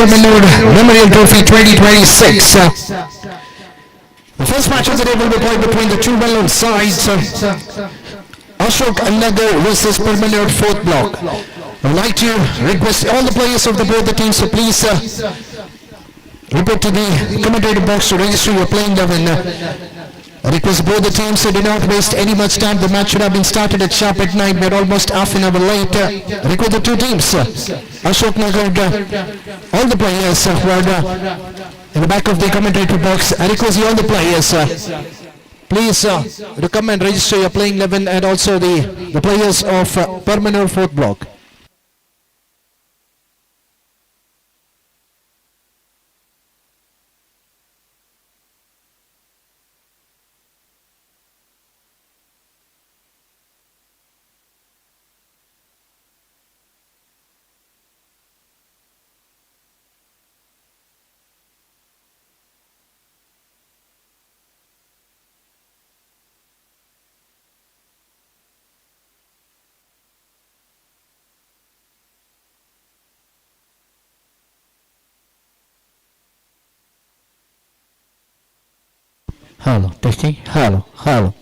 Perbanor Memorial Trophy 2026. The first match of the day will be played between the two well-known sides, Ashoka versus Permanor fourth block. I would like to request all the players of both the teams to please report to the commentator box to register your playing 11. I request both the teams to do not waste any much time. The match should have been started at sharp at 9. We're almost half an hour late. I request the two teams, Ashok Nagar, all the players who are in the back of the commentator box. I request you all the players, please to come and register your playing 11 and also the players of Permanor fourth block. Hello, testing. Hello.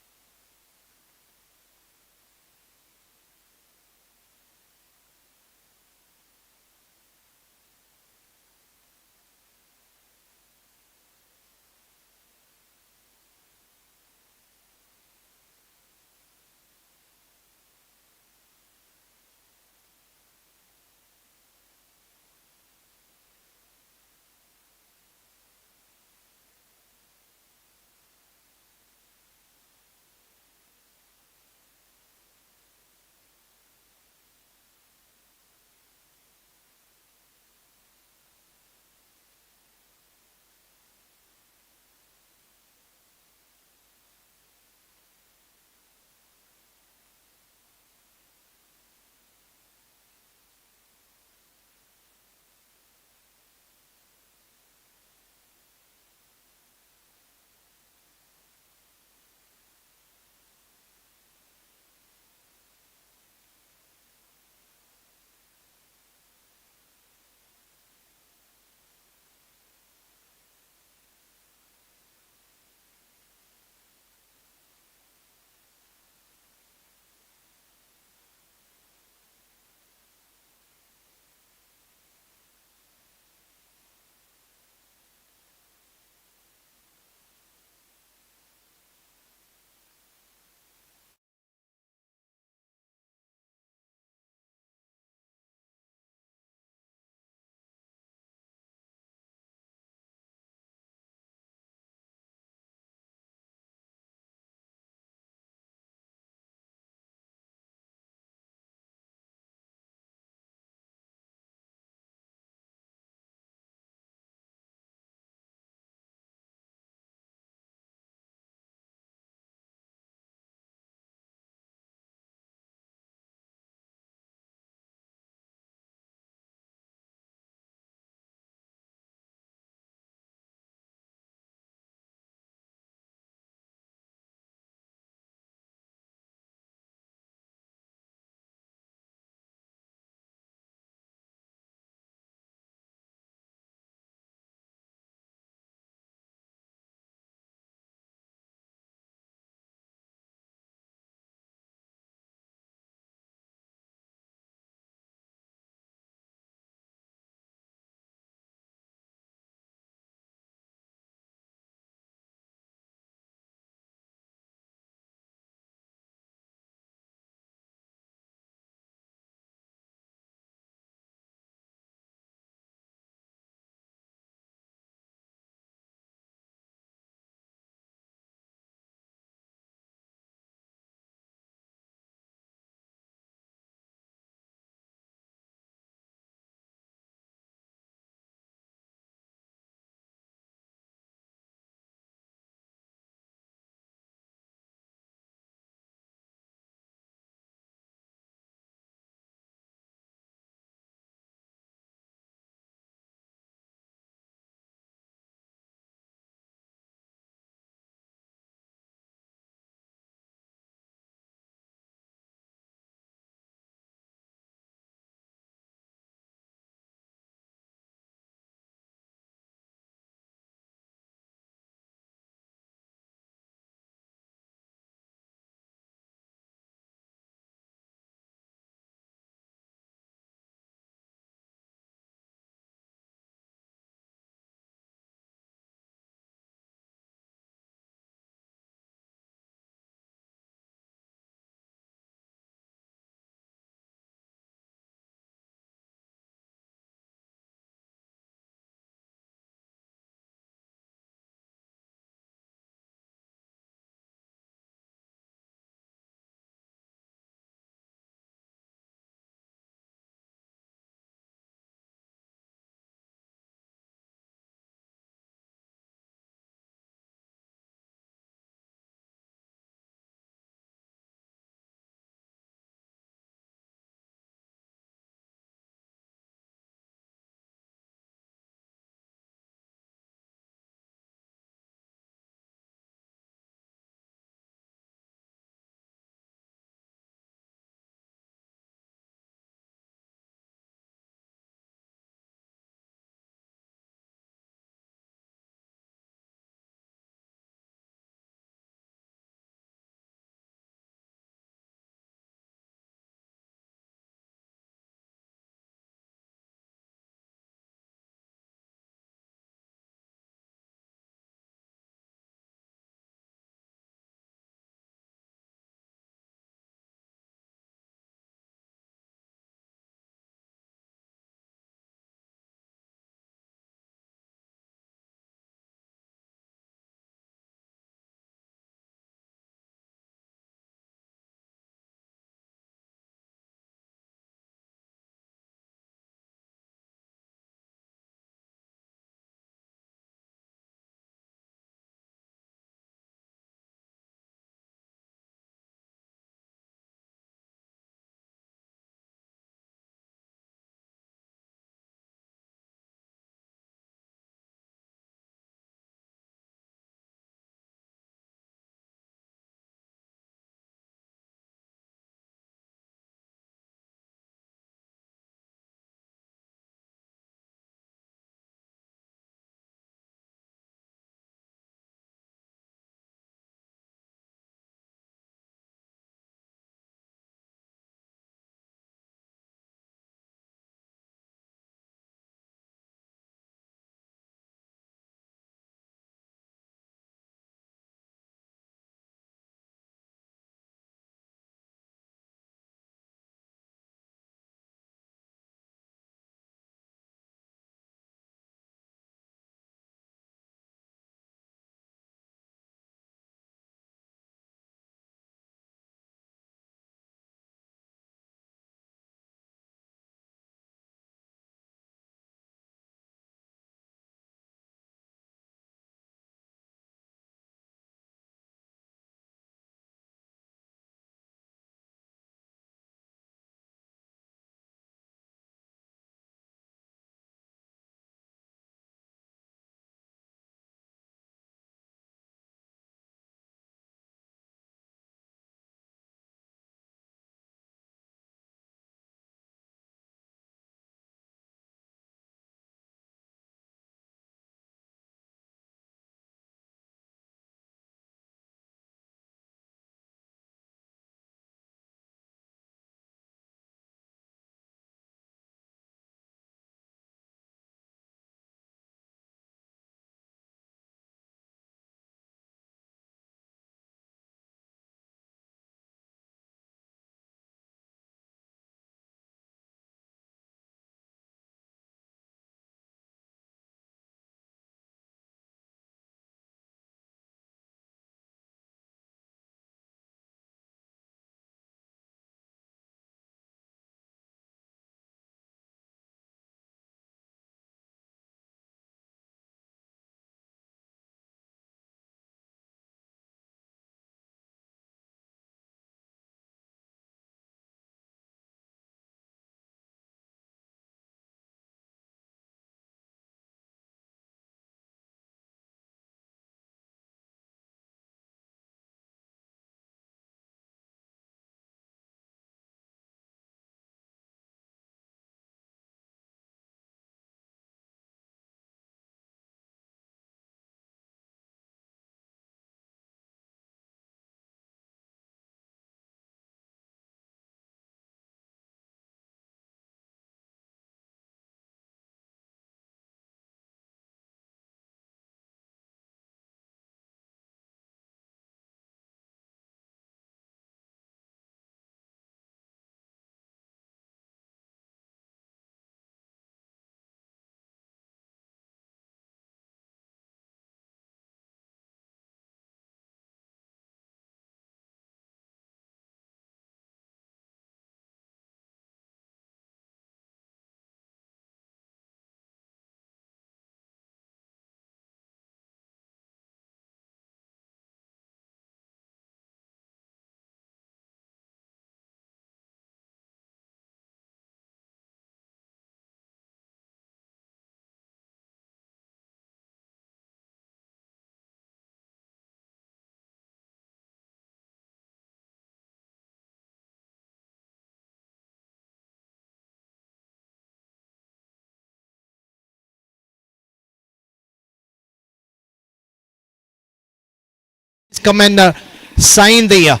come and sign the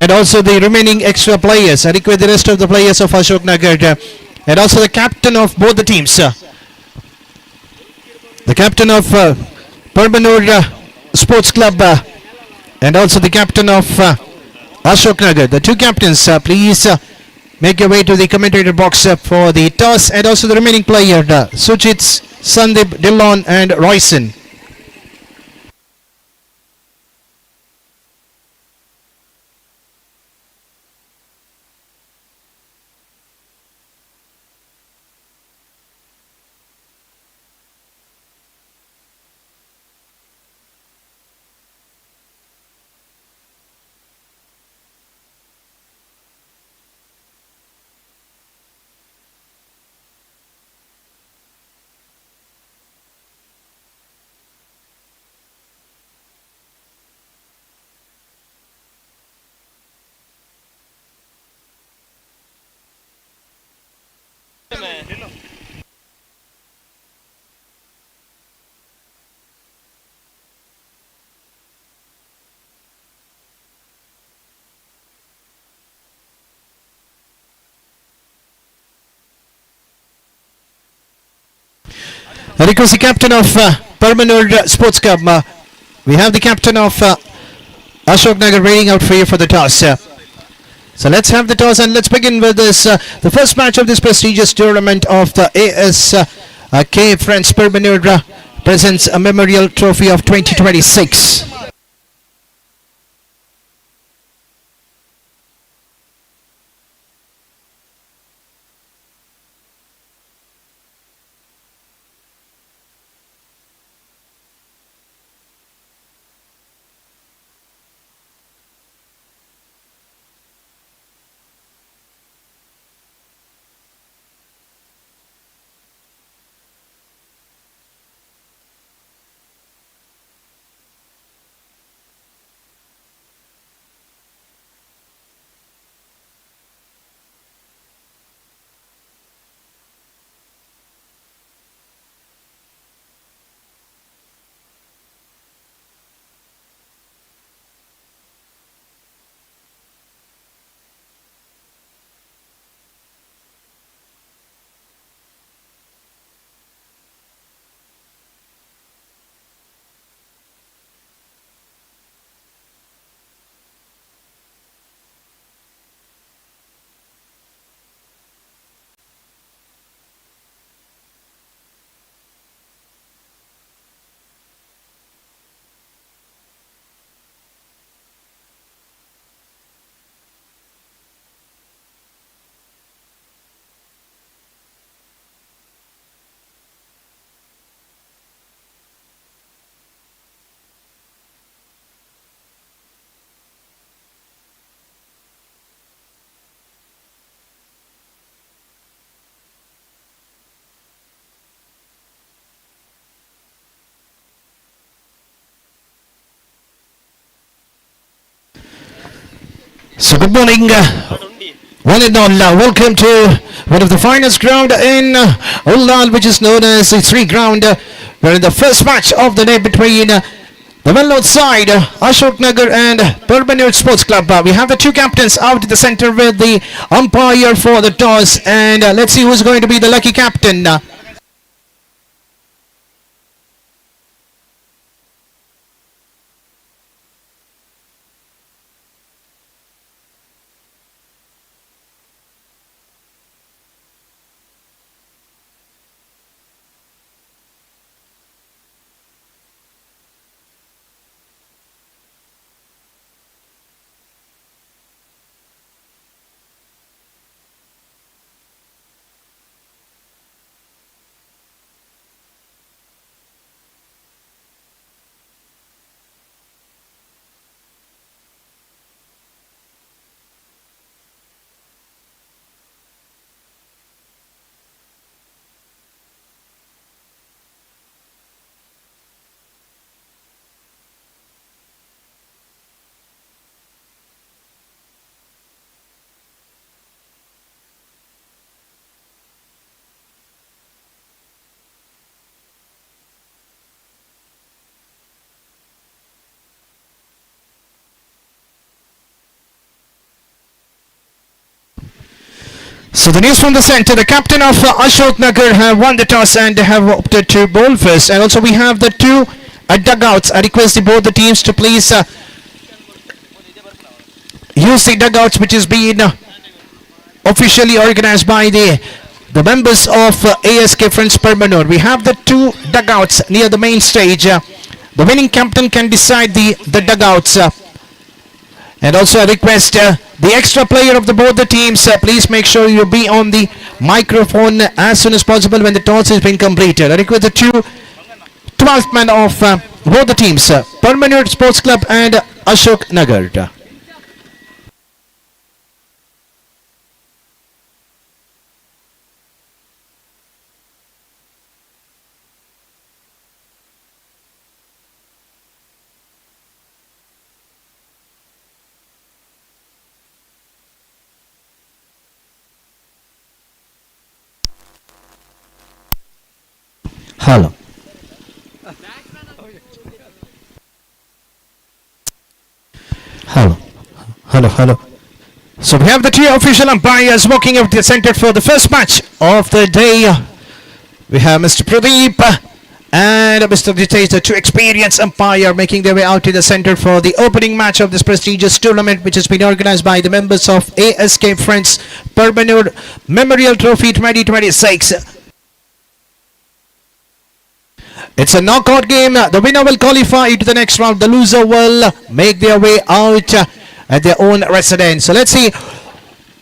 and also the remaining extra players. I request the rest of the players of Ashok Nagar and also the captain of both the teams. The captain of Perbanor Sports Club and also the captain of Ashok Nagar. The two captains, please make your way to the commentator box for the toss and also the remaining player, Suchit, Sandeep, Dillon and Royson. I request the captain of Permanur Sports Club. We have the captain of Ashok Nagar waiting out for you for the toss. So let's have the toss and let's begin with this, the first match of this prestigious tournament of the A.S.K Freinds Perbanor presents a memorial trophy of 2026. So good morning, one and all. Welcome to one of the finest ground in Ullal, which is known as the Sri Ground. We're in the first match of the day between the well-known side, Ashok Nagar and Perbanor Sports Club. We have the two captains out in the center with the umpire for the toss, and let's see who's going to be the lucky captain. So the news from the center, the captain of Ashok Nagar have won the toss and have opted to bowl first. And also we have the two dugouts. I request both the teams to please use the dugouts which is being officially organized by the members of A.S.K Freinds Perbanor. We have the two dugouts near the main stage. The winning captain can decide the dugouts. And also I request the extra player of both the teams, please make sure you be on the microphone as soon as possible when the toss has been completed. I request the 12th man of both the teams, Permanent Sports Club and Ashok Nagar. Hello. Hello. So we have the two official umpires walking up to the center for the first match of the day. We have Mr. Pradeep and Mr. Jitesh, the two experienced umpire, making their way out to the center for the opening match of this prestigious tournament, which has been organized by the members of A.S.K Freinds Perbanor Memorial Trophy 2026. It's a knockout game. The winner will qualify to the next round. The loser will make their way out at their own residence. So let's see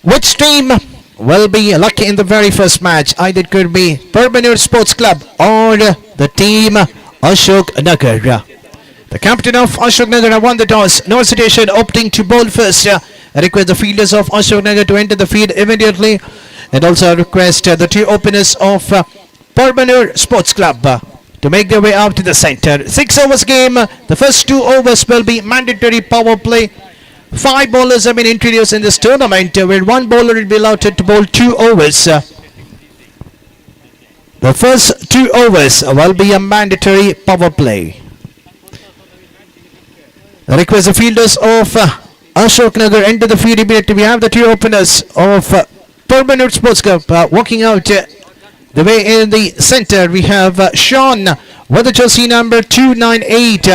which team will be lucky in the very first match. Either it could be Perbanor Sports Club or the team Ashok Nagar. The captain of Ashok Nagar won the toss. No hesitation, opting to bowl first. I request the fielders of Ashok Nagar to enter the field immediately. And also I request the two openers of Perbanor Sports Club to make their way out to the center. 6 overs game. The first 2 overs will be mandatory power play. 5 bowlers have been introduced in this tournament, where 1 bowler will be allowed to bowl 2 overs. The first 2 overs will be a mandatory power play. I request the fielders of Ashok Nagar enter the field immediately. We have the 2 openers of Permanent Sports Club walking out the way in the center. We have Sean with the jersey number 298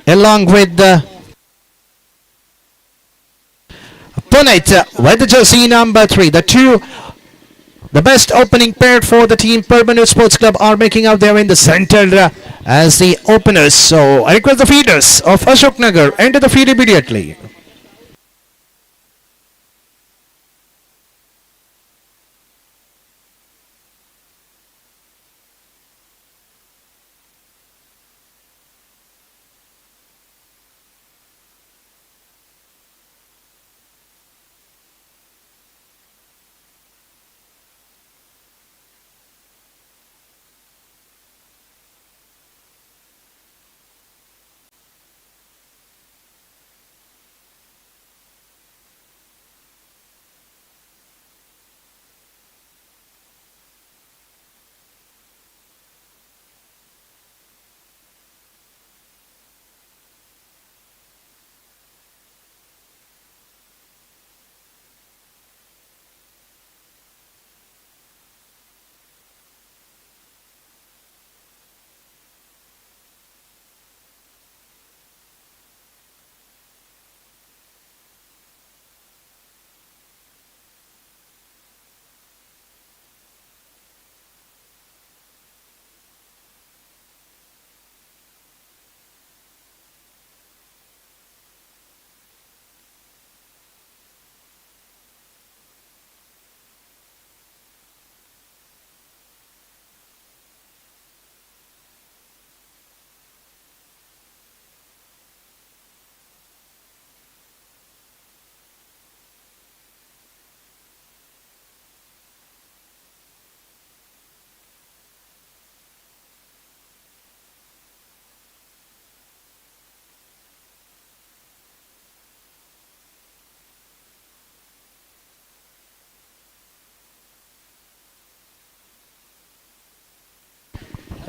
along with Puneet with the jersey number 3. The best opening pair for the team Permanent Sports Club are making out there in the center as the openers. So I request the fielders of Ashok Nagar enter the field immediately.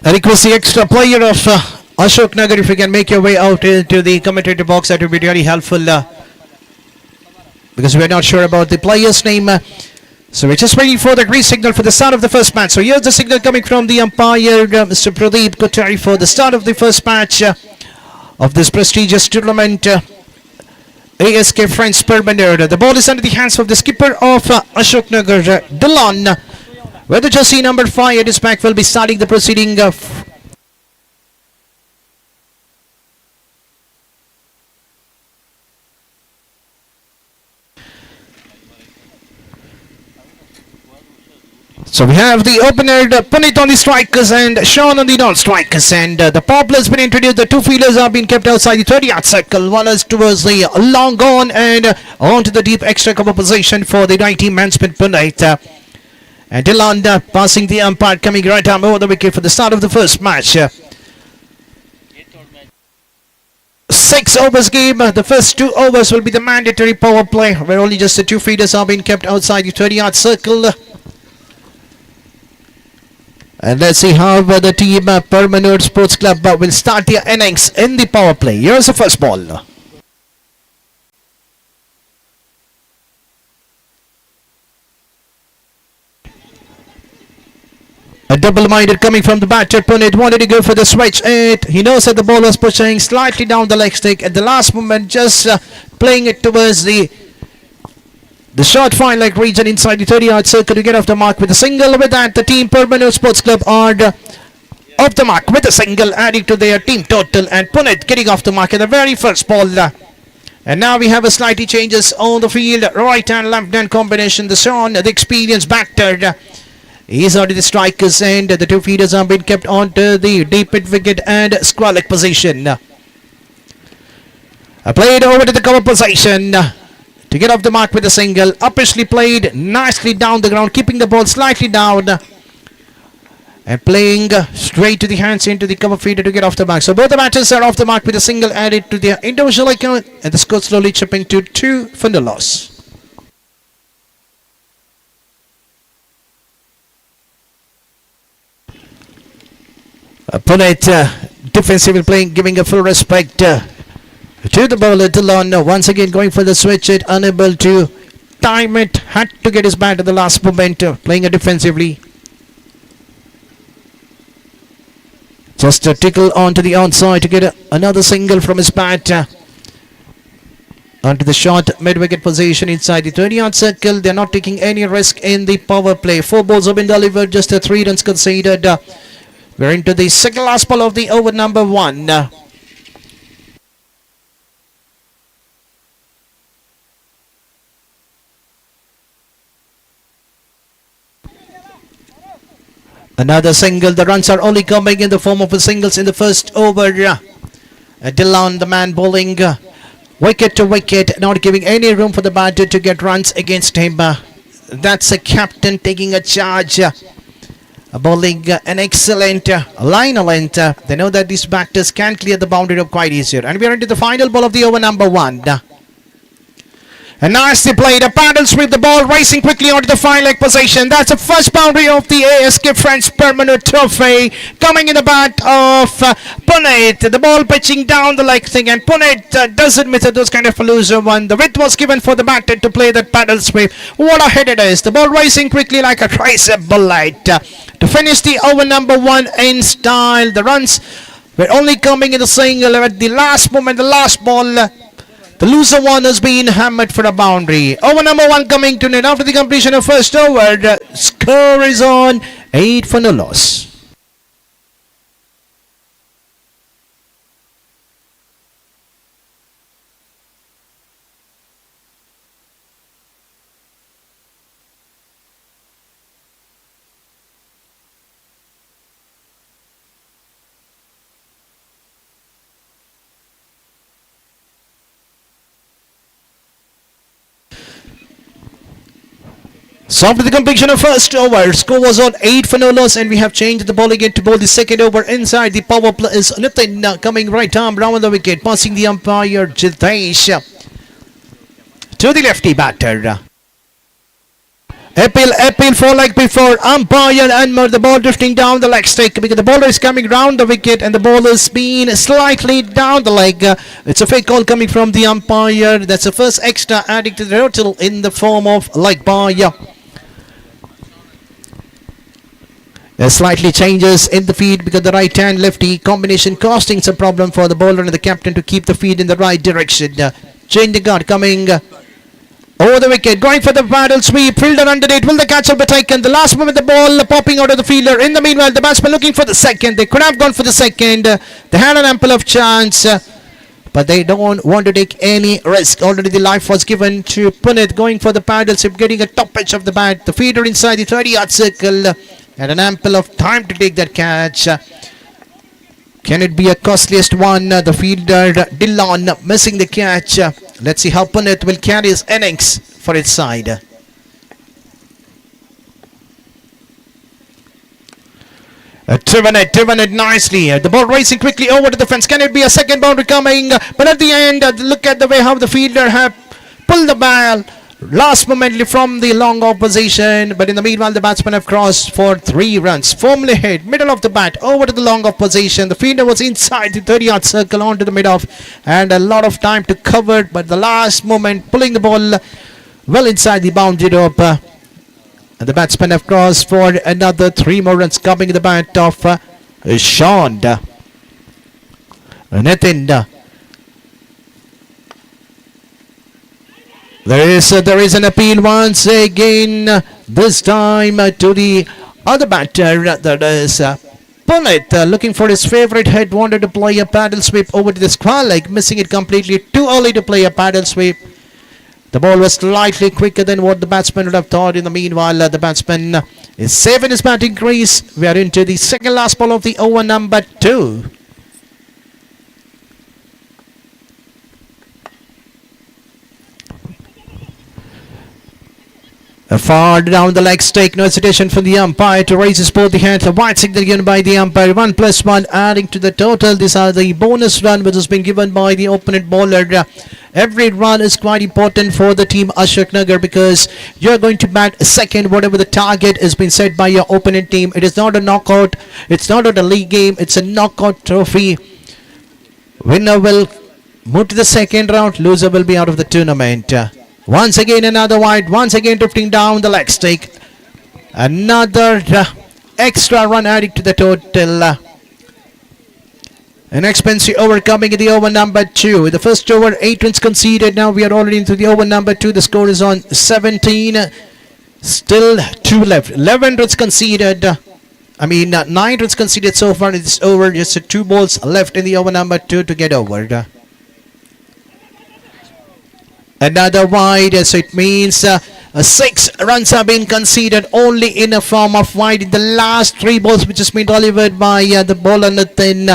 I request the extra player of Ashok Nagar, if you can make your way out into the commentator box, that would be really helpful because we are not sure about the player's name. So we're just waiting for the green signal for the start of the first match. So here's the signal coming from the umpire, Mr. Pradeep Kothari, for the start of the first match of this prestigious tournament. A.S.K Freinds Perbanor. The ball is under the hands of the skipper of Ashoka, Dylan, where the jersey number 5 at his back will be starting the proceeding. So we have the opener, Punit on the strikers and Sean on the non-strikers, and the power play has been introduced. The two fielders are being kept outside the 30-yard circle. One is towards the long on and onto the deep extra cover position for the 19-man spin Punit. And Dylan passing the umpire, coming right arm over the wicket for the start of the first match. 6 overs game. The first 2 overs will be the mandatory power play, where only just the two fielders are being kept outside the 30-yard circle. And let's see how the team Permanor Sports Club will start their innings in the power play. Here's the first ball. A double-minded coming from the batter. Punit wanted to go for the switch. He knows that the ball was pushing slightly down the leg stick. At the last moment, just playing it towards the short fine leg region inside the 30-yard circle to get off the mark with a single. With that, the team Perbanor Sports Club are off the mark with a single, adding to their team total, and Punit getting off the mark in the very first ball. And now we have a slightly changes on the field. Right and left hand combination. The Sean, the experienced batter, he's out of the strikers, and the two fielders are being kept onto the deep mid wicket and square leg position. Played over to the cover position to get off the mark with a single. Uppishly played, nicely down the ground, keeping the ball slightly down and playing straight to the hands into the cover feeder to get off the mark. So both the batters are off the mark with a single added to their individual account, and the score slowly chipping to 2 for the loss. Punit defensively playing, giving a full respect to the bowler Dylan, once again going for the switch, it unable to time it, had to get his bat at the last moment, playing it defensively. Just a tickle onto the outside to get another single from his bat. Onto the short mid-wicket position inside the 30-yard circle. They're not taking any risk in the power play. 4 balls have been delivered, just 3 runs conceded. We're into the second last ball of the over number 1. Another single. The runs are only coming in the form of singles in the first over. Dylan, the man bowling wicket to wicket, not giving any room for the batter to get runs against him. That's a captain taking a charge. Bowling an excellent line length. They know that these batters can clear the boundary up quite easier. And we are into the final ball of the over number 1. And nicely played. A paddle sweep, the ball racing quickly onto the fine leg position. That's the first boundary of the A.S.K Freinds Permanor Trophy. Coming in the bat of Punit. The ball pitching down the leg thing, and Punit doesn't miss those kind of a loser one. The width was given for the batter to play that paddle sweep. What a hit it is. The ball racing quickly like a tricep bullet. To finish the over number 1 in style. The runs were only coming in the single at the last moment, the last ball. The loser one has been hammered for a boundary. Over number 1 coming to net after the completion of first over. The score is on 8 for no loss. So after the completion of first over, score was on 8 for no loss, and we have changed the ball again to bowl the second over inside. The power play is Nitin coming right arm round the wicket, passing the umpire Jitesh to the lefty batter. Appeal for like before, umpire and the ball drifting down the leg stick because the bowler is coming round the wicket and the ball is being slightly down the leg. It's a fake call coming from the umpire. That's the first extra adding to the total in the form of leg bye. Slightly changes in the feed because the right hand lefty combination costing some problem for the bowler and the captain to keep the feed in the right direction. Change the guard coming over the wicket, going for the paddle sweep, fielder under it, will the catch be taken? The last moment the ball popping out of the fielder. In the meanwhile, the batsman looking for the second. They could have gone for the second. They had an ample of chance, but they don't want to take any risk. Already the life was given to Punit, going for the paddle sweep, getting a top edge of the bat. The feeder inside the 30-yard circle, and an ample of time to take that catch. Can it be a costliest one? The fielder Dillon missing the catch. Let's see how Punit will carry his innings for its side. Driven it nicely. The ball racing quickly over to the fence. Can it be a second boundary coming? But at the end, look at the way how the fielder have pulled the ball last momently from the long opposition. But in the meanwhile, the batsmen have crossed for 3 runs. Firmly hit, middle of the bat, over to the long opposition. The fielder was inside the 30-yard circle onto the mid-off, and a lot of time to cover. But the last moment, pulling the ball well inside the boundary rope. And the batsmen have crossed for another 3 more runs coming in the bat of Sean. Nitin. There is an appeal once again, this time to the other batter, that is Punit, looking for his favourite hit, wanted to play a paddle sweep over to the square leg, missing it completely, too early to play a paddle sweep. The ball was slightly quicker than what the batsman would have thought. In the meanwhile, the batsman is safe in his batting crease. We are into the second last ball of the over number 2. Far down the leg stake, no hesitation from the umpire to raise his both the hands. A white signal given by the umpire. 1+1 adding to the total. These are the bonus run which has been given by the opponent bowler. Every run is quite important for the team Ashoka, because you're going to bat second whatever the target has been set by your opponent team. It is not a knockout. It's not a league game. It's a knockout trophy. Winner will move to the second round. Loser will be out of the tournament. Once again another wide, once again drifting down the leg stake. Another extra run added to the total. An expensive over coming in the over number 2. The first over 8 runs conceded. Now we are already into the over number 2. The score is on 17. Still 2 left. 11 runs conceded. 9 runs conceded so far. It's over. Just 2 balls left in the over number 2 to get over. Another wide, so it means 6 runs have been conceded only in a form of wide in the last 3 balls which has been delivered by the bowler Nathan.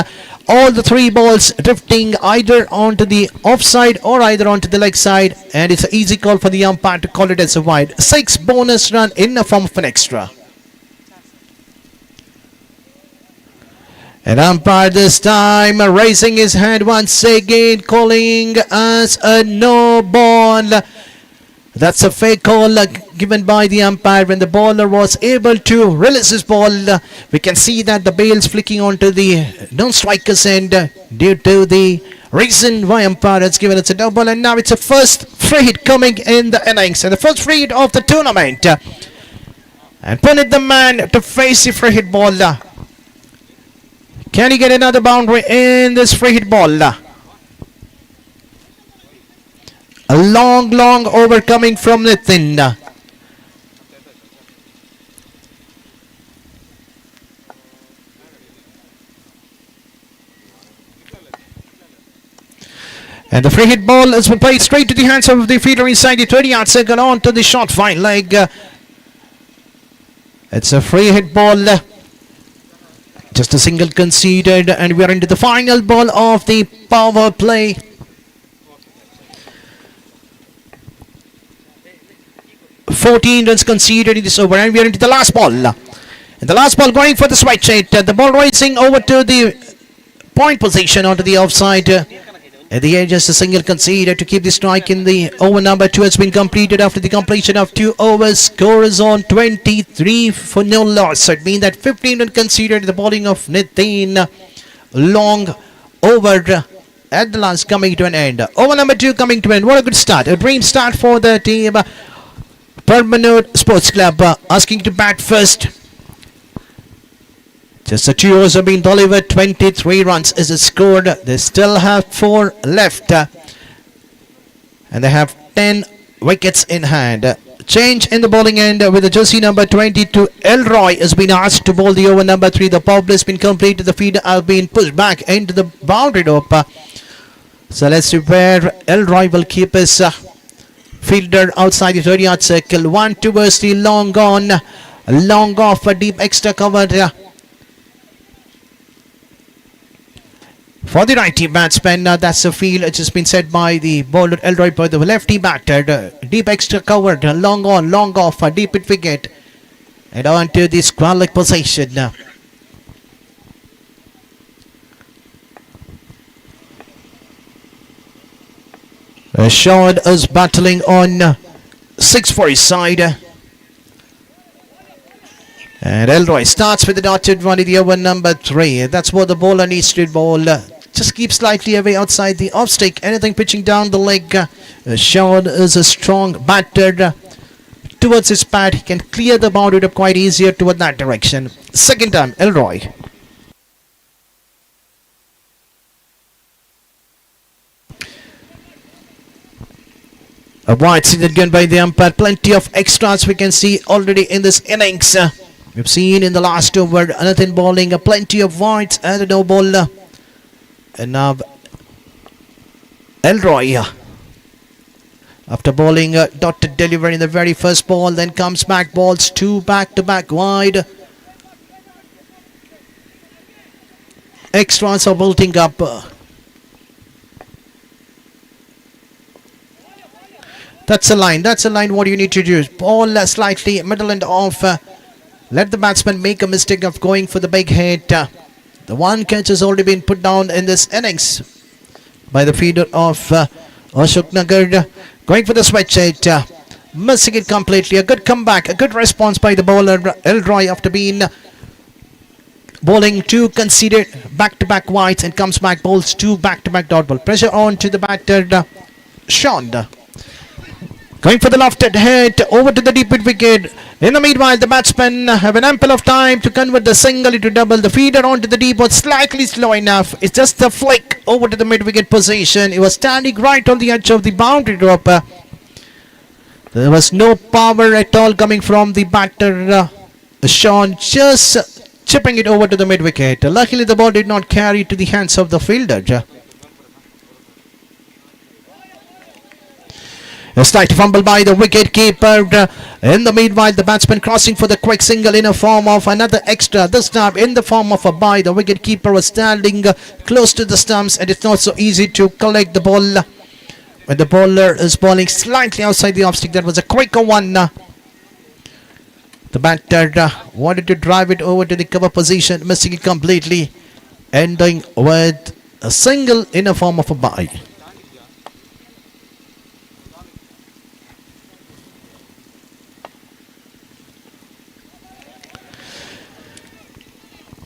All the 3 balls drifting either onto the offside or either onto the leg side, and it's an easy call for the umpire to call it as a wide. 6 bonus run in the form of an extra. And umpire this time raising his hand once again, calling us a no ball. That's a fake call given by the umpire when the bowler was able to release his ball. We can see that the bail's flicking onto the non-striker's end due to the reason why umpire has given it a no ball. And now it's a first free hit coming in the innings, and the first free hit of the tournament. And Punit the man to face the free hit ball. Can he get another boundary in this free hit ball? A long over coming from Nitin. And the free hit ball has been played straight to the hands of the fielder inside the 30-yard circle onto the short fine leg. It's a free hit ball. Just a single conceded, and we are into the final ball of the power play. "14 runs conceded in this over, and we are into the last ball. And the last ball going for the swipe shot. The ball racing over to the point position onto the offside. At the edge, just a single conceded to keep the strike in the over number 2 has been completed after the completion of 2 overs. Score is on 23 for no loss. So it means that 15 runs conceded the bowling of Nitin. Long over at the last coming to an end. Over number 2 coming to an end. What a good start. A dream start for the team. Perbanor Sports Club asking to bat first. Just the 2 overs have been delivered. 23 runs is scored. They still have 4 left. And they have 10 wickets in hand. Change in the bowling end with the jersey number 22. Elroy has been asked to bowl the over number 3. The power play has been completed. The feeder has been pushed back into the boundary rope. So let's see where Elroy will keep his fielder outside the 30-yard circle. 1 towards the long on. Long off a deep extra cover. For the righty batsman, that's a field which has been set by the bowler Elroy, by the lefty batter. Deep extra covered, long on, long off, a deep hit wicket. And on to the square-leg position. Sean is battling on 6 for his side. And Elroy starts with the dotted one in the over number 3. That's what the bowler needs to bowl. Just keep slightly away outside the off stick. Anything pitching down the leg. Sean is a strong batter. Towards his pad, he can clear the boundary up quite easier toward that direction. Second time, Elroy. A wide signal given by the umpire. Plenty of extras we can see already in this innings. We've seen in the last over Anathan bowling plenty of wides and a no ball. And now Elroy, after bowling dotted delivery in the very first ball, then comes back, balls 2 back-to-back wide. Extras are building up. That's a line. What do you need to do? Ball slightly middle and off. Let the batsman make a mistake of going for the big hit. The one catch has already been put down in this innings by the feeder of Ashoka. Going for the switch hit. Missing it completely. A good comeback. A good response by the bowler Elroy after being bowling 2 conceded back-to-back wides and comes back, bowls 2 back-to-back dot ball. Pressure on to the batter Sean. Going for the lofted hit, over to the deep mid wicket. In the meanwhile, the batsmen have an ample of time to convert the single into double. The feeder onto the deep was slightly slow enough. It's just a flick over to the mid wicket position. It was standing right on the edge of the boundary rope. There was no power at all coming from the batter Sean, just chipping it over to the mid wicket. Luckily, the ball did not carry to the hands of the fielder. A slight fumble by the wicket keeper. In the meanwhile, the batsman crossing for the quick single in a form of another extra. This time in the form of a bye. The wicket keeper was standing close to the stumps, and it's not so easy to collect the ball when the bowler is bowling slightly outside the off stick. That was a quicker one. The batter wanted to drive it over to the cover position, missing it completely, ending with a single in a form of a bye.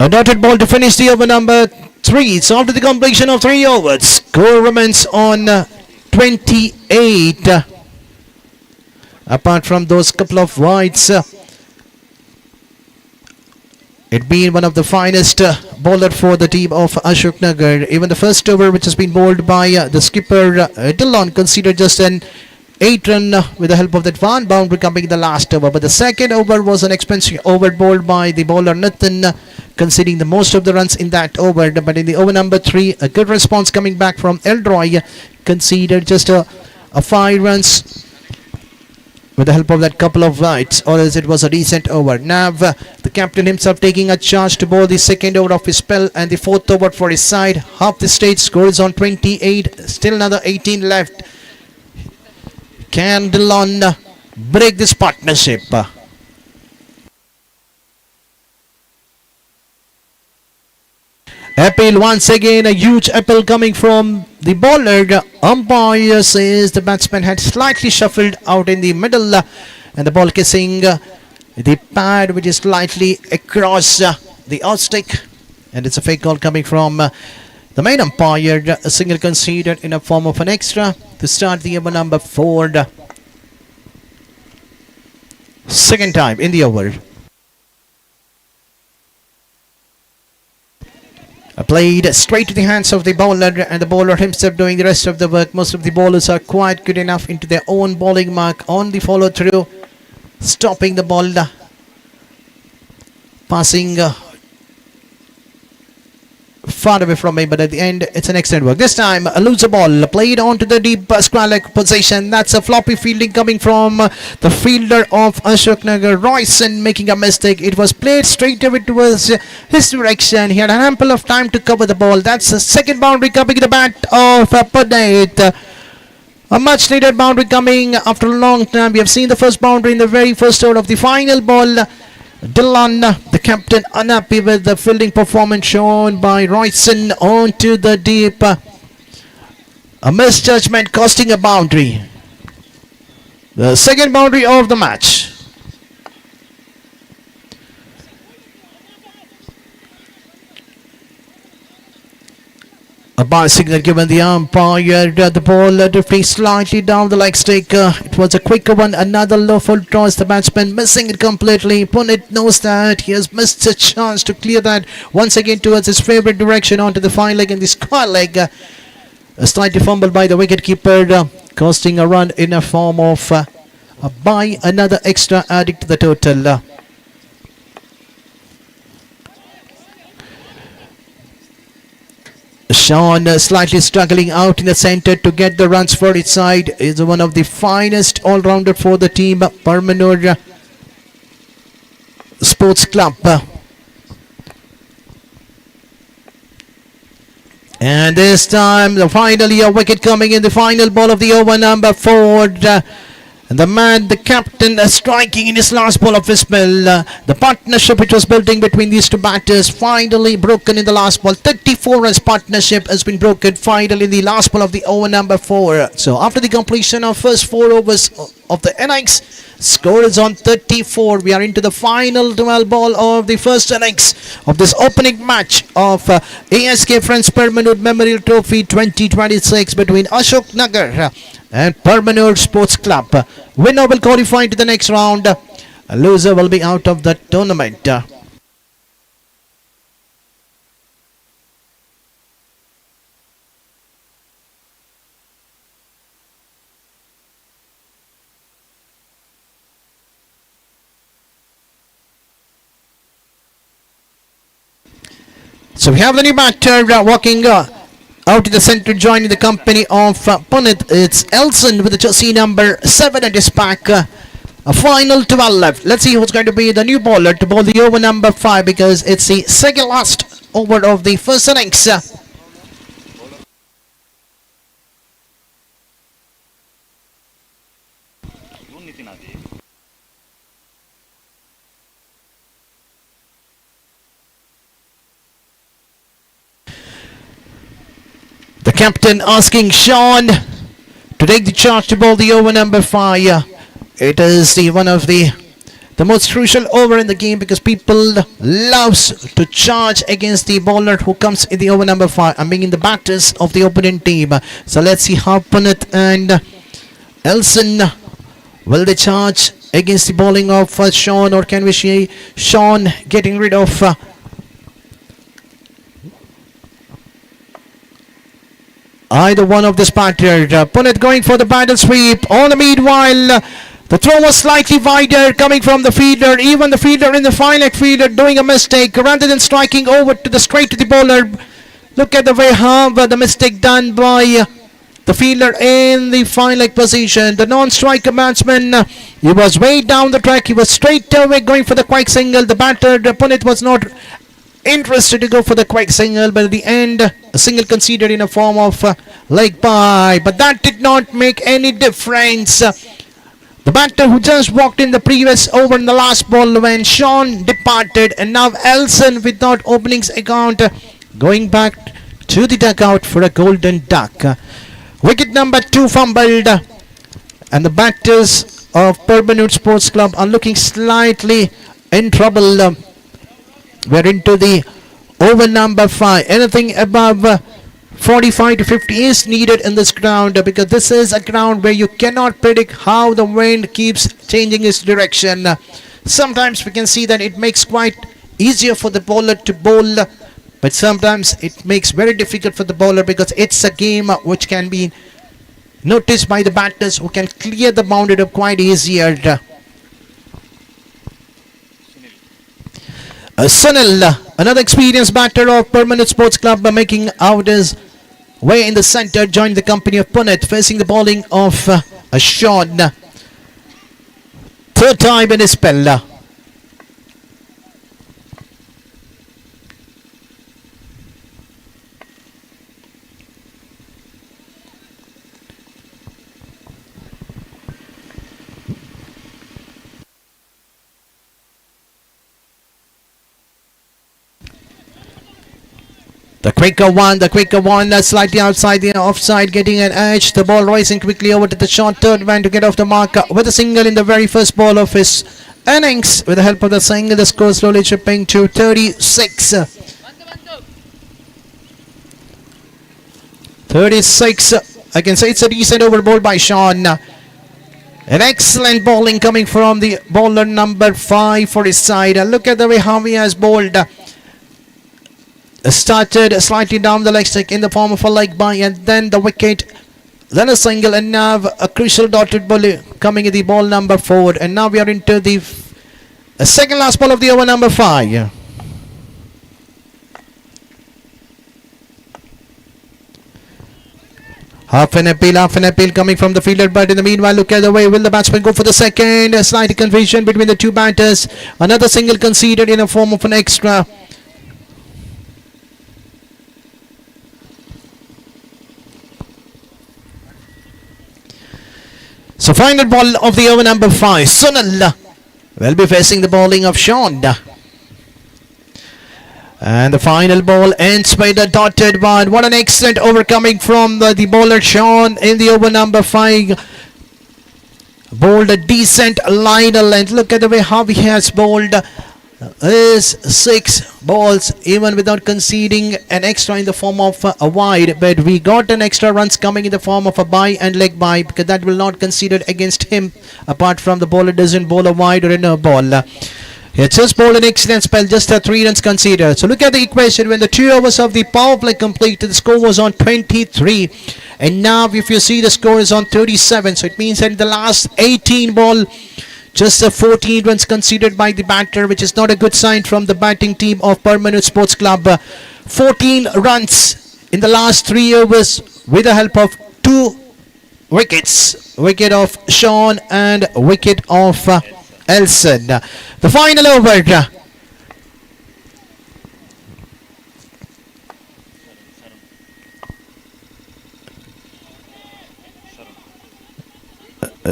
A dotted ball to finish the over number 3. So after the completion of 3 overs, score remains on 28. Apart from those couple of wides, it being one of the finest bowler for the team of Ashoka. Even the first over, which has been bowled by the skipper Dillon, considered just an 8-run with the help of that one boundary coming in the last over. But the second over was an expensive over bowled by the bowler Nathan, conceding the most of the runs in that over. But in the over number 3, a good response coming back from Elroy, conceded just a 5 runs with the help of that couple of wides, or as it was a decent over. Now the captain himself taking a charge to bowl the second over of his spell and the 4th over for his side. Half the stage scores on 28, still another 18 left. Can Dillon break this partnership? Appeal once again, a huge appeal coming from the bowler. Umpire says the batsman had slightly shuffled out in the middle and the ball kissing the pad, which is slightly across the outstick, and it's a fake call coming from the main umpire. A single conceded in a form of an extra to start the over number 4. Second time in the over. Played straight to the hands of the bowler, and the bowler himself doing the rest of the work. Most of the bowlers are quite good enough into their own bowling mark on the follow through, stopping the ball, passing far away from me, but at the end it's an excellent work. This time a loser ball played onto the deep square-leg position. That's a floppy fielding coming from the fielder of Ashoka, Royson, making a mistake. It was played straight away towards his direction. He had an ample of time to cover the ball. That's a second boundary coming in the bat of Palin. A much needed boundary coming after a long time. We have seen the first boundary in the very first over of the final ball. Dylan, the captain, unhappy with the fielding performance shown by Royson onto the deep. A misjudgment costing a boundary. The second boundary of the match. A bar signal given the umpire. The ball drifting slightly down the leg stick. It was a quicker one. Another low full toss. The batsman missing it completely. Punit knows that he has missed a chance to clear that once again towards his favourite direction onto the fine leg and the square leg. A slight fumble by the wicketkeeper, costing a run in a form of a bye. Another extra adding to the total. Sean slightly struggling out in the centre to get the runs for its side. Is one of the finest all-rounder for the team, Permanor Sports Club. And this time, finally a wicket coming in the final ball of the over, number 4. And the man, the captain, striking in his last ball of his spell. The partnership which was building between these two batters finally broken in the last ball. 34 runs partnership has been broken finally in the last ball of the over, number 4. So after the completion of first 4 overs of the innings, score is on 34. We are into the final 12 ball of the first innings of this opening match of A.S.K Freinds Permanent Memorial Trophy 2026 between Ashoka and Perbanor Sports Club. Winner will qualify to the next round. A loser will be out of the tournament. So we have the new batter walking out to the centre, joining the company of Punit. It's Elson with the jersey number 7 at his back. A final 12 left. Let's see who's going to be the new bowler to bowl the over number 5, because it's the second last over of the first innings. The captain asking Sean to take the charge to bowl the over number 5. It is one of the most crucial over in the game, because people loves to charge against the bowler who comes in the over number 5 and being the batters of the opponent team. So let's see how Punit and Elson will they charge against the bowling of Sean, or can we see Sean getting rid of either one of this batter. Punit going for the battle sweep. On the meanwhile, the throw was slightly wider coming from the fielder. Even the fielder in the fine leg fielder doing a mistake rather than striking over to the straight to the bowler. Look at the way how the mistake done by the fielder in the fine leg position. The non-striker batsman, he was way down the track. He was straight away going for the quick single. The batter, Punit, was not interested to go for the quick single, but at the end a single conceded in a form of leg bye. But that did not make any difference. The batter who just walked in the previous over in the last ball when Sean departed, and now Elson without openings account going back to the dugout for a golden duck. Wicket number 2 fumbled, and the batters of Perbanor Sports Club are looking slightly in trouble. We're into the over number 5. Anything above 45 to 50 is needed in this ground, because this is a ground where you cannot predict how the wind keeps changing its direction. Sometimes we can see that it makes quite easier for the bowler to bowl but sometimes it makes very difficult for the bowler because it's a game which can be noticed by the batters who can clear the boundary up quite easier. Sunil, another experienced batter of Permanent Sports Club, making out his way in the centre, joined the company of Puneet, facing the bowling of Ashok. Third time in his spell. The quicker one, slightly outside the offside, getting an edge. The ball rising quickly over to the short third man to get off the mark with a single in the very first ball of his innings. With the help of the single, the score slowly chipping to 36. 36. I can say it's a decent over ball by Sean. An excellent bowling coming from the bowler number 5 for his side. Look at the way how he has bowled. Started slightly down the leg stick in the form of a leg by, and then the wicket, then a single, and now a crucial dotted ball coming in the ball number 4. And now we are into the second last ball of the over number 5. Half an appeal coming from the fielder, but in the meanwhile, look at the way will the batsman go for the second. A slight confusion between the two batters. Another single conceded in a form of an extra. So final ball of the over number 5. Sunil will be facing the bowling of Sean. And the final ball ends by the dotted one. What an excellent over coming from the bowler Sean in the over number 5. Bowled a decent line of length. Look at the way how he has bowled his 6 balls even without conceding an extra in the form of a wide, but we got an extra runs coming in the form of a bye and leg bye, because that will not considered against him apart from the bowler doesn't bowl a wide or a no ball. He just bowled an excellent spell, just 3 runs conceded. So look at the equation. When the 2 overs of the power play completed, the score was on 23, and now if you see the score is on 37, so it means that in the last 18 ball just 14 runs conceded by the batter, which is not a good sign from the batting team of Permanent Sports Club. 14 runs in the last 3 overs with the help of 2 wickets. Wicket of Sean and wicket of Elson. The final over.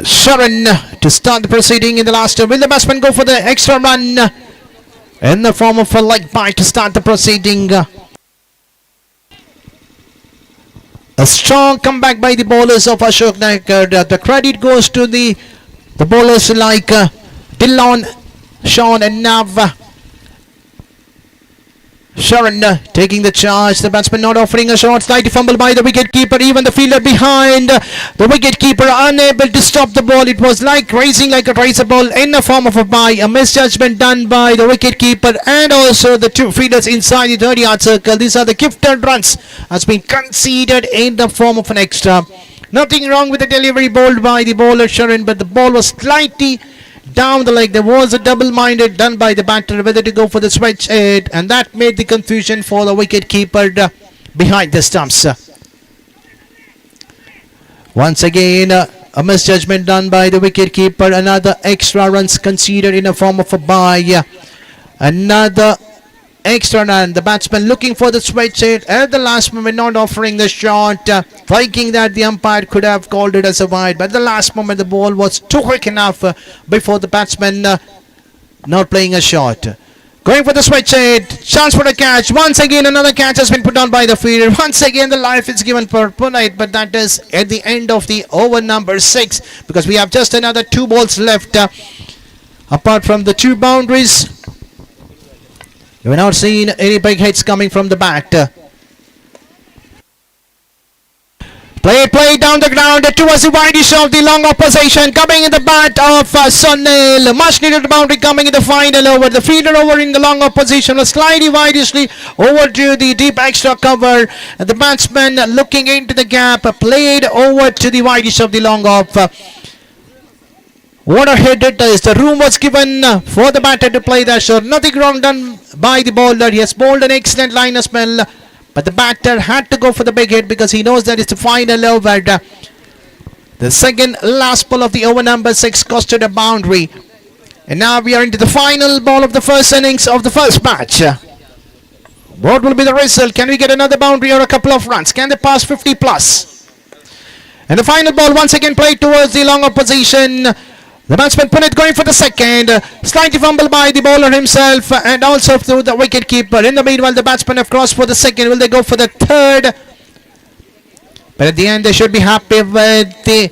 Sharon to start the proceeding in the last over. Will the batsman go for the extra run in the form of a leg bite to start the proceeding? A strong comeback by the bowlers of Ashoka. The credit goes to the bowlers like Dillon, Sean and Nav. Sharon taking the charge. The batsman not offering a shot. Slight fumble by the wicketkeeper. Even the fielder behind. The wicketkeeper unable to stop the ball. It was like racing like a racer ball in the form of a bye. A misjudgment done by the wicketkeeper and also the 2 fielders inside the 30-yard circle. These are the gifted runs. Has been conceded in the form of an extra. Nothing wrong with the delivery bowled by the bowler Sharon, but the ball was slightly down the leg. There was a double-minded done by the batter whether to go for the switch head, and that made the confusion for the wicket keeper behind the stumps. Once again, a misjudgment done by the wicket keeper. Another extra runs conceded in a form of a bye. Another extra run. The batsman looking for the switch hit at the last moment, not offering the shot, thinking that the umpire could have called it as a wide, but at the last moment the ball was too quick enough before the batsman not playing a shot. Going for the switch hit, chance for a catch. Once again another catch has been put down by the fielder. Once again the life is given for Puneet, but that is at the end of the over number 6, because we have just another 2 balls left. Apart from the 2 boundaries, we have not seen any big hits coming from the bat. Play down the ground towards the widest of the long opposition. Coming in the bat of Sunil. Much needed boundary coming in the final over. The fielder over in the long opposition was slightly widely over to the deep extra cover. And the batsman looking into the gap played over to the widest of the long off. What a hit it is. The room was given for the batter to play that shot. Nothing wrong done by the bowler. He has bowled an excellent line of spell. But the batter had to go for the big hit because he knows that it's the final over. The second last ball of the over number 6 costed a boundary. And now we are into the final ball of the first innings of the first match. What will be the result? Can we get another boundary or a couple of runs? Can they pass 50 plus? And the final ball once again played towards the long opposition. The batsman Punit going for the second, slightly fumbled by the bowler himself and also through the wicket keeper. In the meanwhile, the batsmen have crossed for the second. Will they go for the third? But at the end, they should be happy with the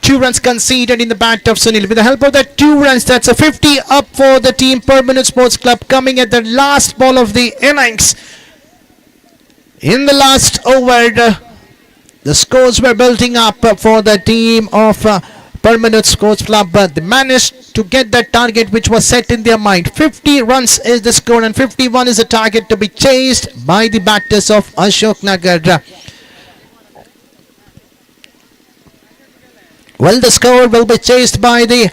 2 runs conceded in the bat of Sunil. With the help of that 2 runs, that's a 50 up for the team Permanent Sports Club coming at the last ball of the innings. In the last over, the scores were building up for the team of Permanent Sports Club, but they managed to get that target which was set in their mind. 50 runs is the score and 51 is the target to be chased by the batters of Ashok Nagar. Well, the score will be chased by the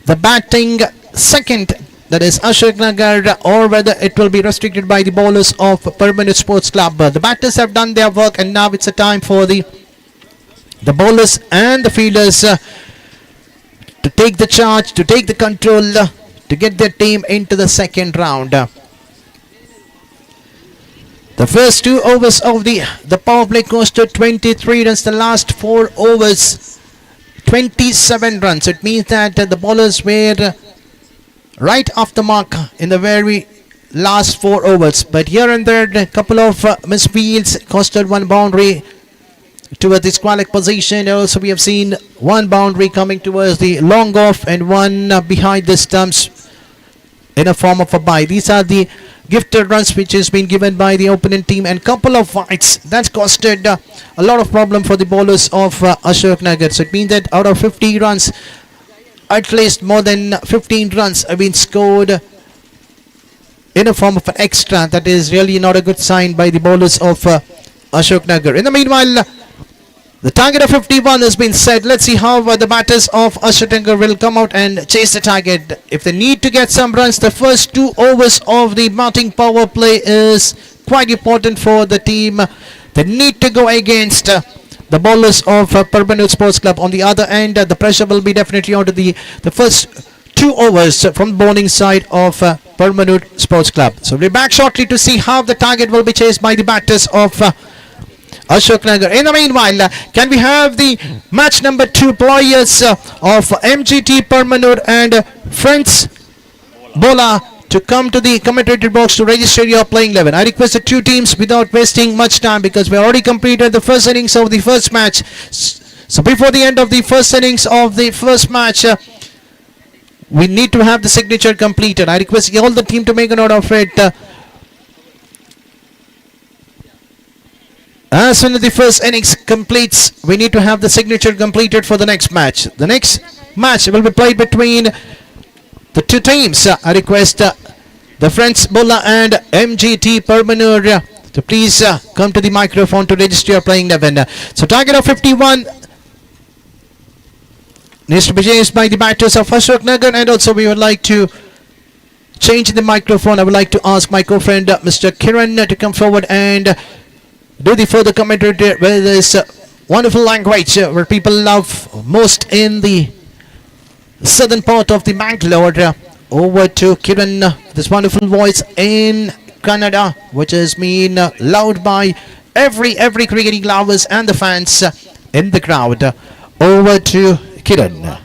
batting second, that is Ashok Nagar, or whether it will be restricted by the bowlers of Permanent Sports Club. The batters have done their work and now it's a time for the bowlers and the fielders to take the charge, to take the control, to get their team into the second round. The first 2 overs of the power play costed 23 runs. The last 4 overs, 27 runs. It means that the bowlers were right off the mark in the very last 4 overs. But here and there, a couple of misfields costed 1 boundary towards the squalic position. Also, we have seen 1 boundary coming towards the long off and 1 behind the stumps in a form of a bye. These are the gifted runs which has been given by the opponent team, and couple of wides that's costed a lot of problem for the bowlers of Ashok Nagar. So it means that out of 50 runs, at least more than 15 runs have been scored in a form of an extra. That is really not a good sign by the bowlers of Ashok Nagar. In the meanwhile, the target of 51 has been set. Let's see how the batters of Ashok Nagar will come out and chase the target. If they need to get some runs, the first 2 overs of the batting power play is quite important for the team. They need to go against the bowlers of Perbanor Sports Club. On the other end, the pressure will be definitely onto the first 2 overs from the bowling side of Permanent Sports Club. So we're back shortly to see how the target will be chased by the batters of Ashok Nagar. In the meanwhile, can we have the match number 2 players of MGT Permanur and Friends Bola to come to the commentary box to register your playing 11. I request the 2 teams without wasting much time because we already completed the first innings of the first match. So before the end of the first innings of the first match, we need to have the signature completed. I request all the team to make a note of it. As soon as the first innings completes, we need to have the signature completed for the next match. The next match will be played between the 2 teams. I request the Friends Bola and MGT Permanur to please come to the microphone to register your playing 11. So target of 51 needs to be chased by the batters of Ashok Nagar, and also we would like to change the microphone. I would like to ask my co-friend Mr. Kiran to come forward and do the further commentary with this wonderful language where people love most in the southern part of the Bangalore. Over to Kiran, this wonderful voice in Kannada, which has been loved by every cricketing lovers and the fans in the crowd. Over to Kiran.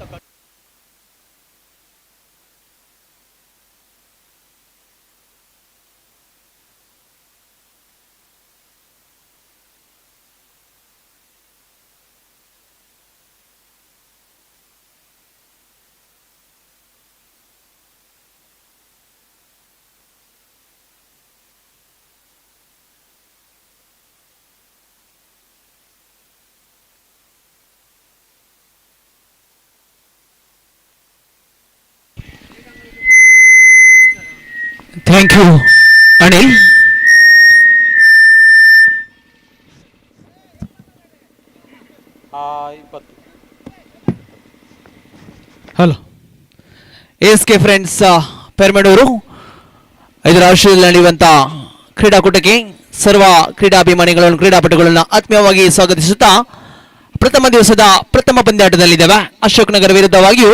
Thank you Anil. Hello A.S.K friends Permannur ಇದರ ರಾಷ್ಟ್ರದಲ್ಲಿ ನಡೆಯುವಂಥ ಕ್ರೀಡಾಕೂಟಕ್ಕೆ ಸರ್ವ ಕ್ರೀಡಾಭಿಮಾನಿಗಳನ್ನು ಕ್ರೀಡಾಪಟುಗಳನ್ನು ಆತ್ಮೀಯವಾಗಿ ಸ್ವಾಗತಿಸುತ್ತಾ ಪ್ರಥಮ ದಿವಸದ ಪ್ರಥಮ ಪಂದ್ಯಾಟದಲ್ಲಿದ್ದೇವೆ. Ashok Nagar ವಿರುದ್ಧವಾಗಿಯೂ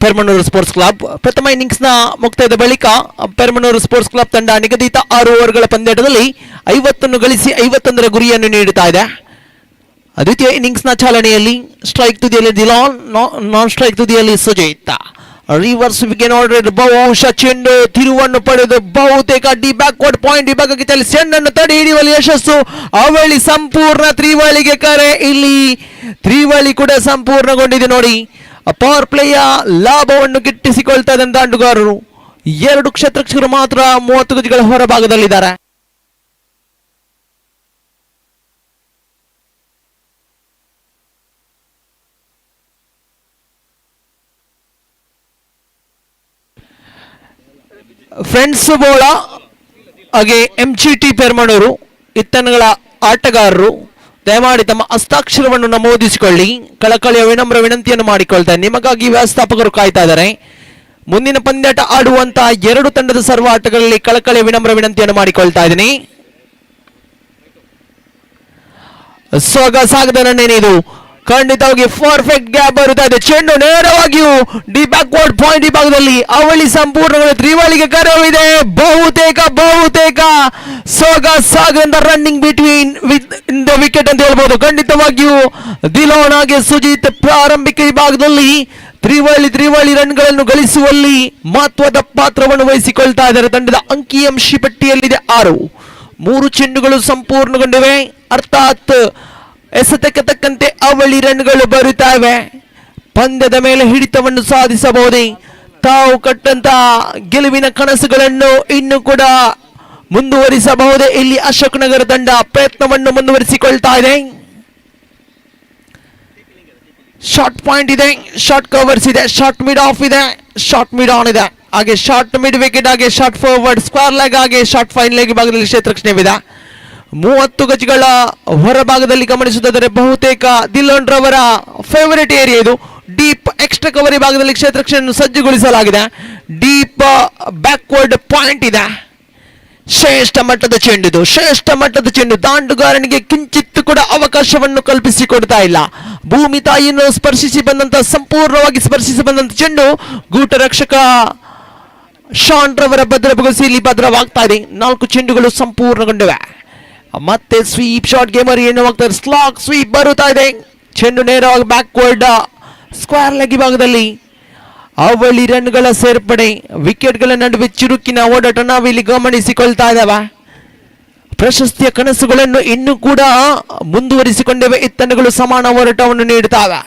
ಪೆರ್ಮನೂರು sports club. ಪ್ರಥಮ ಇನ್ನಿಂಗ್ಸ್ನ ಮುಕ್ತಾಯದ ಬಳಿಕ ಪೆರ್ಮನೂರು ಸ್ಪೋರ್ಟ್ಸ್ ಕ್ಲಬ್ ತಂಡ ನಿಗದಿತ 6 ಓವರ್ಗಳ ಪಂದ್ಯಾಟದಲ್ಲಿ 50 ಗಳಿಸಿ 51ರ ಗುರಿಯನ್ನು ನೀಡುತ್ತಾ ಇದೆ. ದ್ವಿತೀಯ ಇನ್ನಿಂಗ್ಸ್ನ ಚಾಲನೆಯಲ್ಲಿ ಸ್ಟ್ರೈಕ್ ತುದಿಯಲ್ಲಿ ದಿಲಾನ್, ನಾನ್ ಸ್ಟ್ರೈಕ್ ತುದಿಯಲ್ಲಿ ಸುಜಿತ್. ರಿವರ್ಸ್ ವಿಕೆಟ್ ಆರ್ಡರ್ ಬಹುಶಃ ಚೆಂಡು ತಿರುವನ್ನು ಪಡೆದು ಬಹುತೇಕ ಡಿ ಬ್ಯಾಕ್ವರ್ಡ್ ಪಾಯಿಂಟ್ ವಿಭಾಗಕ್ಕೆ ಚಲಿಸಿ ಚೆಂಡನ್ನು ತಡೆ ಹಿಡಿಯುವಲ್ಲಿ ಯಶಸ್ಸು. ಅವಳಿ ಸಂಪೂರ್ಣ ತ್ರಿವಳಿಗೆ ಕರೆ. ಇಲ್ಲಿ ತ್ರಿವಳಿ ಕೂಡ ಸಂಪೂರ್ಣಗೊಂಡಿದೆ ನೋಡಿ. ಪವರ್ ಪ್ಲೇಯ ಲಾಭವನ್ನು ಗಿಟ್ಟಿಸಿಕೊಳ್ತಾ ಇದ್ದಂತ ಆಟಗಾರರು 2 ಕ್ಷೇತ್ರಕ್ಷರು ಮಾತ್ರ 30 ಗಜಗಳ ಹೊರಭಾಗದಲ್ಲಿದ್ದಾರೆ. ಫ್ರೆಂಡ್ಸ್ ಬೋಳ ಹಾಗೆ MGT ಪೆರ್ಮನೂರು ಇತ್ತನಗಳ ಆಟಗಾರರು ದಯಮಾಡಿ ತಮ್ಮ ಹಸ್ತಾಕ್ಷರವನ್ನು ನಮೂದಿಸಿಕೊಳ್ಳಿ. ಕಳಕಳಿಯ ವಿನಮ್ರ ವಿನಂತಿಯನ್ನು ಮಾಡಿಕೊಳ್ತಾರೆ. ನಿಮಗಾಗಿ ವ್ಯವಸ್ಥಾಪಕರು ಕಾಯ್ತಾ ಇದ್ದಾರೆ. ಮುಂದಿನ ಪಂದ್ಯಾಟ ಆಡುವಂತಹ 2 ತಂಡದ ಸರ್ವ ಆಟಗಳಲ್ಲಿ ಕಳಕಳಿಯ ವಿನಮ್ರ ವಿನಂತಿಯನ್ನು ಮಾಡಿಕೊಳ್ತಾ ಇದ್ದೀನಿ. ಸಾಗದ ರನ್ನೇನಿದು ಖಂಡಿತವಾಗಿ ಪರ್ಫೆಕ್ಟ್ ಗ್ಯಾಪ್ ಬರುತ್ತಾ ಇದೆ. ಚೆಂಡು ನೇರವಾಗಿಯೂ ಡಿ ಬ್ಯಾಕ್ವರ್ಡ್ ಪಾಯಿಂಟ್ ವಿಭಾಗದಲ್ಲಿ ಅವಳಿ ಸಂಪೂರ್ಣ ತ್ರಿವಳಿಗೆ ಕರೆವಿದೆ. ಬಹುತೇಕ ಸಾಗದ ರನ್ನಿಂಗ್ ಬಿಟ್ವೀನ್ ದ ವಿಕೆಟ್ ಅಂತ ಹೇಳ್ಬೋದು. ಖಂಡಿತವಾಗಿಯೂ ದಿಲೋನ್ ಹಾಗೆ ಸುಜಿತ್ ಪ್ರಾರಂಭಿಕ ವಿಭಾಗದಲ್ಲಿ ತ್ರಿವಳಿ ರನ್ಗಳನ್ನು ಗಳಿಸುವಲ್ಲಿ ಮಹತ್ವದ ಪಾತ್ರವನ್ನು ವಹಿಸಿಕೊಳ್ತಾ ಇದ್ದಾರೆ. ತಂಡದ ಅಂಕಿಅಂಶ ಪಟ್ಟಿಯಲ್ಲಿದೆ 6. 3 ಚೆಂಡುಗಳು ಸಂಪೂರ್ಣಗೊಂಡಿವೆ. ಅರ್ಥಾತ್ ಎಸೆತಕ್ಕೆ ತಕ್ಕಂತೆ ಅವಳಿ ರನ್ಗಳು ಬರುತ್ತವೆ. ಪಂದ್ಯದ ಮೇಲೆ ಹಿಡಿತವನ್ನು ಸಾಧಿಸಬಹುದೇ, ತಾವು ಕಟ್ಟಂತ ಗೆಲುವಿನ ಕನಸುಗಳನ್ನು ಇನ್ನು ಕೂಡ ಮುಂದುವರಿಸಬಹುದೇ. ಇಲ್ಲಿ ಅಶೋಕ್ ನಗರ ತಂಡ ಪ್ರಯತ್ನವನ್ನು ಮುಂದುವರಿಸಿಕೊಳ್ತಾ ಇದೆ. ಶಾರ್ಟ್ ಪಾಯಿಂಟ್ ಇದೆ, ಶಾರ್ಟ್ ಕವರ್ಸ್ ಇದೆ, ಶಾರ್ಟ್ ಮಿಡ್ ಆಫ್ ಇದೆ, ಶಾರ್ಟ್ ಮಿಡ್ ಆನ್ ಇದೆ, ಹಾಗೆ ಶಾರ್ಟ್ ಮಿಡ್ ವಿಕೆಟ್, ಹಾಗೆ ಶಾರ್ಟ್ ಫಾರ್ವರ್ಡ್, ಸ್ಕ್ವೇರ್ ಲೆಗ್, ಹಾಗೆ ಶಾರ್ಟ್ ಫೈನ್ ಲೆಗ್ ಭಾಗದಲ್ಲಿ ಕ್ಷೇತ್ರಕ್ಷಣವಿದೆ. 30 ಗಜಗಳ ಹೊರಭಾಗದಲ್ಲಿ ಗಮನಿಸುತ್ತಿದ್ದರೆ ಬಹುತೇಕ ದಿಲೋನ್ ರವರ ಫೇವರೇಟ್ ಏರಿಯಾ ಇದು. ಡೀಪ್ ಎಕ್ಸ್ಟ್ರಾ ಕವರ್ ಭಾಗದಲ್ಲಿ ಕ್ಷೇತ್ರಕ್ಷಣೆಯನ್ನು ಸಜ್ಜುಗೊಳಿಸಲಾಗಿದೆ. ಡೀಪ್ ಬ್ಯಾಕ್ವರ್ಡ್ ಪಾಯಿಂಟ್ ಇದೆ. ಶ್ರೇಷ್ಠ ಮಟ್ಟದ ಚೆಂಡು ದಾಂಡುಗಾರನಿಗೆ ಕಿಂಚಿತ್ತು ಕೂಡ ಅವಕಾಶವನ್ನು ಕಲ್ಪಿಸಿಕೊಡ್ತಾ ಇಲ್ಲ. ಭೂಮಿ ತಾಯಿಯನ್ನು ಸಂಪೂರ್ಣವಾಗಿ ಸ್ಪರ್ಶಿಸಿ ಬಂದಂತ ಚೆಂಡು ಗೂಟ ರಕ್ಷಕ ಶಾನ್ ರವರ ಭದ್ರಪಡಿಸಿ ಭದ್ರವಾಗ್ತಾ ಇದೆ. 4 ಚೆಂಡುಗಳು ಸಂಪೂರ್ಣಗೊಂಡಿವೆ. ಮತ್ತೆ ಸ್ವೀಪ್ ಶಾಟ್ ಗೇಮರ್ ಏನಾಗ್ತಾರೆ, ಸ್ಲಾಗ್ ಸ್ವೀಪ್ ಬರುತ್ತಾ ಇದೆ. ಚೆಂಡು ನೇರವಾಗಿ ಬ್ಯಾಕ್ವರ್ಡ್ ಸ್ಕ್ವೇರ್ ಲೆಗ್ ಭಾಗದಲ್ಲಿ ಅವಳಿ ರನ್ಗಳ ಸೇರ್ಪಡೆ, ವಿಕೆಟ್ಗಳ ನಡುವೆ ಚುರುಕಿನ ಓಡಾಟ ನಾವಿಲ್ಲಿ ಗಮನಿಸಿಕೊಳ್ತಾ ಇದ್ದಾವೆ. ಪ್ರಶಸ್ತಿಯ ಕನಸುಗಳನ್ನು ಇನ್ನೂ ಕೂಡ ಮುಂದುವರಿಸಿಕೊಂಡಿವೆ. ಇತ್ತನಗಳು ಸಮಾನ ಹೋರಾಟವನ್ನು ನೀಡುತ್ತವೆ.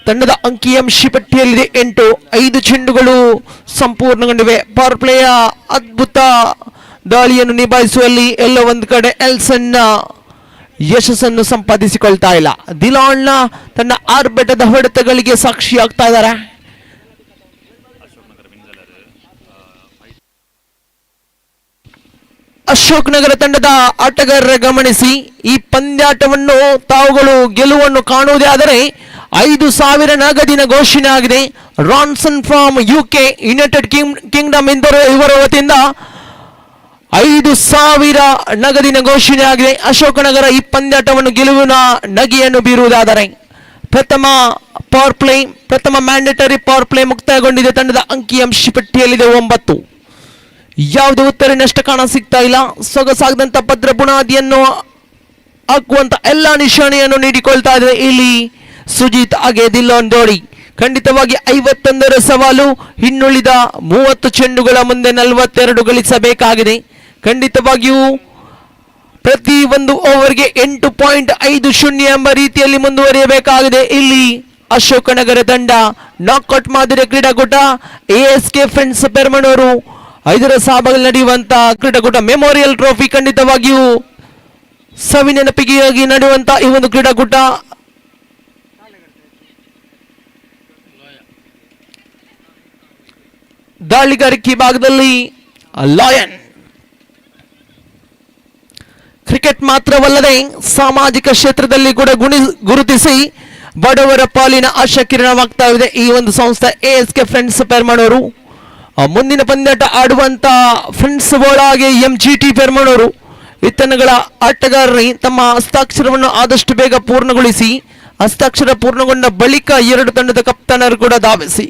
ತಂಡದ ಅಂಕಿಅಂಶ ಪಟ್ಟಿಯಲ್ಲಿದೆ 8. 5 ಚೆಂಡುಗಳು ಸಂಪೂರ್ಣಗೊಂಡಿವೆ. ಪವರ್ ಪ್ಲೇಯ ಅದ್ಭುತ ದಾಳಿಯನ್ನು ನಿಭಾಯಿಸುವಲ್ಲಿ ಎಲ್ಲೋ ಒಂದು ಕಡೆ ಎಲ್ಸನ್ ಯಶಸ್ಸನ್ನು ಸಂಪಾದಿಸಿಕೊಳ್ತಾ ಇಲ್ಲ. ದಿಲಾನ್ ತನ್ನ ಆರ್ಭಟದ ಹೊಡೆತಗಳಿಗೆ ಸಾಕ್ಷಿಯಾಗ್ತಾ ಇದ್ದಾರೆ. ಅಶೋಕ್ ನಗರ ತಂಡದ ಆಟಗಾರರ ಗಮನಿಸಿ, ಈ ಪಂದ್ಯಾಟವನ್ನು ತಾವುಗಳು ಗೆಲುವನ್ನು ಕಾಣುವುದೇ ಆದರೆ 5,000 ನಗದಿನ ಘೋಷಣೆ ಆಗಿದೆ. ರಾನ್ಸನ್ ಫ್ರಾಮ್ UK ಯುನೈಟೆಡ್ ಕಿಂಗ್ಡಮ್ ಇವರ ವತಿಯಿಂದ 5,000 ನಗದಿನ ಘೋಷಣೆ ಆಗಿದೆ. ಅಶೋಕ ನಗರ ಈ ಪಂದ್ಯಾಟವನ್ನು ಗೆಲುವಿನ ನಗೆಯನ್ನು ಬೀರುವುದಾದರೆ ಪ್ರಥಮ ಮ್ಯಾಂಡೇಟರಿ ಪವರ್ ಪ್ಲೇ ಮುಕ್ತಾಯಗೊಂಡಿದೆ. ತಂಡದ ಅಂಕಿಅಂಶ ಪಟ್ಟಿಯಲ್ಲಿದೆ 9. ಯಾವುದೇ ಉತ್ತರಿನಷ್ಟ ಕಾಣ ಸಿಗ್ತಾ ಇಲ್ಲ. ಸೊಗಸಾಗದಂತ ಭದ್ರ ಬುನಾದಿಯನ್ನು ಹಾಕುವಂತ ಎಲ್ಲಾ ನಿಶಾನೆಯನ್ನು ನೀಡಿಕೊಳ್ತಾ ಇದೆ ಇಲ್ಲಿ ಸುಜಿತ್ ಹಾಗೆ ದಿಲೋನ್ ಜೋಡಿ. ಖಂಡಿತವಾಗಿ 51ರ ಸವಾಲು. ಇನ್ನುಳಿದ 30 ಚೆಂಡುಗಳ ಮುಂದೆ 42 ಗಳಿಸಬೇಕಾಗಿದೆ. ಖಂಡಿತವಾಗಿಯೂ ಪ್ರತಿ ಒಂದು ಓವರ್ಗೆ 8.50 ಎಂಬ ರೀತಿಯಲ್ಲಿ ಮುಂದುವರಿಯಬೇಕಾಗಿದೆ. ಇಲ್ಲಿ ಅಶೋಕ ನಗರ ತಂಡ ನಾಕ್ಔಟ್ ಮಾದರಿಯ ಕ್ರೀಡಾಕೂಟ A.S.K ಫ್ರೆಂಡ್ಸ್ ಪೆರ್ಮನೂರು 5ರ ಸಹಭಾಗದಲ್ಲಿ ನಡೆಯುವಂತ ಕ್ರೀಡಾಕೂಟ ಮೆಮೋರಿಯಲ್ ಟ್ರೋಫಿ. ಖಂಡಿತವಾಗಿಯೂ ಸವಿನೆನಪಿಗೆಯಾಗಿ ನಡೆಯುವಂತ ಈ ಒಂದು ಕ್ರೀಡಾಕೂಟ ದಾಳಿಗಾರಿಕೆ ಭಾಗದಲ್ಲಿ ಲಾಯನ್. ಕ್ರಿಕೆಟ್ ಮಾತ್ರವಲ್ಲದೆ ಸಾಮಾಜಿಕ ಕ್ಷೇತ್ರದಲ್ಲಿ ಕೂಡ ಗುರುತಿಸಿ ಬಡವರ ಪಾಲಿನ ಆಶಾ ಕಿರಣವಾಗ್ತಾ ಇದೆ ಈ ಒಂದು ಸಂಸ್ಥೆ ASK ಫ್ರೆಂಡ್ಸ್ ಪೆರ್ಮನವರು. ಮುಂದಿನ ಪಂದ್ಯಾಟ ಆಡುವಂತ ಫ್ರೆಂಡ್ಸ್ ಒಳಗೆ MGT ಪೆರ್ಮನವರು ಇತನಗಳ ಆಟಗಾರರು ತಮ್ಮ ಹಸ್ತಾಕ್ಷರವನ್ನು ಆದಷ್ಟು ಬೇಗ ಪೂರ್ಣಗೊಳಿಸಿ ಹಸ್ತಾಕ್ಷರ ಪೂರ್ಣಗೊಂಡ ಬಳಿಕ ಎರಡು ತಂಡದ ಕಪ್ತಾನರು ಕೂಡ ಧಾವಿಸಿ.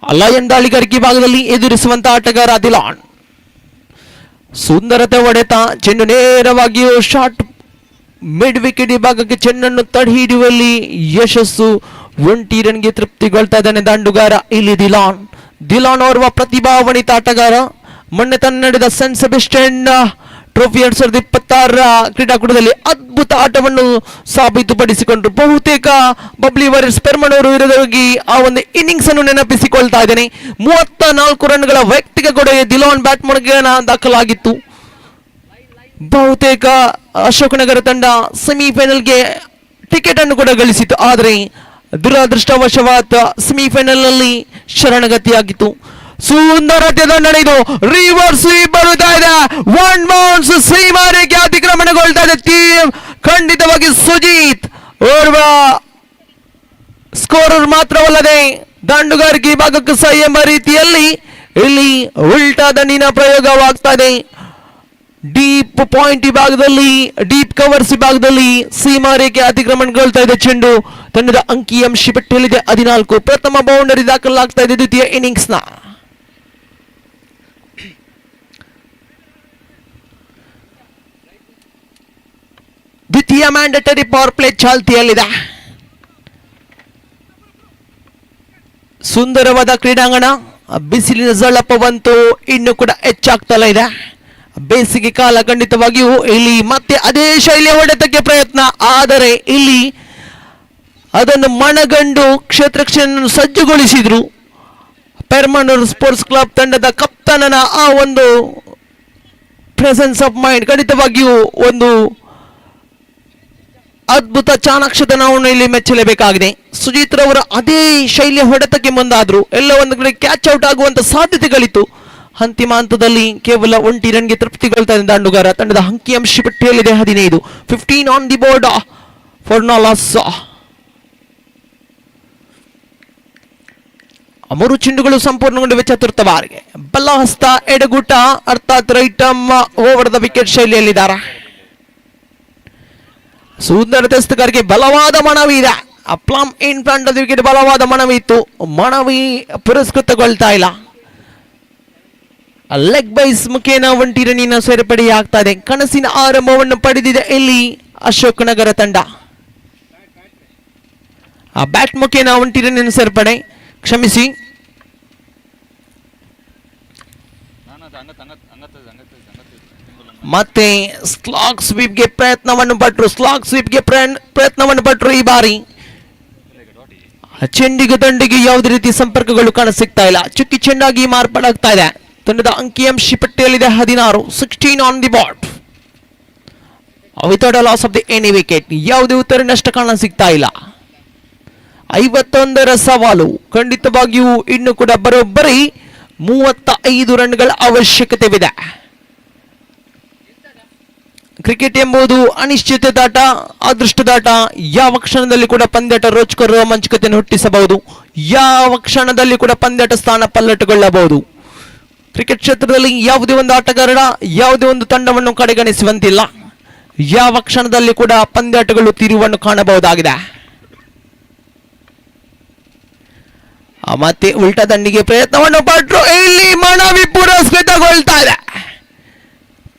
ಲಯನ್ ದಾಳಿಗಾರಿಕೆ ಭಾಗದಲ್ಲಿ ಎದುರಿಸುವಂತಹ ಆಟಗಾರ ದಿಲಾನ್. ಸುಂದರತೆ ಹೊಡೆತ, ಚೆಂಡು ನೇರವಾಗಿಯೂ ಶಾರ್ಟ್ ಮಿಡ್ ವಿಕೆಟ್ ಭಾಗಕ್ಕೆ ಚೆಂಡನ್ನು ತಡೆ ಹಿಡಿಯುವಲ್ಲಿ ಯಶಸ್ಸು. 1 ರನ್ಗೆ ತೃಪ್ತಿಗೊಳ್ತಾ ಇದ್ದಾನೆ ದಾಂಡುಗಾರ ಇಲ್ಲಿ ದಿಲಾನ್ ಓರ್ವ ಪ್ರತಿಭಾನ್ವಿತ ಆಟಗಾರ. ಮೊನ್ನೆ ತನ್ನ ನಡೆದ ಸೆಂಟ್ ಸೆಬೆಸ್ಟಿಯನ್ ಟ್ರೋಫಿ 2026 ಕ್ರೀಡಾಕೂಟದಲ್ಲಿ ಅದ್ಭುತ ಆಟವನ್ನು ಸಾಬೀತುಪಡಿಸಿಕೊಂಡ್ರು. ಬಹುತೇಕ ಬಬ್ಲಿ ವಾರಿಯರ್ಸ್ ಪೆರ್ಮನವರು ವಿರುದ್ಧವಾಗಿ ಆ ಒಂದು ಇನ್ನಿಂಗ್ಸ್ ಅನ್ನು ನೆನಪಿಸಿಕೊಳ್ತಾ ಇದ್ದೇನೆ. 34 ರನ್ಗಳ ವೈಯಕ್ತಿಕ ಕೊಡುಗೆ ದಿಲಾನ್ ಬ್ಯಾಟ್ ಮುಖೇನ ದಾಖಲಾಗಿತ್ತು. ಬಹುತೇಕ ಅಶೋಕನಗರ ತಂಡ ಸೆಮಿಫೈನಲ್ಗೆ ಟಿಕೆಟ್ ಅನ್ನು ಕೂಡ ಗಳಿಸಿತು. ಆದರೆ ದುರದೃಷ್ಟವಶವಾದ ಸೆಮಿಫೈನಲ್ ನಲ್ಲಿ ಶರಣಗತಿಯಾಗಿತ್ತು. ಸುಂದರತೆ ನಡೆದು ರಿವರ್ಸ್ ಸ್ವೀಪ್ ಬರುತ್ತಾ ಇದೆ. 1 ಬೌನ್ಸ್ ಸೀಮಾರೇಖೆ ಅತಿಕ್ರಮಣಗೊಳ್ತಾ ಇದೆ. ಟೀಮ್ ಖಂಡಿತವಾಗಿ ಸುಜಿತ್ ಓರ್ವ ಸ್ಕೋರರ್ ಮಾತ್ರವಲ್ಲದೆ ದಾಂಡುಗಾರಿಕೆ ಭಾಗಕ್ಕೆ ಸೈ ಎಂಬ ರೀತಿಯಲ್ಲಿ ಇಲ್ಲಿ ಉಲ್ಟಾ ದಂಡಿನ ಪ್ರಯೋಗವಾಗ್ತಾ ಇದೆ. ಡೀಪ್ ಪಾಯಿಂಟ್ ವಿಭಾಗದಲ್ಲಿ ಡೀಪ್ ಕವರ್ಸ್ ವಿಭಾಗದಲ್ಲಿ ಸೀಮಾರೇಖೆ ಅತಿಕ್ರಮಣಗೊಳ್ತಾ ಇದೆ. ಚೆಂಡು ತಂಡದ ಅಂಕಿಅಂಶ ಪಟ್ಟಿಯಲ್ಲಿದೆ 14. ಪ್ರಥಮ ಬೌಂಡರಿ ದಾಖಲಾಗ್ತಾ ಇದೆ ದ್ವಿತೀಯ ಇನ್ನಿಂಗ್ಸ್ ನ. ದ್ವಿತೀಯ ಮ್ಯಾಂಡೇಟರಿ ಪವರ್ ಪ್ಲೇ ಚಾಲ್ತಿಯಲ್ಲಿದೆ. ಸುಂದರವಾದ ಕ್ರೀಡಾಂಗಣ. ಬಿಸಿಲಿನ ಝಳಪವಂತೂ ಇನ್ನು ಕೂಡ ಹೆಚ್ಚಾಗ್ತಲೇ ಇದೆ. ಬೇಸಿಗೆ ಕಾಲ ಖಂಡಿತವಾಗಿಯೂ ಇಲ್ಲಿ ಮತ್ತೆ ಅದೇ ಶೈಲಿಯ ಹೊಡೆತಕ್ಕೆ ಪ್ರಯತ್ನ. ಆದರೆ ಇಲ್ಲಿ ಅದನ್ನು ಮನಗಂಡು ಕ್ಷೇತ್ರಕ್ಷೆಯನ್ನು ಸಜ್ಜುಗೊಳಿಸಿದ್ರು ಪೆರ್ಮನೂರ್ ಸ್ಪೋರ್ಟ್ಸ್ ಕ್ಲಬ್ ತಂಡದ ಕಪ್ತಾನನ ಆ ಒಂದು ಪ್ರೆಸೆನ್ಸ್ ಆಫ್ ಮೈಂಡ್ ಖಂಡಿತವಾಗಿಯೂ ಒಂದು ಅದ್ಭುತ ಚಾಣಾಕ್ಷತನವನ್ನು ಇಲ್ಲಿ ಮೆಚ್ಚಲೇಬೇಕಾಗಿದೆ. ಸುಜಿತ್ ರವರು ಅದೇ ಶೈಲಿಯ ಹೊಡೆತಕ್ಕೆ ಮುಂದಾದ್ರು. ಎಲ್ಲ ಒಂದು ಕಡೆ ಕ್ಯಾಚ್ ಔಟ್ ಆಗುವಂತ ಸಾಧ್ಯತೆಗಳಿತ್ತು. ಅಂತಿಮ ಹಂತದಲ್ಲಿ ಕೇವಲ 1 ರನ್ಗೆ ತೃಪ್ತಿಗೊಳ್ತಾ ಇದೆ ದಾಂಡುಗಾರ. ತಂಡದ ಅಂಕಿಅಂಶ ಪಟ್ಟಿಯಲ್ಲಿದೆ 15. 15 on the board for no loss. 3 ಚೆಂಡುಗಳು ಸಂಪೂರ್ಣಗೊಂಡಿವೆ ಚತುರ್ಥ ಬಾರಿಗೆ. ಬಲಹಸ್ತ ಎಡಗುಟ ಅರ್ಥಾತ್ ರೈಟ್ ಓವರ್ ದ ವಿಕೆಟ್ ಶೈಲಿಯಲ್ಲಿದ್ದಾರೆ. ಸುಂದರ ತೆಸ್ತಗಾರಿಗೆ ಬಲವಾದ ಮನವಿ ಇದೆ. Plumb in front of the wicket ಬಲವಾದ ಮನವಿ ಇತ್ತು. ಮನವಿ ಪುರಸ್ಕೃತಗೊಳ್ತಾ ಇಲ್ಲ. ಲೆಗ್ ಬೈಸ್ ಮುಖೇನ 1 ರನ್ನಿನ ಸೇರ್ಪಡೆಯಾಗ್ತಾ ಇದೆ. ಕನಸಿನ ಆರಂಭವನ್ನು ಪಡೆದಿದೆ ಇಲ್ಲಿ ಅಶೋಕನಗರ ತಂಡ. ಆ ಬ್ಯಾಟ್ ಮುಖೇನ 1 ರನ್ನಿನ ಸೇರ್ಪಡೆ. ಕ್ಷಮಿಸಿ, ಮತ್ತೆ ಸ್ಲಾಗ್ ಸ್ವೀಪ್ಗೆ ಪ್ರಯತ್ನವನ್ನು ಪಟ್ಟರು. ಈ ಬಾರಿ ಚೆಂಡಿಗೆ ದಂಡಿಗೆ ಯಾವುದೇ ರೀತಿ ಸಂಪರ್ಕಗಳು ಕಾಣಸಿಗ್ತಾ ಇಲ್ಲ. ಚುಕ್ಕಿ ಚೆಂಡಾಗಿ ಮಾರ್ಪಾಡಾಗ್ತಾ ಇದೆ. ತಂಡದ ಅಂಕಿಅಂಶ ಪಟ್ಟಿಯಲ್ಲಿದೆ 16. 16 on the board without loss of the any wicket. ಯಾವುದೇ ಉತ್ತರ ನಷ್ಟ ಕಾಣಸಿಗ್ತಾ ಇಲ್ಲ. 51ರ ಸವಾಲು ಖಂಡಿತವಾಗಿಯೂ ಇನ್ನು ಕೂಡ ಬರೋಬ್ಬರಿ 35 ರನ್ಗಳ ಅವಶ್ಯಕತೆವಿದೆ. ಕ್ರಿಕೆಟ್ ಎಂಬುದು ಅನಿಶ್ಚಿತದಾಟ, ಅದೃಷ್ಟದಾಟ. ಯಾವ ಕ್ಷಣದಲ್ಲಿ ಕೂಡ ಪಂದ್ಯಾಟ ರೋಚಕ ರೋಮಾಂಚಕತೆಯನ್ನು ಹುಟ್ಟಿಸಬಹುದು. ಯಾವ ಕ್ಷಣದಲ್ಲಿ ಕೂಡ ಪಂದ್ಯಾಟ ಸ್ಥಾನ ಪಲ್ಲಟಗೊಳ್ಳಬಹುದು. ಕ್ರಿಕೆಟ್ ಕ್ಷೇತ್ರದಲ್ಲಿ ಯಾವುದೇ ಒಂದು ಆಟಗಾರ ಯಾವುದೇ ಒಂದು ತಂಡವನ್ನು ಕಡೆಗಣಿಸುವಂತಿಲ್ಲ. ಯಾವ ಕ್ಷಣದಲ್ಲಿ ಕೂಡ ಪಂದ್ಯಾಟಗಳು ತಿರುವನ್ನು ಕಾಣಬಹುದಾಗಿದೆ. ಮತ್ತೆ ಉಲ್ಟಾ ದಂಡಿಗೆ ಪ್ರಯತ್ನವನ್ನು ಪಟ್ಟರು. ಇಲ್ಲಿ ಮನವಿ ಪುರಸ್ಕೃತಗೊಳ್ತಾ ಇದೆ.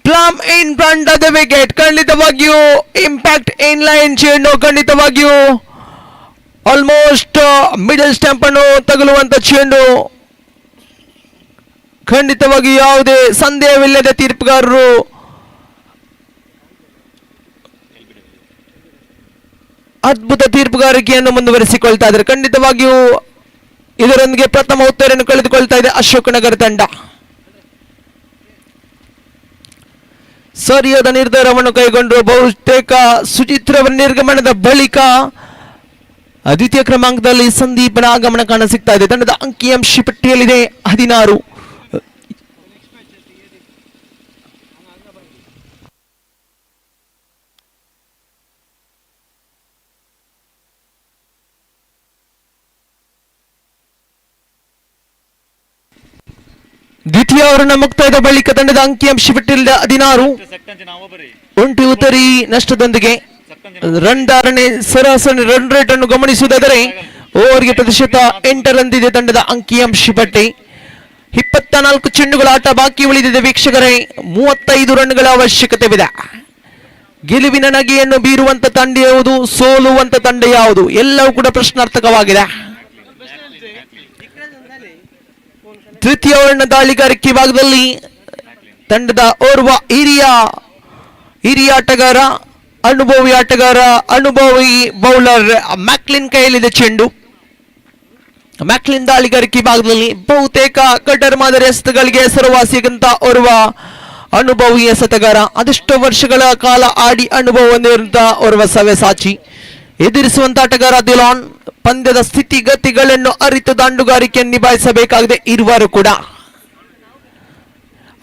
Plumb in front of the wicket. ಖಂಡಿತವಾಗಿಯೂ ಇಂಪ್ಯಾಕ್ಟ್ ಇನ್ ಲೈನ್ ಚೆಂಡು ಖಂಡಿತವಾಗಿಯೂ ಆಲ್ಮೋಸ್ಟ್ ಮಿಡಲ್ ಸ್ಟಂಪ್ ಅನ್ನು ತಗುಲುವಂತ ಚೆಂಡು. ಖಂಡಿತವಾಗಿ ಯಾವುದೇ ಸಂದೇಹವಿಲ್ಲದೆ ತೀರ್ಪುಗಾರರು ಅದ್ಭುತ ತೀರ್ಪುಗಾರಿಕೆಯನ್ನು ಮುಂದುವರಿಸಿಕೊಳ್ತಾ ಇದ್ದಾರೆ. ಖಂಡಿತವಾಗಿಯೂ ಇದರೊಂದಿಗೆ ಪ್ರಥಮ ಉತ್ತರವನ್ನು ಕಳೆದುಕೊಳ್ತಾ ಇದೆ ಅಶೋಕನಗರ ತಂಡ. ಸರಿಯಾದ ನಿರ್ಧಾರವನ್ನು ಕೈಗೊಂಡು ಬಹುತೇಕ ಸುಚಿತ್ರವ ನಿರ್ಗಮನದ ಬಳಿಕ ದ್ವಿತೀಯ ಕ್ರಮಾಂಕದಲ್ಲಿ ಸಂದೀಪನ ಆಗಮನ ಕಾಣ ಸಿಗ್ತಾ ಇದೆ. ತಂಡದ ಅಂಕಿಅಂಶ ಪಟ್ಟಿಯಲ್ಲಿದೆ 16. ದ್ವಿತೀಯ ಅವರನ್ನ ಮುಕ್ತಾಯದ ಬಳಿಕ ತಂಡದ ಅಂಕಿಅಂಶ ಪಟ್ಟಿಯಲ್ಲಿದೆ 16. ಒಂಟಿ ಉತ್ತರಿ ನಷ್ಟದೊಂದಿಗೆ ರನ್ ಧಾರಣೆ ಸರಾಸರಿ ರನ್ ರೇಟ್ ಅನ್ನು ಗಮನಿಸುವುದಾದರೆ ಓವರ್ಗೆ ಪ್ರತಿಶತ 8 ರನ್ ತಂಡದ ಅಂಕಿಅಂಶ ಪಟ್ಟಿ. 24 ಚೆಂಡುಗಳ ಆಟ ಬಾಕಿ ಉಳಿದಿದೆ ವೀಕ್ಷಕರೇ. 35 ರನ್ಗಳ ಅವಶ್ಯಕತೆವಿದೆ. ಗೆಲುವಿನ ನಗೆಯನ್ನು ಬೀರುವಂತ ತಂಡ ಯಾವುದು, ಸೋಲುವಂತ ತಂಡ ಯಾವುದು, ಎಲ್ಲವೂ ಕೂಡ ಪ್ರಶ್ನಾರ್ಥಕವಾಗಿದೆ. ತೃತೀಯ ಓವರ್ನ ದಾಳಿಗಾರಿಕೆ ಭಾಗದಲ್ಲಿ ತಂಡದ ಓರ್ವ ಹಿರಿಯ ಆಟಗಾರ, ಅನುಭವಿ ಬೌಲರ್ ಮ್ಯಾಕ್ಲಿನ್ ಕೈಯಲ್ಲಿದೆ ಚೆಂಡು. ಮ್ಯಾಕ್ಲಿನ್ ದಾಳಿಗಾರಿಕೆ ಭಾಗದಲ್ಲಿ ಬಹುತೇಕ ಕಟರ್ ಮಾದರಿ ಎಸೆತಗಳಿಗೆ ಹೆಸರುವಾಸಿಯಾದಂತ ಓರ್ವ ಅನುಭವಿ ಎಸೆತಗಾರ. ಅದೆಷ್ಟೋ ವರ್ಷಗಳ ಕಾಲ ಆಡಿ ಅನುಭವ ಹೊಂದಿರುವಂತಹ ಓರ್ವ ಸವ್ಯಸಾಚಿ. ಎದುರಿಸುವಂತ ಆಟಗಾರ ದಿಲಾನ್. ಪಂದ್ಯದ ಸ್ಥಿತಿಗತಿಗಳನ್ನು ಅರಿತು ದಾಂಡುಗಾರಿಕೆಯನ್ನು ನಿಭಾಯಿಸಬೇಕಾಗಿದೆ ಇರುವರು ಕೂಡ.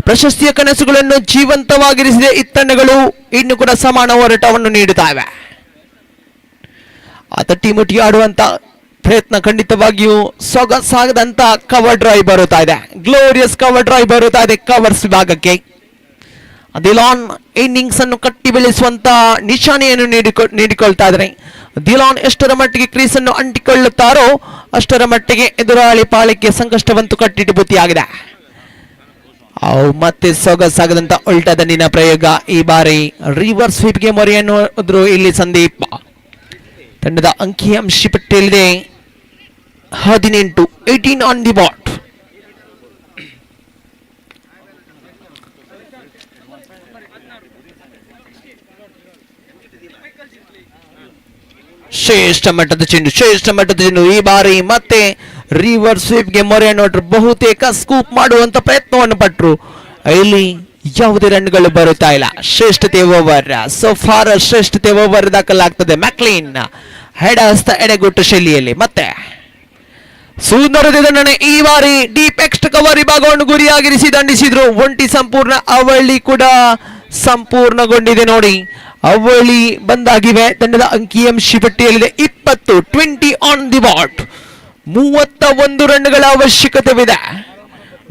ಪ್ರಶಸ್ತಿಯ ಕನಸುಗಳನ್ನು ಜೀವಂತವಾಗಿರಿಸಿದ ಈ ತಂಡಗಳು ಇನ್ನು ಕೂಡ ಸಮಾನ ಹೋರಾಟವನ್ನು ನೀಡುತ್ತವೆ. ತಟ್ಟಿಮುಟ್ಟಿ ಆಡುವಂತ ಪ್ರಯತ್ನ ಖಂಡಿತವಾಗಿಯೂ ಸೊಗಸಾಗದಂತ ಕವರ್ ಡ್ರೈವ್ ಬರುತ್ತಾ ಇದೆ. ಗ್ಲೋರಿಯಸ್ ಕವರ್ ಡ್ರೈವ್ ಬರುತ್ತಾ ಇದೆ ಕವರ್ಸ್ ವಿಭಾಗಕ್ಕೆ. ದಿಲಾನ್ ಇನ್ನಿಂಗ್ಸ್ ಅನ್ನು ಕಟ್ಟಿ ಬೆಳೆಸುವಂತ ನಿಶಾನೆಯನ್ನು ನೀಡಿಕೊಳ್ತಾ ಇದ್ದಾರೆ. ದಿಲಾನ್ ಎಷ್ಟರ ಮಟ್ಟಿಗೆ ಕ್ರೀಸ್ ಅನ್ನು ಅಂಟಿಕೊಳ್ಳುತ್ತಾರೋ ಅಷ್ಟರ ಮಟ್ಟಿಗೆ ಎದುರಾಳಿ ಪಾಳಕ್ಕೆ ಸಂಕಷ್ಟವಂತೂ ಕಟ್ಟಿಟ್ಟು ಬುತ್ತಿಯಾಗಿದೆ. ಮತ್ತೆ ಸೊಗಸಾಗದಂತ ಉಲ್ಟಾ ದಂಡಿನ ಪ್ರಯೋಗ. ಈ ಬಾರಿ ರಿವರ್ಸ್ ಸ್ವೀಪ್ಗೆ ಮೊರೆಯನ್ನು ಇಲ್ಲಿ ಸಂದೀಪ್. ತಂಡದ ಅಂಕಿಅಂಶ ಪಟ್ಟಿಯಲ್ಲಿದೆ 18. 18 ಆನ್ ದಿ ಬಾಟ್. ಶ್ರೇಷ್ಠ ಮಟ್ಟದ ಚೆಂಡು. ಈ ಬಾರಿ ಮತ್ತೆ ರಿವರ್ಸ್ ಸ್ವೀಪ್ಗೆ ಮೊರೆಯನ್ನು ಬಹುತೇಕ ಸ್ಕೂಪ್ ಮಾಡುವಂತ ಪ್ರಯತ್ನವನ್ನು ಪಟ್ಟರು. ಇಲ್ಲಿ ಯಾವುದೇ ರನ್ಗಳು ಬರುತ್ತಾ ಇಲ್ಲ. ಶ್ರೇಷ್ಠತೆ ಓವರ್. ಸೊ ಫಾರ್ ಶ್ರೇಷ್ಠತೆ ಓವರ್ ದಾಖಲಾಗ್ತದೆ. ಮ್ಯಾಕ್ಲಿನ್ ಹೆಡಹಸ್ತ ಎಡೆಗೊಟ್ಟು ಶೈಲಿಯಲ್ಲಿ ಮತ್ತೆ ಸುಂದರ ದಂಡನೆ. ಈ ಬಾರಿ ಡೀಪ್ ಎಕ್ಸ್ಟ್ ಕವರ್ ವಿಭಾಗವನ್ನು ಗುರಿಯಾಗಿರಿಸಿ ದಂಡಿಸಿದ್ರು. ಒಂಟಿ ಸಂಪೂರ್ಣ ಅವಳಿ ಕೂಡ ಸಂಪೂರ್ಣಗೊಂಡಿದೆ ನೋಡಿ. ಅವಳಿ ಬಂದಾಗಿವೆ. ತಂಡದ ಅಂಕಿಅಂಶ ಪಟ್ಟಿಯಲ್ಲಿದೆ 20. 20 ಆನ್ ದಿ ಬಾಟ್. 31 ರನ್ಗಳ ಅವಶ್ಯಕತೆವಿದೆ.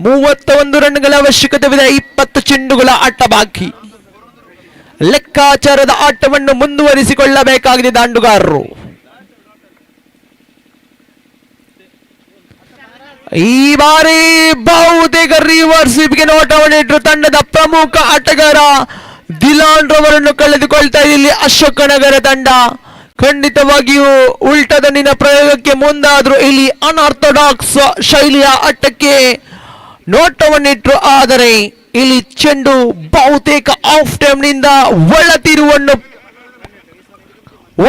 20 ಚೆಂಡುಗಳ ಆಟ ಬಾಕಿ. ಲೆಕ್ಕಾಚಾರದ ಆಟವನ್ನು ಮುಂದುವರಿಸಿಕೊಳ್ಳಬೇಕಾಗಿದೆ ದಾಂಡುಗಾರರು. ಈ ಬಾರಿ ಬಹುತೇಕ ರಿವರ್ಸ್ ಸ್ವೀಪ್ಗೆ ನೋಟವನ್ನಿಟ್ಟರು ತಂಡದ ಪ್ರಮುಖ ಆಟಗಾರ ದಿಲಾನ್ ರವರನ್ನು ಕಳೆದುಕೊಳ್ತಾ ಇದೆ ಇಲ್ಲಿ ಅಶೋಕ ನಗರ ತಂಡ. ಖಂಡಿತವಾಗಿಯೂ ಉಲ್ಟಾ ದಂಡಿನ ಪ್ರಯೋಗಕ್ಕೆ ಮುಂದಾದ್ರು. ಇಲ್ಲಿ ಅನ್ಆರ್ಥೋಡಾಕ್ಸ್ ಶೈಲಿಯ ಆಟಕ್ಕೆ ನೋಟವನ್ನಿಟ್ರು. ಆದರೆ ಇಲ್ಲಿ ಚೆಂಡು ಬಹುತೇಕ ಆಫ್ ಟೈಮ್ ನಿಂದ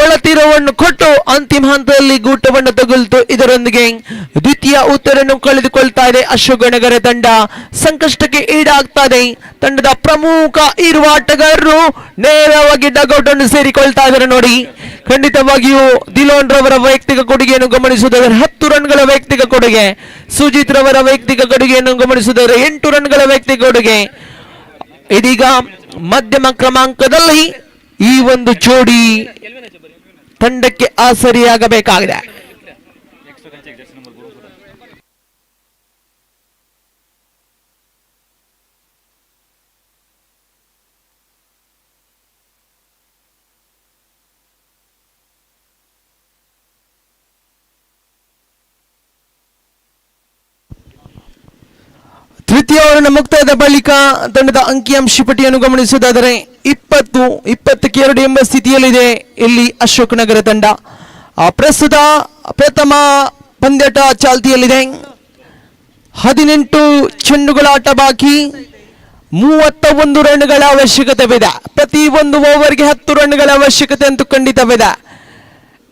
ಒಳತಿರುವನ್ನು ಕೊಟ್ಟು ಅಂತಿಮ ಹಂತದಲ್ಲಿ ಗೂಟವನ್ನು ತಗುಲಿತು. ಇದರೊಂದಿಗೆ ದ್ವಿತೀಯ ಉತ್ತರನ್ನು ಕಳೆದುಕೊಳ್ತಾ ಇದೆ ಅಶೋಕ ನಗರ ತಂಡ. ಸಂಕಷ್ಟಕ್ಕೆ ಈಡಾಗ್ತಾ ಇದೆ. ತಂಡದ ಪ್ರಮುಖ ಇರುವ ಆಟಗಾರರು ನೇರವಾಗಿ ಡಗೌಟ್ ಅನ್ನು ಸೇರಿಕೊಳ್ತಾ ಇದ್ದಾರೆ ನೋಡಿ. ಖಂಡಿತವಾಗಿಯೂ ದಿಲೋನ್ ರವರ ವೈಯಕ್ತಿಕ ಕೊಡುಗೆಯನ್ನು ಗಮನಿಸುವುದಾದರೆ 10 ರನ್ಗಳ ವೈಯಕ್ತಿಕ ಕೊಡುಗೆ. ಸುಜಿತ್ ರವರ ವೈಯಕ್ತಿಕ ಕೊಡುಗೆಯನ್ನು ಗಮನಿಸುವುದಾದರೆ 8 ರನ್ಗಳ ವೈಯಕ್ತಿಕ ಕೊಡುಗೆ. ಇದೀಗ ಮಧ್ಯಮ ಕ್ರಮಾಂಕದಲ್ಲಿ ಈ ಒಂದು ಜೋಡಿ ತಂಡಕ್ಕೆ ಆಸರಿಯಾಗಬೇಕಾಗಿದೆ. ತೃತೀಯ ಓವರ್ನ ಮುಕ್ತಾಯದ ಬಳಿಕ ತಂಡದ ಅಂಕಿಅಂಶ ಪಟ್ಟಿಯನ್ನು ಗಮನಿಸುವುದಾದರೆ 20-20ಕ್ಕೆ 2 ಎಂಬ ಸ್ಥಿತಿಯಲ್ಲಿದೆ ಇಲ್ಲಿ ಅಶೋಕ್ ನಗರ ತಂಡ. ಪ್ರಸ್ತುತ ಪ್ರಥಮ ಪಂದ್ಯಾಟ ಚಾಲ್ತಿಯಲ್ಲಿದೆ. 18 ಚೆಂಡುಗಳ ಆಟ ಬಾಕಿ. 31 ರನ್ಗಳ ಅವಶ್ಯಕತೆವಿದೆ. ಪ್ರತಿ ಒಂದು ಓವರ್ಗೆ 10 ರನ್ಗಳ ಅವಶ್ಯಕತೆ ಅಂತೂ ಖಂಡಿತವಿದೆ.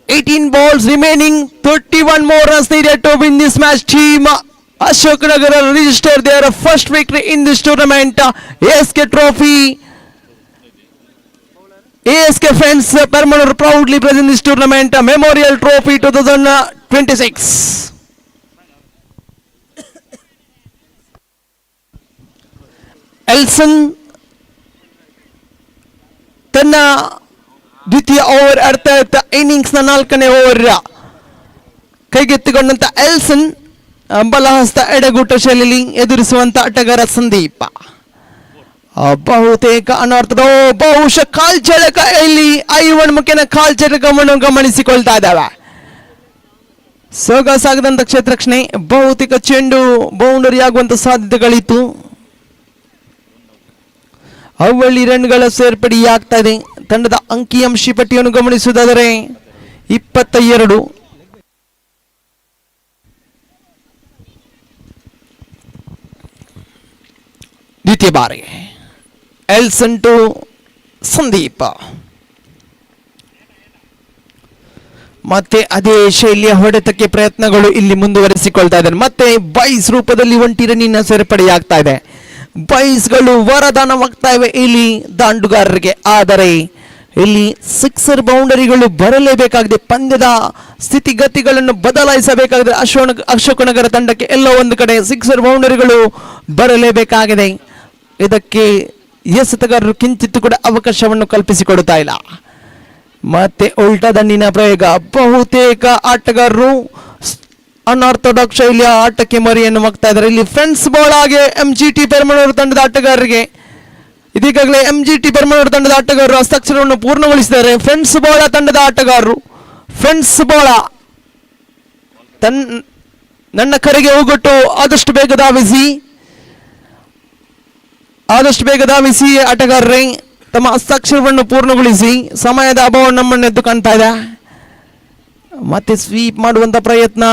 18 balls remaining, 31 more runs needed to win this match. Team Ashoka Nagar registered their first victory in this tournament. A.S.K Trophy. A.S.K Freinds Permanor proudly present this tournament Memorial Trophy 2026. ಎಲ್ಸನ್ ತನ್ನ ದ್ವಿತೀಯ ಓವರ್ ಅರ್ಥ ಇನ್ನಿಂಗ್ಸ್ನ 4ನೇ over ಕೈಗೆತ್ತಿಕೊಂಡಂತ ಎಲ್ಸನ್ ಬಲಹಸ್ತ ಎಡಗೂಟ ಶೈಲಿಯಲ್ಲಿ ಎದುರಿಸುವಂತ ಆಟಗಾರ ಸಂದೀಪ ಬಹುತೇಕ ಅನರ್ಥದ ಬಹುಶಃ ಕಾಲ್ಚಳಕ ಇಲ್ಲಿ ಐವನ್ ಮುಖ್ಯನ ಕಾಲ್ಚಳಕವನ್ನು ಗಮನಿಸಿಕೊಳ್ತಾ ಇದ್ದಾವೆ. ಸೊಗಸಾಗದಂತ ಕ್ಷೇತ್ರಕ್ಷಣೆ ಬಹುತೇಕ ಚೆಂಡು ಬೌಂಡರಿ ಆಗುವಂತ ಸಾಧ್ಯತೆಗಳಿತ್ತು. ಅವಳಿ ರನ್ಗಳ ಸೇರ್ಪಡೆಯಾಗ್ತಾ ಇದೆ. ತಂಡದ ಅಂಕಿಅಂಶ ಪಟ್ಟಿಯನ್ನು ಗಮನಿಸುವುದಾದರೆ 22. ದ್ವಿತೀಯ ಬಾರಿ ಎಲ್ಸನ್ ಟು ಸಂದೀಪ. ಮತ್ತೆ ಅದೇ ಶೈಲಿಯ ಹೊಡೆತಕ್ಕೆ ಪ್ರಯತ್ನಗಳು ಇಲ್ಲಿ ಮುಂದುವರಿಸಿಕೊಳ್ತಾ ಇದ್ದಾರೆ. ಮತ್ತೆ ಬೈಸ್ ರೂಪದಲ್ಲಿ ಒಂಟಿ ರನ್ನಿನ ಸೇರ್ಪಡೆಯಾಗ್ತಾ ಇದೆ. ಬೈಸ್ಗಳು ವರದಾನವಾಗ್ತಾ ಇವೆ ಇಲ್ಲಿ ದಾಂಡುಗಾರರಿಗೆ. ಆದರೆ ಇಲ್ಲಿ ಸಿಕ್ಸರ್ ಬೌಂಡರಿಗಳು ಬರಲೇಬೇಕಾಗಿದೆ. ಪಂದ್ಯದ ಸ್ಥಿತಿಗತಿಗಳನ್ನು ಬದಲಾಯಿಸಬೇಕಾಗಿದೆ. ಅಶೋಕನಗರ ತಂಡಕ್ಕೆ ಎಲ್ಲೋ ಒಂದು ಕಡೆ ಸಿಕ್ಸರ್ ಬೌಂಡರಿಗಳು ಬರಲೇಬೇಕಾಗಿದೆ. ಇದಕ್ಕೆ ಎಸೆತಗಾರರು ಕಿಂಚಿತ್ತು ಕೂಡ ಅವಕಾಶವನ್ನು ಕಲ್ಪಿಸಿಕೊಡುತ್ತಾ ಇಲ್ಲ. ಮತ್ತೆ ಉಲ್ಟಾ ದಂಡಿನ ಪ್ರಯೋಗ. ಬಹುತೇಕ ಆಟಗಾರರು ಅನ್ಆರ್ಥೋಡಾಕ್ಸ್ ಶೈಲಿಯ ಆಟಕ್ಕೆ ಮರಿಯನ್ನು ಹಾಕ್ತಾ ಇದ್ದಾರೆ. ಇಲ್ಲಿ ಫ್ರೆಂಡ್ಸ್ ಬಾಲ್ ಆಗಿ ಎಂಜಿಟಿ ಪೆರ್ಮನೂರು ತಂಡದ ಆಟಗಾರರಿಗೆ ಇದೀಗಾಗಲೇ ಎಂಜಿಟಿ ಪೆರ್ಮನೂರು ತಂಡದ ಆಟಗಾರರು ಹಸ್ತಾಕ್ಷರವನ್ನು ಪೂರ್ಣಗೊಳಿಸಿದ್ದಾರೆ. ಫ್ರೆಂಡ್ಸ್ ಬಾಳ ತಂಡದ ಆಟಗಾರರು ಫ್ರೆಂಡ್ಸ್ ಬಾಳ ನನ್ನ ಕರೆಗೆ ಹೋಗೊಟ್ಟು ಆದಷ್ಟು ಬೇಗ ಧಾವಿಸಿ ಆಟಗಾರರೇ ತಮ್ಮ ಹಸ್ತಾಕ್ಷರವನ್ನು ಪೂರ್ಣಗೊಳಿಸಿ. ಸಮಯದ ಅಭಾವ ನಮ್ಮನ್ನು ಎದ್ದು ಕಾಣ್ತಾ ಇದೆ. ಮತ್ತೆ ಸ್ವೀಪ್ ಮಾಡುವಂತ ಪ್ರಯತ್ನ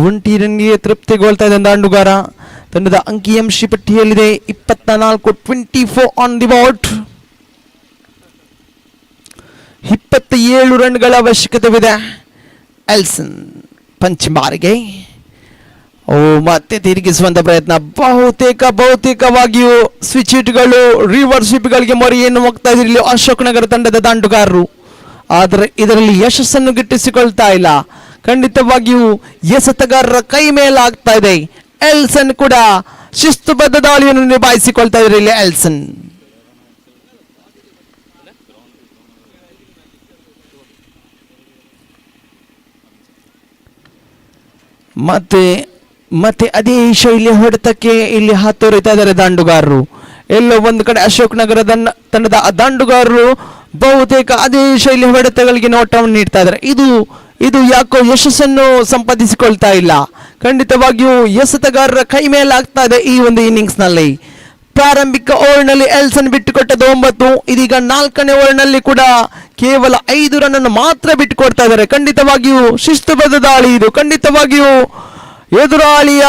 ಒಂಟಿ ರನ್ಗೆ ತೃಪ್ತಿಗೊಳ್ತಾ ಇದೆ ದಾಂಡುಗಾರ. ತಂಡದ ಅಂಕಿಅಂಶ ಪಟ್ಟಿಯಲ್ಲಿದೆ 24, 24 ಆನ್ ದಿ ಬಾಟ್. 27 ರನ್ಗಳ ಅವಶ್ಯಕತೆವಿದೆ ಎಲ್ಸನ್ ಪಂಚಮಾರಿಗೆ. ಮತ್ತೆ ತಿರುಗಿಸುವಂತ ಪ್ರಯತ್ನ. ಬಹುತೇಕವಾಗಿಯೂ ಸ್ವಿಚ್ ಹಿಟ್ಗಳು ರಿವರ್ಸ್ ಹಿಟ್ಗಳಿಗೆ ಮೊರೆಯನ್ನು ಹೋಗ್ತಾ ಇದ್ರಲ್ಲಿ ಅಶೋಕನಗರ ತಂಡದ ದಾಂಡುಗಾರರು. ಆದರೆ ಇದರಲ್ಲಿ ಯಶಸ್ಸನ್ನು ಗಿಟ್ಟಿಸಿಕೊಳ್ತಾ ಇಲ್ಲ. ಖಂಡಿತವಾಗಿಯೂ ಎಸೆತಗಾರರ ಕೈ ಮೇಲಾಗ್ತಾ ಇದೆ. ಎಲ್ಸನ್ ಕೂಡ ಶಿಸ್ತುಬದ್ಧ ದಾಳಿಯನ್ನು ನಿಭಾಯಿಸಿಕೊಳ್ತಾ ಇದ್ದಾರೆ ಇಲ್ಲಿ ಎಲ್ಸನ್. ಮತ್ತೆ ಅದೇ ಶೈಲಿಯ ಹೊಡೆತಕ್ಕೆ ಇಲ್ಲಿ ಹಾತೊರಿತಾ ಇದ್ದಾರೆ ದಾಂಡುಗಾರರು. ಎಲ್ಲೋ ಒಂದು ಕಡೆ ಅಶೋಕನಗರ ತಂಡದ ದಾಂಡುಗಾರರು ಬಹುತೇಕ ಅದೇ ಶೈಲಿಯ ಹೊಡೆತಗಳಿಗೆ ನೋಟವನ್ನು ನೀಡ್ತಾ ಇದ್ದಾರೆ. ಇದು ಯಾಕೋ ಯಶಸ್ಸನ್ನು ಸಂಪಾದಿಸಿಕೊಳ್ತಾ ಇಲ್ಲ. ಖಂಡಿತವಾಗಿಯೂ ಎಸೆತಗಾರರ ಕೈ ಮೇಲಾಗ್ತಾ ಇದೆ ಈ ಒಂದು ಇನ್ನಿಂಗ್ಸ್ ನಲ್ಲಿ. ಪ್ರಾರಂಭಿಕ ಓವರ್ನಲ್ಲಿ ಎಲ್ಸನ್ ಬಿಟ್ಟುಕೊಟ್ಟದ್ದು 9. ಇದೀಗ 4ನೇ ಓವರ್ನಲ್ಲಿ ಕೂಡ ಕೇವಲ 5 ರನ್ ಅನ್ನು ಮಾತ್ರ ಬಿಟ್ಟುಕೊಡ್ತಾ ಇದ್ದಾರೆ. ಖಂಡಿತವಾಗಿಯೂ ಶಿಸ್ತುಬದ್ಧ ದಾಳಿ ಇದು. ಖಂಡಿತವಾಗಿಯೂ ಎದುರಾಳಿಯ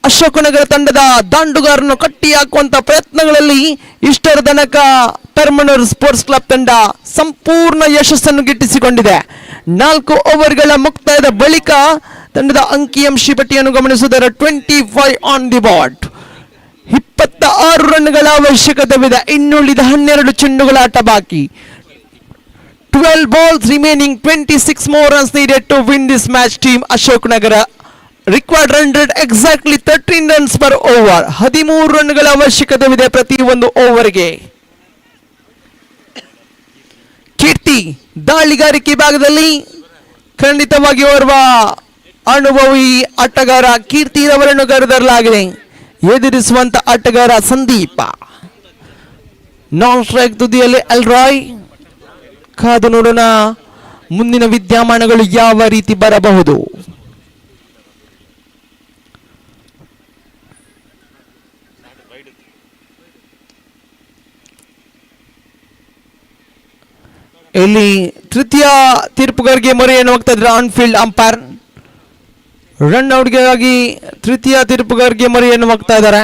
ಅಶೋಕನಗರ ತಂಡದ ದಾಂಡುಗಾರನ್ನು ಕಟ್ಟಿ ಹಾಕುವಂತ ಪ್ರಯತ್ನಗಳಲ್ಲಿ ಇಷ್ಟರ ತನಕ ಪೆರ್ಮನೂರ್ ಸ್ಪೋರ್ಟ್ಸ್ ಕ್ಲಬ್ ತಂಡ ಸಂಪೂರ್ಣ ಯಶಸ್ಸನ್ನು ಗಿಟ್ಟಿಸಿಕೊಂಡಿದೆ. 4 ಓವರ್ಗಳ ಮುಕ್ತಾಯದ ಬಳಿಕ ತಂಡದ ಅಂಕಿಅಂಶ ಪಟ್ಟಿಯನ್ನು ಗಮನಿಸಿದರೆ 25 ಆನ್ ದಿ ಬಾಟ್. 26 ರನ್ಗಳ ಅವಶ್ಯಕತೆವಿದೆ. ಇನ್ನುಳಿದ 12 ಚೆಂಡುಗಳ ಆಟ ಬಾಕಿ. 12 balls remaining, 26 more runs needed to win this match. Team Ashokanagara required run rate exactly 13 runs per over. 13 ರನ್ಗಳ ಅವಶ್ಯಕತೆವಿದೆ ಪ್ರತಿ ಒಂದು ಓವರ್ಗೆ. ಕೀರ್ತಿ ದಾಳಿಗಾರಿಕೆ ಭಾಗದಲ್ಲಿ ಖಂಡಿತವಾಗಿ ಓರ್ವ ಅನುಭವಿ ಆಟಗಾರ ಕೀರ್ತಿ ಅವರನ್ನು ಕರೆತರಲಾಗಿದೆ. ಎದುರಿಸುವಂತ ಆಟಗಾರ ಸಂದೀಪ. ನಾನ್ ಸ್ಟ್ರೈಕ್ ತುದಿಯಲ್ಲಿ ಎಲ್ರಾಯ್. ಕಾದು ನೋಡೋಣ ಮುಂದಿನ ವಿದ್ಯಮಾನಗಳು ಯಾವ ರೀತಿ ಬರಬಹುದು. ಇಲ್ಲಿ ತೃತೀಯ ತೀರ್ಪುಗಾರಿಗೆ ಮೊರೆಯನ್ನು ಹೋಗ್ತಾ ಇದ್ರೆ ಆನ್ ಫೀಲ್ಡ್ ಅಂಪೈರ್. ರನ್ ಔಟ್ಗಾಗಿ ತೃತೀಯ ತೀರ್ಪುಗಾರಿಗೆ ಮೊರೆಯನ್ನು ಹೋಗ್ತಾ ಇದ್ದಾರೆ.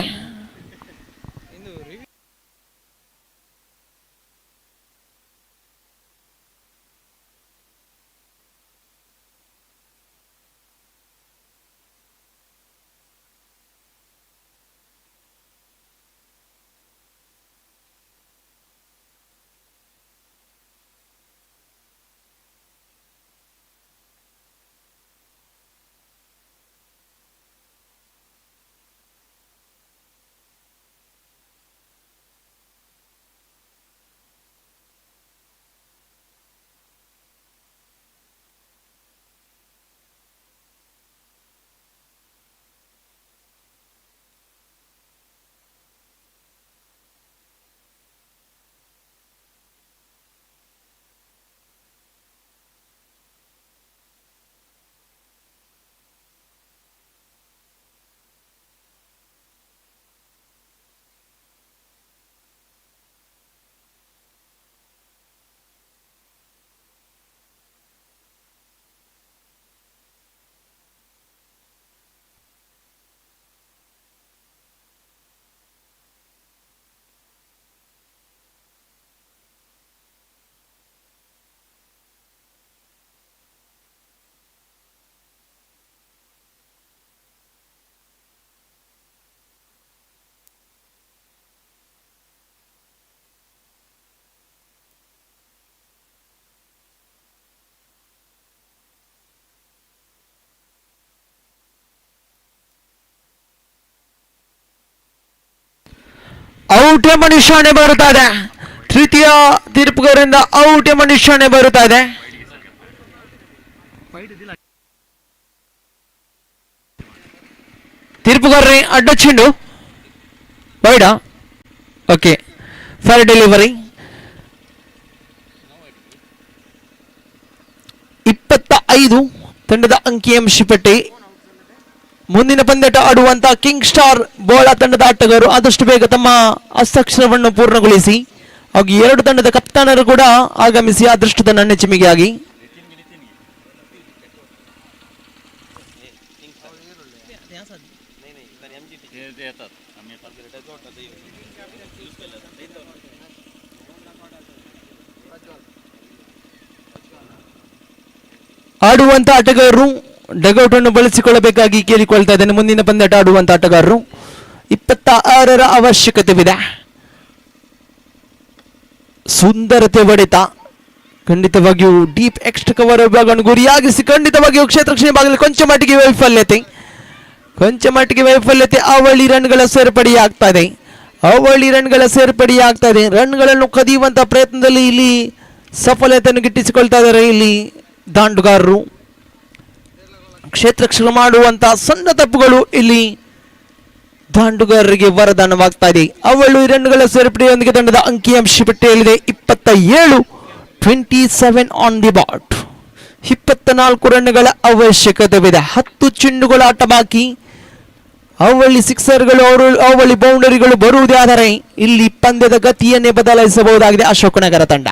ಔಟ್ ಎಂಬ ನಿಶಾನೆ ಬರುತ್ತಾ ಇದೆ. ತೃತೀಯ ತೀರ್ಪುಗಾರರಿಂದ ಔಟ್ ಎಂಬ ನಿಶಾನೆ ಬರುತ್ತಾ ಇದೆ. ತೀರ್ಪುಗಾರರೇ ಅಡ್ಡ ಚೆಂಡು ವೈಡ. Okay, fair delivery. 25 ತಂಡದ ಅಂಕಿಅಂಶ ಪಟ್ಟಿ. ಮುಂದಿನ ಪಂದ್ಯಾಟ ಆಡುವಂತಹ ಕಿಂಗ್ ಸ್ಟಾರ್ ಬೋಳ ತಂಡದ ಆಟಗಾರರು ಆದಷ್ಟು ಬೇಗ ತಮ್ಮ ಹಸ್ತಾಕ್ಷರವನ್ನು ಪೂರ್ಣಗೊಳಿಸಿ ಹಾಗೂ 2 ತಂಡದ ಕಪ್ತಾನರು ಕೂಡ ಆಗಮಿಸಿ ಅದೃಷ್ಟದ ನನ್ನೆಚ್ಚುಮಿಗೆಯಾಗಿ. ಆಡುವಂತ ಆಟಗಾರರು ಡಗೌಟ್ ಅನ್ನು ಬಳಸಿಕೊಳ್ಳಬೇಕಾಗಿ ಕೇಳಿಕೊಳ್ತಾ ಇದ್ದೇನೆ. ಮುಂದಿನ ಪಂದ್ಯಾಟ ಆಡುವಂತ ಆಟಗಾರರು 26ರ ಅವಶ್ಯಕತೆವಿದೆ. ಸುಂದರತೆ ಹೊಡೆತ ಖಂಡಿತವಾಗಿಯೂ ಡೀಪ್ ಎಕ್ಸ್ಟ್ರಾ ಕವರ್ ವಿಭಾಗವನ್ನು ಗುರಿಯಾಗಿಸಿ ಖಂಡಿತವಾಗಿಯೂ ಕ್ಷೇತ್ರ ರಕ್ಷಣೆ ಭಾಗದಲ್ಲಿ ಕೊಂಚ ಮಟ್ಟಿಗೆ ವೈಫಲ್ಯತೆ. ಅವಳಿ ರನ್ಗಳ ಸೇರ್ಪಡೆಯಾಗ್ತಾ ಇದೆ. ರನ್ಗಳನ್ನು ಕದಿಯುವಂತ ಪ್ರಯತ್ನದಲ್ಲಿ ಇಲ್ಲಿ ಸಫಲತೆಯನ್ನು ಗಿಟ್ಟಿಸಿಕೊಳ್ತಾ ಇದ್ದಾರೆ ಇಲ್ಲಿ ದಾಂಡುಗಾರರು. ಕ್ಷೇತ್ರಕ್ಷಣ ಮಾಡುವಂತಹ ಸಣ್ಣ ತಪ್ಪುಗಳು ಇಲ್ಲಿ ದಾಂಡುಗಾರರಿಗೆ ವರದಾನವಾಗ್ತಾ ಇದೆ. ಅವಳು ಈ ರನ್ಗಳ ಸೇರ್ಪಡೆಯೊಂದಿಗೆ ತಂಡದ ಅಂಕಿಅಂಶ ಪಟ್ಟಿಯಲ್ಲಿದೆ 27, 27 ಆನ್ ದಿ ಬಾಟ್. 24 ರನ್ಗಳ ಅವಶ್ಯಕತೆವಿದೆ. 10 ಚೆಂಡುಗಳ ಆಟ ಬಾಕಿ. ಅವಳಿ ಸಿಕ್ಸರ್ಗಳು ಅವಳಿ ಬೌಂಡರಿಗಳು ಬರುವುದೇ ಆದರೆ ಇಲ್ಲಿ ಪಂದ್ಯದ ಗತಿಯನ್ನೇ ಬದಲಾಯಿಸಬಹುದಾಗಿದೆ ಅಶೋಕನಗರ ತಂಡ.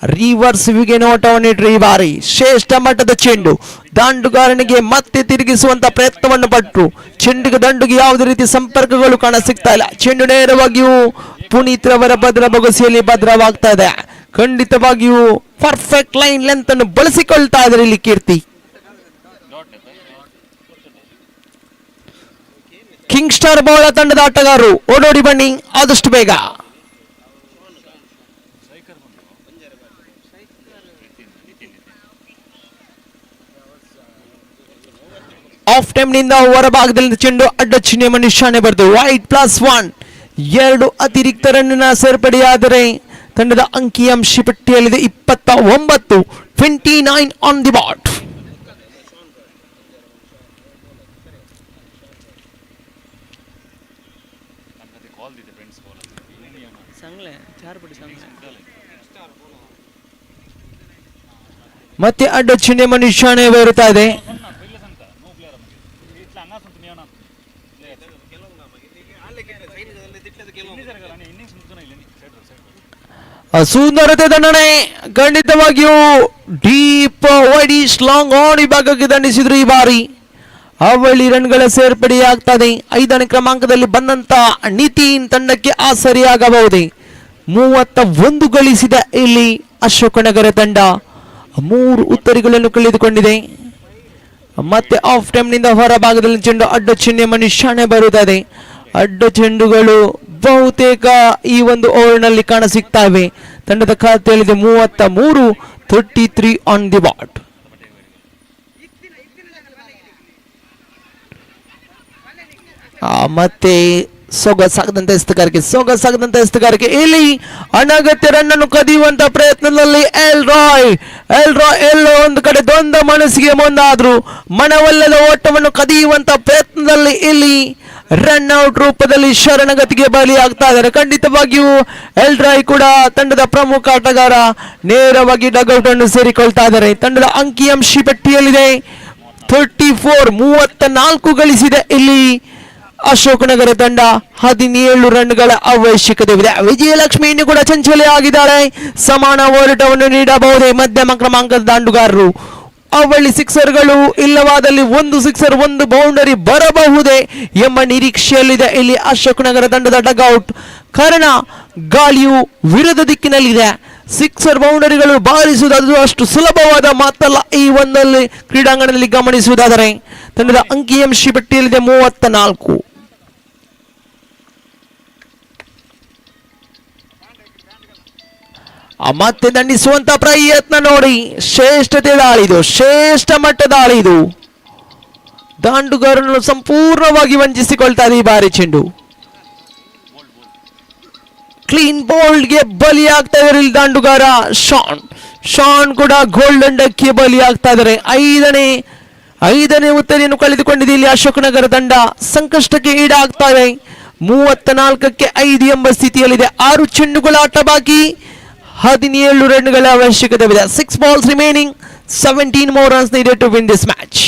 ರಿವರ್ಸ್ ವಿಗೆ ನೋಟವನ್ನಿಟ್ಟರೆ ಈ ಬಾರಿ ಶ್ರೇಷ್ಠ ಮಟ್ಟದ ಚೆಂಡು ದಾಂಡುಗಾರನಿಗೆ ಮತ್ತೆ ತಿರುಗಿಸುವಂತ ಪ್ರಯತ್ನವನ್ನು ಪಟ್ಟರು. ಚೆಂಡಿಗೆ ದಂಡುಗೆ ಯಾವುದೇ ರೀತಿ ಸಂಪರ್ಕಗಳು ಕಾಣ ಸಿಗ್ತಾ ಇಲ್ಲ. ಚೆಂಡು ನೇರವಾಗಿಯೂ ಪುನೀತ್ ರವರ ಭದ್ರ ಬೊಗಸೆಯಲ್ಲಿ ಭದ್ರವಾಗ್ತಾ ಇದೆ. ಖಂಡಿತವಾಗಿಯೂ ಪರ್ಫೆಕ್ಟ್ ಲೈನ್ ಲೆಂತ್ ಅನ್ನು ಬಳಸಿಕೊಳ್ತಾ ಇದ್ದಾರೆ ಇಲ್ಲಿ ಕೀರ್ತಿ. ಕಿಂಗ್ ಸ್ಟಾರ್ ಬೋಳ ತಂಡದ ಆಟಗಾರರು ಓಡೋಡಿ ಬನ್ನಿ ಆದಷ್ಟು ಬೇಗ. ಆಫ್ ಟೈಮ್ ನಿಂದ ಹೊರಭಾಗದಲ್ಲಿ ಚೆಂಡು ಅಡ್ಡ ಚಿಹ್ನೆ ನಿಶಾನೆ ಬರೆದು ವೈಟ್ +1. 2 ಅತಿರಿಕ್ತ ರನ್ನ ಸೇರ್ಪಡೆಯಾದರೆ ತಂಡದ ಅಂಕಿಅಂಶ ಪಟ್ಟಿಯಲ್ಲಿದೆ 29, 29 ಆನ್ ದಿ ಬಾಟ್. ಮತ್ತೆ ಅಡ್ಡ ಚಿಹ್ನೆ ನಿಶಾನೆ ಬರುತ್ತಾ ಇದೆ. ಸುಂದರತೆ ದಂಡನೆ ಖಂಡಿತವಾಗಿಯೂ ಡೀಪ್ ವೈಡಿಶ್ ಲಾಂಗ್ ಆನ್ ವಿಭಾಗಕ್ಕೆ ದಂಡಿಸಿದ್ರು ಈ ಬಾರಿ. ಅವಳಿ ರನ್ಗಳ ಸೇರ್ಪಡೆಯಾಗ್ತದೆ. 5ನೇ ಕ್ರಮಾಂಕದಲ್ಲಿ ಬಂದಂತ ನಿತಿನ್ ತಂಡಕ್ಕೆ ಆಸರಿಯಾಗಬಹುದೇ. 31 ಗಳಿಸಿದ ಇಲ್ಲಿ ಅಶೋಕನಗರ ತಂಡ 3 ಉತ್ತರಿಗಳನ್ನು ಕಳೆದುಕೊಂಡಿದೆ. ಮತ್ತೆ ಆಫ್ ಟೈಮ್ ನಿಂದ ಹೊರಭಾಗದಲ್ಲಿ ಚೆಂಡು ಅಡ್ಡ ಚಿಹ್ನೆ ನಿಶಾನೆ ಬರುತ್ತದೆ. ಅಡ್ಡ ಚೆಂಡುಗಳು ಬಹುತೇಕ ಈ ಒಂದು ಓವರ್ನಲ್ಲಿ ಕಾಣ ಸಿಗ್ತವೆ. ತಂಡದ ಖಾತೆಯಲ್ಲಿದೆ 33, 33 ಆನ್ ದಿ ಬಾಟ್. ಮತ್ತೆ ಸೊಗಸಾಗದಂತ ಎಸ್ತುಗಾರಿಕೆ ಇಲ್ಲಿ ಅನಗತ್ಯ ರನ್ನನ್ನು ಕದಿಯುವಂತ ಪ್ರಯತ್ನದಲ್ಲಿ ಎಲ್ ರಾಯ್ ಎಲ್ಲೋ ಒಂದು ಕಡೆ ದ್ವಂದ್ವ ಮನಸ್ಸಿಗೆ ಮುಂದಾದ್ರು. ಮನವಲ್ಲದ ಓಟವನ್ನು ಕದಿಯುವಂತ ಪ್ರಯತ್ನದಲ್ಲಿ ಇಲ್ಲಿ ರನ್ ಔಟ್ ರೂಪದಲ್ಲಿ ಶರಣಗತಿಗೆ ಬಲಿಯಾಗ್ತಾ ಇದ್ದಾರೆ. ಖಂಡಿತವಾಗಿಯೂ ಎಲ್ ರಾಯ್ ಕೂಡ ತಂಡದ ಪ್ರಮುಖ ಆಟಗಾರ ನೇರವಾಗಿ ಡಗ್ಔಟ್ ಅನ್ನು ಸೇರಿಕೊಳ್ತಾ ಇದ್ದಾರೆ. ತಂಡದ ಅಂಕಿಅಂಶ ಪಟ್ಟಿಯಲ್ಲಿದೆ 34 ಗಳಿಸಿದೆ ಇಲ್ಲಿ ಅಶೋಕನಗರ ತಂಡ. 17 ರನ್ಗಳ ಅವಶ್ಯಕತೆವಿದೆ. ವಿಜಯಲಕ್ಷ್ಮಿ ಕೂಡ ಚಂಚಲೆ ಆಗಿದ್ದಾಳೆ. ಸಮಾನ ಹೋರಾಟವನ್ನು ನೀಡಬಹುದೇ ಮಧ್ಯಮ ಕ್ರಮಾಂಕದ ದಾಂಡುಗಾರರು. ಅವಳಿ ಸಿಕ್ಸರ್ಗಳು ಇಲ್ಲವಾದಲ್ಲಿ 1 ಸಿಕ್ಸರ್ 1 ಬೌಂಡರಿ ಬರಬಹುದೇ ಎಂಬ ನಿರೀಕ್ಷೆಯಲ್ಲಿದೆ ಇಲ್ಲಿ ಅಶೋಕನಗರ ತಂಡದ ಡಗ್ಔಟ್. ಕಾರಣ ಗಾಳಿಯು ವಿರುದ್ಧ ದಿಕ್ಕಿನಲ್ಲಿದೆ. ಸಿಕ್ಸರ್ ಬೌಂಡರಿಗಳು ಬಾರಿಸುವುದು ಅಷ್ಟು ಸುಲಭವಾದ ಮಾತಲ್ಲ ಈ ಒಂದಲ್ಲಿ ಕ್ರೀಡಾಂಗಣದಲ್ಲಿ ಗಮನಿಸುವುದಾದರೆ. ತಂಡದ ಅಂಕಿಅಂಶ ಪಟ್ಟಿಯಲ್ಲಿದೆ 34. ಮತ್ತೆ ದಂಡಿಸುವಂತ ಪ್ರಯತ್ನ ನೋಡಿ. ಶ್ರೇಷ್ಠತೆ ದಾಳಿದು, ಶ್ರೇಷ್ಠ ಮಟ್ಟ ದಾಳಿದು. ದಾಂಡುಗಾರನ್ನು ಸಂಪೂರ್ಣವಾಗಿ ವಂಚಿಸಿಕೊಳ್ತಾ ಇದೆ ಈ ಬಾರಿ ಚೆಂಡು. ಕ್ಲೀನ್ ಬೋಲ್ಡ್ಗೆ ಬಲಿಯಾಗ್ತಾ ಇದ್ದಾರೆ ಇಲ್ಲಿ ದಾಂಡುಗಾರ ಶಾನ್ ಕೂಡ ಗೋಲ್ಡನ್ ಡಕ್ಗೆ ಬಲಿಯಾಗ್ತಾ ಇದ್ದಾರೆ. ಐದನೇ ಉತ್ತರಿಯನ್ನು ಕಳೆದುಕೊಂಡಿದೆ ಇಲ್ಲಿ ಅಶೋಕನಗರ ತಂಡ. ಸಂಕಷ್ಟಕ್ಕೆ ಈಡಾಗ್ತಾ ಇದೆ. 34ಕ್ಕೆ 5 ಎಂಬ ಸ್ಥಿತಿಯಲ್ಲಿದೆ. 6 ಚೆಂಡುಗಳ ಆಟ ಬಾಕಿ, 17 ರನ್ಗಳ ಅವಶ್ಯಕತೆ ಇದೆ. 6 balls remaining, 17 more runs needed to win this match.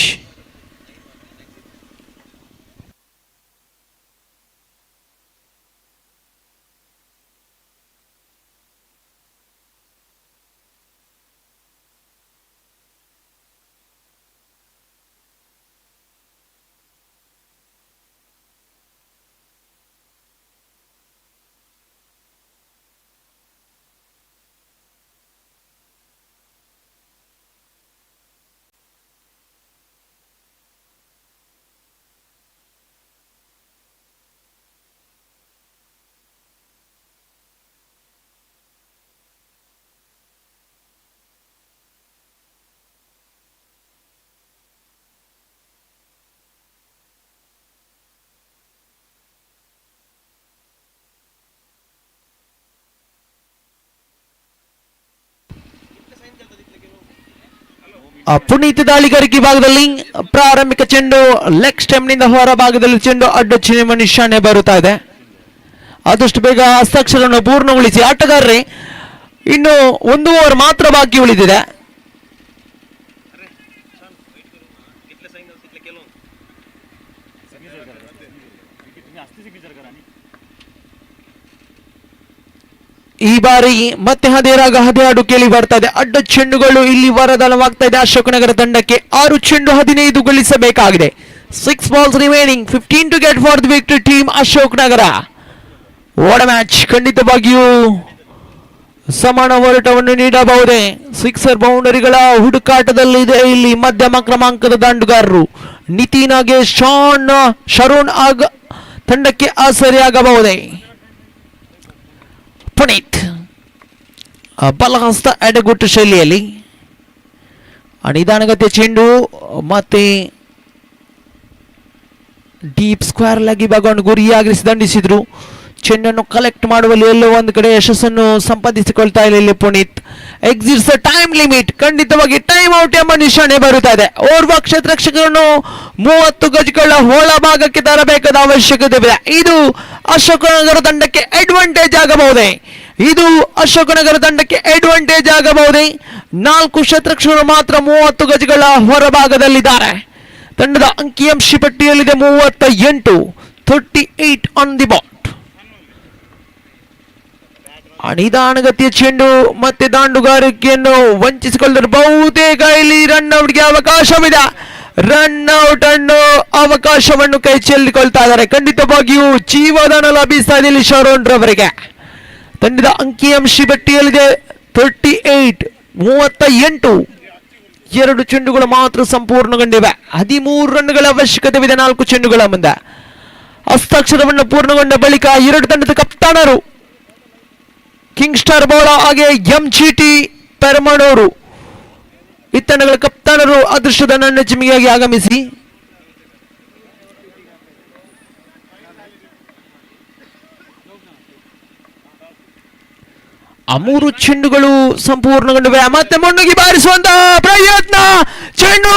Puneeth ದಾಳಿಗಾರಿಕೆ ಭಾಗದಲ್ಲಿ ಪ್ರಾರಂಭಿಕ ಚೆಂಡು ಲೆಗ್ ಸ್ಟೆಮ್ನಿಂದ ಹೊರ ಭಾಗದಲ್ಲಿ ಚೆಂಡು ಅಡ್ಡಚ್ಚಿನ ನಿಶಾನೆ ಬರುತ್ತಾ ಇದೆ. ಆದಷ್ಟು ಬೇಗ ಹಸ್ತಾಕ್ಷರವನ್ನು ಪೂರ್ಣಗೊಳಿಸಿ ಆಟಗಾರರೇ. ಇನ್ನು 1 ಓವರ್ ಮಾತ್ರ ಬಾಕಿ ಉಳಿದಿದೆ. ಈ ಬಾರಿ ಮತ್ತೆ ಹದಿಹಾಡು ಕೇಳಿ ಬರ್ತಾ ಇದೆ. ಅಡ್ಡ ಚೆಂಡುಗಳು ಇಲ್ಲಿ ವರದಾನವಾಗ್ತಾ ಇದೆ ಅಶೋಕನಗರ ತಂಡಕ್ಕೆ. 6 ಚೆಂಡು 15 ಗಳಿಸಬೇಕಾಗಿದೆ. 6 balls remaining, 15 to get for the victory team Ashok Nagar. What a match. ಖಂಡಿತವಾಗಿಯೂ ಸಮಾನ ಹೋರಾಟವನ್ನು ನೀಡಬಹುದೇ. ಸಿಕ್ಸರ್ ಬೌಂಡರಿಗಳ ಹುಡುಕಾಟದಲ್ಲಿದೆ ಇಲ್ಲಿ ಮಧ್ಯಮ ಕ್ರಮಾಂಕದ ದಾಂಡುಗಾರರು. ನಿತಿನ್ ಹಾಗೆ ಶರೋನ್ ತಂಡಕ್ಕೆ ಆಸರಿಯಾಗಬಹುದೇ. ಪುನೀತ್ ಬಲಹಸ್ತ ಎಡಗುಟ್ಟು ಶೈಲಿಯಲ್ಲಿ ನಿಧಾನಗತಿಯ ಚೆಂಡು ಮತ್ತೆ ಡೀಪ್ ಸ್ಕ್ವೇರ್ ಲೆಗ್ ಭಾಗವನ್ನು ಗುರಿಯಾಗಿರಿಸಿ ದಂಡಿಸಿದ್ರು. ಚೆಂಡನ್ನು ಕಲೆಕ್ಟ್ ಮಾಡುವಲ್ಲಿ ಎಲ್ಲೋ ಒಂದು ಕಡೆ ಯಶಸ್ಸನ್ನು ಸಂಪಾದಿಸಿಕೊಳ್ತಾ ಇಲ್ಲ ಇಲ್ಲಿ ಪುನೀತ್. Exits time limit. ಖಂಡಿತವಾಗಿ ಟೈಮ್ ಔಟ್ ಎಂಬ ನಿಶಾನೆ ಬರುತ್ತಾ ಇದೆ. ಓರ್ವ ಕ್ಷೇತ್ರರಕ್ಷಕರನ್ನು 30 ಗಜಗಳ ಒಳ ಭಾಗಕ್ಕೆ ತರಬೇಕಾದ ಅವಶ್ಯಕತೆ ಇದೆ. ಇದು ಅಶೋಕನಗರ ತಂಡಕ್ಕೆ ಅಡ್ವಾಂಟೇಜ್ ಆಗಬಹುದೇ. 4 ಕ್ಷೇತ್ರರಕ್ಷಕರು ಮಾತ್ರ 30 ಗಜಗಳ ಹೊರಭಾಗದಲ್ಲಿದ್ದಾರೆ. ತಂಡದ ಅಂಕಿಅಂಶ ಪಟ್ಟಿಯಲ್ಲಿದೆ 38, 38 ಆನ್ ದಿ ಬಾಟ್. ನಿಧಾನಗತಿಯ ಚೆಂಡು ಮತ್ತೆ ದಾಂಡುಗಾರಿಕೆಯನ್ನು ವಂಚಿಸಿಕೊಳ್ಳಲು ಬಹುತೇಕ ಇಲ್ಲಿ ರನ್ ಔಟ್ಗೆ ಅವಕಾಶವಿದೆ. ರನ್ ಔಟ್ ಅನ್ನು ಅವಕಾಶವನ್ನು ಕೈ ಚೆಲ್ಲಿಕೊಳ್ತಾ ಇದ್ದಾರೆ. ಖಂಡಿತವಾಗಿಯೂ ಜೀವದಾನ ಲಭಿಸ್ತಾ ಇದೆ ಇಲ್ಲಿ ಶರೋನ್ ರವರಿಗೆ. ತಂಡದ ಅಂಕಿಅಂಶ ಪಟ್ಟಿಯಲ್ಲಿದೆ 38, 38. 2 ಚೆಂಡುಗಳು ಮಾತ್ರ ಸಂಪೂರ್ಣಗೊಂಡಿವೆ. 13 ರನ್ಗಳ ಅವಶ್ಯಕತೆ ಇದೆ 4 ಚೆಂಡುಗಳ ಮುಂದೆ. ಹಸ್ತಾಕ್ಷರವನ್ನು ಪೂರ್ಣಗೊಂಡ ಬಳಿಕ 2 ತಂಡದ ಕಪ್ತಾನರು ಕಿಂಗ್ ಸ್ಟಾರ್ ಬೋಳ ಹಾಗೆ ಎಂಜಿಟಿ ಪೆರ್ಮನೋರು ಈ ತಂಡಗಳ ಕಪ್ತಾನರು ಅದೃಷ್ಟದ ನನ್ನ ಚಿಮಿಗಾಗಿ ಆಗಮಿಸಿ ಆ 3 ಚೆಂಡುಗಳು ಸಂಪೂರ್ಣಗೊಂಡಿವೆ. ಮತ್ತೆ ಮುನ್ನುಗ್ಗಿ ಬಾರಿಸುವಂತಹ ಪ್ರಯತ್ನ. ಚೆಂಡು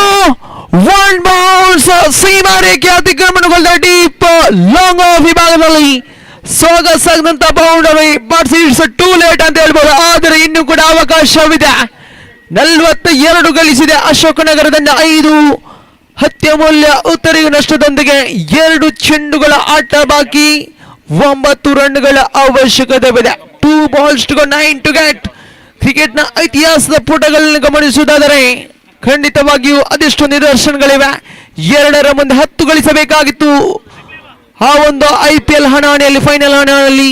1 ಬೌನ್ಸ್ ಸೀಮಾ ರೇಖೆ ಅತಿಕ್ರಮಣಗೊಳ್ಳ ಡೀಪ್ ಲಾಂಗ್ ಆಫ್ ವಿಭಾಗದಲ್ಲಿ ಸೊಗಸಾದಂತ boundary. But it's too late ಅಂತ ಹೇಳ್ಬೋದು. ಆದರೆ ಇನ್ನೂ ಕೂಡ ಅವಕಾಶವಿದೆ. 42 ಗಳಿಸಿದೆ ಅಶೋಕನಗರದಿಂದ 5 ಅತ್ಯಮೂಲ್ಯ ಉತ್ತರಿಗ ನಷ್ಟದೊಂದಿಗೆ 2 ಚೆಂಡುಗಳ ಆಟ ಬಾಕಿ. 9 ರನ್ಗಳ ಅವಶ್ಯಕತೆ ಇದೆ. 2 balls to go, 9 to get. ಕ್ರಿಕೆಟ್ನ ಇತಿಹಾಸದ ಪುಟಗಳನ್ನು ಗಮನಿಸುವುದಾದರೆ ಖಂಡಿತವಾಗಿಯೂ ಅದೆಷ್ಟು ನಿದರ್ಶನಗಳಿವೆ. 2ರ ಮುಂದೆ 10 ಗಳಿಸಬೇಕಾಗಿತ್ತು. ಆ ಒಂದು IPL ಹಣಾಹಣಿಯಲ್ಲಿ ಫೈನಲ್ ಹಣಾಹಣಿಯಲ್ಲಿ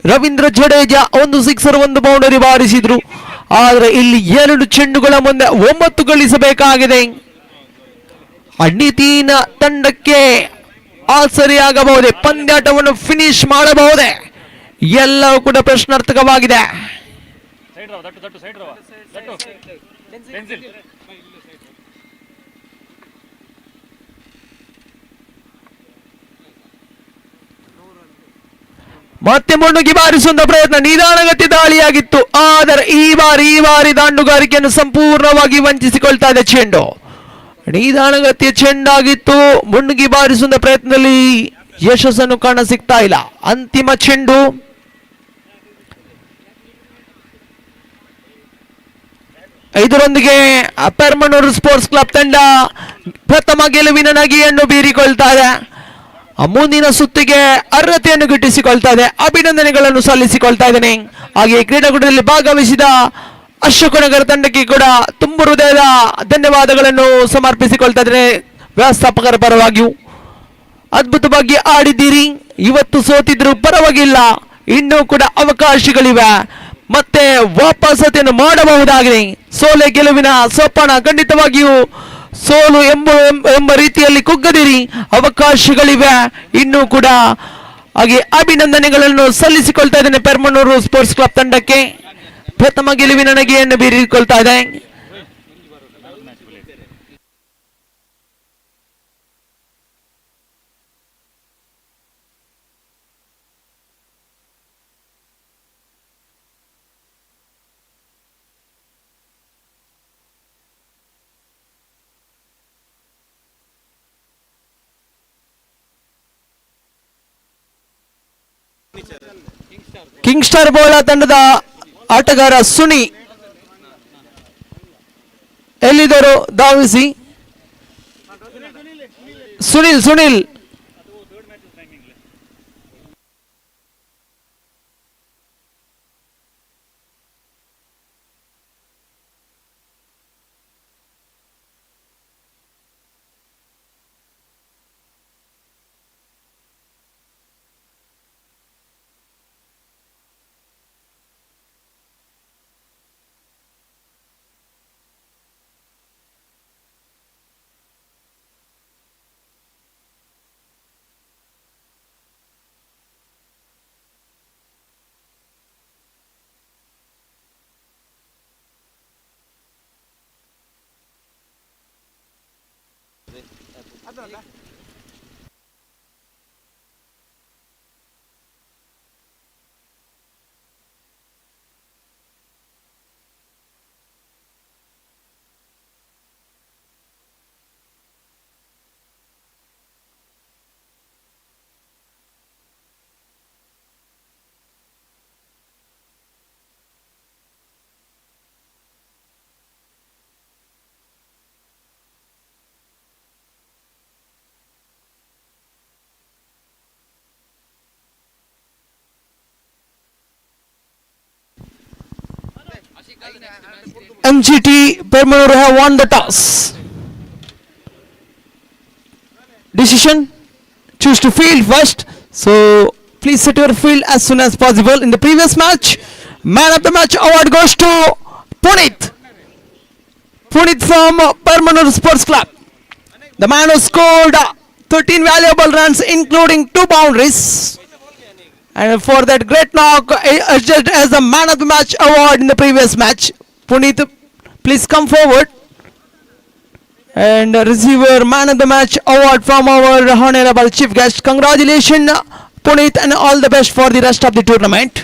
ರವೀಂದ್ರ ಜಡೇಜಾ 1 ಸಿಕ್ಸರ್ 1 ಬೌಂಡರಿ ಬಾರಿಸಿದ್ರು. ಆದರೆ ಇಲ್ಲಿ 2 ಚೆಂಡುಗಳ ಮುಂದೆ 9 ಗಳಿಸಬೇಕಾಗಿದೆ. ನಿತಿನ್ ತಂಡಕ್ಕೆ ಆಸರಿಯಾಗಬಹುದೇ, ಪಂದ್ಯಾಟವನ್ನು ಫಿನಿಶ್ ಮಾಡಬಹುದೇ, ಎಲ್ಲವೂ ಕೂಡ ಪ್ರಶ್ನಾರ್ಥಕವಾಗಿದೆ. ಮತ್ತೆ ಮುನ್ನುಗ್ಗಿ ಬಾರಿಸುವಂತ ಪ್ರಯತ್ನ, ನಿಧಾನಗತಿ ದಾಳಿಯಾಗಿತ್ತು. ಆದರೆ ಈ ಬಾರಿ ದಾಂಡುಗಾರಿಕೆಯನ್ನು ಸಂಪೂರ್ಣವಾಗಿ ವಂಚಿಸಿಕೊಳ್ತಾ ಇದೆ ಚೆಂಡು. ನಿಧಾನಗತಿಯ ಚೆಂಡಾಗಿತ್ತು. ಮುನ್ನುಗ್ಗಿ ಬಾರಿಸುವಂತ ಪ್ರಯತ್ನದಲ್ಲಿ ಯಶಸ್ಸನ್ನು ಕಾಣ ಸಿಗ್ತಾ ಇಲ್ಲ. ಅಂತಿಮ ಚೆಂಡು. ಇದರೊಂದಿಗೆ ಪೆರ್ಮನೂರು ಸ್ಪೋರ್ಟ್ಸ್ ಕ್ಲಬ್ ತಂಡ ಪ್ರಥಮ ಗೆಲುವಿನ ನಗೆಯನ್ನು ಬೀರಿಕೊಳ್ತಾ ಇದೆ. ಮುಂದಿನ ಸುತ್ತಿಗೆ ಅರ್ಹತೆಯನ್ನು ಗಿಟ್ಟಿಸಿಕೊಳ್ತಾ ಇದೆ. ಅಭಿನಂದನೆಗಳನ್ನು ಸಲ್ಲಿಸಿಕೊಳ್ತಾ ಇದ್ದೇನೆ. ಹಾಗೆ ಕ್ರೀಡಾಕೂಟದಲ್ಲಿ ಭಾಗವಹಿಸಿದ ಅಶೋಕನಗರ ತಂಡಕ್ಕೆ ಕೂಡ ತುಂಬ ಹೃದಯದ ಧನ್ಯವಾದಗಳನ್ನು ಸಮರ್ಪಿಸಿಕೊಳ್ತಾ ಇದ್ದೇನೆ. ವ್ಯವಸ್ಥಾಪಕರ ಪರವಾಗಿಯೂ ಅದ್ಭುತವಾಗಿ ಆಡಿದ್ದೀರಿ. ಇವತ್ತು ಸೋತಿದ್ರು ಪರವಾಗಿಲ್ಲ, ಇನ್ನೂ ಕೂಡ ಅವಕಾಶಗಳಿವೆ, ಮತ್ತೆ ವಾಪಸತೆಯನ್ನು ಮಾಡಬಹುದಾಗಿದೆ. ಸೋಲೆ ಗೆಲುವಿನ ಸೋಪಾನ, ಖಂಡಿತವಾಗಿಯೂ ಸೋಲು ಎಂಬ ರೀತಿಯಲ್ಲಿ ಕುಗ್ಗದಿರಿ, ಅವಕಾಶಗಳಿವೆ ಇನ್ನೂ ಕೂಡ. ಹಾಗೆ ಅಭಿನಂದನೆಗಳನ್ನು ಸಲ್ಲಿಸಿಕೊಳ್ತಾ ಇದ್ದೇನೆ ಪೆರ್ಮನೂರು ಸ್ಪೋರ್ಟ್ಸ್ ಕ್ಲಬ್ ತಂಡಕ್ಕೆ. ಪ್ರಥಮ ಗೆಲುವಿನ ನಗೆಯನ್ನು ಬೀರಿಕೊಳ್ತಾ ಇದೆ. ಕಿಂಗ್ ಸ್ಟಾರ್ ಬೋಳ ತಂಡದ ಆಟಗಾರ ಸುನಿ ಎಲ್ಲಿದ್ದರು ಧಾವಿಸಿ. Sunil MGT Permanor have won the toss. Decision, choose to field first. So please set your field as soon as possible. In the previous match, man of the match award goes to Punit from Permanor Sports Club. The man who scored 13 valuable runs including 2 boundaries. And for that great knock, judged as the man of the match award in the previous match. Punit, please come forward and receive your man of the match award from our honorable chief guest. Congratulations, Punit, and all the best for the rest of the tournament.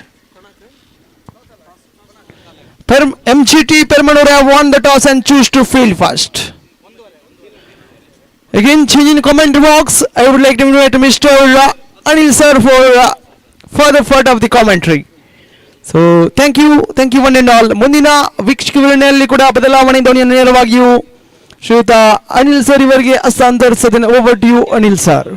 MGT Permanor have won the toss and choose to field first. Again, changing the comment box, I would like to invite Mr. Anil sir for further part of the commentary. So thank you one and all. ಮುಂದಿನ ವೀಕ್ಷಕರಲ್ಲಿ ಕೂಡ ಬದಲಾವಣೆ ಧ್ವನಿಯನ್ನು ನೇರವಾಗಿಯೂ ಶ್ರೀಯುತ Anil sir ಇವರಿಗೆ ಹಸ್ತಾಂತರಿಸುತ್ತೇನೆ. Over to you Anil sir.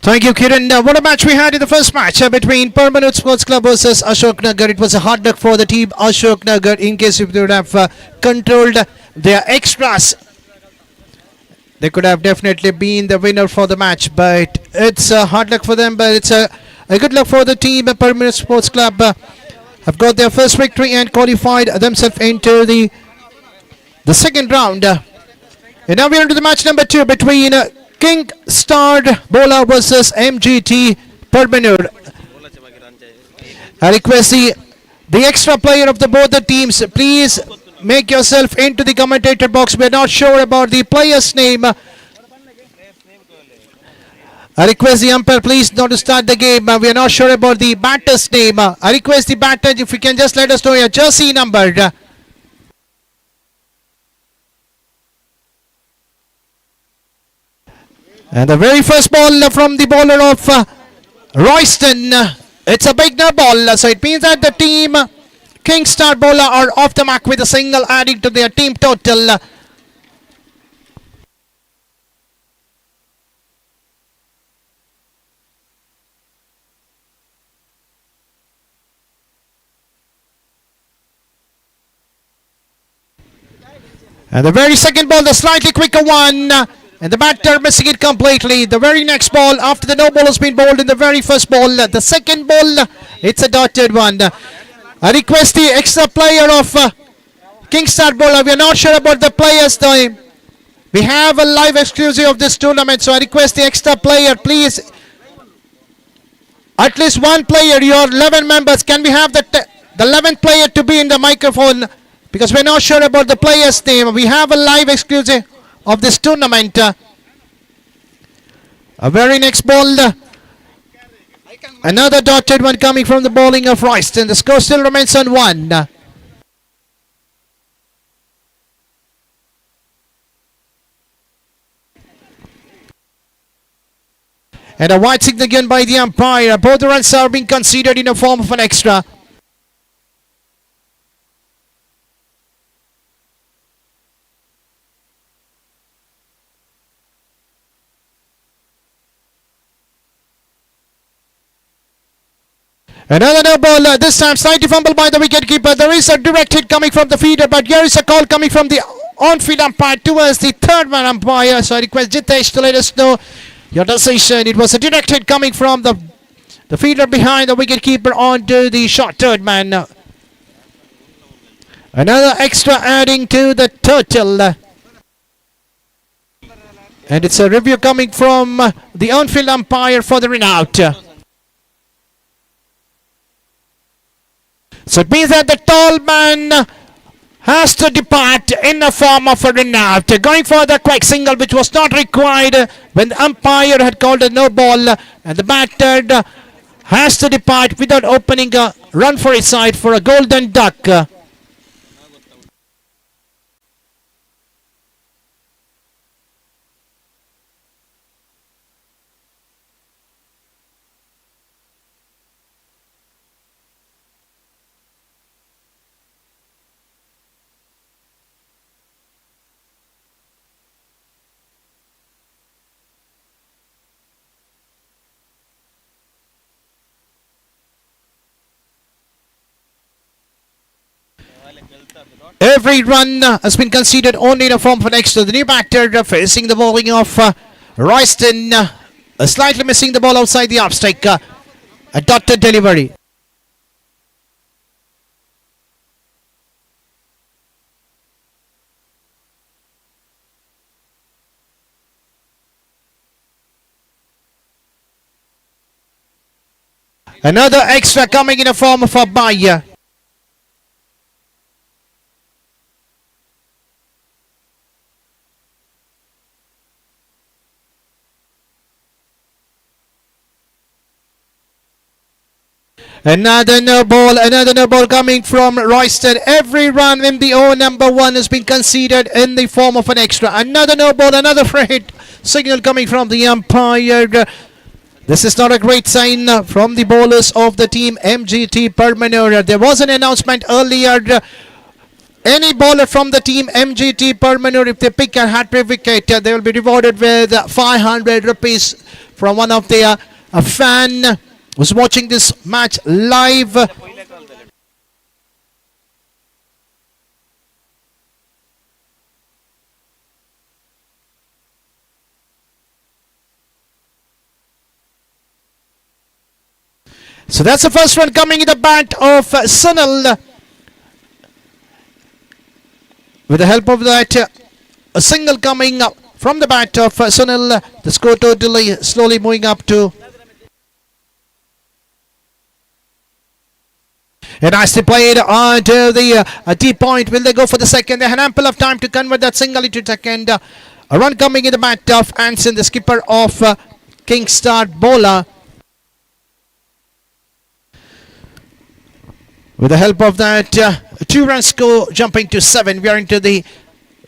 Thank you, Kiran. What a match we had in the first match between Permanent Sports Club versus Ashok Nagar. It was a hard luck for the team Ashok Nagar in case if they would have controlled their extras. They could have definitely been the winner for the match, but it's hard luck for them, but it's a good luck for the team Permanent Sports Club. Have got their first victory and qualified themselves into the second round. And now we're into the match number 2 between King Star Bola versus MGT Perbanor. I request the extra player of both the teams, please make yourself into the commentator box. We're not sure about the player's name. I request the umpire please not to start the game. We are not sure about the batter's name. I request the batter if you can just let us know your jersey number. And the very first ball from the bowler of Royston. It's a big no ball, so it means that the team King Star Bowler are off the mark with a single, adding to their team total. And the very second ball, the slightly quicker one. And the batter missing it completely. The very next ball, after the no ball has been bowled in the very first ball, the second ball, it's a dotted one. I request the extra player of King Star Bowler. We are not sure about the player's name. We have a live exclusive of this tournament, so I request the extra player, please. At least one player, your 11 members, can we have the 11th player to be in the microphone? Because we're not sure about the player's name. We have a live exclusive of this tournament. A very next ball, another dotted one coming from the bowling of Royston. The score still remains on 1. And a white signal given by the umpire. Both the runs are being considered in the form of an extra. Another no ball, this time slightly fumbled by the wicketkeeper. There is a direct hit coming from the feeder, but here is a call coming from the on-field umpire towards the third man umpire. So I request Jitesh to let us know your decision. It was a direct hit coming from the feeder behind the wicketkeeper onto the short third man. Another extra adding to the total. And it's a review coming from the on-field umpire for the run out. So it means that the tall man has to depart in the form of a run out. Going for the quick single which was not required when the umpire had called a no ball, and the batter has to depart without opening a run for his side for a golden duck. Every run has been conceded only in a form of an extra. The new batter facing the bowling of Royston, slightly missing the ball outside the off strike. A dotted delivery. Another extra coming in a form of a bye. Another no ball coming from Royston. Every run in the over number 1 has been conceded in the form of an extra. Another no ball, another free hit signal coming from the umpire. This is not a great sign from the bowlers of the team MGT Permanor. There was an announcement earlier. Any bowler from the team MGT Permanor, if they pick a hat-trick wicket, they will be rewarded with 500 rupees from one of their fan who's watching this match live. So that's the first one coming in the bat of Sunil. With the help of that, a single coming up from the bat of Sunil. The score totally slowly moving up to. And nicely played onto the deep point. Will they go for the second? They had ample of time to convert that single into second. A run coming in the bat of Anson, the skipper of Kingstar bowler. With the help of that, 2-run score jumping to 7. We are into the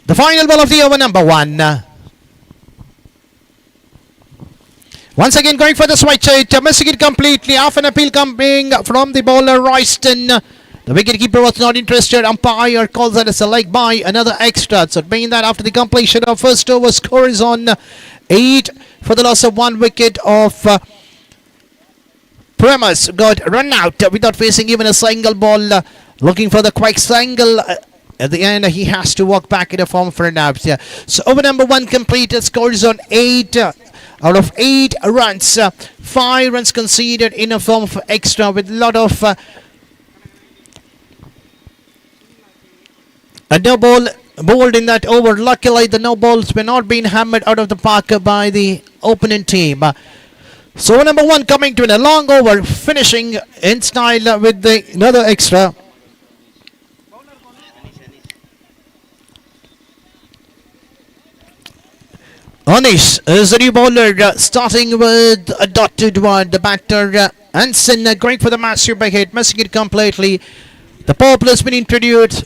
final ball of the over number 1. Once again going for the switch hit, missing it completely. Half an appeal coming from the bowler Royston. The wicketkeeper was not interested. Umpire calls that as a leg by, another extra. So it means that after the completion of first over, score is on 8 for the loss of 1 wicket of Premas. Got run out without facing even a single ball. Looking for the quick single. At the end, he has to walk back in a form for an out. So over number 1 completed. Scores on 8. Out of 8 runs, 5 runs conceded in a form of extra with a lot of a no ball bowled in that over. Luckily, the no balls were not being hammered out of the park by the opponent team. So number 1 coming to a long over, finishing in style with another extra. Anish is the new bowler, starting with a dotted one. The batter, Anson, going for the massive big hit, missing it completely. The power play has been introduced.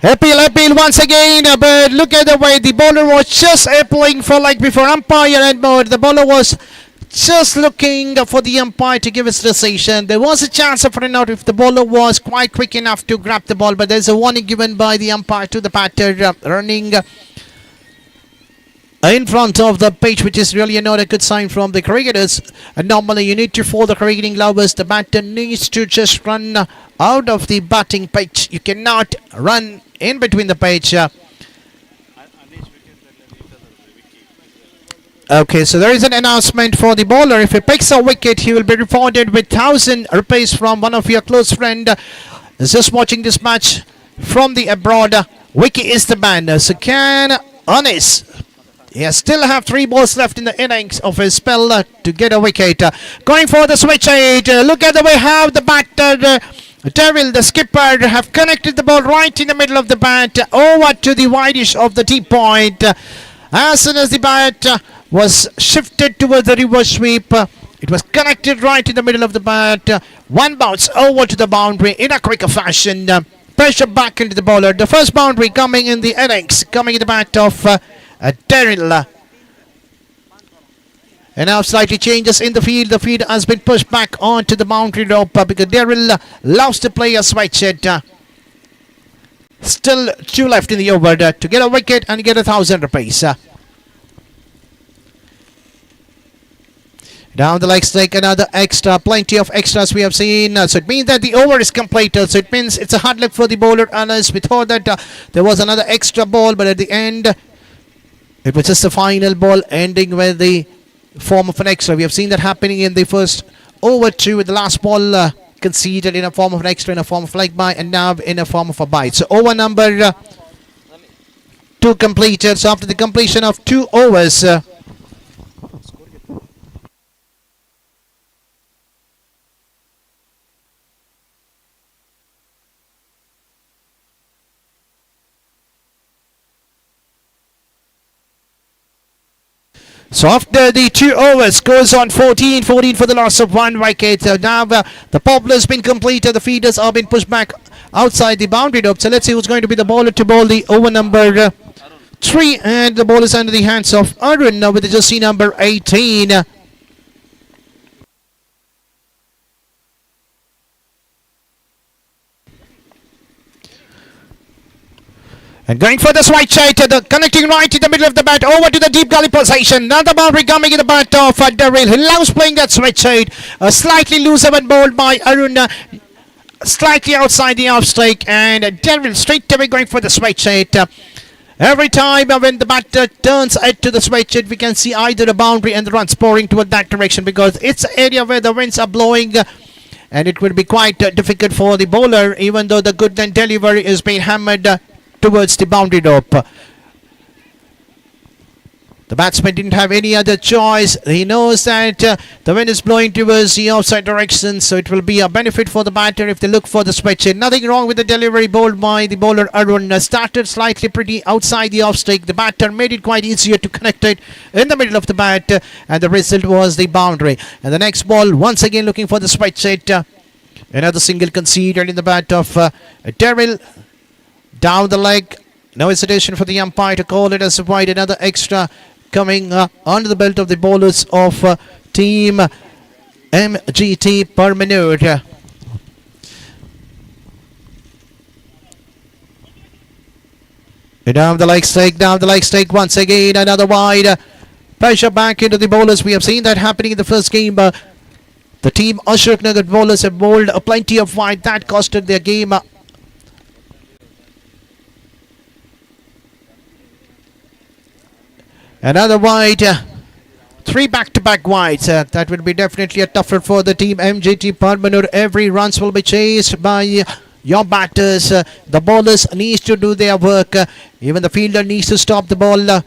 Appeal once again, but look at the way the bowler was just appealing for like before umpire and mode. The bowler was just looking for the umpire to give his decision. There was a chance of running out if the bowler was quite quick enough to grab the ball, but there's a warning given by the umpire to the batter running in front of the pitch, which is really not a good sign from the cricketers. And normally you need to, for the cricketing lovers, the batter needs to just run out of the batting pitch. You cannot run in between the pitch. Okay, so there is an announcement for the bowler. If he picks a wicket, he will be rewarded with 1,000 rupees from one of your close friend. Is just watching this match from the abroad. Wicket is the man. So can Anis, he still have 3 balls left in the innings of his spell to get a wicket. Going for the switch hit. Look at the way how the batter Daryl, the skipper, have connected the ball right in the middle of the bat over to the wideish of the deep point. As soon as the bat was shifted towards the reverse sweep, it was connected right in the middle of the bat. One bounce over to the boundary in a quicker fashion. Pressure back into the bowler. The first boundary coming in the innings, coming in the bat of Daryl. And now slightly changes in the field. The field has been pushed back onto the boundary rope because Daryl loves to play a switch hit. Still 2 left in the over to get a wicket and get 1,000 rupees. Down the leg stick, another extra. Plenty of extras we have seen. So it means that the over is completed. So it means it's a hard luck for the bowler. Unless we thought that there was another extra ball, but at the end, it was just the final ball ending with the form of an extra. We have seen that happening in the first over 2 with the last ball conceded in a form of an extra, in a form of leg by, and now in a form of a bite. So over number 2 completed. So after the completion of 2 overs, so after the 2 overs, scores on 14 for the loss of 1 wicket. Now the poplar has been completed. The feeders have been pushed back outside the boundary rope. So let's see who's going to be the bowler to bowl the over number 3. And the ball is under the hands of Arun with the jersey number 18. And going for the right side, the connecting right in the middle of the bat, over to the deep gully position. Another boundary coming in the bat of Daryl. He loves playing that switch side. Slightly looser when bowled by Arun. Slightly outside the off strike, and Daryl straight away going for the switch side. Every time when the batter turns head to the switch side, we can see either a boundary and the runs pouring toward that direction, because it's an area where the winds are blowing. And it will be quite difficult for the bowler, even though the good delivery is being hammered towards the boundary rope. The batsman didn't have any other choice. He knows that the wind is blowing towards the outside direction, so it will be a benefit for the batter if they look for the switch in. Nothing wrong with the delivery bowled by the bowler Arun. Started slightly pretty outside the off strike. The batter made it quite easier to connect it in the middle of the bat, and the result was the boundary. And the next ball, once again looking for the switch hit. Another single conceded in the bat of Daryl. Down the leg. No hesitation for the umpire to call it as a wide. Another extra coming under the belt of the bowlers of team MGT Permanor. Down the leg strike once again. Another wide. Pressure back into the bowlers. We have seen that happening in the first game. The team Ashoka bowlers have bowled plenty of wide. That costed their game. Another wide, 3 back-to-back wides. That will be definitely a tougher for the team MGT Perbanor. Every runs will be chased by your batters. The bowlers need to do their work. Even the fielder needs to stop the ball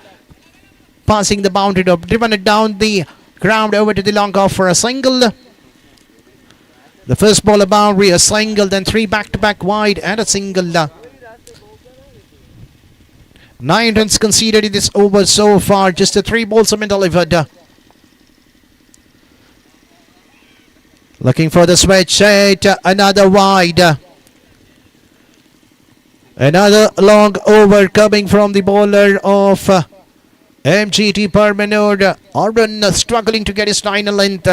passing the boundary rope. Driven it down the ground over to the long off for a single. The first ball a boundary, a single, then 3 back-to-back wide and a single. 9 runs conceded in this over so far. Just the 3 balls have been delivered. Looking for the switch hit. Another wide. Another long over coming from the bowler of MGT Permanor. Arun struggling to get his final length.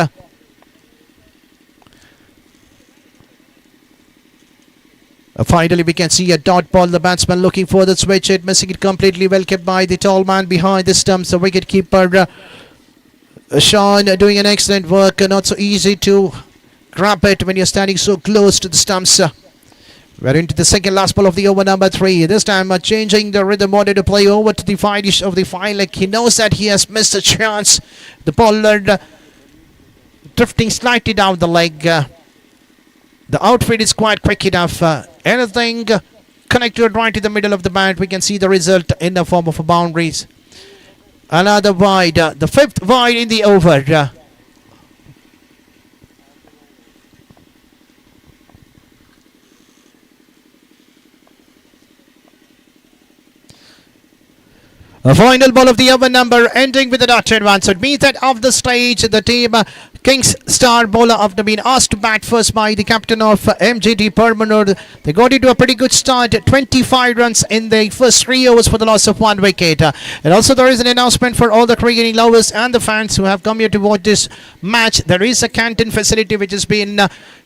Finally, we can see a dot ball. The batsman looking for the switch hit, missing it completely. Well kept by the tall man behind the stumps. The wicket keeper, Sean, doing an excellent work. Not so easy to grab it when you're standing so close to the stumps. We're into the second last ball of the over number 3. This time, changing the rhythm, wanted to play over to the finish of the fine leg. He knows that he has missed a chance. The bowler drifting slightly down the leg. The outfit is quite quick enough. Anything connected right in the middle of the bat, we can see the result in the form of boundaries. Another wide, the 5th wide in the over. A final ball of the over number ending with a dotted one. So it means that off the stage, the team Kings star bowler, after being asked to bat first by the captain of MGT Permanor, they got into a pretty good start. 25 runs in the first 3 overs for the loss of 1 wicket. And also there is an announcement for all the cricketing lovers and the fans who have come here to watch this match. There is a canteen facility which has been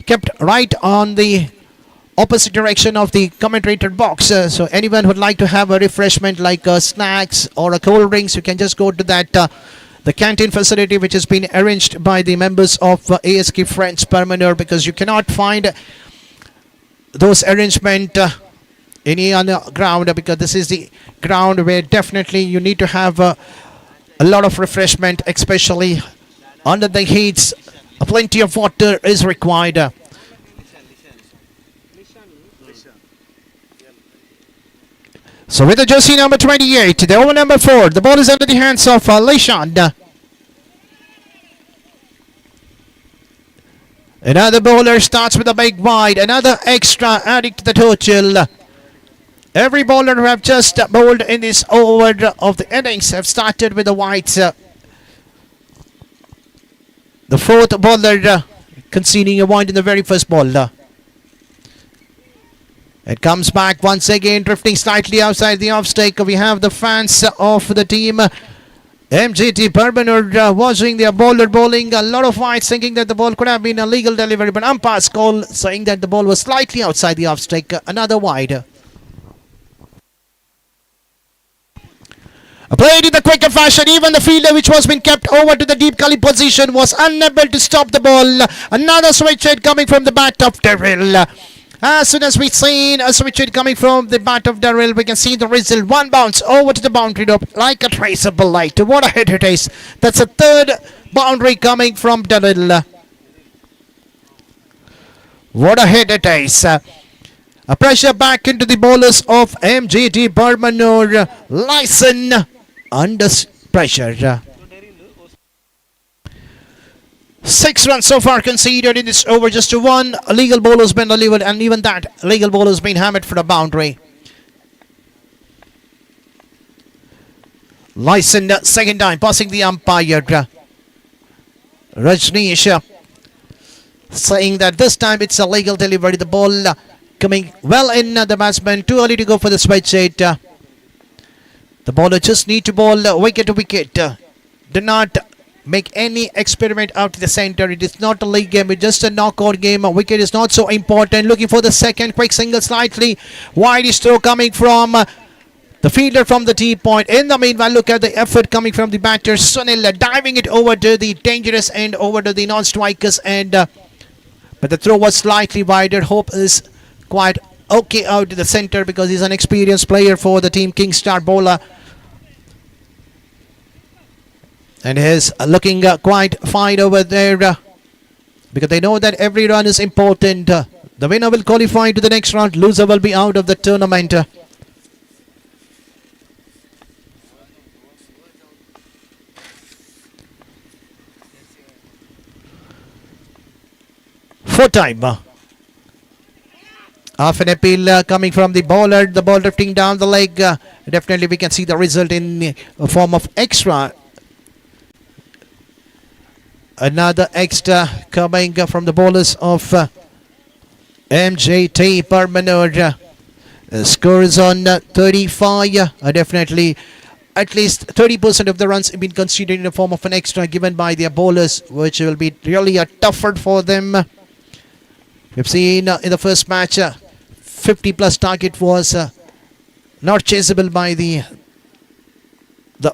kept right on the opposite direction of the commentator box. So anyone who would like to have a refreshment like snacks or a cold drinks, you can just go to that the canteen facility which has been arranged by the members of A.S.K Freinds Permanor, because you cannot find those arrangement any other ground, because this is the ground where definitely you need to have a lot of refreshment, especially under the heats. Plenty of water is required. So with the jersey number 28, the over number 4, the ball is under the hands of Leishand. Another bowler starts with a big wide, another extra adding to the total. Every bowler who have just bowled in this over of the innings have started with the wides. The fourth bowler conceding a wide in the very first ball. It comes back once again, drifting slightly outside the off-stake. We have the fans of the team MGT Perbanor watching their bowler bowling a lot of wides, thinking that the ball could have been a legal delivery, but umpire's call saying that the ball was slightly outside the off-stake. Another wide. Played in the quicker fashion. Even the fielder, which was been kept over to the deep gully position, was unable to stop the ball. Another switch hit coming from the bat of Daryl. As soon as we seen a switch hit coming from the bat of Daryl, we can see the result. One bounce over to the boundary rope like a traceable light. What a hit it is. That's a third boundary coming from Daryl. What a hit it is. A pressure back into the bowlers of MGT Permanor. Lyson under pressure. 6 runs so far conceded in this over. Just one legal ball has been delivered, and even that legal ball has been hammered for a boundary. Lyson second time passing the umpire. Rajneesh saying that this time it's a legal delivery. The ball coming well in the batsman. Too early to go for the switch hit. The bowler just need to bowl wicket to wicket. Do not make any experiment out to the center. It is not a league game. It's just a knockout game. A wicket is not so important. Looking for the second quick single, slightly wide throw coming from the fielder from the tee point. In the meanwhile, look at the effort coming from the batter Sunil, diving it over to the dangerous end, over to the non-strikers end. But the throw was slightly wider. Hope is quite okay out to the center because he's an experienced player for the team. King Star bowler. And he's looking quite fine over there because they know that every run is important. The winner will qualify to the next round. Loser will be out of the tournament. Fourth time. Half an appeal coming from the bowler. The ball drifting down the leg. Definitely we can see the result in the form of extra. Another extra coming from the bowlers of MJT Permanor. Scores on 35. Definitely at least 30% of the runs have been considered in the form of an extra given by their bowlers, which will be really a tougher for them. We've seen in the first match 50 plus target was not chaseable by the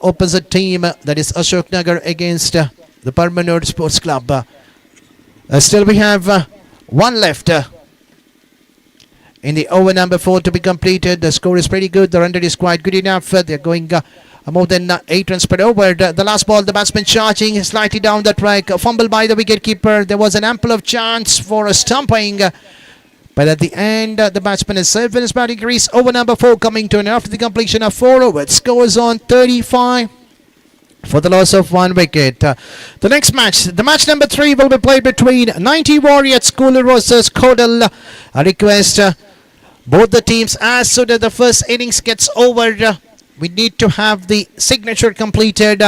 opposite team, that is Ashok Nagar against the Permanor Sports Club. Still we have one left in the over number 4 to be completed. The score is pretty good. The run rate is quite good enough. They're going more than 8 runs per over. The last ball, the batsman charging slightly down the track. A fumble by the wicketkeeper. There was an ample of chance for a stumping. But at the end, the batsman is safe in his batting crease. Over number 4 coming to an after the completion of 4 overs. Scores on 35. For the loss of 1 wicket. The next match, the match number 3 will be played between 90 Warriors School versus Codel. I request both the teams, as soon as the first innings gets over, we need to have the signature completed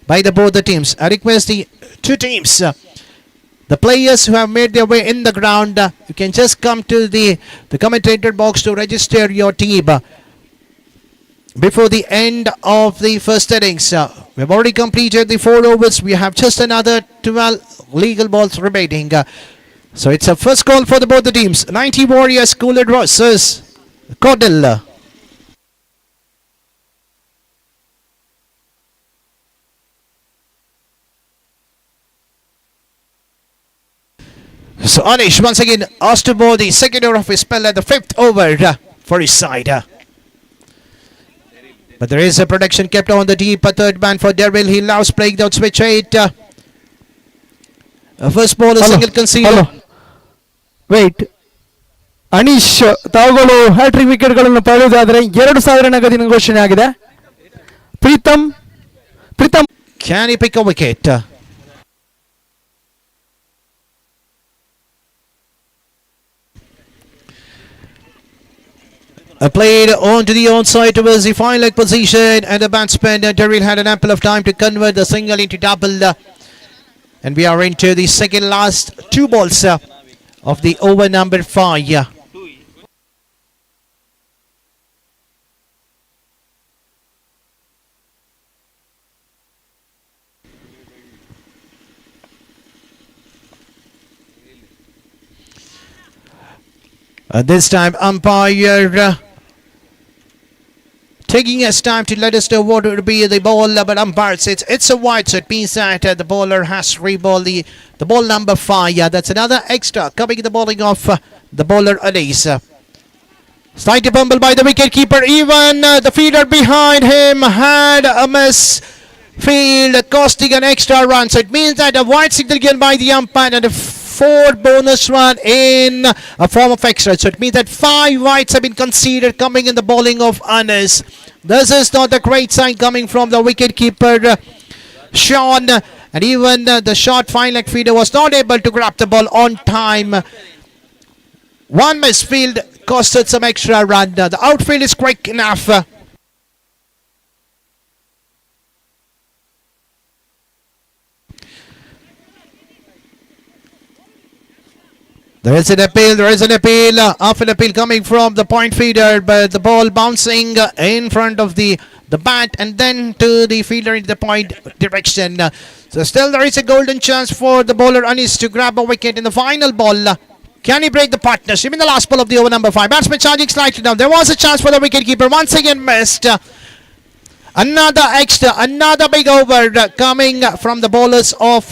by both the teams. I request the two teams, the players who have made their way in the ground, you can just come to the commentator box to register your team before the end of the first innings. We have already completed the 4 overs. We have just another 12 legal balls remaining. So it's a first call for both the teams. 90 Warriors School versus Codel. So Anish once again asked to bowl the second over of his spell at the 5th over for his side. But there is a protection kept on the deep. A third man for Daryl. He loves playing down switch 8. First ball is single conceded. Wait. Anish ತಾವುಗಳು hattrick ವಿಕೆಟ್ಗಳನ್ನು ಪಡೆಯುವುದಾದರೆ 2,000 ನಗದಿನ ಘೋಷಣೆ ಆಗಿದೆ. Preetham Can he pick a wicket? Played on to the onside towards the fine leg position, and the batsman Daryl had an ample of time to convert the single into double. And we are into the second last 2 balls of the over number 5. This time umpire taking his time to let us know what would be the ball, but umpire says it's a wide, so it means that the bowler has rebowled the ball number 5. That's another extra coming in the bowling of the bowler Anis. Slight bumble by the wicketkeeper. Even the fielder behind him had a miss field, costing an extra run. So it means that a wide signal given by the umpire and a 4 bonus run in a form of extra. So it means that 5 wides have been conceded coming in the bowling of Anis. This is not a great sign coming from the wicketkeeper Sean, and even the short fine leg feeder was not able to grab the ball on time. One misfield costed some extra run. The outfield is quick enough. There is an appeal, half an appeal coming from the point feeder, but the ball bouncing in front of the bat and then to the fielder in the point direction. So still there is a golden chance for the bowler Anis to grab a wicket in the final ball. Can he break the partnership in the last ball of the over number 5? Batsman charging slightly down. There was a chance for the wicketkeeper. Once again missed. Another extra, another big over coming from the bowlers of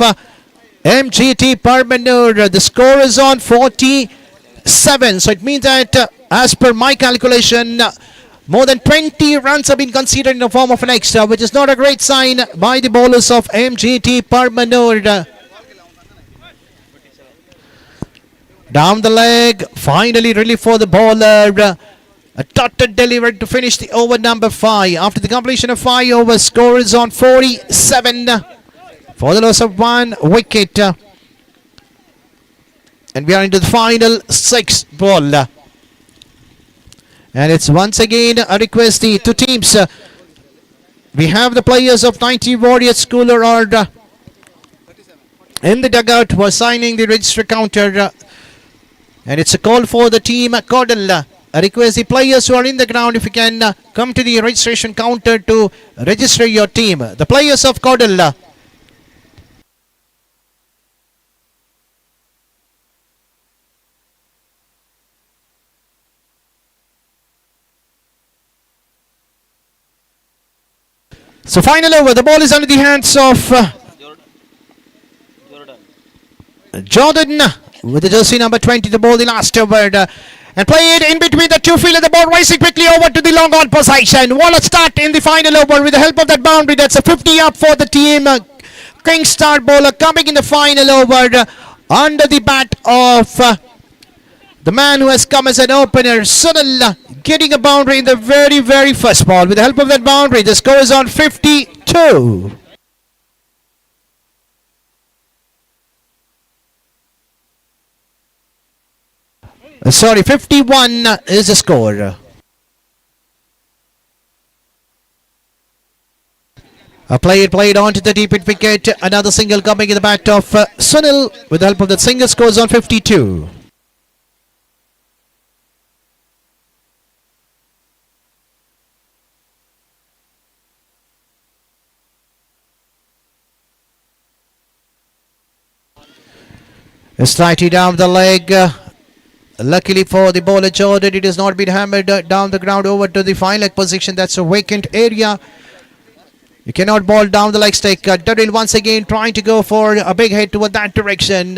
MGT Perbanor. The score is on 47. So it means that as per my calculation, more than 20 runs have been considered in the form of an extra, which is not a great sign by the bowlers of MGT Perbanor. Down the leg, finally relief for the bowler. A dotted delivery to finish the over number 5. After the completion of 5 overs, score is on 47 for the loss of 1 wicket. And we are into the final 6th ball. And it's once again a request to teams. We have the players of 90 Warriors School are in the dugout who are signing the register counter. And it's a call for the team Codel. I request the players who are in the ground if you can come to the registration counter to register your team. The players of Codel. So final over, the ball is under the hands of Jordan with the jersey number 20 to bowl the last over and play it in between the 2 fielders. The ball rising quickly over to the long on position. What a start in the final over with the help of that boundary. That's a 50 up for the team. King Star bowler coming in the final over under the bat of the man who has come as an opener, Sunil, getting a boundary in the very, very first ball. With the help of that boundary, the score is on 52. Sorry, 51 is the score. A play played on to the deep hit wicket. Another single coming in the bat of Sunil. With the help of that single, scores on 52. Slightly down the leg. Luckily for the bowler Jordan, it has not been hammered down the ground over to the fine leg position. That's a vacant area. You cannot bowl down the leg stick. Daryl once again trying to go for a big hit toward that direction.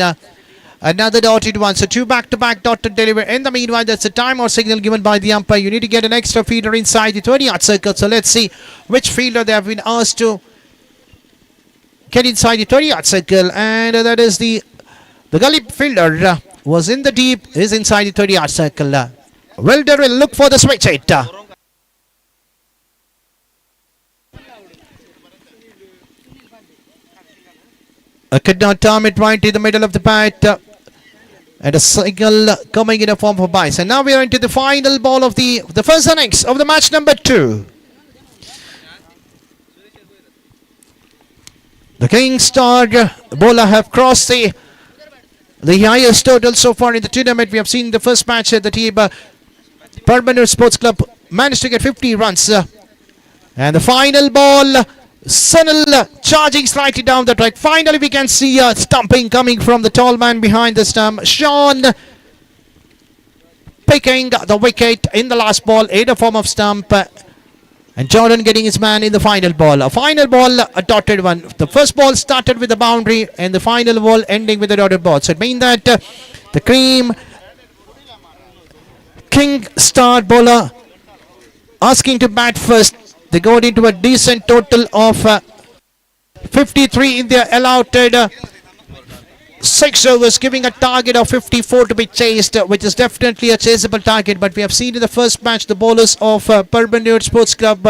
Another dotted one. So 2 back-to-back dotted delivery. In the meanwhile, that's a timeout signal given by the umpire. You need to get an extra feeder inside the 20-yard circle. So let's see which fielder they have been asked to get inside the 20-yard circle. And that is the gully fielder was in the deep, is inside the 30-yard circle. Wilder will look for the switch hit. Could not term it right in the middle of the bat. And a single coming in a form of bias. And now we are into the final ball of the first innings of the match number 2. The King Star bowler have crossed the highest total so far in the tournament. We have seen the first match at the team Perbanor Sports Club managed to get 50 runs. And the final ball, Sunil charging slightly down the track. Finally we can see a stumping coming from the tall man behind the stump. Sean picking the wicket in the last ball in a form of stump. And Jordan getting his man in the final ball. A final ball, a dotted one. The first ball started with the boundary and the final ball ending with a dotted ball. So it means that the King Star bowler asking to bat first. They got into a decent total of 53 in their allotted 6 overs, giving a target of 54 to be chased, which is definitely a chaseable target. But we have seen in the first match the bowlers of Perbanor Sports Club,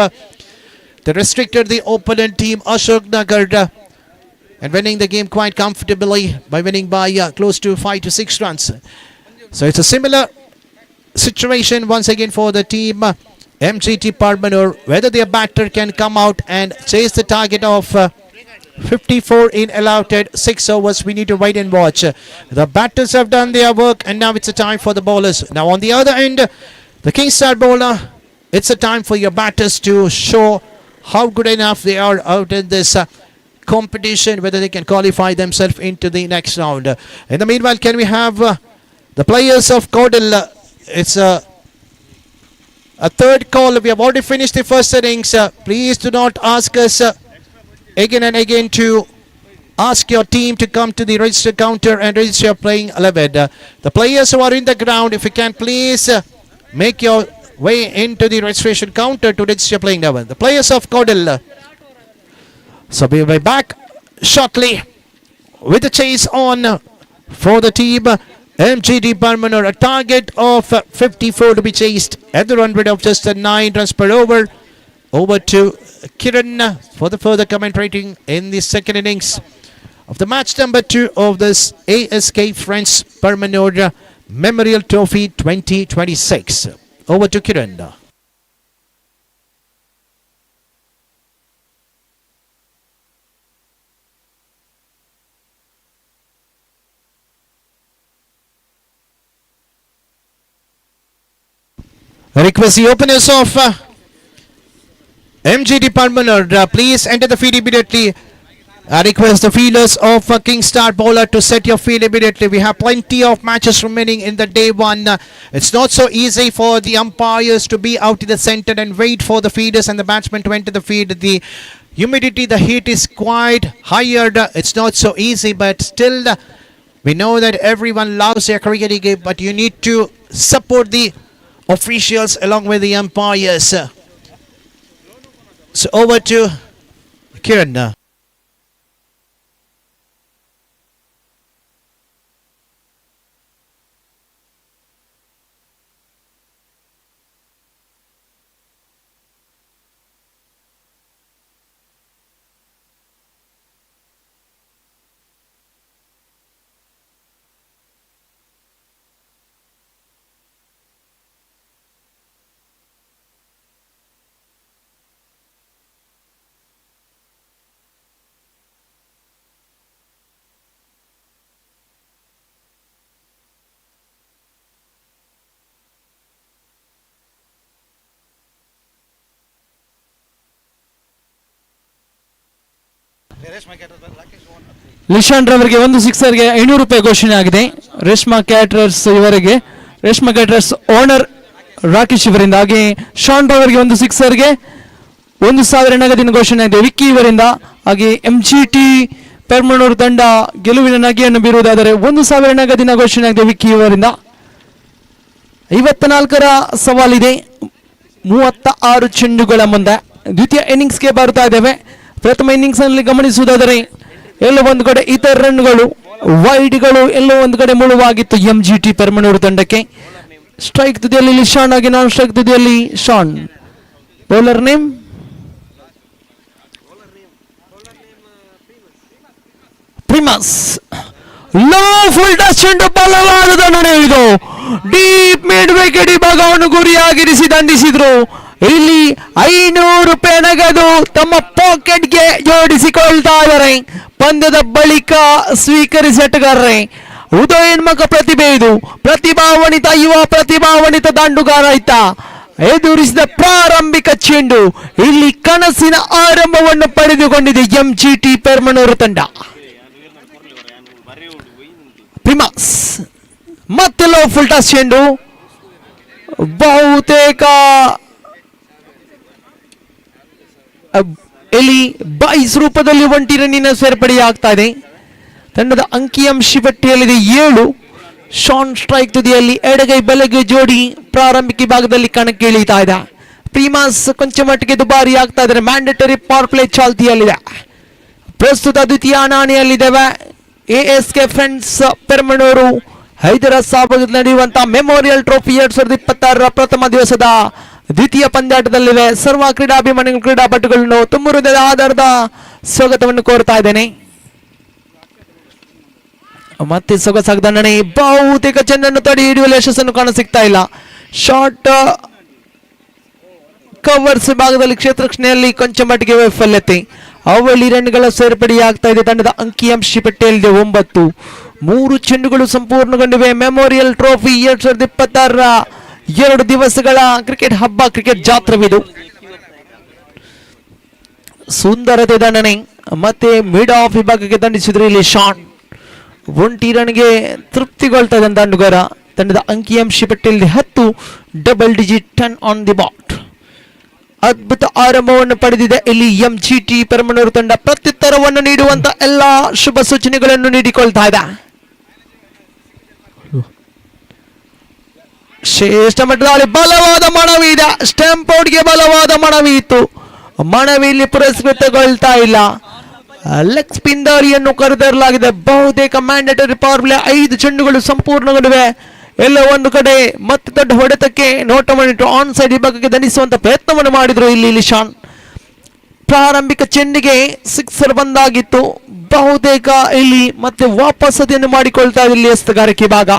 they restricted the opponent team Ashoka and winning the game quite comfortably by winning by close to 5 to 6 runs. So it's a similar situation once again for the team MGT Perbanor, whether their batter can come out and chase the target of 54 in allotted 6 overs. We need to wait and watch. The batters have done their work and now it's a time for the bowlers. Now on the other end, the King Star bowler, it's a time for your batters to show how good enough they are out in this competition, whether they can qualify themselves into the next round. In the meanwhile, can we have the players of Codel? It's a third call. We have already finished the first innings. Please do not ask us again and again to ask your team to come to the register counter and register playing 11. The players who are in the ground, if you can please make your way into the registration counter to register playing 11. The players of Codel. So we will be back shortly with the chase on for the team MGD Permanor. A target of 54 to be chased at the run rate of just 9 runs per over. Over to Kiran for the further commentating in the second innings of the match number 2 of this A.S.K Freinds Permanor Memorial Trophy 2026. Over to Kiran. I request the openers of MGD Permanor, please enter the field immediately. I request the fielders of King Star bowler to set your field immediately. We have plenty of matches remaining in the day 1. It's not so easy for the umpires to be out in the center and wait for the fielders and the batsmen to enter the field. The humidity, the heat is quite higher. It's not so easy, but still we know that everyone loves their cricket game, but you need to support the officials along with the umpires. So over to Kiran. ಲಿಶಾಂಡ್ ರವರಿಗೆ ಒಂದು ಸಿಕ್ಸರ್ಗೆ 500 ರೂಪಾಯಿ ಘೋಷಣೆ ಆಗಿದೆ. Reshma caterers ಇವರಿಗೆ Reshma caterers owner Rakesh ಇವರಿಂದ. ಹಾಗೆ ಶಾನ್ ರವರಿಗೆ ಒಂದು ಸಿಕ್ಸರ್ಗೆ 1000 ನಗದಿನ ಘೋಷಣೆ ಆಗಿದೆ ವಿಕ್ಕಿ ಇವರಿಂದ. ಹಾಗೆ MGT ಪೆರ್ಮನೂರು ತಂಡ ಗೆಲುವಿನ ನಗೆಯನ್ನು ಬೀರುವುದಾದರೆ 1000 ನಗದಿನ ಘೋಷಣೆ ಆಗಿದೆ ವಿಕ್ಕಿ ಇವರಿಂದ. 54ರ ಸವಾಲಿದೆ 36 ಚೆಂಡುಗಳ ಮುಂದೆ. ದ್ವಿತೀಯ ಇನ್ನಿಂಗ್ಸ್ಗೆ ಬರ್ತಾ ಇದ್ದೇವೆ. ಪ್ರಥಮ ಇನ್ನಿಂಗ್ಸ್ ನಲ್ಲಿ ಗಮನಿಸುವುದಾದರೆ ಎಲ್ಲ ಒಂದು ಕಡೆ ಇತರ ರನ್ಗಳು ವೈಡ್ಗಳು ಎಲ್ಲೋ ಒಂದು ಕಡೆ ಮುಳುವಾಗಿತ್ತು MGT ಪೆರ್ಮನೂರು ತಂಡಕ್ಕೆ. ಸ್ಟ್ರೈಕ್ ತುದಿಯಲ್ಲಿ ಲಿಶಾನ್ ಆಗಿ ನಾನ್ ಸ್ಟ್ರೈಕ್ ತುದಿಯಲ್ಲಿ Shaun. Bowler name Primus. Low full touch ಚೆಂಡು ಬಲವಾದ ದಂಡನೆ ಇದು. ಡೀಪ್ ಮಿಡ್ ವಿಕೆಟ್ ಭಾಗವನ್ನು ಗುರಿಯಾಗಿರಿಸಿ ದಂಡಿಸಿದ್ರು. ಇಲ್ಲಿ 500 ರೂಪಾಯಿ ನಗದು ತಮ್ಮ ಪಾಕೆಟ್ಗೆ ಜೋಡಿಸಿಕೊಳ್ತಾ ಇದ್ದಾರೆ. ಪಂದ್ಯದ ಬಳಿಕ ಸ್ವೀಕರಿಸಿ ಆಟಗಾರರೇ, ಉದಯೋನ್ಮುಖ ಪ್ರತಿಭೆ ಇದು. ಪ್ರತಿಭಾನ್ವಿತ ಯುವ ಪ್ರತಿಭಾನ್ವಿತ ದಾಂಡುಗಾರ ಆಯ್ತ ಎದುರಿಸಿದ ಪ್ರಾರಂಭಿಕ ಚೆಂಡು ಇಲ್ಲಿ ಕನಸಿನ ಆರಂಭವನ್ನು ಪಡೆದುಕೊಂಡಿದೆ MGT ಪೆರ್ಮನೂರು ತಂಡ. ಪ್ರಿಮಸ್ ಮತ್ತೆ ಲೋ ಫುಲ್ ಟಾಸ್ ಚೆಂಡು ಬಹುತೇಕ ಇಲ್ಲಿ 22 ರೂಪದಲ್ಲಿ 1 ರನ್ನಿನ ಸೇರ್ಪಡೆಯಾಗ್ತಾ ಇದೆ. ತಂಡದ ಅಂಕಿಅಂಶ ಪಟ್ಟಿಯಲ್ಲಿದೆ 7. ಶಾನ್ ಸ್ಟ್ರೈಕ್ ತುದಿಯಲ್ಲಿ ಎಡಗೈ ಬಲಗೈ ಜೋಡಿ ಪ್ರಾರಂಭಿಕ ಭಾಗದಲ್ಲಿ ಕಣಕ್ಕೆ ಇಳಿತಾ ಇದೆ. ಪ್ರಿಮಾಸ್ ಕೊಂಚ ಮಟ್ಟಿಗೆ ದುಬಾರಿ ಆಗ್ತಾ ಇದ್ದಾರೆ. ಮ್ಯಾಂಡೇಟರಿ ಪವರ್ ಪ್ಲೇ ಚಾಲ್ತಿಯಲ್ಲಿದೆ. ಪ್ರಸ್ತುತ ದ್ವಿತೀಯ ಹಣಾಹಣಿಯಲ್ಲಿದ್ದೇವೆ. A.S.K ಫ್ರೆಂಡ್ಸ್ ಪೆರ್ಮನೂರು ಹೈದರಾಬಾದ್ ನಡೆಯುವಂತಹ ಮೆಮೋರಿಯಲ್ ಟ್ರೋಫಿ 2026 ಪ್ರಥಮ ದಿವಸದ ದ್ವಿತೀಯ ಪಂದ್ಯಾಟದಲ್ಲಿವೆ. ಸರ್ವ ಕ್ರೀಡಾಭಿಮಾನಿಗಳು ಕ್ರೀಡಾಪಟುಗಳನ್ನು ತುಂಬ ಹೃದಯದ ಆಧಾರದ ಸ್ವಾಗತವನ್ನು ಕೋರ್ತಾ ಇದ್ದೇನೆ. ಮತ್ತೆ ಸೊಗಸಾದ ನಡೆ ಬಹುತೇಕ ಚೆಂಡನ್ನು ತಡೆ ಹಿಡಿಯುವ ಯಶಸ್ಸನ್ನು ಕಾಣ ಸಿಗ್ತಾ ಇಲ್ಲ. ಶಾರ್ಟ್ ಕವರ್ಸ್ ಭಾಗದಲ್ಲಿ ಕ್ಷೇತ್ರ ರಕ್ಷಣೆಯಲ್ಲಿ ಕೊಂಚ ಮಟ್ಟಿಗೆ ವೈಫಲ್ಯತೆ. ಅವಳಿ ರನ್ಗಳ ಸೇರ್ಪಡೆಯಾಗ್ತಾ ಇದೆ. ತಂಡದ ಅಂಕಿಅಂಶ ಪಟ್ಟಿಯಲ್ಲಿದೆ 9. 3 ಚೆಂಡುಗಳು ಸಂಪೂರ್ಣಗೊಂಡಿವೆ. ಮೆಮೋರಿಯಲ್ ಟ್ರೋಫಿ 2026 2 ದಿವಸಗಳ ಕ್ರಿಕೆಟ್ ಹಬ್ಬ, ಕ್ರಿಕೆಟ್ ಜಾತ್ರವಿದು. ಸುಂದರತೆ ದಂಡನೆ ಮತ್ತೆ ಮಿಡ್ ಆಫ್ ವಿಭಾಗಕ್ಕೆ ದಂಡಿಸಿದ್ರು ಇಲ್ಲಿ ಶಾನ್. 1 ರನ್ಗೆ ತೃಪ್ತಿಗೊಳ್ತಾ ಇದೆ ದಾಂಡುಗಾರ. ತಂಡದ ಅಂಕಿಅಂಶ ಪಟ್ಟಿಯಲ್ಲಿ 10, double digit 10 on the bat. ಅದ್ಭುತ ಆರಂಭವನ್ನು ಪಡೆದಿದೆ ಇಲ್ಲಿ MGT ಪೆರ್ಮನೂರು ತಂಡ. ಪ್ರತ್ಯುತ್ತರವನ್ನು ನೀಡುವಂತ ಎಲ್ಲಾ ಶುಭ ಸೂಚನೆಗಳನ್ನು ನೀಡಿಕೊಳ್ತಾ ಇದೆ. ಶ್ರೇಷ್ಠ ಮಟ್ಟದಲ್ಲಿ ಬಲವಾದ ಮನವಿ ಇದೆ. ಸ್ಟಂಪ್ ಔಟ್ಗೆ ಬಲವಾದ ಮನವಿ ಇತ್ತು. ಮನವಿಯಲ್ಲಿ ಪುರಸ್ಕೃತಗೊಳ್ತಾ ಇಲ್ಲ. ಲೆಗ್ ಸ್ಪಿನ್ ದಾರಿಯನ್ನು ಕರೆತರಲಾಗಿದೆ. ಬಹುತೇಕ ಮ್ಯಾಂಡೇಟರಿ ಪವರ್ ಪ್ಲೇ 5 ಚೆಂಡುಗಳು ಸಂಪೂರ್ಣಗೊಂಡಿವೆ. ಎಲ್ಲ ಒಂದು ಕಡೆ ಮತ್ತೆ ದೊಡ್ಡ ಹೊಡೆತಕ್ಕೆ ನೋಟವನ್ನಿಟ್ಟು ಆನ್ ಸೈಡ್ ವಿಭಾಗಕ್ಕೆ ದಂಡಿಸುವಂತ ಪ್ರಯತ್ನವನ್ನು ಮಾಡಿದ್ರು ಇಲ್ಲಿ ಲಿಶಾನ್. ಪ್ರಾರಂಭಿಕ ಚೆಂಡಿಗೆ ಸಿಕ್ಸರ್ ಬಂದಾಗಿತ್ತು. ಬಹುತೇಕ ಇಲ್ಲಿ ಮತ್ತೆ ವಾಪಸದೆಯನ್ನು ಮಾಡಿಕೊಳ್ತಾ ಇದೆ ಇಲ್ಲಿ ಎಸ್ತಗಾರಿಕೆ ಭಾಗ.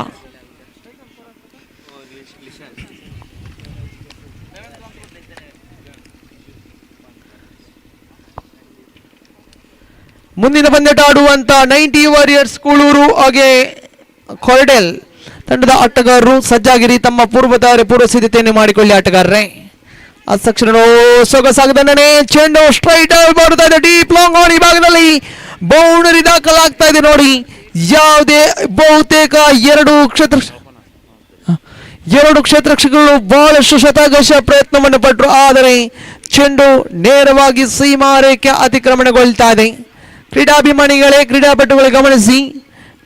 ಮುಂದಿನ ಪಂದ್ಯಾಟ ಆಡುವಂತ 90 ವಾರಿಯರ್ಸ್ ಕೂಳೂರು ಹಾಗೆ ಕೋಡೆಲ್ ತಂಡದ ಆಟಗಾರರು ಸಜ್ಜಾಗಿರಿ. ತಮ್ಮ ಪೂರ್ವ ಸಿದ್ಧತೆಯನ್ನು ಮಾಡಿಕೊಳ್ಳಿ ಆಟಗಾರರೇ. ಆ ತಕ್ಷಣ ಸೊಗಸಾಗದನೇ ಚೆಂಡು ಸ್ಟ್ರೈಟ್ ಬರ್ತಾ ಇದೆ. ಡೀಪ್ ಲಾಂಗ್ ಆನ್ ಈ ಭಾಗದಲ್ಲಿ ಬೌಂಡರಿ ದಾಖಲಾಗ್ತಾ ಇದೆ ನೋಡಿ. ಯಾವುದೇ ಬಹುತೇಕ ಎರಡು ಕ್ಷೇತ್ರಕ್ಷಗಳು ಬಹಳಷ್ಟು ಶತಘಶ ಪ್ರಯತ್ನವನ್ನು ಪಟ್ಟರು. ಆದರೆ ಚೆಂಡು ನೇರವಾಗಿ ಸೀಮಾ ರೇಖೆ ಅತಿಕ್ರಮಣಗೊಳ್ತಾ ಇದೆ. ಕ್ರೀಡಾಭಿಮಾನಿಗಳೇ, ಕ್ರೀಡಾಪಟುಗಳೇ ಗಮನಿಸಿ,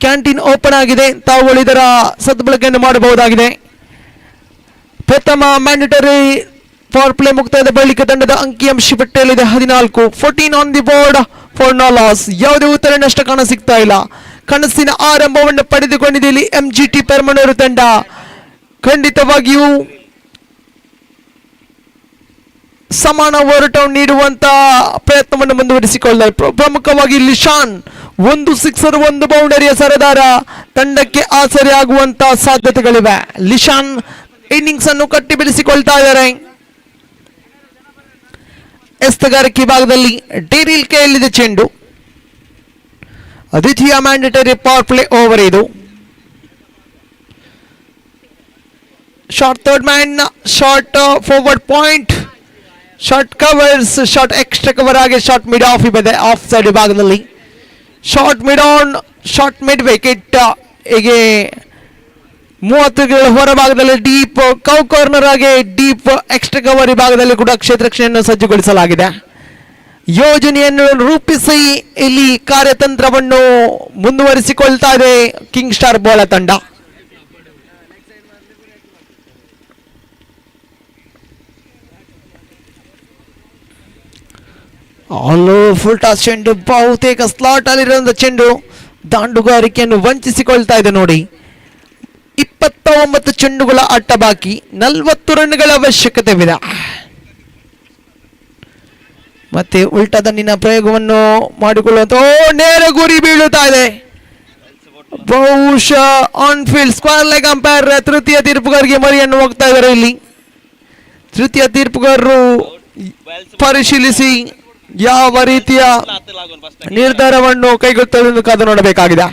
ಕ್ಯಾಂಟೀನ್ ಓಪನ್ ಆಗಿದೆ. ತಾವುಗಳು ಇದರ ಸದ್ಬಳಕೆಯನ್ನು ಮಾಡಬಹುದಾಗಿದೆ. ಪ್ರಥಮ ಮ್ಯಾಂಡೇಟರಿ ಪವರ್ ಪ್ಲೇ ಮುಕ್ತಾಯದ ಬಳಿಕ ತಂಡದ ಅಂಕಿಅಂಶ ಪಟ್ಟಿಯಲ್ಲಿದೆ 14. 14 on the board for no loss. ಯಾವುದೇ ಉತ್ತರ ನಷ್ಟ ಕಾಣ ಸಿಗ್ತಾ ಇಲ್ಲ. ಕನಸಿನ ಆರಂಭವನ್ನು ಪಡೆದುಕೊಂಡಿದೆ ಇಲ್ಲಿ MGT ಪೆರ್ಮನೂರು ತಂಡ. ಖಂಡಿತವಾಗಿಯೂ ಸಮಾನ ಓವರ್ ನೀಡುವಂತ ಪ್ರಯತ್ನವನ್ನು ಮುಂದುವರಿಸಿಕೊಳ್ಳಲು ಪ್ರಮುಖವಾಗಿ ಲಿಶಾನ್ 1 ಸಿಕ್ಸರ್ 1 ಬೌಂಡರಿಯ ಸರದಾರ ತಂಡಕ್ಕೆ ಆಸರೆ ಆಗುವಂತ ಸಾಧ್ಯತೆಗಳಿವೆ. ಲಿಶಾನ್ ಇನ್ನಿಂಗ್ಸ್ ಅನ್ನು ಕಟ್ಟಿ ಬೆಳೆಸಿಕೊಳ್ತಾ ಇದ್ದಾರೆ. ಎಸ್ತಗಾರಿಕೆ ಭಾಗದಲ್ಲಿ ಡೇರಿಲ್ ಕೈಯಲ್ಲಿದೆ ಚೆಂಡು. ದ್ವಿತೀಯ ಮ್ಯಾಂಡೇಟರಿ ಪವರ್ ಪ್ಲೇ ಓವರ್ ಇದು. Short third man, short forward point, short covers, short extra cover ಆಗಿ ಶಾರ್ಟ್ ಮಿಡ್ ಆಫ್ ಇದೆ ಆಫ್ ಸೈಡ್ ಭಾಗದಲ್ಲಿ. Short mid on, short mid wicket. ಹೀಗೆ 30 ಹೊರ ಭಾಗದಲ್ಲಿ ಡೀಪ್ ಕೌ ಕಾರ್ನರ್ ಆಗಿ ಡೀಪ್ ಎಕ್ಸ್ಟ್ರಾ ಕವರ್ ಭಾಗದಲ್ಲಿ ಕೂಡ ಕ್ಷೇತ್ರ ರಕ್ಷಣೆಯನ್ನು ಸಜ್ಜುಗೊಳಿಸಲಾಗಿದೆ. ಯೋಜನೆಯನ್ನು ರೂಪಿಸಿ ಇಲ್ಲಿ ಕಾರ್ಯತಂತ್ರವನ್ನು ಮುಂದುವರಿಸಿಕೊಳ್ತಾ ಇದೆ ಕಿಂಗ್ ಸ್ಟಾರ್ ಬೋಳ ತಂಡ. ಫುಲ್ ಟಾಸ್ ಚೆಂಡು ಬಹುತೇಕ ಸ್ಲಾಟ್ ಅಲ್ಲಿರುವಂತಹ ಚೆಂಡು ದಾಂಡುಗಾರಿಕೆಯನ್ನು ವಂಚಿಸಿಕೊಳ್ತಾ ಇದೆ ನೋಡಿ. 29 ಚೆಂಡುಗಳ ಆಟ ಬಾಕಿ, 40 ರನ್ಗಳ ಅವಶ್ಯಕತೆವಿದೆ. ಮತ್ತೆ ಉಲ್ಟಾ ದಂಡಿನ ಪ್ರಯೋಗವನ್ನು ಮಾಡಿಕೊಳ್ಳುವಂತ ನೇರ ಗುರಿ ಬೀಳುತ್ತಾ ಇದೆ. ಬಹುಶಃ on field square leg umpire ತೃತೀಯ ತೀರ್ಪುಗಾರರಿಗೆ ಮರಿಯನ್ನು ಹೋಗ್ತಾ ಇದ್ದಾರೆ. ಇಲ್ಲಿ ತೃತೀಯ ತೀರ್ಪುಗಾರರು ಪರಿಶೀಲಿಸಿ ಯಾವ ರೀತಿಯ ನಿರ್ಧಾರವನ್ನು ಕೈಗೊಳ್ಳುತ್ತಾರೆ ಎಂದು ಕಾದು ನೋಡಬೇಕಾಗಿದೆ.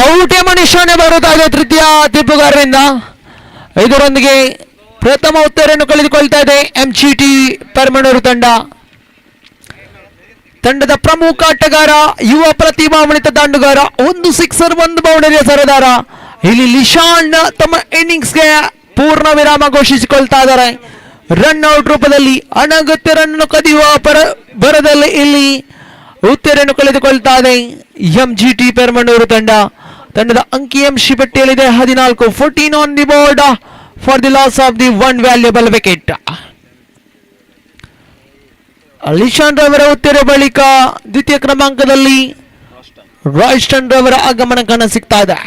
ಔಟ್ ಎಂಬ ನಿಶಾನೆ ಬರುತ್ತಾ ಇದೆ ತೃತೀಯ ತೀರ್ಪುಗಾರರಿಂದ. ಇದರೊಂದಿಗೆ ಪ್ರಥಮ ಉತ್ತರವನ್ನು ಕಳೆದುಕೊಳ್ತಾ ಇದೆ ಎಂಜಿಟಿ ಪರ್ಮನೂರು ತಂಡದ ಪ್ರಮುಖ ಆಟಗಾರ, ಯುವ ಪ್ರತಿಭಾನ್ವಿತ ದಾಂಡುಗಾರ, 1 ಸಿಕ್ಸರ್ 1 ಬೌಂಡರಿಯ ಸರದಾರ. ಇಲ್ಲಿ ಲಿಶಾನ್ ತಮ್ಮ ಇನ್ನಿಂಗ್ಸ್ಗೆ ಪೂರ್ಣ ವಿರಾಮ ಘೋಷಿಸಿಕೊಳ್ತಾ ಇದ್ದಾರೆ. ರನ್ ಔಟ್ ರೂಪದಲ್ಲಿ ಅನಗತ್ಯ ರನ್ ಕದಿಯುವ ಬರದಲ್ಲಿ ಇಲ್ಲಿ ಉತ್ತರವನ್ನು ಕಳೆದುಕೊಳ್ತಾ ಇದೆ ಎಂಜಿಟಿ ಪರ್ಮನೂರು ತಂಡದ ಅಂಕಿಅಂಶ ಪಟ್ಟಿಯಲ್ಲಿದೆ 14. 14 on the board for the loss of the 1 valuable wicket. Lishan ರವರ ಉತ್ತರ ಬಳಿಕ ದ್ವಿತೀಯ ಕ್ರಮಾಂಕದಲ್ಲಿ ರಾಯ್ಸ್ಟನ್ ರವರ ಆಗಮನ ಕಾಣ ಸಿಗ್ತಾ ಇದೆ.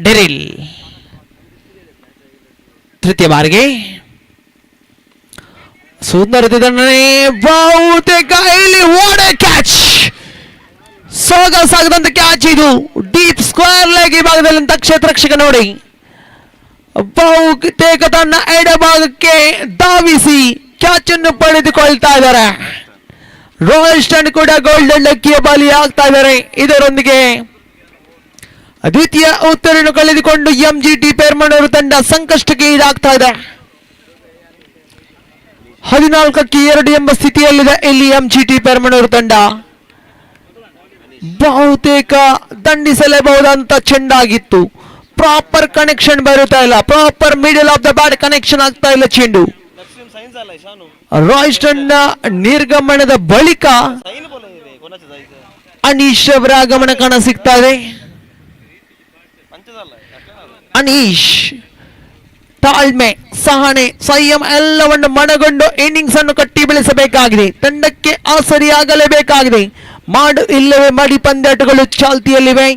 ಡೆರಿಲ್ ತೃತೀಯ ಬಾರಿಗೆ ಸುಂದರ ಬಹುತೇಕ ಇಲ್ಲಿ ಓಡೆ ಕ್ಯಾಚ್, ಸಾಗದಂತ ಕ್ಯಾಚ್. ಇದು ಡೀಪ್ ಸ್ಕ್ವೇರ್ ಲೆಗ್ ಭಾಗದಲ್ಲಿ ಕ್ಷೇತ್ರಕ್ಷಕ ನೋಡಿ ಬಹುತೇಕ ತನ್ನ ಎಡಭಾಗಕ್ಕೆ ಧಾವಿಸಿ ಕ್ಯಾಚ್ ಅನ್ನು ಪಡೆದುಕೊಳ್ತಾ ಇದ್ದಾರೆ. ರಾಯ್ಸ್ಟನ್ ಕೂಡ ಗೋಲ್ಡನ್ ಲಕ್ಕಿಯ ಬಲಿ ಆಗ್ತಾ ಇದ್ದಾರೆ. ಇದರೊಂದಿಗೆ ದ್ವಿತೀಯ ಉತ್ತರವನ್ನು ಕಳೆದುಕೊಂಡು ಎಂಜಿಟಿ ಪರ್ಮನೂರು ತಂಡ ಸಂಕಷ್ಟಕ್ಕೆ ಈಡಾಗ್ತಾ ಇದೆ. 14ಕ್ಕೆ 2 ಎಂಬ ಸ್ಥಿತಿಯಲ್ಲಿದೆ ಇಲ್ಲಿ ಎಂಜಿಟಿ ಪರ್ಮನೂರು ತಂಡ. ಬಹುತೇಕ ದಂಡಿಸಲೇಬಹುದಂತ ಚೆಂಡಾಗಿತ್ತು, ಪ್ರಾಪರ್ ಕನೆಕ್ಷನ್ ಬರುತ್ತಾ ಇಲ್ಲ, proper middle of the bat connection ಆಗ್ತಾ ಇಲ್ಲ ಚೆಂಡು. ರಾಯ್ಸ್ಟನ್ ನಿರ್ಗಮನದ ಬಳಿಕ ಅನೀಶ್ ಅವರ ಆಗಮನ ಕಾಣ ಸಿಗ್ತಾ ಇದೆ. ಅನೀಶ್ ತಾಳ್ಮೆ, ಸಹನೆ, ಸಂಯಮ ಎಲ್ಲವನ್ನು ಮನಗೊಂಡು ಇನ್ನಿಂಗ್ಸ್ ಅನ್ನು ಕಟ್ಟಿ ಬೆಳೆಸಬೇಕಾಗಿದೆ. ತಂಡಕ್ಕೆ ಆಸರಿಯಾಗಲೇಬೇಕಾಗಿದೆ. ಮಾಡು ಇಲ್ಲವೇ ಮಾಡಿ ಪಂದ್ಯಾಟಗಳು ಚಾಲ್ತಿಯಲ್ಲಿವೆ.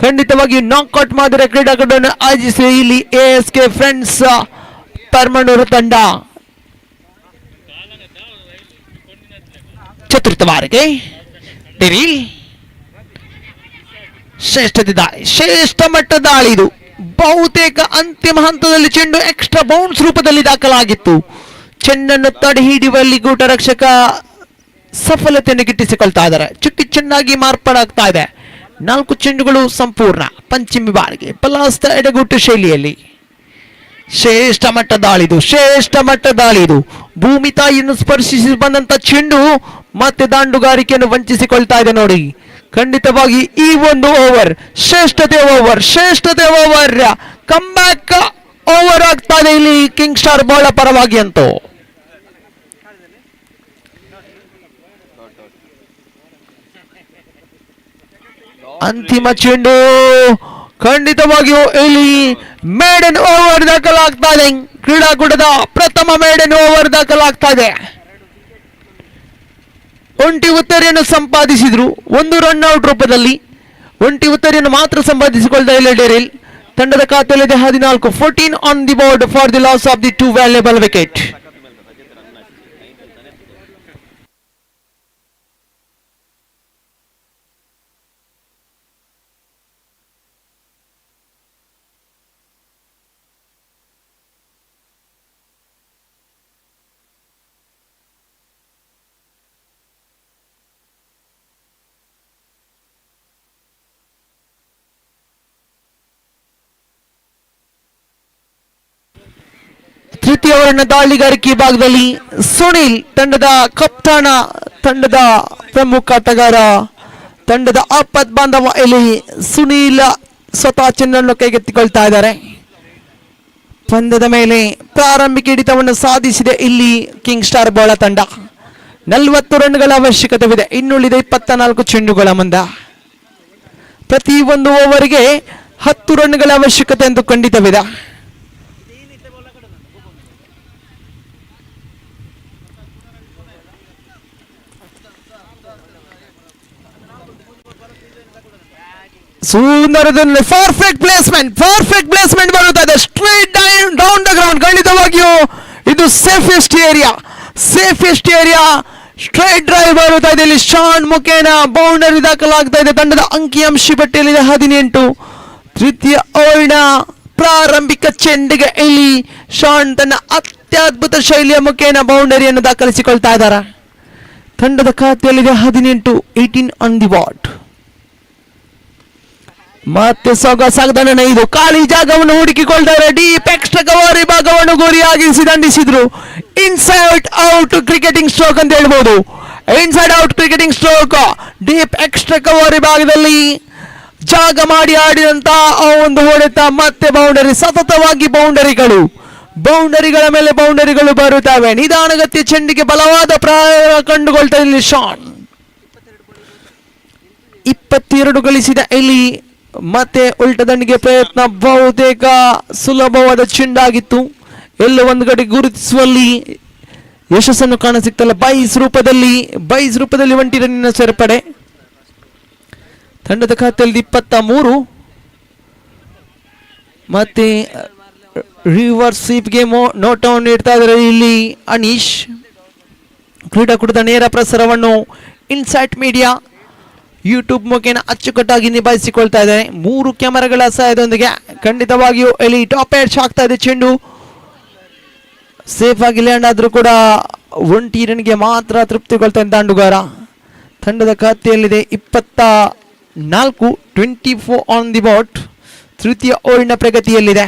ಖಂಡಿತವಾಗಿ ನಾಕ್ಔಟ್ ಮಾದರಿಯ ಕ್ರೀಡಾಕೂಟವನ್ನು ಆಯೋಜಿಸಿ ಇಲ್ಲಿ ASK ಫ್ರೆಂಡ್ಸ್ ಪರ್ಮನೂರು ತಂಡ ಚತುರ್ಥ ಬಾರಿಗೆ ಡಿರಿಲ್ ಶ್ರೇಷ್ಠ ಮಟ್ಟ ದಾಳಿ ಇದು. ಬಹುತೇಕ ಅಂತಿಮ ಹಂತದಲ್ಲಿ ಚೆಂಡು ಎಕ್ಸ್ಟ್ರಾ ಬೌನ್ಸ್ ರೂಪದಲ್ಲಿ ದಾಖಲಾಗಿತ್ತು. ಚೆಂಡನ್ನು ತಡೆ ಹಿಡಿಯುವಲ್ಲಿ ಗೂಟ ರಕ್ಷಕ ಸಫಲತೆಯನ್ನು ಗಿಟ್ಟಿಸಿಕೊಳ್ತಾ ಇದ್ದಾರೆ. ಚುಕ್ಕಿ ಚೆನ್ನಾಗಿ ಮಾರ್ಪಾಡಾಗ್ತಾ ಇದೆ. 4 ಚೆಂಡುಗಳು ಸಂಪೂರ್ಣ ಪಂಚಮಿ ಬಾರಿಗೆ ಬಲಾಸ್ತ ಎಡಗುಟ್ಟು ಶೈಲಿಯಲ್ಲಿ. ಶ್ರೇಷ್ಠ ಮಟ್ಟ ದಾಳಿದು. ಭೂಮಿ ತಾಯಿಯನ್ನು ಸ್ಪರ್ಶಿಸಿ ಬಂದಂತ ಚೆಂಡು ಮತ್ತೆ ದಾಂಡುಗಾರಿಕೆಯನ್ನು ವಂಚಿಸಿಕೊಳ್ತಾ ಇದೆ ನೋಡಿ. ಖಂಡಿತವಾಗಿ ಈ ಒಂದು ಓವರ್ ಶ್ರೇಷ್ಠತೆ ಓವರ್ ಕಮ್ ಬ್ಯಾಕ್ ಓವರ್ ಆಗ್ತಾ ಇದೆ ಇಲ್ಲಿ ಕಿಂಗ್ ಸ್ಟಾರ್ ಬಾಳ ಪರವಾಗಿ ಅಂತೂ. ಅಂತಿಮ ಚೆಂಡು ಖಂಡಿತವಾಗಿಯೂ ಇಲ್ಲಿ ಮೇಡನ್ ಓವರ್ ದಾಖಲಾಗ್ತಾ ಇದೆ. ಕ್ರೀಡಾಕೂಟದ ಪ್ರಥಮ ಮೇಡನ್ ಓವರ್ ದಾಖಲಾಗ್ತಾ ಇದೆ. ಒಂಟಿ ಉತ್ತರಿಯನ್ನು ಸಂಪಾದಿಸಿದ್ರು 1 ರನ್ಔಟ್ ರೂಪದಲ್ಲಿ. ಒಂಟಿ ಉತ್ತರಿಯನ್ನು ಮಾತ್ರ ಸಂಪಾದಿಸಿಕೊಳ್ತಾ ಇಲ್ಲ ಡೆರಿಲ್. ತಂಡದ ಖಾತೆಯಲ್ಲಿದೆ 14 on the board for the loss of the 2 valuable wicket. ತೃತೀಯ ಓವರಿನ ದಾಳಿಗಾರಿಕೆ ಭಾಗದಲ್ಲಿ ಸುನಿಲ್ ತಂಡದ ಕಪ್ತಾನ, ತಂಡದ ಪ್ರಮುಖ ಆಟಗಾರ, ತಂಡದ ಆಪತ್ ಬಾಂಧವ ಇಲ್ಲಿ ಸುನೀಲ್ ಸ್ವತಃ ಚೆಂಡನ್ನು ಕೈಗೆತ್ತಿಕೊಳ್ತಾ ಇದ್ದಾರೆ. ಪಂದ್ಯದ ಮೇಲೆ ಪ್ರಾರಂಭಿಕ ಹಿಡಿತವನ್ನು ಸಾಧಿಸಿದೆ ಇಲ್ಲಿ ಕಿಂಗ್ ಸ್ಟಾರ್ ಬಾಳ ತಂಡ. 40 ರನ್ಗಳ ಅವಶ್ಯಕತೆವಿದೆ. ಇನ್ನುಳಿದ 24 ಚೆಂಡುಗಳ ಮುಂದ. ಪ್ರತಿ ಒಂದು ಓವರಿಗೆ 10 ರನ್ಗಳ ಅವಶ್ಯಕತೆ ಎಂದು ಖಂಡಿತವಿದೆ. ಸುಂದರದಲ್ಲಿ ಪರ್ಫೆಕ್ಟ್ ಪ್ಲೇಸ್ಮೆಂಟ್ ಬರುತ್ತಾ ಇದೆ. Straight down the ground. ಖಂಡಿತವಾಗಿಯೂ ಇದು ಸೇಫೆಸ್ಟ್ ಏರಿಯಾ. ಸ್ಟ್ರೈಟ್ ಡ್ರೈವ್ ಬರುತ್ತಾ ಇದೆ. ಇಲ್ಲಿ ಶಾನ್ ಮುಖೇನ ಬೌಂಡರಿ ದಾಖಲಾಗ್ತಾ ಇದೆ. ತಂಡದ ಅಂಕಿಅಂಶ ಪಟ್ಟಿಯಲ್ಲಿದೆ 18. ತೃತೀಯ ಓವರಿನ ಪ್ರಾರಂಭಿಕ ಚೆಂಡಿಗೆ ಇಲ್ಲಿ ಶಾನ್ ತನ್ನ ಅತ್ಯದ್ಭುತ ಶೈಲಿಯ ಮುಖೇನ ಬೌಂಡರಿಯನ್ನು ದಾಖಲಿಸಿಕೊಳ್ತಾ ಇದ್ದಾರೆ. ತಂಡದ ಖಾತೆಯಲ್ಲಿದೆ 18 ಆನ್ ದಿ ಬಾರ್ಡ್. ಮತ್ತೆ ಸಾಗದಾನ ಇದು ಖಾಲಿ ಜಾಗವನ್ನು ಹುಡುಕಿಕೊಳ್ತಾರೆ. ಡೀಪ್ ಎಕ್ಸ್ಟ್ರಾ ಕವರ್ ವಿಭಾಗವನ್ನು ಗುರಿಯಾಗಿಸಿ ದಂಡಿಸಿದ್ರು. ಇನ್ಸೈಡ್ ಔಟ್ ಕ್ರಿಕೆಟಿಂಗ್ ಸ್ಟ್ರೋಕ್ ಅಂತ ಹೇಳ್ಬೋದು. ಡೀಪ್ ಎಕ್ಸ್ಟ್ರಾ ಕವರ್ ವಿಭಾಗದಲ್ಲಿ ಜಾಗ ಮಾಡಿ ಆಡಿದಂತ ಆ ಒಂದು ಹೊಡೆತ ಮತ್ತೆ ಬೌಂಡರಿ. ಸತತವಾಗಿ ಬೌಂಡರಿಗಳ ಮೇಲೆ ಬೌಂಡರಿಗಳು ಬರುತ್ತವೆ. ನಿಧಾನಗತಿಯ ಚೆಂಡಿಗೆ ಬಲವಾದ ಪ್ರಾಯ ಕಂಡುಕೊಳ್ತಾ ಇಲ್ಲಿ ಶಾನ್. 22 ಗಳಿಸಿದ ಇಲ್ಲಿ ಮತ್ತೆ ಉಲ್ಟ ದಂಡಿಗೆ ಪ್ರಯತ್ನ. ಬಹುತೇಕ ಸುಲಭವಾದ ಚೆಂಡಾಗಿತ್ತು. ಎಲ್ಲ ಒಂದು ಕಡೆ ಗುರುತಿಸುವಲ್ಲಿ ಯಶಸ್ಸನ್ನು ಕಾಣಸಿಗ್ತಲ್ಲ. ಬೈಸ್ ರೂಪದಲ್ಲಿ 1 ರನ್ನಿನ ಸೇರ್ಪಡೆ. ತಂಡದ ಖಾತೆಯಲ್ಲಿ 23. ಮತ್ತೆ ರಿವರ್ಸ್ ಸ್ವೀಪ್ಗೆ ನೋಟ್ ಔಟ್ ನೀಡ್ತಾ ಇದ್ದಾರೆ ಇಲ್ಲಿ ಅನೀಶ್. ಕ್ರೀಡಾಕೂಟದ ನೇರ ಪ್ರಸಾರವನ್ನು ಇನ್ಸೈಟ್ ಮೀಡಿಯಾ ಯೂಟ್ಯೂಬ್ ಮುಖೇನ ಅಚ್ಚುಕಟ್ಟಾಗಿ ನಿಭಾಯಿಸಿಕೊಳ್ತಾ ಇದ್ದಾರೆ. 3 ಕ್ಯಾಮೆರಾಗಳ ಸಹಾಯದೊಂದಿಗೆ ಖಂಡಿತವಾಗಿಯೂ ಇಲ್ಲಿ ಟಾಪ್ ಏಡ್ಸ್ ಆಗ್ತಾ ಇದೆ. ಚೆಂಡು ಸೇಫ್ ಆಗಿ ಲ್ಯಾಂಡ್ ಆದ್ರೂ ಕೂಡ 1 ರನ್ಗೆ ಮಾತ್ರ ತೃಪ್ತಿಗೊಳ್ತಾ ದಾಂಡುಗಾರ. ತಂಡದ ಖಾತೆಯಲ್ಲಿದೆ 24. 24 ಆನ್ ದಿ ಬಾಟ್. ತೃತೀಯ ಓವರಿನ ಪ್ರಗತಿಯಲ್ಲಿದೆ.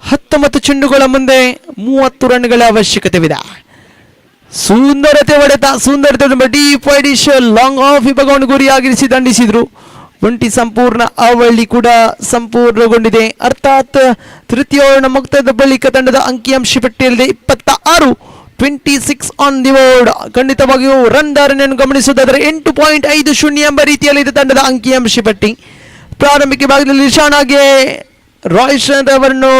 ಹತ್ತೊಂಬತ್ತು ಚೆಂಡುಗಳ ಮುಂದೆ 30 ರನ್ಗಳ ಅವಶ್ಯಕತೆವಿದೆ. ಸುಂದರತೆ ಡೀಪ್ ವೈಡ್ ಲಾಂಗ್ ಆಫ್ ವಿಭಾಗವನ್ನು ಗುರಿಯಾಗಿರಿಸಿ ದಂಡಿಸಿದ್ರು. 1 ಸಂಪೂರ್ಣ ಅವಳಿ ಕೂಡ ಸಂಪೂರ್ಣಗೊಂಡಿದೆ. ಅರ್ಥಾತ್ ತೃತೀಯ ಓವರ್ನ ಮುಕ್ತಾಯದ ಬಳಿಕ ತಂಡದ ಅಂಕಿಅಂಶ ಪಟ್ಟಿಯಲ್ಲಿದೆ 26. 26 ಆನ್ ದಿ ಬೋರ್ಡ್. ಖಂಡಿತವಾಗಿಯೂ ರನ್ ಧಾರಣೆಯನ್ನು ಗಮನಿಸುವುದಾದರೆ 8.50 ಎಂಬ ರೀತಿಯಲ್ಲಿದೆ ತಂಡದ ಅಂಕಿಅಂಶ ಪಟ್ಟಿ. ಪ್ರಾರಂಭಿಕ ಭಾಗದಲ್ಲಿ ಶಾನಾಗೆ ರಾಯ್ಸನ್ ಅವರನ್ನು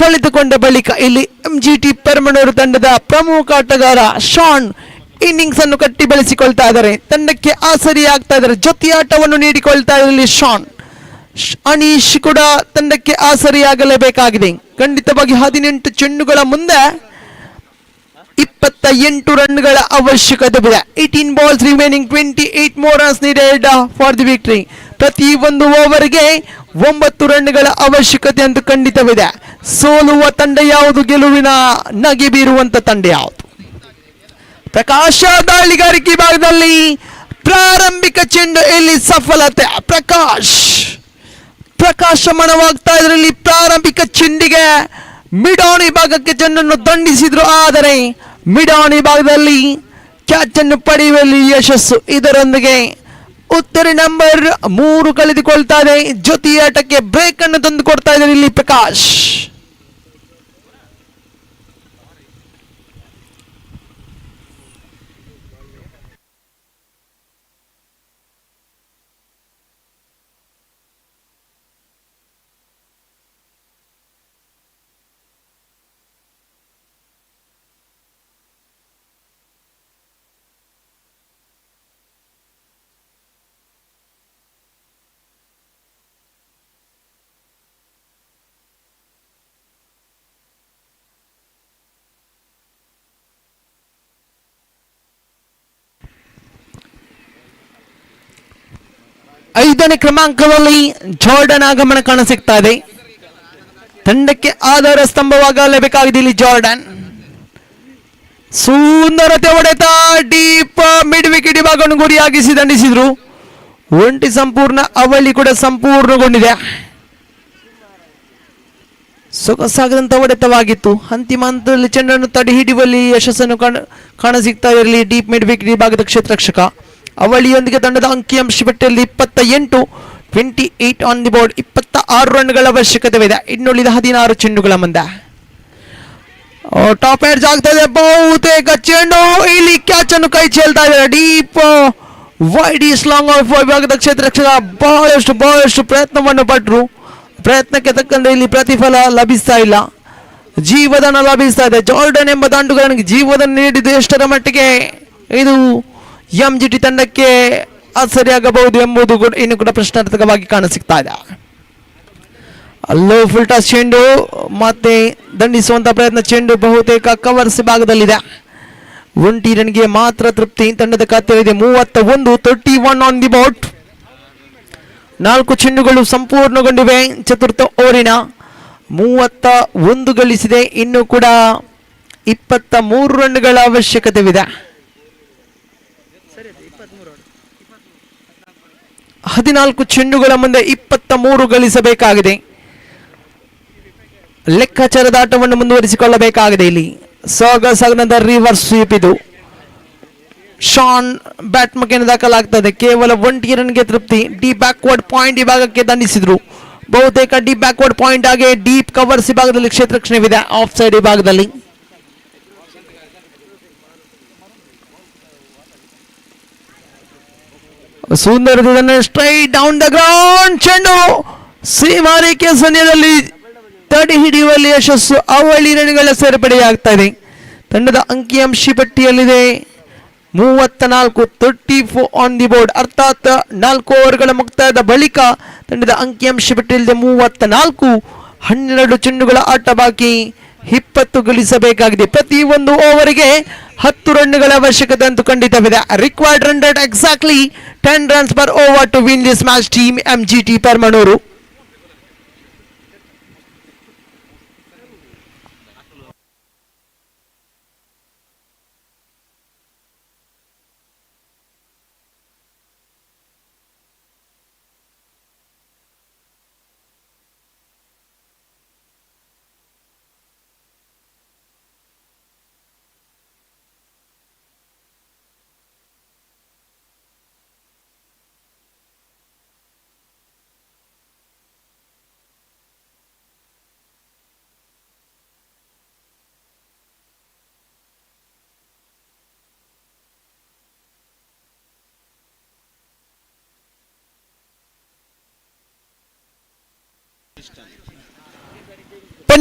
ಕಳೆದುಕೊಂಡ ಬಳಿಕ ಇಲ್ಲಿ ಎಂಜಿಟಿ ಪರ್ಮನೂರು ತಂಡದ ಪ್ರಮುಖ ಆಟಗಾರ ಶಾನ್ ಇನ್ನಿಂಗ್ಸ್ ಅನ್ನು ಕಟ್ಟಿ ಬೆಳೆಸಿಕೊಳ್ತಾ ಇದ್ದಾರೆ. ತಂಡಕ್ಕೆ ಆಸರಿ ಆಗ್ತಾ ಇದ್ದಾರೆ, ಜೊತೆಯಾಟವನ್ನು ನೀಡಿಕೊಳ್ತಾ ಇದ್ದಾರೆ ಇಲ್ಲಿ ಶಾನ್. ಅನೀಶ್ ಕೂಡ ತಂಡಕ್ಕೆ ಆಸರಿಯಾಗಲೇಬೇಕಾಗಿದೆ. ಖಂಡಿತವಾಗಿ 18 ಚೆಂಡುಗಳ ಮುಂದೆ 28 ರನ್ಗಳ ಅವಶ್ಯಕತೆ ಇದೆ. 18 balls remaining, 28 more runs needed for the victory. ಪ್ರತಿ ಒಂದು ಓವರ್ಗೆ 9 ರನ್ಗಳ ಅವಶ್ಯಕತೆ ಅಂತ ಖಂಡಿತವಿದೆ. ಸೋಲುವ ತಂಡ ಯಾವುದು, ಗೆಲುವಿನ ನಗೆ ಬೀರುವಂತ ತಂಡ ಯಾವುದು? ಪ್ರಕಾಶ ದಾಳಿಗಾರಿಕೆ ಭಾಗದಲ್ಲಿ ಪ್ರಾರಂಭಿಕ ಚೆಂಡು ಇಲ್ಲಿ ಸಫಲತೆ. ಪ್ರಕಾಶಮಾನವಾಗ್ತಾ ಇದರಲ್ಲಿ ಪ್ರಾರಂಭಿಕ ಚೆಂಡಿಗೆ ಮಿಡಾಣಿ ಭಾಗಕ್ಕೆ ಚೆಂಡನ್ನು ದಂಡಿಸಿದ್ರು, ಆದರೆ ಮಿಡಾಣಿ ಭಾಗದಲ್ಲಿ ಕ್ಯಾಚ್ ಅನ್ನು ಪಡೆಯುವಲ್ಲಿ ಯಶಸ್ಸು. ಇದರೊಂದಿಗೆ ಉತ್ತರ ನಂಬರ್ 3 ಕಳೆದುಕೊಳ್ತಾ ಇದೆ. ಜೊತೆಯಾಟಕ್ಕೆ ಬ್ರೇಕ್ ಅನ್ನು ತಂದು ಕೊಡ್ತಾ ಇದ್ದಾರೆ ಇಲ್ಲಿ ಪ್ರಕಾಶ್. ಐದನೇ ಕ್ರಮಾಂಕದಲ್ಲಿ ಜಾರ್ಡನ್ ಆಗಮನ ಕಾಣಸಿಗ್ತಾ ಇದೆ. ತಂಡಕ್ಕೆ ಆಧಾರ ಸ್ತಂಭವಾಗಲೇಬೇಕಾಗಿದೆ ಇಲ್ಲಿ ಜಾರ್ಡನ್. ಸುಂದರತೆ ಹೊಡೆತ, ಡೀಪ್ ಮಿಡ್ ವಿಕೆಟ್ ಭಾಗವನ್ನು ಗುರಿಯಾಗಿಸಿ ದಂಡಿಸಿದ್ರು. ಒಂಟಿ ಸಂಪೂರ್ಣ ಅವಳಿ ಕೂಡ ಸಂಪೂರ್ಣಗೊಂಡಿದೆ. ಸೊಗಸಾಗದಂತ ಹೊಡೆತವಾಗಿತ್ತು. ಅಂತಿಮ ಹಂತದಲ್ಲಿ ಚೆಂಡನ್ನು ತಡೆ ಹಿಡಿಯುವಲ್ಲಿ ಯಶಸ್ಸನ್ನು ಕಾಣಸಿಗ್ತಾ ಇರಲಿ ಡೀಪ್ ಮಿಡ್ ವಿಕೆಟ್ ಭಾಗದ ಕ್ಷೇತ್ರರಕ್ಷಕ. ಅವಳಿಯೊಂದಿಗೆ ತಂಡದ ಅಂಕಿಅಂಶ ಪಟ್ಟಿಯಲ್ಲಿ 28 ಆನ್ ದಿ ಬೋರ್ಡ್. 26 ರನ್ಗಳ ಅವಶ್ಯಕತೆ ಇದೆ ಇನ್ನುಳಿದ 16 ಚೆಂಡುಗಳ ಮುಂದೆ. ಟಾಪ್ ಏರ್ಸ್ ಆಗ್ತಾ ಇದೆ, ಬಹುತೇಕ ಚೆಂಡು ಇಲ್ಲಿ ಕ್ಯಾಚ್ ಅನ್ನು ಕೈ ಚೆಲ್ತಾ ಇದ್ದಾರೆ. Deep wide is long of ವಿಭಾಗದ ಕ್ಷೇತ್ರರಕ್ಷಕ ಬಹಳಷ್ಟು ಪ್ರಯತ್ನವನ್ನು ಪಟ್ಟರು. ಪ್ರಯತ್ನಕ್ಕೆ ತಕ್ಕಂತೆ ಇಲ್ಲಿ ಪ್ರತಿಫಲ ಲಭಿಸ್ತಾ ಇಲ್ಲ, ಜೀವದಾನ ಲಭಿಸ್ತಾ ಇದೆ. ಜಾರ್ಡನ್ ಎಂಬ ದಾಂಡುಗಾರನಿಗೆ ಜೀವದಾನ ನೀಡಿದ್ದು ಎಷ್ಟರ ಮಟ್ಟಿಗೆ ಇದು ಎಂಜಿಟಿ ತಂಡಕ್ಕೆ ಆಸರಿಯಾಗಬಹುದು ಎಂಬುದು ಇನ್ನು ಕೂಡ ಪ್ರಶ್ನಾರ್ಥಕವಾಗಿ ಕಾಣಸಿಗ್ತಾ ಇದೆ. ಅಲ್ಲೋ ಫುಲ್ ಟಾಸ್ ಚೆಂಡು ಮತ್ತೆ ದಂಡಿಸುವಂತ ಪ್ರಯತ್ನ. ಚೆಂಡು ಬಹುತೇಕ ಕವರ್ಸ್ ಭಾಗದಲ್ಲಿದೆ. 1 ರನ್ಗೆ ಮಾತ್ರ ತೃಪ್ತಿ ತಂಡದ ಖಾತೆಯಲ್ಲಿದೆ. 31 ಆನ್ ದಿ ಬೋರ್ಡ್. 4 ಚೆಂಡುಗಳು ಸಂಪೂರ್ಣಗೊಂಡಿವೆ. ಚತುರ್ಥ ಓವರಿನ 31 ಗಳಿಸಿದೆ. ಇನ್ನು ಕೂಡ 23 ರನ್ಗಳ ಅವಶ್ಯಕತೆವಿದೆ. 14 ಚೆಂಡುಗಳ ಮುಂದೆ 23 ಗಳಿಸಬೇಕಾಗಿದೆ. ಲೆಕ್ಕಾಚಾರದ ಆಟವನ್ನು ಮುಂದುವರಿಸಿಕೊಳ್ಳಬೇಕಾಗಿದೆ. ಇಲ್ಲಿ ಸಾಗದ ರಿವರ್ಸ್ ಸ್ವೀಪ್ ಇದು. ಶಾನ್ ಬ್ಯಾಟ್ ಮುಖೇನ ದಾಖಲಾಗ್ತದೆ. ಕೇವಲ 1 ರನ್ಗೆ ತೃಪ್ತಿ. ಡೀಪ್ ಬ್ಯಾಕ್ವರ್ಡ್ ಪಾಯಿಂಟ್ ಈ ಭಾಗಕ್ಕೆ ದಂಡಿಸಿದ್ರು. ಬಹುತೇಕ ಡೀಪ್ ಬ್ಯಾಕ್ವರ್ಡ್ ಪಾಯಿಂಟ್ ಆಗಿ ಡೀಪ್ ಕವರ್ಸ್ ಈ ಭಾಗದಲ್ಲಿ ಕ್ಷೇತ್ರ ರಕ್ಷಣೆವಿದೆ. ಆಫ್ ಸೈಡ್ ಈ ಭಾಗದಲ್ಲಿ ಸುಂದರ ಸ್ಟ್ರೈಟ್ ಡೌನ್ ದ ಗ್ರೌಂಡ್. ಚೆಂಡು ಸೀಮಾರೇಖೆ ಸನ್ನಿಧದಲ್ಲಿ ತಡೆ ಹಿಡಿಯುವಲ್ಲಿ ಯಶಸ್ಸು. ಅವಳಿ ರನ್ಗಳ ಸೇರ್ಪಡೆಯಾಗ್ತಾ ಇದೆ. ತಂಡದ ಅಂಕಿಅಂಶ ಪಟ್ಟಿಯಲ್ಲಿದೆ 34 ಆನ್ ದಿ ಬೋರ್ಡ್. ಅರ್ಥಾತ್ 4 ಓವರ್ಗಳ ಮುಕ್ತಾಯದ ಬಳಿಕ ತಂಡದ ಅಂಕಿಅಂಶ ಪಟ್ಟಿಯಲ್ಲಿದೆ 34. 12 ಚೆಂಡುಗಳ ಆಟ ಬಾಕಿ. 20 ಗಳಿಸಬೇಕಾಗಿದೆ. ಪ್ರತಿ ಒಂದು ಓವರ್ಗೆ 10 ರನ್ಗಳ ಅವಶ್ಯಕತೆ ಅಂತೂ ಖಂಡಿತವಿದೆ. Required run rate exactly 10 runs per over to win this match. Team MGT Permanor.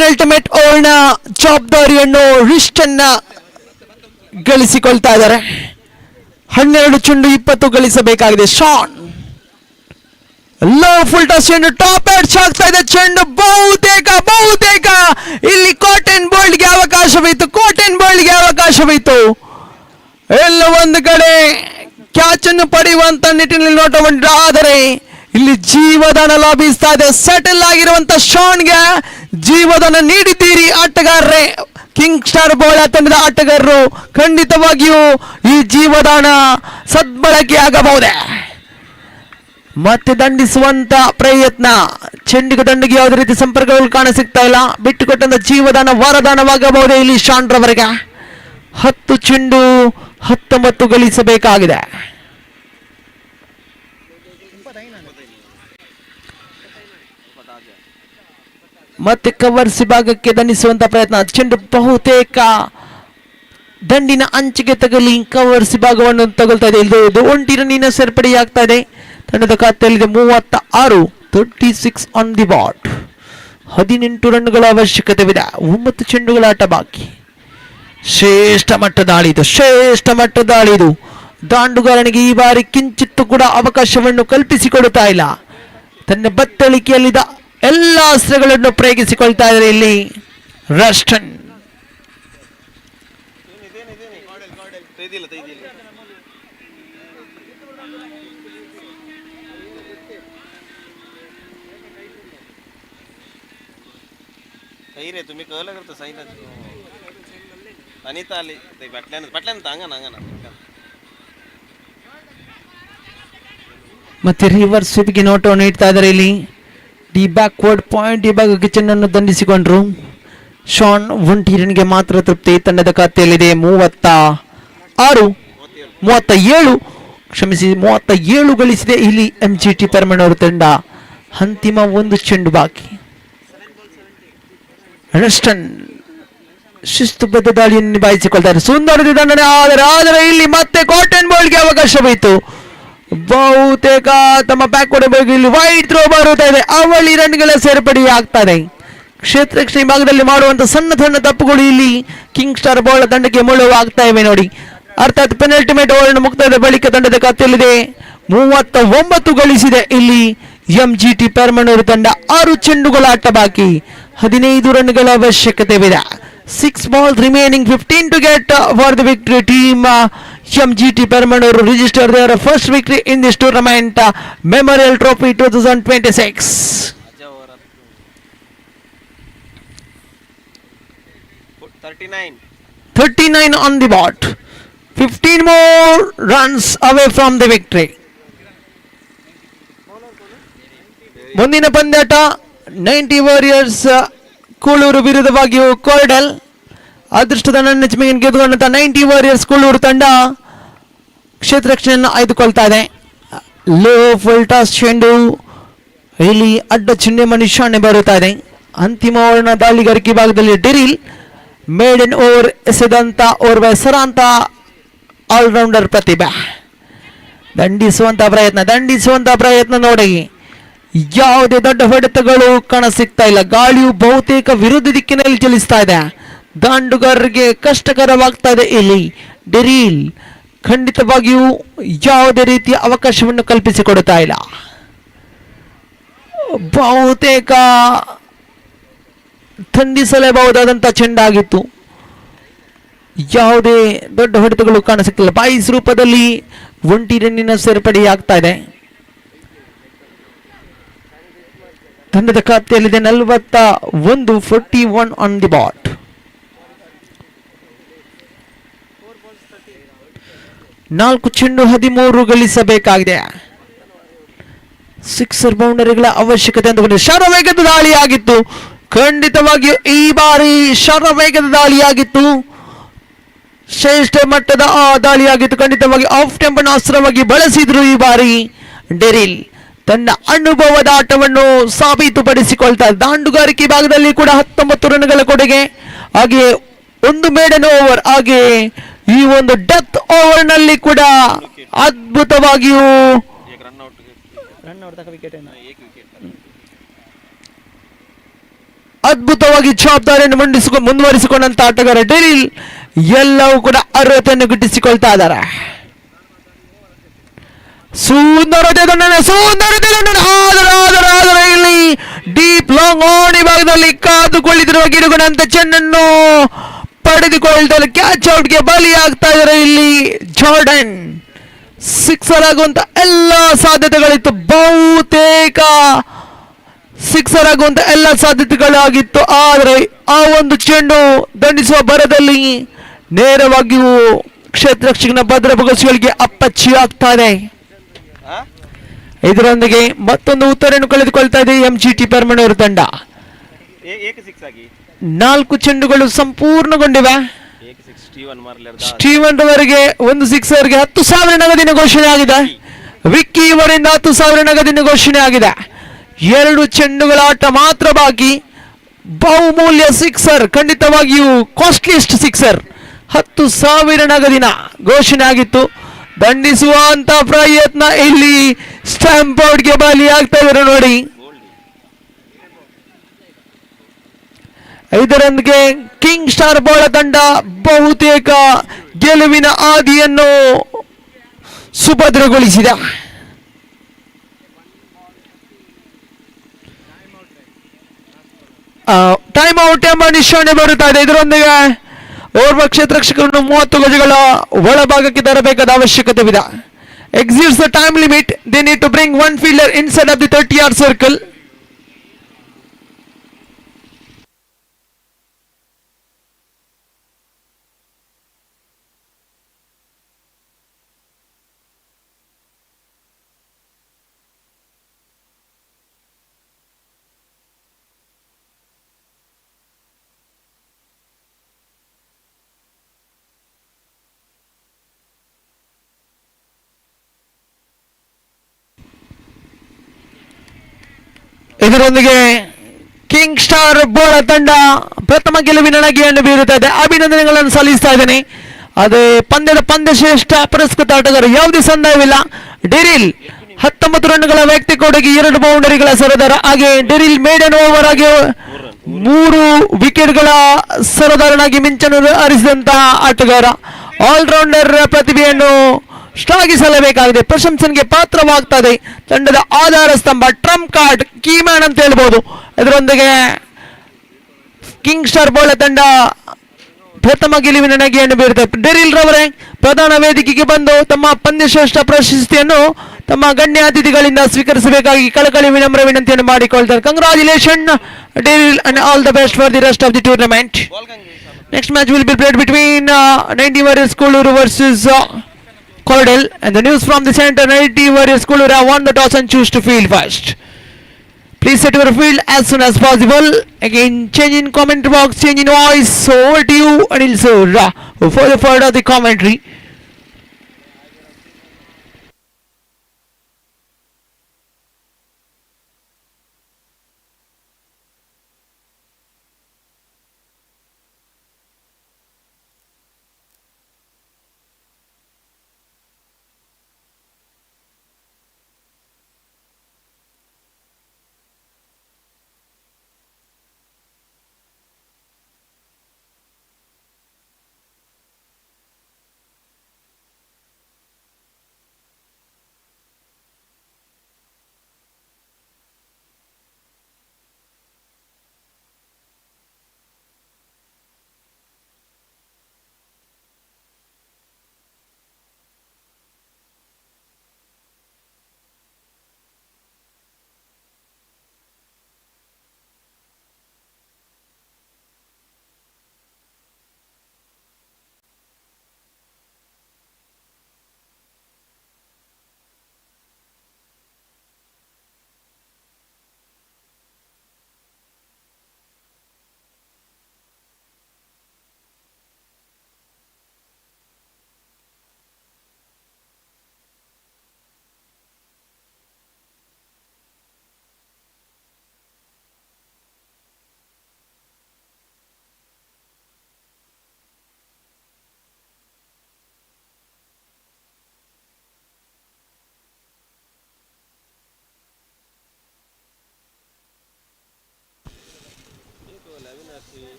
Penultimate ಓವರ್ನ ಜವಾಬ್ದಾರಿಯನ್ನು ರಿಸ್ಟನ್ನ ಗಳಿಸಿಕೊಳ್ತಾ ಇದ್ದಾರೆ. 12 ಚೆಂಡು 20 ಗಳಿಸಬೇಕಾಗಿದೆ. ಶಾನ್ ಲೋ ಫುಲ್ ಟಾಸ್ ಚೆಂಡು ಟಾಪ್ ಎಡ್ಜ್ ಆಗ್ತಾ ಇದೆ. ಚೆಂಡು ಬಹುತೇಕ ಇಲ್ಲಿ ಕಾಟನ್ ಬೋಲ್ಡ್ಗೆ ಅವಕಾಶವಿತ್ತು. ಎಲ್ಲ ಒಂದು ಕಡೆ ಕ್ಯಾಚ್ ಅನ್ನು ಪಡೆಯುವಂತ ನಿಟ್ಟಿನಲ್ಲಿ ನೋಟವನ್ನು, ಆದರೆ ಇಲ್ಲಿ ಜೀವದಾನ ಲಭಿಸ್ತಾ ಇದೆ. ಸೆಟಲ್ ಆಗಿರುವಂತ ಶಾನ್ಗೆ ಜೀವದಾನ ನೀಡಿದ್ದೀರಿ ಆಟಗಾರರೇ. ಕಿಂಗ್ ಸ್ಟಾರ್ ಬೋಳ ತಂಡದ ಆಟಗಾರರು. ಖಂಡಿತವಾಗಿಯೂ ಈ ಜೀವದಾನ ಸದ್ಬಳಕೆ ಆಗಬಹುದೇ. ಮತ್ತೆ ದಂಡಿಸುವಂತ ಪ್ರಯತ್ನ. ಚೆಂಡಿಗೆ ದಂಡಿಗೆ ಯಾವುದೇ ರೀತಿ ಸಂಪರ್ಕಗಳು ಕಾಣ ಸಿಗ್ತಾ ಇಲ್ಲ. ಬಿಟ್ಟುಕೊಟ್ಟಂತ ಜೀವದಾನ ವರದಾನವಾಗಬಹುದೇ ಇಲ್ಲಿ ಶಾನ್ ರವರಿಗೆ. 10 ಚೆಂಡು 19 ಗಳಿಸಬೇಕಾಗಿದೆ. ಮತ್ತೆ ಕವರ್ಸ್ ವಿಭಾಗಕ್ಕೆ ದಂಡಿಸುವಂತ ಪ್ರಯತ್ನ. ಚೆಂಡು ಬಹುತೇಕ ದಂಡಿನ ಅಂಚಿಗೆ ತಗಲಿ ಕವರ್ಸ್ ವಿಭಾಗವನ್ನು ತಗೊಳ್ತಾ ಇದೆ. ಇದು 1 ರನ್ನಿನ ಸೇರ್ಪಡೆಯಾಗ್ತಾ ಇದೆ. ತಂಡದ ಖಾತೆಯಲ್ಲಿದೆ 36, 36 ಆನ್ ದಿ ಬಾಟ್. 18 ರನ್ಗಳ ಅವಶ್ಯಕತೆವಿದೆ. 9 ಚೆಂಡುಗಳ ಆಟ ಬಾಕಿ. ಶ್ರೇಷ್ಠ ಮಟ್ಟದ ದಾಳಿದು. ದಾಂಡುಗಾರನಿಗೆ ಈ ಬಾರಿ ಕಿಂಚಿತ್ತು ಕೂಡ ಅವಕಾಶವನ್ನು ಕಲ್ಪಿಸಿಕೊಡುತ್ತಾ ಇಲ್ಲ. ತನ್ನ ಬತ್ತಳಿಕೆಯಲ್ಲಿದ್ದ ಎಲ್ಲ ಅಸ್ತ್ರಗಳನ್ನು ಪ್ರಯೋಗಿಸಿಕೊಳ್ತಾ ಇದ್ದಾರೆ ಇಲ್ಲಿ ರಸ್ಟನ್. सही रे तुम्ही कळलं करतो सही ना अनिता आली ते पटल्यानं अंगण ಮತ್ತೆ ರಿವರ್ಸ್ ಸ್ವಿಪ್ಗೆ ನೋಟವನ್ನು ಇಡ್ತಾ ಇದ್ದಾರೆ ಇಲ್ಲಿ. ಡಿ ಬ್ಯಾಕ್ವರ್ಡ್ ಪಾಯಿಂಟ್ ವಿಭಾಗಕ್ಕೆ ಚೆಂಡನ್ನು ದಂಡಿಸಿಕೊಂಡ್ರು. ಶಾನ್ 1 ರನ್ಗೆ ಮಾತ್ರ ತೃಪ್ತಿ. ತಂಡದ ಖಾತೆಯಲ್ಲಿದೆ 37 ಗಳಿಸಿದೆ ಇಲ್ಲಿ MGT ಪರ್ಮನ್ ಅವರ ತಂಡ. ಅಂತಿಮ 1 ಚೆಂಡು ಬಾಕಿ. ರಸ್ಟನ್ ಶಿಸ್ತುಬದ್ಧ ದಾಳಿಯನ್ನು ನಿಭಾಯಿಸಿಕೊಳ್ತಾರೆ. ಸುಂದರ ದಂಡನೆ, ಆದರೆ ಇಲ್ಲಿ ಮತ್ತೆ ಕಾಟನ್ ಬಾಲ್ಗೆ ಅವಕಾಶವಿತ್ತು. ಬಹುತೇಕ ತಮ್ಮ ಬ್ಯಾಕ್ವರ್ಡ್ ಇಲ್ಲಿ ವೈಡ್ ಥ್ರೋ ಬರುತ್ತಾ ಇದೆ. ಅವಳಿ ರನ್ಗಳ ಸೇರ್ಪಡೆಯಾಗ್ತದೆ. ಕ್ಷೇತ್ರ ರಕ್ಷಣೆ ಭಾಗದಲ್ಲಿ ಮಾಡುವಂತ ಸಣ್ಣ ತಪ್ಪುಗಳು ಇಲ್ಲಿ ಕಿಂಗ್ ಸ್ಟಾರ್ ಬಾಲ್ ತಂಡಕ್ಕೆ ಮುಳುವಾಗ್ತಾ ಇವೆ ನೋಡಿ. ಅರ್ಥಾತ್ ಪೆನಲ್ಟಿಮೇಟ್ ಓವರ್ ಮುಕ್ತಾಯದ ಬಳಿಕ ತಂಡದ ಖಾತೆಯಲ್ಲಿದೆ 39 ಗಳಿಸಿದೆ ಇಲ್ಲಿ MGT ಪರ್ಮನೂರು ತಂಡ. 6 ಚೆಂಡುಗಳ ಆಟ ಬಾಕಿ. 15 ರನ್ಗಳ ಅವಶ್ಯಕತೆವಿದೆ. 6 balls remaining, 15 to get for the victory team. MGT Perbanor register their first victory in this tournament, Memorial Trophy 2026. 39 on the board. 15 more runs away from the victory. ಮುಂದಿನ ಪಂದ್ಯಾಟ 90 ವಾರಿಯರ್ಸ್ ಕೂಳೂರು ವಿರುದ್ಧವಾಗಿಯೂ ಕೋಡೆಲ್. ಅದೃಷ್ಟದ ನನ್ನ ಚಿಮೆಯನ್ನು ಗೆದ್ದುಕೊಂಡಂತ 90 ವಾರಿಯರ್ಸ್ ಕೂಳೂರು ತಂಡ ಕ್ಷೇತ್ರ ರಕ್ಷಣೆಯನ್ನು ಆಯ್ದುಕೊಳ್ತಾ ಇದೆ. ಲೋ ಫುಲ್ ಟಾಸ್ ಚೆಂಡು ಇಲ್ಲಿ ಅಡ್ಡ ಚಿಹ್ನೆ ನಿಶಾನೆ ಬರುತ್ತಾ ಇದೆ. ಅಂತಿಮ ಓವರ್ನ ದಾಳಿಗಾರಿಕೆ ಭಾಗದಲ್ಲಿ ಡೆರಿಲ್ ಮೇಡನ್ ಓವರ್ ಎಸೆದಂತ ಓರ್ವ ಹೆಸರಾಂತ ಆಲ್ರೌಂಡರ್ ಪ್ರತಿಭೆ. ದಂಡಿಸುವಂತ ಪ್ರಯತ್ನ ನೋಡಿ. ಯಾವುದೇ ದೊಡ್ಡ ಹೊಡೆತಗಳು ಕಾಣ ಸಿಗ್ತಾ ಇಲ್ಲ. ಗಾಳಿಯು ಬಹುತೇಕ ವಿರುದ್ಧ ದಿಕ್ಕಿನಲ್ಲಿ ಚಲಿಸ್ತಾ ಇದೆ. ದಾಂಡುಗಾರರಿಗೆ ಕಷ್ಟಕರವಾಗ್ತಾ ಇದೆ ಇಲ್ಲಿ. ಡೆರಿಲ್ ಖಂಡಿತವಾಗಿಯೂ ಯಾವುದೇ ರೀತಿಯ ಅವಕಾಶವನ್ನು ಕಲ್ಪಿಸಿಕೊಡುತ್ತಾ ಇಲ್ಲ. ಬಹುತೇಕ ಥಂಡಿಸಲೇಬಹುದಾದಂಥ ಚೆಂಡಾಗಿತ್ತು. ಯಾವುದೇ ದೊಡ್ಡ ಹೊಡೆತಗಳು ಕಾಣಸಿಕ್ತಿಲ್ಲ. ಬಾಯ್ಸ್ ರೂಪದಲ್ಲಿ 1 ರನ್ನಿನ ಸೇರ್ಪಡೆಯಾಗ್ತಾ ಇದೆ. ತಂಡದ ಖಾತೆಯಲ್ಲಿದೆ 41, 41 ಆನ್ ದಿ ಬಾಟ್. ನಾಲ್ಕು ಚೆಂಡು 13 ಗಳಿಸಬೇಕಾಗಿದೆ. ಸಿಕ್ಸರ್ ಬೌಂಡರಿಗಳ ಅವಶ್ಯಕತೆ ಅಂತ ಶರವೇಗದ ದಾಳಿಯಾಗಿತ್ತು. ಖಂಡಿತವಾಗಿಯೂ ಈ ಬಾರಿ ಶರವೇಗದ ದಾಳಿಯಾಗಿತ್ತು. ಶ್ರೇಷ್ಠ ಮಟ್ಟದ ದಾಳಿಯಾಗಿತ್ತು. ಖಂಡಿತವಾಗಿ ಆಫ್ ಟೆಂಪನ್ ಅಸ್ತ್ರವಾಗಿ ಬಳಸಿದ್ರು ಈ ಬಾರಿ ಡೆರಿಲ್. ತನ್ನ ಅನುಭವದ ಆಟವನ್ನು ಸಾಬೀತುಪಡಿಸಿಕೊಳ್ತಾರೆ. ದಾಂಡುಗಾರಿಕೆ ಭಾಗದಲ್ಲಿ ಕೂಡ 19 ರನ್ಗಳ ಕೊಡುಗೆ, ಹಾಗೆ 1 ಮೇಡನ್ ಓವರ್, ಹಾಗೆ ಈ ಒಂದು ಡೆತ್ ಓವರ್ ನಲ್ಲಿ ಕೂಡ ಅದ್ಭುತವಾಗಿಯೂ ಅದ್ಭುತವಾಗಿ ಜವಾಬ್ದಾರಿಯನ್ನು ಮುಂದುವರಿಸಿಕೊಂಡಂತ ಆಟಗಾರ ಡೆರಿಲ್ ಎಲ್ಲವೂ ಕೂಡ ಅರ್ಹತೆಯನ್ನು ಗಿಟ್ಟಿಸಿಕೊಳ್ತಾ ಇದ್ದಾರೆ. ಸುಂದರತೆ ದಂಡನೆ ಆದರೆ ಇಲ್ಲಿ ಡೀಪ್ ಲಾಂಗ್ ಆನ್ ವಿಭಾಗದಲ್ಲಿ ಕಾದುಕೊಳ್ಳಿದಿರುವ ಗಿರುಗುಣಂತ ಚೆನ್ನನ್ನು ಪಡೆದುಕೊಳ್ತಾರೆ. ಕ್ಯಾಚ್ ಔಟ್ಗೆ ಬಲಿಯಾಗ್ತಾ ಇದ್ದಾರೆ ಇಲ್ಲಿ ಜಾರ್ಡನ್. ಸಿಕ್ಸರ್ ಆಗುವಂತ ಎಲ್ಲ ಸಾಧ್ಯತೆಗಳಿತ್ತು, ಬಹುತೇಕ ಸಿಕ್ಸರ್ ಆಗುವಂತ ಎಲ್ಲ ಸಾಧ್ಯತೆಗಳಾಗಿತ್ತು. ಆದರೆ ಆ ಒಂದು ಚೆಂಡು ದಂಡಿಸುವ ಭರದಲ್ಲಿ ನೇರವಾಗಿಯೂ ಕ್ಷೇತ್ರರಕ್ಷಕನ ಭದ್ರಬಗಸುಗಳಿಗೆ ಅಪ್ಪಚ್ಚಿ ಆಗ್ತಾ ಇದೆ. ಇದರೊಂದಿಗೆ ಮತ್ತೊಂದು ಉತ್ತರವನ್ನು ಕಳೆದುಕೊಳ್ತಾ ಇದೆ ಎಂಜಿಟಿ ಪರ್ಮನೂರು ತಂಡ. 4 ಚೆಂಡುಗಳು ಸಂಪೂರ್ಣಗೊಂಡಿವೆ. ಸ್ಟೀವನ್ ರವರಿಗೆ ಒಂದು ಸಿಕ್ಸರ್ಗೆ 10,000 ನಗದಿನ ಘೋಷಣೆ ಆಗಿದೆ. ವಿಕ್ಕಿ ಇವರಿಂದ 10,000 ನಗದಿನ ಘೋಷಣೆ ಆಗಿದೆ. 2 ಚೆಂಡುಗಳ ಆಟ ಮಾತ್ರ ಬಾಕಿ. ಬಹುಮೂಲ್ಯ ಸಿಕ್ಸರ್, ಖಂಡಿತವಾಗಿಯೂ ಕಾಸ್ಟ್ಲಿಯಸ್ಟ್ ಸಿಕ್ಸರ್, 10,000 ನಗದಿನ ಘೋಷಣೆ ಆಗಿತ್ತು. ದಂಡಿಸುವಂತ ಪ್ರಯತ್ನ ಇಲ್ಲಿ ಸ್ಟ್ಯಾಂಪ್ ಔಟ್ಗೆ ಬಲಿಯಾಗ್ತಾ ಇದ್ದಾರೆ ನೋಡಿ. ಇದರೊಂದಿಗೆ ಕಿಂಗ್ ಸ್ಟಾರ್ ಬೋಳ ತಂಡ ಬಹುತೇಕ ಗೆಲುವಿನ ಹಾದಿಯನ್ನು ಸುಭದ್ರಗೊಳಿಸಿದೆ. ಟೈಮ್ ಔಟ್ ಎಂಬ ನಿಶಾನೆ ಬರುತ್ತಾ ಇದೆ. ಇದರೊಂದಿಗೆ ಓರ್ವ ಕ್ಷೇತ್ರರಕ್ಷಕರನ್ನು 30 ಗಜಗಳ ಒಳಭಾಗಕ್ಕೆ ತರಬೇಕಾದ ಅವಶ್ಯಕತೆವಿದೆ. Exceeds the time limit, they need to bring one fielder inside of the 30-yard circle. ಇದರೊಂದಿಗೆ ಕಿಂಗ್ ಸ್ಟಾರ್ ಬೋಳ ತಂಡ ಪ್ರಥಮ ಗೆಲುವಿನ ನಗೆಯನ್ನು ಬೀರುತ್ತಾ ಇದೆ. ಅಭಿನಂದನೆಗಳನ್ನು ಸಲ್ಲಿಸ್ತಾ ಇದ್ದೇನೆ. ಅದೇ ಪಂದ್ಯ ಶ್ರೇಷ್ಠ ಪುರಸ್ಕೃತ ಆಟಗಾರ, ಯಾವುದೇ ಸಂದೇಹವಿಲ್ಲ. ಡೆರಿಲ್ 19 ರನ್ಗಳ ವೈಯಕ್ತಿಕ ಕೊಡುಗೆ, 2 ಬೌಂಡರಿಗಳ ಸರದಾರ. ಹಾಗೆ ಡೆರಿಲ್ ಮೇಡನ್ ಓವರ್ ಆಗಿ 3 ವಿಕೆಟ್ಗಳ ಸರದಾರನಾಗಿ ಮಿಂಚನ್ನು ಹರಿಸಿದಂತಹ ಆಟಗಾರ. ಆಲ್ರೌಂಡರ್ ಪ್ರತಿಭೆಯನ್ನು ಶ್ಲಾಘಿಸಲೇಬೇಕಾಗಿದೆ, ಪ್ರಶಂಸನೆಗೆ ಪಾತ್ರವಾಗ್ತದೆ. ತಂಡದ ಆಧಾರ ಸ್ತಂಭ, ಟ್ರಂಪ್ ಕಾರ್ಡ್, ಕೀ ಮ್ಯಾನ್ ಅಂತ ಹೇಳ್ಬೋದು. ಇದರೊಂದಿಗೆ ಕಿಂಗ್ ಸ್ಟಾರ್ ಬೋಳ ತಂಡ ಪ್ರಥಮ ಗೆಲುವಿನ ನಗೆಯನ್ನು ಬೀರುತ್ತದೆ. ಡೆರಿಲ್ ರವರೇ ಪ್ರಧಾನ ವೇದಿಕೆಗೆ ಬಂದು ತಮ್ಮ ಪಂದ್ಯಶ್ರೇಷ್ಠ ಪ್ರಶಸ್ತಿಯನ್ನು ತಮ್ಮ ಗಣ್ಯ ಅತಿಥಿಗಳಿಂದ ಸ್ವೀಕರಿಸಬೇಕಾಗಿ ಕಳಕಳಿ ವಿನಮ್ರ ವಿನಂತಿಯನ್ನು ಮಾಡಿಕೊಳ್ತಾರೆ. Congratulation Daryl and all the best for the rest of the tournament. Next match will be played between 90 Warriors Koluru versus Codel, and the news from the center, 90 Warriors Koluru have won the toss and choose to field first. Please set your field as soon as possible. Again, change in comment box, change in voice. So over to you, Anil sir, for the further the commentary.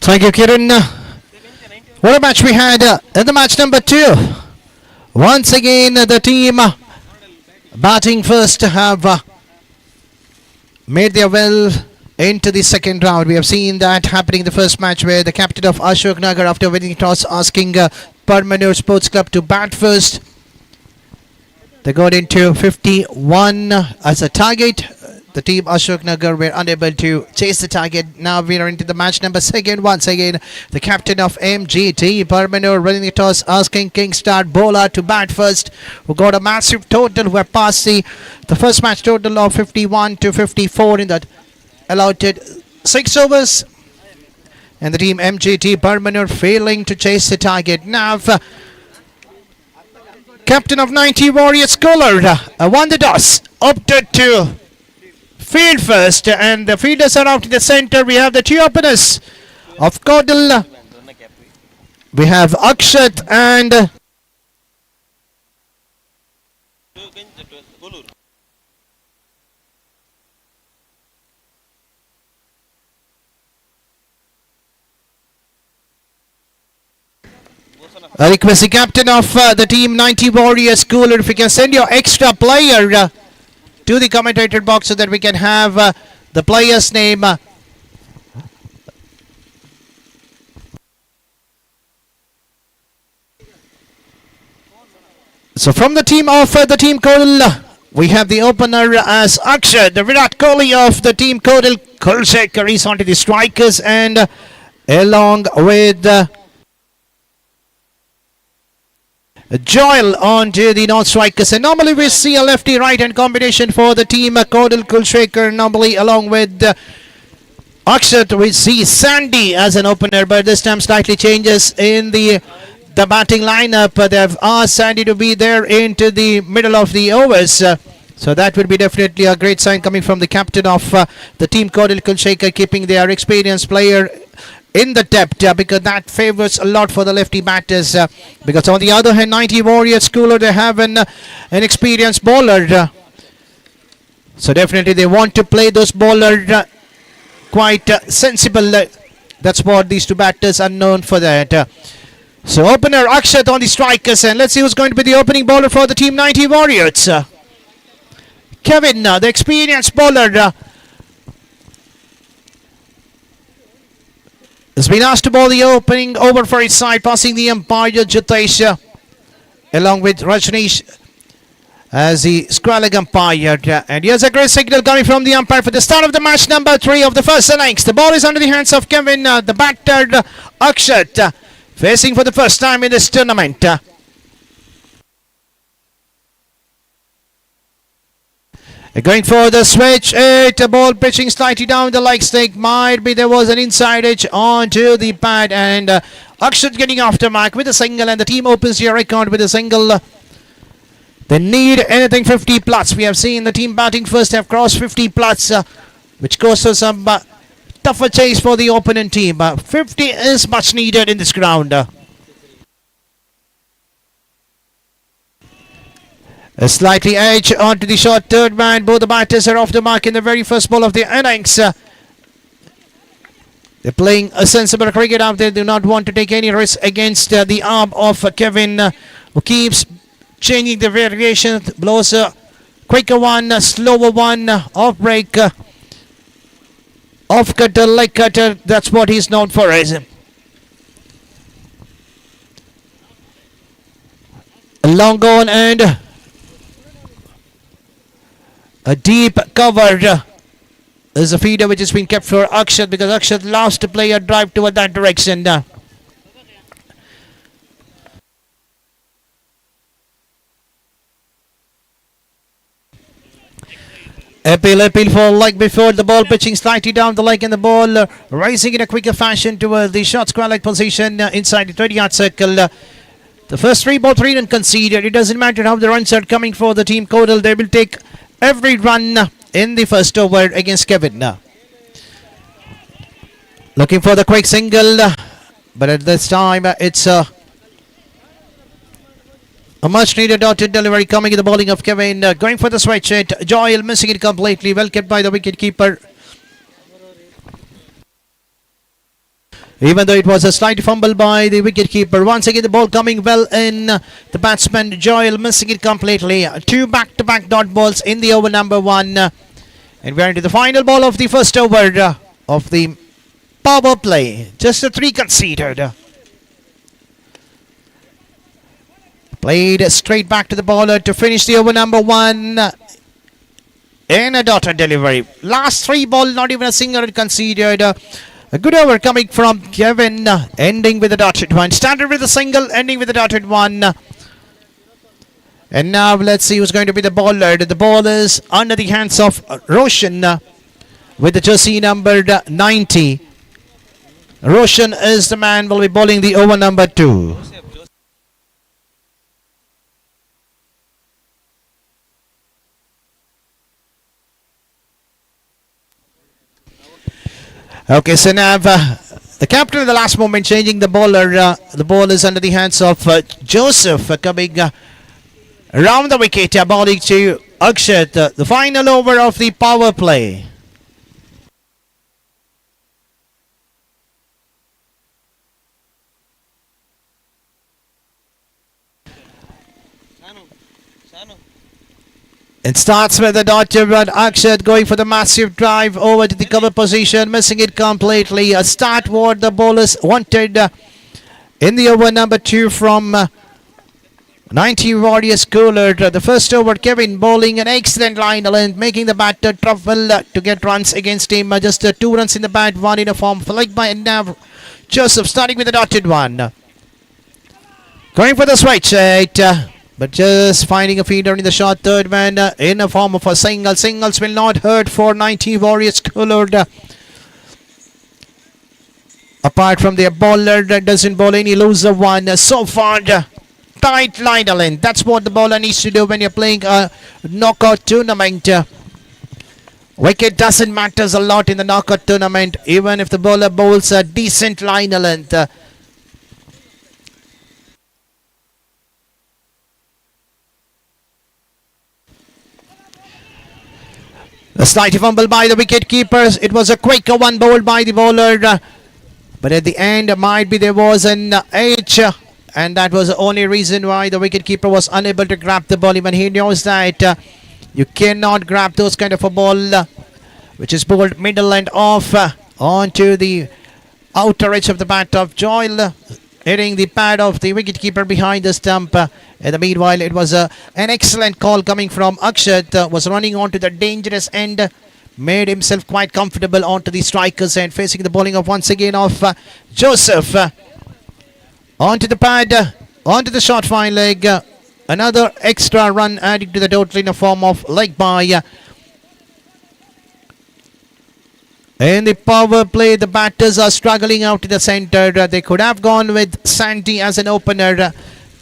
Thank you, Kiran. What a match we had in the match number 2. Once again, the team batting first have made their well into the second round. We have seen that happening in the first match where the captain of Ashoka Nagar, after winning the toss, asking Permanor Sports Club to bat first. They got into 51 as a target. The team Ashoka Nagar were unable to chase the target. Now we are into the match number 2. Once again, the captain of MGT, Perbanor, running the toss, asking Kingstar Bowler to bat first, who got a massive total, who have passed the first match total of 51 to 54 in that allotted 6 overs. And the team MGT, Permanor, failing to chase the target. Now, captain of 90 Warriors, Kohler, won the toss, opted to field first, and the fielders are out in the center. We have the 2 openers of Codel. We have Akshat and I request the captain of the team 90 Warriors, Cooler, if you can send your extra player to the commentator box so that we can have the player's name. So from the team of the team Codel, we have the opener as Akshay, the Virat Kohli of the team Codel. Kulshekar is onto the strikers, and along with Joel onto the non-strikers. And normally we see a lefty right hand combination for the team Codel, Kulshekar normally, along with Akshat. We see Sandy as an opener, but this time slightly changes in the batting lineup. They have asked Sandy to be there into the middle of the overs. So that would be definitely a great sign coming from the captain of the team Codel, Kulshekar, keeping their experienced player in the depth, because that favors a lot for the lefty batters. Because on the other hand, 90 Warriors Cooler, they have an experienced bowler. So definitely they want to play those bowlers quite sensible. That's what these 2 batters are known for that. So opener Akshat on the strikers, and let's see who's going to be the opening bowler for the team 90 Warriors. Kevin, the experienced bowler, has been asked to bowl the opening over for his side, passing the umpire Jitesh along with Rajneesh as the squalling umpire. And here's a great signal coming from the umpire for the start of the match number 3 of the first innings. The ball is under the hands of Kevin, the batter Akshat, facing for the first time in this tournament. Going for the switch, a ball pitching slightly down the leg stick. Might be there was an inside edge onto the pad, and Akshat getting after mark with a single, and the team opens their record with a single. They need anything 50 plus. We have seen the team batting first have crossed 50 plus, which causes some tougher chase for the opponent team. 50 is much needed in this ground. A slightly edge onto the short third man. Both the batters are off the mark in the very first ball of the innings. They're playing a sensible cricket out there. They do not want to take any risk against the arm of Kevin, who keeps changing the variation. Blows a quicker one, a slower one, off break, off cutter, leg cutter. That's what he's known for. A long on and a deep cover is a feeder which has been kept for Akshat, because Akshat loves to play a drive toward that direction. Appeal for like before. The ball pitching slightly down the leg, and the ball rising in a quicker fashion towards the short square leg position inside the 20-yard circle. The first 3 ball 3 run conceded. It doesn't matter how the runs are coming for the team Codel. They will take every run in the first over against Kevin. Looking for the quick single, but at this time it's A much needed dotted delivery coming in the bowling of Kevin. Going for the switch hit. Joel missing it completely. Well kept by the wicket keeper. Even though it was a slight fumble by the wicket keeper. Once again the ball coming well in. The batsman Joel missing it completely. 2 back-to-back dot balls in the over number 1. And we are into the final ball of the first over of the power play. Just a 3 conceded. Played straight back to the bowler to finish the over number 1 in a dotted delivery. Last 3 ball, not even a single run conceded. A good over coming from Kevin, ending with a dotted 1. Started with a single, ending with a dotted 1. And now let's see who's going to be the bowler. The ball is under the hands of Roshan with the jersey numbered 90. Roshan is the man will be bowling the over number 2. Okay, so now the captain at the last moment changing the bowler. The ball is under the hands of Joseph coming around the wicket, bowling to Akshat. The final over of the power play. It starts with the dodger run. Akshat going for the massive drive over to the cover position, missing it completely. A start what the bowlers wanted in the over number 2 from 90 Warriors Cooler. The first over, Kevin bowling an excellent line length, making the batter trouble to get runs against him. Just 2 runs in the bat, 1 in a form flicked by Nav. Joseph starting with the dotted 1. Going for the switch but just finding a feeder in the short third man in a form of a single. Singles will not hurt for 90 Warriors Colored. Apart from their bowler that doesn't bowl any loser 1 so far. Tight line length. That's what the bowler needs to do when you're playing a knockout tournament. Wicket doesn't matter a lot in the knockout tournament, even if the bowler bowls a decent line length. A slight fumble by the wicket keepers. It was a quicker one bowled by the bowler. But at the end, might be there was an edge. And that was the only reason why the wicket keeper was unable to grab the ball. Even he knows that you cannot grab those kind of a ball, which is bowled middle and off onto the outer edge of the bat of Joel, hitting the pad of the wicket keeper behind the stump. In the meanwhile, it was an excellent call coming from Akshat. Was running onto the dangerous end, made himself quite comfortable onto the strikers and facing the bowling of once again of Joseph. Onto the pad, onto the short fine leg. Another extra run added to the total in a form of leg by. In the power play, the batters are struggling out to the centre. They could have gone with Sandy as an opener.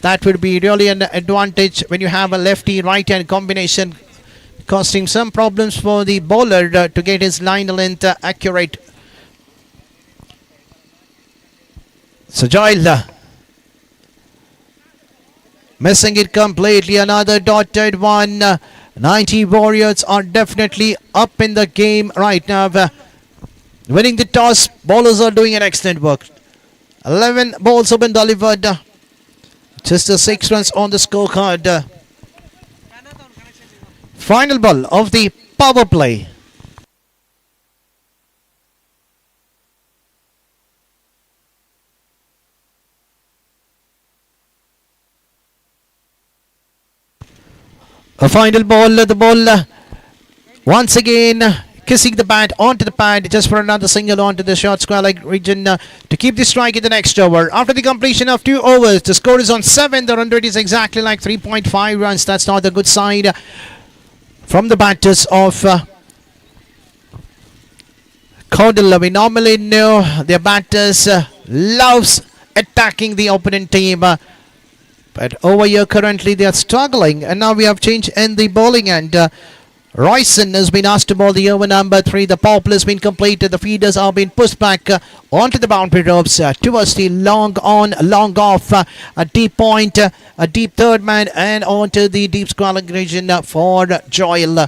That would be really an advantage when you have a lefty-right-hand combination, costing some problems for the bowler to get his line length accurate. So Joel missing it completely. Another dotted 1. 90 Warriors are definitely up in the game right now. Winning the toss, bowlers are doing an excellent work. 11 balls have been delivered. Just 6 runs on the scorecard. Final ball of the power play. A final ball, the ball once again kissing the bat onto the pad just for another single onto the short square leg region to keep the strike in the next over. After the completion of 2 overs, the score is on 7. The run rate is exactly like 3.5 runs. That's not a good side from the batters of Codel. We normally know their batters loves attacking the opponent team. But over here currently they are struggling, and now we have changed in the bowling end. Royson has been asked to bowl the over number 3. The power play has been completed. The feeders are being pushed back onto the boundary ropes towards the long on, long off, a deep point, a deep third man, and onto the deep square region for Joel.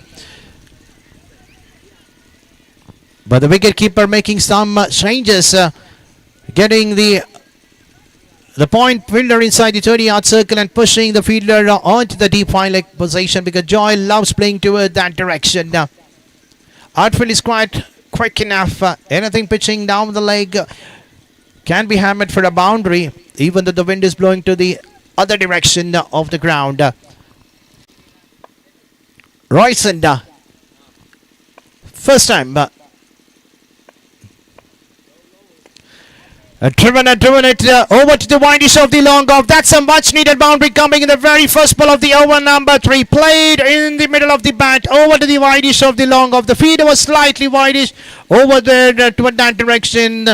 But the wicketkeeper making some changes, getting the point fielder inside the 30-yard circle and pushing the fielder onto the deep fine leg position because Joel loves playing toward that direction. Outfield is quite quick enough. Anything pitching down the leg can be hammered for a boundary, even though the wind is blowing to the other direction of the ground. Royson, first time. Driven it over to the windish of the long off. That's a much needed boundary coming in the very first ball of the over number 3. Played in the middle of the bat over to the windish of the long off. The feeder was slightly windish over there toward that direction.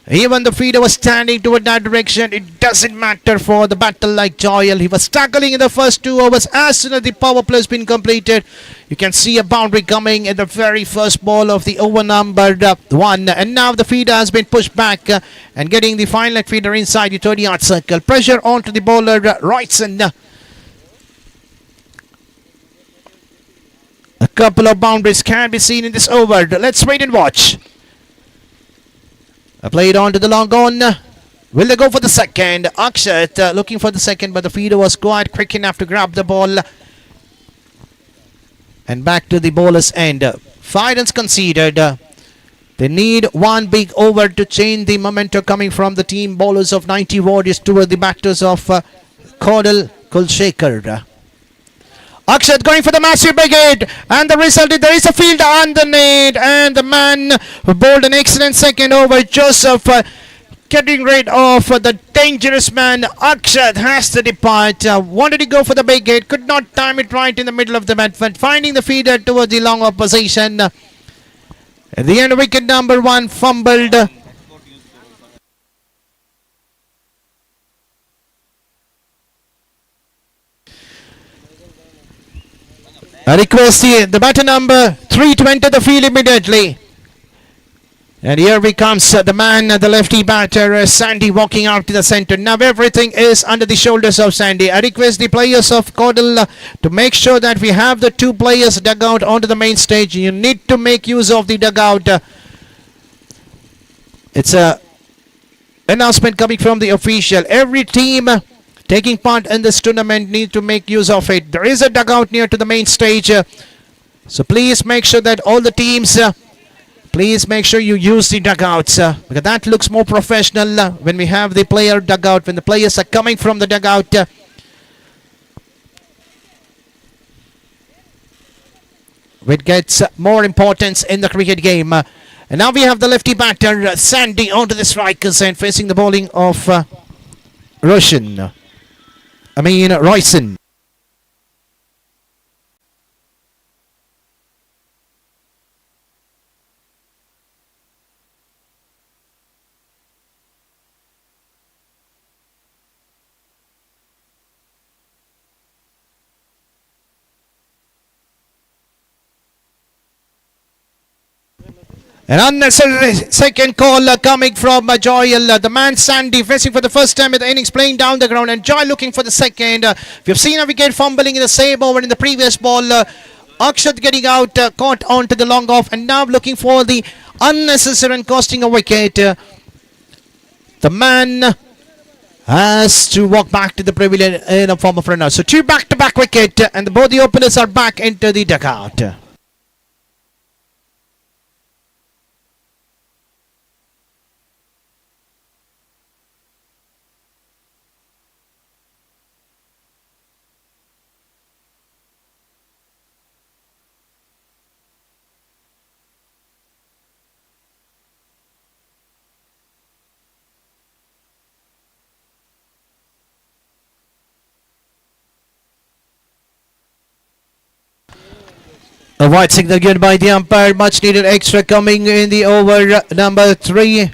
Even the feeder was standing toward that direction. It doesn't matter for the battle like Joel. He was struggling in the first 2 overs. As soon as the power play has been completed, you can see a boundary coming in the very first ball of the over numbered 1. And now the feeder has been pushed back and getting the fine leg feeder inside the 30-yard circle. Pressure onto the bowler Royson. A couple of boundaries can be seen in this over. Let's wait and watch. Played on to the long on. Will they go for the second? Akshat looking for the second, but the feeder was quite quick enough to grab the ball. And back to the bowler's end. 5 runs conceded. They need one big over to change the momentum coming from the team bowlers of 90 Warriors toward the batters of Codel, Kulshekar. Akshat going for the massive big hit, and the result is there is a fielder underneath, and the man who bowled an excellent second over, Joseph, getting rid of the dangerous man. Akshat has to depart. Wanted to go for the big hit, could not time it right in the middle of the bat, but finding the feeder towards the long opposition. At the end, wicket number 1 fumbled. I request the batter number 3 to enter the field immediately. And here we comes the man, the lefty batter, Sandy, walking out to the centre. Now everything is under the shoulders of Sandy. I request the players of Codel to make sure that we have the 2 players dugout onto the main stage. You need to make use of the dugout. It's a announcement coming from the official. Every team taking part in this tournament needs to make use of it. There is a dugout near to the main stage. So please make sure that all the teams, please make sure you use the dugouts. Because that looks more professional when we have the player dugout, when the players are coming from the dugout. It gets more importance in the cricket game. And now we have the lefty batter, Sandy, onto the strikers and facing the bowling of Royson. An unnecessary second call coming from Joel. The man Sandy facing for the first time in the innings, playing down the ground, and Joel looking for the second. We've seen a wicket fumbling in the same over in the previous ball. Akshat getting out, caught onto the long off, and now looking for the unnecessary and costing a wicket. The man has to walk back to the pavilion in a form of runner. So 2 back-to-back wicket, and both the openers are back into the dugout. A white signal given by the umpire. Much needed extra coming in the over number 3.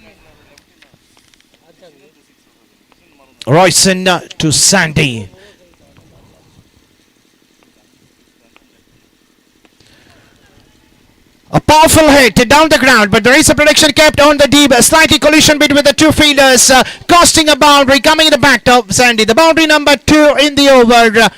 Royson to Sandy. A powerful hit down the ground, but there is a protection kept on the deep. A slightly collision between the two fielders, costing a boundary coming in the back of Sandy. The boundary number 2 in the over.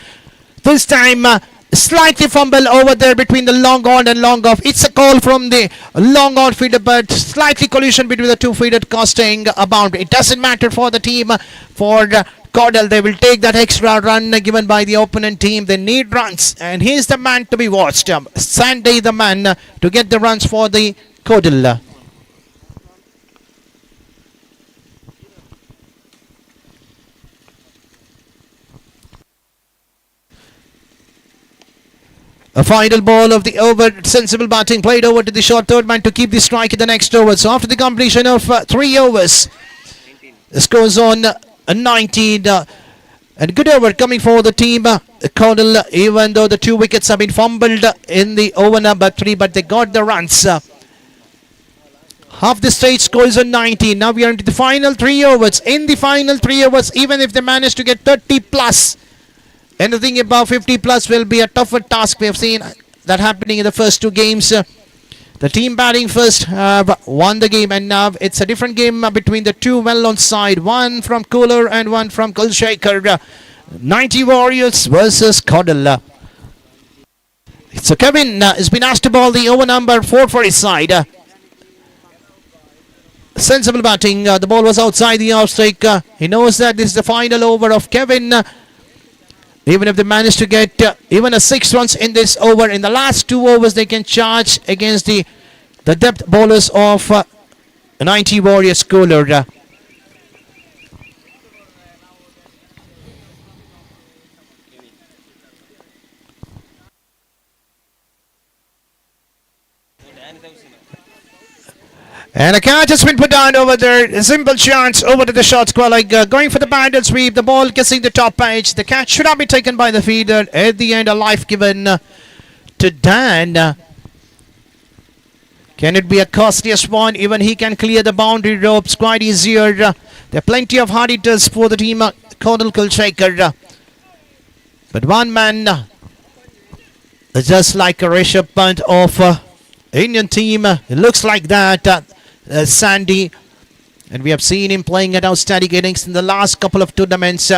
This time, slightly fumble over there between the long on and long off. It's a call from the long on fielder, but slightly collision between the two fielders, costing a boundary. It doesn't matter for the team. For Codel, they will take that extra run given by the opponent team. They need runs, and he's the man to be watched. Sandy, the man to get the runs for the Codel. A final ball of the over, sensible batting played over to the short third man to keep the strike in the next over. So after the completion of 3 overs, the scores on 19. And good over coming for the team. Codel, even though the 2 wickets have been fumbled in the over number 3, but they got the runs. Half the stage scores on 19. Now we are into the final 3 overs. In the final 3 overs, even if they manage to get 30 plus, anything above 50 plus will be a tougher task. We have seen that happening in the first 2 games. The team batting first have won the game, and now it's a different game between the 2 well-known side. One from Cooler and one from Kulshaker. 90 Warriors versus Codel. So Kevin has been asked to bowl the over number 4 for his side. Sensible batting. The ball was outside the off strike. He knows that this is the final over of Kevin. Even if they manage to get even a 6 runs in this over, in the last 2 overs they can charge against the depth bowlers of 90 Warriors Cooler. And a catch has been put down over there. A simple chance over to the short square, like going for the banded sweep. The ball kissing the top edge. The catch should not be taken by the fielder. At the end, a life given to Dan. Can it be a costliest one? Even he can clear the boundary ropes quite easier. There are plenty of hard hitters for the team. Codel Kulshaker. But one man, just like a Rishabh Pant of Indian team, it looks like that. Sandy, and we have seen him playing at outstanding innings in the last couple of tournaments,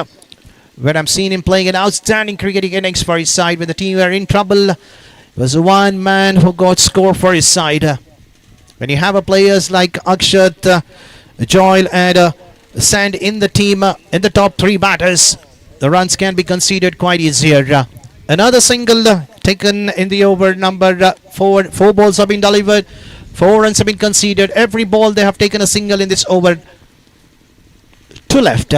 where I've seen him playing an outstanding cricketing innings for his side. When the team were in trouble, it was one man who got score for his side. When you have a players like Akshat, Joel and Sand in the team, in the top 3 batters, the runs can be conceded quite easier. Another single taken in the over number 4. 4 balls have been delivered. 4 runs have been conceded. Every ball they have taken a single in this over. To left.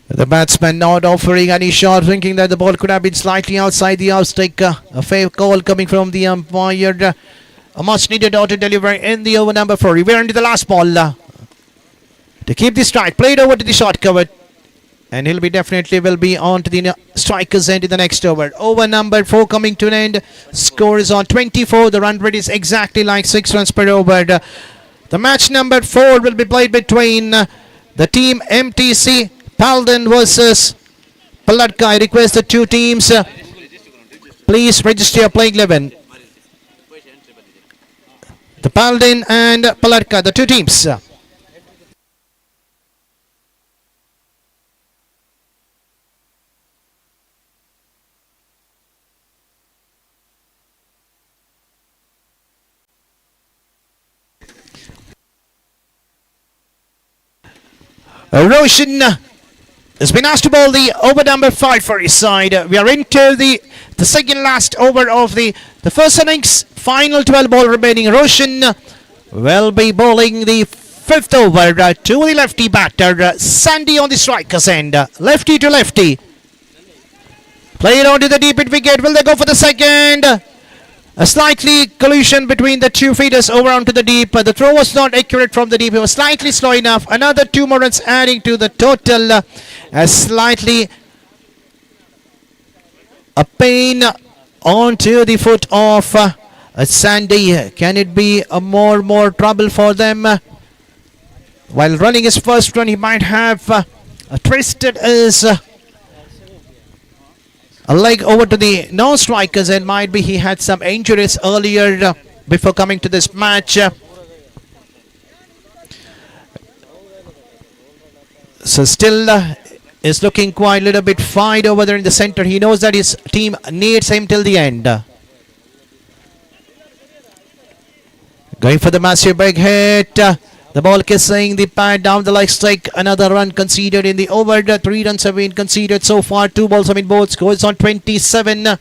The batsman not offering any shot, thinking that the ball could have been slightly outside the off strike. A fair call coming from the umpire. A much needed auto delivery in the over number 4. We are into the last ball. To keep the strike. Played over to the short cover. And he'll be definitely will be on to the striker's end in the next over. Over number 4 coming to an end. Score is on 24. The run rate is exactly like 6 runs per over. The match number 4 will be played between the team MTC Palin versus Palka. I request the 2 teams, please register your playing 11. The Palin and Palka, the 2 teams. Roshan has been asked to bowl the over number 5 for his side. We are into the second last over of the first innings. Final 12 ball remaining. Roshan will be bowling the 5th over to the lefty batter. Sandy on the striker's end. Lefty to lefty. Play it on to the deep mid wicket. Will they go for the second? A slightly collision between the 2 feeders over onto the deep. The throw was not accurate from the deep. It was slightly slow enough. Another 2 more runs adding to the total. Slightly a pain onto the foot of Sandy. Can it be a more trouble for them? While running his first run, he might have twisted his A leg over to the non-strikers, and might be he had some injuries earlier before coming to this match. So still is looking quite a little bit fine over there in the center. He knows that his team needs him till the end. Going for the massive big hit. The ball kissing the pad down the leg stick. Another run conceded in the over. 3 runs have been conceded so far. 2 balls have been bowled. Scores on 27.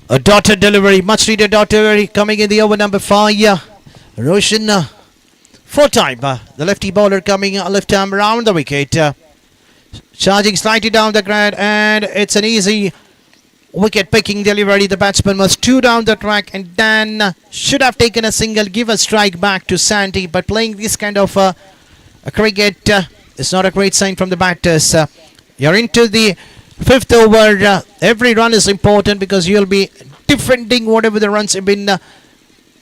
A dotted delivery, much needed dotted delivery coming in the over number 5. Roshan, 4-time. The lefty bowler coming left arm around the wicket. Charging slightly down the ground, and it's an easy wicket picking delivery. The batsman was 2 down the track, and Dan should have taken a single, give a strike back to Sandy. But playing this kind of a cricket is not a great sign from the batters. You're into the 5th over. Every run is important because you'll be defending whatever the runs have been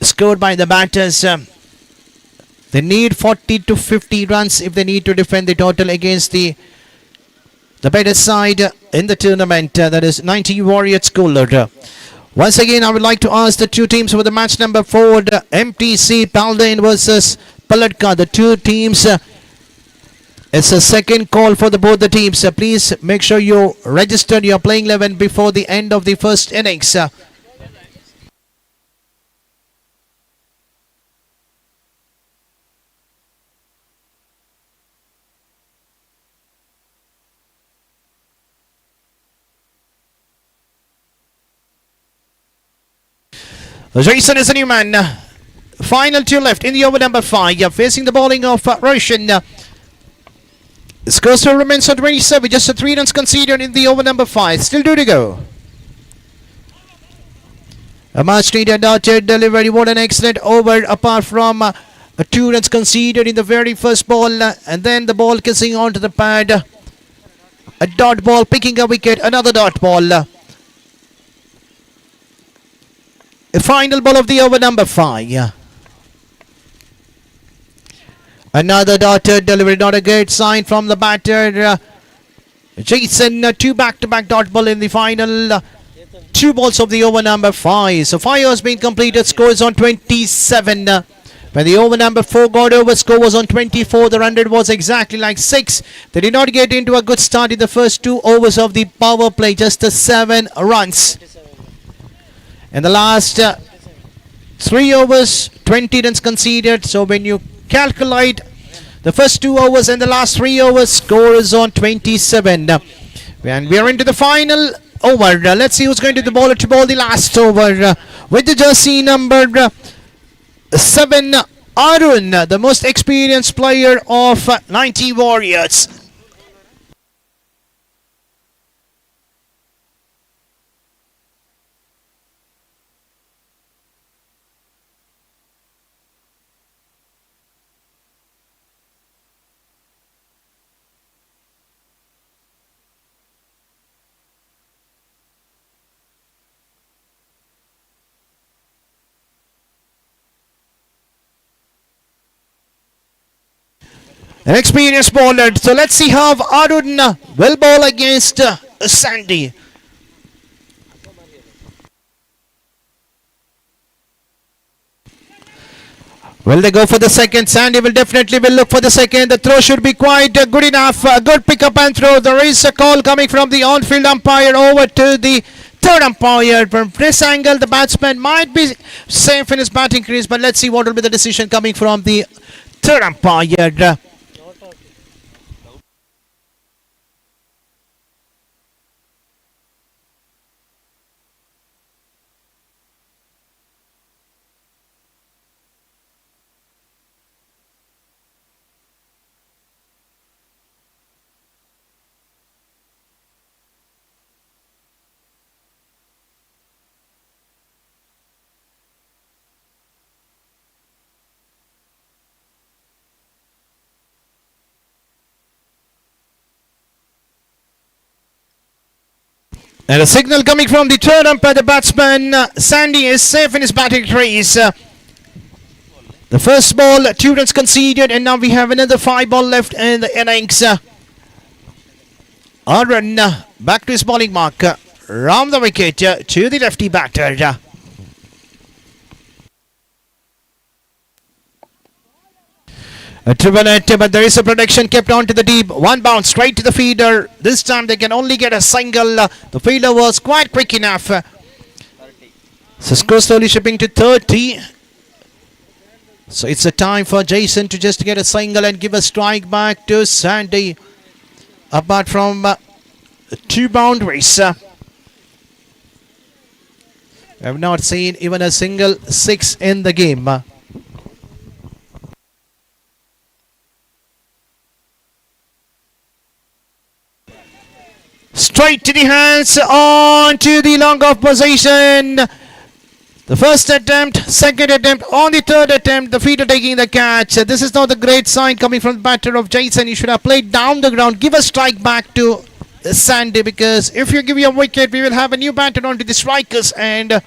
scored by the batters. They need 40 to 50 runs if they need to defend the total against the better side in the tournament. That is 90 Warriors Cooler. Once again, I would like to ask the 2 teams for the match number 4, the MTC Palin versus Palka. The 2 teams. It's a second call for both the teams. Please make sure you register your playing 11 before the end of the first innings. Jason is a new man. Final 2 left in the over number 5. Facing the bowling of Roshan. Score still remains on 27. Just a 3 runs conceded in the over number 5. Still 2 to go. A much needed dotted delivery. What an excellent over, apart from 2 runs conceded in the very first ball. And then the ball kissing onto the pad. A dot ball picking a wicket. Another dot ball. A final ball of the over number 5. Another dotted delivery, not a great sign from the batter. Jason, 2 back-to-back dot ball in the final 2 balls of the over number 5. So 5 has been completed, scores on 27. When the over number 4 got over, score was on 24. The run rate was exactly like 6. They did not get into a good start in the first 2 overs of the power play, just 7 runs. In the last 3 overs, 20 runs conceded. So when you calculate the first 2 overs and the last 3 overs, score is on 27. And we are into the final over. Let's see who's going to the bowler to bowl the last over. With the jersey number 7, Arun, the most experienced player of 90 Warriors. An experienced bowler. So let's see how Arun will bowl against Sandy. Will they go for the second? Sandy will definitely look for the second. The throw should be quite good enough. A good pick-up and throw. There is a call coming from the on-field umpire over to the third umpire. From this angle, the batsman might be safe in his batting crease, but let's see what will be the decision coming from the third umpire. And a signal coming from the third umpire, the batsman. Sandy is safe in his batting crease. The first ball, 2 runs conceded, and now we have another 5 ball left in the innings. Arun back to his bowling mark. Round the wicket to the lefty batter. A triple hit, but there is a protection kept on to the deep. 1 bounce straight to the feeder. This time they can only get a single. The fielder was quite quick enough. So score slowly shipping to 30. So it's a time for Jason to just get a single and give a strike back to Sandy. Apart from 2 boundaries. I have not seen even a single 6 in the game. Straight to the hands, on to the long off position. The first attempt, second attempt, on the third attempt, the feeder taking the catch. This is not a great sign coming from the batter of Jason. He should have played down the ground. Give a strike back to Sandy, because if you give your wicket, we will have a new batter onto the strikers. And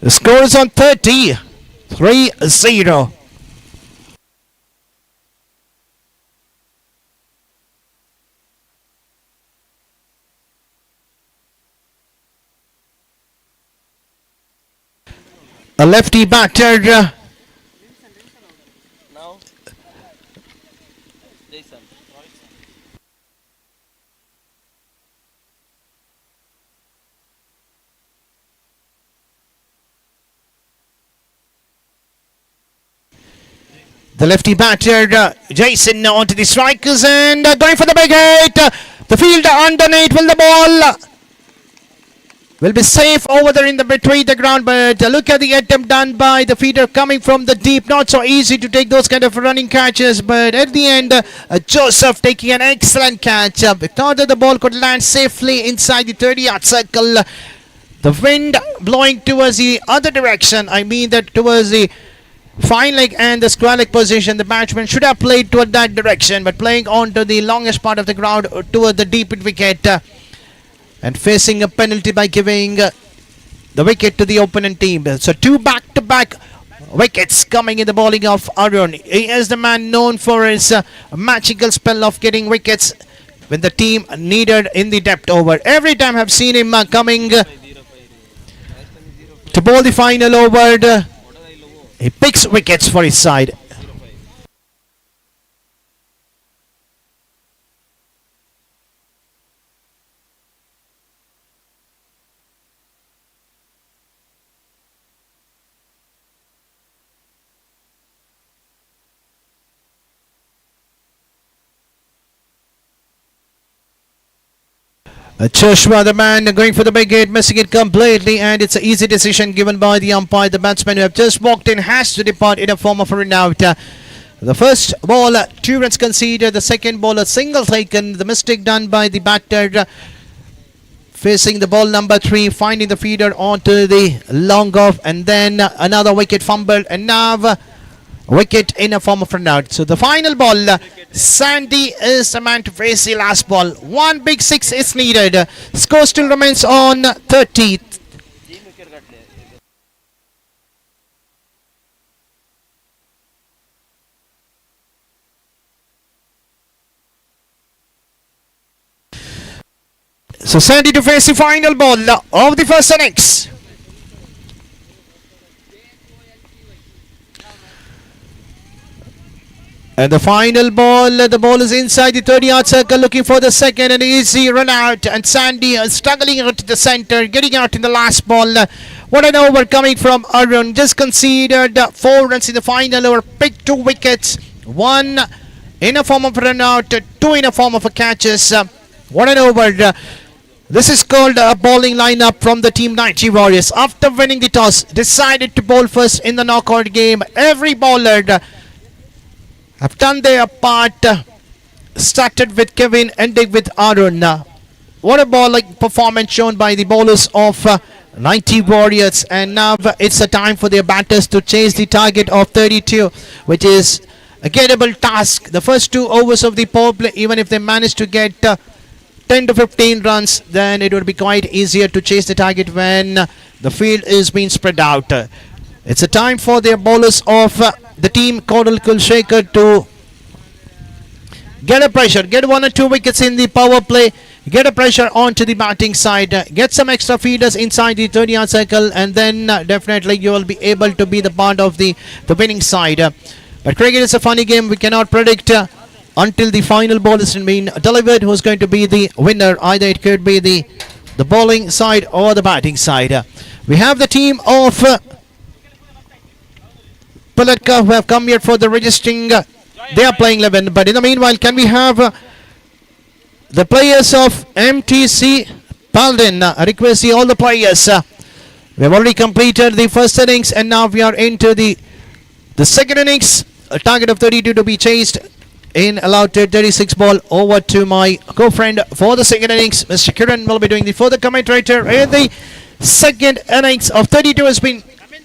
the score is on 30, 3-0. A lefty batter. Now, Jason. The lefty batter, Jason, onto the strikers and going for the big hit. The fielder underneath. Will the ball will be safe over there in the between the ground, but look at the attempt done by the feeder coming from the deep. Not so easy to take those kind of running catches, but at the end, Joseph taking an excellent catch. We thought that the ball could land safely inside the 30-yard circle. The wind blowing towards the other direction. I mean that towards the fine leg and the square leg position. The batsman should have played toward that direction, but playing on to the longest part of the ground toward the deep wicket. And facing a penalty by giving the wicket to the opponent team. So 2 back-to-back wickets coming in the bowling of Arun. He is the man known for his magical spell of getting wickets when the team needed in the depth over. Every time I've seen him coming to bowl the final over. He picks wickets for his side. Cheshwa, the man going for the big hit, missing it completely, and it's an easy decision given by the umpire. The batsman who have just walked in has to depart in a form of a run out. The first ball, 2 runs conceded. The second ball, a single taken. The mistake done by the batter facing the ball number 3, finding the feeder onto the long off, and then another wicket fumbled, and now wicket in a form of run out. So the final ball, Sandy is the man to face the last ball. 1 big 6 is needed. Score still remains on 30. So Sandy to face the final ball of the first innings. And the final ball, the ball is inside the 30-yard circle, looking for the second, and easy run out. And Sandy struggling out to the center, getting out in the last ball. What an over coming from Arun. Just conceded 4 runs in the final over, picked 2 wickets. 1 in a form of run out, 2 in a form of a catches. What an over. This is called a bowling lineup from the Team 90 Warriors. After winning the toss, decided to bowl first in the knockout game. Every bowler have done their part. Started with Kevin, ending with Arun. What a bowling performance shown by the bowlers of 90 Warriors, and now it's a time for their batters to chase the target of 32, which is a gettable task. The first 2 overs of the power play, even if they manage to get 10 to 15 runs, then it would be quite easier to chase the target when the field is being spread out. It's a time for their bowlers of the team Codel Kulshaker to get a pressure, get 1 or 2 wickets in the power play, get a pressure onto the batting side, get some extra feeders inside the 30-yard circle, and then definitely you will be able to be the part of the winning side. But cricket is a funny game. We cannot predict until the final ball has been delivered who's going to be the winner. Either it could be the bowling side or the batting side. We have the team of Palka who have come here for the registering. They are playing 11, but in the meanwhile, can we have the players of MTC Palin? I request all the players. We have already completed the first innings, and now we are into the second innings. A target of 32 to be chased in allowed 36 ball. Over to my co-friend for the second innings. Mr. Kiran will be doing the further commentator. In the second innings of 32 has been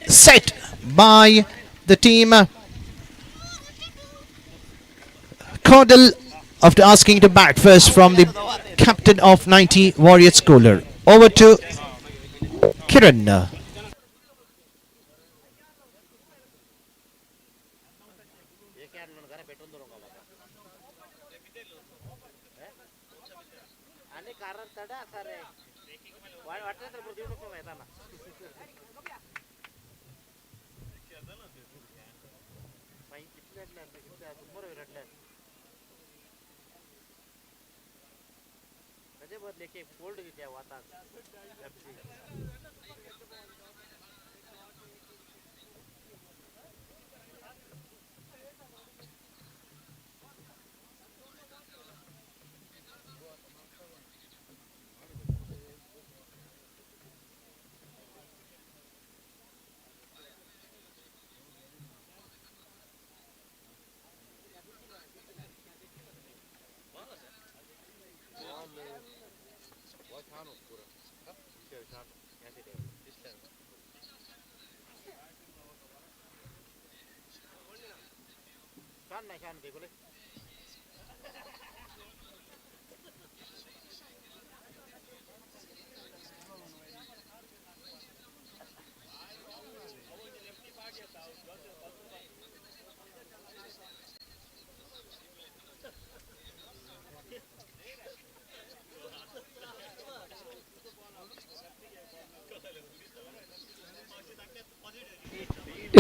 set by the team Codel, after asking to bat first from the captain of 90 Warriors Cooler. Over to Kiran.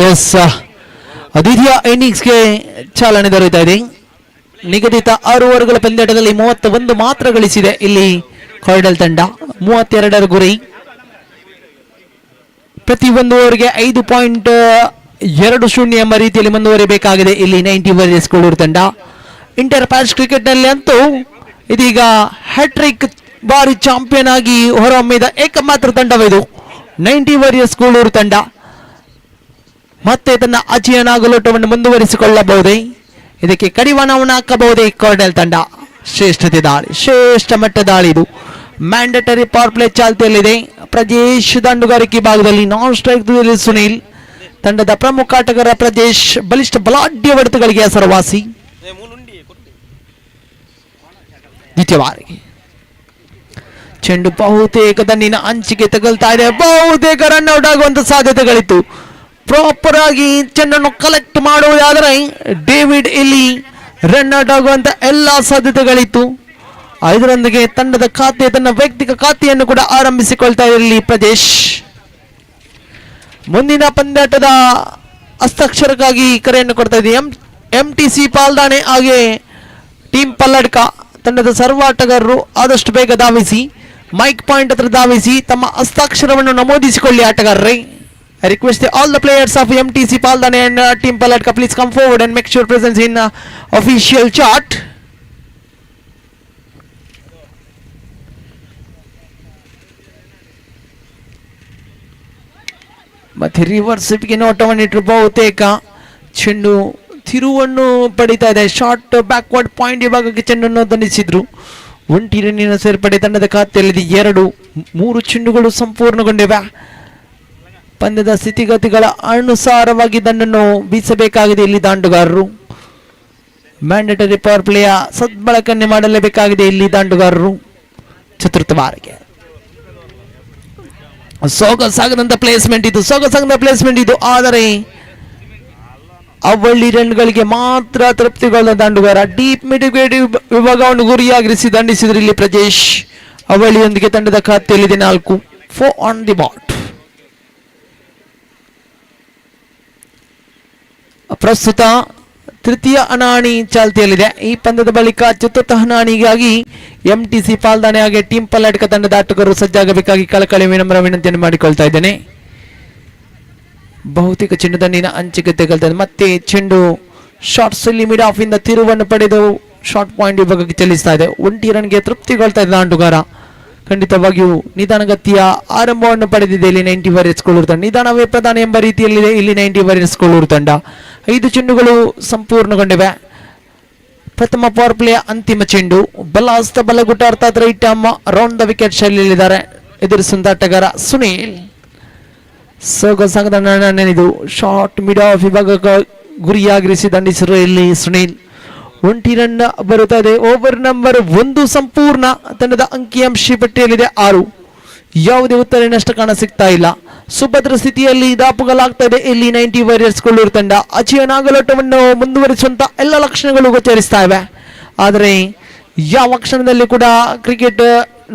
Yes ದ್ವಿತೀಯ ಇನ್ನಿಂಗ್ಸ್ಗೆ ಚಾಲನೆ ದೊರೆಯುತ್ತಾ ಇದೆ. ನಿಗದಿತ 6 ಓವರ್ಗಳ ಪಂದ್ಯಾಟದಲ್ಲಿ 31 ಮಾತ್ರ ಗಳಿಸಿದೆ ಇಲ್ಲಿ ಕಾಯ್ಡಲ್ ತಂಡ. 32ರ ಗುರಿ. ಪ್ರತಿ 1 ಓವರ್ಗೆ 5.20 ಎಂಬ ರೀತಿಯಲ್ಲಿ ಮುಂದುವರಿಬೇಕಾಗಿದೆ ಇಲ್ಲಿ 90 ವಾರಿಯರ್ಸ್ ಕೋಲೂರು ತಂಡ. ಇಂಟರ್ ಪ್ಯಾಚ್ ಕ್ರಿಕೆಟ್ನಲ್ಲಿ ಅಂತೂ ಇದೀಗ ಹ್ಯಾಟ್ರಿಕ್ ಬಾರಿ ಚಾಂಪಿಯನ್ ಆಗಿ ಹೊರಹೊಮ್ಮಿದ ಏಕಮಾತ್ರ ತಂಡವಿದು 90 ವಾರಿಯರ್ಸ್ ಕೋಲೂರು ತಂಡ. ಮತ್ತೆ ತನ್ನ ಅಜೇಯನಾಗಲೋಟವನ್ನು ಮುಂದುವರಿಸಿಕೊಳ್ಳಬಹುದೇ? ಇದಕ್ಕೆ ಕಡಿವಾಣವನ್ನು ಹಾಕಬಹುದೇ ಕಾರ್ಡೆಲ್ ತಂಡ? ಶ್ರೇಷ್ಠತೆ ದಾಳಿ, ಶ್ರೇಷ್ಠ ಮಟ್ಟ ದಾಳಿ ಇದು. ಮ್ಯಾಂಡೇಟರಿ ಪವರ್ ಪ್ಲೇ ಚಾಲ್ತಿಯಲ್ಲಿದೆ. ಪ್ರದೇಶ್ ದಂಡುಗಾರಿಕೆ ಭಾಗದಲ್ಲಿ ನಾನ್ ಸ್ಟ್ರೈಕ್ ಸುನೀಲ್, ತಂಡದ ಪ್ರಮುಖ ಆಟಗಾರ ಪ್ರದೇಶ್ ಬಲಿಷ್ಠ ಬಲಾಢ್ಯ ಹೊಡೆತಗಳಿಗೆ ಹೆಸರುವಾಸಿ. ದ್ವಿತೀಯ ಬಾರಿ ಚೆಂಡು ಬಹುತೇಕ ತನ್ನಿನ ಅಂಚಿಗೆ ತಗಲ್ತಾ ಇದೆ. ಬಹುತೇಕ ರನ್ಔಟ್ ಆಗುವಂತ ಸಾಧ್ಯತೆಗಳಿತ್ತು. ಪ್ರಾಪರ್ ಆಗಿ ಚೆಂಡನ್ನು ಕಲೆಕ್ಟ್ ಮಾಡುವುದಾದರೆ ಡೇವಿಡ್ ಇಲ್ಲಿ ರನ್ಔಟ್ ಆಗುವಂತ ಎಲ್ಲಾ ಸಾಧ್ಯತೆಗಳಿತ್ತು. ಇದರೊಂದಿಗೆ ತಂಡದ ಖಾತೆ, ತನ್ನ ವೈಯಕ್ತಿಕ ಖಾತೆಯನ್ನು ಕೂಡ ಆರಂಭಿಸಿಕೊಳ್ತಾ ಇರಲಿ ಪ್ರದೇಶ್. ಮುಂದಿನ ಪಂದ್ಯಾಟದ ಹಸ್ತಾಕ್ಷರಕ್ಕಾಗಿ ಕರೆಯನ್ನು ಕೊಡ್ತಾ ಇದೆ MTC ಪಾಲ್ದಾಣೆ ಹಾಗೆ ಟೀಮ್ ಪಲ್ಲಡ್ಕ ತಂಡದ ಸರ್ವ ಆಟಗಾರರು ಆದಷ್ಟು ಬೇಗ ಧಾವಿಸಿ, ಮೈಕ್ ಪಾಯಿಂಟ್ ಹತ್ರ ಧಾವಿಸಿ ತಮ್ಮ ಹಸ್ತಾಕ್ಷರವನ್ನು ನಮೂದಿಸಿಕೊಳ್ಳಿ ಆಟಗಾರರೇ. I request all the players of MTC Paldane and Team Palka, please come forward and make sure presence in official chart. ಮತ್ತೆ ರಿವರ್ಸ್ ಗೆ ನೋಟವನ್ನು ಇಟ್ಟರು. ಬಹುತೇಕ ಚೆಂಡು ತಿರುವನ್ನು ಪಡಿತಾ ಇದೆ. ಶಾರ್ಟ್ ಬ್ಯಾಕ್ವರ್ಡ್ ಪಾಯಿಂಟ್ ವಿಭಾಗಕ್ಕೆ ಚೆಂಡನ್ನು ದಂಡಿಸಿದ್ರು. ಒಂಟಿ ರನ್ನಿನ ಸೇರ್ಪಡೆ ತಂಡದ ಖಾತೆಯಲ್ಲಿ 3 ಚೆಂಡುಗಳು ಸಂಪೂರ್ಣಗೊಂಡಿವೆ. ಪಂದ್ಯದ ಸ್ಥಿತಿಗತಿಗಳ ಅನುಸಾರವಾಗಿ ದಂಡನ್ನು ಬೀಸಬೇಕಾಗಿದೆ ಇಲ್ಲಿ ದಾಂಡುಗಾರರು. ಮ್ಯಾಂಡೇಟರಿ ಪವರ್ ಪ್ಲೇಯ ಸದ್ಬಳಕನ್ನೇ ಮಾಡಲೇಬೇಕಾಗಿದೆ ಇಲ್ಲಿ ದಾಂಡುಗಾರರು. ಚತುರ್ಥ ಬಾರಿಗೆ ಸೊಗಸಾಗದಂತ ಪ್ಲೇಸ್ಮೆಂಟ್ ಇದು ಆದರೆ ಅವಳ್ಳಿ ರನ್ಗಳಿಗೆ ಮಾತ್ರ ತೃಪ್ತಿಗೊಳ್ಳ ದಾಂಡುಗಾರ. ಡೀಪ್ ಮಿಡ್ ವಿಭಾಗವನ್ನು ಗುರಿಯಾಗಿರಿಸಿ ದಂಡಿಸಿದ್ರು ಇಲ್ಲಿ ಪ್ರಜೇಶ್. ಅವಳಿಯೊಂದಿಗೆ ತಂಡದ ಖಾತೆಯಲ್ಲಿದೆ 4 4 ಆನ್ ದಿ ಬಾಟ್. ಪ್ರಸ್ತುತ ತೃತೀಯ ಹಣಾಹಣಿ ಚಾಲ್ತಿಯಲ್ಲಿದೆ. ಈ ಪಂದ್ಯದ ಬಳಿಕ ಚತುರ್ಥ ಹಣಾಹಣಿಗಾಗಿ ಎಂಟಿಸಿ ಪಾಲ್ದಾನೆ ಹಾಗೆ ಟೀಮ್ ಪಲ್ಲಾಟಕ ತಂಡದ ಆಟಗಾರರು ಸಜ್ಜಾಗಬೇಕಾಗಿ ಕಳಕಳಿ ವಿನಮ್ರ ವಿನಂತಿಯನ್ನು ಮಾಡಿಕೊಳ್ತಾ ಇದ್ದೇನೆ. ಬಹುತೇಕ ಚೆಂಡು ದಂಡಿನ ಅಂಚಿಗೆ ತೆಗೆಲ್ತದೆ. ಮತ್ತೆ ಚೆಂಡು ಶಾರ್ಟ್ಸ್ ಅಲ್ಲಿ ಮಿಡ್ ಆಫ್ ಇಂದ ತಿರುವನ್ನು ಪಡೆದು ಶಾರ್ಟ್ ಪಾಯಿಂಟ್ ವಿಭಾಗಕ್ಕೆ ಚಲಿಸ್ತಾ ಇದೆ. 1 ರನ್ಗೆ ತೃಪ್ತಿಗೊಳ್ತಾ ಇದೆ ದಾಂಡುಗಾರ. ಖಂಡಿತವಾಗಿಯೂ ನಿಧಾನಗತಿಯ ಆರಂಭವನ್ನು ಪಡೆದಿದೆ ಇಲ್ಲಿ 90 ವಾರಿಯರ್ಸ್ ಕೋಲೂರು ತಂಡ. ನಿಧಾನವೇ ಪ್ರಧಾನ ಎಂಬ ರೀತಿಯಲ್ಲಿದೆ ಇಲ್ಲಿ 90 ವಾರಿಯರ್ಸ್ ಕೋಲೂರು ತಂಡ. 5 ಚೆಂಡುಗಳು ಸಂಪೂರ್ಣಗೊಂಡಿವೆ. ಪ್ರಥಮ ಪವರ್ ಪ್ಲೇಯ ಅಂತಿಮ ಚೆಂಡು. ಬಲಾಸ್ತ ಬಲಗುಟ ಅರ್ಥಾತ್ right arm round the wicket ಶೈಲಿಯಲ್ಲಿದ್ದಾರೆ ಎದುರಿಸುವಂತ ಆಟಗಾರ ಸುನೀಲ್. ಸೊಗಸಾಗದ ಇದು ಶಾರ್ಟ್ ಮಿಡ್ ಆಫ್ ವಿಭಾಗ ಗುರಿಯಾಗಿರಿಸಿ ದಂಡಿಸಿರುವ ಇಲ್ಲಿ ಸುನೀಲ್. 1 ರನ್ ಬರುತ್ತದೆ. ಓವರ್ ನಂಬರ್ 1 ಸಂಪೂರ್ಣ. ತಂಡದ ಅಂಕಿಅಂಶ ಪಟ್ಟಿಯಲ್ಲಿದೆ 6. ಯಾವುದೇ ಉತ್ತರ ನಷ್ಟ ಕಾಣ ಸಿಗ್ತಾ ಇಲ್ಲ. ಸುಭದ್ರ ಸ್ಥಿತಿಯಲ್ಲಿ ದಾಪುಗಳಾಗ್ತಾ ಇದೆ ಇಲ್ಲಿ 90 ವಾರಿಯರ್ಸ್ ಕೋಲೂರು ತಂಡ. ಅಜಯ ನಾಗಲೋಟವನ್ನು ಮುಂದುವರಿಸುವಂತ ಎಲ್ಲ ಲಕ್ಷಣಗಳು ಗೋಚರಿಸ್ತಾ ಇವೆ. ಆದರೆ ಯಾವ ಕ್ಷಣದಲ್ಲಿ ಕೂಡ ಕ್ರಿಕೆಟ್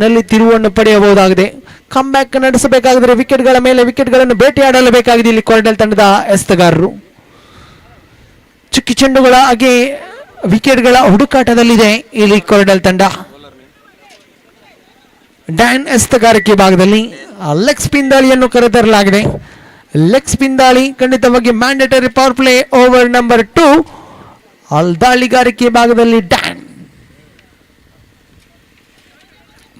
ನಲ್ಲಿ ತಿರುವನ್ನು ಪಡೆಯಬಹುದಾಗಿದೆ. ಕಮ್ ಬ್ಯಾಕ್ ನಡೆಸಬೇಕಾದರೆ ವಿಕೆಟ್ಗಳ ಮೇಲೆ ವಿಕೆಟ್ಗಳನ್ನು ಬೇಟೆಯಾಡಲೇಬೇಕಾಗಿದೆ ಇಲ್ಲಿ ಕೊರಡೆಲ್ ತಂಡದ ಎಸ್ತಗಾರರು. ಚುಕ್ಕಿ ಚೆಂಡುಗಳ ಹಾಗೆ ವಿಕೆಟ್ಗಳ ಹುಡುಕಾಟದಲ್ಲಿದೆ ಇಲ್ಲಿ ಕೊರಡೆಲ್ ತಂಡ. ಡ್ಯಾನ್ ಎಸ್ತಗಾರಿಕೆ ಭಾಗದಲ್ಲಿ ಲೆಗ್ ಸ್ಪಿನ್ ದಾಳಿಯನ್ನು ಕರೆತರಲಾಗಿದೆ. ಲೆಗ್ ಸ್ಪಿನ್ ದಾಳಿ ಖಂಡಿತವಾಗಿ mandatory power play over number 2. ದಾಳಿಗಾರಿಕೆ ಭಾಗದಲ್ಲಿ ಡ್ಯಾನ್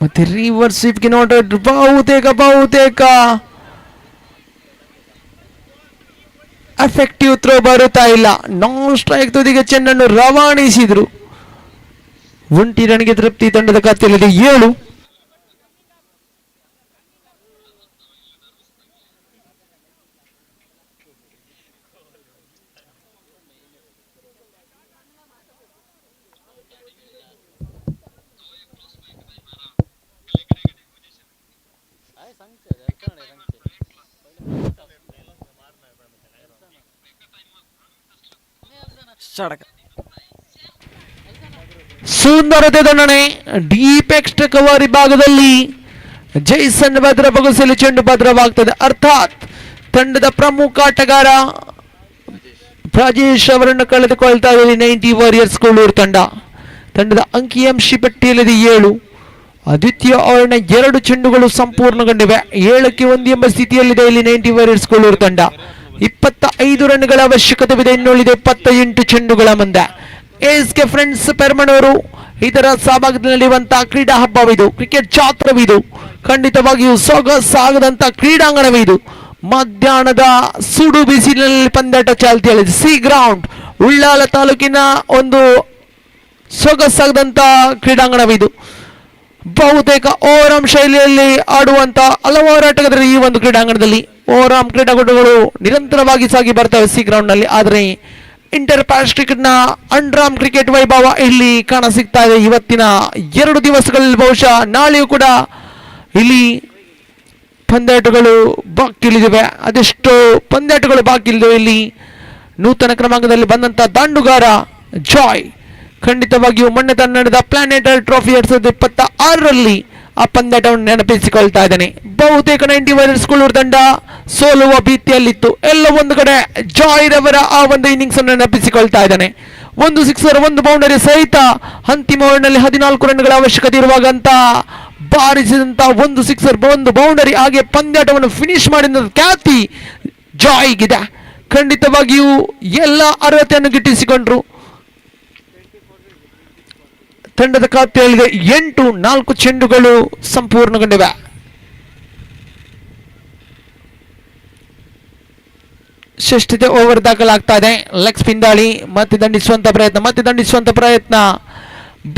ಮತ್ತೆ ರಿವರ್ಸ್ ಸ್ವೀಪ್ಗೆ ನೋಟ್ ಬಹುತೇಕ ಎಫೆಕ್ಟಿವ್ ಥ್ರೋ ಬರುತ್ತಾ ಇಲ್ಲ. ನಾನ್ ಸ್ಟ್ರೈಕ್ ತುದಿಗೆ ಚೆಂಡನ್ನು ರವಾನಿಸಿದ್ರು. 1 ರನ್ಗೆ ತೃಪ್ತಿ. ತಂಡದ ಖಾತೆಯಲ್ಲಿದೆ 7. ಸುಂದರತೆ ದಂಡನೆ ಡೀಪ್ ಎಕ್ಸ್ಟ್ರಾ ಕವರ್ ಭಾಗದಲ್ಲಿ ಜೈಸನ್ ಭದ್ರ ಬಗಸಲಿ ಚೆಂಡು ಭದ್ರವಾಗ್ತದೆ. ಅರ್ಥಾತ್ ತಂಡದ ಪ್ರಮುಖ ಆಟಗಾರ ರಾಜೇಶ್ ಅವರನ್ನು ಕಳೆದುಕೊಳ್ತಾ ಇದೆ 90 ವಾರಿಯರ್ಸ್ ಕೋಲೂರು ತಂಡ. ತಂಡದ ಅಂಕಿಅಂಶ ಪಟ್ಟಿಯಲ್ಲಿದೆ 7. ದ್ವಿತೀಯ ಓವರ್ನ 2 ಚೆಂಡುಗಳು ಸಂಪೂರ್ಣಗೊಂಡಿವೆ. 7ಕ್ಕೆ 1 ಎಂಬ ಸ್ಥಿತಿಯಲ್ಲಿದೆ ಇಲ್ಲಿ 90 ವಾರಿಯರ್ಸ್ ಕೋಲೂರು ತಂಡ. 25 ರನ್ಗಳ ಅವಶ್ಯಕತೆವಿದೆ. ಇನ್ನುಳಿದೆ 28 ಚೆಂಡುಗಳ ಮುಂದೆ. A.S.K ಫ್ರೆಂಡ್ಸ್ ಪೆರ್ಮನೂರು ಇದರ ಸಹಭಾಗಿತ್ವದಲ್ಲಿರುವಂತಹ ಕ್ರೀಡಾ ಹಬ್ಬವಿದು, ಕ್ರಿಕೆಟ್ ಜಾತ್ರವಿದು. ಖಂಡಿತವಾಗಿಯೂ ಸೊಗಸಾಗದಂತ ಕ್ರೀಡಾಂಗಣವಿದು. ಮಧ್ಯಾಹ್ನದ ಸುಡು ಬಿಸಿಲಿನಲ್ಲಿ ಪಂದ್ಯಾಟ ಚಾಲ್ತಿಯಲ್ಲಿದೆ. ಸಿ ಗ್ರೌಂಡ್ ಉಳ್ಳಾಲ ತಾಲೂಕಿನ ಒಂದು ಸೊಗಸಾಗದಂತ ಕ್ರೀಡಾಂಗಣವಿದು. ಬಹುತೇಕ ಓವರಾಮ್ ಶೈಲಿಯಲ್ಲಿ ಆಡುವಂತ ಹಲವಾರು ಆಟಗಾರರು ಈ ಒಂದು ಕ್ರೀಡಾಂಗಣದಲ್ಲಿ. ಓವರಾಮ್ ಕ್ರೀಡಾಕೂಟಗಳು ನಿರಂತರವಾಗಿ ಸಾಗಿ ಬರ್ತವೆ ಸಿ ಗ್ರೌಂಡ್ ನಲ್ಲಿ. ಆದರೆ ಇಂಟರ್ ಕ್ರಿಕೆಟ್ ನ ಅಂಡ್ರಾಮ್ ಕ್ರಿಕೆಟ್ ವೈಭವ ಇಲ್ಲಿ ಕಾಣ ಸಿಗ್ತಾ ಇದೆ ಇವತ್ತಿನ 2 ದಿವಸಗಳಲ್ಲಿ. ಬಹುಶಃ ನಾಳೆಯೂ ಕೂಡ ಇಲ್ಲಿ ಪಂದ್ಯಾಟಗಳು ಬಾಕಿ ಉಳಿದಿವೆ. ಅದೆಷ್ಟೋ ಪಂದ್ಯಾಟಗಳು ಬಾಕಿ ಇಳಿದಿವೆ. ಇಲ್ಲಿ ನೂತನ ಕ್ರಮಾಂಕದಲ್ಲಿ ಬಂದಂತ ದಾಂಡುಗಾರ ಜಾಯ್ ಖಂಡಿತವಾಗಿಯೂ ಮೊನ್ನೆ ತಾನು ನಡೆದ ಪ್ಲಾನೆಟರಿ ಟ್ರೋಫಿ 2026ರಲ್ಲಿ ಆ ಪಂದ್ಯಾಟವನ್ನು ನೆನಪಿಸಿಕೊಳ್ತಾ ಇದ್ದಾನೆ. ಬಹುತೇಕ 90 ವಾರಿಯರ್ಸ್ ಕೋಲೂರು ತಂಡ ಸೋಲುವ ಭೀತಿಯಲ್ಲಿತ್ತು. ಎಲ್ಲ ಒಂದು ಕಡೆ ಜಾಯ್ ರವರ ಆ ಒಂದು ಇನ್ನಿಂಗ್ಸ್ ಅನ್ನು ನೆನಪಿಸಿಕೊಳ್ತಾ ಇದ್ದಾನೆ. 1 ಸಿಕ್ಸರ್ 1 ಬೌಂಡರಿ ಸಹಿತ ಅಂತಿಮ ಓವರ್ನಲ್ಲಿ 14 ರನ್ಗಳ ಅವಶ್ಯಕತೆ ಇರುವಾಗಂತ ಬಾರಿಸಿದಂತ 1 ಸಿಕ್ಸರ್ 1 ಬೌಂಡರಿ ಹಾಗೆ ಪಂದ್ಯಾಟವನ್ನು ಫಿನಿಶ್ ಮಾಡಿದ ಖ್ಯಾತಿ ಜಾಯ್ಗಿದೆ. ಖಂಡಿತವಾಗಿಯೂ ಎಲ್ಲ ಅರ್ಹತೆಯನ್ನು ಗಿಟ್ಟಿಸಿಕೊಂಡ್ರು. ತಂಡದ ಖಾತೆಯಲ್ಲಿದೆ 8. 4 ಚೆಂಡುಗಳು ಸಂಪೂರ್ಣಗೊಂಡಿವೆ. ಷಷ್ಠತೆ ಓವರ್ ದಾಖಲಾಗ್ತಾ ಇದೆ. ಲೆಗ್ ಸ್ಪಿನ್ ದಾಳಿ ಮತ್ತೆ ದಂಡಿಸುವಂತ ಪ್ರಯತ್ನ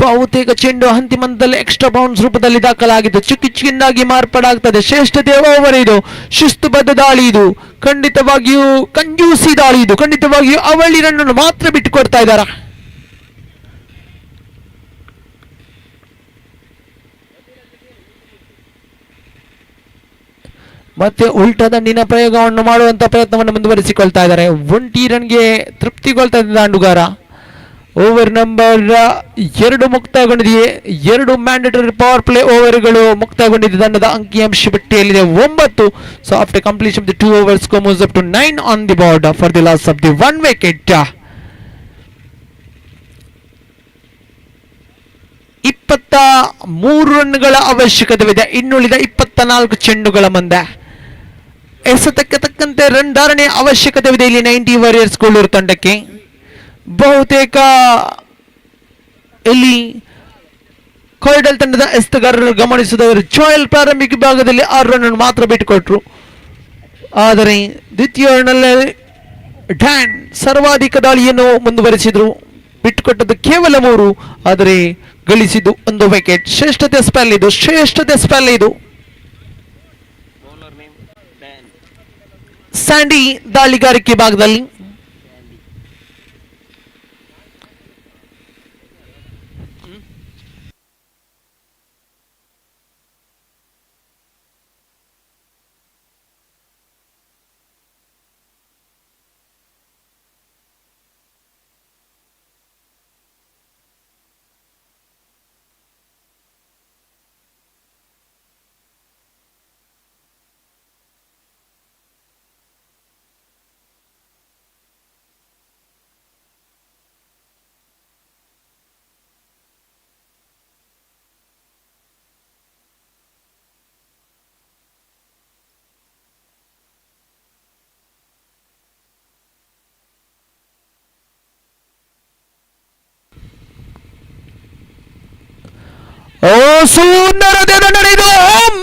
ಬಹುತೇಕ ಚೆಂಡು ಅಂತಿಮ ಹಂತದಲ್ಲಿ ಎಕ್ಸ್ಟ್ರಾ ಬೌನ್ಸ್ ರೂಪದಲ್ಲಿ ದಾಖಲಾಗಿದ್ದು ಚಿಕ್ಕಿಂದಾಗಿ ಮಾರ್ಪಾಡಾಗ್ತದೆ. ಶ್ರೇಷ್ಠತೆ ಓವರ್ ಇದು, ಶಿಸ್ತುಬದ್ಧ ದಾಳಿ ಇದು, ಖಂಡಿತವಾಗಿಯೂ ಕಂಜೂಸಿ ದಾಳಿ ಇದು, ಖಂಡಿತವಾಗಿಯೂ ಅವಳಿ ರನ್ನನ್ನು ಮಾತ್ರ ಬಿಟ್ಟು ಕೊಡ್ತಾ ಇದ್ದಾರ. ಮತ್ತೆ ಉಲ್ಟಾ ದಂಡಿನ ಪ್ರಯೋಗವನ್ನು ಮಾಡುವಂತ ಪ್ರಯತ್ನವನ್ನು ಮುಂದುವರಿಸಿಕೊಳ್ತಾ ಇದ್ದಾರೆ. 1 ರನ್ಗೆ ತೃಪ್ತಿಗೊಳ್ತಾ ಇದ್ದ ದಾಂಡುಗಾರ. ಓವರ್ ನಂಬರ್ 2 ಮುಕ್ತಾಯಗೊಂಡಿದೆಯೇ. 2 ಮ್ಯಾಂಡೇಟರಿ ಪವರ್ ಪ್ಲೇ ಓವರ್ಗಳು ಮುಕ್ತಾಯಗೊಂಡಿದೆ. ತಂಡದ ಅಂಕಿಅಂಶ ಪಟ್ಟಿಯಲ್ಲಿದೆ 9. So after completion of the 2 overs score moves up to 9 on the board for the loss of the 1 wicket. 23 ರನ್ಗಳ ಅವಶ್ಯಕತೆವಿದೆ ಇನ್ನುಳಿದ 24 ಚೆಂಡುಗಳ ಮುಂದೆ. ಎಸೆತಕ್ಕೆ ತಕ್ಕಂತೆ ರನ್ ಧಾರಣೆ ಅವಶ್ಯಕತೆವಿದೆ ಇಲ್ಲಿ 90 ವಾರಿಯರ್ಸ್ ಗೋಳೂರು ತಂಡಕ್ಕೆ. ಬಹುತೇಕ ಇಲ್ಲಿ ಕೋಡಲ್ ತಂಡದ ಎಸೆತಗಾರರು ಗಮನಿಸಿದವರು ಜೋಯಲ್ ಪ್ರಾರಂಭಿಕ ಭಾಗದಲ್ಲಿ 6 ರನ್ ಮಾತ್ರ ಬಿಟ್ಟುಕೊಟ್ರು. ಆದರೆ ದ್ವಿತೀಯ ನಲ್ಲಿ ಡ್ಯಾನ್ ಸರ್ವಾಧಿಕ ದಾಳಿಯನ್ನು ಮುಂದುವರಿಸಿದ್ರು. ಬಿಟ್ಟುಕೊಟ್ಟದ್ದು ಕೇವಲ 3, ಆದರೆ ಗಳಿಸಿದ್ದು 1 ವಿಕೆಟ್. ಶ್ರೇಷ್ಠತೆ ಸ್ಪೆಲ್ ಇದು, ಶ್ರೇಷ್ಠತೆ ಸ್ಪೆಲ್ ಇದು. ಸ್ಯಾಂಡಿ ದಾಳಿಗಾರಿಕೆ ಭಾಗದಲ್ಲಿ ಸುಂದರತೆ ನಡೆದು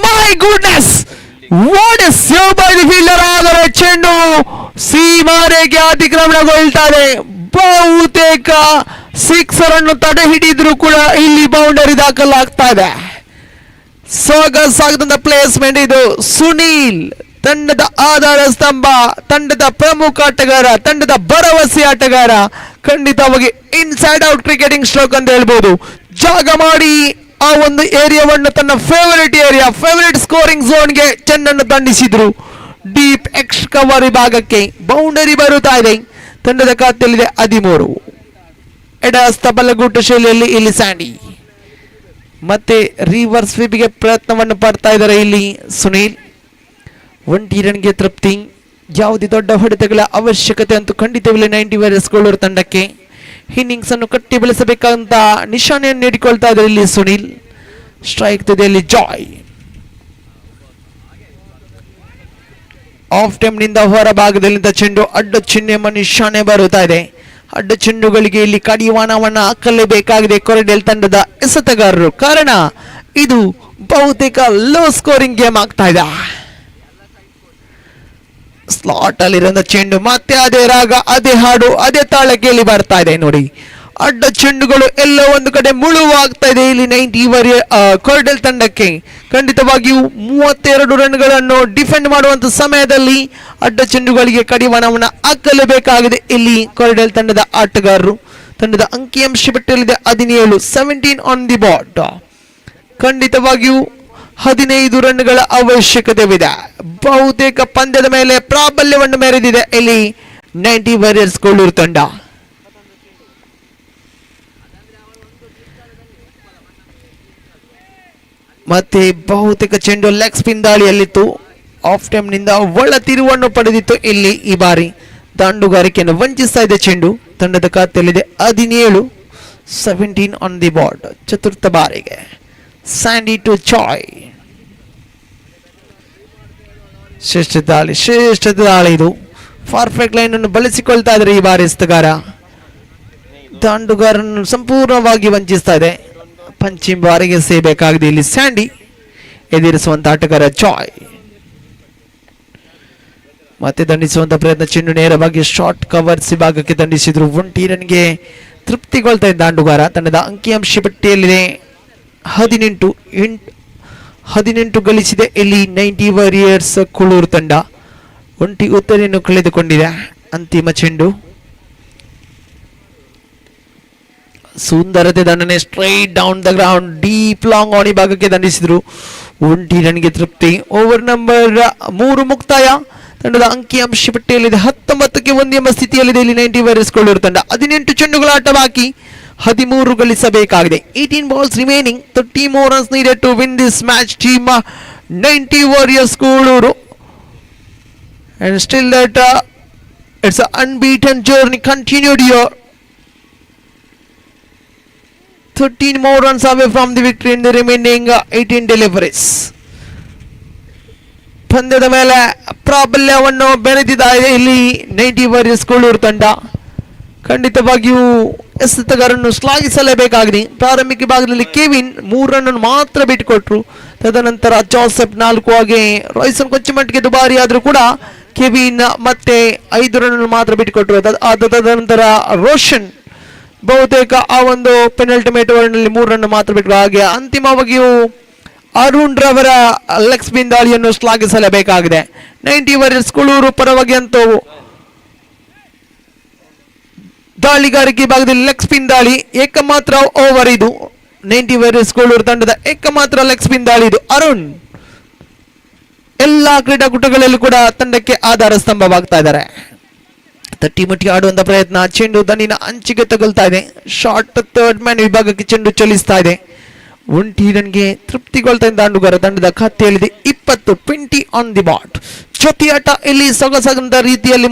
my goodness what A save by the fielder. ಆದರೆ ಚೆಂಡು ಸೀಮಾರೇಖೆ ಅತಿಕ್ರಮಣಗೊಳ್ತಾ ಇದೆ. ಬಹುತೇಕ 6 ಅನ್ನು ತಡೆ ಹಿಡಿದ್ರು ಕೂಡ ಇಲ್ಲಿ ಬೌಂಡರಿ ದಾಖಲಾಗ್ತಾ ಇದೆ. ಸಾಗದಂತ ಪ್ಲೇಸ್ಮೆಂಟ್ ಇದು. ಸುನೀಲ್ ತಂಡದ ಆಧಾರ ಸ್ತಂಭ, ತಂಡದ ಪ್ರಮುಖ ಆಟಗಾರ, ತಂಡದ ಭರವಸೆ ಆಟಗಾರ. ಖಂಡಿತವಾಗಿ ಇನ್ಸೈಡ್ ಔಟ್ ಕ್ರಿಕೆಟಿಂಗ್ ಸ್ಟ್ರೋಕ್ ಅಂತ ಹೇಳ್ಬೋದು. ಜಾಗ ಮಾಡಿ ಆ ಒಂದು ಏರಿಯಾವನ್ನು ತನ್ನ ಫೇವರೇಟ್ ಏರಿಯಾ, ಫೇವರೇಟ್ ಸ್ಕೋರಿಂಗ್ ಝೋನ್ಗೆ ಚೆಂಡನ್ನು ದಂಡಿಸಿದ್ರು. ಡೀಪ್ ಎಕ್ಸ್ ಕವರ್ ಭಾಗಕ್ಕೆ ಬೌಂಡರಿ ಬರುತ್ತಾ ಇದೆ. ತಂಡದ ಖಾತೆಯಲ್ಲಿದೆ 13. ಎಡಹಸ್ತ ಬಲಗೂಟ ಶೈಲಿಯಲ್ಲಿ ಇಲ್ಲಿ ಸ್ಯಾಂಡಿ ಮತ್ತೆ ರಿವರ್ಸ್ ಸ್ವೀಪ್ಗೆ ಪ್ರಯತ್ನವನ್ನು ಪಡ್ತಾ ಇದ್ದಾರೆ ಇಲ್ಲಿ ಸುನೀಲ್. 1 ರನ್ಗೆ ತೃಪ್ತಿ. ಯಾವುದೇ ದೊಡ್ಡ ಹೊಡೆತಗಳ ಅವಶ್ಯಕತೆ ಅಂತೂ ಖಂಡಿತವಿಲ್ಲ 90 ವಾರಿಯರ್ಸ್ ಗೋಳೂರು ತಂಡಕ್ಕೆ. ಇನ್ನಿಂಗ್ಸ್ ಅನ್ನು ಕಟ್ಟಿ ಬೆಳೆಸಬೇಕಂತ ನಿಶಾನೆಯನ್ನು ನೀಡಿಕೊಳ್ತಾ ಇದ್ದಾರೆ ಇಲ್ಲಿ ಸುನೀಲ್. ಸ್ಟ್ರೈಕ್ ತುದಿಯಲ್ಲಿ ಜಾಯ್. ಆಫ್ ಟೈಮ್ ನಿಂದ ಹೊರ ಭಾಗದಲ್ಲಿಂದ ಚೆಂಡು ಅಡ್ಡ ಚಿಹ್ನೆ ನಿಶಾನೆ ಬರುತ್ತಾ ಇದೆ. ಅಡ್ಡ ಚೆಂಡುಗಳಿಗೆ ಇಲ್ಲಿ ಕಡಿವಾಣವನ್ನ ಹಾಕಲೇಬೇಕಾಗಿದೆ ಕೊರಡೆಲ್ ತಂಡದ ಎಸೆತಗಾರರು. ಕಾರಣ ಇದು ಬಹುತೇಕ ಲೋ ಸ್ಕೋರಿಂಗ್ ಗೇಮ್ ಆಗ್ತಾ ಇದೆ. ಸ್ಲಾಟ್ ಅಲ್ಲಿರೋ ಚೆಂಡು ಮತ್ತೆ ಅದೇ ರಾಗ, ಅದೇ ಹಾಡು, ಅದೇ ತಾಳ ಕೇಳಿ ಬರ್ತಾ ಇದೆ ನೋಡಿ. ಅಡ್ಡ ಚೆಂಡುಗಳು ಎಲ್ಲೋ ಒಂದು ಕಡೆ ಮುಳುವಾಗ್ತಾ ಇದೆ ಇಲ್ಲಿ 90 ವಾರಿಯರ್ ಕೋರ್ಡೆಲ್ ತಂಡಕ್ಕೆ. ಖಂಡಿತವಾಗಿಯೂ 32 ರನ್ಗಳನ್ನು ಡಿಫೆಂಡ್ ಮಾಡುವಂತ ಸಮಯದಲ್ಲಿ ಅಡ್ಡ ಚೆಂಡುಗಳಿಗೆ ಕಡಿವಾಣವನ್ನು ಹಾಕಲೇಬೇಕಾಗಿದೆ ಇಲ್ಲಿ ಕೋರ್ಡೆಲ್ ತಂಡದ ಆಟಗಾರರು. ತಂಡದ ಅಂಕಿಅಂಶ ಪಟ್ಟಿಯಲ್ಲಿದೆ 17, 17 ಆನ್ ದಿ ಬಾರ್ಡ್. ಖಂಡಿತವಾಗಿಯೂ 15 ರನ್ಗಳ ಅವಶ್ಯಕತೆವಿದೆ. ಬಹುತೇಕ ಪಂದ್ಯದ ಮೇಲೆ ಪ್ರಾಬಲ್ಯವನ್ನು ಮೆರೆದಿದೆ ಇಲ್ಲಿ 90 ವಾರಿಯರ್ಸ್ ಗೋಳೂರು ತಂಡ. ಮತ್ತೆ ಬಹುತೇಕ ಚೆಂಡು ಲೆಗ್ ಸ್ಪಿನ್ ದಾಳಿಯಲ್ಲಿತ್ತು. ಆಫ್ ಟೈಮ್ ನಿಂದ ಒಳ ತಿರುವನ್ನು ಪಡೆದಿತ್ತು ಇಲ್ಲಿ. ಈ ಬಾರಿ ದಾಂಡುಗಾರಿಕೆಯನ್ನು ವಂಚಿಸ್ತಾ ಇದೆ ಚೆಂಡು. ತಂಡದ ಖಾತೆಯಲ್ಲಿದೆ 17, 17 ಆನ್ ದಿ ಬಾರ್ಡ್. ಚತುರ್ಥ ಬಾರಿಗೆ ಸ್ಯಾಂಡಿ ಟು ಚಾಯ್. ಶ್ರೇಷ್ಠ ದಾಳಿ ಇದು. ಪರ್ಫೆಕ್ಟ್ ಲೈನ್ ಅನ್ನು ಬಳಸಿಕೊಳ್ತಾ ಇದ್ದಾರೆ ಈ ಬಾರಿ ಎಸೆತಗಾರ. ದಾಂಡುಗಾರನ್ನು ಸಂಪೂರ್ಣವಾಗಿ ವಂಚಿಸ್ತಾ ಇದೆ. ಪಂಚಿಮ ಬಾರಿಗೆ ಸೇಬೇಕಾಗಿದೆ ಇಲ್ಲಿ ಸ್ಯಾಂಡಿ. ಎದುರಿಸುವಂತ ಆಟಗಾರ ಚಾಯ್. ಮತ್ತೆ ದಂಡಿಸುವಂತ ಪ್ರಯತ್ನ, ಚೆಂಡು ನೇರವಾಗಿ ಶಾರ್ಟ್ ಕವರ್ಸ್ ವಿಭಾಗಕ್ಕೆ ದಂಡಿಸಿದ್ರು. 1 ರನ್ಗೆ ತೃಪ್ತಿಗೊಳ್ತಾ ಇದ್ದ ದಾಂಡುಗಾರ. ತಂಡದ ಅಂಕಿಅಂಶ ಪಟ್ಟಿಯಲ್ಲಿದೆ 18 ಗಳಿಸಿದೆ ಇಲ್ಲಿ 90 ವಾರಿಯರ್ಸ್ ಕುಳೂರು ತಂಡ. 1 ಉತ್ತರೆಯನ್ನು ಕಳೆದುಕೊಂಡಿದೆ. ಅಂತಿಮ ಚೆಂಡು ಸುಂದರತೆ ದಂಡನೆ, straight down the ground, deep long on ಭಾಗಕ್ಕೆ ದಂಡಿಸಿದ್ರು. 1 ರನ್ಗೆ ತೃಪ್ತಿ. ಓವರ್ ನಂಬರ್ 3 ಮುಕ್ತಾಯ. ತಂಡದ ಅಂಕಿಅಂಶ ಪಟ್ಟಿಯಲ್ಲಿದೆ 19ಕ್ಕೆ 1 ಎಂಬ ಸ್ಥಿತಿಯಲ್ಲಿದೆ ಇಲ್ಲಿ 90 ವಾರಿಯರ್ಸ್ ಕೊಳ್ಳೂರು ತಂಡ. 18 ಚೆಂಡುಗಳ ಆಟ ಬಾಕಿ, 13 ಗಳಿಸಬೇಕಾಗಿದೆ. 18 balls remaining, 30 more runs needed to win this match. Team 90 Warriors Kooluru, and still that it's an unbeaten journey continued here. 13 more runs away from the victory in the remaining 18 deliveries. ಪಂದ್ಯದ ಮೇಲೆ ಪ್ರಾಬಲ್ಯವನ್ನು ಬೆಳೆದಿದ್ದಾರೆ ಇಲ್ಲಿ 90 warriors Kolur ತಂಡ. ಖಂಡಿತವಾಗಿಯೂ ಎಸೆತಗಾರರನ್ನು ಶ್ಲಾಘಿಸಲೇಬೇಕಾಗಿದೆ. ಪ್ರಾರಂಭಿಕ ಭಾಗದಲ್ಲಿ Kevin 3 run ಮಾತ್ರ ಬಿಟ್ಟುಕೊಟ್ರು. ತದನಂತರ ಜೋಸೆಫ್ 4, ಹಾಗೆ ರಾಯ್ಸನ್ ಕೊಂಚ ಮಟ್ಟಿಗೆ ದುಬಾರಿ ಆದರೂ ಕೂಡ ಕೆವಿನ್ ಮತ್ತೆ 5 ರನ್ ಮಾತ್ರ ಬಿಟ್ಟುಕೊಟ್ರು. ತದನಂತರ ರೋಷನ್ ಬಹುತೇಕ ಆ ಒಂದು ಪೆನಲ್ಟಿ ನಲ್ಲಿ 3 ರನ್ ಮಾತ್ರ ಬಿಟ್ಟರು. ಹಾಗೆ ಅಂತಿಮವಾಗಿಯೂ ಅರುಣ್ ರವರ ಲೆಗ್ ಸ್ಪಿನ್ ದಾಳಿಯನ್ನು ಶ್ಲಾಘಿಸಲೇಬೇಕಾಗಿದೆ. 90 ವಾರಿಯರ್ಸ್ ಕೋಲೂರು ಪರವಾಗಿ ಅಂತೂ ದಾಳಿಗಾರಿಕೆ ಭಾಗದಲ್ಲಿ ಲೆಗ್ ಸ್ಪಿನ್ ದಾಳಿ ಏಕಮಾತ್ರ ಓವರ್ ಇದು. 90 ವಾರಿಯರ್ಸ್ ಕೋಲೂರು ತಂಡದ ಏಕಮಾತ್ರ ಲೆಗ್ ಸ್ಪಿನ್ ದಾಳಿ ಇದು. ಅರುಣ್ ಎಲ್ಲಾ ಕ್ರೀಡಾಕೂಟಗಳಲ್ಲೂ ಕೂಡ ತಂಡಕ್ಕೆ ಆಧಾರ ಸ್ತಂಭವಾಗ್ತಾ ಇದ್ದಾರೆ. ತಟ್ಟಿಮುಟ್ಟಿ ಆಡುವಂತ ಪ್ರಯತ್ನ, ಚೆಂಡು ದನಿನ ಅಂಚಿಗೆ ತಗುಲ್ತಾ ಇದೆ. ಶಾರ್ಟ್ ಥರ್ಡ್ ಮ್ಯಾನ್ ವಿಭಾಗಕ್ಕೆ ಚೆಂಡು ಚಲಿಸ್ತಾ ಇದೆ. 1 ರನ್ಗೆ ತೃಪ್ತಿಗೊಳ್ತಾ ಇದ್ದ ದಾಂಡುಗಾರ. ತಂಡದ ಖಾತೆಯಲ್ಲಿದೆ 20 ಆನ್ ದಿ ಬಾಟ್. ಜೊತೆಯಾಟ ಇಲ್ಲಿ ಸೊಗಸಾದಂತ ರೀತಿಯಲ್ಲಿ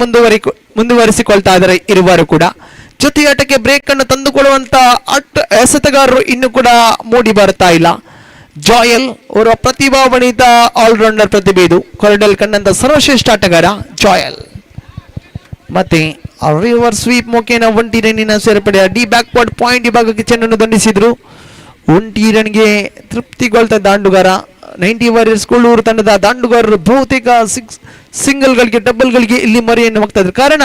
ಮುಂದುವರಿಸಿಕೊಳ್ತಾ ಇದ್ದಾರೆ ಇರುವರು ಕೂಡ. ಜೊತೆಯಾಟಕ್ಕೆ ಬ್ರೇಕ್ ಅನ್ನು ತಂದುಕೊಳ್ಳುವಂತ ಎಸೆತಗಾರರು ಇನ್ನು ಕೂಡ ಮೂಡಿ ಬರ್ತಾ ಇಲ್ಲ. ಜಾಯಲ್ ಅವರ ಪ್ರತಿಭಾನ್ವಿತ ಆಲ್ರೌಂಡರ್ ಪ್ರತಿಭೆ ಇದು. ಕೊರಡಲ್ ಕಂಡಂತ ಸರ್ವಶ್ರೇಷ್ಠ ಆಟಗಾರ ಜಾಯಲ್. ಮತ್ತೆ ರಿವರ್ ಸ್ವೀಪ್ ಮುಖೇನ 1 ರನ್ನಿನ ಸೇರ್ಪಡೆ. ಡಿ ಬ್ಯಾಕ್ವರ್ಡ್ ಪಾಯಿಂಟ್ ವಿಭಾಗಕ್ಕೆ ಚೆಂಡನ್ನು ದಂಡಿಸಿದ್ರು. 1 ರನ್ಗೆ ತೃಪ್ತಿಗೊಳ್ತಾ ದಾಂಡುಗಾರ. 90 ವಾರಿಯರ್ಸ್ ಕೋಲೂರು ತಂಡದ ದಾಂಡುಗಾರರು ಬಹುತೇಕ ಸಿಂಗಲ್ಗಳಿಗೆ ಡಬಲ್ಗಳಿಗೆ ಇಲ್ಲಿ ಮರೆಯನ್ನು ಹೋಗ್ತಾ ಇದ್ರು. ಕಾರಣ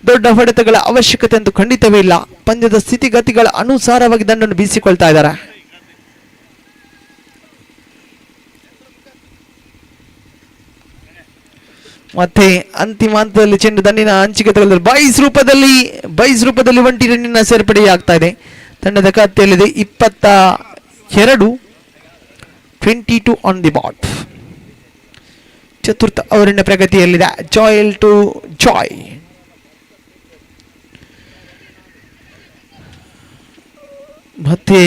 ದೊಡ್ಡ ಹೊಡೆತಗಳ ಅವಶ್ಯಕತೆ ಅಂತೂ ಖಂಡಿತವೇ ಇಲ್ಲ. ಪಂದ್ಯದ ಸ್ಥಿತಿಗತಿಗಳ ಅನುಸಾರವಾಗಿ ದಂಡನ್ನು ಬೀಸಿಕೊಳ್ತಾ ಇದ್ದಾರೆ. ಮತ್ತೆ ಅಂತಿಮ ಹಂತದಲ್ಲಿ ಚೆಂಡು ದಂಡಿನ ಹಂಚಿಕೆ ತಗೊಳ್ತಾರೆ. ಬೈಸ್ ರೂಪದಲ್ಲಿ 1 ರನ್ನಿನ ಸೇರ್ಪಡೆಯಾಗ್ತಾ ಇದೆ. ತಂಡದ ಖಾತೆಯಲ್ಲಿದೆ 22 ಆನ್ ದಿ ಬಾಟ್. ಚತುರ್ಥ ಓವರಿನ ಪ್ರಗತಿಯಲ್ಲಿದೆ. ಜಾಯಲ್ ಟು ಜಾಯ್. ಮತ್ತೆ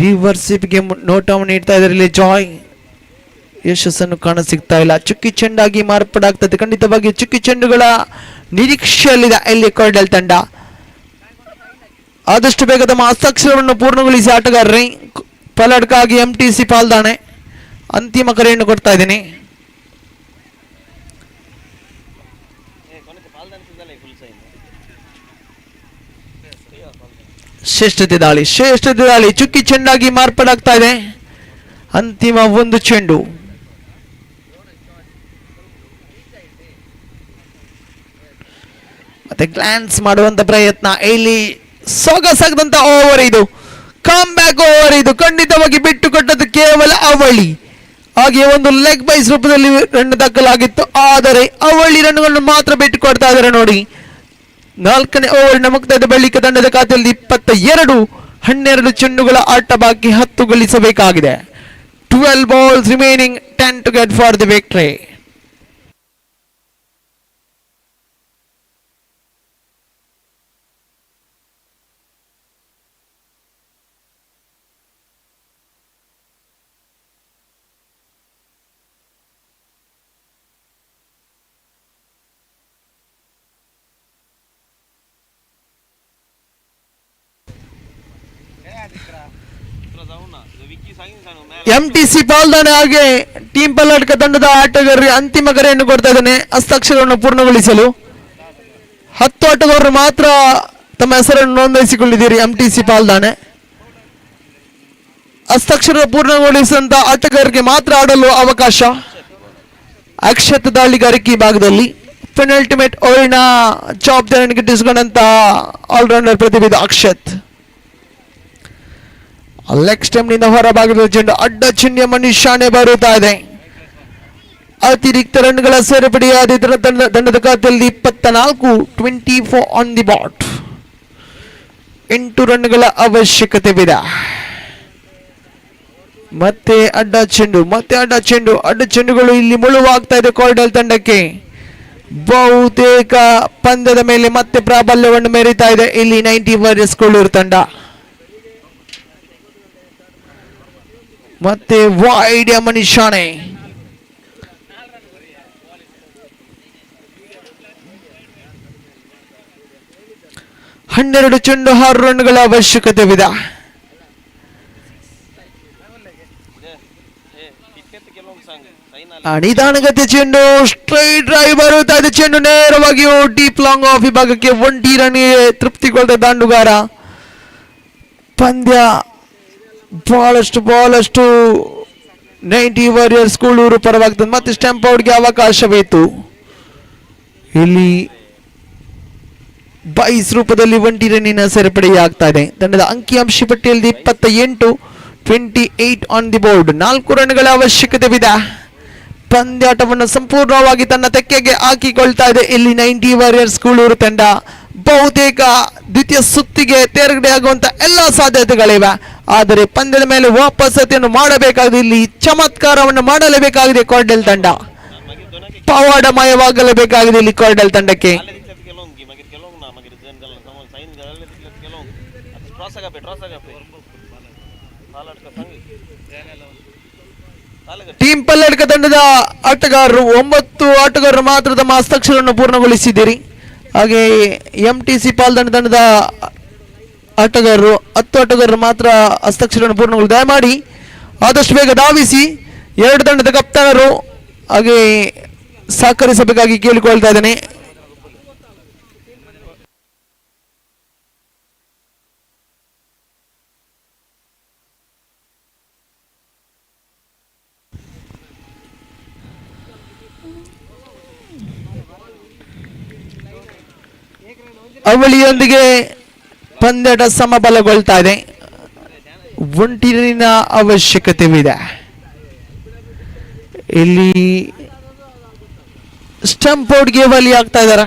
ರಿವರ್ಸಿಪ್ಗೆ ನೋಟವನ್ನು ನೀಡ್ತಾ ಇದ್ದಾರೆ ಇಲ್ಲಿ ಜಾಯ್. ಯಶಸ್ಸನ್ನು ಕಾಣ ಸಿಗ್ತಾ ಇಲ್ಲ. ಚುಕ್ಕಿ ಚೆಂಡಾಗಿ ಮಾರ್ಪಾಡಾಗ್ತದೆ. ಖಂಡಿತವಾಗಿ ಚುಕ್ಕಿ ಚೆಂಡುಗಳ ನಿರೀಕ್ಷೆಯಲ್ಲಿದೆ ಇಲ್ಲಿ ಕೋಡಲ್ ತಂಡ. ಆದಷ್ಟು ಬೇಗ ತಮ್ಮ ಹಸ್ತಾಕ್ಷರವನ್ನು ಪೂರ್ಣಗೊಳಿಸಿ ಆಟಗಾರರೇ. ಪಲಡ್ಕಾಗಿ MTC ಪಾಲ್ದಾಣೆ ಅಂತಿಮ ಕರೆಯನ್ನು ಕೊಡ್ತಾ ಇದ್ದೀನಿ. ಶ್ರೇಷ್ಠತೆ ದಾಳಿ ಚುಕ್ಕಿ ಚೆಂಡಾಗಿ ಮಾರ್ಪಾಡಾಗ್ತಾ ಇದೆ. ಅಂತಿಮ 1 ಚೆಂಡು. ಮತ್ತೆ ಗ್ಲಾನ್ಸ್ ಮಾಡುವಂತ ಪ್ರಯತ್ನ. ಇಲ್ಲಿ ಸೊಗಸಾಗದಂತ ಓವರ್ ಇದು. ಕಮ್ ಬ್ಯಾಕ್ ಓವರ್ ಇದು. ಖಂಡಿತವಾಗಿ ಬಿಟ್ಟು ಕೊಟ್ಟದ್ದು ಕೇವಲ ಅವಳಿ. ಹಾಗೆ ಒಂದು ಲೆಗ್ ಬೈಸ್ ರೂಪದಲ್ಲಿ ರನ್ ದಾಖಲಾಗಿತ್ತು. ಆದರೆ ಅವಳಿ ರನ್ಗಳನ್ನು ಮಾತ್ರ ಬಿಟ್ಟು ಕೊಡ್ತಾ ಇದ್ದಾರೆ ನೋಡಿ. 4ನೇ ಓವರ್ನ ಮುಕ್ತಾಯದ ಬಳಿಕ ತಂಡದ ಖಾತೆಯಲ್ಲಿ 22, 12 ಚೆಂಡುಗಳ ಆಟ ಬಾಕಿ, 10 ಗಳಿಸಬೇಕಾಗಿದೆ. 12 balls remaining, 10 to get for the victory. MTC ಪಾಲ್ದಾಣೆ ಹಾಗೆ ಟೀಮ್ ಪಲ್ಲಡ್ಕ ತಂಡದ ಆಟಗಾರರಿಗೆ ಅಂತಿಮ ಕರೆಯನ್ನು ಕೊಡ್ತಾ ಇದ್ದಾನೆ ಹಸ್ತಾಕ್ಷರವನ್ನು ಪೂರ್ಣಗೊಳಿಸಲು. 10 ಆಟಗಾರರು ಮಾತ್ರ ತಮ್ಮ ಹೆಸರನ್ನು ನೋಂದಾಯಿಸಿಕೊಂಡಿದ್ದೀರಿ. MTC ಪಾಲ್ದಾಣೆ ಹಸ್ತಾಕ್ಷರ ಪೂರ್ಣಗೊಳಿಸಿದಂತ ಆಟಗಾರರಿಗೆ ಮಾತ್ರ ಆಡಲು ಅವಕಾಶ. ಅಕ್ಷತ ದಾಳಿಗಾರಿಕೆ ಭಾಗದಲ್ಲಿ ಪೆನಲ್ಟಿಮೇಟ್ ಓವರಿನ ಜವಾಬ್ದಾರಿಯನ್ನು ಗಿಟ್ಟಿಸಿಕೊಂಡಂತ ಆಲ್ರೌಂಡರ್ ಪ್ರತಿಭೆ ಅಕ್ಷತ್. ಲೆಗ್ ಸ್ಟಂಪ್ ನಿಂದ ಹೊರಭಾಗದ ಚೆಂಡು ಅಡ್ಡ ಚಿಹ್ನೆ ಮನುಷ್ಯನೇ ಬರುತ್ತಾ ಇದೆ. ಅತಿರಿಕ್ತ ರನ್ಗಳ ಸೇರ್ಪಡೆಯಾದ ಇದರ ತಂಡದ ಖಾತೆಯಲ್ಲಿ 24, 24 ಆನ್ ದಿ ಬಾಟ್. 8 ರನ್ಗಳ ಅವಶ್ಯಕತೆವಿದೆ. ಮತ್ತೆ ಅಡ್ಡ ಚೆಂಡು, ಅಡ್ಡ ಚೆಂಡುಗಳು ಇಲ್ಲಿ ಮುಳುವಾಗ್ತಾ ಇದೆ ಕೋರ್ಡಲ್ ತಂಡಕ್ಕೆ. ಬಹುತೇಕ ಪಂದ್ಯದ ಮೇಲೆ ಮತ್ತೆ ಪ್ರಾಬಲ್ಯವನ್ನು ಮೆರೀತಾ ಇದೆ ಇಲ್ಲಿ 90 ವಾರಿಯರ್ಸ್ ಕೋಳೂರು ತಂಡ. ಮತ್ತೆ ವೈಡ್ ಮನುಷ್ಯನೇ 12 ಚೆಂಡು 6 ರನ್ಗಳ ಅವಶ್ಯಕತೆವಿದೆ. ನಿಧಾನಗತಿಯ ಚೆಂಡು ಸ್ಟ್ರೈಟ್ ಡ್ರೈವ್ ಬರುತ್ತಾ ಇದೆ. ಚೆಂಡು ನೇರವಾಗಿ ಡೀಪ್ ಲಾಂಗ್ ಆಫ್ ವಿಭಾಗಕ್ಕೆ 1 ರನ್ಗೆ ತೃಪ್ತಿಗೊಳ್ದ ದಾಂಡುಗಾರ. ಪಂದ್ಯ ಬಹಳಷ್ಟು 90 ವಾರಿಯರ್ಸ್ ಕೋಳೂರು ಪರವಾಗ್ತದೆ. ಮತ್ತೆ ಸ್ಟಂಪ್ ಔಟ್ಗೆ ಅವಕಾಶವಿತ್ತು. ಇಲ್ಲಿ ಬೈಸ್ ರೂಪದಲ್ಲಿ 1 ರನ್ನಿನ ಸೇರ್ಪಡೆಯಾಗ್ತಾ ಇದೆ. ತಂಡದ ಅಂಕಿಅಂಶ ಪಟ್ಟಿಯಲ್ಲಿ 28, 28 ಆನ್ ದಿ ಬೋರ್ಡ್. 4 ರನ್ಗಳ ಅವಶ್ಯಕತೆವಿದೆ. ಪಂದ್ಯಾಟವನ್ನು ಸಂಪೂರ್ಣವಾಗಿ ತನ್ನ ತೆಕ್ಕೆಗೆ ಹಾಕಿಕೊಳ್ತಾ ಇದೆ ಇಲ್ಲಿ 90 ವಾರಿಯರ್ಸ್ ಕೋಳೂರು ತಂಡ. ಬಹುತೇಕ ದ್ವಿತೀಯ ಸುತ್ತಿಗೆ ತೇರ್ಗಡೆಯಾಗುವಂತ ಎಲ್ಲ ಸಾಧ್ಯತೆಗಳಿವೆ. ಆದರೆ ಪಂದ್ಯದ ಮೇಲೆ ವಾಪಸತೆಯನ್ನು ಮಾಡಬೇಕಾಗಿದೆ. ಇಲ್ಲಿ ಚಮತ್ಕಾರವನ್ನು ಮಾಡಲೇಬೇಕಾಗಿದೆ ಕೋರ್ಡಲ್ ತಂಡ. ಪವಾಡಮಯವಾಗಲೇಬೇಕಾಗಿದೆ ಇಲ್ಲಿ ಕೋರ್ಡಲ್ ತಂಡಕ್ಕೆ. ಟೀಮ್ ಪಲ್ಲಡ್ಕ ತಂಡದ ಆಟಗಾರರು 9 ಆಟಗಾರರು ಮಾತ್ರ ತಮ್ಮ ಹಸ್ತಾಕ್ಷರವನ್ನು ಪೂರ್ಣಗೊಳಿಸಿದ್ದೀರಿ. ಹಾಗೆ MTC ಪಾಲ್ದಂಡ ತಂಡದ ಆಟಗಾರರು 10 ಆಟಗಾರರು ಮಾತ್ರ ಹಸ್ತಾಕ್ಷರವನ್ನು ಪೂರ್ಣಗೊಳಿಸಿ ದಯಮಾಡಿ ಆದಷ್ಟು ಬೇಗ ಧಾವಿಸಿ 2 ತಂಡದ ಕಪ್ತಾನರು ಹಾಗೆ ಸಹಕರಿಸಬೇಕಾಗಿ ಕೇಳಿಕೊಳ್ತಾ ಇದ್ದೇನೆ. ಅವಳಿಯೊಂದಿಗೆ ಪಂದ್ಯದ ಸಮಬಲಗೊಳ್ತಾ ಇದೆ. 1 ರನ್ನಿನ ಅವಶ್ಯಕತೆವಿದೆ. ಇಲ್ಲಿ ಸ್ಟಂಪ್ ಔಟ್ಗೆ ಬಲಿ ಆಗ್ತಾ ಇದ್ದಾರೆ.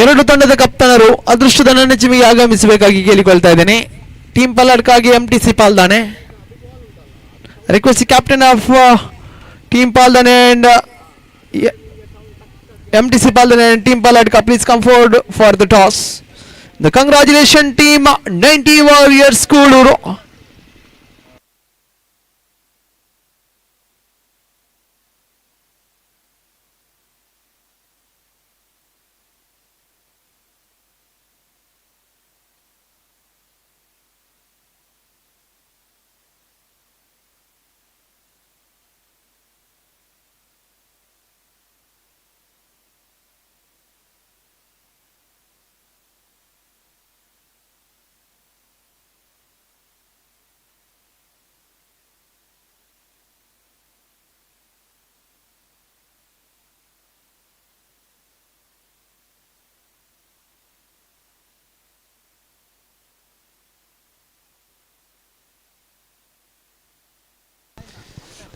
ಎರಡು ತಂಡದ ಕಪ್ತಾನರು ಅದೃಷ್ಟದ ನೆನಚಿಮಿಗೆ ಆಗಮಿಸಬೇಕಾಗಿ ಕೇಳಿಕೊಳ್ತಾ ಇದ್ದೇನೆ. ಟೀಮ್ ಪಲ್ಲಡ್ಕಾಗಿ MTC Paldane. Request captain of team Paldane and MTC Paldane and team Palladka please come forward for the toss. The congratulation team 90 warriors Koluru.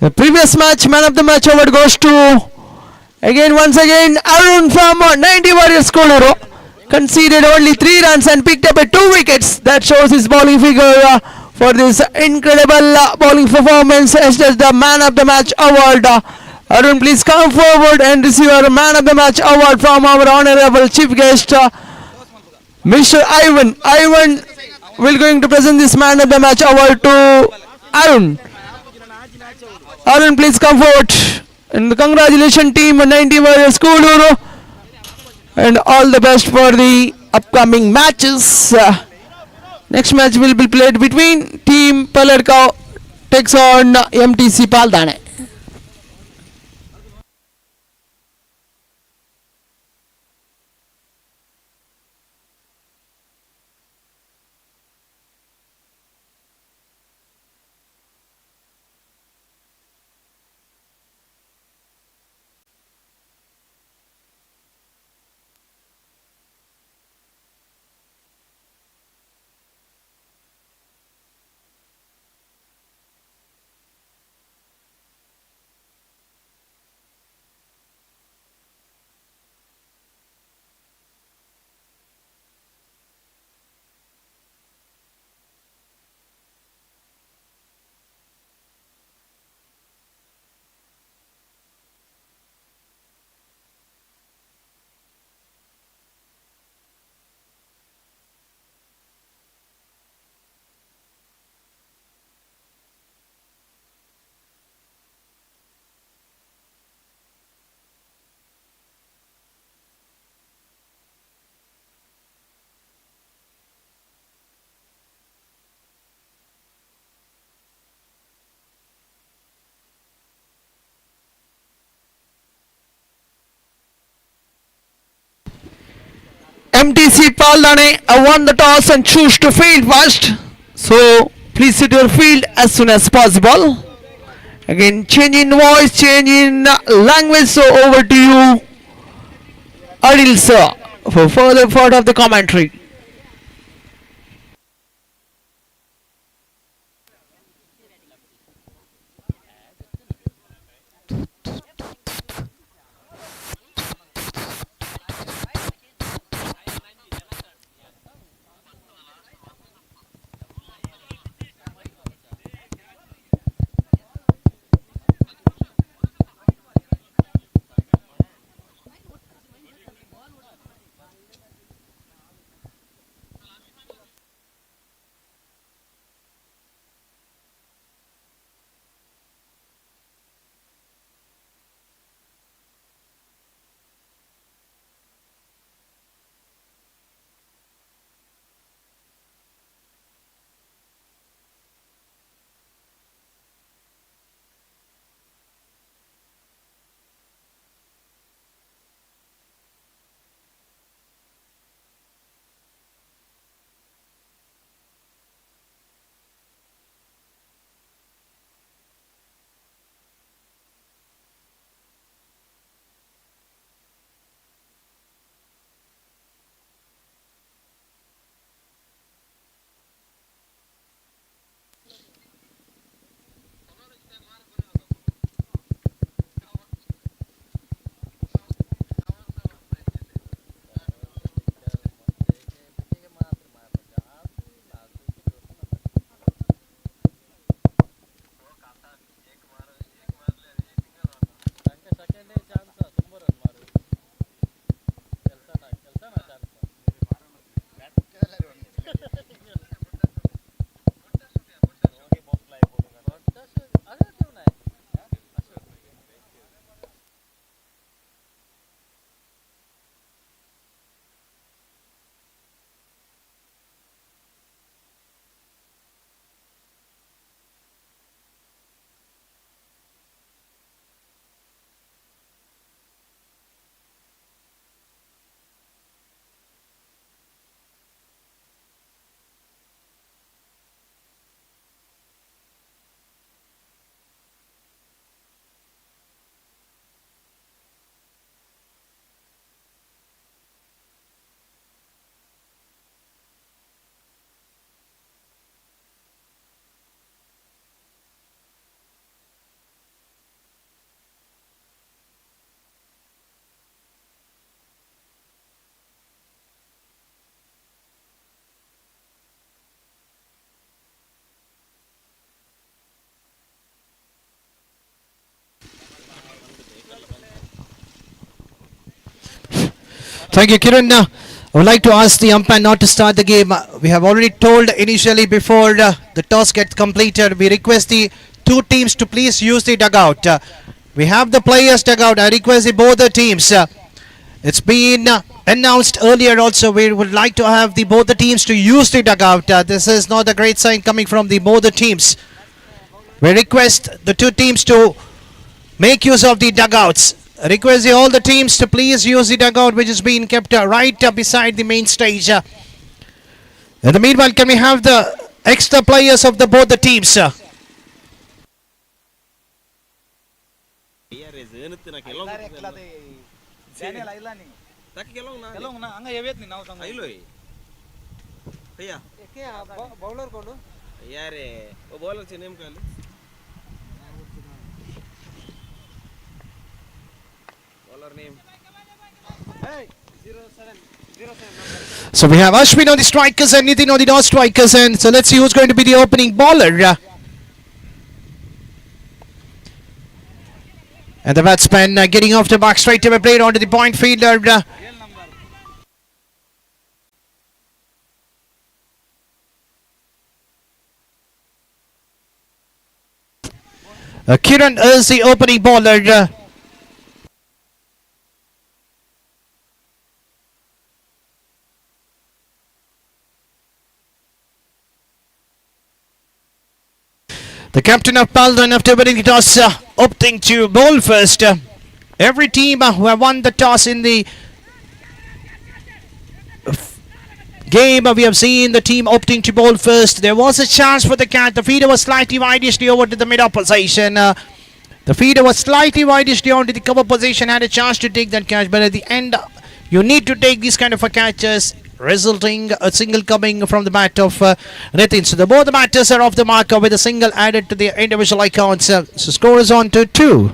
The previous match, man of the match award goes to once again Arun from 90 Warriors Koluru. Conceded only 3 runs and picked up 2 wickets. That shows his bowling figure for this incredible bowling performance. As does the man of the match award. Arun, please come forward and receive our man of the match award from our honorable chief guest, Mr. Ivan. Ivan will going to present this man of the match award to Arun. Arun, please come forward And congratulations team 90 Warriors Kooluru. And all the best for the upcoming matches. Next match will be played between team Palka takes on MTC Paldane. MTC Paldane won the toss and choose to field first. So please sit your field as soon as possible. Again, change in voice, change in language. So over to you, Adil sir, for further part of the commentary. Thank you, Kiran. I would like to ask the umpire not to start the game. We have already told initially before the toss gets completed, we request the two teams to please use the dugout. We have the players dugout. I request both the teams. It's been announced earlier also. We would like to have both the teams to use the dugout. This is not a great sign coming from both the teams. We request the two teams to make use of the dugouts. I request all the teams to please use the dugout which is being kept right beside the main stage. In the meanwhile, can we have the extra players of both the teams? So we have Ashwin on the strikers and Nitin on the non-strikers, and so let's see who's going to be the opening bowler. And the batsman getting off the mark straight away, played onto the point fielder. Kiran is the opening bowler. The captain of Palin, after winning the toss, opting to bowl first. Every team who have won the toss in the game, we have seen the team opting to bowl first. There was a chance for the catch. The feeder was slightly widely over to the mid-off position. The feeder was slightly widely onto the cover position, had a chance to take that catch, but at the end, you need to take these kind of catches, resulting a single coming from the bat of Nitin. So both the batters are off the marker with a single added to the individual accounts. So score is on to 2.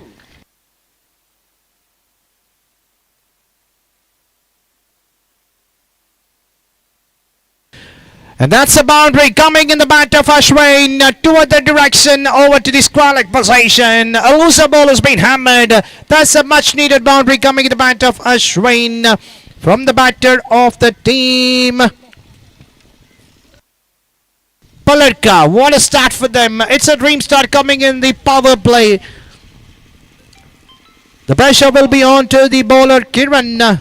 And that's a boundary coming in the bat of Ashwin toward the direction over to the squalic position. A looser ball has been hammered. That's a much needed boundary coming in the bat of Ashwin from the batter of the team. Palka, what a start for them. It's a dream start coming in the power play. The pressure will be on to the bowler Kiran.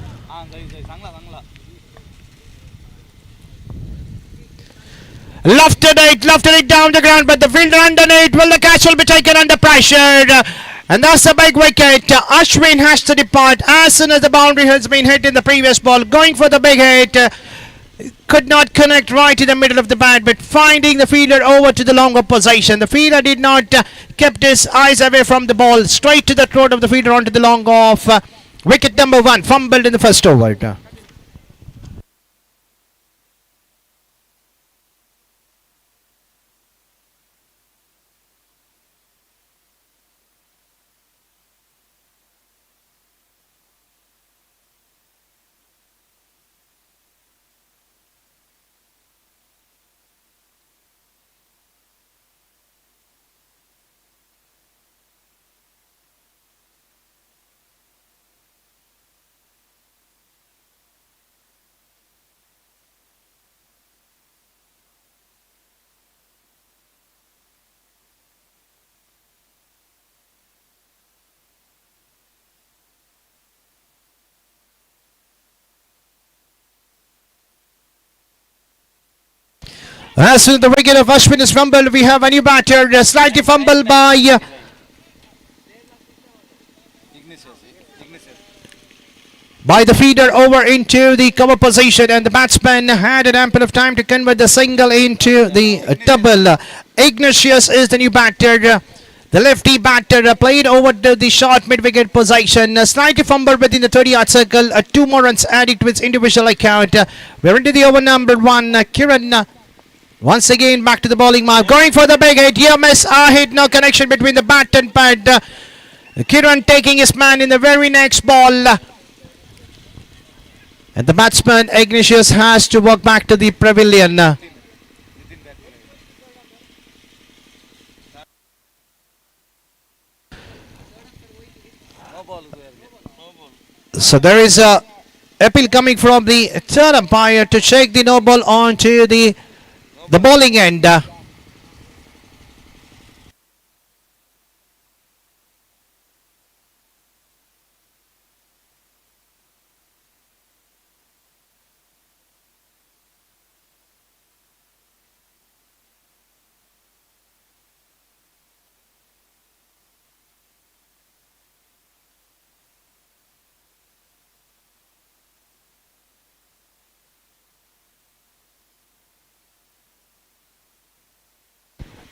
Lofted it down the ground, but the fielder underneath. Will the catch will be taken under pressure? And that's a big wicket. Ashwin has to depart as soon as the boundary has been hit in the previous ball. Going for the big hit. Could not connect right in the middle of the bat, but finding the fielder over to the longer position. The fielder did not kept his eyes away from the ball. Straight to the throat of the fielder onto the long off. Wicket number 1, fumbled in the first over. As soon as the wicket of Ashwin is fumbled, we have a new batter, slightly fumbled by the feeder over into the cover position, and the batsman had an ample of time to convert the single into the double. Ignatius is the new batter. The lefty batter played over to the short mid-wicket position, slightly fumbled within the 30-yard circle. 2 more runs added to its individual account. We're into the over number 1. Kiran once again back to the bowling mark, going for the big hit. Here miss, hit, no connection between the bat and pad. Kiran taking his man in the very next ball. And the batsman Ignatius has to walk back to the pavilion. So there is a appeal coming from the third umpire to check the no ball onto the bowling end.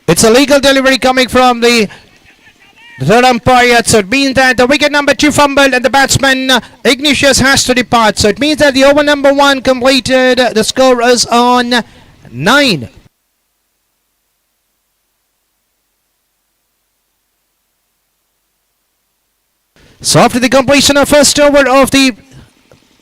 It's a legal delivery coming from the third umpire. So it means that the wicket number 2 fumbled and the batsman Ignatius has to depart. So it means that the over number 1 completed. The score is on 9. So after the completion of first over of the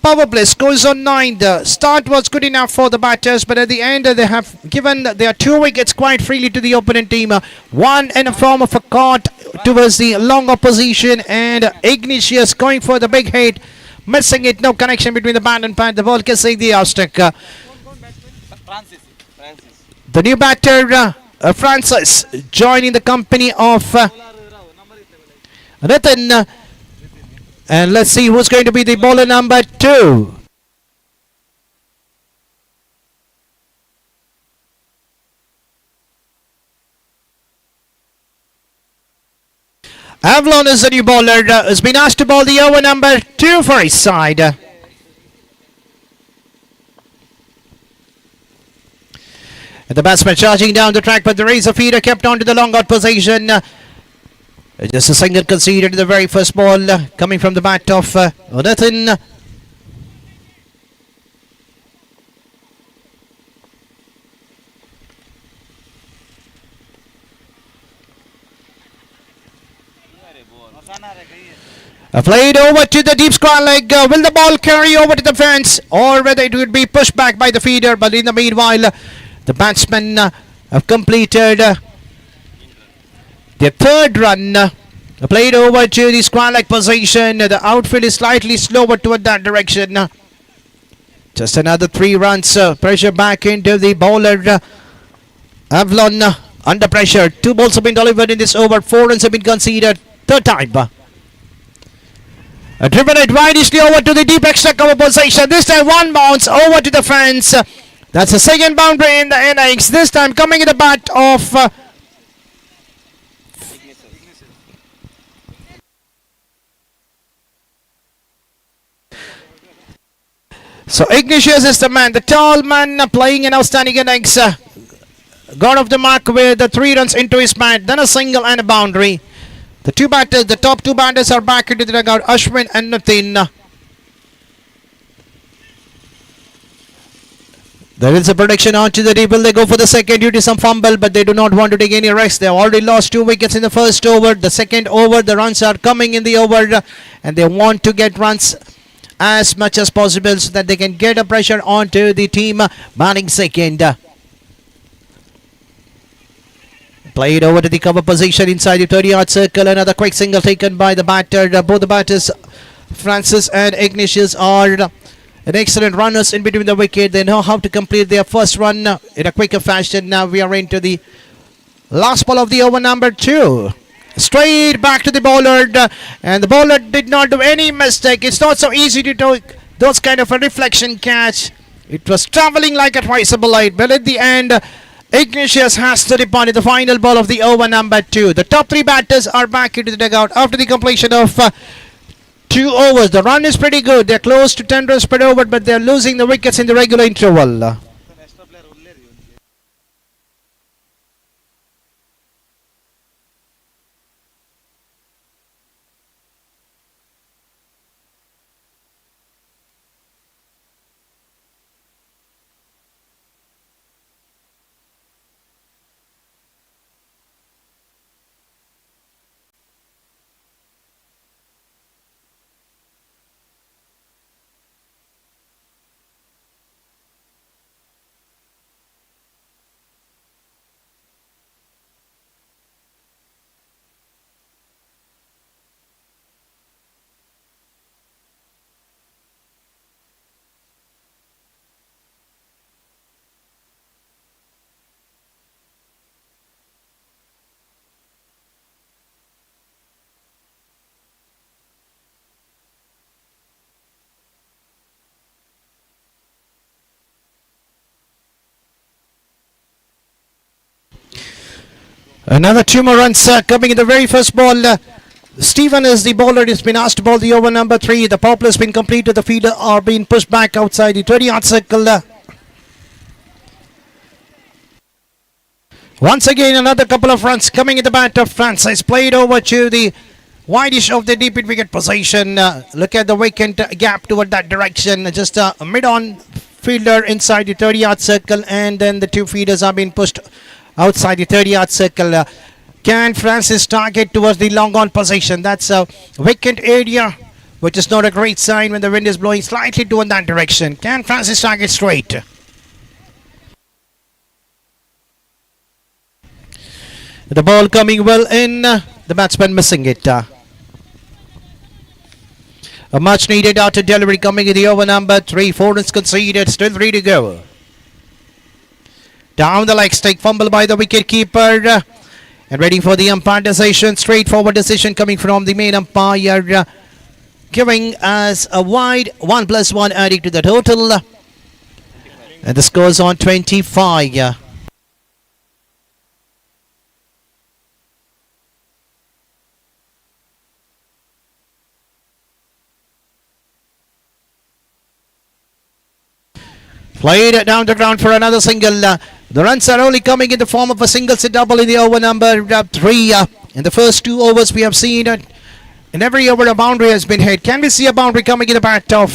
power play, scores on 9. The start was good enough for the batters, but at the end they have given their 2 wickets quite freely to the opponent team. One in a form of a caught towards the long opposition, and Ignatius going for the big hit, missing it. No connection between the bat and pad. The ball kissing the Ashoka. Francis. The new batter, Francis, joining the company of Nathan. And let's see who's going to be the bowler number 2. Avalon is the new bowler. Has been asked to bowl the over number 2 for his side. And the batsman charging down the track, but the razor feeder kept on to the long out position. Just a single conceded in the very first ball coming from the bat of Nathan. Played over to the deep square leg. Will the ball carry over to the fence, or whether it would be pushed back by the feeder? But in the meanwhile, the batsmen have completed the third run. Played over to the square leg position. The outfield is slightly slower toward that direction. Just another 3 runs. Pressure back into the bowler. Avalon under pressure. 2 balls have been delivered in this over. 4 runs have been conceded. Third time. Driven it widely over to the deep extra cover position. This time 1 bounce over to the fence. That's the second boundary in the innings. This time coming in the bat of so Ignatius is the man, the tall man playing an outstanding innings. Got off the mark with the 3 runs into his bat, then a single and a boundary. The top 2 batters are back into the dugout, Ashwin and Nathan. There is a prediction on to the deep. Will they go for the second due to some fumble, but they do not want to take any rest. They have already lost 2 wickets in the first over. The second over, the runs are coming in the over, and they want to get runs as much as possible so that they can get a pressure onto the team batting second. Played over to the cover position inside the 30-yard circle. Another quick single taken by the batter. Both the batters, Francis and Ignatius, are excellent runners in between the wicket. They know how to complete their first run in a quicker fashion. Now we are into the last ball of the over number 2. Straight back to the bowler, and the bowler did not do any mistake. It's not so easy to do those kind of a reflection catch. It was traveling like a tricycle light, but at the end, Ignatius has to depart in the final ball of the over number 2. The top 3 batters are back into the dugout after the completion of 2 overs. The run is pretty good. They're close to 10 runs per over, but they're losing the wickets in the regular interval. Another 2 more runs coming in the very first ball. Stephen is the bowler. He's been asked to bowl the over number 3. The poplar has been completed. The feeder are being pushed back outside the 20-yard circle. Once again, another couple of runs coming in the bat of Francis. Played over to the wideish of the deep wicket position. Look at the vacant gap toward that direction. Just a mid-on fielder inside the 30-yard circle, and then the two feeders are being pushed outside the 30-yard circle. Can Francis target towards the long-on position? That's a vacant area, which is not a great sign when the wind is blowing slightly toward that direction. Can Francis target straight? The ball coming well in, the batsman missing it. A much needed outer delivery coming in the over number 3. 4 runs conceded, still 3 to go. Down the leg stick, fumble by the wicket keeper. And waiting for the umpire decision. Straightforward decision coming from the main umpire. Giving us a wide 1+1 adding to the total. And the score's on 25. Played down the ground for another single. The runs are only coming in the form of a single double in the over number 3. In the first 2 overs we have seen in every over a boundary has been hit. Can we see a boundary coming in the bat of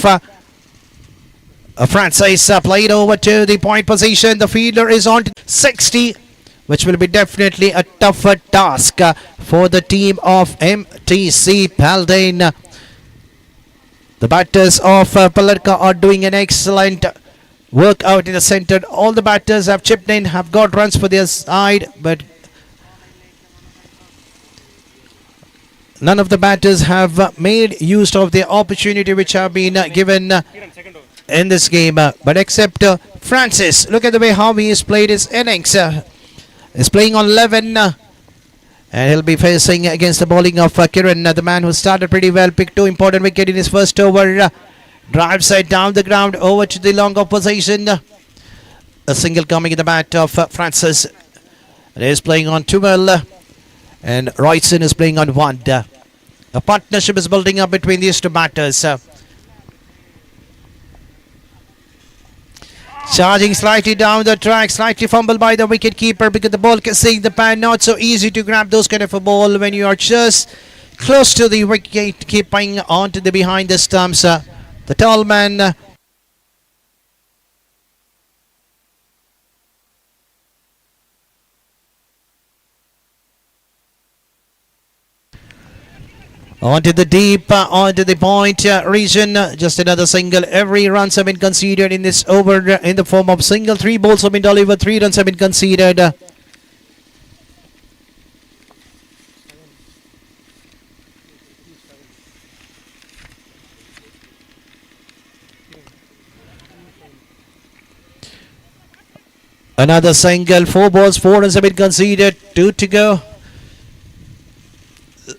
Francis? Played over to the point position. The fielder is on 60, which will be definitely a tougher task for the team of MTC Palin. The batters of Palka are doing an excellent work out in the center. All the batters have chipped in, have got runs for their side, but none of the batters have made use of the opportunity which have been given in this game. But except Francis, look at the way how he has played his innings. He's playing on 11 and he'll be facing against the bowling of Kiran, the man who started pretty well, picked 2 important wickets in his first over. Drive side down the ground over to the long opposition. A single coming in the bat of Francis. He is playing on 12 and Royson is playing on 1. A partnership is building up between these two batters. Charging slightly down the track, slightly fumbled by the wicket keeper because the ball seeing the pan. Not so easy to grab those kind of a ball when you are just close to the wicket, keeping onto the behind the stumps. The tall man onto the deep, onto the point region. Just another single. Every runs have been conceded in this over in the form of single. 3 balls have been delivered. 3 runs have been conceded. Another single, 4 balls, 4 runs have been conceded, 2 to go.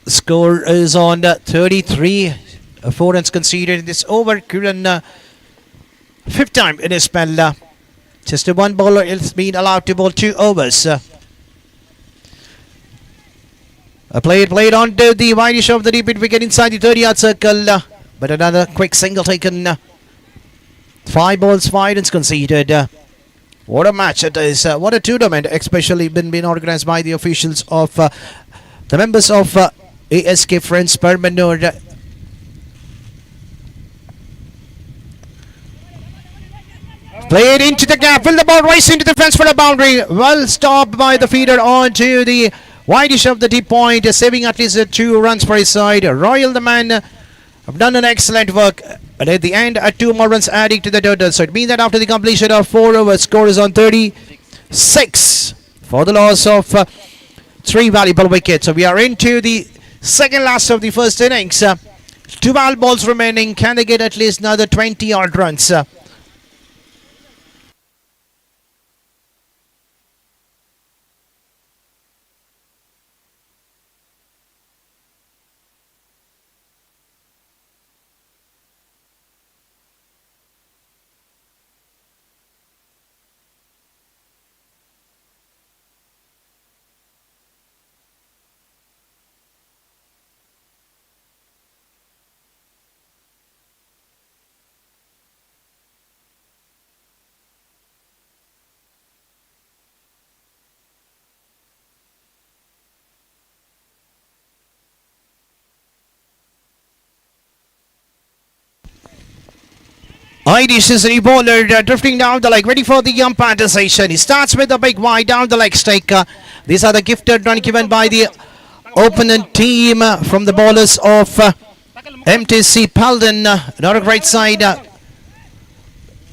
Score is on 33, 4 runs conceded in this over. Kiran, 5th time in his spell. Just a 1 bowler has been allowed to bowl 2 overs. Played on to the wideish of the deep wicket inside the 30-yard circle. But another quick single taken. 5 balls, 5 runs conceded. What a match it is. What a tournament, especially been organized by the officials of the members of A.S.K Freinds Perbanor. Played into the gap. Will the ball race into the fence for a boundary? Well stopped by the feeder onto the wideish of the deep point, saving at least 2 runs for his side. Royal, the man, have done an excellent work. But at the end, 2 more runs adding to the total. So it means that after the completion of 4 overs, score is on 36 for the loss of 3 valuable wickets. So we are into the second last of the first innings. 12 balls remaining. Can they get at least another 20 odd runs? Irish is the bowler drifting down the leg, ready for the umpire decision. He starts with a big wide down the leg strike. These are the gifted run given by the opponent team from the bowlers of MTC Palin. Not a great side.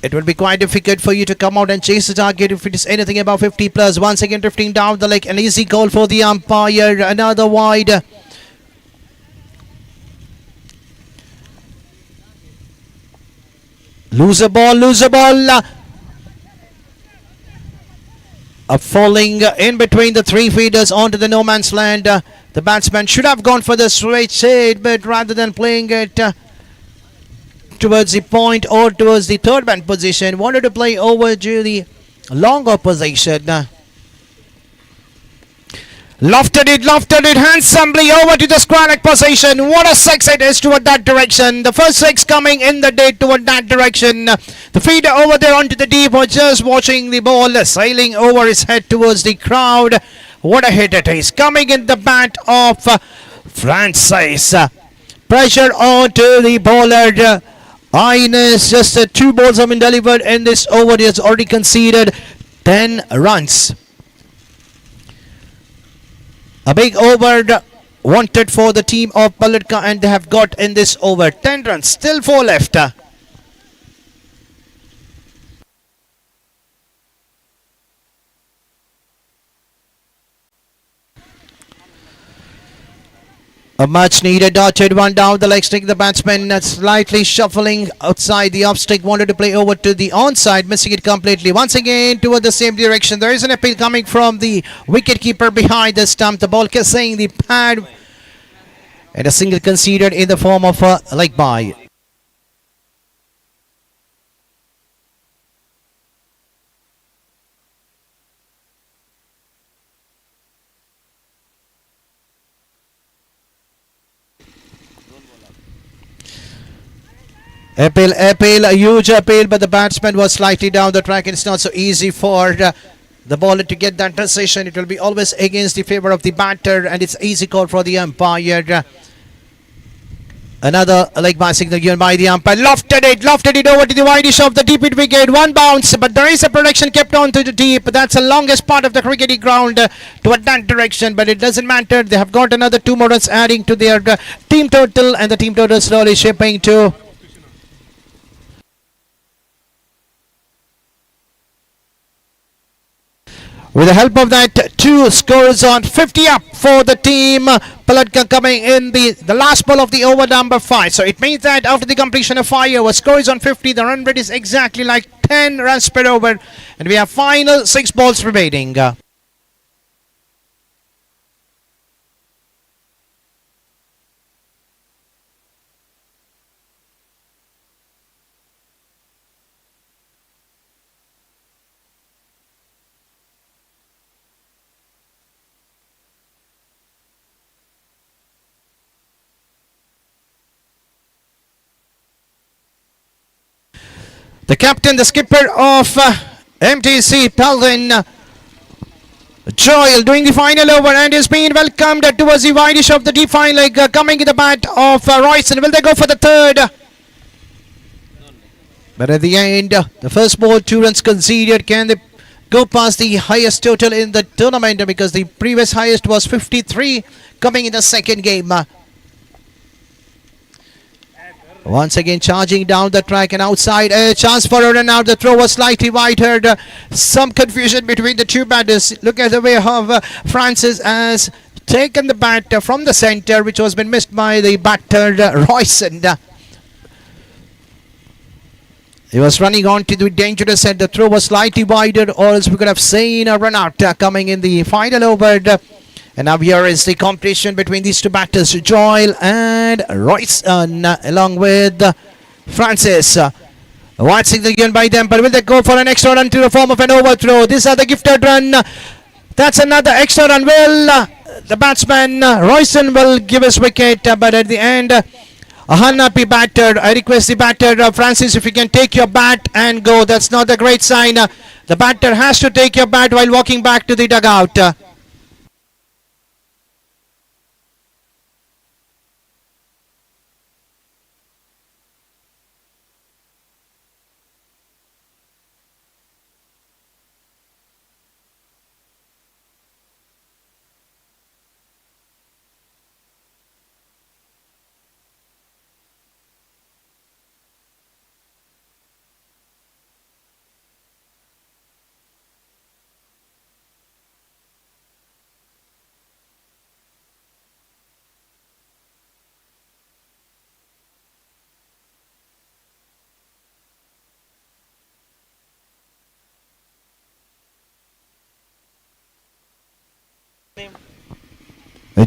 It will be quite difficult for you to come out and chase the target if it is anything above 50 plus. Once again drifting down the leg, an easy goal for the umpire. Another wide. Lose a ball. Falling in between the three feeders onto the no man's land. The batsman should have gone for the straight shade, but rather than playing it towards the point or towards the third man position, wanted to play over to the longer position. Lofted it handsomely over to the square leg position. What a six it is toward that direction. The first six coming in the day toward that direction. The feeder over there onto the deep was just watching the ball sailing over his head towards the crowd. What a hit it is. Coming in the bat of Francis. Pressure on to the bowler. Ines, just two balls have been delivered in this over. He has already conceded 10 runs. A big over wanted for the team of Palka, and they have got in this over 10 runs. Still 4 left. A much needed dotted one down the leg stick. The batsman slightly shuffling outside the off stick. Wanted to play over to the onside, missing it completely. Once again toward the same direction. There is an appeal coming from the wicket keeper behind the stump. The ball kissing the pad. And a single conceded in the form of a leg bye. Appeal, a huge appeal, but the batsman was slightly down the track. It's not so easy for the bowler to get that decision. It will be always against the favor of the batter, and it's easy call for the umpire. Another leg by signal given by the umpire. Lofted it over to the wideish of the deep mid wicket. One bounce, but there is a protection kept on to the deep. That's the longest part of the cricketing ground toward that direction, but it doesn't matter. They have got another 2 more runs adding to their team total, and the team total slowly shaping to with the help of that, 2 scores on 50 up for the team. Palka coming in the last ball of the over number 5. So it means that after the completion of 5 overs, score is on 50. The run rate is exactly like 10 runs per over. And we have final 6 balls remaining. The captain, the skipper of MTC Palin, Joel, doing the final over and is being welcomed towards the wideish of the deep fine leg, coming in the bat of Royson. Will they go for the third? But at the end, the first ball, 2 runs conceded. Can they go past the highest total in the tournament? Because the previous highest was 53 coming in the second game. Once again charging down the track and outside, a chance for a run out. The throw was slightly wider. Some confusion between the 2 batters. Look at the way how Francis has taken the bat from the center, which was been missed by the batter Royson. He was running on to the dangerous end. The throw was slightly wider, or else we could have seen a run out coming in the final over. And now here is the competition between these 2 batters, Joel and Royson, along with Francis. Watching the given by them, but will they go for an extra run to the form of an overthrow? These are the gifted run. That's another extra run. Will the batsman Royson will give his wicket, but at the end, a unhappy batter. I request the batter Francis, if you can take your bat and go. That's not a great sign. The batter has to take your bat while walking back to the dugout.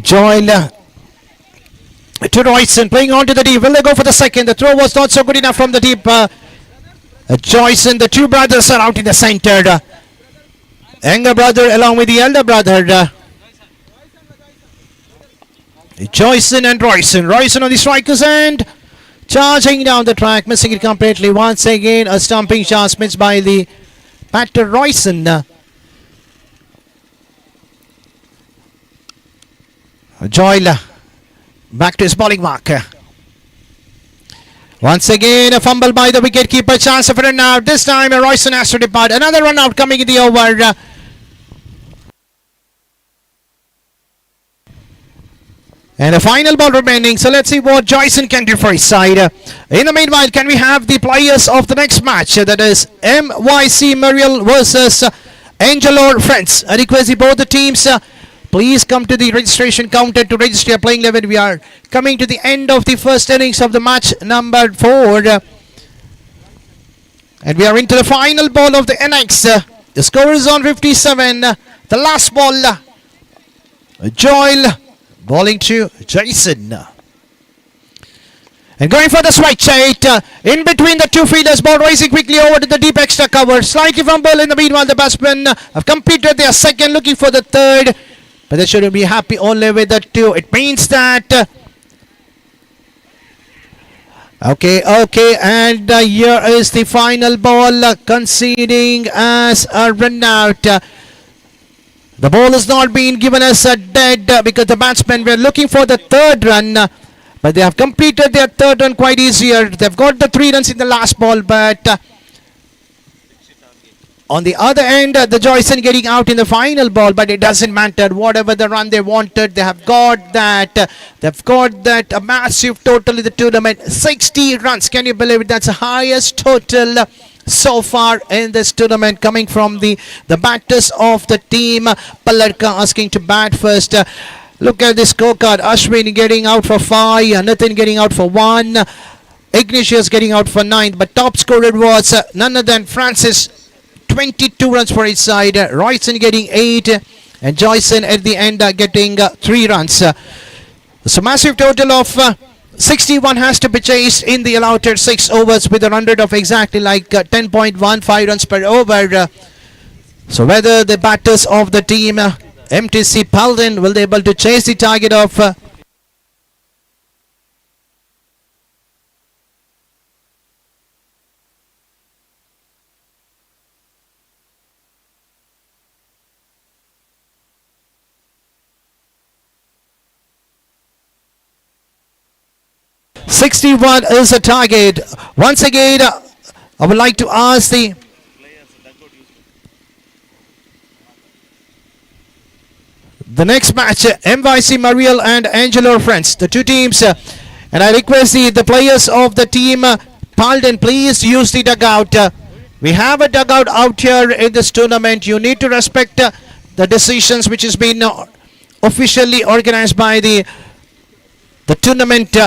Joel to Royson, playing on to the deep. Will they go for the second? The throw was not so good enough from the deep. Joyson, the two brothers are out in the center. Younger brother along with the elder brother. Joyson and Royson. Royson on the striker's end. Charging down the track, missing it completely. Once again, a stumping shot missed by the batter Royson. Joel back to his bowling mark. Once again, a fumble by the wicketkeeper. Chance of a run out. This time, Royson has to depart. Another run out coming in the over. And a final ball remaining. So let's see what Joyson can do for his side. In the meanwhile, can we have the players of the next match? That is MYC Mariel versus Angelo Freinds. I request both the teams. Please come to the registration counter to register your playing 11. We are coming to the end of the first innings of the match number 4. And we are into the final ball of the innings. The score is on 57. The last ball. Joel bowling to Jason. And going for the switch 8. In between the two fielders, ball racing quickly over to the deep extra cover. Slightly from ball in the meanwhile, the batsmen have completed their second, looking for the third. But they shouldn't be happy only with the 2. It means that okay, and here is the final ball, conceding as a run out. The ball has not been given as a dead because the batsmen were looking for the third run, but they have completed their third run quite easier. They've got the 3 runs in the last ball, but on the other end, the Joyson getting out in the final ball, but it doesn't matter. Whatever the run they wanted, they have got that. They've got that a massive total in the tournament. 60 runs. Can you believe it? That's the highest total so far in this tournament, coming from the batters of the team. Palka asking to bat first. Look at this scorecard. Ashwin getting out for 5. Nathan getting out for 1. Ignatius getting out for 9. But top scorer was none other than Francis. 22 runs for his side. Royson getting 8. And Joyson at the end getting 3 runs. So massive total of 61 has to be chased in the allowed 6 overs with a run rate of exactly like 10.15 runs per over. So whether the batters of the team MTC Palin will be able to chase the target of 61 is a target. Once again, I would like to ask the next match, MYC Mariel and Angelo Freinds, the two teams. And I request the players of the team, Palin, please use the dugout. We have a dugout out here in this tournament. You need to respect the decisions which has been officially organized by the tournament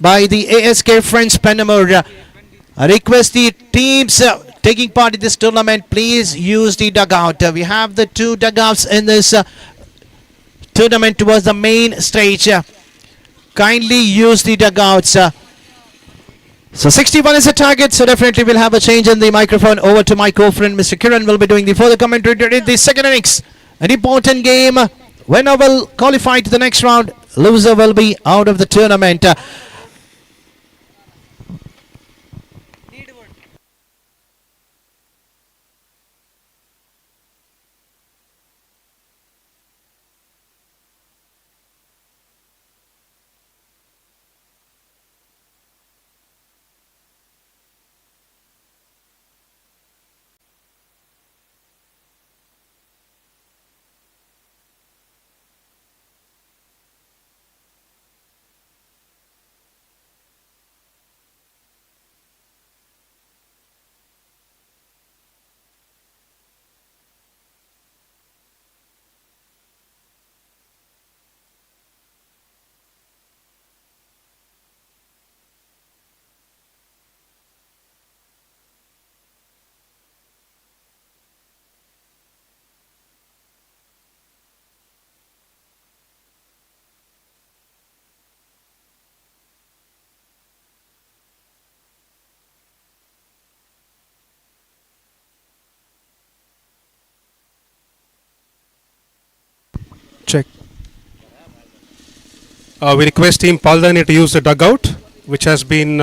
by the A.S.K Freinds Perbanor. I request the teams taking part in this tournament, please use the dugout. We have the 2 dugouts in this tournament towards the main stage. Kindly use the dugouts. So 61 is a target, so definitely we'll have a change in the microphone. Over to my co-friend Mr. Kiran will be doing the further commentary in the second innings. An important game. Winner will qualify to the next round. Loser will be out of the tournament. check. We request Team Palin to use the dugout, which has been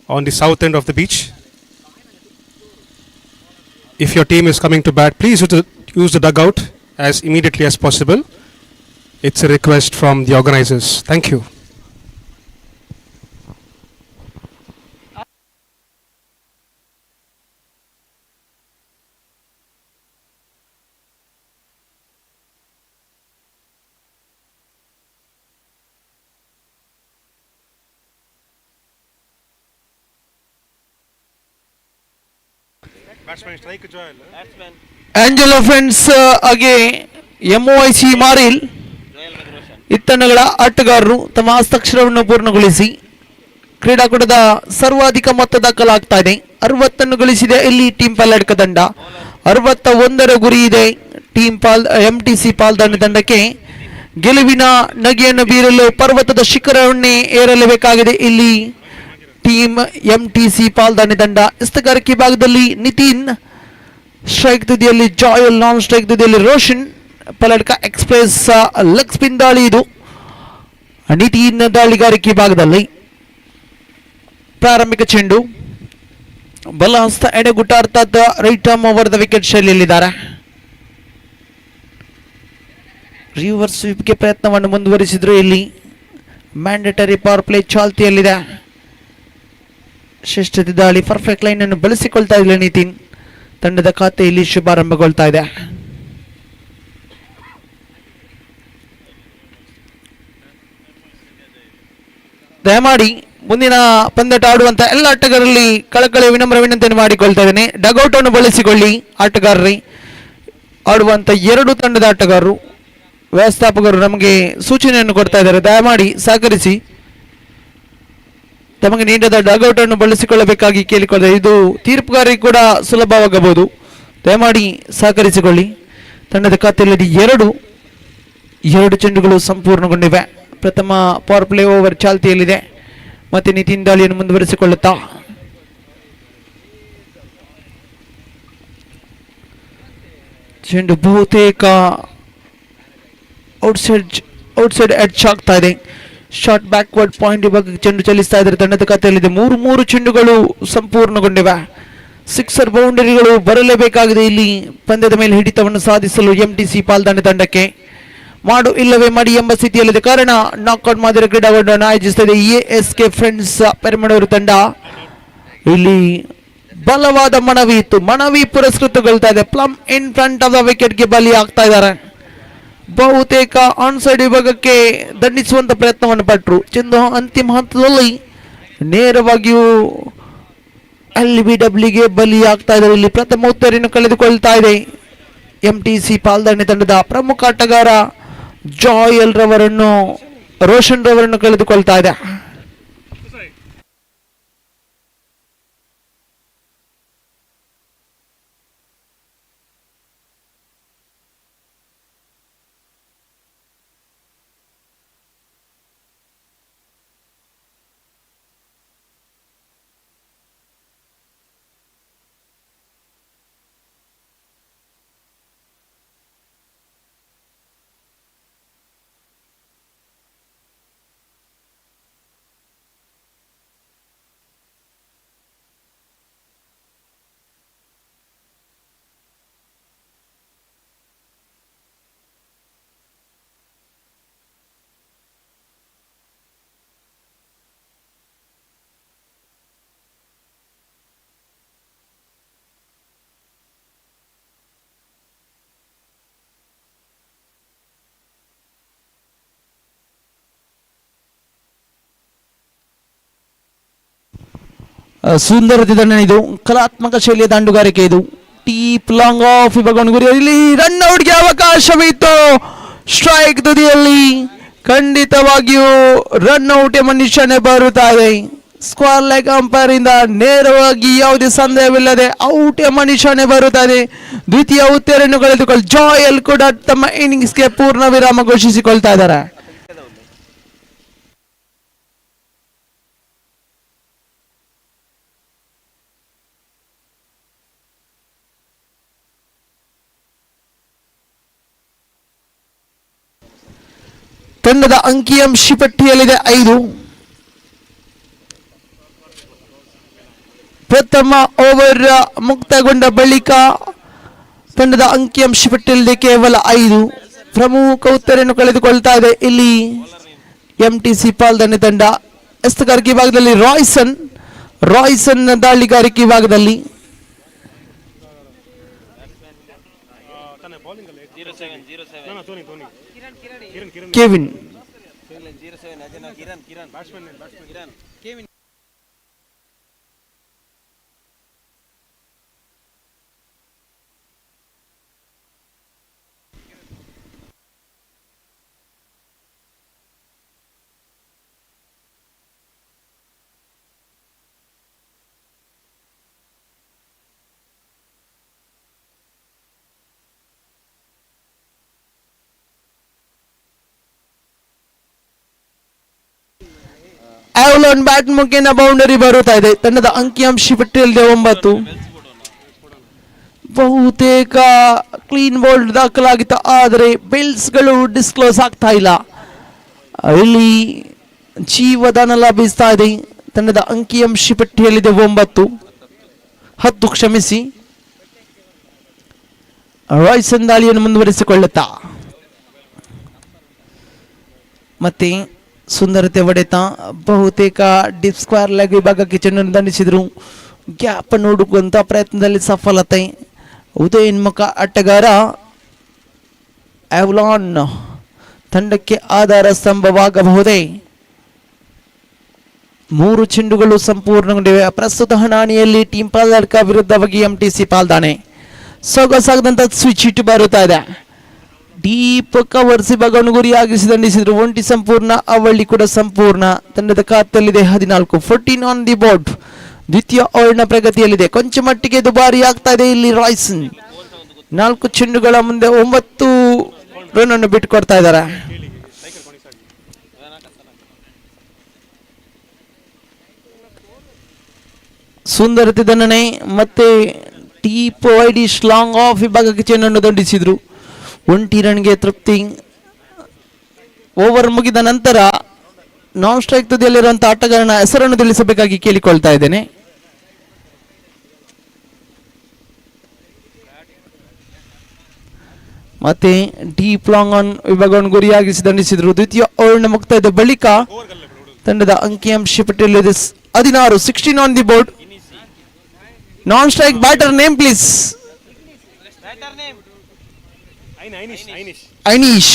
on the south end of the beach. If your team is coming to bat, please use the dugout as immediately as possible. It's a request from the organizers. Thank you. Batsman strike Joel. Batsman Angelo friends ಹಾಗೆ MOIC ಮಾರಿಲ್ ಇತ್ತಣ್ಣಗಳ ಆಟಗಾರರು ತಮ್ಮ ಹಸ್ತಾಕ್ಷರವನ್ನು ಪೂರ್ಣಗೊಳಿಸಿ ಕ್ರೀಡಾಕೂಟದ ಸರ್ವಾಧಿಕ ಮೊತ್ತ ದಾಖಲಾಗ್ತಾ ಇದೆ. 60 ಗಳಿಸಿದೆ ಇಲ್ಲಿ ಟೀಮ್ ಪಾಲಡ್ಕ ತಂಡ. 61 ಗುರಿ ಇದೆ ಟೀಮ್ MTC ಪಾಲ್ದಾಣ ತಂಡಕ್ಕೆ. ಗೆಲುವಿನ ನಗೆಯನ್ನು ಬೀರಲು ಪರ್ವತದ ಶಿಖರವನ್ನೇ ಏರಲೇಬೇಕಾಗಿದೆ ಇಲ್ಲಿ ಟೀಮ್ MTC ಪಾಲ್ದಾಣಿ ತಂಡ. ಎಸ್ತಗಾರಿಕೆ ಭಾಗದಲ್ಲಿ ನಿತಿನ್, ಸ್ಟ್ರೈಕ್ ತುದಿಯಲ್ಲಿ ಜಾಯಲ್, ನಾನ್ ಸ್ಟ್ರೈಕ್ ತುದಿಯಲ್ಲಿ ರೋಷನ್. ಪಲಡ್ಕ ಎಕ್ಸ್ಪ್ರೆಸ್ ಲೆಗ್ ಸ್ಪಿನ್ ದಾಳಿ ಇದು. ನಿತಿನ್ ದಾಳಿಗಾರಿಕೆ ಭಾಗದಲ್ಲಿ ಪ್ರಾರಂಭಿಕ ಚೆಂಡು ಬಲಹಸ್ತ ಎಡೆಗುಟ್ಟ ಅರ್ಥಾತ್ right arm over the wicket ಶೈಲಿಯಲ್ಲಿದ್ದಾರೆ. ರಿವರ್ಸ್ ಸ್ವೀಪ್ಗೆ ಪ್ರಯತ್ನವನ್ನು ಮುಂದುವರಿಸಿದ್ರು. ಇಲ್ಲಿ ಮ್ಯಾಂಡೇಟರಿ ಪವರ್ ಪ್ಲೇ ಚಾಲ್ತಿಯಲ್ಲಿದೆ. ಶ್ರೇಷ್ಠತೆ ದಾಳಿ ಪರ್ಫೆಕ್ಟ್ ಲೈನ್ ಅನ್ನು ಬಳಸಿಕೊಳ್ತಾ ಇಲ್ಲ ನಿತಿನ್. ತಂಡದ ಖಾತೆಯಲ್ಲಿ ಶುಭಾರಂಭಗೊಳ್ತಾ ಇದೆ. ದಯಮಾಡಿ ಮುಂದಿನ ಪಂದ್ಯಾಟ ಆಡುವಂತ ಎಲ್ಲ ಆಟಗಾರರಲ್ಲಿ ಕಳಕಳಿ ವಿನಮ್ರ ವಿನಂತಿಯನ್ನು ಮಾಡಿಕೊಳ್ತಾ ಇದ್ದೇನೆ. ಡಗೌಟ್ ಅನ್ನು ಬಳಸಿಕೊಳ್ಳಿ ಆಟಗಾರರೇ. ಆಡುವಂತ 2 ತಂಡದ ಆಟಗಾರರು ವ್ಯವಸ್ಥಾಪಕರು ನಮಗೆ ಸೂಚನೆಯನ್ನು ಕೊಡ್ತಾ ಇದ್ದಾರೆ. ದಯಮಾಡಿ ಸಹಕರಿಸಿ ತಮಗೆ ನೀಡದ ಡಗೌಟ್ ಅನ್ನು ಬಳಸಿಕೊಳ್ಳಬೇಕಾಗಿ ಕೇಳಿಕೊಳ್ಳಿ. ಇದು ತೀರ್ಪುಗಾರರಿಗೆ ಕೂಡ ಸುಲಭವಾಗಬಹುದು. ದಯಮಾಡಿ ಸಹಕರಿಸಿಕೊಳ್ಳಿ. ತಂಡದ ಖಾತೆಯಲ್ಲಿ 2 ಚೆಂಡುಗಳು ಸಂಪೂರ್ಣಗೊಂಡಿವೆ. ಪ್ರಥಮ ಪವರ್ ಪ್ಲೇ ಓವರ್ ಚಾಲ್ತಿಯಲ್ಲಿದೆ. ಮತ್ತೆ ನಿತಿನ್ ದಾಳಿಯನ್ನು ಮುಂದುವರಿಸಿಕೊಳ್ಳುತ್ತಾ ಚೆಂಡು ಬಹುತೇಕ ಔಟ್ಸೈಡ್ ಎಡ್ಜ್ ಆಗ್ತಾ ಇದೆ. ಶಾರ್ಟ್ ಬ್ಯಾಕ್ವರ್ಡ್ ಪಾಯಿಂಟ್ ವಿಭಾಗಕ್ಕೆ ಚೆಂಡು ಚಲಿಸ್ತಾ ಇದ್ದಾರೆ. ತಂಡದ ಖಾತೆಯಲ್ಲಿದೆ 3 ಚೆಂಡುಗಳು ಸಂಪೂರ್ಣಗೊಂಡಿವೆ. ಸಿಕ್ಸರ್ ಬೌಂಡರಿಗಳು ಬರಲೇಬೇಕಾಗಿದೆ ಇಲ್ಲಿ ಪಂದ್ಯದ ಮೇಲೆ ಹಿಡಿತವನ್ನು ಸಾಧಿಸಲು MTC ಪಾಲ್ದಾಣೆ ತಂಡಕ್ಕೆ. ಮಾಡು ಇಲ್ಲವೇ ಮಾಡಿ ಎಂಬ ಸ್ಥಿತಿಯಲ್ಲಿದೆ. ಕಾರಣ ನಾಕ್ಔಟ್ ಮಾದರಿ ಕ್ರೀಡಾಕೂಟವನ್ನು ಆಯೋಜಿಸ್ತಾ ಇದೆ A.S.K ಫ್ರೆಂಡ್ಸ್ ಪೆರ್ಮನೂರು ತಂಡ. ಇಲ್ಲಿ ಬಲವಾದ ಮನವಿ ಇತ್ತು. ಮನವಿ ಪುರಸ್ಕೃತಗೊಳ್ತಾ ಇದೆ. Plumb in front of the ವಿಕೆಟ್ಗೆ ಬಲಿ ಆಗ್ತಾ ಇದ್ದಾರೆ. ಬಹುತೇಕ ಆನ್ ಸೈಡ್ ವಿಭಾಗಕ್ಕೆ ದಂಡಿಸುವಂತ ಪ್ರಯತ್ನವನ್ನು ಪಟ್ಟರು. ಚೆಂಡು ಅಂತಿಮ ಹಂತದಲ್ಲಿ ನೇರವಾಗಿಯೂ LBWಗೆ ಬಲಿ ಆಗ್ತಾ ಇದ್ದಾರೆ. ಇಲ್ಲಿ ಪ್ರಥಮ ಉತ್ತರಿಯನ್ನು ಕಳೆದುಕೊಳ್ತಾ ಇದೆ MTC ಪಾಲ್ದಾಣೆ ತಂಡದ ಪ್ರಮುಖ ಆಟಗಾರ ಜಾಯಲ್ ರವರನ್ನು, ರೋಷನ್ ರವರನ್ನು ಕಳೆದುಕೊಳ್ತಾ ಇದೆ. ಸುಂದರತೆ ದಂಡನೆ ಇದು. ಕಲಾತ್ಮಕ ಶೈಲಿಯ ದಾಂಡುಗಾರಿಕೆ ಇದು. ಟೀಪ್ ಲಾಂಗ್ ಆಫ್ ವಿಭಾಗವನ್ನು ಗುರಿ. ಇಲ್ಲಿ ರನ್ ಔಟ್ಗೆ ಅವಕಾಶವಿತ್ತು. ಸ್ಟ್ರೈಕ್ ತುದಿಯಲ್ಲಿ ಖಂಡಿತವಾಗಿಯೂ ರನ್ ಔಟ್ ಎಂಬ ನಿಶಾನೆ ಬರುತ್ತಾ ಇದೆ. ಸ್ಕ್ವೇರ್ ಲೆಗ್ ಅಂಪೈರ್ ಇಂದ ನೇರವಾಗಿ ಯಾವುದೇ ಸಂದೇಹವಿಲ್ಲದೆ ಔಟ್ ಎಂಬ ನಿಶಾನೆ ಬರುತ್ತಾ ಇದೆ. ದ್ವಿತೀಯ ಉತ್ತರವನ್ನು ಕಳೆದುಕೊಳ್ಳಿ ಜಾಯಲ್ ಕೂಡ ತಮ್ಮ ಇನ್ನಿಂಗ್ಸ್ಗೆ ಪೂರ್ಣ ವಿರಾಮ ಘೋಷಿಸಿಕೊಳ್ತಾ ಇದ್ದಾರೆ. ತಂಡದ ಅಂಕಿಅಂಶ ಪಟ್ಟಿಯಲ್ಲಿದೆ 5. ಪ್ರಥಮ ಓವರ್ ಮುಕ್ತಾಯಗೊಂಡ ಬಳಿಕ ತಂಡದ ಅಂಕಿಅಂಶ ಪಟ್ಟಿಯಲ್ಲಿದೆ ಕೇವಲ 5. ಪ್ರಮುಖ ಉತ್ತರವನ್ನು ಕಳೆದುಕೊಳ್ತಾ ಇದೆ ಇಲ್ಲಿ ಎಂಟಿಸಿ ಪಾಲ್ದಾನೆ ತಂಡ. ಎಸ್ತಗಾರಿಕೆ ಭಾಗದಲ್ಲಿ ರಾಯ್ಸನ್ ದಾಳಿಗಾರಿಕೆ ಭಾಗದಲ್ಲಿ ಕೆವಿನ್. ಆವ್ಲಾನ್ ಬ್ಯಾಟ್ ಮುಖೇನ ಬೌಂಡರಿ ಬರುತ್ತಾ ಇದೆ. ತಂಡದ ಅಂಕಿಅಂಶ ಪಟ್ಟಿಯಲ್ಲಿದೆ 9. ಬಹುತೇಕ ಕ್ಲೀನ್ ಬೋಲ್ಡ್ ದಾಖಲಾಗಿತ್ತು, ಆದರೆ ಬಿಲ್ಸ್ಗಳು ಡಿಸ್ಕ್ಲೋಸ್ ಆಗ್ತಾ ಇಲ್ಲ. ಇಲ್ಲಿ ಜೀವದಾನ ಲಭಿಸ್ತಾ ಇದೆ. ತಂಡದ ಅಂಕಿಅಂಶ ಪಟ್ಟಿಯಲ್ಲಿದೆ 10 ಕ್ಷಮಿಸಿ. ರಾಯ್ಸನ್ ದಾಳಿಯನ್ನು ಮುಂದುವರಿಸಿಕೊಳ್ಳುತ್ತಾ ಮತ್ತೆ ಸುಂದರತೆ ಹೊಡೆತ. ಬಹುತೇಕ ಡಿಪ್ ಸ್ಕ್ವೇರ್ ಲೆಗ್ ವಿಭಾಗಕ್ಕೆ ಚೆಂಡನ್ನು ದಂಡಿಸಿದ್ರು. ಗ್ಯಾಪ್ ನೋಡುವಂತ ಪ್ರಯತ್ನದಲ್ಲಿ ಸಫಲತೆ. ಉದಯೋನ್ಮುಖ ಆಟಗಾರ ಆವ್ಲಾನ್ ತಂಡಕ್ಕೆ ಆಧಾರ ಸ್ತಂಭವಾಗಬಹುದೇ? 3 ಚೆಂಡುಗಳು ಸಂಪೂರ್ಣಗೊಂಡಿವೆ. ಪ್ರಸ್ತುತ ಹಣಾಣಿಯಲ್ಲಿ ಟೀಮ್ ಪಾಲ್ಕ ವಿರುದ್ಧವಾಗಿ ಎಂಟಿಸಿ ಪಾಲ್ದಾನೆ. ಸೊಗಸಾಗದಂತ ಸ್ವಿಚ್ ಹಿಟ್ ಬರುತ್ತಾ ಇದೆ. ಡೀಪ್ ಕವರ್ಸ್ ವಿಭಾಗವನ್ನು ಗುರಿಯಾಗಿಸಿ ದಂಡಿಸಿದ್ರು. ಒಂಟಿ ಸಂಪೂರ್ಣ, ಅವಳಿ ಕೂಡ ಸಂಪೂರ್ಣ. ತಂಡದ ಖಾತೆಯಲ್ಲಿದೆ 14. 14 ಆನ್ ದಿ ಬೋರ್ಡ್. ದ್ವಿತೀಯ ಓವರ್ನ ಪ್ರಗತಿಯಲ್ಲಿದೆ. ಕೊಂಚ ಮಟ್ಟಿಗೆ ದುಬಾರಿ ಆಗ್ತಾ ಇದೆ ಇಲ್ಲಿ ರಾಯ್ಸನ್. 4 ಚೆಂಡುಗಳ ಮುಂದೆ 9 ರನ್ ಅನ್ನು ಬಿಟ್ಟುಕೊಡ್ತಾ ಇದ್ದಾರೆ. ಸುಂದರತೆ ದಂಡನೆ ಮತ್ತೆ ಡೀಪ್ ವೈಡಿಶ್ ಲಾಂಗ್ ಆಫ್ ವಿಭಾಗಕ್ಕೆ ಚೆಂಡನ್ನು ದಂಡಿಸಿದ್ರು. 1 ರನ್ಗೆ ತೃಪ್ತಿ. ಓವರ್ ಮುಗಿದ ನಂತರ ನಾನ್ ಸ್ಟ್ರೈಕ್ ತುದಿಯಲ್ಲಿರುವಂತಹ ಆಟಗಾರನ ಹೆಸರನ್ನು ತಿಳಿಸಬೇಕಾಗಿ ಕೇಳಿಕೊಳ್ತಾ ಇದ್ದೇನೆ. ಮತ್ತೆ ಡೀಪ್ ಲಾಂಗ್ ಆನ್ ವಿಭಾಗವನ್ನು ಗುರಿಯಾಗಿಸಿ ದಂಡಿಸಿದ್ರು. ದ್ವಿತೀಯ ಓವರ್ನ ಮುಕ್ತಾಯದ ಬಳಿಕ ತಂಡದ ಅಂಕಿಅಂಶ ಪಟ್ಟಿಯಲ್ಲಿದೆ 16. 16 on the board. Non strike batter name please. Aneesh.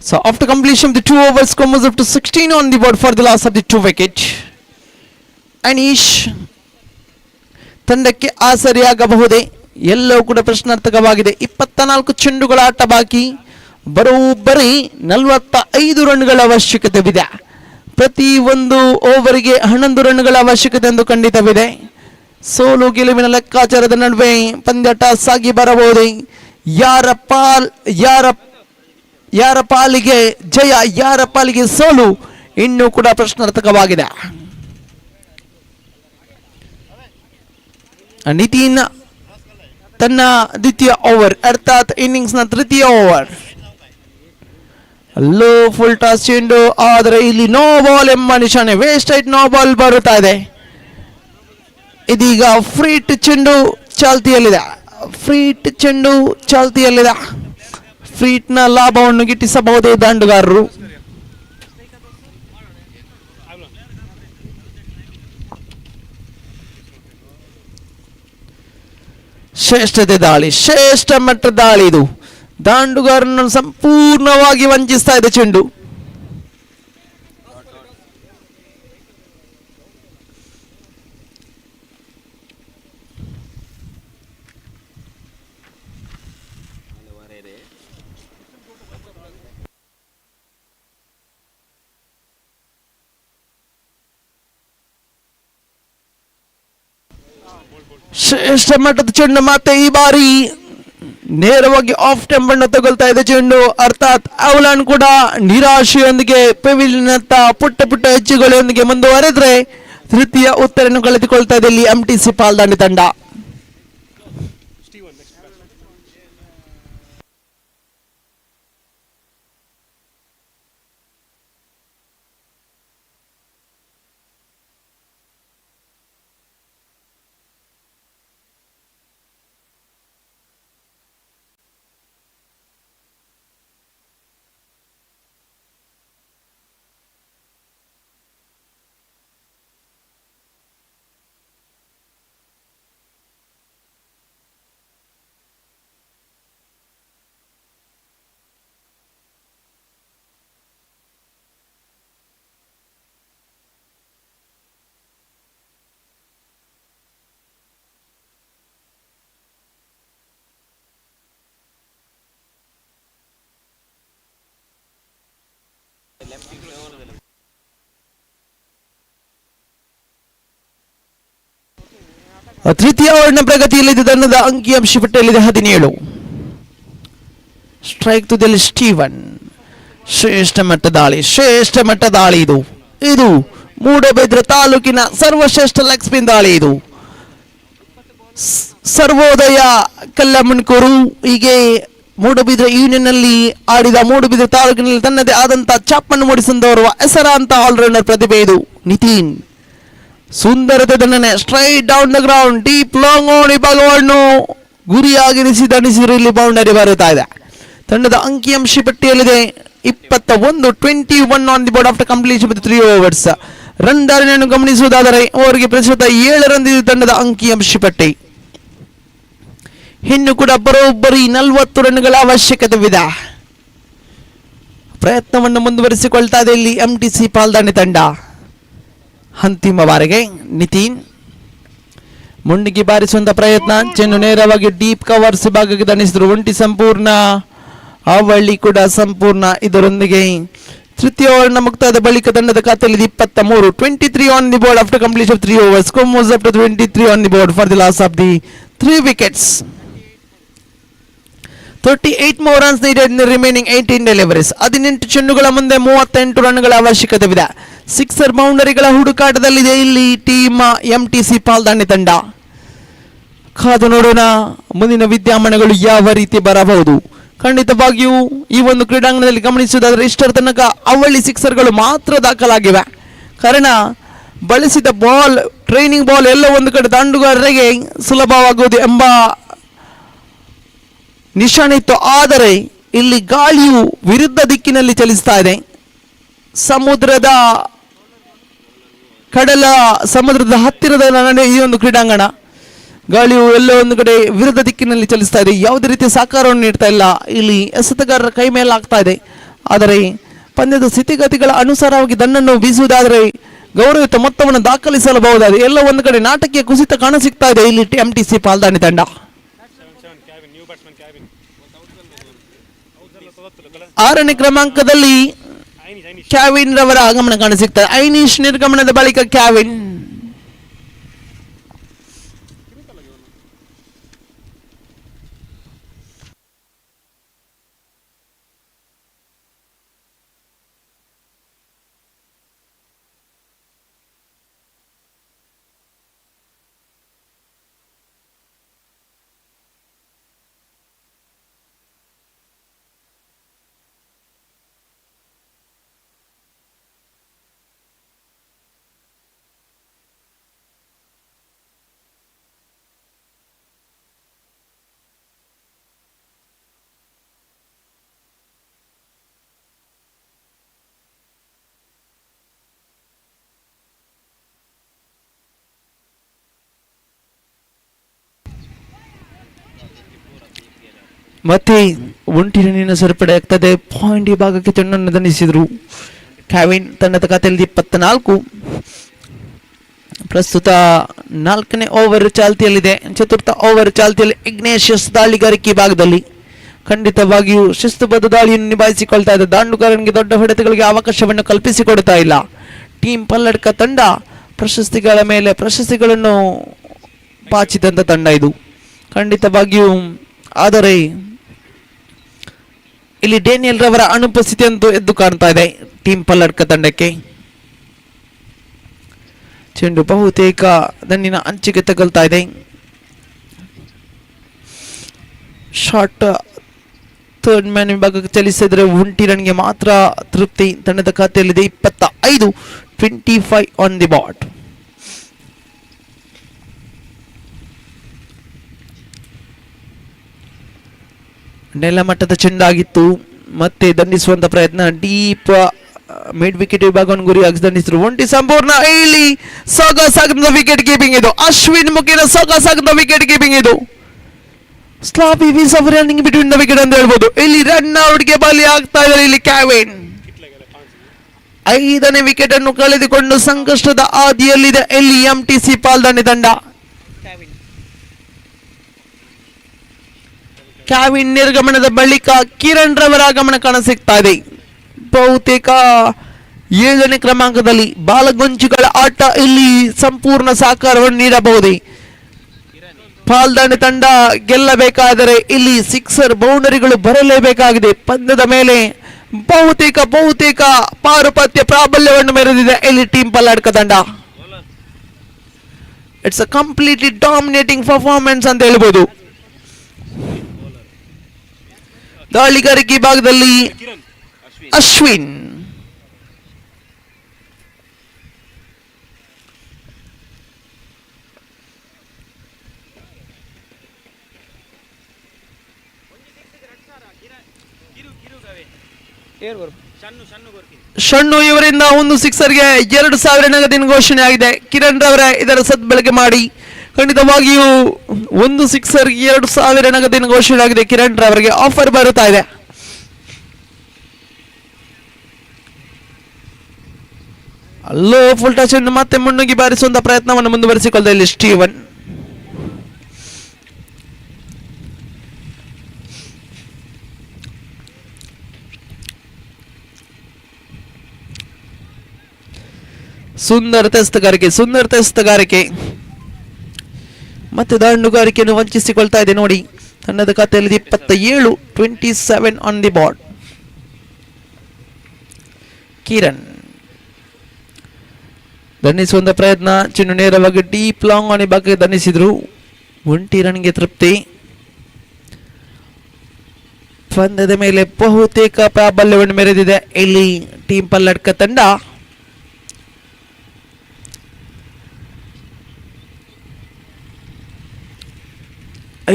So after completion of the 2 overs, score moves up to 16 on the board for the loss of the 2 wicket. ಐನೀಶ್ ತಂಡಕ್ಕೆ ಆಸರಿಯಾಗಬಹುದೇ? ಎಲ್ಲವೂ ಕೂಡ ಪ್ರಶ್ನಾರ್ಥಕವಾಗಿದೆ. 24 ಚೆಂಡುಗಳ ಆಟ ಬಾಕಿ. ಬರೋಬ್ಬರಿ 45 ರನ್ಗಳ ಅವಶ್ಯಕತೆವಿದೆ. ಪ್ರತಿ ಒಂದು ಓವರ್ಗೆ 11 ರನ್ಗಳ ಅವಶ್ಯಕತೆ ಎಂದು ಖಂಡಿತವಿದೆ. ಸೋಲು ಗೆಲುವಿನ ಲೆಕ್ಕಾಚಾರದ ನಡುವೆ ಪಂದ್ಯಾಟ ಸಾಗಿ ಬರಬಹುದು. ಯಾರ ಪಾಲಿಗೆ ಜಯ, ಯಾರ ಪಾಲಿಗೆ ಸೋಲು ಇನ್ನೂ ಕೂಡ ಪ್ರಶ್ನಾರ್ಥಕವಾಗಿದೆ. ನಿತಿನ್ ತನ್ನ ದ್ವಿತೀಯ ಓವರ್ ಅರ್ಥಾತ್ ಇನ್ನಿಂಗ್ಸ್ ನ ತೃತೀಯ ಓವರ್. ಲೋ ಫುಲ್ ಟಾಸ್ ಚೆಂಡು, ಆದರೆ ಇಲ್ಲಿ ನೋ ಬಾಲ್ ಎಂಬ ನಿಶಾನೆ. ವೇಸ್ಟ್ ರೈಟ್ ನೋ ಬಾಲ್ ಬರುತ್ತಾ ಇದೆ. ಇದೀಗ ಫ್ರೀಟ್ ಚೆಂಡು ಚಾಲ್ತಿಯಲ್ಲಿದೆ. ಫ್ರೀಟ್ ನ ಲಾಭವನ್ನು ಗಿಟ್ಟಿಸಬಹುದೇ ದಾಂಡುಗಾರರು? ಶ್ರೇಷ್ಠ ಮಟ್ಟದ ದಾಳಿ ಇದು. ದಾಂಡುಗಾರನನ್ನು ಸಂಪೂರ್ಣವಾಗಿ ವಂಚಿಸ್ತಾ ಇದೆ ಚೆಂಡು. ಶ್ರೇಷ್ಠ ಮಟ್ಟದ ಚೆಂಡು. ಮತ್ತೆ ಈ ಬಾರಿ ನೇರವಾಗಿ ಆಫ್ ಟೆಂಪನ್ನು ತಗೊಳ್ತಾ ಇದೆ ಚೆಂಡು. ಅರ್ಥಾತ್ ಆವ್ಲಾನ್ ಕೂಡ ನಿರಾಶೆಯೊಂದಿಗೆ ಪೆವಿಲಿಯನ್ ಪುಟ್ಟ ಹೆಜ್ಜೆಗಳೊಂದಿಗೆ ಮುಂದುವರೆದ್ರೆ ತೃತೀಯ ಉತ್ತರನ್ನು ಕಳೆದುಕೊಳ್ತಾ ಇದೆ ಇಲ್ಲಿ ಎಂಟಿಸಿ ಪಾಲ್ದಾಣಿ ತಂಡ. ತೃತೀಯ ಓವರ್ನ ಪ್ರಗತಿಯಲ್ಲಿದೆ. ತಂಡದ ಅಂಕಿಅಂಶ ಪಟ್ಟಿಯಲ್ಲಿದೆ 17. ಸ್ಟ್ರೈಕ್ ತುದಿಯಲ್ಲಿ ಸ್ಟೀವನ್. ಶ್ರೇಷ್ಠ ಮಟ್ಟ ದಾಳಿ ಇದು ಮೂಡಬಿದ್ರೆ ತಾಲೂಕಿನ ಸರ್ವಶ್ರೇಷ್ಠ ಲೆಗ್ ಸ್ಪಿನ್ ದಾಳಿ ಇದು. ಸರ್ವೋದಯ ಕಲ್ಲಮ್ಮನ್ಕೂರು ಹೀಗೆ ಮೂಡಬಿದ್ರೆ ಯೂನಿಯನ್ನಲ್ಲಿ ಆಡಿದ ಮೂಡಬಿದ್ರೆ ತಾಲೂಕಿನಲ್ಲಿ ತನ್ನದೇ ಆದಂತಹ ಚಾಪನ್ನು ಮೂಡಿಸಿದವರು ಹೆಸರಾಂತ ಆಲ್ರೌಂಡರ್ ಪ್ರತಿಭೆ ಇದು ನಿತಿನ್. ಸುಂದರತೆ ದಂಡನೆ straight down the ground deep long ಓಡಿ ಭಾಗವನ್ನು ಗುರಿಯಾಗಿರಿಸಿ ದಂಡಿಸಿರು. ಇಲ್ಲಿ ಬೌಂಡರಿ ಬರುತ್ತಾ ಇದೆ. ತಂಡದ ಅಂಕಿಅಂಶ ಪಟ್ಟಿಯಲ್ಲಿದೆ 21. 21 on the board after completion with 3 overs. Run ಧಾರಣೆಯನ್ನು ಗಮನಿಸುವುದಾದರೆ ಓವರ್ಗೆ ಪ್ರಸ್ತುತ 7 ರನ್ ಇದೆ ತಂಡದ ಅಂಕಿಅಂಶ ಪಟ್ಟಿ. ಇನ್ನು ಕೂಡ ಬರೋಬ್ಬರಿ 40 ರನ್ಗಳ ಅವಶ್ಯಕತೆವಿದೆ. ಪ್ರಯತ್ನವನ್ನು ಮುಂದುವರಿಸಿಕೊಳ್ತಾ ಇದೆ ಇಲ್ಲಿ ಎಂಟಿಸಿ ಪಾಲ್ದಾಣಿ ತಂಡ. ಅಂತಿಮ ಬಾರಿಗೆ ನಿತಿನ್ ಮುಂಡಿಗೆ ಬಾರಿಸುವಂತ ಪ್ರಯತ್ನ. ಚೆಂಡು ನೇರವಾಗಿ ಡೀಪ್ ಕವರ್ಸ್ ಭಾಗಕ್ಕೆ ದಂಡಿಸಿದ್ರು. ಒಂಟಿ ಸಂಪೂರ್ಣ, ಅವಳಿ ಕೂಡ ಸಂಪೂರ್ಣ. ಇದರೊಂದಿಗೆ ತೃತೀಯ ಓವರ್ನ ಮುಕ್ತಾಯದ ಬಳಿಕ ತಂಡದ ಖಾತೆಯಲ್ಲಿ 23. 23 on the board after completion of 3 overs. Scrum was up to 23 on the board for the loss of the 3 wickets. 38 more runs needed in the remaining 18 deliveries. 18 ಚೆಂಡುಗಳ ಮುಂದೆ 38 ರನ್ಗಳ ಅವಶ್ಯಕತೆವಿದೆ. ಸಿಕ್ಸರ್ ಬೌಂಡರಿಗಳ ಹುಡುಕಾಟದಲ್ಲಿದೆ ಇಲ್ಲಿ ಟೀಮ್ ಎಂಟಿಸಿ ಪಾಲ್ದಾಣಿ ತಂಡ. ಕಾದು ನೋಡೋಣ ಮುಂದಿನ ವಿದ್ಯಮಾನಗಳು ಯಾವ ರೀತಿ ಬರಬಹುದು. ಖಂಡಿತವಾಗಿಯೂ ಈ ಒಂದು ಕ್ರೀಡಾಂಗಣದಲ್ಲಿ ಗಮನಿಸುವುದಾದರೆ ಇಷ್ಟರ ತನಕ ಅವಳಿ ಸಿಕ್ಸರ್ಗಳು ಮಾತ್ರ ದಾಖಲಾಗಿವೆ. ಕಾರಣ ಬಳಸಿದ ಬಾಲ್, ಟ್ರೈನಿಂಗ್ ಬಾಲ್ ಎಲ್ಲ ಒಂದು ಕಡೆ ದಾಂಡುಗಾರರಿಗೆ ಸುಲಭವಾಗುವುದು ಎಂಬ ನಿಶಾನಿತ್ತು. ಆದರೆ ಇಲ್ಲಿ ಗಾಳಿಯು ವಿರುದ್ಧ ದಿಕ್ಕಿನಲ್ಲಿ ಚಲಿಸ್ತಾ ಇದೆ. ಸಮುದ್ರದ ಹತ್ತಿರದ ಈ ಒಂದು ಕ್ರೀಡಾಂಗಣ. ಗಾಳಿಯು ಎಲ್ಲೋ ಒಂದು ಕಡೆ ವಿರುದ್ಧ ದಿಕ್ಕಿನಲ್ಲಿ ಚಲಿಸ್ತಾ ಇದೆ. ಯಾವುದೇ ರೀತಿಯ ಸಹಕಾರವನ್ನು ನೀಡ್ತಾ ಇಲ್ಲ. ಇಲ್ಲಿ ಎಸೆತಗಾರರ ಕೈ ಮೇಲೆ ಆಗ್ತಾ ಇದೆ. ಆದರೆ ಪಂದ್ಯದ ಸ್ಥಿತಿಗತಿಗಳ ಅನುಸಾರವಾಗಿ ದಂಡನ್ನು ಬೀಸುವುದಾದರೆ ಗೌರವಯುತ ಮೊತ್ತವನ್ನು ದಾಖಲಿಸಲಬಹುದಾಗಿದೆ. ಎಲ್ಲ ಒಂದು ಕಡೆ ನಾಟಕೀಯ ಕುಸಿತ ಕಾಣಸಿಗ್ತಾ ಇದೆ ಇಲ್ಲಿ ಎಂಟಿಸಿ ಪಾಲ್ದಾಣಿ ತಂಡ. 6ನೇ ಕ್ರಮಾಂಕದಲ್ಲಿ ಕ್ಯಾವಿನ್ ರವರ ಆಗಮನ ಕಾಣಸಿಗ್ತದೆ. ಐನಿಶ್ ನಿರ್ಗಮನದ ಬಳಿಕ ಕ್ಯಾವಿನ್. ಮತ್ತೆ ಒಂಟಿ ರನ್ನಿನ ಸರಪಡೆ ಆಗ್ತದೆ. ಪಾಯಿಂಟ್ ಈ ಭಾಗಕ್ಕೆ ಚೆಂಡನ್ನು ದಂಡಿಸಿದ್ರು ಕ್ಯಾವಿನ್. ತಂಡದ ಖಾತೆಯಲ್ಲಿ 24. ಪ್ರಸ್ತುತ 4ನೇ ಓವರ್ ಚಾಲ್ತಿಯಲ್ಲಿದೆ. ಚತುರ್ಥ ಓವರ್ ಚಾಲ್ತಿಯಲ್ಲಿ ಇಗ್ನೇಷಿಯಸ್ ದಾಳಿಗಾರಿಕೆ ಭಾಗದಲ್ಲಿ ಖಂಡಿತವಾಗಿಯೂ ಶಿಸ್ತುಬದ್ಧ ದಾಳಿಯನ್ನು ನಿಭಾಯಿಸಿಕೊಳ್ತಾ ಇದೆ. ದಾಂಡುಗಾರನಿಗೆ ದೊಡ್ಡ ಹೊಡೆತಗಳಿಗೆ ಅವಕಾಶವನ್ನು ಕಲ್ಪಿಸಿಕೊಡ್ತಾ ಇಲ್ಲ. ಟೀಮ್ ಪಲ್ಲಡ್ಕ ತಂಡ ಪ್ರಶಸ್ತಿಗಳ ಮೇಲೆ ಪ್ರಶಸ್ತಿಗಳನ್ನು ಪಾಚಿದಂತ ತಂಡ ಇದು ಖಂಡಿತವಾಗಿಯೂ. ಆದರೆ ಇಲ್ಲಿ ಡೇನಿಯಲ್ ರವರ ಅನುಪಸ್ಥಿತಿ ಅಂತೂ ಎದ್ದು ಕಾಣ್ತಾ ಇದೆ ಟೀಮ್ ಪಲ್ಲಡ್ಕ ತಂಡಕ್ಕೆ. ಚೆಂಡು ಬಹುತೇಕ ದಂಡಿನ ಅಂಚಿಗೆ ತಗಲ್ತಾ ಇದೆ. ಶಾರ್ಟ್ ಥರ್ಡ್ ಮ್ಯಾನ್ ವಿಭಾಗಕ್ಕೆ ಚಲಿಸಿದರೆ 1 ರನ್ಗೆ ಮಾತ್ರ ತೃಪ್ತಿ. ತಂಡದ ಖಾತೆಯಲ್ಲಿದೆ 25, 25 ಆನ್ ದಿ ಬಾಟ್. ನೆಲ ಮಟ್ಟದ ಚೆಂಡಾಗಿತ್ತು, ಮತ್ತೆ ದಂಡಿಸುವಂತ ಪ್ರಯತ್ನ. ಡೀಪ್ ಮಿಡ್ ವಿಕೆಟ್ ವಿಭಾಗವನ್ನು ಗುರಿಯಾಗಿ ದಂಡಿಸಿದ್ರು. ಒಂಟಿ ಸಂಪೂರ್ಣ ಇಲ್ಲಿ ಸಾಗದ ವಿಕೆಟ್ ಕೀಪಿಂಗ್ ಇದು. ಅಶ್ವಿನ್ ಮುಖೇನ ಸಾಗದ ವಿಕೆಟ್ ಕೀಪಿಂಗ್ ಇದು. Sloppy ways of running between the wicket ಅಂತ ಹೇಳ್ಬೋದು. ಇಲ್ಲಿ ರನ್ ಔಟ್ಗೆ ಬಲಿ ಆಗ್ತಾ ಇದ್ದಾರೆ. ಇಲ್ಲಿ ಕ್ಯಾವಿನ್ 5ನೇ ವಿಕೆಟ್ ಅನ್ನು ಕಳೆದುಕೊಂಡು ಸಂಕಷ್ಟದ ಹಾದಿಯಲ್ಲಿದೆ ಇಲ್ಲಿ ಎಂಟಿಸಿ ಪಾಲ್ದಾಣೆ ತಂಡ. ಕ್ಯಾವಿನ್ ನಿರ್ಗಮನದ ಬಳಿಕ ಕಿರಣ್ ರವರ ಆಗಮನ ಕಾಣಸಿಗ್ತಾ ಇದೆ. ಬಹುತೇಕ 7ನೇ ಕ್ರಮಾಂಕದಲ್ಲಿ ಬಾಲಗೊಂಚುಗಳ ಆಟ ಇಲ್ಲಿ ಸಂಪೂರ್ಣ ಸಹಕಾರವನ್ನು ನೀಡಬಹುದೇ. ಪಾಲ್ದಾಣೆ ತಂಡ ಗೆಲ್ಲಬೇಕಾದರೆ ಇಲ್ಲಿ ಸಿಕ್ಸರ್ ಬೌಂಡರಿಗಳು ಬರಲೇಬೇಕಾಗಿದೆ. ಪಂದ್ಯದ ಮೇಲೆ ಬಹುತೇಕ ಪಾರುಪತ್ಯ ಪ್ರಾಬಲ್ಯವನ್ನು ಮೆರೆದಿದೆ ಇಲ್ಲಿ ಟೀಮ್ ಪಲ್ಲಾಡ್ಕ ತಂಡ. It's a completely dominating performance ಅಂತ ಹೇಳ್ಬೋದು. ದಾಳಿಗಾರಿಕೆ ಭಾಗದಲ್ಲಿ ಅಶ್ವಿನ್, ಶಣ್ಣು ಇವರಿಂದ 1 ಸಿಕ್ಸರ್ಗೆ 2,000 ನಗದಿನ ಘೋಷಣೆ ಆಗಿದೆ. ಕಿರಣ್ ರವರ ಇದರ ಸದ್ಬಳಕೆ ಮಾಡಿ ಖಂಡಿತವಾಗಿಯೂ 1 ಸಿಕ್ಸರ್ 2,000 ನಗದಿನ ಘೋಷಣೆ ಆಗಿದೆ. ಕಿರಣ್ ರವರಿಗೆ ಆಫರ್ ಬರುತ್ತಾ ಇದೆ. ಅಲ್ಲೋ ಫುಲ್ ಟಚ್ ಅನ್ನು ಮತ್ತೆ ಮುನ್ನುಗ್ಗಿ ಬಾರಿಸುವಂತ ಪ್ರಯತ್ನವನ್ನು ಮುಂದುವರಿಸಿಕೊಳ್ಳದೆ ಇಲ್ಲಿ ಸ್ಟೀವನ್. ಸುಂದರ ತೆಸ್ತಗಾರಿಕೆ ಮತ್ತೆ ದಾಂಡುಗಾರಿಕೆಯನ್ನು ವಂಚಿಸಿಕೊಳ್ತಾ ಇದೆ ನೋಡಿ. ತಂಡದ ಖಾತೆಯಲ್ಲಿ 27, 27 ಆನ್ ದಿ ಬಾರ್ಡ್. ಕಿರಣ್ ದಂಡಿಸುವಂತ ಪ್ರಯತ್ನ. ಚಿನ್ನು ನೇರವಾಗಿ ಡೀಪ್ ಲಾಂಗ್ ಆನ್ ಬಗ್ಗೆ ದಂಡಿಸಿದ್ರು. 1 ರನ್ಗೆ ತೃಪ್ತಿ. ಪಂದ್ಯದ ಮೇಲೆ ಬಹುತೇಕ ಪ್ರಾಬಲ್ಯವನ್ನು ಮೆರೆದಿದೆ ಇಲ್ಲಿ ಟೀಮ್ ಪಲ್ಲಡ್ಕ ತಂಡ.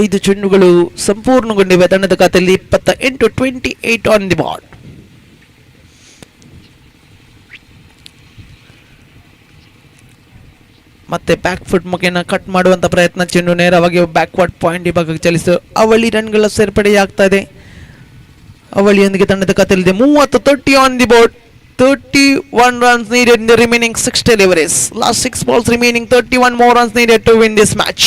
ಐದು ಚೆಂಡುಗಳು ಸಂಪೂರ್ಣಗೊಂಡಿವೆ. ತಂಡದ ಖಾತೆಯಲ್ಲಿ 28, 28 ಆನ್ ದಿ ಬಾರ್ಡ್. ಮತ್ತೆ ಬ್ಯಾಕ್ ಫುಟ್ ಮುಖೇನ ಕಟ್ ಮಾಡುವಂತ ಪ್ರಯತ್ನ. ಚೆಂಡು ನೇರವಾಗಿ ಬ್ಯಾಕ್ವರ್ಡ್ ಪಾಯಿಂಟ್ ವಿಭಾಗಕ್ಕೆ ಚಲಿಸಿದ ಅವಳಿ ರನ್ಗಳ ಸೇರ್ಪಡೆಯಾಗ್ತಾ ಇದೆ. ಅವಳಿಯೊಂದಿಗೆ ತಂಡದ ಖಾತೆಯಲ್ಲಿದೆ 30, 30 on the board. 31 runs needed in the remaining 6 deliveries. Last 6 balls remaining, 31 more runs needed to win this match.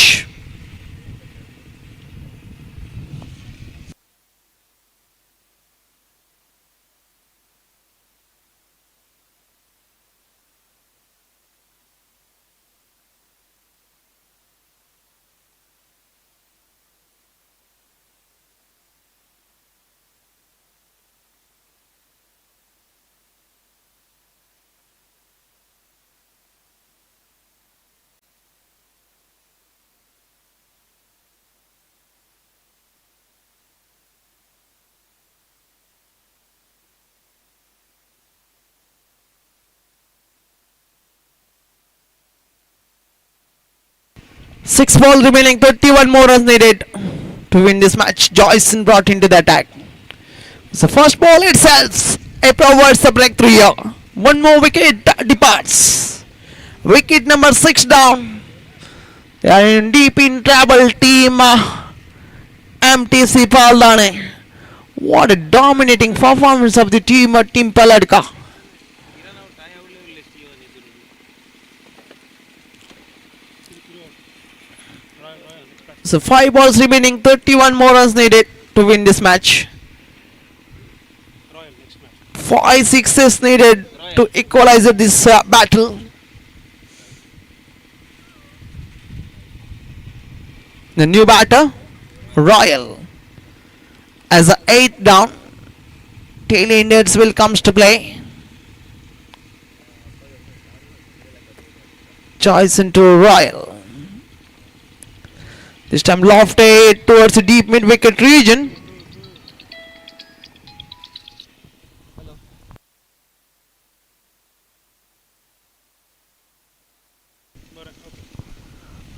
Six balls remaining, 31 more runs needed to win this match. Joyson brought into the attack. So first ball itself, a provides the breakthrough here. One more wicket departs. Wicket number 6 down. They are in deep in trouble, team MTC Paldane. What a dominating performance of the team at Team Paladka. So 5 balls remaining, 31 more runs needed to win this match. 5 sixes needed to equalize this battle. The new batter, Royal, as the 8th down. Tail Indians will comes to play. choice into Royal. This time lofted towards the deep mid-wicket region.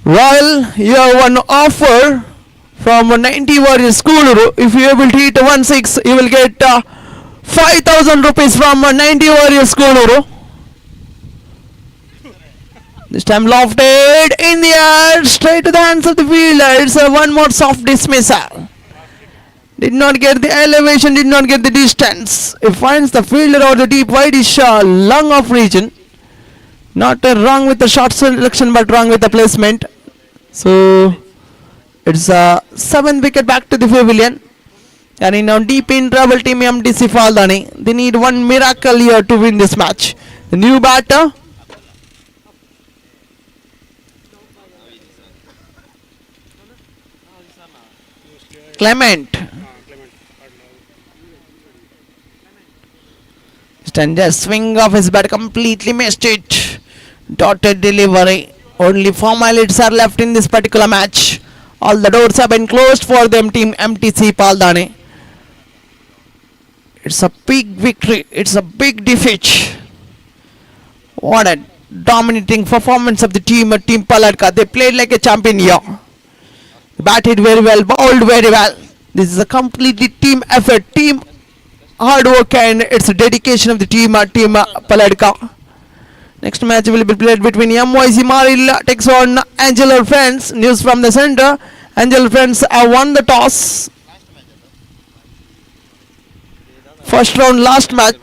Royal, you have one offer from 90 Warriors School. If you are able to hit 1-6, you will get 5,000 rupees from 90 Warriors School. This time lofted in the air, straight to the hands of the fielder. It's one more soft dismissal. Did not get the elevation, did not get the distance. It finds the fielder over the deep wideish lung of region. Not wrong with the shot selection, but wrong with the placement. So it's a 7th wicket back to the pavilion. And in now deep in trouble, team MTC Faldani. They need one miracle here to win this match. The new batter. Clement. Just swing of his bat, completely missed it. Dotted delivery. Only 4 minutes are left in this particular match. All the doors have been closed for them, team MTC Paldane. It's a big victory. It's a big defeat. What a dominating performance of the team at Team Paladka. They played like a champion here. Batted very well, bowled very well. This is a completely team effort, team hard work, and it's a dedication of the team at Team Paladka. Next match will be played between MYC Mariel takes on Angelo Freinds. News from the center. Angelo Freinds have won the toss. First round, last match.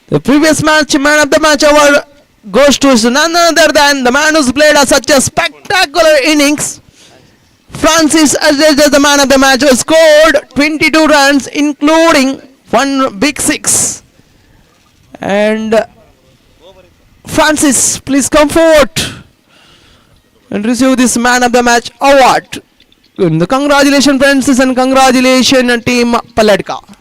The previous match, man of the match award goes to none other than the man who's played such a spectacular innings. Francis as the man of the match, who scored 22 runs, including one big six. And Francis, please come forward and receive this man of the match award. And congratulations, Francis, and congratulations, Team Paladka.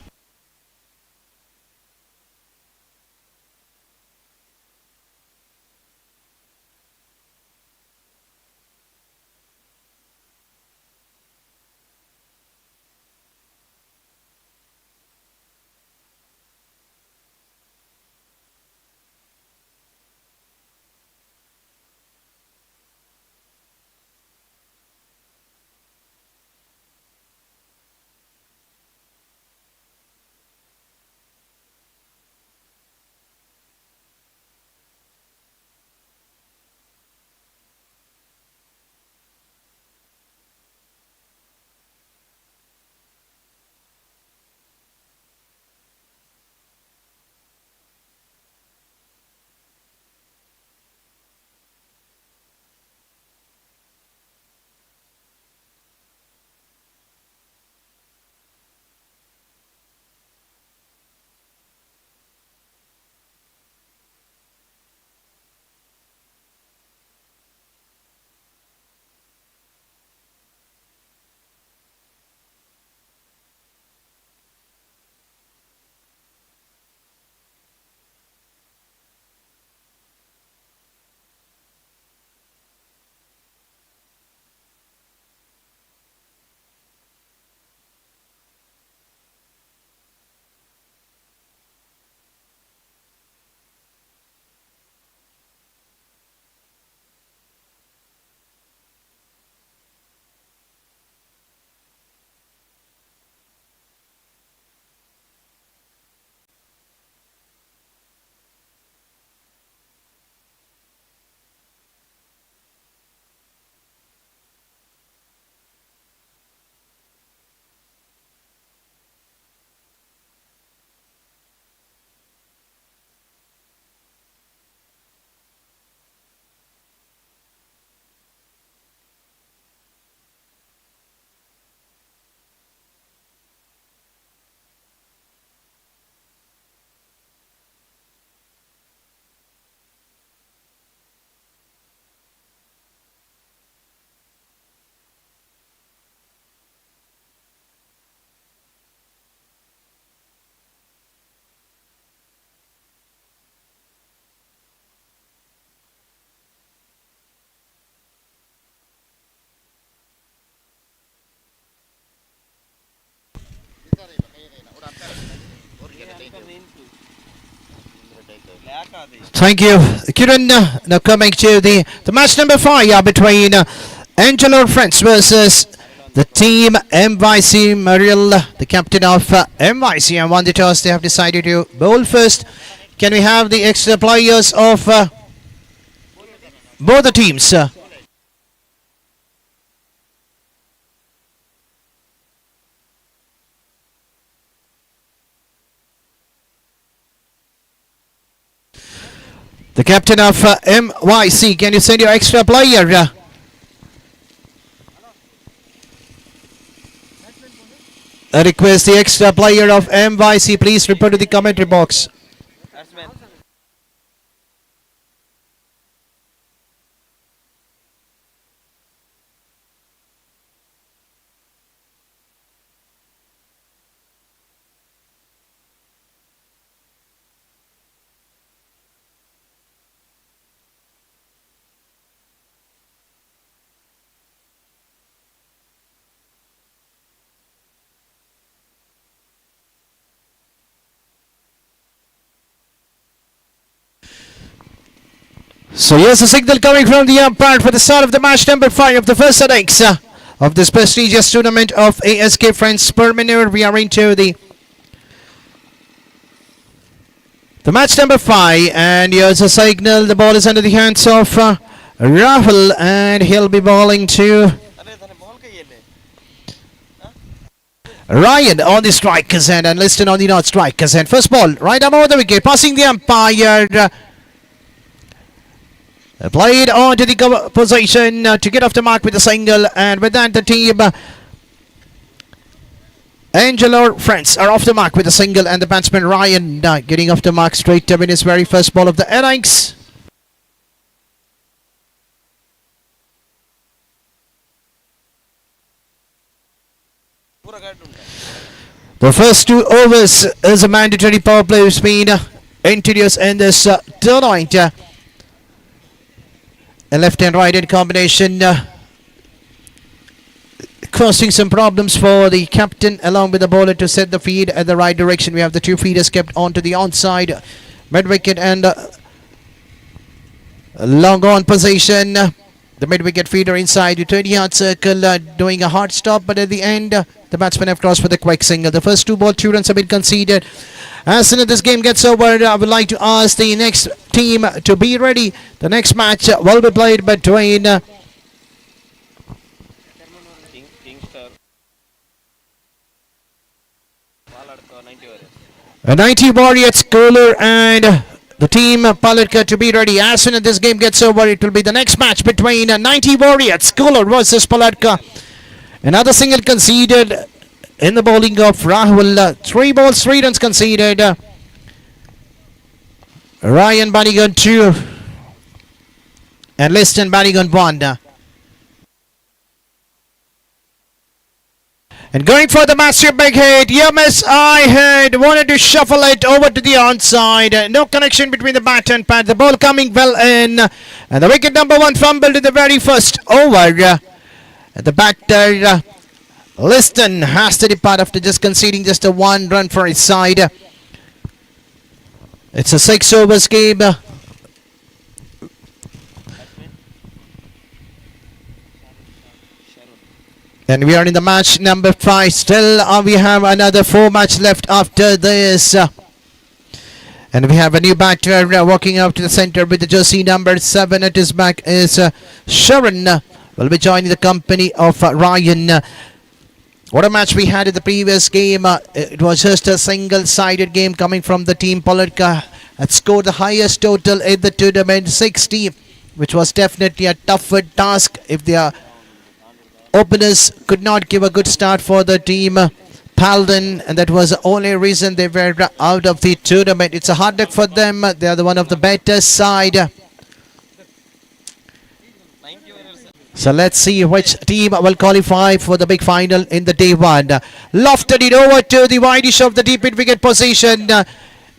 Thank you, Kiran. Now coming to the match number 5 between Angelo Freinds versus the team MYC Mariel, the captain of MYC, and won the toss. They have decided to bowl first. Can we have the extra players of both the teams? The captain of MYC, can you send your extra player? I request the extra player of MYC, please report to the commentary box. Batsman. So here's a signal coming from the umpire for the start of the match number 5 of the first innings of this prestigious tournament of A.S.K Freinds Permanor. We are into the match number 5, and here's a signal. The ball is under the hands of Rahul, and he'll be bowling to Ryan on the strikers end and Liston on the not strikers end. First ball right up over the wicket, passing the umpire. Played on to the position to get off the mark with a single, and with that the team Angelo Freinds are off the mark with a single, and the batsman Ryan getting off the mark straight up in his very first ball of the innings. The first 2 overs is a mandatory power play which has been introduced in this tournament. A left and right hand combination causing some problems for the captain along with the bowler to set the feed at the right direction. We have the 2 feeders kept onto the onside mid wicket and long on position. The mid wicket feeder inside the 20-yard circle doing a hard stop, but at the end the batsmen have crossed for the quick single. The first 2 ball 2 runs have been conceded. As soon as this game gets over, I would like to ask the next team to be ready. The next match will be played between Kingstar. Palka 90 overs. 90 Warriors Cooler and the team Palka to be ready. As soon as this game gets over, it will be the next match between 90 Warriors Cooler versus Palka. Another single conceded in the bowling of Rahul. 3 balls, 3 runs conceded. Ryan batting on 2 and Liston batting on 1. And going for the massive big hit. Yes, I had wanted to shuffle it over to the onside. No connection between the bat and pad. The ball coming well in. And the wicket number 1 fumbled in the very first over. The batter Liston has to depart after just conceding just a 1 run for his side. It's a 6 overs game. And we are in the match number 5. Still we have another 4 matches left after this. And we have a new batter walking up to the center with the jersey number 7 at his back is Sharon. Will be joining the company of Ryan. What a match we had in the previous game. It was just a single-sided game coming from the team. Palka had scored the highest total in the tournament, 60, which was definitely a tougher task if their openers could not give a good start for the team Palin, and that was the only reason they were out of the tournament. It's a hard luck for them. They are the one of the better side. So let's see which team will qualify for the big final in the day 1. Lofted it over to the wideish of the deep mid wicket position.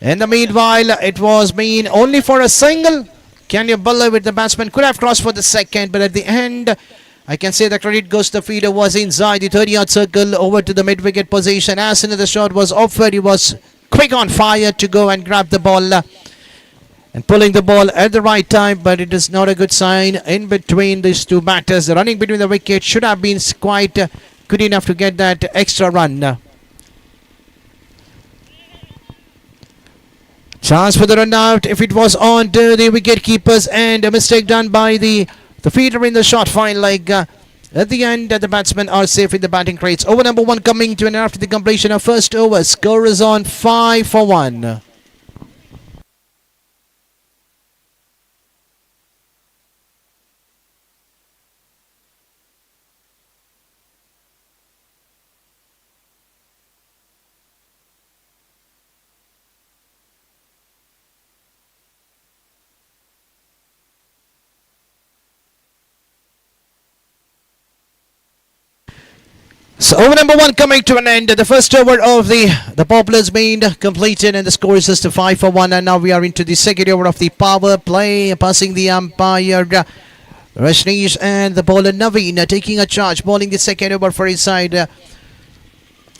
In the meanwhile, it was mean only for a single. Can you believe it? The batsman could have crossed for the second, but at the end, I can say the credit goes to the feeder was inside the 30-yard circle over to the mid wicket position. As soon as the shot was offered, he was quick on fire to go and grab the ball and pulling the ball at the right time, but it is not a good sign in between these two batters. The running between the wickets should have been quite good enough to get that extra run. Chance for the run out if it was on to the wicket keepers, and a mistake done by the fielder in the short fine leg. At the end, the batsmen are safe in the batting crates. Over number 1 coming to an end after the completion of first over. Score is on 5 for 1. So over number 1 coming to an end. The first over of the Poplars being completed, and the score is just 5 for 1. And now we are into the second over of the power play. Passing the umpire Rashneesh, and the bowler Naveen taking a charge, bowling the second over for his side.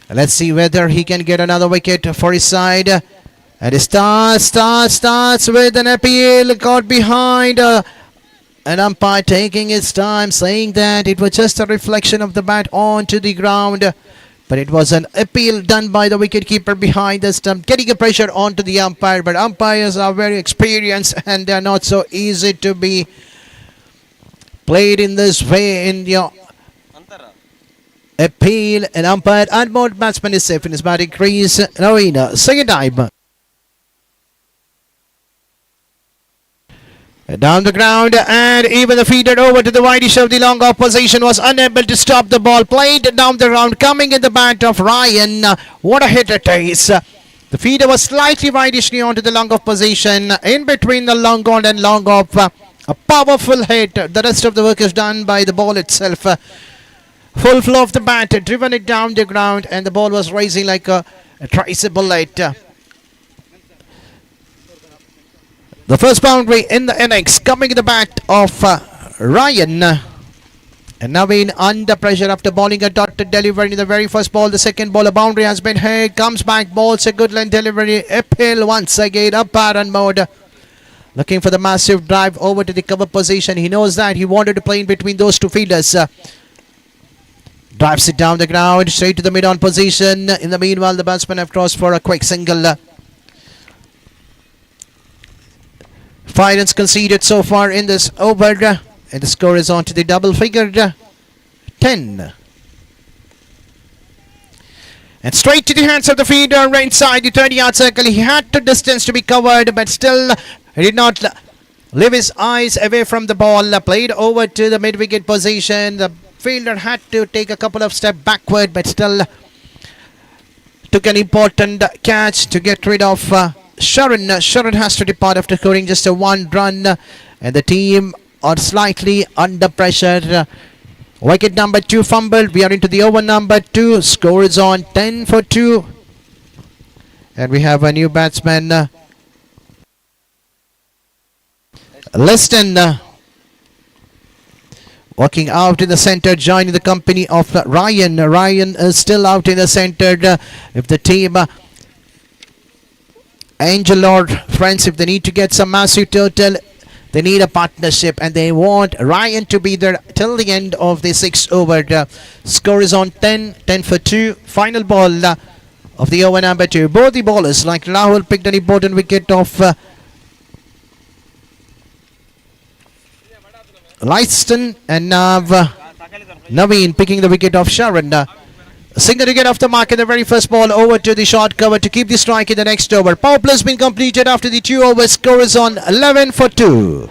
Let's see whether he can get another wicket for his side. And it starts with an appeal, got behind. An umpire taking his time, saying that it was just a reflection of the bat onto the ground. But it was an appeal done by the wicketkeeper behind the stump, getting a pressure onto the umpire. But umpires are very experienced, and they are not so easy to be played in this way. In your Antara. appeal, an umpire and more batsman is safe in his batting crease. Naveen, second time. Down the ground, and even the feeder over to the wideish of the long opposition was unable to stop the ball. Played down the ground, coming in the bat of Ryan. What a hit it is. The feeder was slightly widishly onto the long opposition, in between the long on and long off. A powerful hit. The rest of the work is done by the ball itself. Full flow of the bat, driven it down the ground, and the ball was rising like a tricycle bullet. The first boundary in the innings coming in the bat of Ryan. And Naveen under pressure after bowling a dotted delivery in the very first ball. The second ball, a boundary has been hit. Comes back, bowls a good line delivery. Uphill once again, up and mode. Looking for the massive drive over to the cover position. He knows that. He wanted to play in between those two fielders. Drives it down the ground, straight to the mid-on position. In the meanwhile, the batsmen have crossed for a quick single. 5 runs conceded so far in this over, and the score is on to the double figure 10. And straight to the hands of the feeder inside the 30-yard circle. He had to distance to be covered, but still he did not leave his eyes away from the ball. Played over to the mid-wicket position. The fielder had to take a couple of steps backward, but still took an important catch to get rid of Sharon. Sharon has to depart after scoring just a 1 run, and the team are slightly under pressure. Wicket number 2 fumbled. We are into the over number 2. Score is on 10 for 2. And we have a new batsman, Liston, walking out in the centre, joining the company of Ryan. Ryan is still out in the centre. If the team Angelo Freinds, if they need to get some massive total, they need a partnership, and they want Ryan to be there till the end of the 6th over. Score is on 10 for 2. Final ball of the over number 2. Both the bowlers, like Rahul, picked an important wicket of Lyston, and now Naveen picking the wicket of Sharon. Single to get off the mark in the very first ball, over to the short cover to keep the strike in the next over. Power play has been completed after the 2 overs. Score is on 11 for 2.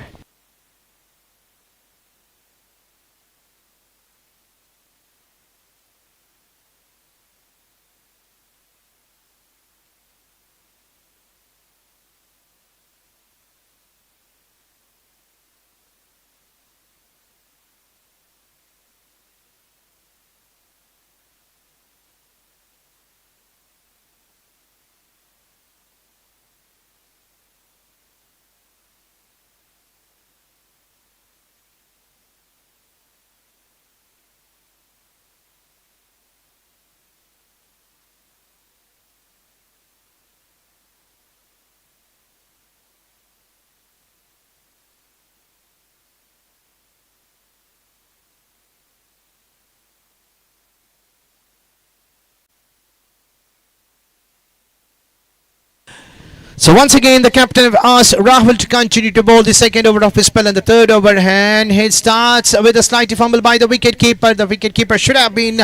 So once again, the captain have asked Rahul to continue to bowl the second over of his spell and the third over, and he starts with a slight fumble by the wicketkeeper. The wicketkeeper should have been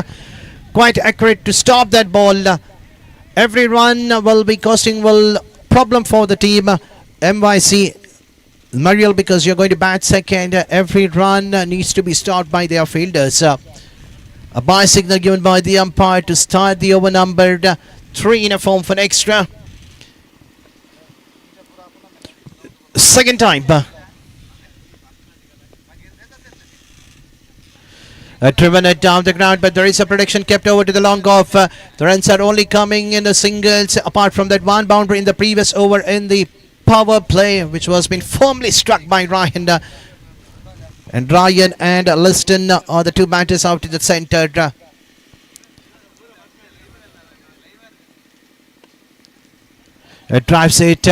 quite accurate to stop that ball. Every run will be costing problem for the team MYC Mariel, because you're going to bat second. Every run needs to be stopped by their fielders. A bye signal given by the umpire to start the over numbered 3 in a form for an extra. Second time. Driven it down the ground, but there is a prediction kept over to the long off. The runs are only coming in the singles, apart from that one boundary in the previous over in the power play, which was been firmly struck by Ryan. And Ryan and Liston are the two batters out in the centre. It drives it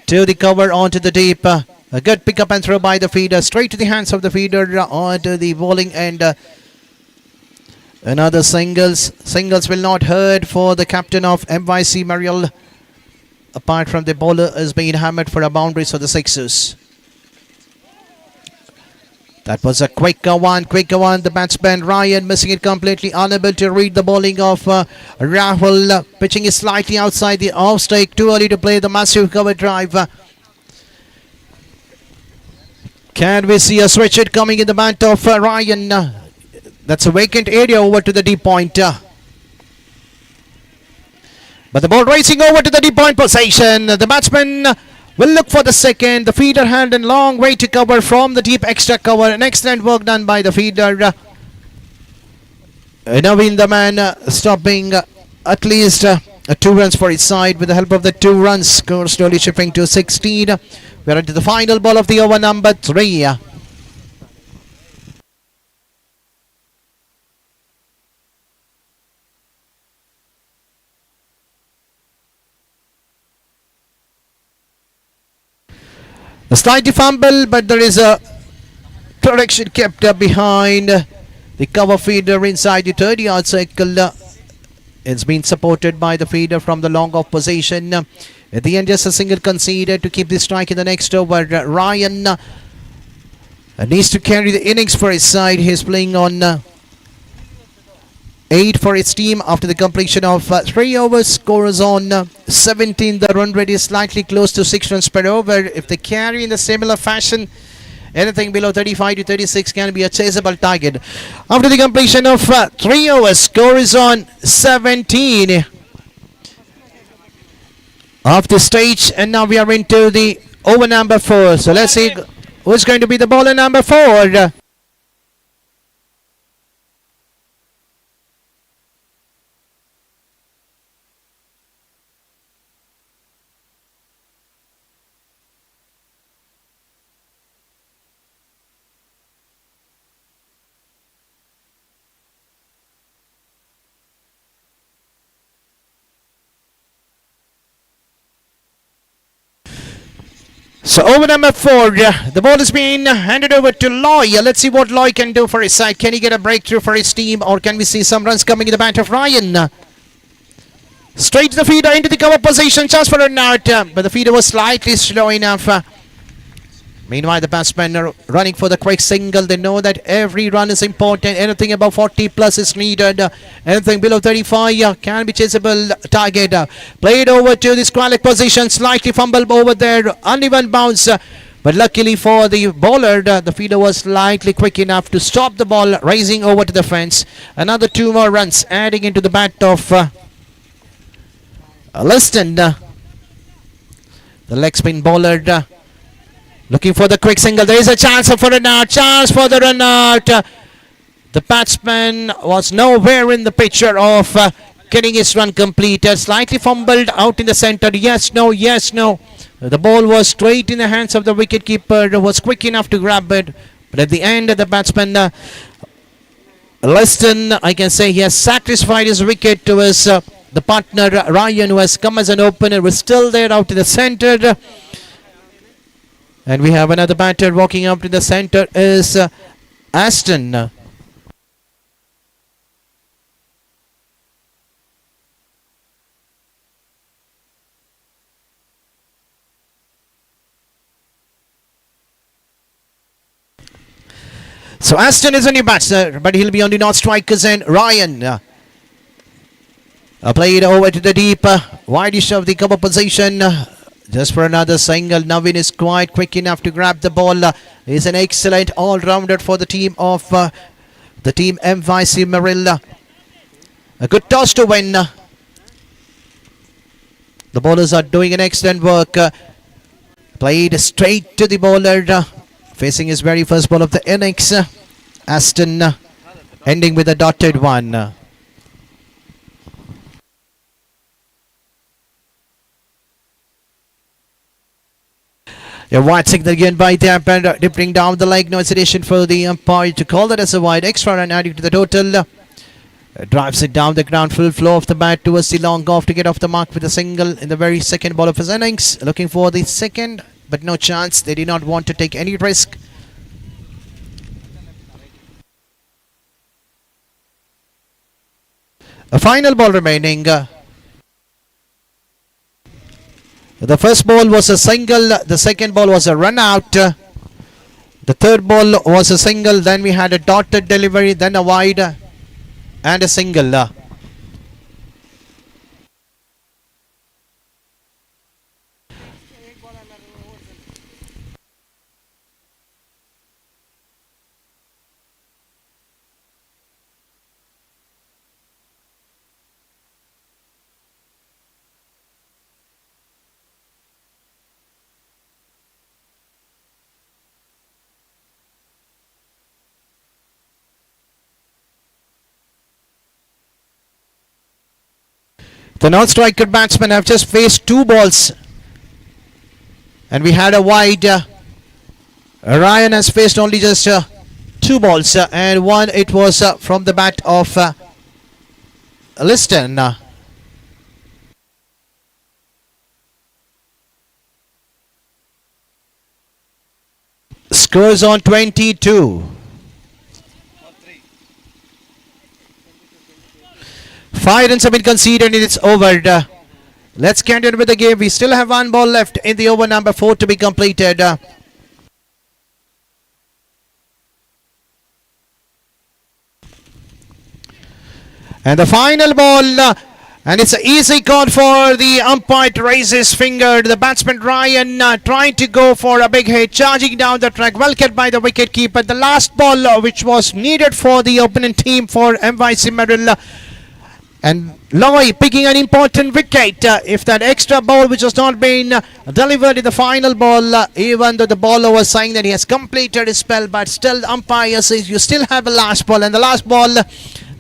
to the cover onto the deep. A good pick up and throw by the feeder, straight to the hands of the feeder onto the bowling end. Another singles. Singles will not hurt for the captain of MYC Mariel. Apart from the bowler is being hammered for a boundary, so the sixes. That was a quicker one. The batsman Ryan missing it completely, unable to read the bowling of Rahul. Pitching is slightly outside the off stake, too early to play the massive cover drive. Can we see a switch hit coming in the bat of Ryan? That's a vacant area over to the deep point. But the ball racing over to the deep point position. The batsman will look for the second. The feeder hand and long way to cover from the deep extra cover. An excellent work done by the feeder. Naveen the man stopping at least 2 runs for his side. With the help of the 2 runs, score slowly shifting to 16. We're into the final ball of the over number 3. A slight fumble, but there is a protection kept behind the cover feeder inside the 30-yard circle. It's been supported by the feeder from the long off position. At the end, just a single conceded to keep the strike in the next over. Ryan needs to carry the innings for his side. He's playing on 8 for his team after the completion of 3 overs. Score is on 17. The run rate is slightly close to 6 runs per over. If they carry in a similar fashion, anything below 35 to 36 can be a chaseable target. After the completion of 3 overs, score is on 17 off the stage, and now we are into the over number 4. So let's see who's going to be the bowler number 4. So over number 4, the ball is being handed over to Loy. Let's see what Loy can do for his side. Can he get a breakthrough for his team, or can we see some runs coming in the bat of Ryan? Straight to the feeder into the cover position, chance for a out, but the feeder was slightly slow enough. Meanwhile, the batsmen are running for the quick single. They know that every run is important. Anything above 40 plus is needed. Anything below 35 can be chaseable target. Played over to the squalic position. Slightly fumbled over there. Uneven bounce. But luckily for the bowler, the feeder was slightly quick enough to stop the ball rising over to the fence. Another 2 more runs adding into the bat of Liston. The leg spin bowler looking for the quick single. There is a chance for an out. Chance for the run out. The batsman was nowhere in the picture of getting his run completed. Slightly fumbled out in the center. Yes, no, yes, no. The ball was straight in the hands of the wicketkeeper. Was quick enough to grab it. But at the end, the batsman Liston, I can say he has sacrificed his wicket to his the partner Ryan, who has come as an opener, was still there out in the center. And we have another batter walking up to the center is Aston. So Aston is a new batsman, but he'll be on the North strikers and Ryan. Played over to the deep, wideish of the cover position. Just for another single. Navin is quite quick enough to grab the ball. He's an excellent all-rounder for the team of the team MYC Mariel. A good toss to win. The bowlers are doing an excellent work. Played straight to the bowler. Facing his very first ball of the innings. Aston ending with a dotted one. A wide signal again by the umpire, dipping down the leg. No hesitation for the umpire to call that as a wide. Extra run adding to the total. Drives it down the ground, full flow of the bat towards the long off to get off the mark with a single in the very second ball of his innings. Looking for the second, but no chance. They did not want to take any risk. A final ball remaining. The first ball was a single, the second ball was a run out. The third ball was a single, then we had a dotted delivery, then a wide and a single. The non-striker batsmen have just faced two balls. And we had a wide. Ryan has faced only just two balls. And one, it was from the bat of Liston. Scores on 22. 5 runs have been conceded and it's over. Let's continue with the game. We still have one ball left in the over number 4 to be completed. And the final ball, and it's an easy call for the umpire to raise his finger. The batsman Ryan trying to go for a big hit, charging down the track, well kept by the wicket keeper. The last ball which was needed for the opponent team for MYC Mariel. And Loy picking an important wicket. If that extra ball which has not been delivered in the final ball, even though the bowler was saying that he has completed his spell, but still the umpire says you still have a last ball, and the last ball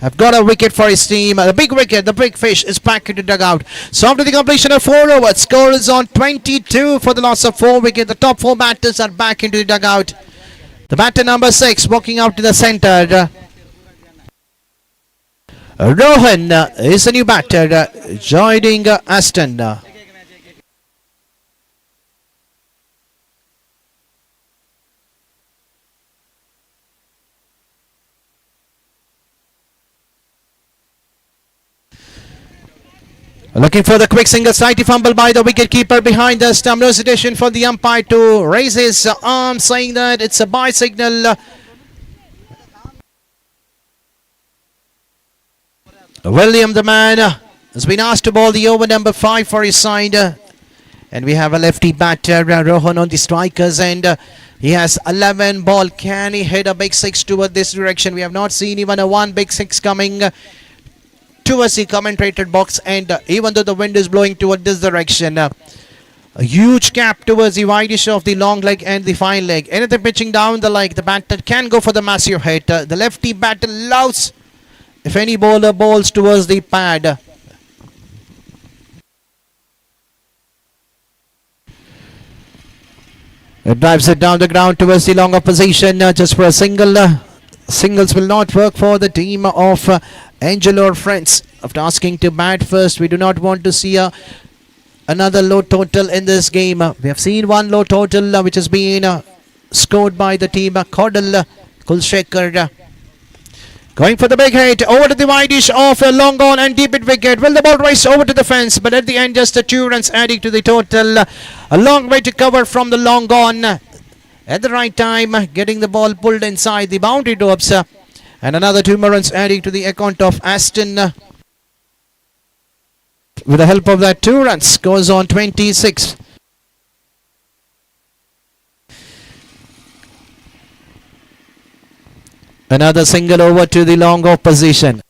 have got a wicket for his team. The big wicket, the big fish is back into dugout. So after the completion of 4 overs, score is on 22 for the loss of 4 wickets. The top 4 batters are back into the dugout. The batter number 6 walking out to the centre. Rohan is a new batter joining Aston. Looking for the quick single, slightly fumble by the wicketkeeper behind the stump. No hesitation for the umpire to raise his arm, saying that it's a bye signal. William, the man, has been asked to bowl the over number 5 for his side. And we have a lefty batter, Rohan, on the strikers. And he has 11 ball. Can he hit a big 6 toward this direction? We have not seen even a one big 6 coming towards the commentator box. And even though the wind is blowing toward this direction, a huge gap towards the wideish of the long leg and the fine leg. Anything pitching down the leg, the batter can go for the massive hit. The lefty batter loves if any bowler bowls towards the pad. It drives it down the ground towards the long opposition just for a single. Singles will not work for the team of Angelo or Freinds. After asking to bat first, we do not want to see another low total in this game. We have seen one low total which has been scored by the team Codel, Kulshekar. Going for the big hit, over to the wideish of a long on and deep hit wicket. Will the ball race over to the fence, but at the end just 2 runs adding to the total. A long way to cover from the long on. at the right time, getting the ball pulled inside the boundary ropes. And another 2 more runs adding to the account of Aston. With the help of that 2 runs, goes on 26. Another single over to the long off position.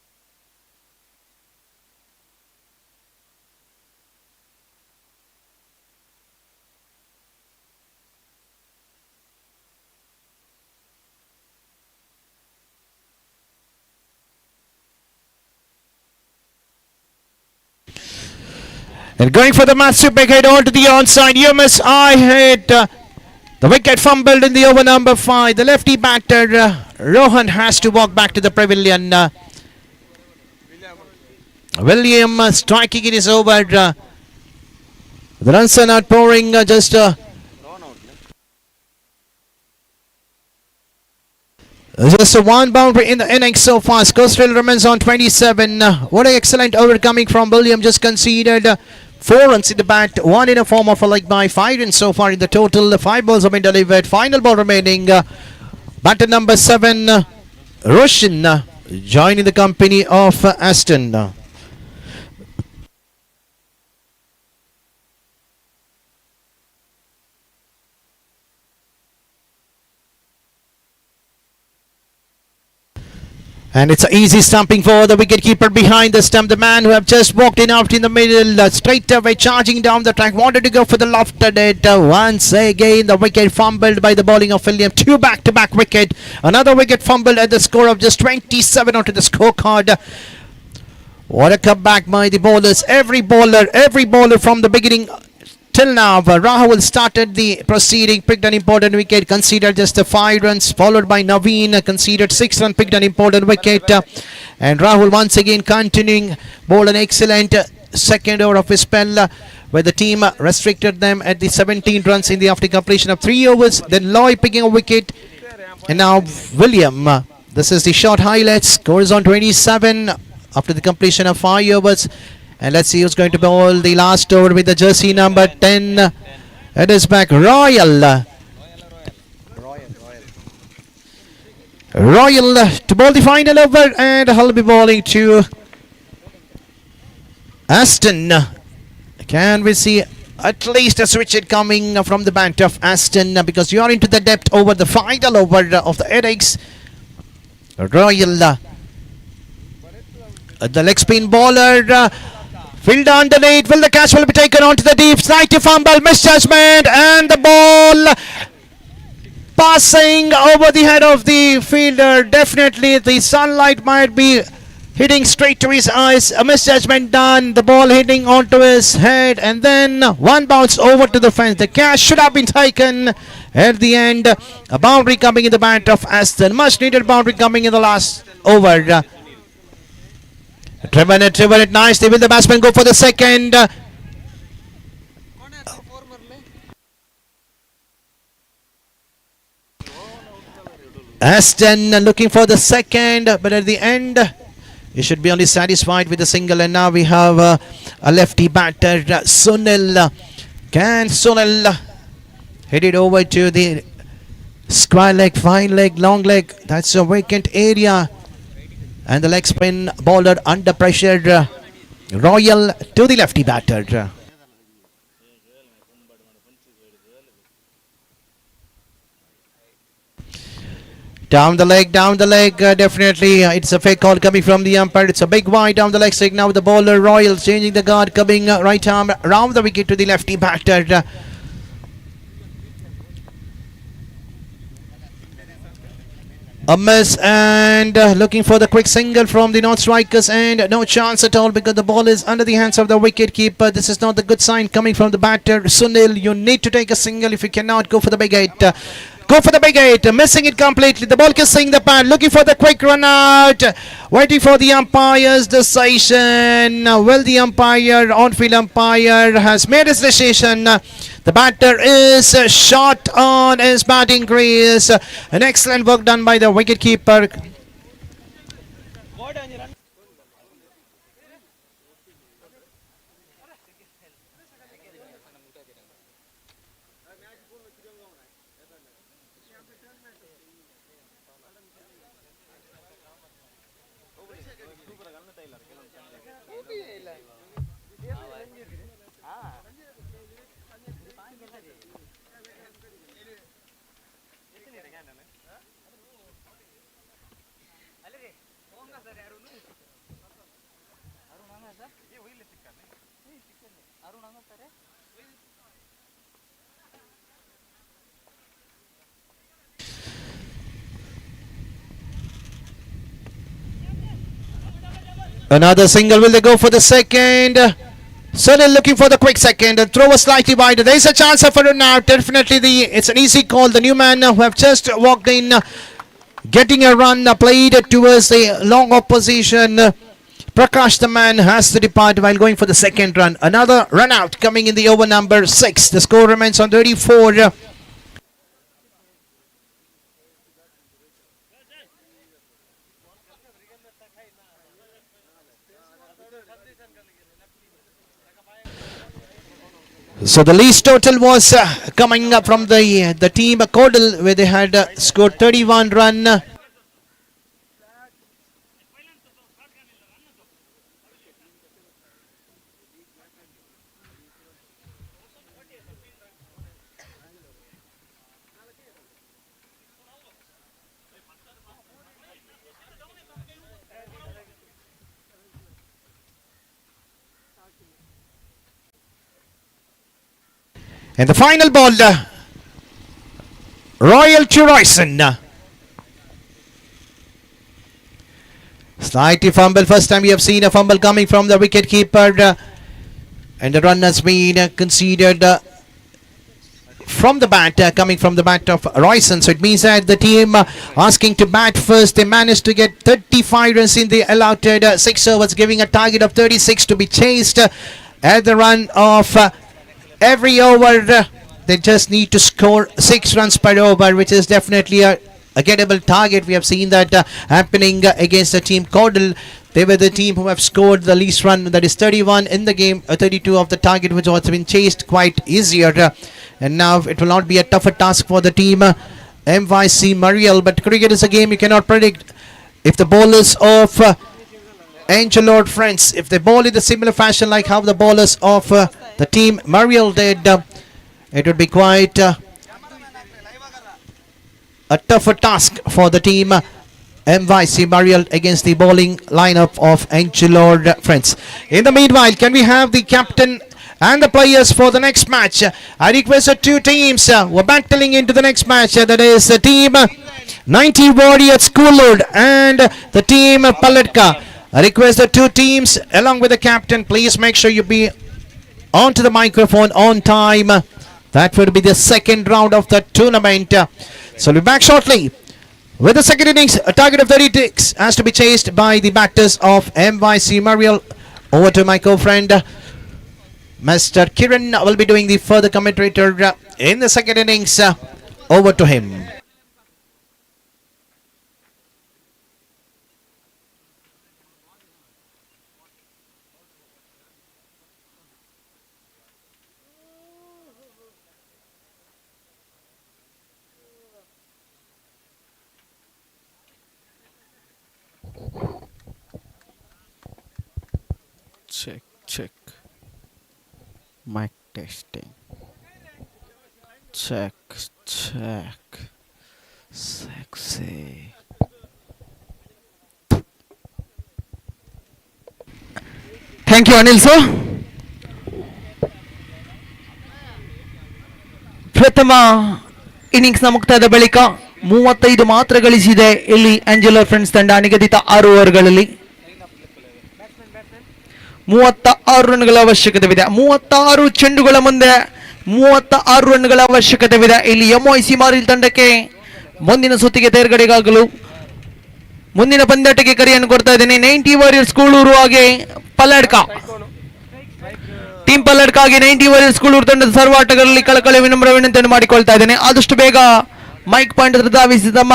And going for the massive big hit onto the onside. I hit the wicket fumbled in the over number 5. The lefty batter Rohan has to walk back to the pavilion. William striking it is over. The runs are not pouring. Just a 1 boundary in the innings so far. Score still remains on 27. What an excellent over coming from William. Just conceded 4 runs in the bat, 1 in a form of a leg by 5 runs so far in the total. 5 balls have been delivered. Final ball remaining. Batter number 7, Roshan, joining the company of Aston. And it's an easy stumping for the wicketkeeper behind the stump. The man who have just walked in out in the middle, straight away charging down the track, wanted to go for the lofted it. Once again, the wicket fumbled by the bowling of William. 2 back-to-back wicket. Another wicket fumbled at the score of just 27 onto the scorecard. What a comeback by the bowlers. Every bowler from the beginning till now. Rahul started the proceeding, picked an important wicket, conceded just 5 runs, followed by Naveen, conceded 6 runs, picked an important wicket. And Rahul once again continuing, bowled an excellent second over of his spell, where the team restricted them at the 17 runs in the after completion of 3 overs. Then Loy picking a wicket, and now William. This is the short highlights. Scores on 27 after the completion of 5 overs. And let's see who's going to bowl the last over with the jersey number 10. It is back Royal. Royal to bowl the final over, and he'll be bowling to Aston. Can we see at least a switch hit coming from the bat of Aston, because you are into the depth over the final over of the innings. Royal, the leg spin bowler. Field underneath. Will the catch will be taken onto the deep side to fumble, misjudgment, and the ball passing over the head of the fielder. Definitely the sunlight might be hitting straight to his eyes. A misjudgment done. The ball hitting onto his head, and then 1 bounce over to the fence. The catch should have been taken at the end. A boundary coming in the bat of Aston. Much needed boundary coming in the last over. Driven it nicely. Will the batsman go for the second? Aston looking for the second, but at the end, he should be only satisfied with the single. And now we have a lefty batter, Sunil. Can Sunil hit it over to the square leg, fine leg, long leg? That's a vacant area. And the leg spin bowler under pressure. Royal to the lefty batter. Down the leg, definitely it's a fake call coming from the umpire. It's a big wide down the leg side. Now the bowler Royal changing the guard, coming right arm round the wicket to the lefty batter. A miss, and looking for the quick single from the non-strikers, and no chance at all because the ball is under the hands of the wicket keeper. This is not the good sign coming from the batter. Sunil, you need to take a single. If you cannot, go for the big eight. Go for the big eight, missing it completely. The ball kissing the pad, looking for the quick run out, waiting for the umpire's decision. Well, the umpire, on-field umpire, has made his decision. The batter is shot on his batting crease. An excellent work done by the wicketkeeper. Another single. Will they go for the second? Certainly looking for the quick second. Throw was slightly wide. There is a chance for it now. Definitely it's an easy call. The new man who have just walked in, getting a run played towards the long opposition. Prakash, the man, has to depart while going for the second run. Another run out coming in the over number 6. The score remains on 34. So the least total was coming up from the team Codel, where they had scored 31 run. And the final ball, Royal to Royston. Slightly fumble. First time we have seen a fumble coming from the wicket keeper. And the run has been conceded from the bat, coming from the bat of Royston. So it means that the team asking to bat first, they managed to get 35 runs in the allotted 6 overs, giving a target of 36 to be chased at the run of every over. They just need to score 6 runs per over, which is definitely a gettable target. We have seen that happening against the team Codel. They were the team who have scored the least run, that is 31 in the game, 32 of the target, which has been chased quite easier. And now it will not be a tougher task for the team MYC Mariel. But cricket is a game you cannot predict. If the bowlers of Angelo Freinds, if they bowl in the similar fashion like how the bowlers of the team Mariel did, it would be quite a tougher task for the team MYC Mariel against the bowling lineup of Angelo Freinds. In the meanwhile, can we have the captain and the players for the next match? I request the two teams who are battling into the next match. That is the team 90 Warriors Schoolwood and the team Palka. I request the two teams along with the captain, please make sure you be onto the microphone on time. That would be the second round of the tournament. So we'll be back shortly with the second innings. A target of 36 has to be chased by the batters of MYC Mariel. Over to my co-friend Mr. Kiran will be doing the further commentator in the second innings. Over to him. Check. Mic testing. Check. Sexy. Thank you Anil sir. ಪ್ರಥಮ ಇನ್ನಿಂಗ್ಸ್ನ ಮುಕ್ತಾಯದ ಬಳಿಕ 35 ಮಾತ್ರ ಗಳಿಸಿದೆ ಇಲ್ಲಿ Angelo friends ತಂಡ ನಿಗದಿತ 6 ಓವರ್ಗಳಲ್ಲಿ 36 ರನ್ಗಳ ಅವಶ್ಯಕತೆವಿದೆ. 36 ಚೆಂಡುಗಳ ಮುಂದೆ 36 ರನ್ಗಳ ಅವಶ್ಯಕತೆವಿದೆ ಇಲ್ಲಿ MYC ಮಾರಿಲ್ ತಂಡಕ್ಕೆ. ಮುಂದಿನ ಸುತ್ತಿಗೆ ತೇರ್ಗಡೆಗಾಗಲು ಮುಂದಿನ ಪಂದ್ಯಾಟಕ್ಕೆ ಕರೆಯನ್ನು ಕೊಡ್ತಾ ಇದ್ದೇನೆ. 90 ವಾರಿಯರ್ಸ್ ಕೂಳೂರು ಹಾಗೆ ಪಲ್ಲಡ್ಕ ಟೀಮ್ ಪಲ್ಲಡ್ಕಾಗಿ 90 ವಾರಿಯರ್ಸ್ ಕೂಳೂರು ತಂಡದ ಸರ್ವ ಆಟಗಾರರಲ್ಲಿ ಕಳಕಳಿ ವಿನಮ್ರ ವಿನಂತಿಯನ್ನು ಮಾಡಿಕೊಳ್ತಾ ಇದ್ದೇನೆ. ಆದಷ್ಟು ಬೇಗ ಮೈಕ್ ಪಾಯಿಂಟ್ ಹತ್ರ ಧಾವಿಸಿ ತಮ್ಮ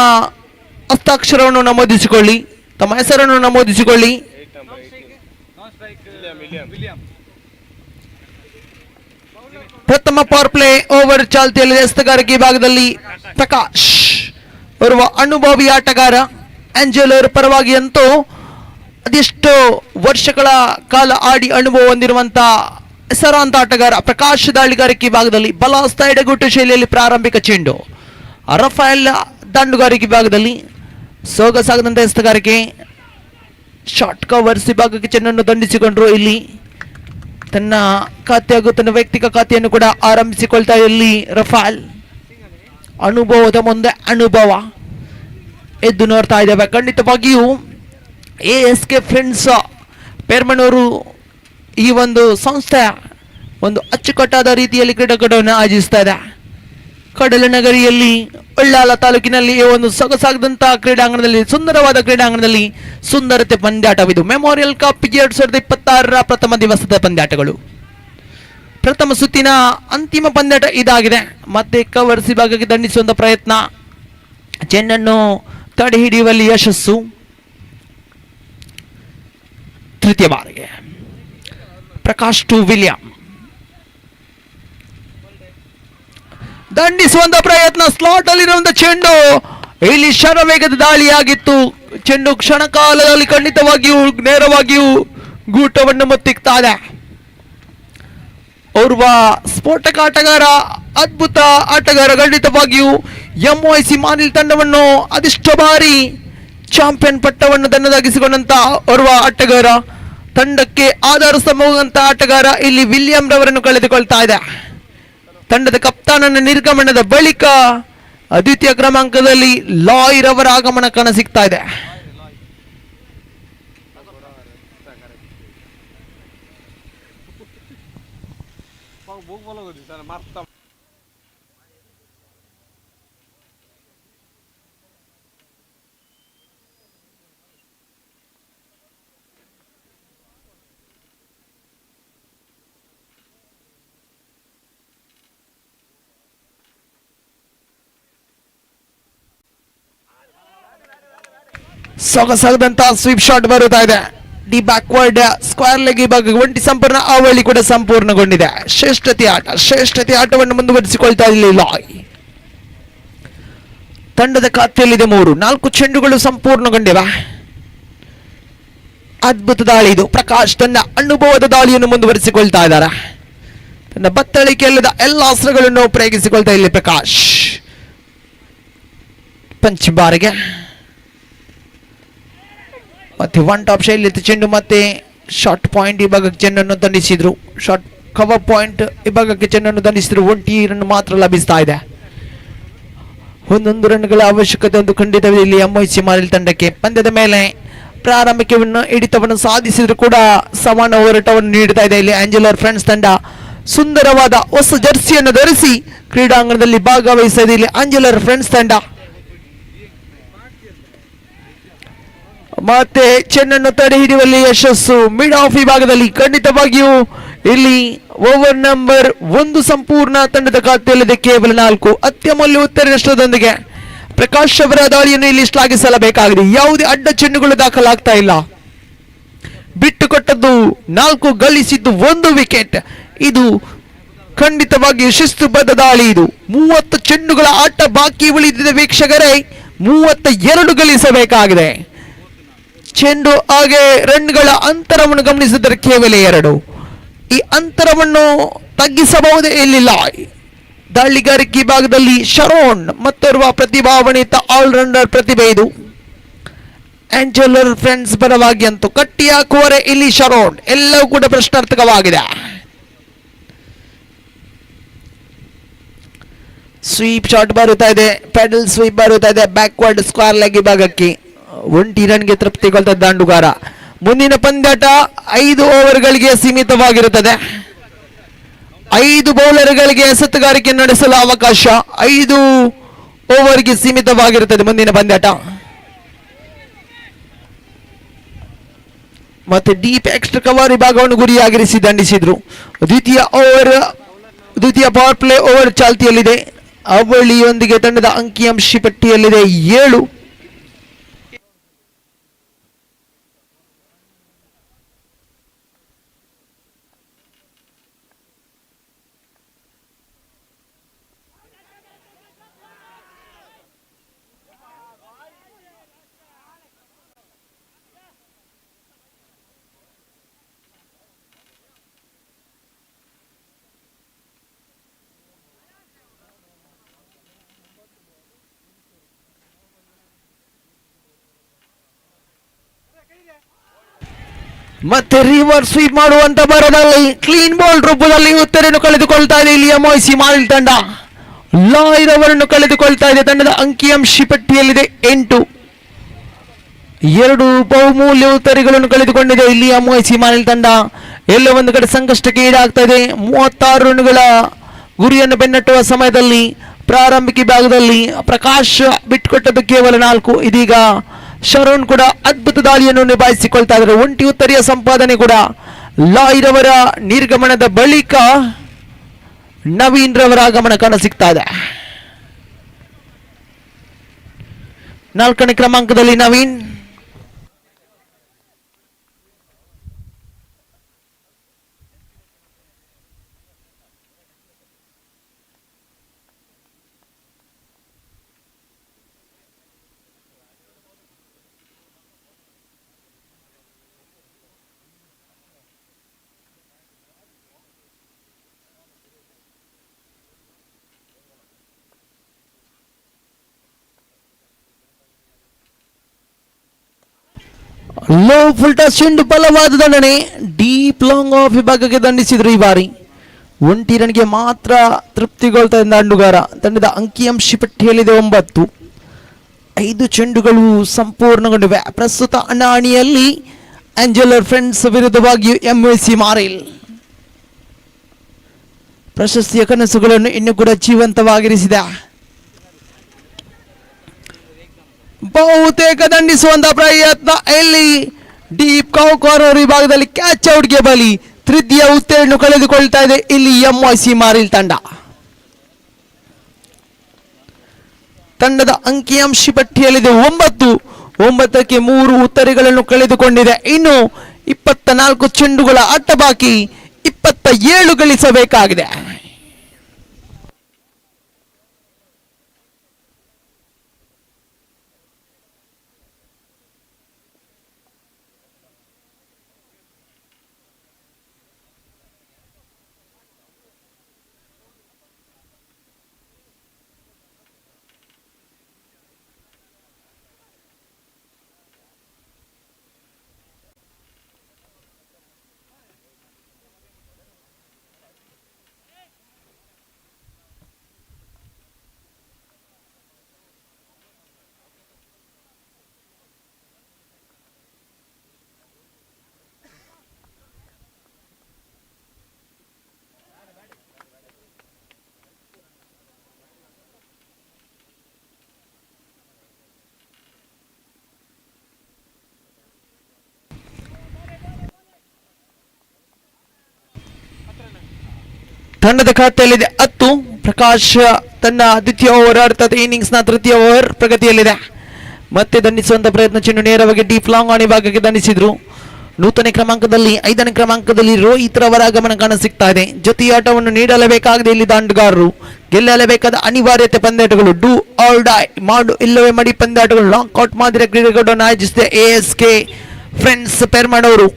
ಹಸ್ತಾಕ್ಷರವನ್ನು ನಮೂದಿಸಿಕೊಳ್ಳಿ, ತಮ್ಮ ಹೆಸರನ್ನು ನಮೂದಿಸಿಕೊಳ್ಳಿ. ಪ್ರಥಮ ಪವರ್ ಪ್ಲೇ ಓವರ್ ಚಾಲ್ತಿಯಲ್ಲಿ ಎಸ್ತಗಾರಿಕೆ ಭಾಗದಲ್ಲಿ ಪ್ರಕಾಶ್ ಓರ್ವ ಅನುಭವಿ ಆಟಗಾರ. ಆಂಜೆಲೋ ಪರವಾಗಿ ಅಂತೂ ಅದೆಷ್ಟೋ ವರ್ಷಗಳ ಕಾಲ ಆಡಿ ಅನುಭವ ಹೊಂದಿರುವಂತ ಹೆಸರಾಂತ ಆಟಗಾರ ಪ್ರಕಾಶ್ ದಾಳಿಗಾರಿಕೆ ಭಾಗದಲ್ಲಿ ಬಲಾಸ್ತ ಎಡಗುಟ್ಟು ಶೈಲಿಯಲ್ಲಿ ಪ್ರಾರಂಭಿಕ ಚೆಂಡು. ರಫೇಲ್ ದಂಡುಗಾರಿಕೆ ಭಾಗದಲ್ಲಿ ಸೊಗಸಾಗದಂತ ಎಸ್ತಗಾರಿಕೆ ಶಾರ್ಟ್ ಕವರ್ಸ್ ವಿಭಾಗಕ್ಕೆ ಚೆನ್ನನ್ನು ದಂಡಿಸಿಕೊಂಡ್ರು. ಇಲ್ಲಿ ತನ್ನ ಖಾತೆ ಹಾಗೂ ತನ್ನ ವೈಯಕ್ತಿಕ ಖಾತೆಯನ್ನು ಕೂಡ ಆರಂಭಿಸಿಕೊಳ್ತಾ ಇಲ್ಲಿ ರಫೇಲ್. ಅನುಭವದ ಮುಂದೆ ಅನುಭವ ಎದ್ದು ನೋಡ್ತಾ ಇದ್ದೇವೆ. ಖಂಡಿತವಾಗಿಯೂ A.S.K ಫ್ರೆಂಡ್ಸ್ ಪೆರ್ಮನೂರು ಈ ಒಂದು ಸಂಸ್ಥೆ ಒಂದು ಅಚ್ಚುಕಟ್ಟಾದ ರೀತಿಯಲ್ಲಿ ಕ್ರೀಡಾಕೂಟವನ್ನು ಆಯೋಜಿಸ್ತಾ ಇದೆ. ಕಡಲ ನಗರಿಯಲ್ಲಿ ಉಳ್ಳಾಲ ತಾಲೂಕಿನಲ್ಲಿ ಈ ಒಂದು ಸೊಗಸಾಗದಂತಹ ಕ್ರೀಡಾಂಗಣದಲ್ಲಿ ಸುಂದರವಾದ ಕ್ರೀಡಾಂಗಣದಲ್ಲಿ ಸುಂದರತೆ ಪಂದ್ಯಾಟವಿದು. ಮೆಮೋರಿಯಲ್ ಕಪ್ 2026 ಪ್ರಥಮ ದಿವಸದ ಪಂದ್ಯಾಟಗಳು. ಪ್ರಥಮ ಸುತ್ತಿನ ಅಂತಿಮ ಪಂದ್ಯಾಟ ಇದಾಗಿದೆ. ಮತ್ತೆ ಕವರ್ಸ್ ವಿಭಾಗಕ್ಕೆ ದಂಡಿಸುವಂತ ಪ್ರಯತ್ನ, ಚೆನ್ನನ್ನು ತಡೆ ಹಿಡಿಯುವಲ್ಲಿ ಯಶಸ್ಸು. ತೃತೀಯ ಬಾರಿಗೆ ಪ್ರಕಾಶ್ ಟು ವಿಲಿಯಂ ದಂಡಿಸುವಂತ ಪ್ರಯತ್ನ, ಸ್ಲಾಟ್ ಅಲ್ಲಿರುವಂತ ಚೆಂಡು. ಇಲ್ಲಿ ಶರವೇಗದ ದಾಳಿಯಾಗಿತ್ತು. ಚೆಂಡು ಕ್ಷಣಕಾಲದಲ್ಲಿ ಖಂಡಿತವಾಗಿಯೂ ನೇರವಾಗಿಯೂ ಗೂಟವನ್ನು ಮುತ್ತಿಕ್ತಾ ಇದೆ. ಓರ್ವ ಸ್ಫೋಟಕ ಆಟಗಾರ, ಅದ್ಭುತ ಆಟಗಾರ. ಖಂಡಿತವಾಗಿಯೂ MYC ಮಾನಿಲ್ ತಂಡವನ್ನು ಅದೆಷ್ಟು ಬಾರಿ ಚಾಂಪಿಯನ್ ಪಟ್ಟವನ್ನು ತನ್ನದಾಗಿಸಿಕೊಂಡಂತ ಓರ್ವ ಆಟಗಾರ, ತಂಡಕ್ಕೆ ಆಧಾರ ಸ್ತಂಭವಾದಂತ ಆಟಗಾರ ಇಲ್ಲಿ ವಿಲಿಯಂ ರವರನ್ನು ಕಳೆದುಕೊಳ್ತಾ ಇದೆ. ತಂಡದ ಕಪ್ತಾನನ ನಿರ್ಗಮನದ ಬಳಿಕ ದ್ವಿತೀಯ ಕ್ರಮಾಂಕದಲ್ಲಿ ಲಾಯ್ ರವರ ಆಗಮನ ಕಾಣ ಸಿಗ್ತಾ ಇದೆ. ಸೊಗಸಾಗದಂತ ಸ್ವೀಪ್ ಶಾಟ್ ಬರುತ್ತಾ ಇದೆ. ಡಿ ಬ್ಯಾಕ್ವರ್ಡ್ ಸ್ಕ್ವೇರ್ ಲೆಗ್ ವಿಭಾಗ ಒಂಟಿ ಸಂಪೂರ್ಣ ಅವಳಿ ಕೂಡ ಸಂಪೂರ್ಣಗೊಂಡಿದೆ. ಶ್ರೇಷ್ಠತೆ ಆಟವನ್ನು ಮುಂದುವರಿಸಿಕೊಳ್ತಾ ಇಲ್ಲಿ ಲಾಯ್. ತಂಡದ ಖಾತೆಯಲ್ಲಿದೆ 4 ಚೆಂಡುಗಳು ಸಂಪೂರ್ಣಗೊಂಡಿವೆ. ಅದ್ಭುತ ದಾಳಿ ಇದು. ಪ್ರಕಾಶ್ ತನ್ನ ಅನುಭವದ ದಾಳಿಯನ್ನು ಮುಂದುವರಿಸಿಕೊಳ್ತಾ ಇದ್ದಾರೆ. ತನ್ನ ಬತ್ತಳಿಕೆಯಲ್ಲದ ಎಲ್ಲ ಅಸ್ತ್ರಗಳನ್ನು ಪ್ರಯೋಗಿಸಿಕೊಳ್ತಾ ಇಲ್ಲಿ ಪ್ರಕಾಶ್. ಪಂಚ್ ಬಾರಿಗೆ ಮತ್ತೆ ಒನ್ ಟಾಪ್ ಶೈಲಿ ಚೆಂಡು, ಮತ್ತೆ ಶಾರ್ಟ್ ಪಾಯಿಂಟ್ ವಿಭಾಗಕ್ಕೆ ಚೆಂಡನ್ನು ದಂಡಿಸಿದ್ರು. ಶಾರ್ಟ್ ಕವರ್ ಪಾಯಿಂಟ್ ವಿಭಾಗಕ್ಕೆ ಚೆಂಡನ್ನು ದಂಡಿಸಿದ್ರು. 1 ರನ್ ಮಾತ್ರ ಲಭಿಸ್ತಾ ಇದೆ. 11 ರನ್ಗಳ ಅವಶ್ಯಕತೆ ಒಂದು ಖಂಡಿತವಿದೆ ಇಲ್ಲಿ MYC ಮಾರಿಲ್ ತಂಡಕ್ಕೆ. ಪಂದ್ಯದ ಮೇಲೆ ಪ್ರಾರಂಭಿಕವನ್ನು ಹಿಡಿತವನ್ನು ಸಾಧಿಸಿದ್ರು ಕೂಡ ಸಮಾನ ಹೋರಾಟವನ್ನು ನೀಡುತ್ತಾ ಇದೆ ಇಲ್ಲಿ ಆಂಜೆಲೋ ಫ್ರೆಂಡ್ಸ್ ತಂಡ. ಸುಂದರವಾದ ಹೊಸ ಜರ್ಸಿಯನ್ನು ಧರಿಸಿ ಕ್ರೀಡಾಂಗಣದಲ್ಲಿ ಭಾಗವಹಿಸಿದೆ ಇಲ್ಲಿ ಆಂಜೆಲೋ ಫ್ರೆಂಡ್ಸ್ ತಂಡ. ಮತ್ತೆ ಚೆನ್ನನ್ನು ತಡೆ ಹಿಡಿಯುವಲ್ಲಿ ಯಶಸ್ಸು. ಮಿಡ್ ಆಫ್ ವಿಭಾಗದಲ್ಲಿ ಖಂಡಿತವಾಗಿಯೂ ಇಲ್ಲಿ ಓವರ್ ನಂಬರ್ 1 ಸಂಪೂರ್ಣ ತಂಡದ ಖಾತೆಯಲ್ಲಿದೆ. ಕೇವಲ 4 ಅತ್ಯಮೂಲ್ಯ ಉತ್ತರ ನಷ್ಟದೊಂದಿಗೆ ಪ್ರಕಾಶ್ ಅವರ ದಾಳಿಯನ್ನು ಇಲ್ಲಿ ಶ್ಲಾಘಿಸಲೇಬೇಕಾಗಿದೆ. ಯಾವುದೇ ಅಡ್ಡ ಚೆಂಡುಗಳು ದಾಖಲಾಗ್ತಾ ಇಲ್ಲ. ಬಿಟ್ಟು ಕೊಟ್ಟದ್ದು 4, ಗಳಿಸಿದ್ದು 1 ವಿಕೆಟ್. ಇದು ಖಂಡಿತವಾಗಿಯೂ ಶಿಸ್ತುಬದ್ಧ ದಾಳಿ. ಇದು 30 ಚೆಂಡುಗಳ ಆಟ ಬಾಕಿ ಉಳಿದಿದೆ ವೀಕ್ಷಕರೇ. 32 ಗಳಿಸಬೇಕಾಗಿದೆ. ಚೆಂಡು ಹಾಗೆ ರನ್ಗಳ ಅಂತರವನ್ನು ಗಮನಿಸಿದರೆ ಕೇವಲ 2. ಈ ಅಂತರವನ್ನು ತಗ್ಗಿಸಬಹುದೇ ಇಲ್ಲಿ ಲಾಯ್. ದಾಳಿಗಾರಿಕೆ ಭಾಗದಲ್ಲಿ ಶರೋನ್ ಮತ್ತೋರ್ವ ಪ್ರತಿಭಾನ್ವಿತ ಆಲ್ರೌಂಡರ್ ಪ್ರತಿಭೆ ಇದು. ಆಂಜೆಲೋ ಫ್ರೆಂಡ್ಸ್ ಪರವಾಗಿ ಅಂತೂ ಕಟ್ಟಿ ಹಾಕುವರೆ ಇಲ್ಲಿ ಶರೋನ್. ಎಲ್ಲವೂ ಕೂಡ ಪ್ರಶ್ನಾರ್ಥಕವಾಗಿದೆ. ಸ್ವೀಪ್ ಶಾಟ್ ಬರುತ್ತಾ ಇದೆ, ಪೆಡಲ್ ಸ್ವೀಪ್ ಬರುತ್ತಾ ಇದೆ ಬ್ಯಾಕ್ವರ್ಡ್ ಸ್ಕ್ವೇರ್ ಲೆಗ್ ವಿಭಾಗಕ್ಕೆ. 1 ರನ್ಗೆ ತೃಪ್ತಿಗೊಳ್ತಾ ದಾಂಡುಗಾರ. ಮುಂದಿನ ಪಂದ್ಯಾಟ 5 ಓವರ್ಗಳಿಗೆ ಸೀಮಿತವಾಗಿರುತ್ತದೆ. 5 ಬೌಲರ್ಗಳಿಗೆ ಎಸೆತಗಾರಿಕೆ ನಡೆಸಲು ಅವಕಾಶ. 5 ಓವರ್ಗೆ ಸೀಮಿತವಾಗಿರುತ್ತದೆ ಮುಂದಿನ ಪಂದ್ಯಾಟ. ಮತ್ತೆ ಡೀಪ್ ಎಕ್ಸ್ಟ್ರಾ ಕವರ್ ವಿಭಾಗವನ್ನು ಗುರಿಯಾಗಿರಿಸಿ ದಂಡಿಸಿದ್ರು. ದ್ವಿತೀಯ ಪವರ್ ಪ್ಲೇ ಓವರ್ ಚಾಲ್ತಿಯಲ್ಲಿದೆ. ಅವಳಿಯೊಂದಿಗೆ ತಂಡದ ಅಂಕಿಅಂಶ ಪಟ್ಟಿಯಲ್ಲಿದೆ 7. ಮತ್ತೆ ರಿವರ್ಸ್ ಸ್ವೀಪ್ ಮಾಡುವಂತ ಬರದಲ್ಲಿ ಕ್ಲೀನ್ ಬಾಲ್ ರೂಪದಲ್ಲಿ ಉತ್ತರನ್ನು ಕಳೆದುಕೊಳ್ತಾ ಇದೆ ಇಲ್ಲಿ MIC ಮಾರಿಲ್ ತಂಡ. ಲಾಯ್ಡ್ ಅವರನ್ನು ಕಳೆದುಕೊಳ್ತಾ ಇದೆ. ತಂಡದ ಅಂಕಿಅಂಶ ಪಟ್ಟಿಯಲ್ಲಿದೆ 8. 2 ಬಹುಮೂಲ್ಯ ಉತ್ತರಿಗಳನ್ನು ಕಳೆದುಕೊಂಡಿದೆ ಇಲ್ಲಿ MIC ಮಾರಿಲ್ ತಂಡ. ಎಲ್ಲೋ ಒಂದು ಕಡೆ ಸಂಕಷ್ಟಕ್ಕೆ ಈಡಾಗ್ತಾ ಇದೆ. 36 ರನ್ಗಳ ಗುರಿಯನ್ನು ಬೆನ್ನಟ್ಟುವ ಸಮಯದಲ್ಲಿ ಪ್ರಾರಂಭಿಕ ಭಾಗದಲ್ಲಿ ಪ್ರಕಾಶ್ ಬಿಟ್ಟುಕೊಟ್ಟದ್ದು ಕೇವಲ 4. ಇದೀಗ ಶರಣ್ ಕೂಡ ಅದ್ಭುತ ದಾಳಿಯನ್ನು ನಿಭಾಯಿಸಿಕೊಳ್ತಾ ಇದ್ದಾರೆ. ಒಂಟಿ ಉತ್ತರಿಯ ಸಂಪಾದನೆ ಕೂಡ ಲಾಯ್ಡ್ ಅವರ ನಿರ್ಗಮನದ ಬಳಿಕ ನವೀನ್ ರವರ ಆಗಮನ ಕಾಣಸಿಗ್ತಾ ಇದೆ. 4ನೇ ಕ್ರಮಾಂಕದಲ್ಲಿ ನವೀನ್. ಲೋ ಫುಲ್ ಟಚ್ ಚೆಂಡು ಬಲವಾದ ದಂಡನೆ. ಡೀಪ್ ಲಾಂಗ್ ಆಫ್ ವಿಭಾಗಕ್ಕೆ ದಂಡಿಸಿದ್ರು ಈ ಬಾರಿ. 1 ರನ್ಗೆ ಮಾತ್ರ ತೃಪ್ತಿಗೊಳ್ತಾ ಇದ್ದ ದಂಡುಗಾರ. ತಂಡದ ಅಂಕಿಅಂಶ ಪಟ್ಟಿಯಲ್ಲಿದೆ 9. 5 ಚೆಂಡುಗಳು ಸಂಪೂರ್ಣಗೊಂಡಿವೆ. ಪ್ರಸ್ತುತ ಅಣಾಣಿಯಲ್ಲಿ ಆಂಜೆಲೋ ಫ್ರೆಂಡ್ಸ್ ವಿರುದ್ಧವಾಗಿ MIC ಮಾರಿಲ್ ಪ್ರಶಸ್ತಿಯ ಕನಸುಗಳನ್ನು ಇನ್ನೂ ಕೂಡ ಜೀವಂತವಾಗಿರಿಸಿದೆ. ಬಹುತೇಕ ದಂಡಿಸುವಂತ ಪ್ರಯತ್ನ ಇಲ್ಲಿ ಡೀಪ್ ಕಾರ್ನರ್ ವಿಭಾಗದಲ್ಲಿ ಕ್ಯಾಚ್ ಔಟ್ಗೆ ಬಲಿ. ತೃತೀಯ ಉತ್ತರವನ್ನು ಕಳೆದುಕೊಳ್ತಾ ಇದೆ ಇಲ್ಲಿ MIC ಮಾರಿಲ್ ತಂಡ. ತಂಡದ ಅಂಕಿಅಂಶ ಪಟ್ಟಿಯಲ್ಲಿದೆ 9. 9ಕ್ಕೆ 3 ಉತ್ತರಿಗಳನ್ನು ಕಳೆದುಕೊಂಡಿದೆ. ಇನ್ನು 24 ಚೆಂಡುಗಳ ಆಟ ಬಾಕಿ. 27 ಗಳಿಸಬೇಕಾಗಿದೆ. ತಂಡದ ಖಾತೆಯಲ್ಲಿದೆ 10. ಪ್ರಕಾಶ್ ತನ್ನ ದ್ವಿತೀಯ ಓವರ್ ಅರ್ಥಾತ್ ಇನ್ನಿಂಗ್ಸ್ ನ ತೃತೀಯ ಓವರ್ ಪ್ರಗತಿಯಲ್ಲಿದೆ. ಮತ್ತೆ ದಂಡಿಸುವಂತ ಪ್ರಯತ್ನ ಚೆಂಡು ನೇರವಾಗಿ ಡೀಪ್ ಲಾಂಗ್ ಆನ್ ಭಾಗಕ್ಕೆ ದಂಡಿಸಿದ್ರು. 5ನೇ ಕ್ರಮಾಂಕದಲ್ಲಿ ರೋಹಿತ್ ರವರ ಆಗಮನ ಕಾಣಸಿಗ್ತಾ ಇದೆ. ಜೊತೆಯಾಟವನ್ನು ನೀಡಲೇಬೇಕಾಗಿದೆ ಇಲ್ಲಿ ದಾಂಡುಗಾರರು. ಗೆಲ್ಲಲೇಬೇಕಾದ ಅನಿವಾರ್ಯತೆ ಪಂದ್ಯಾಟಗಳು. ಡೂ ಆರ್ ಡೈ, ಮಾಡು ಇಲ್ಲವೇ ಮಡಿ ಪಂದ್ಯಾಟಗಳು ಲಾಕ್ಔಟ್ ಮಾದರಿಯ ಕ್ರೀಡೆಗಳನ್ನು ಆಯೋಜಿಸಿದೆ A.S.K ಫ್ರೆಂಡ್ಸ್ ಪೆರ್ಮನ್ ಅವರು.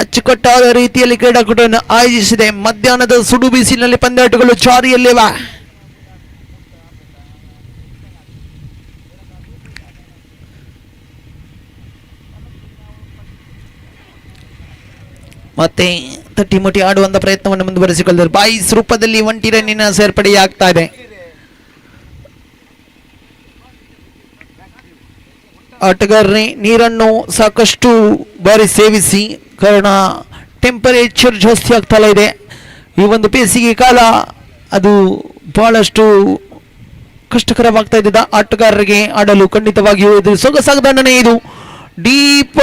ಅಚ್ಚುಕಟ್ಟಾದ ರೀತಿಯಲ್ಲಿ ಕ್ರೀಡಾಕೂಟವನ್ನು ಆಯೋಜಿಸಿದೆ. ಮಧ್ಯಾಹ್ನದ ಸುಡು ಬಿಸಿಲಿನಲ್ಲಿ ಪಂದ್ಯಾಟಗಳು ಜಾರಿಯಲ್ಲಿವೆ. ಮತ್ತೆ ತಟ್ಟಿಮುಟ್ಟಿ ಆಡುವಂತ ಪ್ರಯತ್ನವನ್ನು ಮುಂದುವರೆಸಿಕೊಳ್ಳುತ್ತಾರೆ. ಬಾಯ್ಸ್ ರೂಪದಲ್ಲಿ 1 ರನ್ನಿನ ಸೇರ್ಪಡೆಯಾಗ್ತಾ ಇದೆ. ಆಟಗಾರರೇ ನೀರನ್ನು ಸಾಕಷ್ಟು ಬಾರಿ ಸೇವಿಸಿ, ಕಾರಣ ಟೆಂಪರೇಚರ್ ಜಾಸ್ತಿ ಆಗ್ತಾ ಇದೆ. ಈ ಒಂದು ಬೇಸಿಗೆ ಕಾಲ ಅದು ಬಹಳಷ್ಟು ಕಷ್ಟಕರವಾಗ್ತಾ ಇದ್ದ ಆಟಗಾರರಿಗೆ ಆಡಲು ಖಂಡಿತವಾಗಿಯೂ ಇದು ಸೊಗಸಾದ ದಂಡನೆ. ಇದು ಡೀಪ್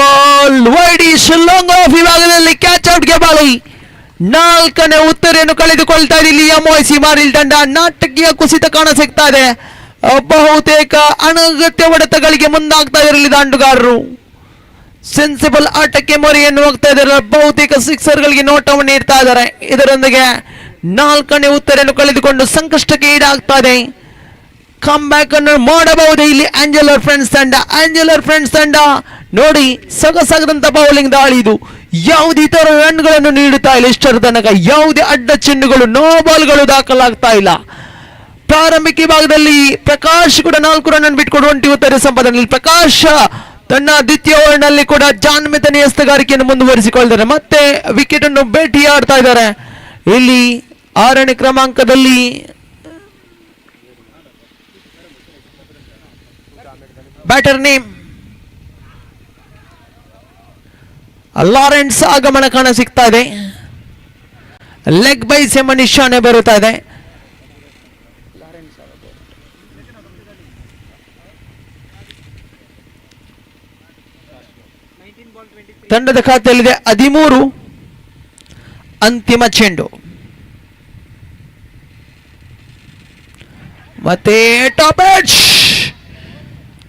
ವೈಡಿಶ್ ಲಾಂಗ್ ಆಫ್ ವಿಭಾಗದಲ್ಲಿ ಕ್ಯಾಚ್ ಔಟ್ಗೆ ಬಾಲಿ. 4ನೇ ಉತ್ತರೆಯನ್ನು ಕಳೆದುಕೊಳ್ತಾ ಇದೆ ಇಲ್ಲಿ MIC ಮಾರಿಲ್ ತಂಡ. ನಾಟಕೀಯ ಕುಸಿತ ಕಾಣಸಿಗ್ತಾ ಇದೆ. ಬಹುತೇಕ ಅನಗತ್ಯ ಹೊಡೆತಗಳಿಗೆ ಮುಂದಾಗ್ತಾ ಇರಲಿ ದಾಂಡುಗಾರರು. ಸೆನ್ಸಿಬಲ್ ಆಟಕ್ಕೆ ಮೊರೆಯನ್ನು ಹೋಗ್ತಾ ಇದ್ದಾರೆ. ಬಹುತೇಕ ಸಿಕ್ಸರ್ಗಳಿಗೆ ನೋಟವನ್ನು ನೀಡ್ತಾ ಇದ್ದಾರೆ. ಇದರೊಂದಿಗೆ 4ನೇ ಉತ್ತರೆಯನ್ನು ಕಳೆದುಕೊಂಡು ಸಂಕಷ್ಟಕ್ಕೆ ಈಡಾಗ್ತಾ ಇದೆ. ಕಮ್ ಬ್ಯಾಕ್ ಅನ್ನು ಮಾಡಬಹುದು ಇಲ್ಲಿ ಆಂಜೆಲೋ ಫ್ರೆಂಡ್ಸ್ ತಂಡ. ನೋಡಿ, ಸೊಗಸಾಗದಂತ ಬೌಲಿಂಗ್ ದಾಳಿ ಇದು. ಯಾವುದೇ ತರ ರನ್ಗಳನ್ನು ನೀಡುತ್ತಾ ಇಲ್ಲ ಇಷ್ಟರ ತನಕ. ಯಾವುದೇ ಅಡ್ಡ ಚೆಂಡುಗಳು, ನೋ ಬಾಲ್ಗಳು ದಾಖಲಾಗ್ತಾ ಇಲ್ಲ. ಪ್ರಾರಂಭಿಕ ಭಾಗದಲ್ಲಿ ಪ್ರಕಾಶ್ ಕೂಡ 4 ರನ್ ಬಿಟ್ಕೊಡು 1 ಉತ್ತರ ಸಂಪಾದನೆಯಲ್ಲಿ. ಪ್ರಕಾಶ್ ತನ್ನ ದ್ವಿತೀಯ ಓವರ್ನಲ್ಲಿ ಕೂಡ ಜಾನ್ಮಿತನ ಎಸ್ತಗಾರಿಕೆಯನ್ನು ಮುಂದುವರಿಸಿಕೊಳ್ತಾರೆ. ಮತ್ತೆ ವಿಕೆಟ್ ಅನ್ನು ಭೇಟಿಯಾಡ್ತಾ ಇದ್ದಾರೆ. ಇಲ್ಲಿ 6ನೇ ಕ್ರಮಾಂಕದಲ್ಲಿ ಬ್ಯಾಟರ್ ನೇಮ್ ಲಾರೆನ್ಸ್ ಆಗಮನ ಕಾಣ ಸಿಗ್ತಾ ಇದೆ. ಲೆಗ್ ಬೈಸ್ ಎಂಬ ನಿಶಾನೆ ಬರುತ್ತಾ ಇದೆ. ತಂಡದ ಖಾತೆಯಲ್ಲಿದೆ 13. ಅಂತಿಮ ಚೆಂಡು ಮತ್ತೆ ಟಾಪ್ ಎಡ್ಜ್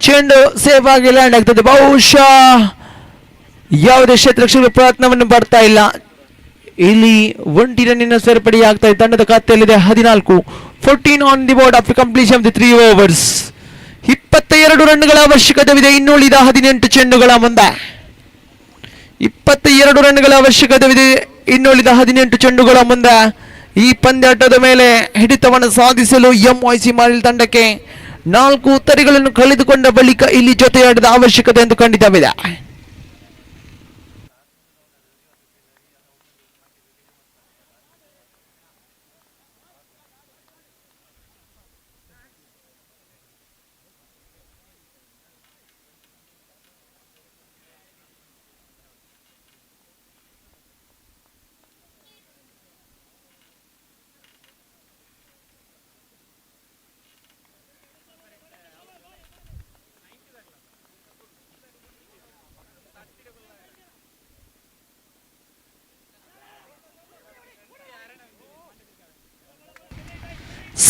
ಚೆಂಡು ಸೇಫ್ ಆಗಿ ಲ್ಯಾಂಡ್ ಆಗ್ತದೆ. ಬಹುಶಃ ಯಾವುದೇ ಕ್ಷೇತ್ರಕ್ಷಕ ಪ್ರಯತ್ನವನ್ನು ಬರ್ತಾ ಇಲ್ಲ. ಇಲ್ಲಿ 1 ರನ್ನಿನ ಸೇರ್ಪಡೆಯಾಗ್ತಾ ಇದೆ. ತಂಡದ ಖಾತೆಯಲ್ಲಿದೆ 14. 14 on the board after completion of the 3 overs. 22 ರನ್ಗಳ ಅವಶ್ಯಕತೆವಿದೆ ಇನ್ನುಳಿದ 18 ಚೆಂಡುಗಳ ಮುಂದೆ. 22 ರನ್ಗಳ ಅವಶ್ಯಕತೆವಿದೆ ಇನ್ನುಳಿದ 18 ಚೆಂಡುಗಳ ಮುಂದೆ. ಈ ಪಂದ್ಯಾಟದ ಮೇಲೆ ಹಿಡಿತವನ್ನು ಸಾಧಿಸಲು ಎಂವೈಸಿ ಮಾರಿಲ್ ತಂಡಕ್ಕೆ 4 ಉತ್ತರಿಗಳನ್ನು ಕಳೆದುಕೊಂಡ ಬಳಿಕ ಇಲ್ಲಿ ಜೊತೆಯಾಡದ ಅವಶ್ಯಕತೆ ಎಂದು ಖಂಡಿತವಿದೆ.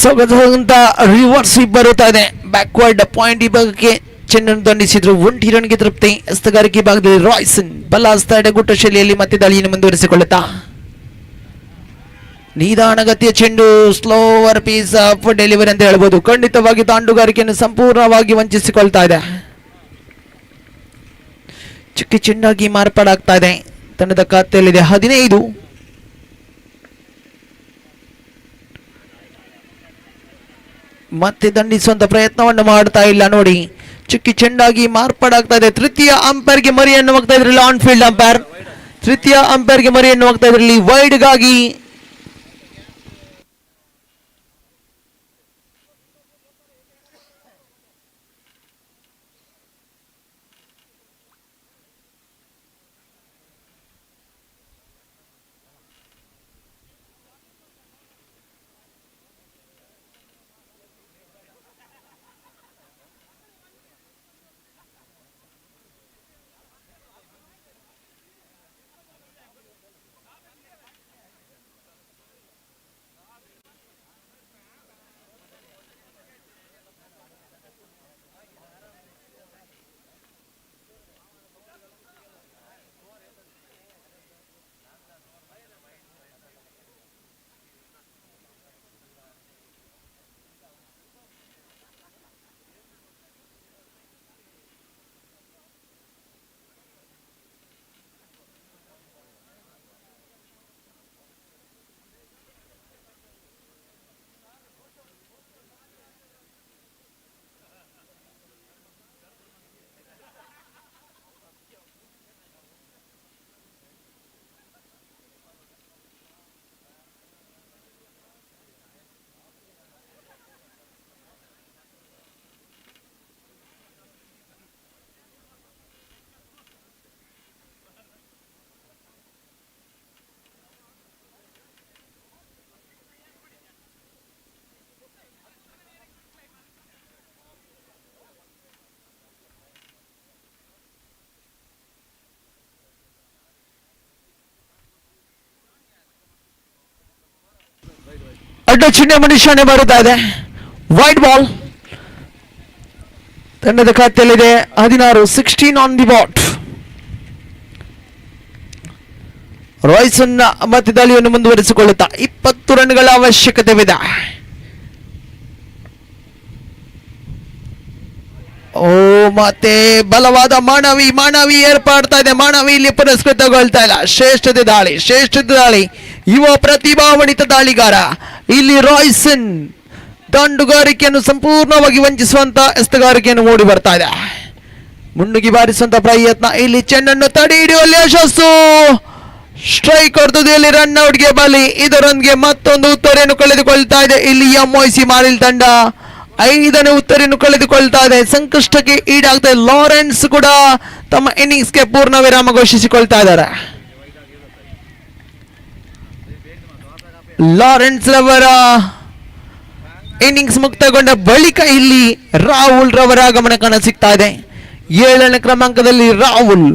ಸೊಗಸಾದಂತ ರಿವರ್ಸ್ ಸ್ವೀಪ್ ಬರುತ್ತಾ ಇದೆ. ಬ್ಯಾಕ್ವರ್ಡ್ ಪಾಯಿಂಟ್ ವಿಭಾಗಕ್ಕೆ ಚೆಂಡನ್ನು ದಂಡಿಸಿದ್ರು. 1 ರನ್ಗೆ ತೃಪ್ತಿ. ಹಸ್ತಗಾರಿಕೆ ಭಾಗದಲ್ಲಿ ರಾಯ್ಸನ್ ಬಲ ಹಸ್ತ ಎಡಗುಟ್ಟ ಶೈಲಿಯಲ್ಲಿ ಮತ್ತೆ ದಾಳಿಯನ್ನು ಮುಂದುವರಿಸಿಕೊಳ್ಳುತ್ತಾ ನಿಧಾನಗತಿಯ ಚೆಂಡು, ಸ್ಲೋವರ್ ಪೀಸ್ ಆಫ್ ಡೆಲಿವರಿ ಅಂತ ಹೇಳ್ಬೋದು. ಖಂಡಿತವಾಗಿ ತಾಂಡುಗಾರಿಕೆಯನ್ನು ಸಂಪೂರ್ಣವಾಗಿ ವಂಚಿಸಿಕೊಳ್ತಾ ಇದೆ. ಚಿಕ್ಕ ಚೆಂಡಾಗಿ ಮಾರ್ಪಾಡಾಗ್ತಾ ಇದೆ. ತಂಡದ ಖಾತೆಯಲ್ಲಿದೆ 15. ಮತ್ತೆ ದಂಡಿಸುವಂತ ಪ್ರಯತ್ನವನ್ನು ಮಾಡ್ತಾ ಇಲ್ಲ ನೋಡಿ. ಚುಕ್ಕಿ ಚೆಂಡಾಗಿ ಮಾರ್ಪಾಡಾಗ್ತಾ ಇದೆ. ತೃತೀಯ ಅಂಪೈರ್ಗೆ ಮರಿಯನ್ನು ಹೋಗ್ತಾ ಇದ್ರಲ್ಲಿ ಆನ್ ಫೀಲ್ಡ್ ಅಂಪೈರ್. ತೃತೀಯ ಅಂಪೈರ್ಗೆ ಮರಿಯನ್ನು ಹೋಗ್ತಾ ಇದ್ರಲ್ಲಿ ವೈಡ್ಗಾಗಿ ಅಡ್ಡ ಚಿಹ್ನೆ ಮನುಷ್ಯನೇ ಬರುತ್ತಾ ಇದೆ. Wide ball. ತಂಡದ ಖಾತೆಯಲ್ಲಿದೆ 16. 16 ಆನ್ ದಿ ಬಾಟ್. ರಾಯ್ಸನ್ ಮತ್ತೆ ದಾಳಿಯನ್ನು ಮುಂದುವರಿಸಿಕೊಳ್ಳುತ್ತಾ 20 ರನ್ಗಳ ಅವಶ್ಯಕತೆವಿದೆ. ಓ ಮತ್ತೆ ಬಲವಾದ ಮಾನವಿ ಏರ್ಪಡ್ತಾ ಇದೆ. ಮಾನವಿ ಇಲ್ಲಿ ಪುರಸ್ಕೃತಗೊಳ್ತಾ ಇಲ್ಲ. ಶ್ರೇಷ್ಠತೆ ದಾಳಿ ಯುವ ಪ್ರತಿಭಾನ್ವಿತ ದಾಳಿಗಾರ. ಇಲ್ಲಿ ರಾಯ್ಸನ್ ದಂಡುಗಾರಿಕೆಯನ್ನು ಸಂಪೂರ್ಣವಾಗಿ ವಂಚಿಸುವಂತ ಎಸ್ತಗಾರಿಕೆಯನ್ನು ಮೂಡಿ ಬರ್ತಾ ಇದೆ. ಮುನ್ನುಗ್ಗಿ ಬಾರಿಸುವಂತ ಪ್ರಯತ್ನ, ಇಲ್ಲಿ ಚೆಂಡನ್ನು ತಡೆ ಹಿಡಿಯುವಲ್ಲಿ ಯಶಸ್ಸು. ಸ್ಟ್ರೈಕ್ ಹೊರತುದಿಯಲ್ಲಿ ರನ್ ಔಟ್ಗೆ ಬಲಿ. ಇದರೊಂದಿಗೆ ಮತ್ತೊಂದು ಉತ್ತರೆಯನ್ನು ಕಳೆದುಕೊಳ್ತಾ ಇದೆ ಇಲ್ಲಿ ಎಂಒಸಿ ಮಾರಿಲ್ ತಂಡ. 5ನೇ ಉತ್ತರೆಯನ್ನು ಕಳೆದುಕೊಳ್ತಾ ಇದೆ, ಸಂಕಷ್ಟಕ್ಕೆ ಈಡಾಗ್ತಾ ಇದೆ. ಲಾರೆನ್ಸ್ ಕೂಡ ತಮ್ಮ ಇನ್ನಿಂಗ್ಸ್ಗೆ ಪೂರ್ಣ ವಿರಾಮ ಘೋಷಿಸಿಕೊಳ್ತಾ ಇದ್ದಾರೆ. ಲಾರೆನ್ಸ್ ರವರ ಇನ್ನಿಂಗ್ಸ್ ಮುಕ್ತಗೊಂಡ ಬಳಿಕ ಇಲ್ಲಿ ರಾಹುಲ್ ರವರ ಆಗಮನ ಕಾಣ ಸಿಗ್ತಾ ಇದೆ. 7ನೇ ಕ್ರಮಾಂಕದಲ್ಲಿ ರಾಹುಲ್.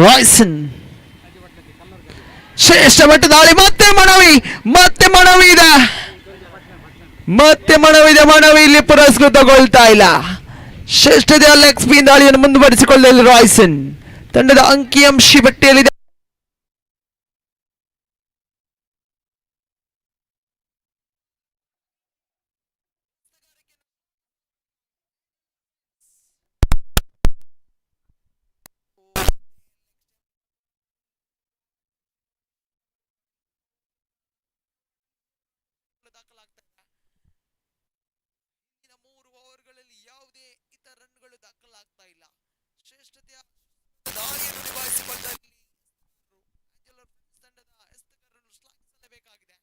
ರಾಯ್ಸನ್ ಶ್ರೇಷ್ಠ ಮಟ್ಟ ದಾಳಿ. ಮತ್ತೆ ಮನವಿ ಇದೆ. ಮನವಿ ಇಲ್ಲಿ ಪುರಸ್ಕೃತಗೊಳ್ತಾ ಇಲ್ಲ. ಶ್ರೇಷ್ಠತೆಯ ಲೆಗ್ ಸ್ಪಿನ್ ದಾಳಿಯನ್ನು ಮುಂದುವರಿಸಿಕೊಳ್ಳಲು ರಾಯ್ಸನ್ ತಂಡದ ಅಂಕಿಅಂಶಿ ಪಟ್ಟಿಯಲ್ಲಿದೆ. ಯಾವುದೇ ಇತರ ರನ್ಗಳು ದಾಖಲಾಗ್ತಾ ಇಲ್ಲ. ಶ್ರೇಷ್ಠತೆಯ ದಾಳಿಯನ್ನು ನಿಭಾಯಿಸಿಕೊಂಡಲ್ಲಿ ಆಂಜೆಲೋ ತಂಡದ ಎಸ್ತಕರನ್ನು ಶ್ಲಾಘಿಸಲೇಬೇಕಾಗಿದೆ.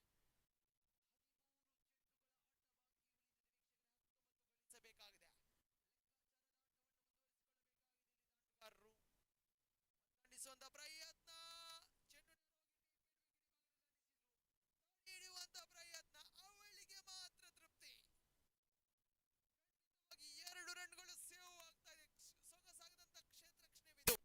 ಖಂಡಿಸುವಂತ ಪ್ರಯತ್ನ, ಹಿಡಿಯುವಂತ ಪ್ರಯತ್ನ, ಅವಳಿಗೆ ಮಾತ್ರ ತೃಪ್ತಿ. 2 ರನ್ಗಳು ಸೇವ್ ಆಗ್ತಾ ಇದೆ. ಸೊಗಸಾಗದಂತ ಕ್ಷೇತ್ರಕ್ಷಣವಿದು.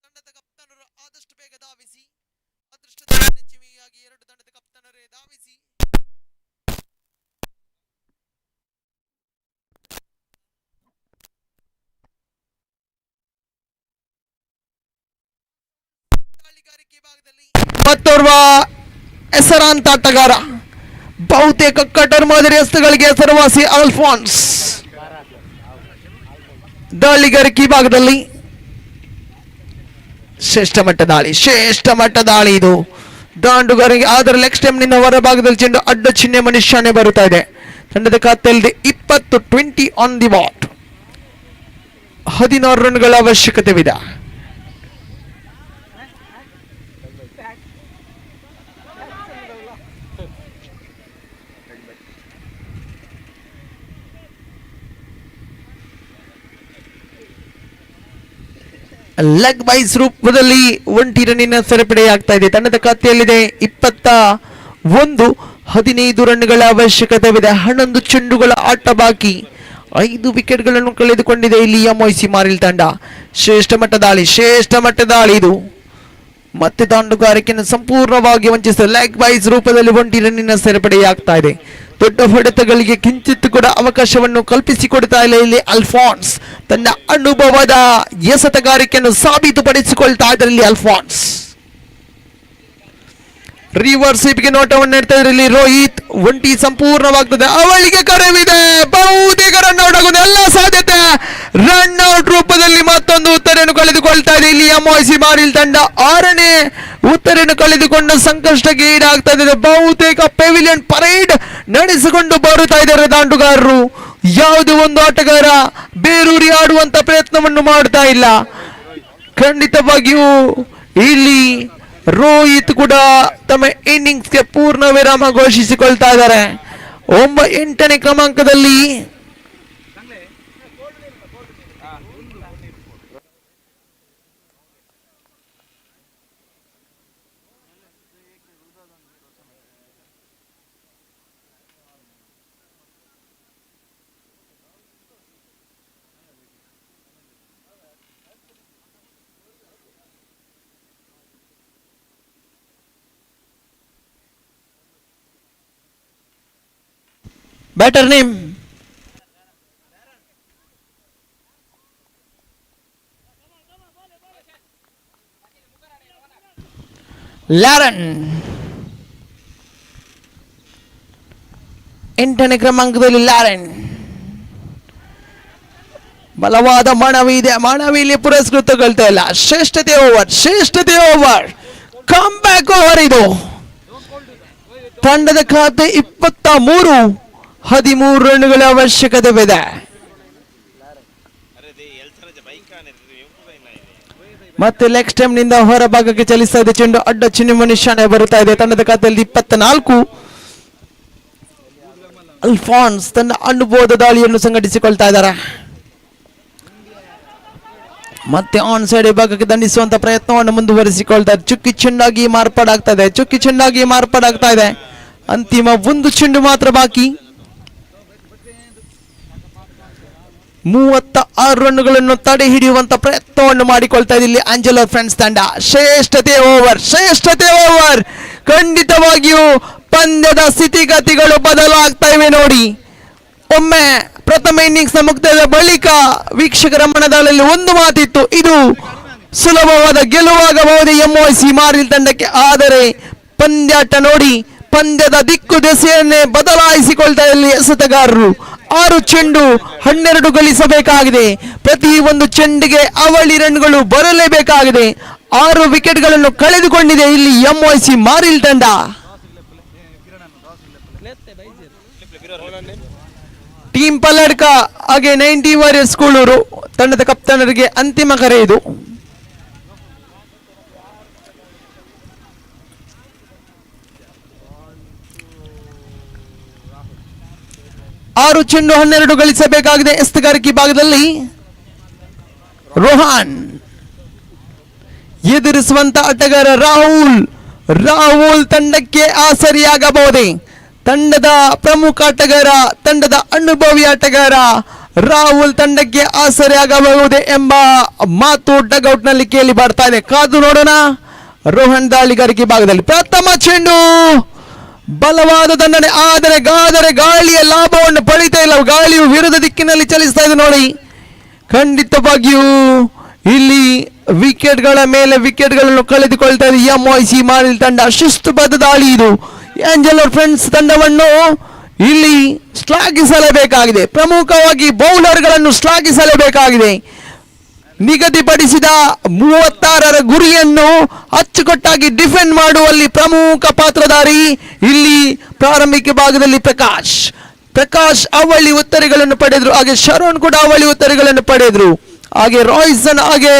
ತಂಡದ ಕಪ್ತಾನರು ಆದಷ್ಟು ಬೇಗ ಧಾವಿಸಿ, ಅದೃಷ್ಟದ ನೆಚ್ಚಿಗೆಯಾಗಿ 2 ತಂಡದ ಕಪ್ತಾನರೇ ಧಾವಿಸಿ ದಾಳಿಗಾರಿಕೆ ಭಾಗದಲ್ಲಿ ಮತ್ತೋರ್ವ ಹೆಸರಾಂತ ಆಟಗಾರ, ಬಹುತೇಕ ಕಟರ್ ಮಾದರಿ ಹಸ್ತಗಳಿಗೆ ಹೆಸರುವಾಸಿ ಅಲ್ಫಾನ್ಸ್. ದಾಳಿಗಾರಿಕೆ ಭಾಗದಲ್ಲಿ ಶ್ರೇಷ್ಠ ಮಟ್ಟ ದಾಳಿ ಇದು. ದಾಂಡುಗಾರಿಗೆ ಆದರೆ ಲೆಗ್ ಸ್ಟೆಮ್ನಿಂದ ಹೊರ ಭಾಗದಲ್ಲಿ ಚೆಂಡು ಅಡ್ಡ ಚಿಹ್ನೆ ಮನುಷ್ಯನೇ ಬರುತ್ತಾ ಇದೆ. ತಂಡದ ಖಾತೆಯಲ್ಲಿ 20 ಆನ್ ದಿ ಬಾಟ್. 16 ರನ್ಗಳ ಅವಶ್ಯಕತೆವಿದೆ. ಲೆಗ್ ಬೈಸ್ ರೂಪದಲ್ಲಿ 1 ರನ್ನಿನ ಸರಪಳಿಯಾಗ್ತಾ ಇದೆ. ತಂಡದ ಖಾತೆಯಲ್ಲಿದೆ 21, 15 ರನ್ಗಳ ಅವಶ್ಯಕತೆವಿದೆ. 11 ಚೆಂಡುಗಳ ಆಟ ಬಾಕಿ. 5 ವಿಕೆಟ್ಗಳನ್ನು ಕಳೆದುಕೊಂಡಿದೆ ಇಲ್ಲಿ ಎಂಒಸಿ ಮಾರಿಲ್ ತಂಡ. ಶ್ರೇಷ್ಠ ಮಟ್ಟ ದಾಳಿ ಇದು. ಮತ್ತೆ ದಾಂಡುಗಾರಿಕೆಯನ್ನು ಸಂಪೂರ್ಣವಾಗಿ ವಂಚಿಸಿದ ಲೆಗ್ ಬೈಸ್ ರೂಪದಲ್ಲಿ 1 ರನ್ನಿನ ಸರಪಳಿಯಾಗ್ತಾ ಇದೆ. ದೊಡ್ಡ ಹೊಡೆತಗಳಿಗೆ ಕಿಂಚಿತ್ ಕೂಡ ಅವಕಾಶವನ್ನು ಕಲ್ಪಿಸಿಕೊಡ್ತಾ ಇಲ್ಲ ಇಲ್ಲಿ ಅಲ್ಫಾನ್ಸ್. ತನ್ನ ಅನುಭವದ ಎಸೆತಗಾರಿಕೆಯನ್ನು ಸಾಬೀತುಪಡಿಸಿಕೊಳ್ತಾ ಇದ್ದಾರೆ ಇಲ್ಲಿ ಅಲ್ಫಾನ್ಸ್. ರಿವರ್ಸ್ ಸ್ವೀಪ್ಗೆ ನೋಟವನ್ನು ನೀಡ್ತಾ ಇದ್ದಾರೆ ಇಲ್ಲಿ ರೋಹಿತ್. 1 ಸಂಪೂರ್ಣವಾಗ್ತದೆ, ಅವಳಿಗೆ ಕರೆವಿದೆ, ಬಹುತೇಕ ರನ್ ಔಟ್ ಆಗುವುದು ಎಲ್ಲ ಸಾಧ್ಯತೆ. ರನ್ ಔಟ್ ರೂಪದಲ್ಲಿ ಮತ್ತೊಂದು ಉತ್ತರವನ್ನು ಕಳೆದುಕೊಳ್ತಾ ಇದೆ ಇಲ್ಲಿ ಎಂಒಸಿ ಮಾರಿಲ್ ತಂಡ. 6ನೇ ಉತ್ತರವನ್ನು ಕಳೆದುಕೊಂಡು ಸಂಕಷ್ಟಕ್ಕೆ ಈಡಾಗ್ತಾ ಇದೆ. ಬಹುತೇಕ ಪೆವಿಲಿಯನ್ ಪರೇಡ್ ನಡೆಸಿಕೊಂಡು ಬರುತ್ತಾ ಇದ್ದಾರೆ ದಾಂಡುಗಾರರು. ಯಾವುದೇ ಒಂದು ಆಟಗಾರ ಬೇರೂರಿ ಆಡುವಂತ ಪ್ರಯತ್ನವನ್ನು ಮಾಡ್ತಾ ಇಲ್ಲ. ಖಂಡಿತವಾಗಿಯೂ ಇಲ್ಲಿ ರೋಹಿತ್ ಕೂಡ ತಮ್ಮ ಇನ್ನಿಂಗ್ಸ್ಗೆ ಪೂರ್ಣ ವಿರಾಮ ಘೋಷಿಸಿಕೊಳ್ತಾ ಇದ್ದಾರೆ. 8ನೇ ಕ್ರಮಾಂಕದಲ್ಲಿ ಬ್ಯಾಟರ್ ನೇಮ್ ಲ್ಯಾರನ್. 8ನೇ ಕ್ರಮಾಂಕದಲ್ಲಿ ಲ್ಯಾರನ್. ಬಲವಾದ ಮನವಿ ಇದೆ, ಮನವಿಯಲ್ಲಿ ಪುರಸ್ಕೃತಗೊಳ್ತಾ ಇಲ್ಲ. ಶ್ರೇಷ್ಠತೆ ಓವರ್, ಕಮ್ ಬ್ಯಾಕ್ ಓವರ್. ಇದು ತಂಡದ ಖಾತೆ 13 ರನ್ಗಳ ಅವಶ್ಯಕತೆ ಇದೆ. ಮತ್ತೆ ಲೆಗ್ ಸ್ಟೆಮ್ ನಿಂದ ಹೊರ ಭಾಗಕ್ಕೆ ಚಲಿಸ್ತಾ ಇದೆ ಚೆಂಡು. ಅಡ್ಡ ಚಿನ್ನುವ ನಿಶಾನೆ ಬರುತ್ತಾ ಇದೆ. ತಂಡದ ಖಾತೆಯಲ್ಲಿ 24. ಅಲ್ಫಾನ್ಸ್ ತನ್ನ ಅನುಭವದ ದಾಳಿಯನ್ನು ಸಂಘಟಿಸಿಕೊಳ್ತಾ ಇದ್ದಾರೆ. ಮತ್ತೆ ಆನ್ ಸೈಡ್ ಭಾಗಕ್ಕೆ ದಂಡಿಸುವಂತ ಪ್ರಯತ್ನವನ್ನು ಮುಂದುವರಿಸಿಕೊಳ್ತಾರೆ. ಚುಕ್ಕಿ ಚೆಂಡಾಗಿ ಮಾರ್ಪಾಡಾಗ್ತಾ ಇದೆ. ಅಂತಿಮ 1 ಚೆಂಡು ಮಾತ್ರ ಬಾಕಿ. 36 ರನ್ಗಳನ್ನು ತಡೆ ಹಿಡಿಯುವಂತ ಪ್ರಯತ್ನವನ್ನು ಮಾಡಿಕೊಳ್ತಾ ಇದೆ ಇಲ್ಲಿ ಆಂಜೆಲೋ ಫ್ರೆಂಡ್ಸ್ ತಂಡ. ಶ್ರೇಷ್ಠತೆ ಓವರ್. ಖಂಡಿತವಾಗಿಯೂ ಪಂದ್ಯದ ಸ್ಥಿತಿಗತಿಗಳು ಬದಲಾಗ್ತಾ ಇವೆ ನೋಡಿ. ಒಮ್ಮೆ ಪ್ರಥಮ ಇನ್ನಿಂಗ್ಸ್ ನ ಮುಕ್ತಾಯದ ಬಳಿಕ ವೀಕ್ಷಕರ ಮನದಲ್ಲಿ ಒಂದು ಮಾತಿತ್ತು, ಇದು ಸುಲಭವಾದ ಗೆಲುವಾಗಬಹುದು MOC ಮಾರಿಲ್ ತಂಡಕ್ಕೆ. ಆದರೆ ಪಂದ್ಯಾಟ ನೋಡಿ, ಪಂದ್ಯದ ದಿಕ್ಕು ದೆಸೆಯನ್ನೇ ಬದಲಾಯಿಸಿಕೊಳ್ತಾ ಇಲ್ಲಿ ಎಸೆತಗಾರರು. 6 ಚೆಂಡು 12 ಗಳಿಸಬೇಕಾಗಿದೆ. ಪ್ರತಿ ಒಂದು ಚೆಂಡಿಗೆ ಅವಳಿ ರನ್ಗಳು ಬರಲೇಬೇಕಾಗಿದೆ. 6 ವಿಕೆಟ್ಗಳನ್ನು ಕಳೆದುಕೊಂಡಿದೆ ಇಲ್ಲಿ MOC ಮಾರಿಲ್ ತಂಡ. ಟೀಮ್ ಪಲ್ಲಡ್ಕ ಹಾಗೆ 90 ವಾರಿಯರ್ಸ್ ಕೂಳೂರು ತಂಡದ ಕಪ್ತಾನರಿಗೆ ಅಂತಿಮ ಕರೆ ಇದು. ಆರು ಚೆಂಡು 12 ಗಳಿಸಬೇಕಾಗಿದೆ ಎಸ್ತುಗಾರಿಕೆ ಭಾಗದಲ್ಲಿ. ರೋಹನ್ ಎದುರಿಸುವಂತ ಆಟಗಾರ ರಾಹುಲ್ ತಂಡಕ್ಕೆ ಆಸರಿಯಾಗಬಹುದೇ? ತಂಡದ ಪ್ರಮುಖ ಆಟಗಾರ, ತಂಡದ ಅನುಭವಿ ಆಟಗಾರ ರಾಹುಲ್ ತಂಡಕ್ಕೆ ಆಸರಿಯಾಗಬಹುದೇ ಎಂಬ ಮಾತು ಡಗ್ಔಟ್ ನಲ್ಲಿ ಕೇಳಿ ಬರ್ತಾ ಇದೆ. ಕಾದು ನೋಡೋಣ. ರೋಹನ್ ದಾಳಿಗಾರಿಕೆ ಭಾಗದಲ್ಲಿ ಪ್ರಥಮ ಚೆಂಡು ಬಲವಾದ ದಂಡನೆ, ಆದರೆ ಗಾಳಿಯ ಲಾಭವನ್ನು ಪಡಿತಾ ಇಲ್ಲ. ಗಾಳಿಯು ವಿರುದ್ಧ ದಿಕ್ಕಿನಲ್ಲಿ ಚಲಿಸ್ತಾ ಇದೆ ನೋಡಿ. ಖಂಡಿತವಾಗಿಯೂ ಇಲ್ಲಿ ವಿಕೆಟ್ಗಳ ಮೇಲೆ ವಿಕೆಟ್ಗಳನ್ನು ಕಳೆದುಕೊಳ್ತಾ ಇದೆ MOC ಮಾರಿಲ್ ತಂಡ. ಶಿಸ್ತುಬದ್ಧ ದಾಳಿ ಇದು. ಆಂಜೆಲೋ ಫ್ರೆಂಡ್ಸ್ ತಂಡವನ್ನು ಇಲ್ಲಿ ಶ್ಲಾಘಿಸಲೇಬೇಕಾಗಿದೆ. ಪ್ರಮುಖವಾಗಿ ಬೌಲರ್ಗಳನ್ನು ಶ್ಲಾಘಿಸಲೇಬೇಕಾಗಿದೆ. ನಿಗದಿಪಡಿಸಿದ 36ರ ಗುರಿಯನ್ನು ಅಚ್ಚುಕಟ್ಟಾಗಿ ಡಿಫೆಂಡ್ ಮಾಡುವಲ್ಲಿ ಪ್ರಮುಖ ಪಾತ್ರಧಾರಿ ಇಲ್ಲಿ ಪ್ರಾರಂಭಿಕ ಭಾಗದಲ್ಲಿ ಪ್ರಕಾಶ್ ಅವಳಿ ಉತ್ತರಗಳನ್ನು ಪಡೆದ್ರು. ಹಾಗೆ ಶರಣ್ ಕೂಡ ಅವಳಿ ಉತ್ತರಗಳನ್ನು ಪಡೆದ್ರು. ಹಾಗೆ ರಾಯ್ಸನ್ ಹಾಗೆ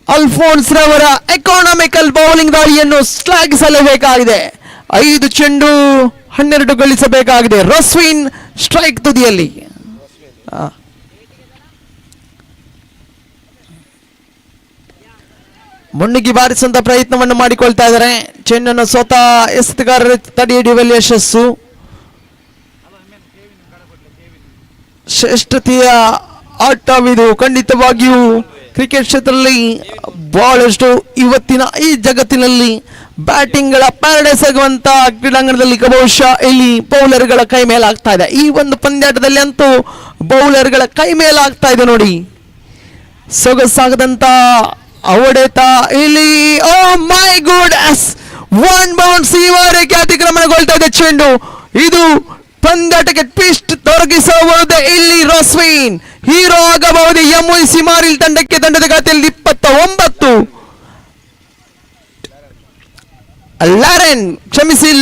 ಅಲ್ಫೋನ್ಸ್ ರವರ ಎಕಾನಮಿಕಲ್ ಬೌಲಿಂಗ್ ದಾಳಿಯನ್ನು ಶ್ಲಾಘಿಸಲೇಬೇಕಾಗಿದೆ. 5 ಚೆಂಡು 12 ಗಳಿಸಬೇಕಾಗಿದೆ. ರಸ್ವಿನ್ ಸ್ಟ್ರೈಕ್ ತುದಿಯಲ್ಲಿ. ಮುನ್ನುಗ್ಗಿ ಬಾರಿಸುವಂತ ಪ್ರಯತ್ನವನ್ನು ಮಾಡಿಕೊಳ್ತಾ ಇದ್ದಾರೆ. ಚೆಂಡನ್ನು ಸ್ವತಃ ಎಸೆತಗಾರರ ತಡೆ ಹಿಡಿಯುವಲ್ಲಿ ಯಶಸ್ಸು. ಶ್ರೇಷ್ಠತೆಯ ಆಟವಿದು. ಖಂಡಿತವಾಗಿಯೂ ಕ್ರಿಕೆಟ್ ಕ್ಷೇತ್ರದಲ್ಲಿ ಬಹಳಷ್ಟು ಇವತ್ತಿನ ಈ ಜಗತ್ತಿನಲ್ಲಿ ಬ್ಯಾಟಿಂಗ್ಗಳ ಪ್ಯಾರಡೈಸ್ ಆಗುವಂತ ಕ್ರೀಡಾಂಗಣದಲ್ಲಿ ಬಹುಶಃ ಇಲ್ಲಿ ಬೌಲರ್ಗಳ ಕೈ ಮೇಲಾಗ್ತಾ ಇದೆ. ಈ ಒಂದು ಪಂದ್ಯಾಟದಲ್ಲಿ ಅಂತೂ ಬೌಲರ್ಗಳ ಕೈ ಮೇಲಾಗ್ತಾ ಇದೆ ನೋಡಿ. ಸೊಗಸಾಗದಂತ ಹೊಡೆತ ಇಲ್ಲಿ. ಓ ಮೈ ಗುಡ್, 1 ಬೌನ್ಸ್ ಈವರೆಗೆ ಅತಿಕ್ರಮಣಗೊಳ್ತಾ ಇದೆ ಚೆಂಡು. ಇದು ಪಂದ್ಯಾಟಕ್ಕೆ ಟ್ವಿಸ್ಟ್ ತೊಡಗಿಸಬಹುದು. ಇಲ್ಲಿ ರಸ್ವಿನ್ ಹೀರೋ ಆಗಬಹುದು MOC ಮಾರಿಲ್ ತಂಡಕ್ಕೆ. ತಂಡದ ಖಾತೆಯಲ್ಲಿ 29.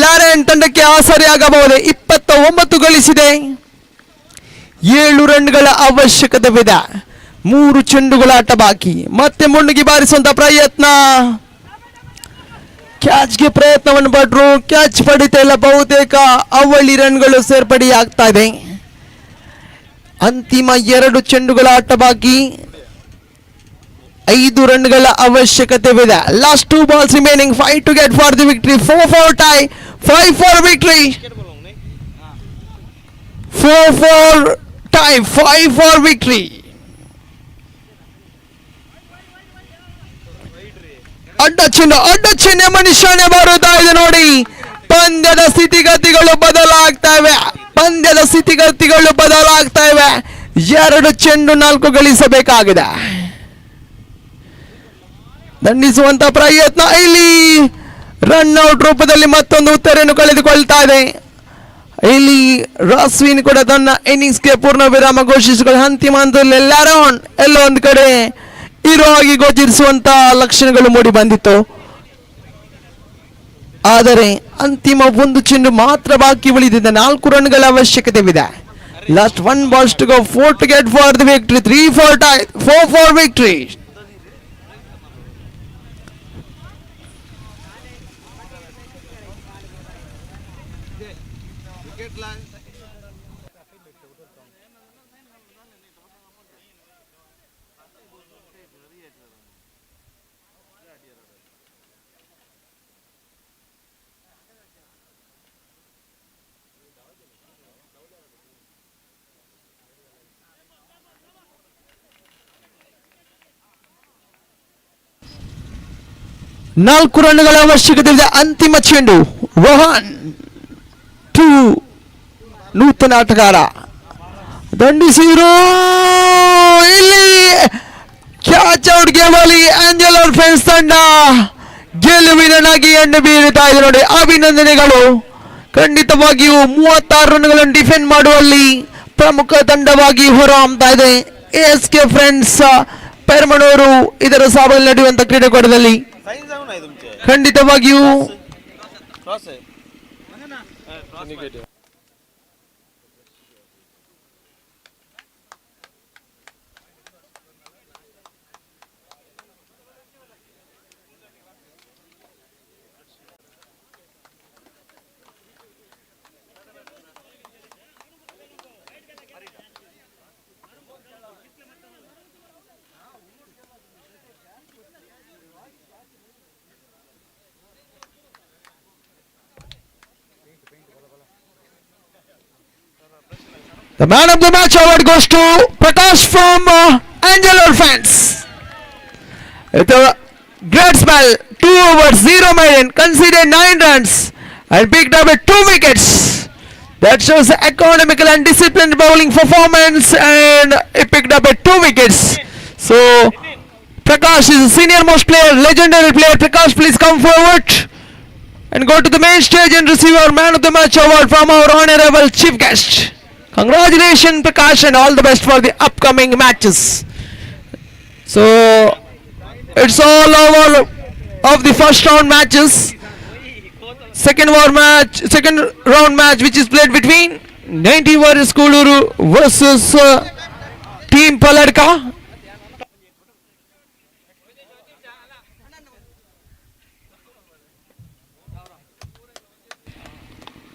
ಲಾರೆನ್ ತಂಡಕ್ಕೆ ಆಸರೆ ಆಗಬಹುದೇ? 29 ಗಳಿಸಿದೆ. 7 ರನ್ಗಳ ಅವಶ್ಯಕತೆವಿದೆ. 3 ಚೆಂಡುಗಳ ಆಟ ಬಾಕಿ. ಮತ್ತೆ ಮುನ್ನುಗ್ಗಿ ಬಾರಿಸುವಂತ ಪ್ರಯತ್ನ. ಕ್ಯಾಚ್ಗೆ ಪ್ರಯತ್ನವನ್ನು ಪಟ್ಟರು, ಕ್ಯಾಚ್ ಪಡಿತಾ ಇಲ್ಲ. ಬಹುತೇಕ ಅವಳಿ ರನ್ಗಳು ಸೇರ್ಪಡೆಯಾಗ್ತಾ ಇದೆ. ಅಂತಿಮ 2 ಚೆಂಡುಗಳ ಆಟ ಬಾಕಿ. 5 ರನ್ಗಳ ಅವಶ್ಯಕತೆವಿದೆ. Last 2 balls remaining. 5 to get for the victory. 4 for tie. 5 for victory. 4 for tie. 5 for victory. ಅಡ್ಡ ಚಿಹ್ನೆ ಮನುಷ್ಯನೇ ಬರುತ್ತಾ ಇದೆ ನೋಡಿ. ಪಂದ್ಯದ ಸ್ಥಿತಿಗತಿಗಳು ಬದಲಾಗ್ತಾ ಇವೆ. 2 ಚೆಂಡು 4 ಗಳಿಸಬೇಕಾಗಿದೆ. ದಂಡಿಸುವಂತ ಪ್ರಯತ್ನ, ಇಲ್ಲಿ ರನ್ ಔಟ್ ರೂಪದಲ್ಲಿ ಮತ್ತೊಂದು ಉತ್ತರವನ್ನು ಕಳೆದುಕೊಳ್ತಾ ಇದೆ. ಇಲ್ಲಿ ರಾಸ್ವಿನ್ ಕೂಡ ತನ್ನ ಇನ್ನಿಂಗ್ಸ್ಗೆ ಪೂರ್ಣ ವಿರಾಮ ಘೋಷಿಸಿಕೊಂಡು ಅಂತಿಮ ಹಂತದಲ್ಲಿ ಎಲ್ಲೋ ಒಂದು ಕಡೆ ಹೀರೋ ಆಗಿ ಗೋಚರಿಸುವಂತ ಲಕ್ಷಣಗಳು ಮೂಡಿ ಬಂದಿತ್ತು. ಆದರೆ ಅಂತಿಮ 1 ಚೆಂಡು ಮಾತ್ರ ಬಾಕಿ ಉಳಿದಿದೆ. 4 ರನ್ಗಳ ಅವಶ್ಯಕತೆವಿದೆ. Last 1 balls to go, 4 to get for the victory, 3 for tie, 4 for victory. ನಾಲ್ಕು ರನ್ಗಳ ಅವಶ್ಯಕತೆ ಇದೆ. ಅಂತಿಮ ಚೆಂಡು. ರೋಹನ್ 2 ನೂತನ ಆಟಗಾರ ದಂಡಿಸಿರು. ಇಲ್ಲಿ ಕ್ಯಾಚ್ ಔಟ್ ಗೇಮ್ ಅಲ್ಲಿ ಆಂಜೆಲೋ ಫ್ರೆಂಡ್ಸ್ ತಂಡ ಗೆಲುವಿನಾಗಿ ಎಣ್ಣೆ ಬೀರುತ್ತಾ ಇದೆ ನೋಡಿ. ಅಭಿನಂದನೆಗಳು. ಖಂಡಿತವಾಗಿಯೂ 36 ರನ್ಗಳನ್ನು ಡಿಫೆಂಡ್ ಮಾಡುವಲ್ಲಿ ಪ್ರಮುಖ ತಂಡವಾಗಿ ಹೊರಹೊಮ್ಮುತ್ತಾ ಇದೆ ASK ಫ್ರೆಂಡ್ಸ್ ಪೆರ್ಮನೂರು. ಇದರ ಸಾಬಲ್ಲಿ ನಡೆಯುವಂತ ಕ್ರೀಡಾಕೂಟದಲ್ಲಿ ಖಂಡಿತವಾಗಿಯೂ the man of the match award goes to Prakash from Angelo fans. With a great spell, 2 overs, 0 maiden, conceded 9 runs and picked up 2 wickets. That shows economical and disciplined bowling performance, and he picked up 2 wickets. So Prakash is a senior most player, legendary player. Prakash, please come forward and go to the main stage and receive our man of the match award from our honorable chief guest. Congratulations Prakash, and all the best for the upcoming matches. So it's all over of the first round matches. Second round match which is played between 90 Warriors Kuluru versus Team Palka.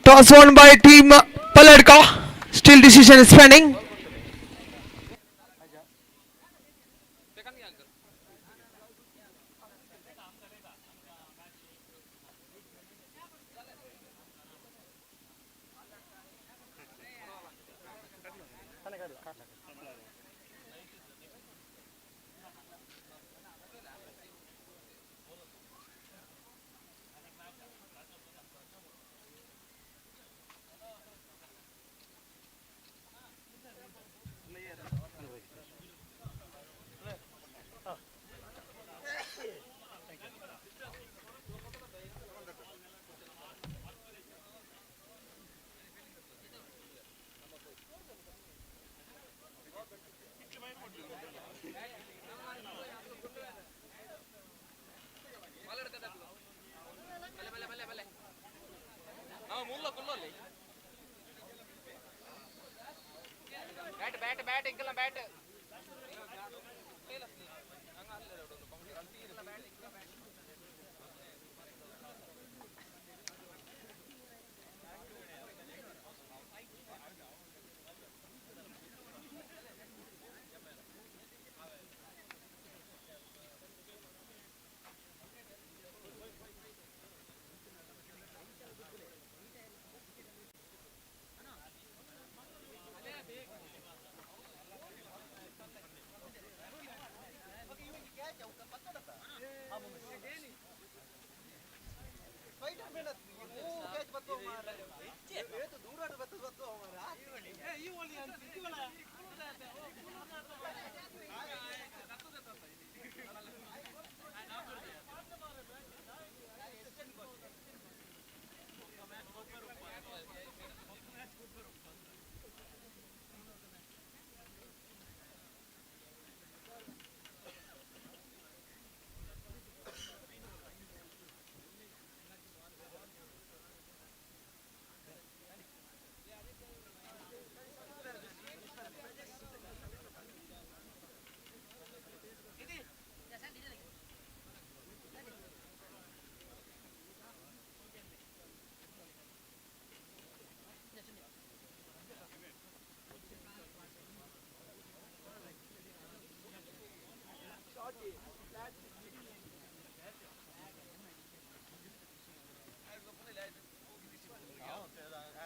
Toss won by Team Palka. Still decision is pending.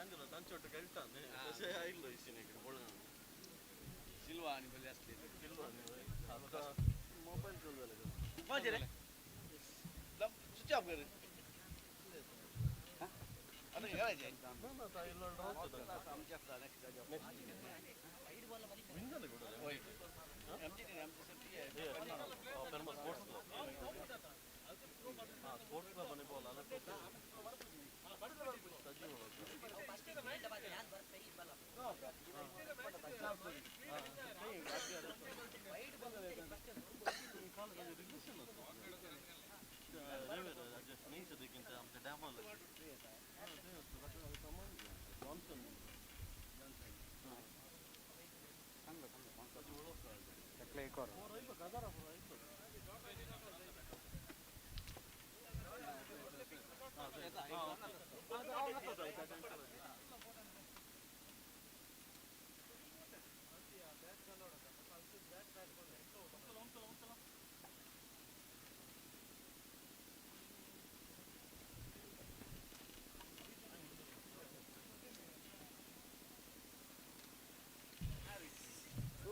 Angelo tanchotto keltane se aillo isineke bolana silva ani bali asli silva ani आता mobile चालू झाला माझे रे switch off कर आता करायचे ना ताईला ड्रॉप होता आमच्या नेक्स्ट जागा वाईट बॉल मध्ये विन झालं कुठे होय आमची साठी आहे परमन स्पोर्ट्स क्लब हां स्पोर्ट्स क्लब ने बॉल आला तो सजीव नहीं सदी किंतु आमच्या डॅमला जॉन्सन चांगलं पांचाची ओळख त्यातला एक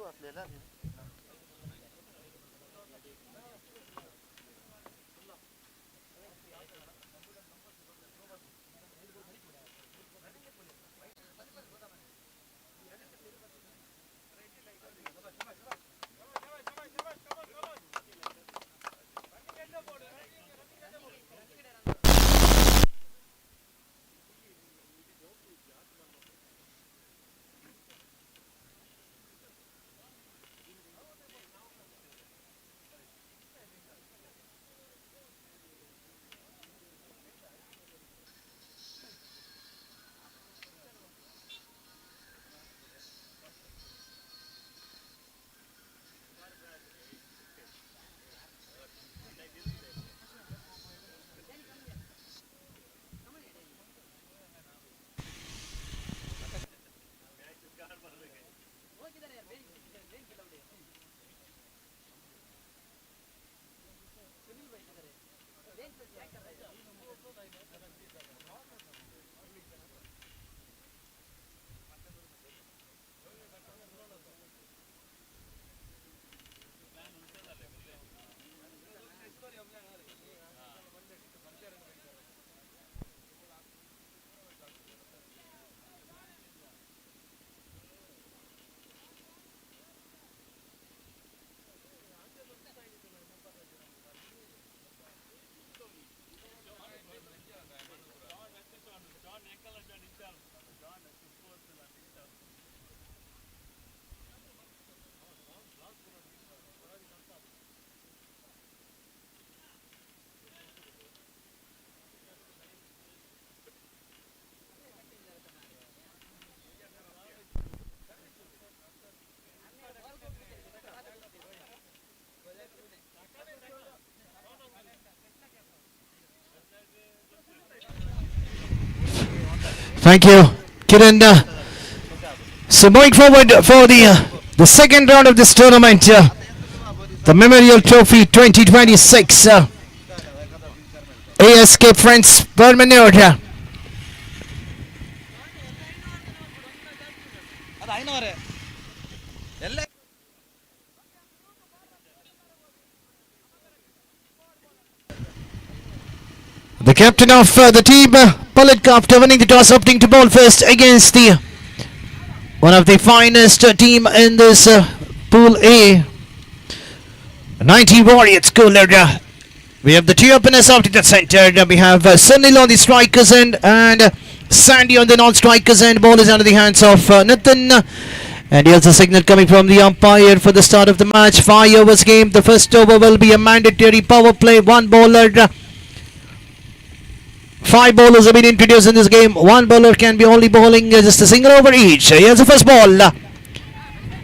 असलेला Thank you, Kiran. So going forward for the second round of this tournament, the Memorial Trophy 2026, A.S.K Freinds Permanor. ಅದು ಐನೂರೇ ಎಲ್ಲ The captain of the team, Palka, after winning the toss, opting to bowl first against the one of the finest team in this Pool A. 90 Warriors cooler. We have the two openers out in the center. We have Sunil on the strikers end and Sandy on the non-strikers end. Ball is under the hands of Nitin. And here's a signal coming from the umpire for the start of the match. 5 overs game. The first over will be a mandatory power play. One bowler. 5 bowlers have been introduced in this game. One bowler can be only bowling just a single over each. Here's the first ball.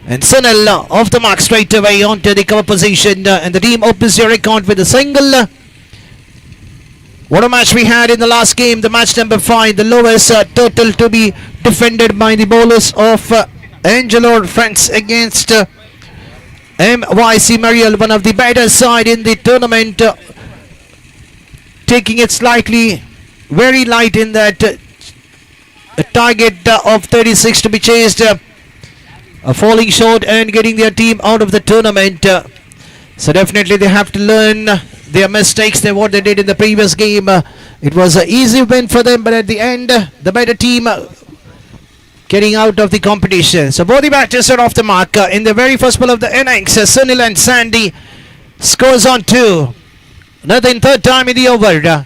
And Sunil off the mark straight away onto the cover position. And the team opens their account with a single. What a match we had in the last game. The match number 5. The lowest total to be defended by the bowlers of Angelo Freinds against MYC Mariel. One of the better side in the tournament. Taking it slightly very light in that target of 36 to be chased. Falling short and getting their team out of the tournament. So definitely they have to learn their mistakes than what they did in the previous game. It was an easy win for them, but at the end, the better team getting out of the competition. So both the batters are off the mark. In the very first ball of the innings, Sunil and Sandy scores on 2. Nothing, third time in the over.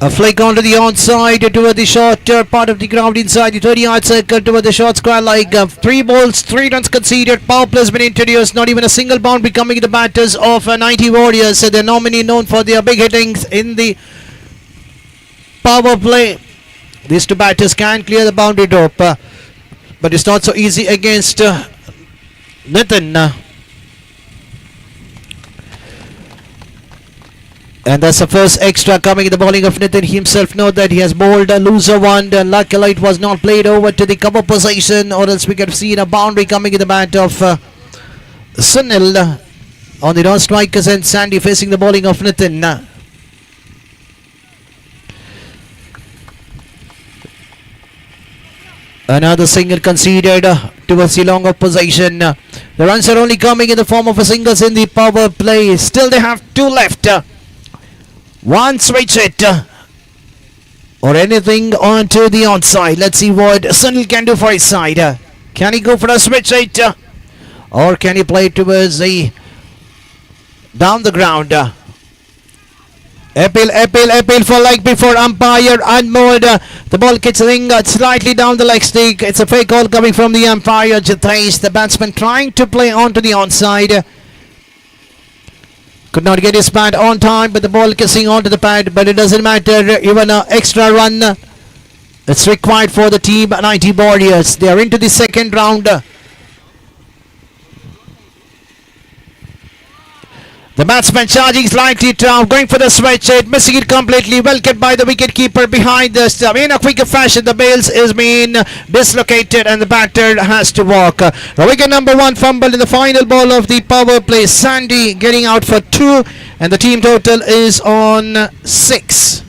A flick onto the onside toward the shorter part of the ground inside the 30-yard circle toward the short square leg. 3 balls, 3 runs conceded. Power play has been introduced. Not even a single bound becoming the batters of 90 Warriors. They're normally known for their big hittings in the power play. These 2 batters can clear the boundary drop. But it's not so easy against Nitin. And that's the first extra coming in the bowling of Nitin. He himself knows that he has bowled a loser one. And luckily it was not played over to the cover position, or else we could have seen a boundary coming in the bat of Sunil on the non-strikers and Sandy facing the bowling of Nitin. Another single conceded towards the long opposition. The runs are only coming in the form of a singles in the power play. Still they have 2 left. One switch it or anything onto the onside. Let's see what Sunil can do for his side. Can he go for a switch it or can he play towards the down the ground? Appeal for leg before umpire unmoored. The ball kitching slightly down the leg stick. It's a fake call coming from the umpire. Jitesh, the batsman, trying to play onto the onside. Could not get his pad on time, but the ball kissing onto the pad. But it doesn't matter. Even an extra run it's required for the team 90 Warriors. They are into the second round. The batsman charging slightly down, going for the switch, missing it completely. Well kept by the wicket keeper behind this. In a quicker fashion, the bails is being dislocated and the batter has to walk. The wicket number 1 fumble in the final ball of the power play. Sandy getting out for 2 and the team total is on 6.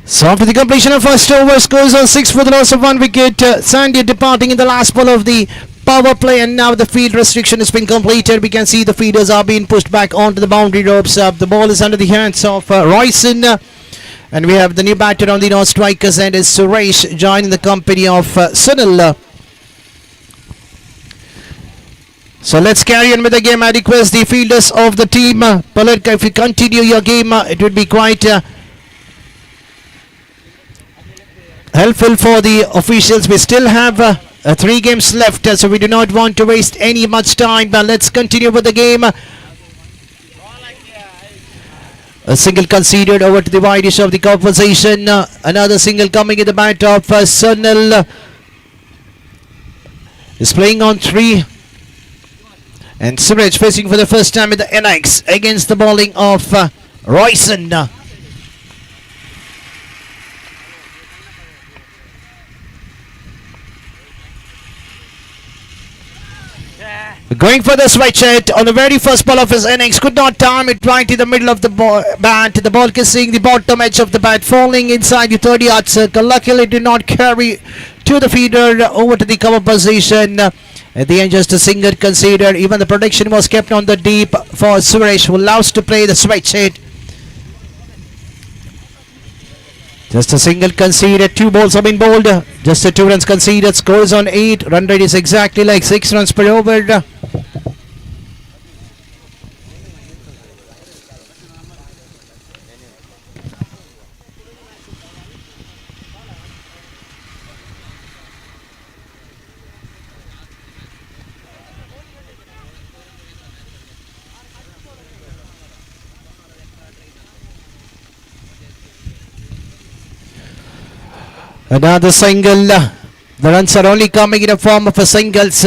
So after the completion of first over, scores on 6 for the loss of 1 wicket. Sandy departing in the last ball of the power play, and now the field restriction has been completed. We can see the feeders are being pushed back onto the boundary ropes. The ball is under the hands of Royson, and we have the new batter on the non-strikers, and is Suresh joining the company of Sunil. So let's carry on with the game. I request the fielders of the team, Palka, if you continue your game, it would be quite helpful for the officials. We still have 3 games left, so we do not want to waste any much time, but let's continue with the game. A single conceded over to the widest of the opposition. Another single coming in the bat of Sunil. Is playing on 3. And Suraj facing for the first time in the innings against the bowling of Royson. Going for the switch hit on the very first ball of his innings. Could not time it right in the middle of the bat. The ball kissing the bottom edge of the bat, falling inside the 30-yard circle. Luckily did not carry to the feeder over to the cover position. At the end, just a single conceded. Even the protection was kept on the deep for Suresh, who loves to play the switch hit. Just a single conceded. 2 balls have been bowled. Just a 2 runs conceded. Scores on 8. Run rate is exactly like 6 runs per over. Another single. The runs are only coming in the form of a singles.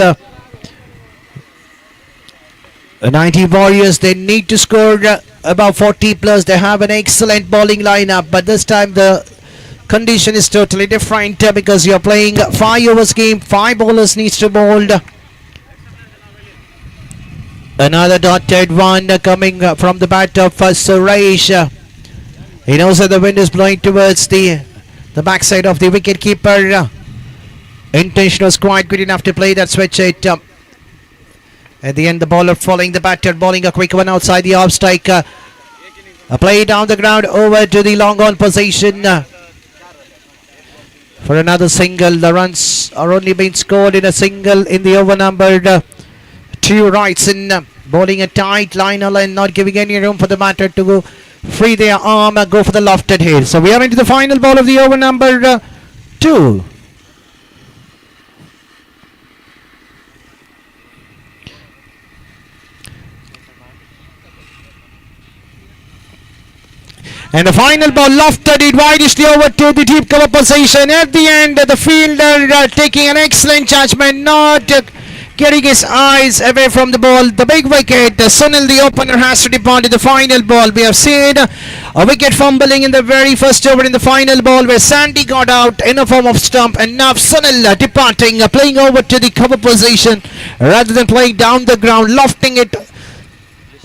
90 Warriors, they need to score about 40 plus. They have an excellent bowling lineup, but this time the condition is totally different because you're playing 5 overs game. 5 bowlers needs to bowl. Another dotted one coming from the bat of Suresh. He knows that the wind is blowing towards the backside of the wicket keeper. Intention was quite good enough to play that switch hit. At the end, the bowler following the batter, bowling a quick one outside the off strike. A play down the ground over to the long on position for another single. The runs are only being scored in a single in the over numbered 2 rights in bowling a tight line and not giving any room for the batter to go free their arm, go for the lofted hit. So we are into the final ball of the over number 2. And the final ball lofted it widely over to the deep cover position. At the end, the fielder taking an excellent judgment, not getting his eyes away from the ball. The big wicket, Sunil, the opener, has to depart in the final ball. We have seen a wicket fumbling in the very first over in the final ball where Sandy got out in a form of stump, and now Sunil departing, playing over to the cover position rather than playing down the ground, lofting it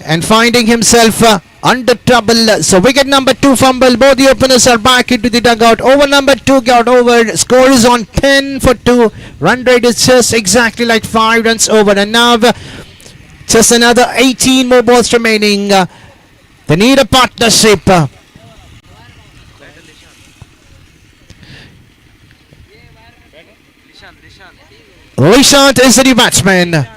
and finding himself under trouble. So wicket number 2 fumble. Both the openers are back into the dugout. Over number 2 got over. Score is on 10 for 2. Run rate is just exactly like 5 runs over. And now just another 18 more balls remaining. They need a partnership. Lishant is the new batsman.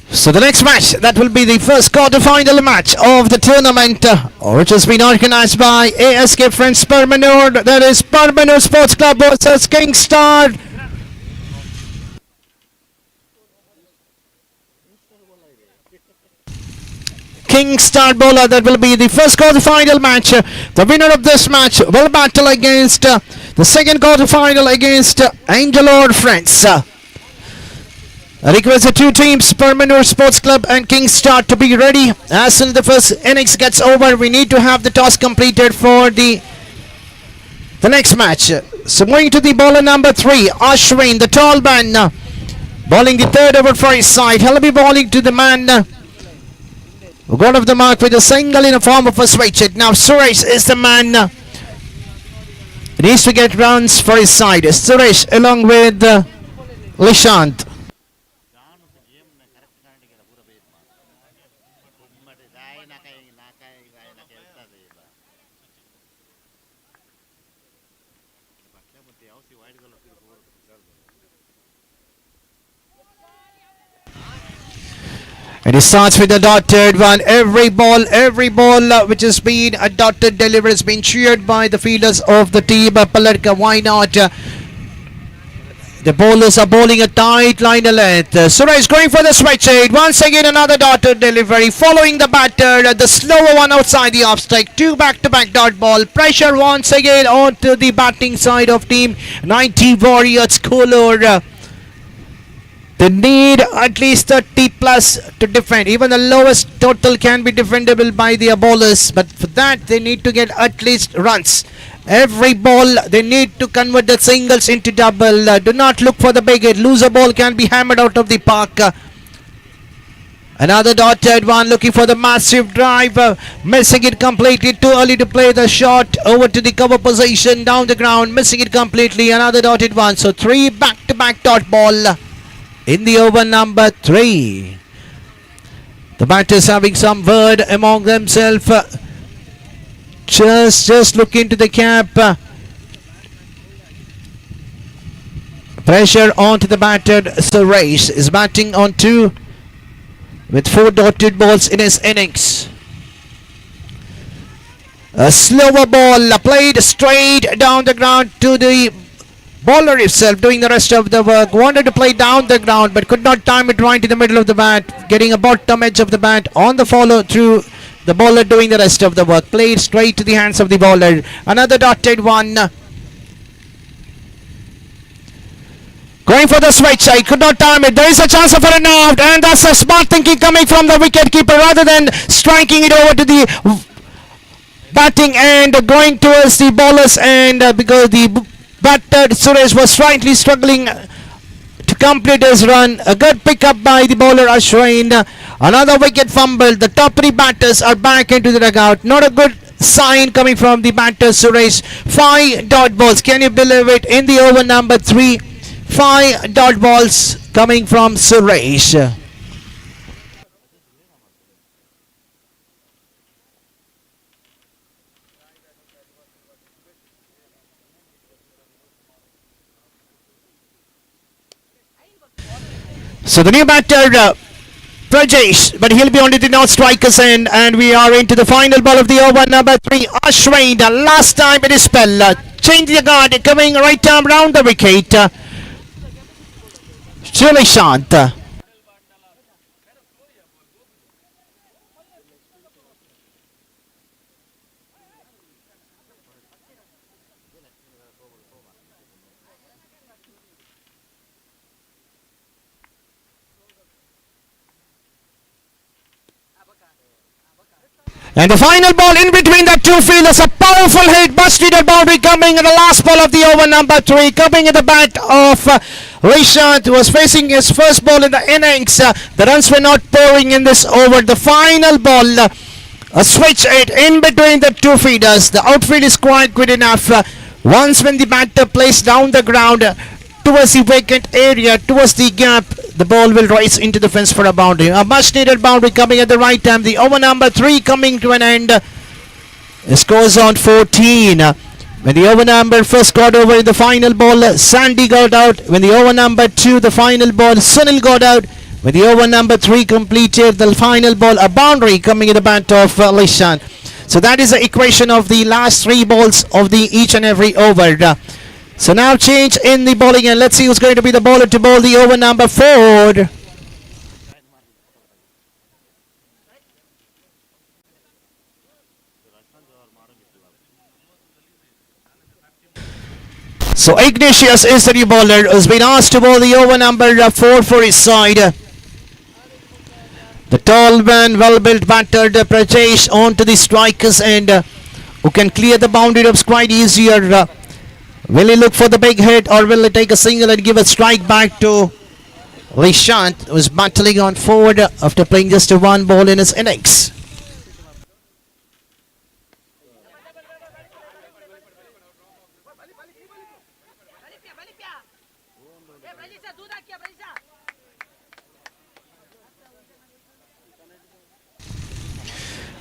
So the next match, that will be the first quarter-final match of the tournament, which has been organized by A.S.K Freinds Perbanor. That is Perbanor Sports Club versus King Star. King Star Bowler, that will be the first quarter-final match. The winner of this match will battle against the second quarter-final against Angelo or Friends. I request the 2 teams, Permanent Sports Club and King Star, to be ready. As soon as the first innings gets over, we need to have the toss completed for the next match. So moving to the bowler number 3, Ashwin, the tall man, bowling the 3rd over for his side. He'll be bowling to the man who got off the mark with a single in the form of a switch hit. Now Suresh is the man. Needs to get runs for his side. Suresh along with Lishant. And he starts with the dotted one. Every ball which has been a dotted delivery has been cheered by the fielders of the team. Palka, why not? The bowlers are bowling a tight line of length. Suresh going for the switch hit. Once again another dotted delivery. Following the batter, the slower one outside the off strike. Two back-to-back dot ball. Pressure once again onto the batting side of team 90 Warriors Kolor. They need at least 30 plus to defend. Even the lowest total can be defendable by their bowlers, but for that they need to get at least runs. Every ball they need to convert the singles into double. Do not look for the big hit. Loser ball can be hammered out of the park. Another dotted one looking for the massive drive. Missing it completely. Too early to play the shot. Over to the cover position. Down the ground. Missing it completely. Another dotted one. So 3 back-to-back dot ball in the over number 3. The batters having some word among themselves. Just look into the cap. Pressure onto the batter. Suresh is batting on 2 with 4 dotted balls in his innings. A slower ball played straight down the ground to the bowler himself, doing the rest of the work. Wanted to play down the ground but could not time it right in the middle of the bat, getting a bottom edge of the bat on the follow through. The bowler doing the rest of the work. Played straight to the hands of the bowler. Another dotted one. Going for the switch. I could not time it. There is a chance of a run out, and that's a smart thinking coming from the wicket keeper rather than striking it over to the batting end, going towards the bowler's end, because the batter Suresh was slightly struggling to complete his run. A good pickup by the bowler Ashwin. Another wicket fumble. The top 3 batters are back into the dugout. Not a good sign coming from the batter Suresh. 5 dot balls. Can you believe it? In the over number 3, 5 dot balls coming from Suresh. So the new batter Prajesh, but he'll be on the non-strikers end, and we are into the final ball of the over number 3. Ashwin, last time in his spell, change the guard, coming right arm round the wicket. Shant. And the final ball in between the 2 fielders, a powerful hit, busted a boundary coming in the last ball of the over number 3, coming in the bat of Lishant, who was facing his first ball in the innings. The runs were not pouring in this over. The final ball, a switch hit in between the 2 fielders. The outfield is quite good enough. Once when the batter plays down the ground towards the vacant area, towards the gap, the ball will rise into the fence for a boundary. A much needed boundary coming at the right time. The over number 3 coming to an end. It scores on 14. When the over number first got over in the final ball, Sandy got out. When the over number 2, the final ball, Sunil got out. When the over number 3 completed the final ball, a boundary coming in the bat of Lishan. So that is the equation of the last 3 balls of the each and every over. So now change in the bowling, and let's see who's going to be the bowler to bowl the over number 4. So Ignatius is the new bowler who's been asked to bowl the over number 4 for his side. The tall man, well-built batter, Prajesh onto the strikers end, who can clear the boundary ups quite easier. Will he look for the big hit, or will he take a single and give a strike back to Lishant was battling on forward after playing just a one ball in his innings.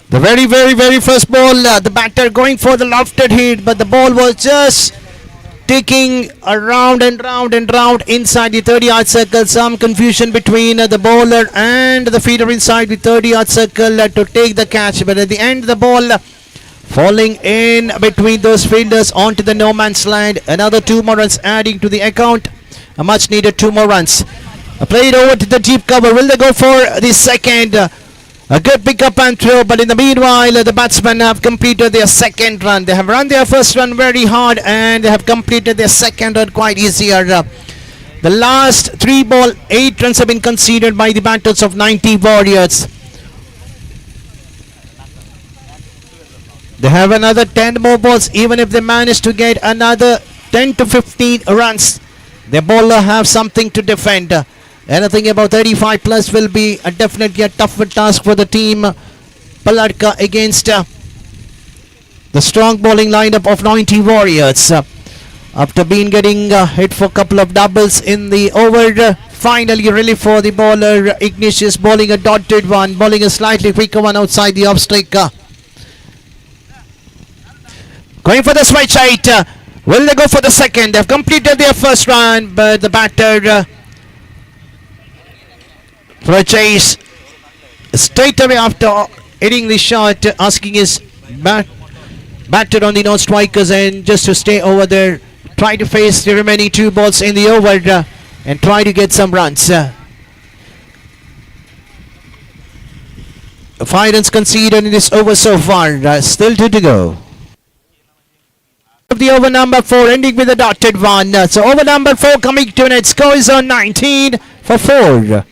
The very first ball, the batter going for the lofted hit, but the ball was just taking around and round and round inside the 30-yard circle. Some confusion between the bowler and the fielder inside the 30-yard circle to take the catch, but at the end the ball falling in between those fielders onto the no man's land. Another 2 more runs adding to the account. A much needed 2 more runs. Played over to the deep cover. Will they go for the second? A good pick up and throw, but in the meanwhile, the batsmen have completed their second run. They have run their first run very hard and they have completed their second run quite easier. The last 3 ball, 8 runs have been conceded by the batters of 90 Warriors. They have another 10 more balls. Even if they manage to get another 10 to 15 runs, their bowler have something to defend. Anything about 35 plus will be definitely a tougher task for the team. Palka against the strong bowling lineup of 90 Warriors. After being getting hit for a couple of doubles in the over, finally relief for the bowler. Ignatius bowling a dotted one, bowling a slightly quicker one outside the off stick. Going for the switch height. Will they go for the second? They've completed their first run, but the batter for a chase straight away after hitting the shot, asking his batter on the non-strikers and just to stay over there, try to face the remaining 2 balls in the over and try to get some runs. 5 runs conceded in this over so far, still 2 to go. Of the over number 4 ending with a dotted one. So over number 4 coming to an end. Score is on 19 for 4.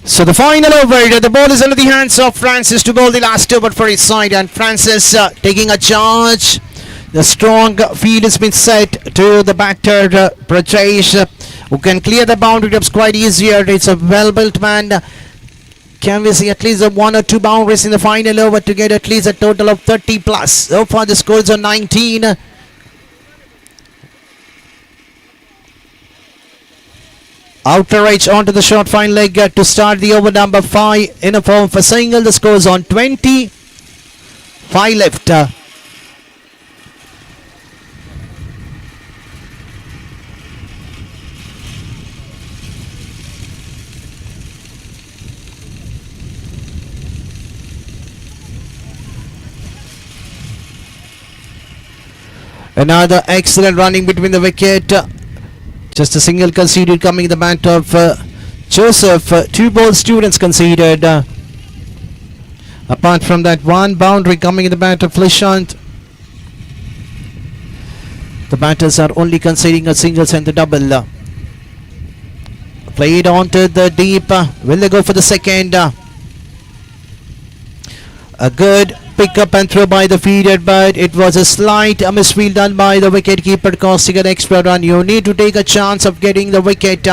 So the final over, the ball is under the hands of Francis to bowl the last over for his side, and Francis taking a charge. The strong field has been set to the batter Prajesh, who can clear the boundary depths quite easier. It's a well-built man. Can we see at least 1 or 2 boundaries in the final over to get at least a total of 30 plus? So far the scores are 19. Outer edge onto the short fine leg to start the over number 5 in a form for single. The scores on 20. 5 left. Another excellent running between the wicket. Just a single conceded coming in the bat of Joseph. 2 balls, 2 runs conceded. Apart from that, 1 boundary coming in the bat of Lishant. The batters are only conceding a singles and the double. Played onto the deep. Will they go for the second? A good pick up and throw by the fielder, but it was a slight misfield done by the wicket keeper, costing an extra run. You need to take a chance of getting the wicket.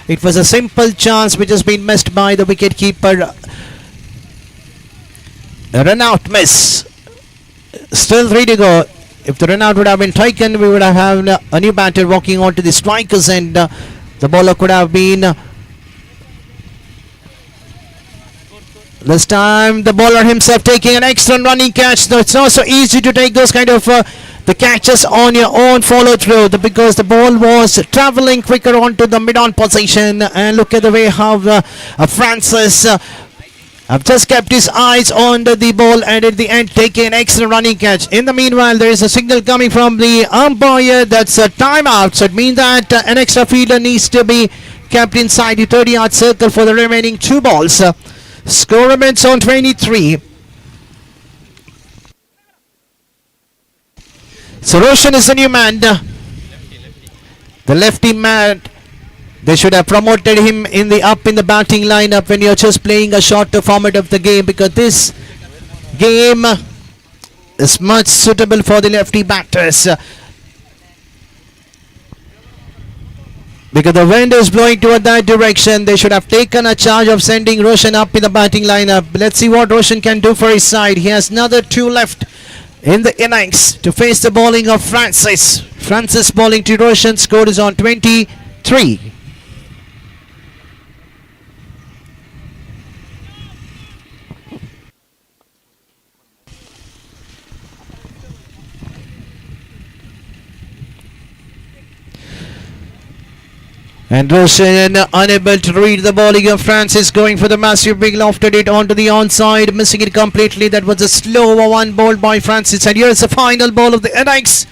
It was a simple chance which has been missed by the wicket keeper. A run out miss. Still 3 to go. If the run out would have been taken, we would have had a new batter walking onto the strikers, and the bowler could have been This time the bowler himself taking an excellent running catch. No, it's not so easy to take those kind of the catches on your own follow through because the ball was traveling quicker onto the mid-on position. And look at the way how Francis have just kept his eyes on the ball and at the end taking an excellent running catch. In the meanwhile, there is a signal coming from the umpire that's a timeout. So it means that an extra fielder needs to be kept inside the 30-yard circle for the remaining 2 balls. Score remains on 23. So Roshan is the new man. The lefty man. They should have promoted him in the batting lineup when you're just playing a shorter format of the game, because this game is much suitable for the lefty batters. Because the wind is blowing toward that direction, they should have taken a charge of sending Roshan up in the batting lineup. Let's see what Roshan can do for his side. He has another 2 left in the innings to face the bowling of Francis. Francis bowling to Roshan. Score is on 23. And Roshan unable to read the bowling of Francis, going for the massive big lofted it onto the onside, missing it completely. That was a slow one bowled by Francis. And here's the final ball of the innings.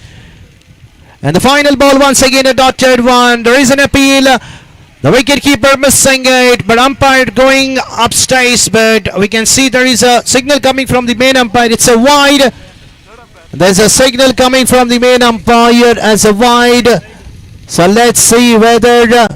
And the final ball once again a dotted one. There is an appeal. The wicketkeeper missing it, but umpire going upstairs. But we can see there is a signal coming from the main umpire. It's a wide. There's a signal coming from the main umpire as a wide. So let's see whether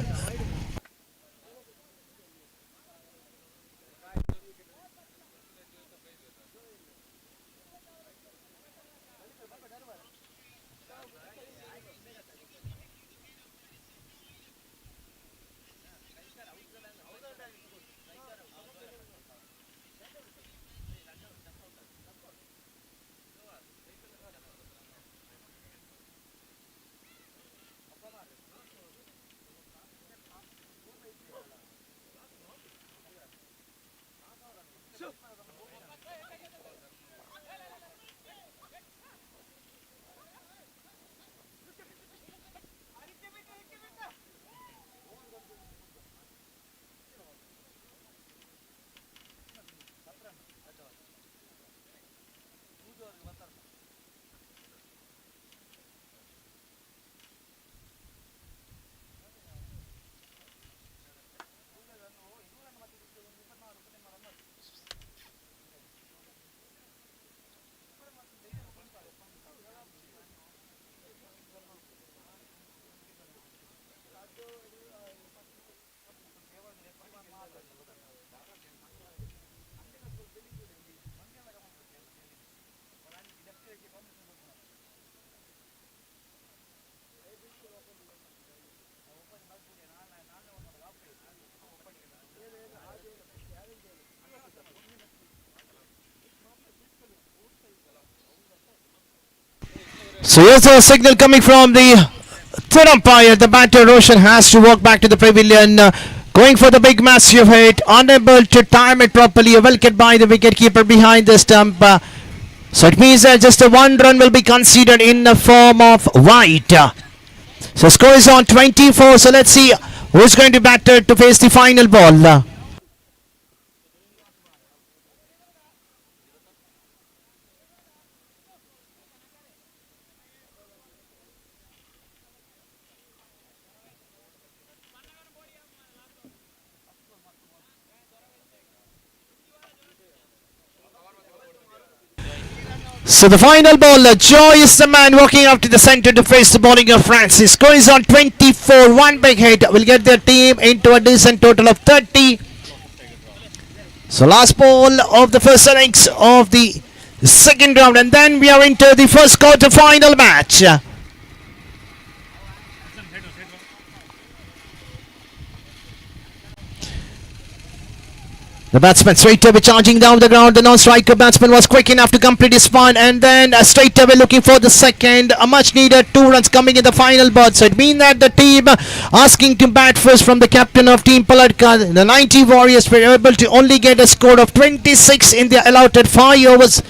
so here's a signal coming from the third umpire. The batter Roshan has to walk back to the pavilion, going for the big massive hit, unable to time it properly. A well kept by the wicketkeeper behind the stump. So it means that just a 1 run will be considered in the form of wide. So score is on 24. So let's see who's going to batter to face the final ball. So the final ball, Joy is the man walking up to the center to face the bowling of Francis. Score is on 24. 1 big hit will get their team into a decent total of 30. So last ball of the first innings of the second round, and then we are into the first quarter final match. The batsman straight away charging down the ground. The non-striker batsman was quick enough to complete his punt, and then straight away looking for the second. A much needed 2 runs coming in the final bird. So it means that the team asking to bat first from the captain of Team Palka. The 90 Warriors were able to only get a score of 26 in their allotted 5 overs,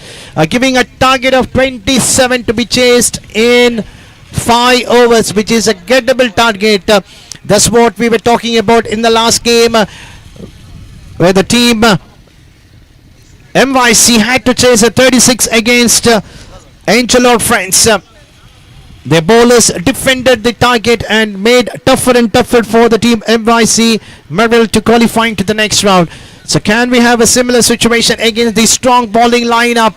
giving a target of 27 to be chased in 5 overs, which is a gettable target. That's what we were talking about in the last game, where the team MYC had to chase a 36 against Angelo Friends. Their bowlers defended the target and made tougher and tougher for the team MYC Mariel to qualifying to the next round. So can we have a similar situation against the strong bowling lineup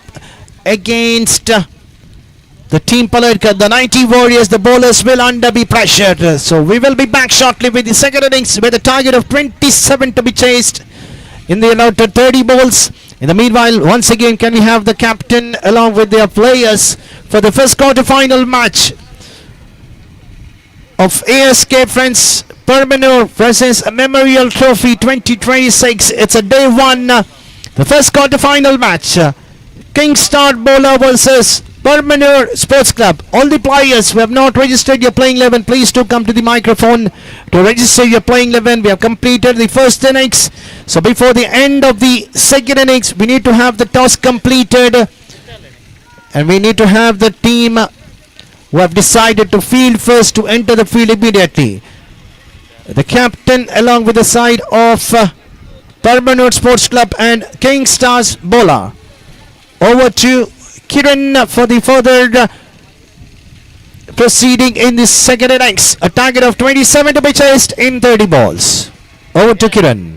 against the Team Palka? The 90 Warriors, the bowlers will under be pressured. So we will be back shortly with the second innings with a target of 27 to be chased in the allotted 30 balls. In the meanwhile, once again, can we have the captain along with their players for the first quarter-final match of A.S.K Freinds Perbanor versus Mariel Trophy 2026. It's a day 1, the first quarter-final match. King Star Bowler versus Permanor Sports Club. All the players who have not registered your playing 11, please do come to the microphone to register your playing 11. We have completed the first innings, so before the end of the second innings, we need to have the toss completed, and we need to have the team who have decided to field first to enter the field immediately. The captain along with the side of Permanor Sports Club and King Stars Bowler. Over to Kiran for the further proceeding in the second innings. A target of 27 to be chased in 30 balls. Over to Kiran.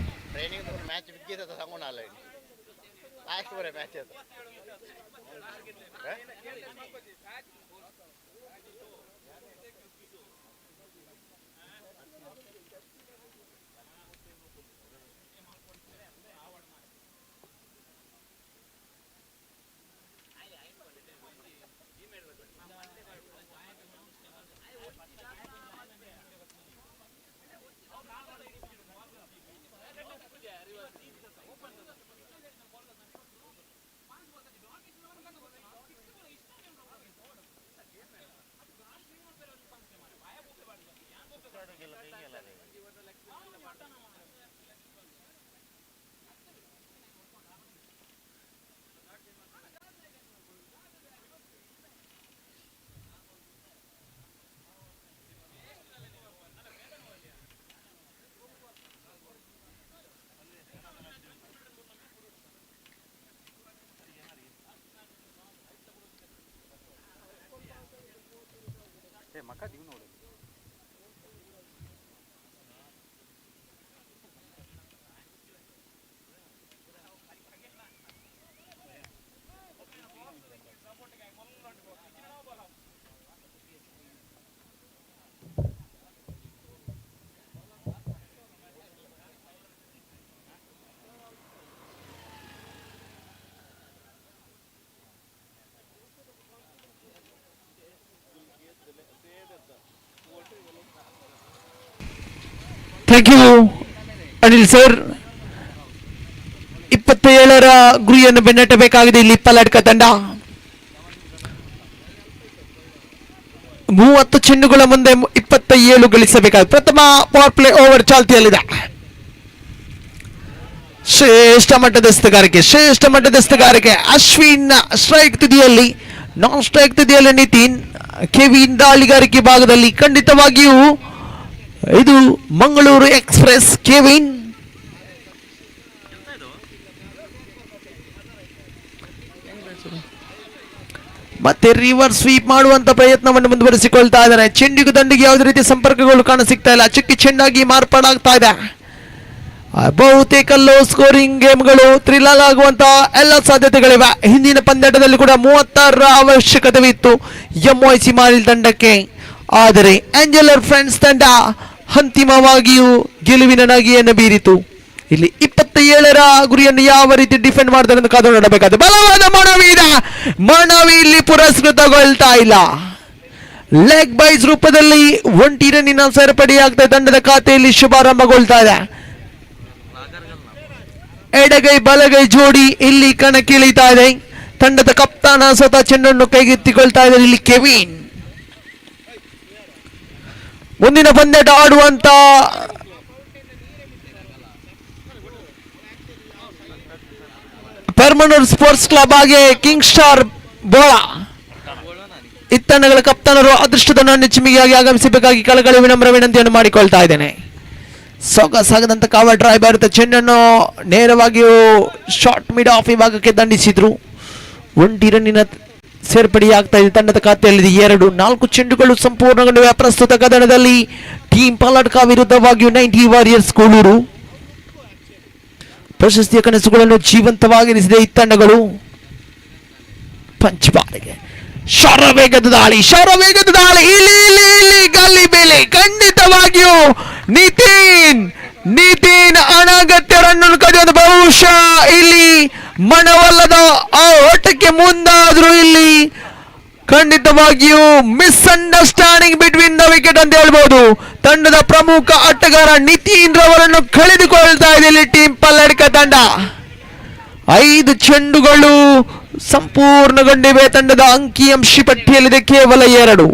Thank you Anil sir. 27ರ ಗುರಿಯನ್ನು ಬೆನ್ನಟ್ಟಬೇಕಾಗಿದೆ ಇಲ್ಲಿ ಪಲ್ಲಡ್ಕ ತಂಡ. 30 ಚೆಂಡುಗಳ ಮುಂದೆ 27 ಗಳಿಸಬೇಕಾಗಿದೆ. ಪ್ರಥಮ power play over ಚಾಲ್ತಿಯಲ್ಲಿದೆ. ಶ್ರೇಷ್ಠ ಮಟ್ಟದ ಎಸ್ತುಗಾರಿಕೆ ಅಶ್ವಿನ್ ಸ್ಟ್ರೈಕ್ ತುದಿಯಲ್ಲಿ, ನಾನ್ ಸ್ಟ್ರೈಕ್ ತುದಿಯಲ್ಲಿ ನಿತಿನ್, ಕೆವಿನ್ ದಾಳಿಗಾರಿಕೆ ಭಾಗದಲ್ಲಿ. ಖಂಡಿತವಾಗಿಯೂ ಇದು ಮಂಗಳೂರು ಎಕ್ಸ್ಪ್ರೆಸ್ ಕೆವಿನ್. ಮತ್ತೆ ರಿವರ್ಸ್ ಸ್ವೀಪ್ ಮಾಡುವಂತ ಪ್ರಯತ್ನವನ್ನು ಮುಂದುವರಿಸಿಕೊಳ್ತಾ ಇದ್ದಾರೆ. ಚೆಂಡಿಗೂ ದಂಡಿಗೆ ಯಾವುದೇ ರೀತಿಯ ಸಂಪರ್ಕಗಳು ಕಾಣಸಿಗ್ತಾ ಇಲ್ಲ. ಚಿಕ್ಕ ಚೆಂಡಾಗಿ ಮಾರ್ಪಾಡಾಗ್ತಾ ಇದೆ. ಬಹುತೇಕ ಲೋ ಸ್ಕೋರಿಂಗ್ ಗೇಮ್ಗಳು, ಥ್ರಿಲ್ಲರ್ ಆಗುವಂತಹ ಎಲ್ಲ ಸಾಧ್ಯತೆಗಳಿವೆ. ಹಿಂದಿನ ಪಂದ್ಯಾಟದಲ್ಲಿ ಕೂಡ 36ರ ಅವಶ್ಯಕತೆವಿತ್ತು ಎಂವೈಸಿ ಮಾರಿಲ್ ತಂಡಕ್ಕೆ. ಆದರೆ ಆಂಜೆಲರ್ ಫ್ರೆಂಡ್ಸ್ ತಂಡ ಅಂತಿಮವಾಗಿಯೂ ಗೆಲುವಿನ ನಗೆಯನ್ನು ಬೀರಿತು. ಇಲ್ಲಿ 27ರ ಗುರಿಯನ್ನು ಯಾವ ರೀತಿ ಡಿಫೆಂಡ್ ಮಾಡ್ತಾರೆ ಅಂತ ಕಾದು ನೋಡಬೇಕಾದ ಬಲವಾದ ಮನವಿ ಇಲ್ಲಿ ಪುರಸ್ಕೃತಗೊಳ್ತಾ ಇಲ್ಲ. ಲೆಗ್ ಬೈಸ್ ರೂಪದಲ್ಲಿ 1 ರನ್ನಿನ ಸೇರ್ಪಡೆಯಾಗ್ತಾ ತಂಡದ ಖಾತೆಯಲ್ಲಿ ಶುಭಾರಂಭಗೊಳ್ತಾ ಇದೆ. ಎಡಗೈ ಬಲಗೈ ಜೋಡಿ ಇಲ್ಲಿ ಕಣಕ್ಕಿಳಿತಾ ಇದೆ. ತಂಡದ ಕಪ್ತಾನ ಸ್ವತಃ ಚೆಂಡನ್ನು ಕೈಗೆತ್ತಿಕೊಳ್ತಾ ಇದ್ದಾರೆ ಇಲ್ಲಿ ಕೆವಿನ್. ಮುಂದಿನ ಪಂದ್ಯಾಟ ಆಡುವಂತ ಪರ್ಮನರ್ ಸ್ಪೋರ್ಟ್ಸ್ ಕ್ಲಬ್ ಹಾಗೆ ಕಿಂಗ್ ಸ್ಟಾರ್ ಬೋಳ ಇತ್ತಣ್ಣಗಳ ಕಪ್ತಾನರು ಅದೃಷ್ಟದ ನೆಚ್ಚಿಮಿಗೆಯಾಗಿ ಆಗಮಿಸಬೇಕಾಗಿ ಕಳಕಳಿ ವಿನಮ್ರ ವಿನಂತಿಯನ್ನು ಮಾಡಿಕೊಳ್ತಾ ಇದ್ದೇನೆ. ಸೊಗಸಾಗದಂತ ಕಾವ ಡ್ರೈ ಬರುತ್ತೆ. ಚೆಂಡನ್ನು ನೇರವಾಗಿಯೂ ಶಾರ್ಟ್ ಮಿಡ್ ಆಫ್ ವಿಭಾಗಕ್ಕೆ ದಂಡಿಸಿದ್ರು. 1 ರನ್ನಿನ ಸೇರ್ಪಡೆಯಾಗ್ತಾ ಇದೆ ತಂಡದ ಖಾತೆಯಲ್ಲಿ. 4 ಚೆಂಡುಗಳು ಸಂಪೂರ್ಣಗೊಂಡಿವೆ ಪ್ರಸ್ತುತ ಕದನದಲ್ಲಿ. ಟೀಮ್ ಪಾಲಡ್ಕ ವಿರುದ್ಧವಾಗಿಯೂ 90 ವಾರಿಯರ್ಸ್ ಕೋಲೂರು ಪ್ರಶಸ್ತಿಯ ಕನಸುಗಳನ್ನು ಜೀವಂತವಾಗಿರಿಸಿದೆ ಈ ತಂಡಗಳು. ಪಂಚಬಾರಿಗೆ ಶರವೇಗದ ದಾಳಿ ಇಲ್ಲಿ ಇಲ್ಲಿ ಇಲ್ಲಿ ಗಲ್ಲಿ ಬೇಲೆ ಖಂಡಿತವಾಗಿಯೂ ನಿತಿನ್ ಅನಗತ್ಯ ರನ್ ಕದಿಯೋದು. ಬಹುಶಃ ಇಲ್ಲಿ ಮನವಲ್ಲದ ಆ ಓಟಕ್ಕೆ ಮುಂದಾದ್ರು. ಇಲ್ಲಿ ಖಂಡಿತವಾಗಿಯೂ ಮಿಸ್ಅಂಡರ್ಸ್ಟ್ಯಾಂಡಿಂಗ್ ಬಿಟ್ವೀನ್ ದ ವಿಕೆಟ್ ಅಂತ ಹೇಳ್ಬೋದು. ತಂಡದ ಪ್ರಮುಖ ಆಟಗಾರ ನಿತಿನ್ ರವರನ್ನು ಕಳೆದುಕೊಳ್ತಾ ಇದೆ ಇಲ್ಲಿ ಟೀಮ್ ಪಲ್ಲಡ್ಕ ತಂಡ. 5 ಚೆಂಡುಗಳು ಸಂಪೂರ್ಣಗೊಂಡಿವೆ. ತಂಡದ ಅಂಕಿಅಂಶಿ ಪಟ್ಟಿಯಲ್ಲಿದೆ ಕೇವಲ 2.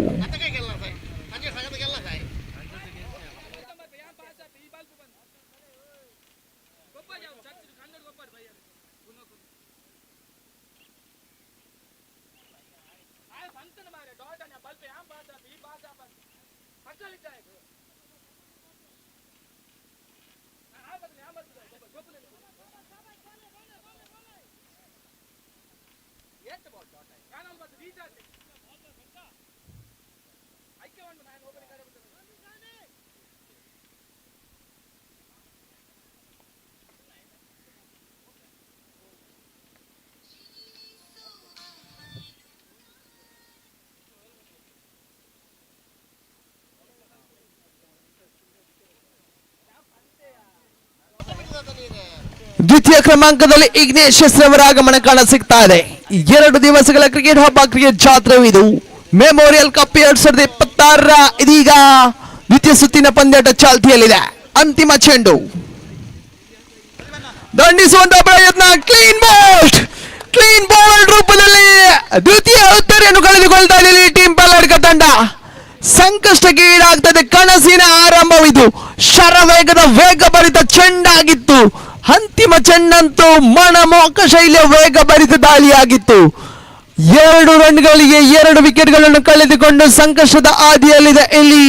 ದ್ವಿತೀಯ ಕ್ರಮಾಂಕದಲ್ಲಿ ಇಗ್ನೇಷಿಯಸ್ ರವರ ಆಗಮನ ಕಾಣ ಸಿಗ್ತಾ ಇದೆ. 2 ದಿವಸಗಳ ಕ್ರಿಕೆಟ್ ಹಬ್ಬ ಕ್ರಿಕೆಟ್ ಜಾತ್ರೆ ಇದು. ಮೆಮೋರಿಯಲ್ ಕಪ್ 2026 ಇದೀಗ ದ್ವಿತೀಯ ಸುತ್ತಿನ ಪಂದ್ಯಾಟ ಚಾಲ್ತಿಯಲ್ಲಿದೆ. ಅಂತಿಮ ಚೆಂಡು ದಂಡಿಸುವಂತ ಪ್ರಯತ್ನ. ಕ್ಲೀನ್ ಬಾಲ್ ರೂಪದಲ್ಲಿ ದ್ವಿತೀಯ ಉತ್ತರಿಯನ್ನು ಕಳೆದುಕೊಳ್ತಾ ಇದೆ ಟೀಮ್ ಪಲ್ಲಡ್ಕ ತಂಡ. ಸಂಕಷ್ಟಕ್ಕೆ ಈಡಾಗ್ತದೆ. ಕನಸಿನ ಆರಂಭವಿದು. ಶರವೇಗದ ವೇಗಭರಿತ ಚೆಂಡಾಗಿತ್ತು. ಅಂತಿಮ ಚೆಂಡಂತೂ ಮನಮೋಹಕ ಶೈಲಿಯ ವೇಗಭರಿತ ದಾಳಿಯಾಗಿತ್ತು. 2 ರನ್ಗಳಿಗೆ 2 ವಿಕೆಟ್ಗಳನ್ನು ಕಳೆದುಕೊಂಡು ಸಂಕಷ್ಟದ ಹಾದಿಯಲ್ಲಿದೆ ಇಲ್ಲಿ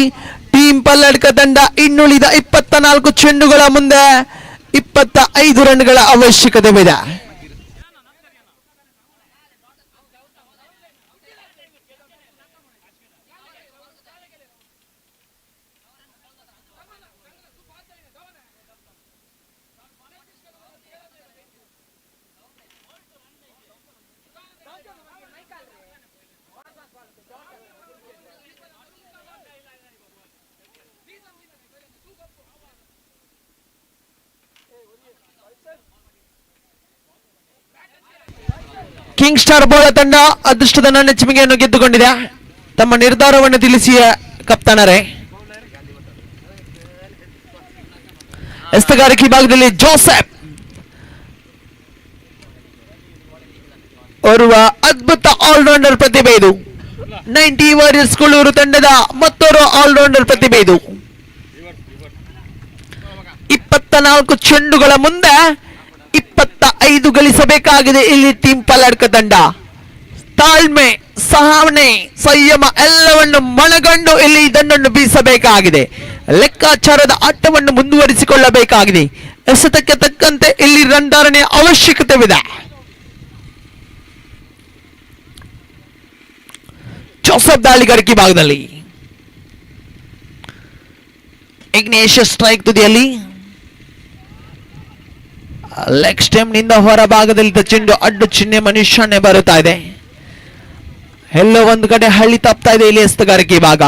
ಟೀಮ್ ಪಲ್ಲಡ್ಕ ತಂಡ. ಇನ್ನುಳಿದ 24 ಚೆಂಡುಗಳ ಮುಂದೆ 25 ರನ್ಗಳ ಅವಶ್ಯಕತೆವಿದೆ. ಕಿಂಗ್ ಸ್ಟಾರ್ ಬೋಳ ತಂಡ ಅದೃಷ್ಟದ ನೆಚ್ಚಿಮಿಗೆಯನ್ನು ಗೆದ್ದುಕೊಂಡಿದೆ. ತಮ್ಮ ನಿರ್ಧಾರವನ್ನು ತಿಳಿಸಿಯ ಕಪ್ತಾನರೇ. ಎಸ್ತಗಾರಿಕೆ ಭಾಗದಲ್ಲಿ ಜೋಸೆಫ್ ಓರ್ವ ಅದ್ಭುತ ಆಲ್ರೌಂಡರ್ ಪ್ರತಿಭೆ ಇದು. 90 ವಾರಿಯರ್ಸ್ ಕೋಲೂರು ತಂಡದ ಮತ್ತೋರ್ವ ಆಲ್ರೌಂಡರ್ ಪ್ರತಿಭೆ ಇದು. 24 ಚೆಂಡುಗಳ ಮುಂದೆ 25 ಗಳಿಸಬೇಕಾಗಿದೆ ಇಲ್ಲಿ ಟೀಮ್ ಪಲ್ಲಡ್ಕ ತಂಡ. ತಾಳ್ಮೆ, ಸಹನೆ, ಸಂಯಮ ಎಲ್ಲವನ್ನು ಮನಗಂಡು ಇಲ್ಲಿ ದಂಡನ್ನು ಬೀಸಬೇಕಾಗಿದೆ. ಲೆಕ್ಕಾಚಾರದ ಆಟವನ್ನು ಮುಂದುವರಿಸಿಕೊಳ್ಳಬೇಕಾಗಿದೆ. ಎಸೆತಕ್ಕೆ ತಕ್ಕಂತೆ ಇಲ್ಲಿ ರನ್ ಧಾರಣೆಯ ಅವಶ್ಯಕತೆವಿದೆ. ಜೋಸೆಫ್ ದಾಳಿಗಾರಿಕೆ ಭಾಗದಲ್ಲಿ ಇಗ್ನೇಷಿಯಸ್ ಸ್ಟ್ರೈಕ್ ತುದಿಯಲ್ಲಿ ಲೆಗ್ ಸ್ಟೆಮ್ ನಿಂದ ಹೊರ ಭಾಗದಲ್ಲಿ ಚೆಂಡು ಅಡ್ಡು ಚಿಹ್ನೆ ಮನುಷ್ಯನೇ ಬರುತ್ತಾ ಇದೆ. ಎಲ್ಲೋ ಒಂದು ಕಡೆ ಹಳ್ಳಿ ತಪ್ತಾ ಇದೆ ಇಲ್ಲಿ ಎಸ್ತಗಾರಿಕೆ ಭಾಗ.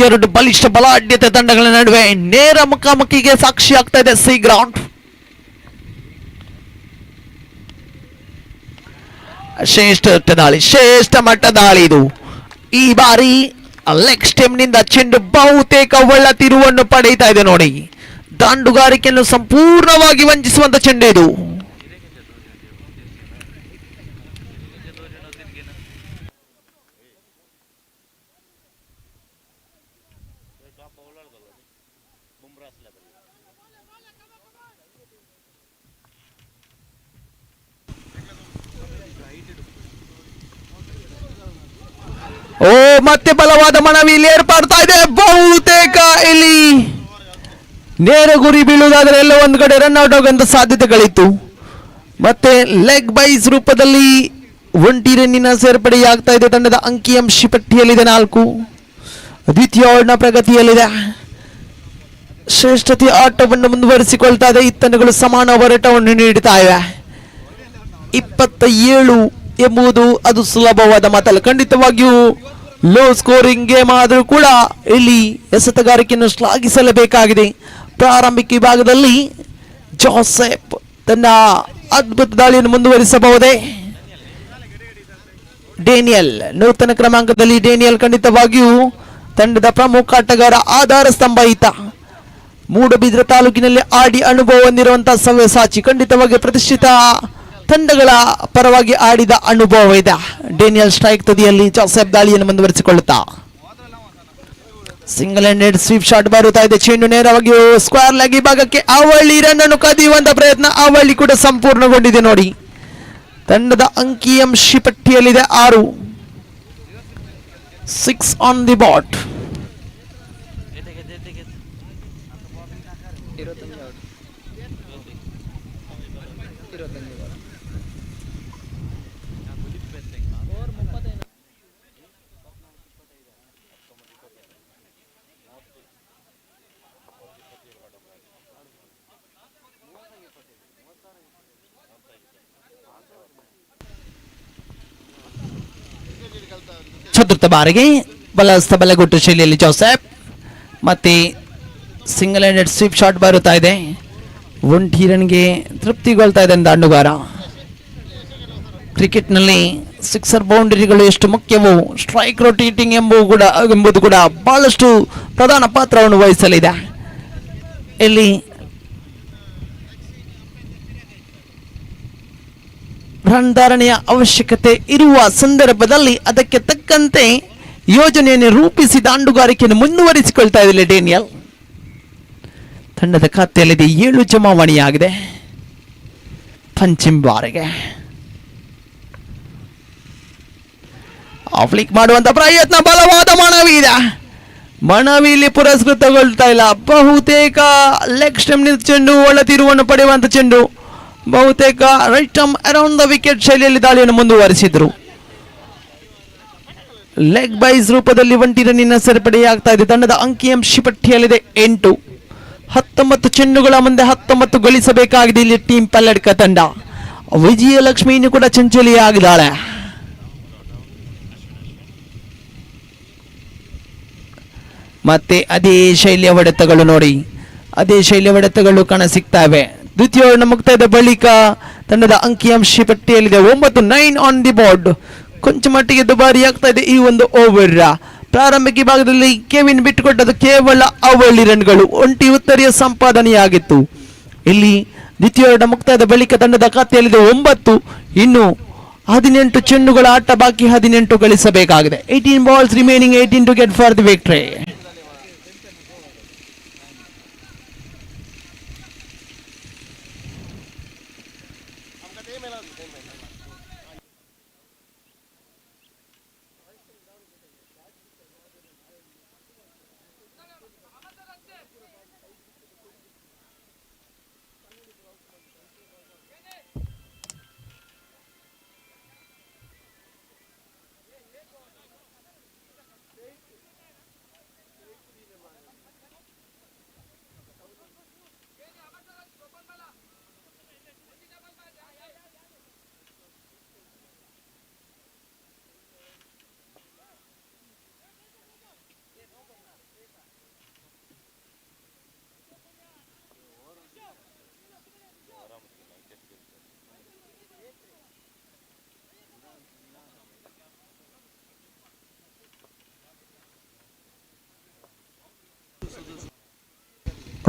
2 ಬಲಿಷ್ಠ ಬಲಾಢ್ಯತೆ ತಂಡಗಳ ನಡುವೆ ನೇರ ಮುಖಾಮುಖಿಗೆ ಸಾಕ್ಷಿ ಆಗ್ತಾ ಇದೆ ಸಿ ಗ್ರೌಂಡ್. ಶ್ರೇಷ್ಠ ಮಟ್ಟ ದಾಳಿ ಇದು. ಈ ಬಾರಿ ಲೆಗ್ ಸ್ಟೆಮ್ ನಿಂದ ಚೆಂಡು ಬಹುತೇಕ ಒಳ್ಳ ತಿರುವನ್ನು ಪಡೆಯುತ್ತಾ ಇದೆ ನೋಡಿ. ದಾಂಡುಗಾರಿಕೆಯನ್ನು ಸಂಪೂರ್ಣವಾಗಿ ವಂಚಿಸುವಂತ ಚೆಂಡು ಇದು. ಓ ಮತ್ತೆ ಬಲವಾದ ಮನವಿ ಇಲ್ಲಿ ಏರ್ಪಡ್ತಾ ಇದೆ. ಬಹುತೇಕ ಇಲ್ಲಿ ನೇರ ಗುರಿ ಬೀಳುವುದಾದರೆ ಎಲ್ಲ ಒಂದು ಕಡೆ ರನ್ ಔಟ್ ಆಗುವಂತ ಸಾಧ್ಯತೆಗಳಿತ್ತು. ಮತ್ತೆ ಲೆಗ್ ಬೈಸ್ ರೂಪದಲ್ಲಿ 1 ರನ್ನಿನ ಸೇರ್ಪಡೆಯಾಗ್ತಾ ಇದೆ. ತಂಡದ ಅಂಕಿಅಂಶ ಪಟ್ಟಿಯಲ್ಲಿದೆ 4. ದ್ವಿತೀಯ ಓವರ್ನ ಪ್ರಗತಿಯಲ್ಲಿದೆ. ಶ್ರೇಷ್ಠತೆಯ ಆಟವನ್ನು ಮುಂದುವರಿಸಿಕೊಳ್ತಾ ಇದೆ. ಈ ತಂಡಗಳು ಸಮಾನ ಹೋರಾಟವನ್ನು ನೀಡುತ್ತಾ ಇವೆ. 27 ಎಂಬುದು ಅದು ಸುಲಭವಾದ ಮಾತಲ್ಲ. ಖಂಡಿತವಾಗಿಯೂ ಲೋ ಸ್ಕೋರಿಂಗ್ ಗೇಮ್ ಆದರೂ ಕೂಡ ಇಲ್ಲಿ ಎಸೆತಗಾರಿಕೆಯನ್ನು ಶ್ಲಾಘಿಸಲೇಬೇಕಾಗಿದೆ. ಪ್ರಾರಂಭಿಕ ವಿಭಾಗದಲ್ಲಿ ಜೋಸೆಫ್ ತನ್ನ ಅದ್ಭುತ ದಾಳಿಯನ್ನು ಮುಂದುವರಿಸಬಹುದೇ? ಡೇನಿಯಲ್ ನೂತನ ಕ್ರಮಾಂಕದಲ್ಲಿ ಡೇನಿಯಲ್ ಖಂಡಿತವಾಗಿಯೂ ತಂಡದ ಪ್ರಮುಖ ಆಟಗಾರ, ಆಧಾರ ಸ್ತಂಭ ಈತ. ಮೂಡಬಿದ್ರೆ ತಾಲೂಕಿನಲ್ಲಿ ಆಡಿ ಅನುಭವ ಹೊಂದಿರುವಂತಹ ಸವ್ಯಸಾಚಿ. ಖಂಡಿತವಾಗಿ ಪ್ರತಿಷ್ಠಿತ ತಂಡಗಳ ಪರವಾಗಿ ಆಡಿದ ಅನುಭವ ಇದೆ. ಡೇನಿಯಲ್ ಸ್ಟ್ರೈಕ್ ತುದಿಯಲ್ಲಿ ಜೋಸೆಫ್ ದಾಳಿಯನ್ನು ಮುಂದುವರಿಸಿಕೊಳ್ಳುತ್ತಾ ಸಿಂಗಲ್ ಹ್ಯಾಂಡೆಡ್ ಸ್ವೀಪ್ ಶಾಟ್ ಬರುತ್ತಾ ಇದೆ. ಚೆಂಡು ನೇರವಾಗಿ ಸ್ಕ್ವೇರ್ ಲೆಗ್ ಭಾಗಕ್ಕೆ ಅವಳಿ ರನ್ ಅನ್ನು ಕದಿಯುವಂತ ಪ್ರಯತ್ನ. ಅವಳಿ ಕೂಡ ಸಂಪೂರ್ಣಗೊಂಡಿದೆ ನೋಡಿ. ತಂಡದ ಅಂಕಿಅಂಶ ಪಟ್ಟಿಯಲ್ಲಿದೆ 6. 6 ಆನ್ ದಿ ಬಾಟ್. ಚತುರ್ಥ ಬಾರಿಗೆ ಬಲಸ್ಥ ಬಲಗೊಟ್ಟು ಶೈಲಿಯಲ್ಲಿ ಜೋಸೆಫ್ ಮತ್ತೆ ಸಿಂಗಲ್ ಹ್ಯಾಂಡೆಡ್ ಸ್ವೀಪ್ ಶಾಟ್ ಬರುತ್ತಾ ಇದೆ. 1 ರನ್ಗೆ ತೃಪ್ತಿಗೊಳ್ತಾ ಇದೆ ದಾಂಡುಗಾರ. ಕ್ರಿಕೆಟ್ನಲ್ಲಿ ಸಿಕ್ಸರ್ ಬೌಂಡರಿಗಳು ಎಷ್ಟು ಮುಖ್ಯವೋ ಸ್ಟ್ರೈಕ್ ರೊಟೇಟಿಂಗ್ ಎಂಬುದು ಕೂಡ ಬಹಳಷ್ಟು ಪ್ರಧಾನ ಪಾತ್ರವನ್ನು ವಹಿಸಲಿದೆ. ಇಲ್ಲಿ ರನ್ ಧಾರಣೆಯ ಅವಶ್ಯಕತೆ ಇರುವ ಸಂದರ್ಭದಲ್ಲಿ ಅದಕ್ಕೆ ತಕ್ಕಂತೆ ಯೋಜನೆಯನ್ನು ರೂಪಿಸಿ ದಾಂಡುಗಾರಿಕೆಯನ್ನು ಮುಂದುವರಿಸಿಕೊಳ್ತಾ ಇದೆ ಡೇನಿಯಲ್. ತಂಡದ ಖಾತೆಯಲ್ಲಿದೆ 7 ಜಮಾವಣೆಯಾಗಿದೆ. ಪಂಚಿಮ್ ಬಾರಿಗೆ ಫ್ಲಿಕ್ ಮಾಡುವಂತ ಪ್ರಯತ್ನ, ಬಲವಾದ ಮನವಿ ಇದೆ. ಮನವಿ ಇಲ್ಲಿ ಪುರಸ್ಕೃತಗೊಳ್ತಾ ಇಲ್ಲ. ಬಹುತೇಕ ಲೆಗ್ ಸ್ಟಂಪ್ ಚೆಂಡು, ಒಳ ತಿರುವನ್ನು ಪಡೆಯುವಂತ ಚೆಂಡು. ಬಹುತೇಕ right arm around the wicket ಶೈಲಿಯಲ್ಲಿ ದಾಳಿಯನ್ನು ಮುಂದುವರಿಸಿದ್ರು. ಲೆಗ್ ಬೈಸ್ ರೂಪದಲ್ಲಿ 1 ರನ್ನಿನ ಸೇರ್ಪಡೆಯಾಗ್ತಾ ಇದೆ. ತಂಡದ ಅಂಕಿಅಂಶ ಪಟ್ಟಿಯಲ್ಲಿದೆ 8. 19 ಚೆಂಡುಗಳ ಮುಂದೆ 19 ಗಳಿಸಬೇಕಾಗಿದೆ ಇಲ್ಲಿ ಟೀಮ್ ಪಲ್ಲಡ್ಕ ತಂಡ. ವಿಜಯಲಕ್ಷ್ಮಿಯನ್ನು ಕೂಡ ಚಂಚಲಿಯಾಗಿದ್ದಾಳೆ. ಮತ್ತೆ ಅದೇ ಶೈಲಿಯ ಹೊಡೆತಗಳು ನೋಡಿ, ಅದೇ ಶೈಲಿಯ ಹೊಡೆತಗಳು ಕಾಣಸಿಗ್ತವೆ. ದ್ವಿತೀಯ ಓವರ್ನ ಮುಕ್ತಾಯದ ಬಳಿಕ ತಂಡದ ಅಂಕಿಅಂಶ ಪಟ್ಟಿಯಲ್ಲಿದೆ 9. 9 ಆನ್ ದಿ ಬೋರ್ಡ್. ಕೊಂಚ ಮಟ್ಟಿಗೆ ದುಬಾರಿ ಆಗ್ತಾ ಇದೆ ಈ ಒಂದು ಓವರ್. ಪ್ರಾರಂಭಿಕ ಭಾಗದಲ್ಲಿ ಕೆವಿನ್ ಬಿಟ್ಟುಕೊಟ್ಟದ್ದು ಕೇವಲ ಅವಳಿ ರನ್ಗಳು. ಒಂಟಿ ಉತ್ತರಿಯ ಸಂಪಾದನೆಯಾಗಿತ್ತು. ಇಲ್ಲಿ ದ್ವಿತೀಯ ಓವರ್ನ ಮುಕ್ತಾಯದ ಬಳಿಕ ತಂಡದ ಖಾತೆಯಲ್ಲಿದೆ 9. ಇನ್ನು 18 ಚೆಂಡುಗಳ ಆಟ ಬಾಕಿ, 18 ಗಳಿಸಬೇಕಾಗಿದೆ. 18 balls remaining, 18 to get for the victory.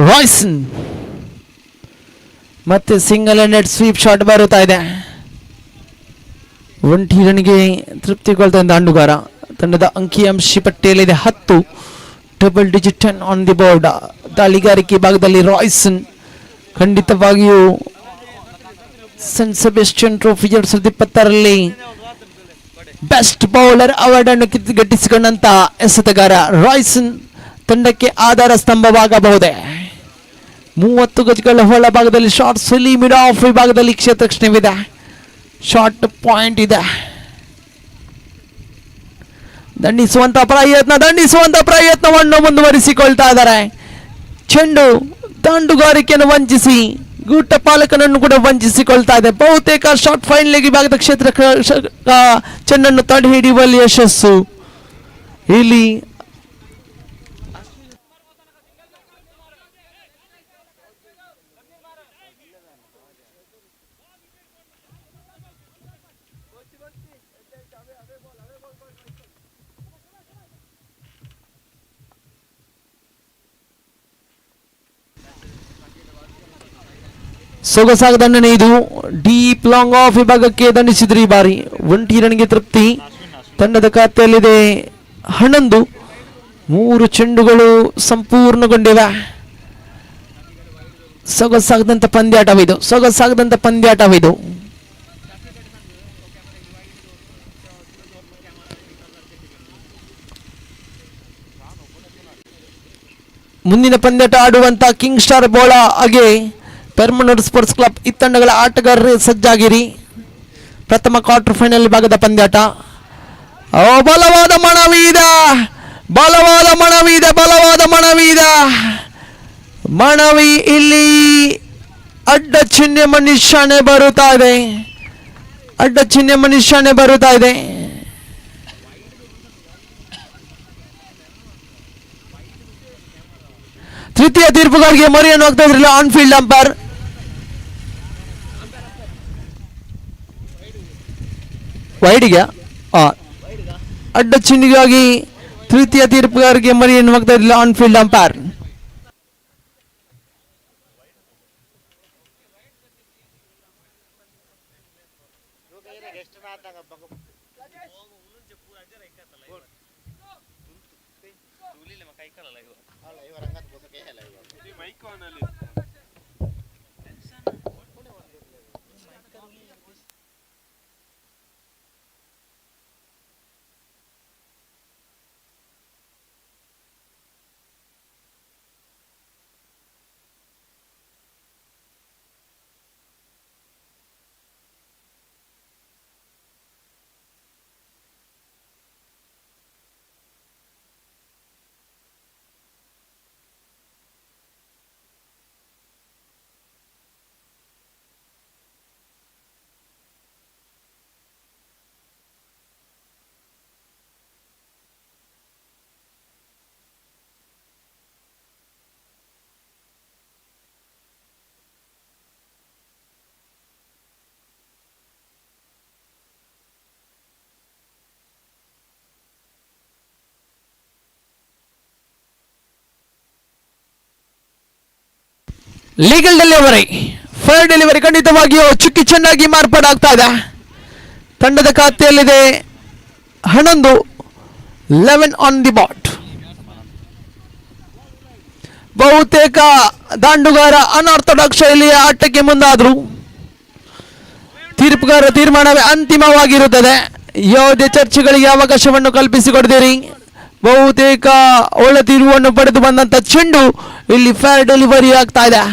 Royson ಮತ್ತೆ ಸಿಂಗಲ್ ಹ್ಯಾಂಡೆಡ್ ಸ್ವೀಪ್ ಶಾಟ್ ಬರುತ್ತಾ ಇದೆ. 1 ರನ್ಗೆ ತೃಪ್ತಿಗೊಳ್ತಾ ಇದೆ ದಾಂಡುಗಾರ. ತಂಡದ ಅಂಕಿಅಂಶ ಪಟ್ಟಿಯಲ್ಲಿದೆ 10, double digit 10 on the board. ದಾಳಿಗಾರಿಕೆ ಭಾಗದಲ್ಲಿ ರಾಯ್ಸನ್ ಖಂಡಿತವಾಗಿಯೂ ಸೆಂಟ್ ಸೆಬೆಸ್ಟಿಯನ್ ಟ್ರೋಫಿ 2026ರಲ್ಲಿ ಬೆಸ್ಟ್ ಬೌಲರ್ ಅವಾರ್ಡ್ ಅನ್ನು ಗಿಟ್ಟಿಸಿಕೊಂಡಂತ ಎಸೆತಗಾರ ರಾಯ್ಸನ್ ತಂಡಕ್ಕೆ ಆಧಾರ ಸ್ತಂಭವಾಗಬಹುದೇ. 30 ಗಜಗಳ ಹೊಳ ಭಾಗದಲ್ಲಿ ಶಾರ್ಟ್ ಸಿಲಿ ಮಿಡ್ ಆಫ್ ವಿಭಾಗದಲ್ಲಿ ಕ್ಷೇತ್ರಕ್ಷಣವಿದೆ. ಶಾರ್ಟ್ ಪಾಯಿಂಟ್ ಇದೆ. ದಂಡಿಸುವಂತ ಪ್ರಯತ್ನವನ್ನು ಮುಂದುವರಿಸಿಕೊಳ್ತಾ ಇದ್ದಾರೆ. ಚೆಂಡು ದಾಂಡುಗಾರಿಕೆಯನ್ನು ವಂಚಿಸಿ ಗೂಟ ಪಾಲಕನನ್ನು ಕೂಡ ವಂಚಿಸಿಕೊಳ್ತಾ ಇದೆ. ಬಹುತೇಕ ಶಾರ್ಟ್ ಫೈನ್ ಲೆಗ್ ವಿಭಾಗದ ಕ್ಷೇತ್ರ ಚೆಂಡನ್ನು ತಡೆ ಹಿಡಿಯುವಲ್ಲಿ ಯಶಸ್ಸು. ಇಲ್ಲಿ ಸೊಗಸಾದ ದಂಡನೆ ಇದು. ಡೀಪ್ ಲಾಂಗ್ ಆಫ್ ವಿಭಾಗಕ್ಕೆ ದಂಡಿಸಿದ್ರು ಈ ಬಾರಿ. 1 ರನ್ಗೆ ತೃಪ್ತಿ. ತಂಡದ ಖಾತೆಯಲ್ಲಿದೆ 11. 3 ಚೆಂಡುಗಳು ಸಂಪೂರ್ಣಗೊಂಡಿವೆ. ಸೊಗಸಾಗದಂತ ಪಂದ್ಯಾಟವಿದು. ಮುಂದಿನ ಪಂದ್ಯಾಟ ಆಡುವಂತ ಕಿಂಗ್ ಸ್ಟಾರ್ ಬೋಳ ಹಾಗೆ ಪೆರ್ಮನೂರ್ ಸ್ಪೋರ್ಟ್ಸ್ ಕ್ಲಬ್ ಈ ತಂಡಗಳ ಆಟಗಾರರೇ ಸಜ್ಜಾಗಿರಿ. ಪ್ರಥಮ ಕ್ವಾರ್ಟರ್ ಫೈನಲ್ ಭಾಗದ ಪಂದ್ಯಾಟ. ಬಲವಾದ ಮನವಿ ಇಲ್ಲಿ ಅಡ್ಡ ಚಿಹ್ನೆ ನಿಶಾನೆ ಬರುತ್ತಾ ಇದೆ. ತೃತೀಯ ತೀರ್ಪುಗಾರಿಗೆ ಮೊರೆಯನ್ನು ಹೋಗ್ತಾ ಇದ್ರಲ್ಲ ಆನ್ಫೀಲ್ಡ್ ಅಂಪೈರ್. ವೈಡ್ಗೆ ಅಡ್ಡ ಚಿಹ್ನೆಗಾಗಿ ತೃತೀಯ ತೀರ್ಪುಗಾರಿಗೆ ಮೊರೆಯನ್ನು ಹೋಗ್ತಾ ಇದ್ರಲ್ಲ on field umpire. Legal delivery, fair delivery ಖಂಡಿತವಾಗಿಯೂ ಚುಕ್ಕಿ ಚೆನ್ನಾಗಿ ಮಾರ್ಪಾಡಾಗ್ತಾ ಇದೆ. ತಂಡದ ಖಾತೆಯಲ್ಲಿದೆ 11 ಆನ್ ದಿ ಬಾಟ್. ಬಹುತೇಕ ದಾಂಡುಗಾರ ಅನಾರ್ಥೋಡಾಕ್ಸ್ ಶೈಲಿಯ ಆಟಕ್ಕೆ ಮುಂದಾದ್ರು. ತೀರ್ಪುಗಾರ ತೀರ್ಮಾನವೇ ಅಂತಿಮವಾಗಿರುತ್ತದೆ. ಯಾವುದೇ ಚರ್ಚೆಗಳಿಗೆ ಅವಕಾಶವನ್ನು ಕಲ್ಪಿಸಿಕೊಡ್ತೀರಿ. ಬಹುತೇಕ ಒಳ ತಿರುವನ್ನು ಪಡೆದು ಬಂದಂತ ಚೆಂಡು ಇಲ್ಲಿ ಫೇರ್ ಡೆಲಿವರಿ ಆಗ್ತಾ ಇದೆ.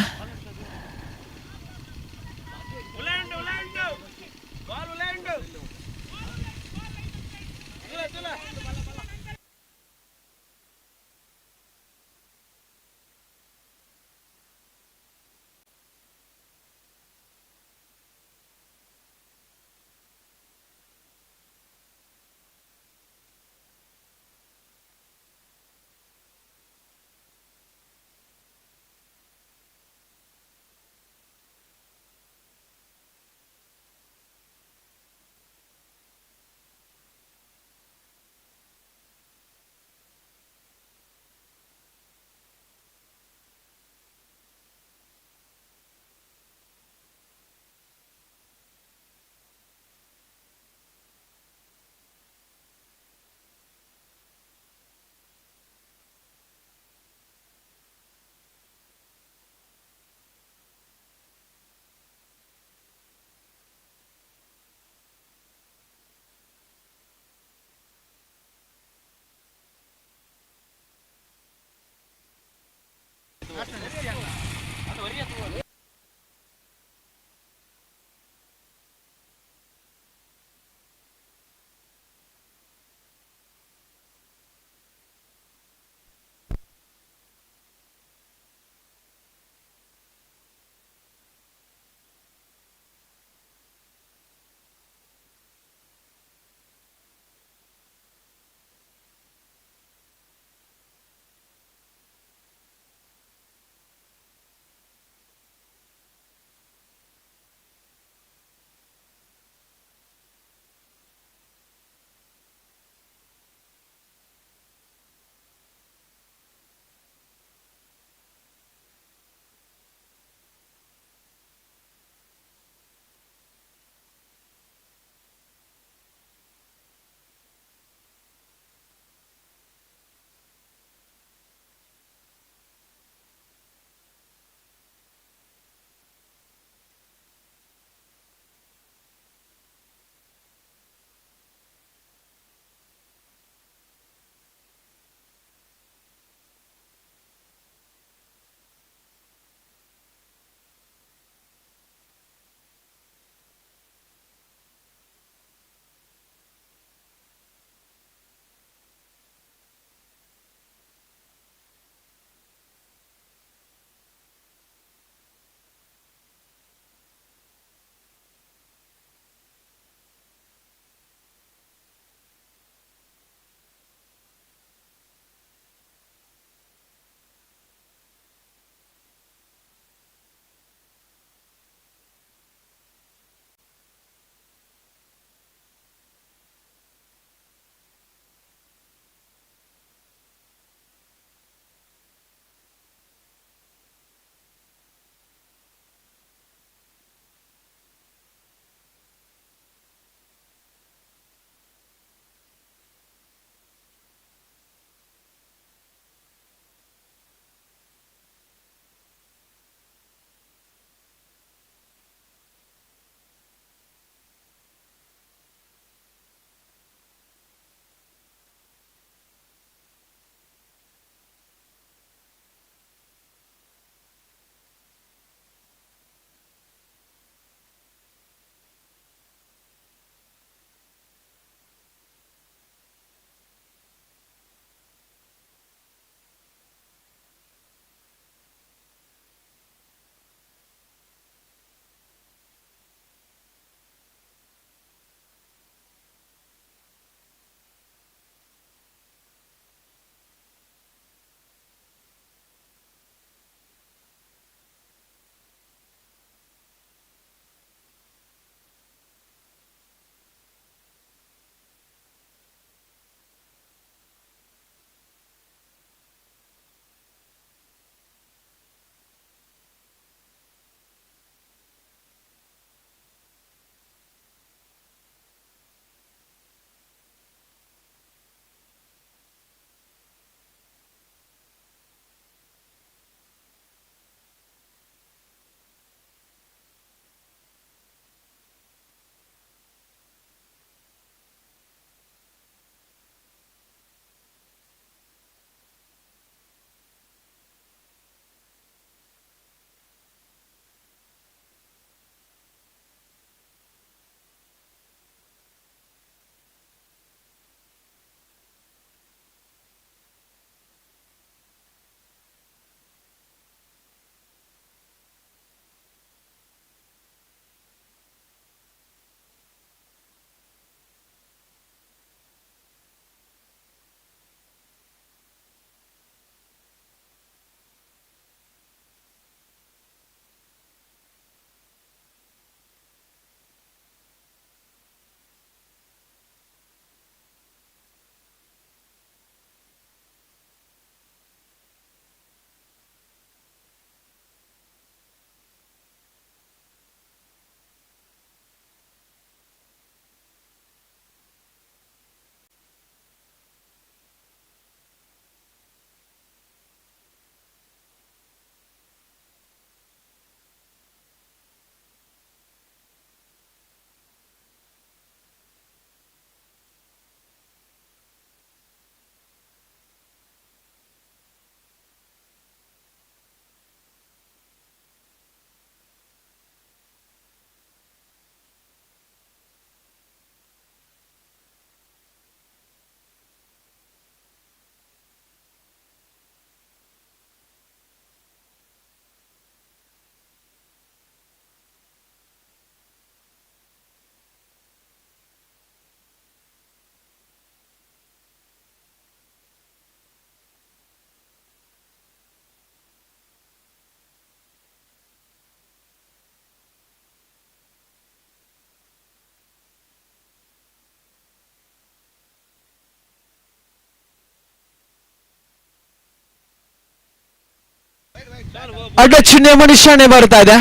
ಅಡಚಣೆ ಮನುಷ್ಯನೇ ಬರ್ತಾ ಇದೆ.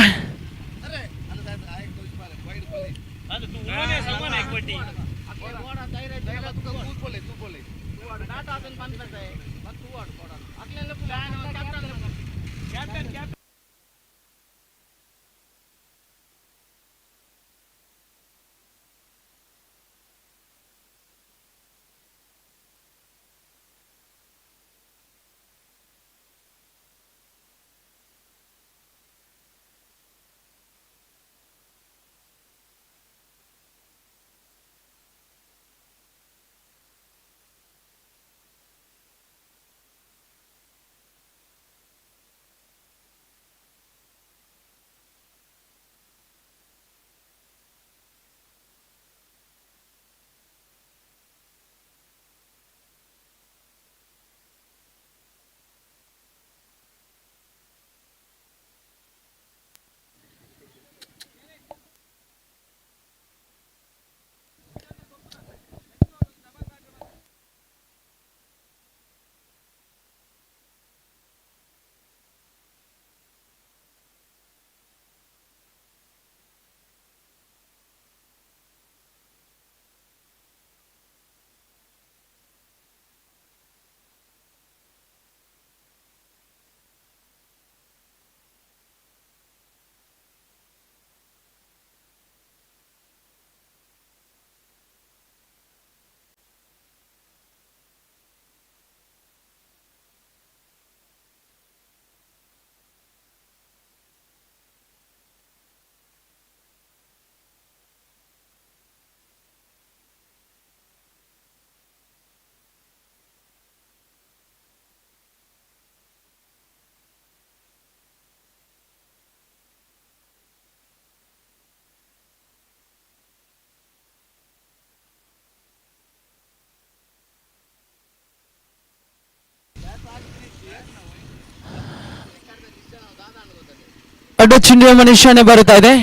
ಅಡಚಣೆ ಮನುಷ್ಯನೇ ಬರ್ತಾ ಇದೆ.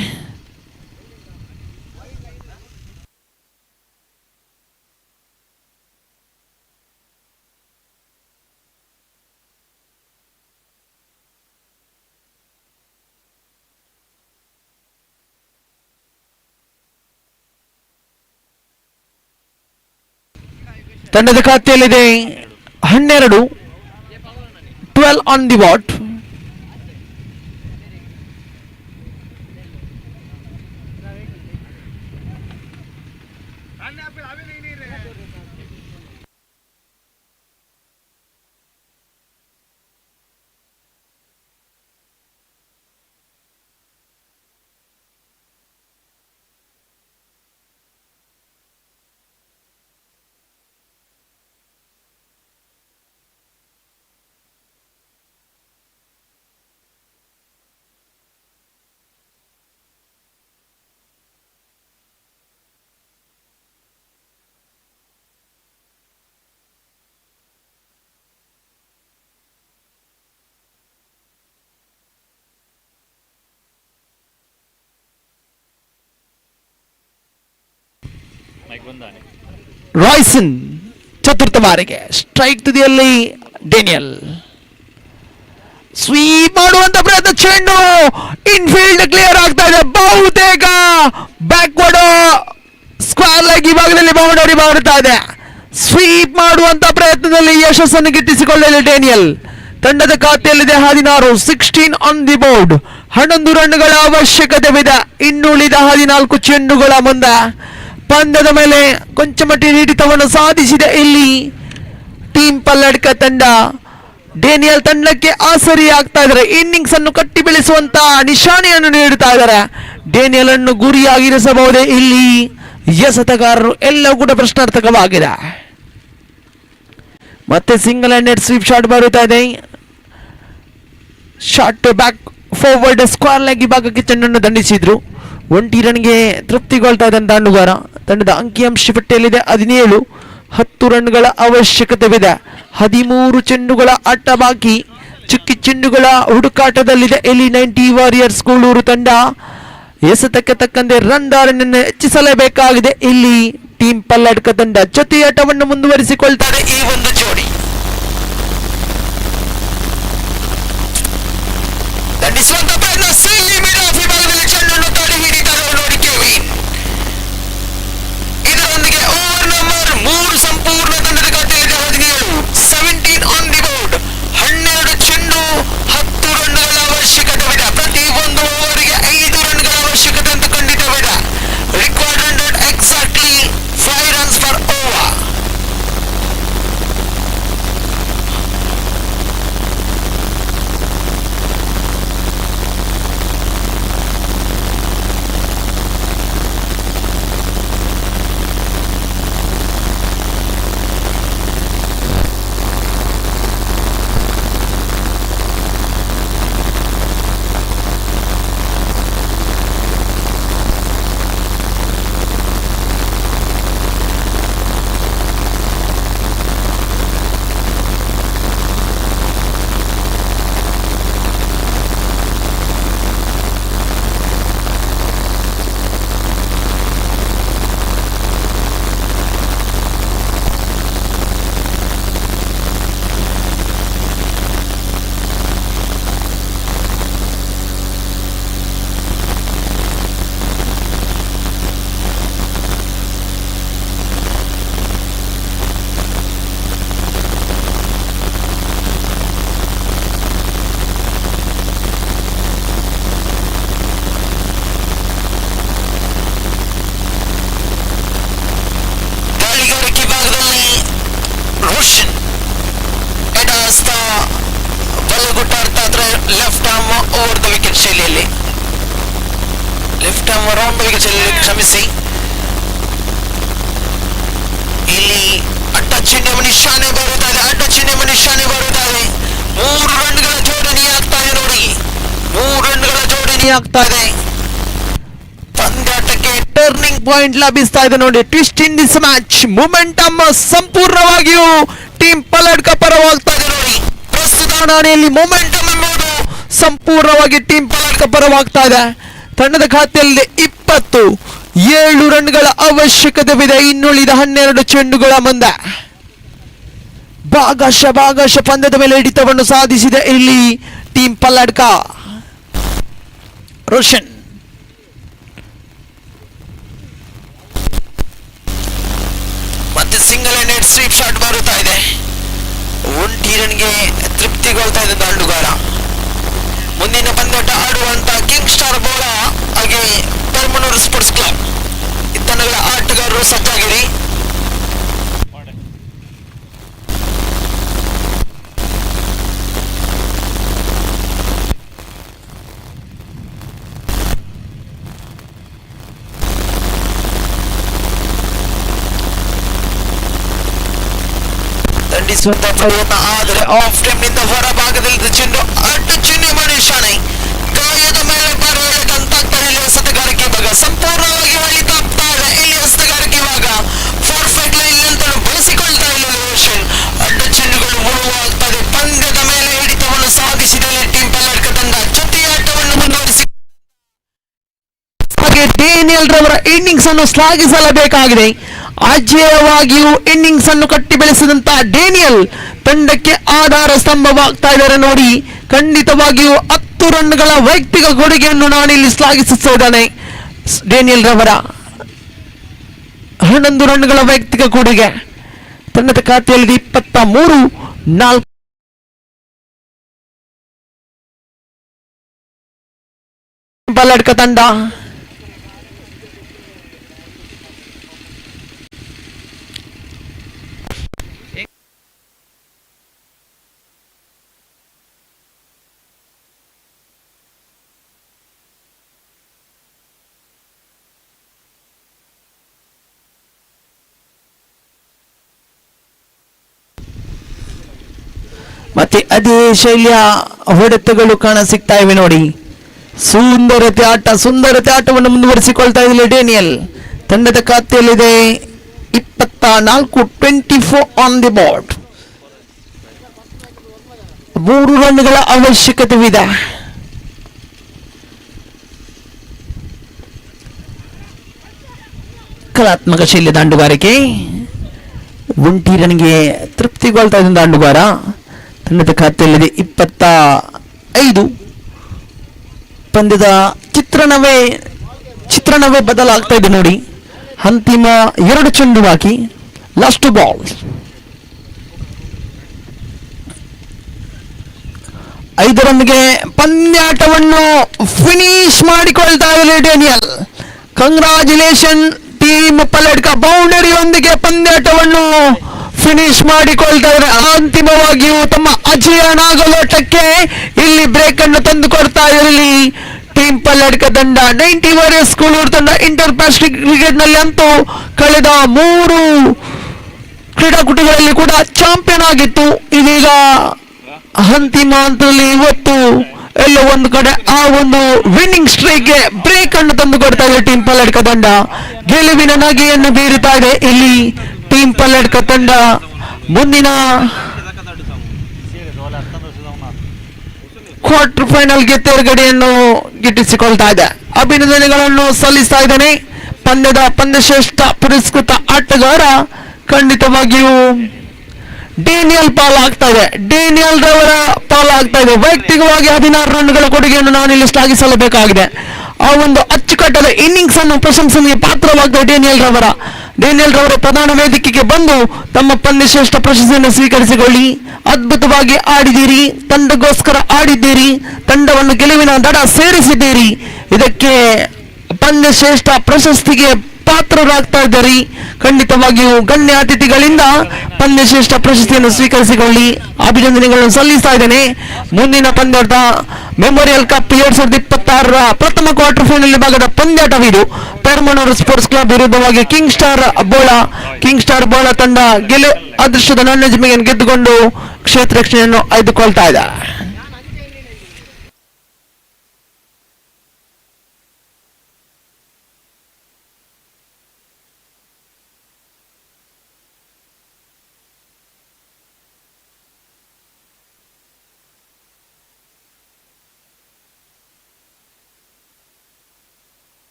ತಂಡದ ಖಾತೆಯಲ್ಲಿದೆ 12 ಆನ್ ದಿ ಬಾಟ್. ರಾಯ್ಸನ್ ಚತುರ್ಥ ಬಾರಿಗೆ ಸ್ಟ್ರೈಕ್ ತುದಿಯಲ್ಲಿ ಡೇನಿಯಲ್ ಸ್ವೀಪ್ ಮಾಡುವಂತ ಪ್ರಯತ್ನ, ಚೆಂಡು ಇನ್ಫೀಲ್ಡ್ ಕ್ಲಿಯರ್ ಆಗ್ತಾ ಇದೆ. ಬಹುತೇಕ ಬ್ಯಾಕ್ವರ್ಡ್ ಸ್ಕ್ವೇರ್ ಲೆಗ್ ಈ ಭಾಗದಲ್ಲಿ ಬೌಂಡರಿ ಮಾಡುತ್ತಾ ಇದೆ. ಸ್ವೀಪ್ ಮಾಡುವಂತ ಪ್ರಯತ್ನದಲ್ಲಿ ಯಶಸ್ಸನ್ನು ಗಿಟ್ಟಿಸಿಕೊಳ್ಳಲು ಡೇನಿಯಲ್. ತಂಡದ ಖಾತೆಯಲ್ಲಿದೆ 16 ಆನ್ ದಿ ಬೋರ್ಡ್. 11 ರನ್ಗಳ ಅವಶ್ಯಕತೆವಿದೆ ಇನ್ನುಳಿದ 14 ಚೆಂಡುಗಳ ಮುಂದೆ. ಪಂದ್ಯದ ಮೇಲೆ ಕೊಂಚ ಮಟ್ಟಿನ ಹಿಡಿತವನ್ನು ಸಾಧಿಸಿದೆ ಇಲ್ಲಿ ಟೀಮ್ ಪಲ್ಲಡ್ಕ ತಂಡ. ಡೇನಿಯಲ್ ತಂಡಕ್ಕೆ ಆಸರಿ ಆಗ್ತಾ ಇದ್ದಾರೆ. ಇನ್ನಿಂಗ್ಸ್ ಅನ್ನು ಕಟ್ಟಿ ಬೆಳೆಸುವಂತ ನಿಶಾನೆಯನ್ನು ನೀಡುತ್ತಾ ಇದ್ದಾರೆ. ಡೇನಿಯಲ್ ಅನ್ನು ಗುರಿಯಾಗಿರಿಸಬಹುದೇ ಇಲ್ಲಿ ಎಸೆತಗಾರರು ಎಲ್ಲವೂ ಕೂಡ ಪ್ರಶ್ನಾರ್ಥಕವಾಗಿದೆ. ಮತ್ತೆ ಸಿಂಗಲ್ ಹ್ಯಾಂಡೆಡ್ ಸ್ವೀಪ್ ಶಾಟ್ ಬರುತ್ತಾ ಇದೆ. Shot back forward square leg ಭಾಗಕ್ಕೆ ಚೆಂಡನ್ನು ದಂಡಿಸಿದ್ರು. 1 ರನ್ಗೆ ತೃಪ್ತಿಗೊಳ್ತಾ ಇದ್ದಂತ ದಾಂಡುಗಾರ. ತಂಡದ ಅಂಕಿಅಂಶ ಪಟ್ಟಿಯಲ್ಲಿದೆ 17. 10 ರನ್ಗಳ ಅವಶ್ಯಕತೆವಿದೆ. 13 ಚೆಂಡುಗಳ ಆಟ ಬಾಕಿ. ಚುಕ್ಕಿ ಚೆಂಡುಗಳ ಹುಡುಕಾಟದಲ್ಲಿದೆ ಇಲ್ಲಿ 90 ವಾರಿಯರ್ಸ್ ಗೂಳೂರು ತಂಡ. ಎಸೆತಕ್ಕೆ ತಕ್ಕಂತೆ ರನ್ ದಾರಿಯನ್ನು ಹೆಚ್ಚಿಸಲೇಬೇಕಾಗಿದೆ ಇಲ್ಲಿ ಟೀಮ್ ಪಲ್ಲಡ್ಕ ತಂಡ. ಜೊತೆಯಾಟವನ್ನು ಮುಂದುವರಿಸಿಕೊಳ್ತಾರೆ ಈ ಒಂದು ಜೋಡಿ. ಲೆಫ್ಟ್ ಆರ್ಮ್ ರೌಂಡ್ ಬೈಗೆ ಚೆಲ್ಲಿ ಕ್ಷಮಿಸಿ. ಇಲ್ಲಿ ಅಡ್ಡ ಚಿಹ್ನೆ ನಿಶಾನೆ ಬರುತ್ತದೆ, ಅಡ್ಡ ಚಿಹ್ನೆ ನಿಶಾನೆ ಬರುತ್ತದೆ. 3 ರನ್ಗಳ ಜೋಡಣೆ ಆಗ್ತಾ ಇದೆ ನೋಡಿ, 3 ರನ್ಗಳ ಜೋಡಣೆ ಆಗ್ತಾ ಇದೆ. ಪಂದ್ಯಾಟಕ್ಕೆ ಟರ್ನಿಂಗ್ ಪಾಯಿಂಟ್ ಲಭಿಸ್ತಾ ಇದೆ ನೋಡಿ. Twist in this match, momentum ಸಂಪೂರ್ಣವಾಗಿಯೂ ಟೀಮ್ ಪಲ್ಲಡ್ಕ ಪರವಾಗ್ತಾ ಇದೆ ನೋಡಿ. ಪ್ರಸ್ತುತ ನಾಣೆಯಲ್ಲಿ ಮೊಮೆಂಟಮ್ ಎಂಬುದು ಸಂಪೂರ್ಣವಾಗಿ ಟೀಮ್ ಪಲ್ಲಡ್ಕ ಪರವಾಗ್ತಾ ಇದೆ. ತಂಡದ ಖಾತೆಯಲ್ಲಿ 27 ರನ್ಗಳ ಅವಶ್ಯಕತೆವಿದೆ ಇನ್ನುಳಿದ 12 ಚೆಂಡುಗಳ ಮುಂದೆ. ಭಾಗಶ ಪಂದ್ಯದ ಮೇಲೆ ಹಿಡಿತವನ್ನು ಸಾಧಿಸಿದೆ ಇಲ್ಲಿ ಟೀಮ್ ಪಲ್ಲಡ್ಕ. ರೋಷನ್ ಮತ್ತೆ ಸಿಂಗಲ್ ಹ್ಯಾಂಡೆಡ್ ಸ್ವೀಪ್ ಶಾಟ್ ಬರುತ್ತಾ ಇದೆ. 1 ರನ್ಗೆ ತೃಪ್ತಿಗೊಳ್ತಾ ಇದೆ ದಾಂಡುಗಾರ. ಮುಂದಿನ ಪಂದ್ಯಾಟ ಆಡುವಂತ ಕಿಂಗ್ ಸ್ಟಾರ್ ಬೋಳ ಹಾಗೆ ಪರ್ಮನೂರ್ ಸ್ಪೋರ್ಟ್ಸ್ ಕ್ಲಬ್ ಇತನಗಳ ಆಟಗಾರರು ಸಜ್ಜಾಗಿರಿ. ದಂಡಿಸುವಂತ ಪ್ರಯತ್ನ, ಆದರೆ ಆಫ್ ಟೈಮ್ ನಿಂದ ಹೊರ ಭಾಗದಲ್ಲಿ ಚೆಂಡು ಅಡ್ಡ ಚಿಹ್ನೆ ಮನುಷ್ಯನೇ ಗಾಯದ ಮೇಲೆ ಬರುವಂತಾಗ್ತಾರೆ. ಇಲ್ಲಿ ಎಸೆತಗಾರಿಕೆ ಭಾಗ ಸಂಪೂರ್ಣವಾಗಿ ಹೊಳಿತಾಗ್ತಾ ಇದೆ. ಇಲ್ಲಿ ಎಸೆತಗಾರಿಕೆ ಭಾಗ ಪರ್ಫೆಕ್ಟ್ ಲೈನ್ ನಿಂತಲು ಬಳಸಿಕೊಳ್ತಾ ಇಲ್ಲ ರೋಷನ್. ಅಡ್ಡ ಚೆಂಡುಗಳು ಮುಳುವಾಗ್ತದೆ. ಪಂದ್ಯದ ಮೇಲೆ ಹಿಡಿತವನ್ನು ಸಾಧಿಸಿದೆ ಟೀಮ್ ಪಲ್ಲಡ್ಕ ತಂಡ. ಜೊತೆಯ ಆಟವನ್ನು ಮುಂದುವರಿಸಿ ಹಾಗೆ ಡೇನಿಯಲ್ ರವರ ಇನ್ನಿಂಗ್ಸ್ ಅನ್ನು ಶ್ಲಾಘಿಸಲೇಬೇಕಾಗಿದೆ. ಅಜೇಯವಾಗಿಯೂ ಇನ್ನಿಂಗ್ಸ್ ಅನ್ನು ಕಟ್ಟಿ ಬೆಳೆಸಿದಂತಹ ಡೇನಿಯಲ್ ತಂಡಕ್ಕೆ ಆಧಾರ ಸ್ತಂಭವಾಗ್ತಾ ಇದ್ದಾರೆ ನೋಡಿ. ಖಂಡಿತವಾಗಿಯೂ 10 ರನ್ಗಳ ವೈಯಕ್ತಿಕ ಕೊಡುಗೆಯನ್ನು ನಾನಿಲ್ಲಿ ಶ್ಲಾಘಿಸುತ್ತಿದ್ದೇನೆ. ಡೇನಿಯಲ್ ರವರ 11 ರನ್ಗಳ ವೈಯಕ್ತಿಕ ಕೊಡುಗೆ. ತಂಡದ ಖಾತೆಯಲ್ಲಿ 23-4 ಪಲ್ಲಡ್ಕ ತಂಡ. ಮತ್ತೆ ಅದೇ ಶೈಲಿಯ ಹೊಡೆತಗಳು ಕಾಣ ಸಿಗ್ತಾ ಇವೆ ನೋಡಿ. ಸುಂದರತೆ ಆಟವನ್ನು ಮುಂದುವರಿಸಿಕೊಳ್ತಾ ಇದೆ ಡೇನಿಯಲ್. ತಂಡದ ಖಾತೆಯಲ್ಲಿದೆ 24 ಆನ್ ದಿ ಬೋರ್ಡ್. 3 ರನ್ಗಳ ಅವಶ್ಯಕತೆವಿದೆ. ಕಲಾತ್ಮಕ ಶೈಲಿಯ ದಾಂಡುಗಾರಿಕೆ. 1 ರನ್ಗೆ ತೃಪ್ತಿಗೊಳ್ತಾ ಇದೆ ದಾಂಡುಗಾರ. ತಂಡದ ಖಾತೆಯಲ್ಲಿದೆ 25. ಪಂದ್ಯದ ಚಿತ್ರಣವೇ ಬದಲಾಗ್ತಾ ಇದೆ ನೋಡಿ. ಅಂತಿಮ 2 ಚೆಂಡು ಬಾಕಿ, ಲಾಸ್ಟ್ ಬಾಲ್. 5 ರನ್ಗೆ ಪಂದ್ಯಾಟವನ್ನು ಫಿನಿಶ್ ಮಾಡಿಕೊಳ್ತಾ ಇದೆ ಡೇನಿಯಲ್. Congratulation team Palladka. ಬೌಂಡರಿಯೊಂದಿಗೆ ಪಂದ್ಯಾಟವನ್ನು ಫಿನಿಶ್ ಮಾಡಿಕೊಳ್ತಾ ಇದ್ದಾರೆ. ಅಂತಿಮವಾಗಿಯೂ ತಮ್ಮ ಅಜೇಯ ನಾಗಲೋಟಕ್ಕೆ ಇಲ್ಲಿ ಬ್ರೇಕ್ ಅನ್ನು ತಂದುಕೊಡ್ತಾ ಇರಲಿ ಟೀಮ್ ಪಲ್ಲಡ್ಕ ತಂಡ. 90 ವಾರಿಯರ್ಸ್ ಕೂಳೂರು ತಂಡ ಇಂಟರ್ ಪ್ಯಾಸಿಫಿಕ್ ಕ್ರಿಕೆಟ್ ನಲ್ಲಿ ಅಂತೂ ಕಳೆದ 3 ಕ್ರೀಡಾಕೂಟಗಳಲ್ಲಿ ಕೂಡ ಚಾಂಪಿಯನ್ ಆಗಿತ್ತು. ಇದೀಗ ಅಂತಿಮ ಹಂತದಲ್ಲಿ ಇವತ್ತು ಎಲ್ಲೋ ಒಂದು ಕಡೆ ಆ ಒಂದು ವಿನ್ನಿಂಗ್ ಸ್ಟ್ರೈಕ್ಗೆ ಬ್ರೇಕ್ ಅನ್ನು ತಂದುಕೊಡ್ತಾ ಇದೆ ಟೀಮ್ ಪಲ್ಲಡ್ಕ ತಂಡ. ಗೆಲುವಿನ ನಗೆಯನ್ನು ಬೀರುತ್ತಾ ಇದೆ ಇಲ್ಲಿ ಟೀಮ್ ಪಲ್ಲಡ್ಕ ತಂಡ. ಮುಂದಿನ ಕ್ವಾರ್ಟರ್ ಫೈನಲ್ಗೆ ತೇರ್ಗಡೆಯನ್ನು ಗಿಟ್ಟಿಸಿಕೊಳ್ತಾ ಇದೆ. ಅಭಿನಂದನೆಗಳನ್ನು ಸಲ್ಲಿಸ್ತಾ ಇದ್ದಾನೆ ಪಂದ್ಯಶ್ರೇಷ್ಠ ಪುರಸ್ಕೃತ ಆಟಗಾರ. ಖಂಡಿತವಾಗಿಯೂ ಡೇನಿಯಲ್ ಪಾಲಾಗ್ತಾ ಇದೆ, ಡೇನಿಯಲ್ ರವರ ಪಾಲಾಗ್ತಾ ಇದೆ. ವೈಯಕ್ತಿಕವಾಗಿ 16 ರನ್ಗಳ ಕೊಡುಗೆಯನ್ನು ನಾನಿಲ್ಲಿ ಶ್ಲಾಘಿಸಲೇಬೇಕಾಗಿದೆ. ಆ ಒಂದು ಅಚ್ಚುಕಟ್ಟದ ಇನ್ನಿಂಗ್ಸ್ ಅನ್ನು ಪ್ರಶಂಸನೆಗೆ ಪಾತ್ರವಾಗ್ತದೆ ಡೇನಿಯಲ್ ರವರ ಪ್ರಧಾನ ವೇದಿಕೆಗೆ ಬಂದು ತಮ್ಮ ಪಂದ್ಯಶ್ರೇಷ್ಠ ಪ್ರಶಸ್ತಿಯನ್ನು ಸ್ವೀಕರಿಸಿಕೊಳ್ಳಿ. ಅದ್ಭುತವಾಗಿ ಆಡಿದ್ದೀರಿ, ತಂಡಗೋಸ್ಕರ ಆಡಿದ್ದೀರಿ, ತಂಡವನ್ನು ಗೆಲುವಿನ ದಡ ಸೇರಿಸಿದ್ದೀರಿ. ಇದಕ್ಕೆ ಪಂದ್ಯ ಶ್ರೇಷ್ಠ ಪ್ರಶಸ್ತಿಗೆ ಪಾತ್ರರಾಗ್ತಾ ಇದ್ದಾರೆ. ಖಂಡಿತವಾಗಿಯೂ ಗಣ್ಯ ಅತಿಥಿಗಳಿಂದ ಪಂದ್ಯ ಶ್ರೇಷ್ಠ ಪ್ರಶಸ್ತಿಯನ್ನು ಸ್ವೀಕರಿಸಿಕೊಳ್ಳಿ, ಅಭಿನಂದನೆಗಳನ್ನು ಸಲ್ಲಿಸ್ತಾ ಇದ್ದೇನೆ. ಮುಂದಿನ ಪಂದ್ಯಾಟ ಮೆಮೋರಿಯಲ್ ಕಪ್ 2026ರ ಪ್ರಥಮ ಕ್ವಾರ್ಟರ್ ಫೈನಲ್ ವಿಭಾಗದ ಪಂದ್ಯಾಟವಿದು. ಪೆರ್ಮನೂರ್ ಸ್ಪೋರ್ಟ್ಸ್ ಕ್ಲಬ್ ವಿರುದ್ಧವಾಗಿ ಕಿಂಗ್ ಸ್ಟಾರ್ ಬೋಳ ತಂಡ ಅದೃಷ್ಟದ ನನ್ನ ಜಿಮ್ಮೆಯನ್ನು ಗೆದ್ದುಕೊಂಡು ಕ್ಷೇತ್ರ ರಕ್ಷಣೆಯನ್ನು ಆಯ್ದುಕೊಳ್ತಾ ಇದೆ.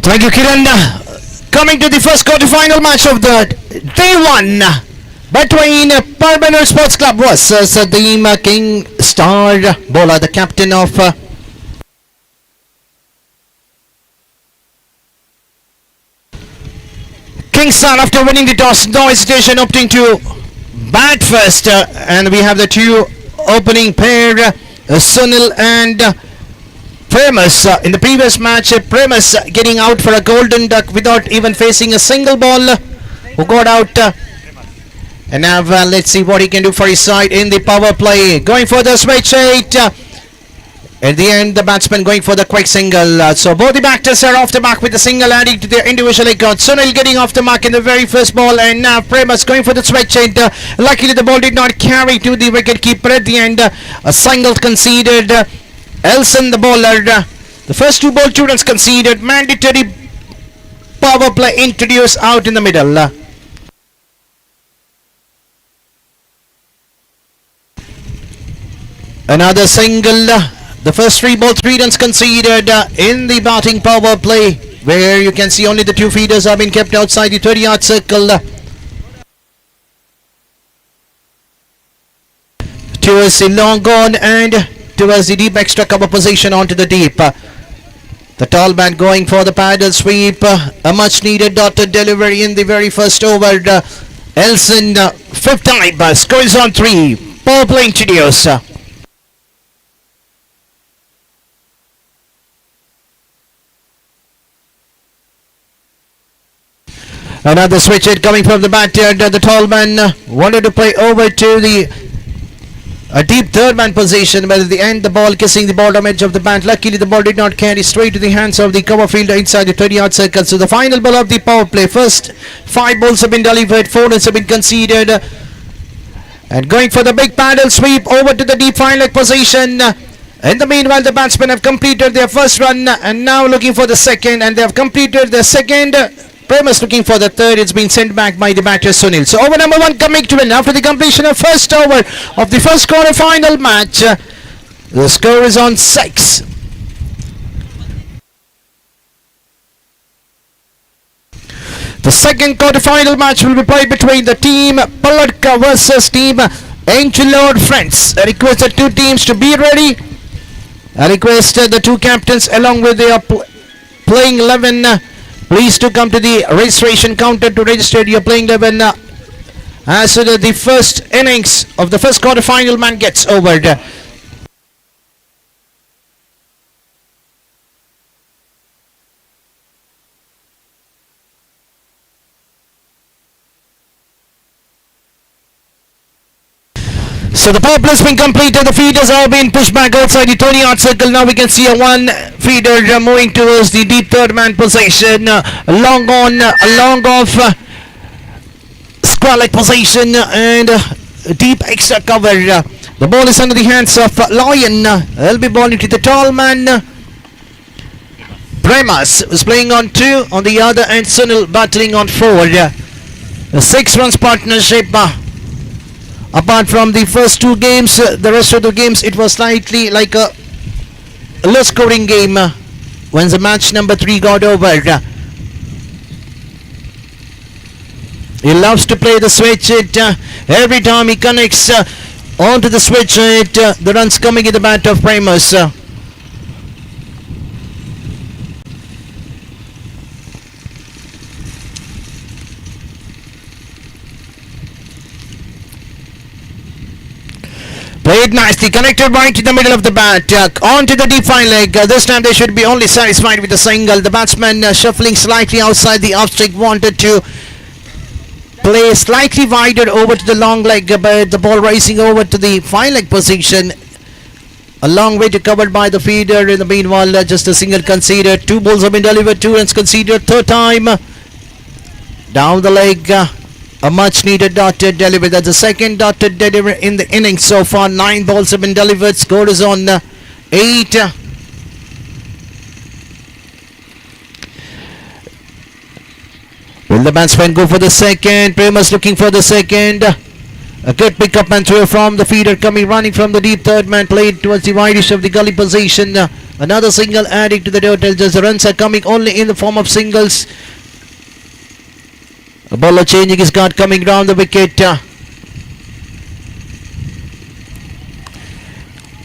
Thank you, Kiran. Coming to the first quarter-final match of the Day-1 between Perbanor Sports Club versus the King Star Bola, the captain of King Star, after winning the toss, no hesitation, opting to bat first, and we have the two opening pair, Sunil and Primus. In the previous match, Primus getting out for a golden duck without even facing a single ball, who got out. And now let's see what he can do for his side in the power play. Going for the switch 8. At the end, the batsman going for the quick single. So both the batters are off the mark with the single, adding to their individual records. Sunil getting off the mark in the very first ball, and now Primus going for the switch 8. Luckily, the ball did not carry to the wicket keeper at the end. A single conceded. Elson, the bowler, the first two ball students conceded. Mandatory power play introduced out in the middle. Another single. The first three ball three runs conceded in the batting power play, where you can see only the two feeders have been kept outside the 30-yard circle. Towards the long gone and towards the deep extra cover position onto the deep. The tall man going for the paddle sweep. A much needed dotted delivery in the very first over. Elson, fifth time, scores on 3. Power play introduced. Another switch hit coming from the batter. The tall man wanted to play over to the a deep third man position, but at the end the ball kissing the bottom edge of the bat. Luckily the ball did not carry straight to the hands of the cover fielder inside the 30-yard circle. So the final ball of the power play. First 5 balls have been delivered, 4 runs have been conceded. And going for the big paddle sweep over to the deep fine leg position. In the meanwhile, the batsmen have completed their first run and now looking for the second, and they have completed their second. Perman looking for the third. It's been sent back by the batter Sunil. So over number 1 coming to win after the completion of first over of the first quarter final match. The score is on 6. The second quarter final match will be played between the team Palka versus team Angelo Freinds. I request the two teams to be ready. I request the two captains along with their playing 11. Please to come to the registration counter to register your playing 11 as the first innings of the first quarter final man gets over. So the power play has been completed. The feeders are being pushed back outside the 20-yard circle. Now we can see a one feeder moving towards the deep third man position. Long on, long off, square leg position and deep extra cover. The ball is under the hands of Lion. He'll be bowling to the tall man. Premas is playing on 2. On the other end, Sunil battling on 4. A 6 runs partnership. Apart from the first 2 games, the rest of the games it was slightly like a low scoring game when the match number 3 got over. He loves to play the switch hit. Every time he connects onto the switch hit, the runs coming in the bat of Primus. Played nicely, connected right to the middle of the bat, onto the deep fine leg. This time they should be only satisfied with a single. The batsman shuffling slightly outside the off streak, wanted to play slightly wider over to the long leg, but the ball rising over to the fine leg position. A long way to covered by the feeder. In the meanwhile, just a single conceded. 2 balls have been delivered, 2 runs conceded. Third time, down the leg. A much needed dotted delivery. That's the second dotted delivery in the innings so far. 9 balls have been delivered. Score is on 8. Will the batsman go for the second? Premas looking for the second. A good pick-up and throw from the feeder coming running from the deep third man, played towards the widest of the gully position. Another single adding to the total. Just the runs are coming only in the form of singles. The bowler changing his guard coming round the wicket.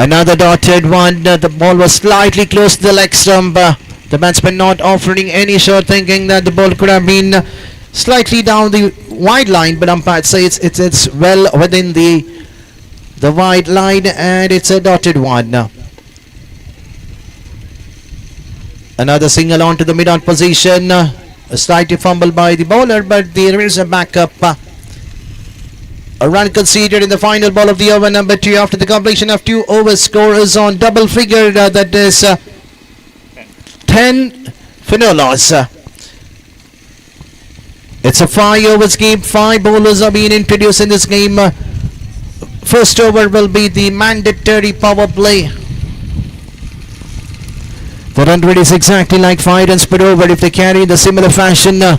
Another dotted one. The ball was slightly close to the leg stump. The batsman not offering any shot, thinking that the ball could have been slightly down the wide line, but umpire says it's well within the wide line and it's a dotted one. Another single onto the mid-on position. A slight fumble by the bowler, but there is a backup. A run conceded in the final ball of the over number 2 after the completion of 2 overs. Score is on double figure. That is 10 Finolas. It's a 5 overs game. 5 bowlers are being introduced in this game. First over will be the mandatory power play. The run rate is exactly like 5 runs per over. If they carry in the similar fashion, then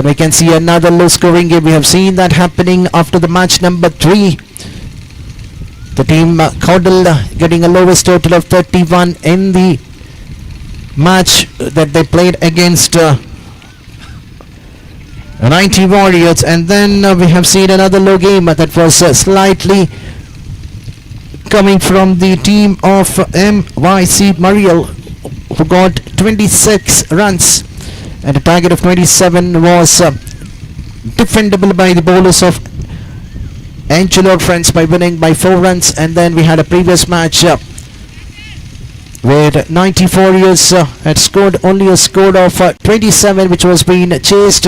we can see another low scoring game. We have seen that happening after the match number 3. The team Codel getting a lowest total of 31 in the match that they played against 90 Warriors, and then we have seen another low game that was slightly coming from the team of MYC Mariel, who got 26 runs and a target of 27 was defendable by the bowlers of Angelo Freinds by winning by 4 runs. And then we had a previous match where 94 years had scored only a score of 27, which was being chased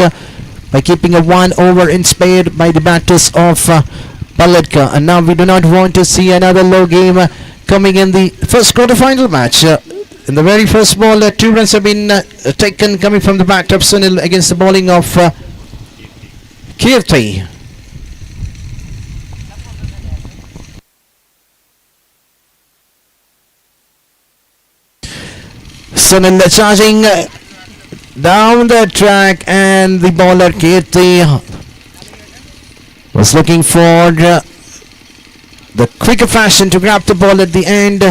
by keeping a 1 over in spade by the batters of Palka. And now we do not want to see another low game coming in the first quarter-final match. In the very first ball, 2 runs have been taken coming from the bat of Sunil against the bowling of Kirti. Sunil charging down the track, and the bowler Kirti was looking for the quicker fashion to grab the ball at the end,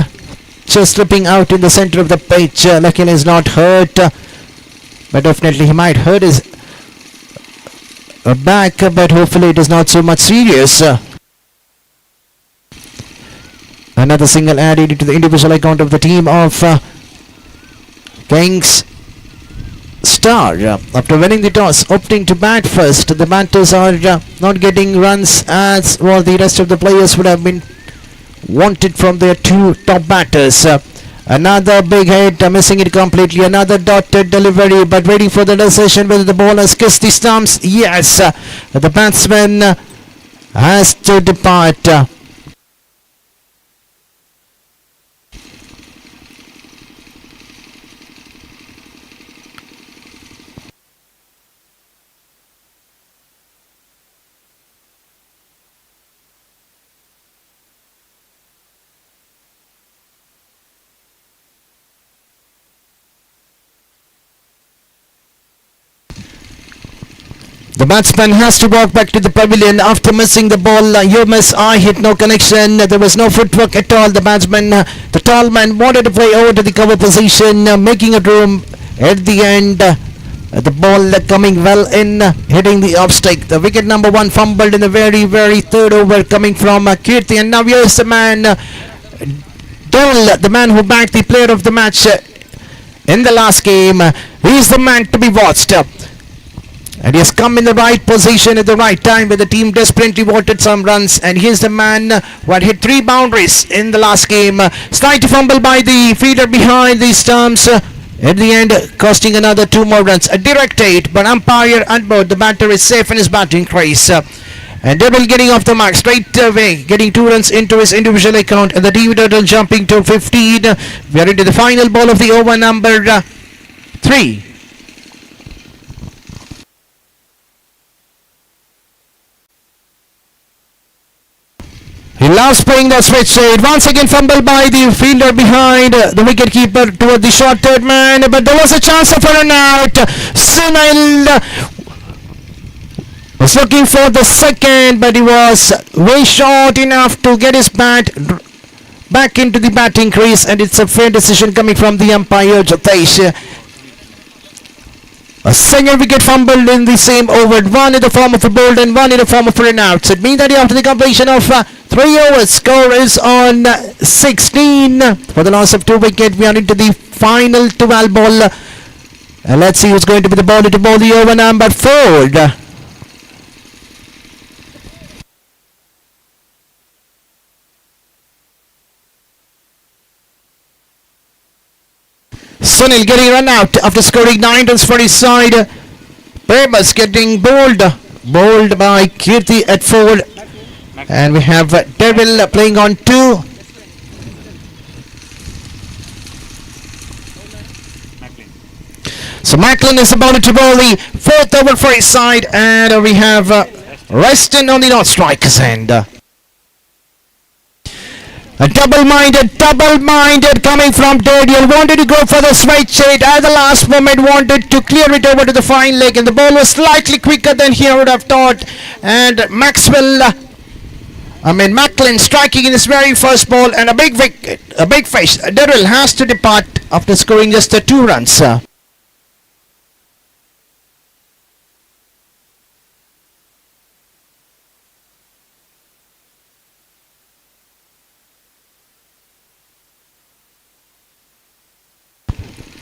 just slipping out in the center of the pitch. Luckily is not hurt, but definitely he might hurt his back, but hopefully it is not so much serious. Another single added to the individual account of the team of Kings Star. After winning the toss, opting to bat first, the batters are not getting runs as well the rest of the players would have been wanted from their 2 top batters. Another big hit, missing it completely. Another dotted delivery, but waiting for the decision whether the ball has kissed the stumps. Yes, the batsman has to depart. The batsman has to walk back to the pavilion after missing the ball. You miss, I hit, no connection. There was no footwork at all. The batsman, the tall man, wanted to play over to the cover position, making a room at the end. The ball coming well in, hitting the off stick. The wicket number 1 fumbled in the very third over coming from Kirti. And now here's the man, Dole, the man who backed the player of the match in the last game. He's the man to be watched. And he has come in the right position at the right time where the team desperately wanted some runs. And here's the man who had hit 3 boundaries in the last game. Slight fumble by the fielder behind the stumps. At the end, costing another 2 more runs. A direct hit, but umpire on board. The batter is safe in his batting crease. And Devil getting off the mark straight away, getting 2 runs into his individual account. And the team total jumping to 15. We are into the final ball of the over number 3. He loves playing the switch side. Once again fumble by the fielder behind the wicket keeper toward the short third man, but there was a chance of a run out. Sunil was looking for the second, but he was way short enough to get his bat back into the batting crease, and it's a fair decision coming from the umpire Jitesh. A single wicket fumbled in the same over, 1 in the form of a bowled and 1 in the form of a run out. So it means that after the completion of 3 overs, score is on 16. For the loss of 2 wickets, we are into the final 12 ball. Let's see who's going to be the bowler to bowl the over number 4. Sunil getting run out after scoring 9 runs for his side. Perman getting bowled by Kirti at 4. And we have Devil playing on 2. So Macklin is about to bowl the 4th over for his side. And we have Reston on the non-strikers end. A double-minded coming from Daniel. Wanted to go for the straight shade. At the last moment wanted to clear it over to the fine leg. And the ball was slightly quicker than he would have thought. And Macklin striking in his very first ball. And a big wicket, a big fish. Daryl has to depart after scoring just 2 runs.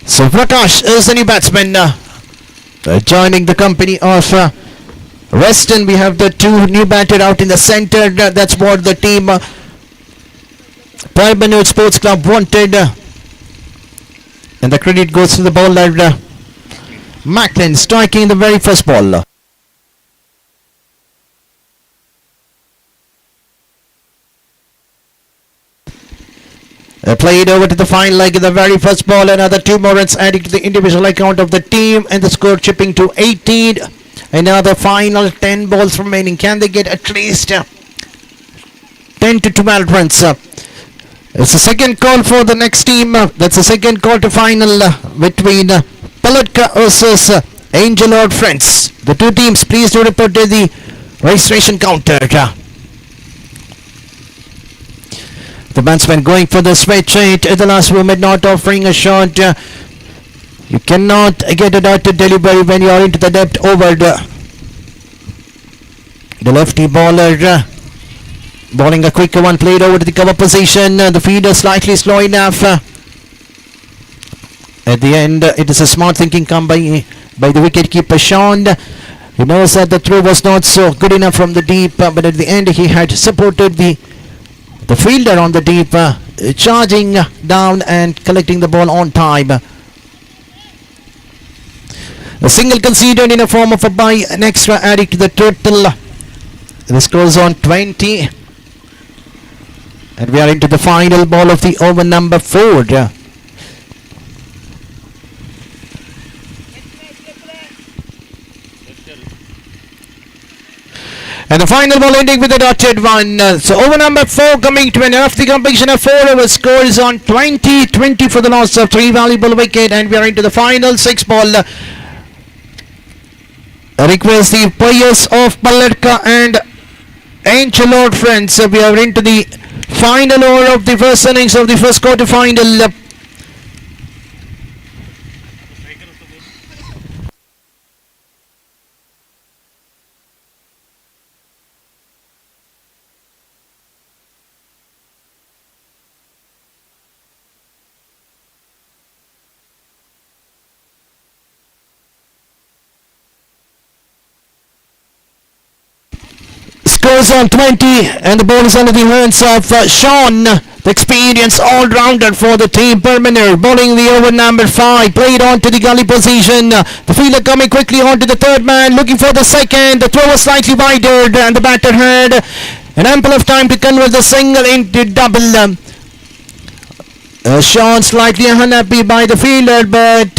So Prakash is the new batsman joining the company of Reston. We have the 2 new batter out in the centre. That's what the team Perbanor Sports Club wanted. And the credit goes to the bowler Macklin striking the very first ball. Played over to the final leg in the very first ball. Another 2 more runs adding to the individual account of the team, and the score chipping to 18. Another final 10 balls remaining. Can they get at least 10 to 12 runs? It's the second call for the next team. That's the second quarter final between Palka versus Angelo and Friends. The two teams, please do report to the registration counter. The batsman going for the switch hit at the last moment, not offering a shot. You cannot get a dotted delivery when you are into the depth over the lefty bowler. Bowling a quicker one, played over to the cover position. The fielder slightly slow enough. At the end, it is a smart thinking come by the wicket-keeper Sean. He knows that the throw was not so good enough from the deep, but at the end he had supported the fielder on the deep, charging down and collecting the ball on time. A single conceded in a form of a bye, an extra adding to the total. The scores on 20. And we are into the final ball of the over number 4. And the final ball ending with a dotted one. So over number 4 coming to an end of the competition of 4 over. Score is on 20 for the loss of 3 valuable wicket, and we are into the final 6 ball. I request the players of Palka and Angelo Friends. We are into the final over of the first innings of the first quarter final. Scores on 20, and the ball is under the hands of Sean, the experienced all-rounder for the team. Perbanor bowling the over number 5, played on to the gully position. The fielder coming quickly on to the third man, looking for the second. The throw was slightly wider, and the batter had an ample of time to convert the single into double. Sean slightly unhappy by the fielder, but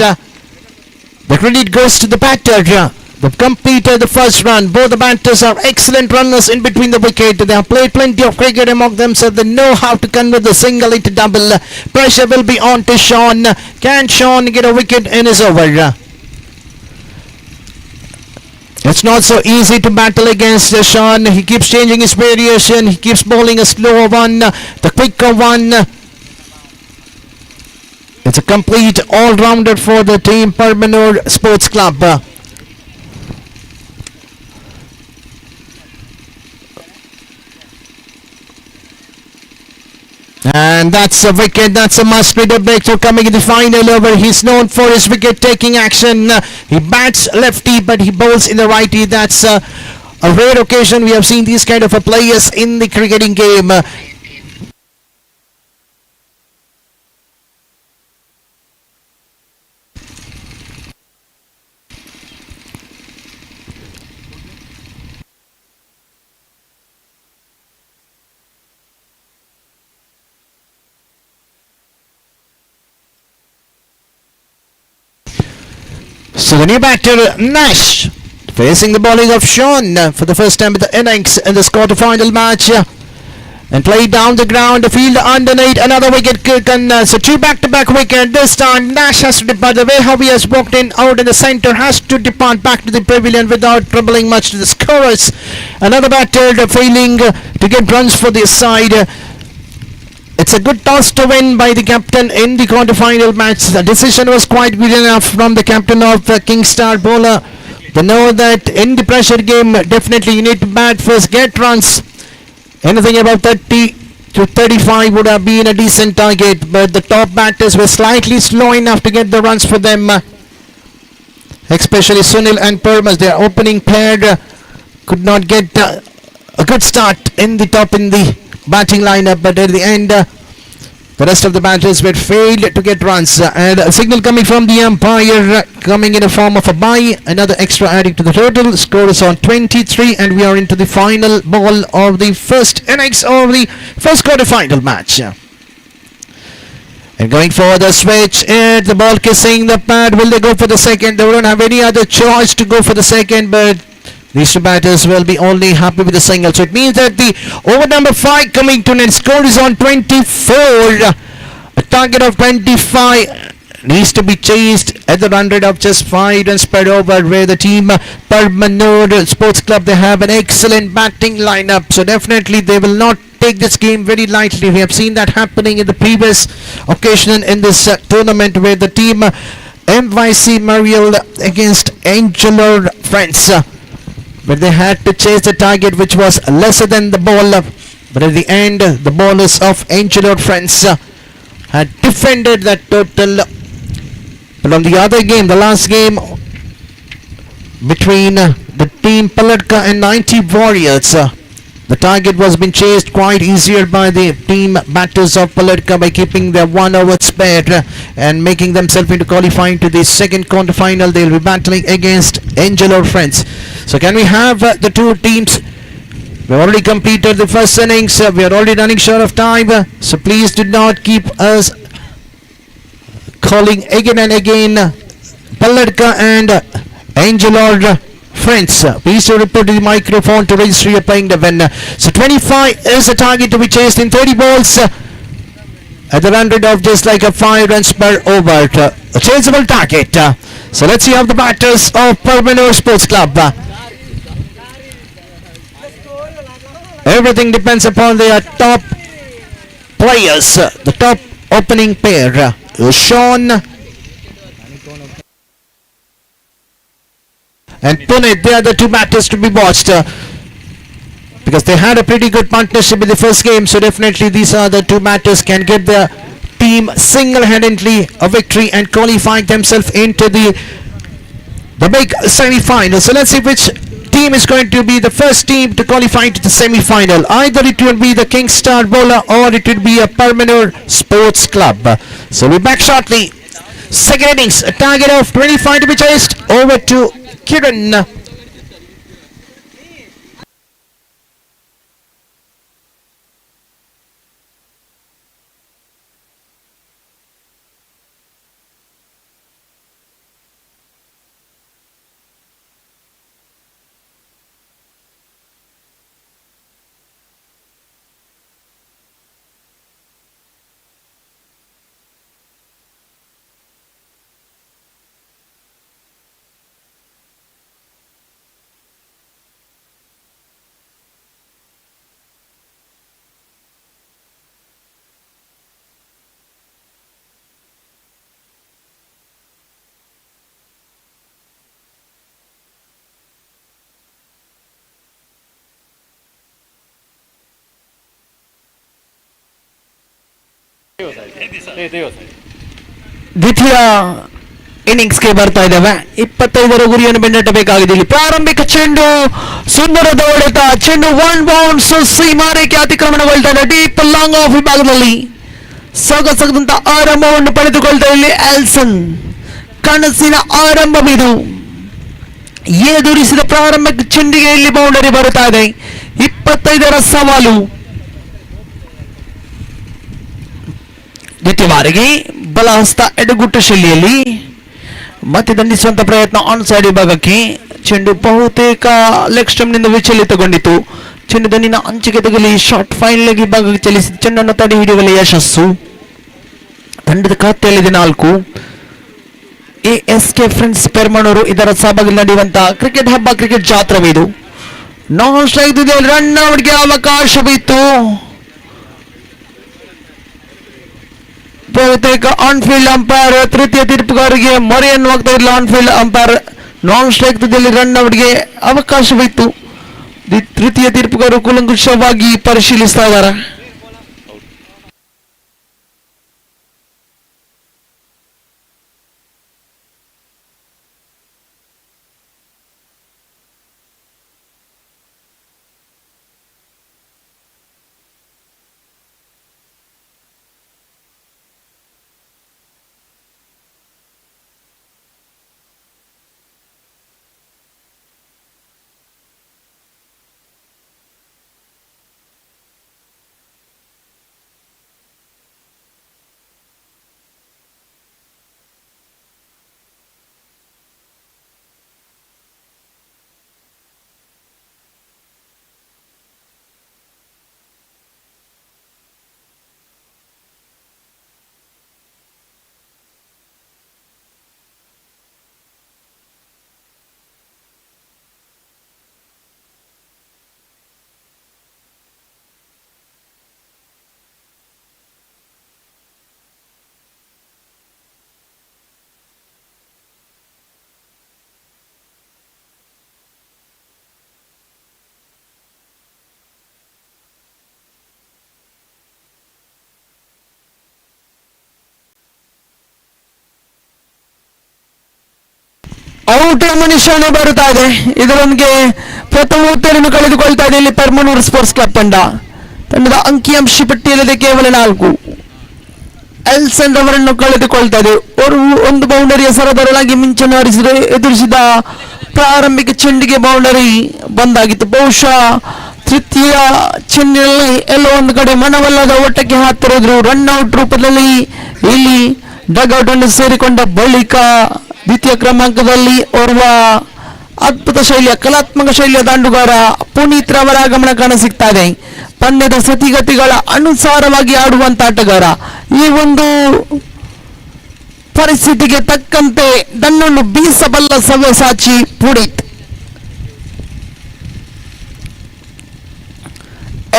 the credit goes to the batter. They've completed the first run. Both the batters are excellent runners in between the wicket. They have played plenty of cricket among them, so they know how to convert the single into double. Pressure will be on to Sean. Can Sean get a wicket in his over? It's not so easy to battle against Sean. He keeps changing his variation. He keeps bowling a slower one, the quicker one. It's a complete all-rounder for the team Perbanor Sports Club. And that's a wicket. That's a must-reader breakthrough coming in the final over. He's known for his wicket-taking action. He bats lefty, but he bowls in the righty. That's a rare occasion. We have seen these kind of players in the cricketing game. So the new batter, Nash, facing the bowling of Sean for the first time in the innings in this quarter-final match. And played down the ground, the fielder underneath, another wicket taken. So 2 back-to-back wicket. This time Nash has to depart. The way how he has walked in out in the centre, has to depart back to the pavilion without troubling much to the scorers. Another batter failing to get runs for this side. It's a good toss to win by the captain in the quarter-final match. The decision was quite good enough from the captain of the King Star bowler. They know that in the pressure game, definitely you need to bat first, get runs. Anything above 30 to 35 would have been a decent target, but the top batters were slightly slow enough to get the runs for them. Especially Sunil and Perman, their opening pair could not get a good start in the top in the batting lineup, but at the end the rest of the batters were failed to get runs, and a signal coming from the umpire coming in a form of a bye. Another extra adding to the total. Score is on 23, and we are into the final ball of the first innings of the first quarter final match. And going for the switch, the ball kissing the pad. Will they go for the second? They don't have any other choice to go for the second, but these two batters will be only happy with the single. So it means that the over number 5 coming to net score is on 24. A target of 25 needs to be chased at the run rate of just 5 runs per over, where the team Perbanor Sports Club, they have an excellent batting lineup. So definitely they will not take this game very lightly. We have seen that happening in the previous occasion in this tournament, where the team MYC Mariel against Angelo Freinds, where they had to chase the target which was lesser than the ball, but at the end the bowlers of Angelo Freinds had defended that total. But on the other game, the last game between the team Palka and 90 Warriors, the target was being chased quite easier by the team batters of Palka by keeping their 1 over spare and making themselves into qualifying to the second quarter-final. They will be battling against Angelo Freinds. So can we have the two teams? We've already completed the first innings. We are already running short of time. So please do not keep us calling again and again. Palka and Angelo Freinds, please to report to the microphone to register your playing the winner. So 25 is the target to be chased in 30 balls at the run rate of just like a 5 runs per over. A chaseable target. So let's see how the batters of Permanor Sports Club. Everything depends upon their top players, the top opening pair. Sean and Puneet, they are the two batters to be watched, because they had a pretty good partnership in the first game. So definitely these are the two batters can get their team single-handedly a victory and qualify themselves into the big semi-final. So let's see which team is going to be the first team to qualify to the semi-final. Either it will be the King Star Bowler or it will be a Permanor Sports Club. So we'll be back shortly. Second innings, a target of 25 to be chased. Over to Kiran. ದ್ವಿತೀಯ ಇನ್ನಿಂಗ್ಸ್ಗೆ ಬರ್ತಾ ಇದ್ದಾವೆ. 25ರ ಗುರಿಯನ್ನು ಬೆನ್ನಟ್ಟಬೇಕಾಗಿದೆ. ಇಲ್ಲಿ ಪ್ರಾರಂಭಿಕ ಚೆಂಡು, ಸುಂದರದ ಹೊಡೆತ, ಚೆಂಡು 1 ಬೌನ್ಸ್ ಸೀಮಾರೇಖೆ ಅತಿಕ್ರಮಣಗೊಳ್ತಾ ಇದೆ. ಡೀಪ್ ಲಾಂಗ್ ಆಫ್ ವಿಭಾಗದಲ್ಲಿ ಸೊಗಸದಂತ ಆರಂಭವನ್ನು ಪಡೆದುಕೊಳ್ತಾ ಇಲ್ಲಿ ಎಲ್ಸನ್. ಕನಸಿನ ಆರಂಭವಿದು. ಎದುರಿಸಿದ ಪ್ರಾರಂಭಿಕ ಚೆಂಡಿಗೆ ಇಲ್ಲಿ ಬೌಂಡರಿ ಬರುತ್ತಾ ಇದೆ. 25ರ ಸವಾಲು. ದ್ವಿತೀಯ ಬಾರಿಗೆ ಬಲಹಸ್ತ ಎಡಗುಟ್ಟ ಶೈಲಿಯಲ್ಲಿ ಮತ್ತೆ ದಂಡಿಸುವಂತ ಪ್ರಯತ್ನ ಆನ್ ಸೈಡ್ ವಿಭಾಗಕ್ಕೆ. ಚೆಂಡು ಬಹುತೇಕ ಲೆಗ್ ಸ್ಟಂಪ್ನಿಂದ ವಿಚಲಿತಗೊಂಡಿತು. ಚೆಂಡು ದಂಡಿನ ಅಂಚಿಗೆ ತಗಲಿ ಶಾರ್ಟ್ ಫೈನ್ ಲೆಗ್ ವಿಭಾಗಕ್ಕೆ ಚಲಿಸಿದ ಚೆಂಡನ್ನು ತಡೆ ಹಿಡಿಯುವಲ್ಲಿ ಯಶಸ್ಸು. ತಂಡದ ಖಾತೆಯಲ್ಲಿದೆ 4. A.S.K Freinds ಪೆರ್ಮನೂರು ಇದರ ಸಹಭಾಗಿಯಲ್ಲಿ ನಡೆಯುವಂತಹ ಕ್ರಿಕೆಟ್ ಹಬ್ಬ, ಕ್ರಿಕೆಟ್ ಜಾತ್ರವಿದು. ನಾನ್ ಸ್ಟ್ರೈಕ್ ರನ್ ಔಟ್ಗೆ ಅವಕಾಶವಿತ್ತು. ಬಹುತೇಕ ಆನ್ಫೀಲ್ಡ್ ಅಂಪೈರ್ ತೃತೀಯ ತೀರ್ಪುಗಾರಿಗೆ ಮೊರೆ ಎನ್ನುವಾಗ್ತಾ ಇಲ್ಲ. ಆನ್ಫೀಲ್ಡ್ ಅಂಪೈರ್ ನಾನ್ ಸ್ಟ್ರೈಕ್ ತುದಿಯಲ್ಲಿ ರನ್ ಔಟ್ಗೆ ಅವಕಾಶವಿತ್ತು. ತೃತೀಯ ತೀರ್ಪುಗಾರರು ಕೂಲಂಕುಷವಾಗಿ ಪರಿಶೀಲಿಸ್ತಾ ಇದ್ದಾರೆ. ಔಟ್ ಎಂಬ ನಿಶಾನ ಬರುತ್ತಾ ಇದೆ. ಇದರೊಂದಿಗೆ ಪ್ರಥಮ ಉತ್ತರವನ್ನು ಕಳೆದುಕೊಳ್ತಾ ಇದೆ ಇಲ್ಲಿ ಪರ್ಮನೂರ್ ಸ್ಪೋರ್ಟ್ಸ್ ಕ್ಲಬ್ ತಂಡದ ಅಂಕಿಅಂಶ ಪಟ್ಟಿಯಲ್ಲಿದೆ ಕೇವಲ 4. ಎಲ್ಸನ್ ಅವರನ್ನು ಕಳೆದುಕೊಳ್ತಾ ಇದೆ. ಒಂದು ಬೌಂಡರಿಯ ಸರದರಳಾಗಿ ಮಿಂಚನ್ನು ಎದುರಿಸಿದ ಪ್ರಾರಂಭಿಕ ಚೆಂಡಿಗೆ ಬೌಂಡರಿ ಬಂದಾಗಿತ್ತು. ಬಹುಶಃ ತೃತೀಯ ಚೆಂಡಿನಲ್ಲಿ ಎಲ್ಲೋ ಒಂದು ಕಡೆ ಮನವಲ್ಲದ ಓಟಕ್ಕೆ ಹತ್ತಿರೋದ್ರು. ರನ್ ಔಟ್ ರೂಪದಲ್ಲಿ ಇಲ್ಲಿ ಡಗ್ಔಟ್ ಅನ್ನು ಸೇರಿಕೊಂಡ ಬಳಿಕ ದ್ವಿತೀಯ ಕ್ರಮಾಂಕದಲ್ಲಿ ಓರ್ವ ಅದ್ಭುತ ಶೈಲಿಯ ಕಲಾತ್ಮಕ ಶೈಲಿಯ ದಾಂಡುಗಾರ ಪುನೀತ್ ರವರ ಆಗಮನ ಕಾಣಸಿಗ್ತಾ ಇದೆ. ಪಂದ್ಯದ ಸ್ಥಿತಿಗತಿಗಳ ಅನುಸಾರವಾಗಿ ಆಡುವಂತ ಆಟಗಾರ. ಈ ಒಂದು ಪರಿಸ್ಥಿತಿಗೆ ತಕ್ಕಂತೆ ದಣ್ಣನ್ನು ಬೀಸಬಲ್ಲ ಸವ್ಯಸಾಚಿ ಪುನೀತ್.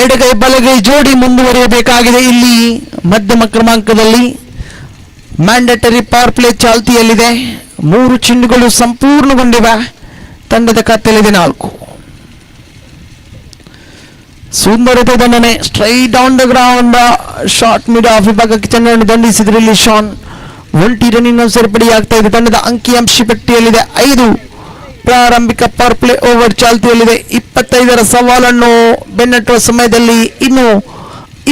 ಎಡಗೈ ಬಲಗೈ ಜೋಡಿ ಮುಂದುವರಿಯಬೇಕಾಗಿದೆ. ಇಲ್ಲಿ ಮಧ್ಯಮ ಕ್ರಮಾಂಕದಲ್ಲಿ ಮ್ಯಾಂಡೇಟರಿ ಪವರ್ ಪ್ಲೇ ಚಾಲ್ತಿಯಲ್ಲಿದೆ. 3 ಚೆಂಡುಗಳು ಸಂಪೂರ್ಣಗೊಂಡಿವೆ. ತಂಡದ ಖಾತೆಯಲ್ಲಿದೆ 4. ಸುಂದರತೆ ದಂಡನೆ straight on the ground. Short mid of ವಿಭಾಗಕ್ಕೆ ಚೆಂಡನ್ನು ದಂಡಿಸಿದ್ರೆ ಇಲ್ಲಿ ಶಾನ್ 1 ರನ್ನಿನ ಸೇರ್ಪಡೆಯಾಗ್ತಾ ಇದೆ. ತಂಡದ ಅಂಕಿಅಂಶ ಪಟ್ಟಿಯಲ್ಲಿದೆ 5. ಪ್ರಾರಂಭಿಕ ಪವರ್ ಪ್ಲೇ ಓವರ್ ಚಾಲ್ತಿಯಲ್ಲಿದೆ. 25ರ ಸವಾಲನ್ನು ಬೆನ್ನಟ್ಟುವ ಸಮಯದಲ್ಲಿ ಇನ್ನು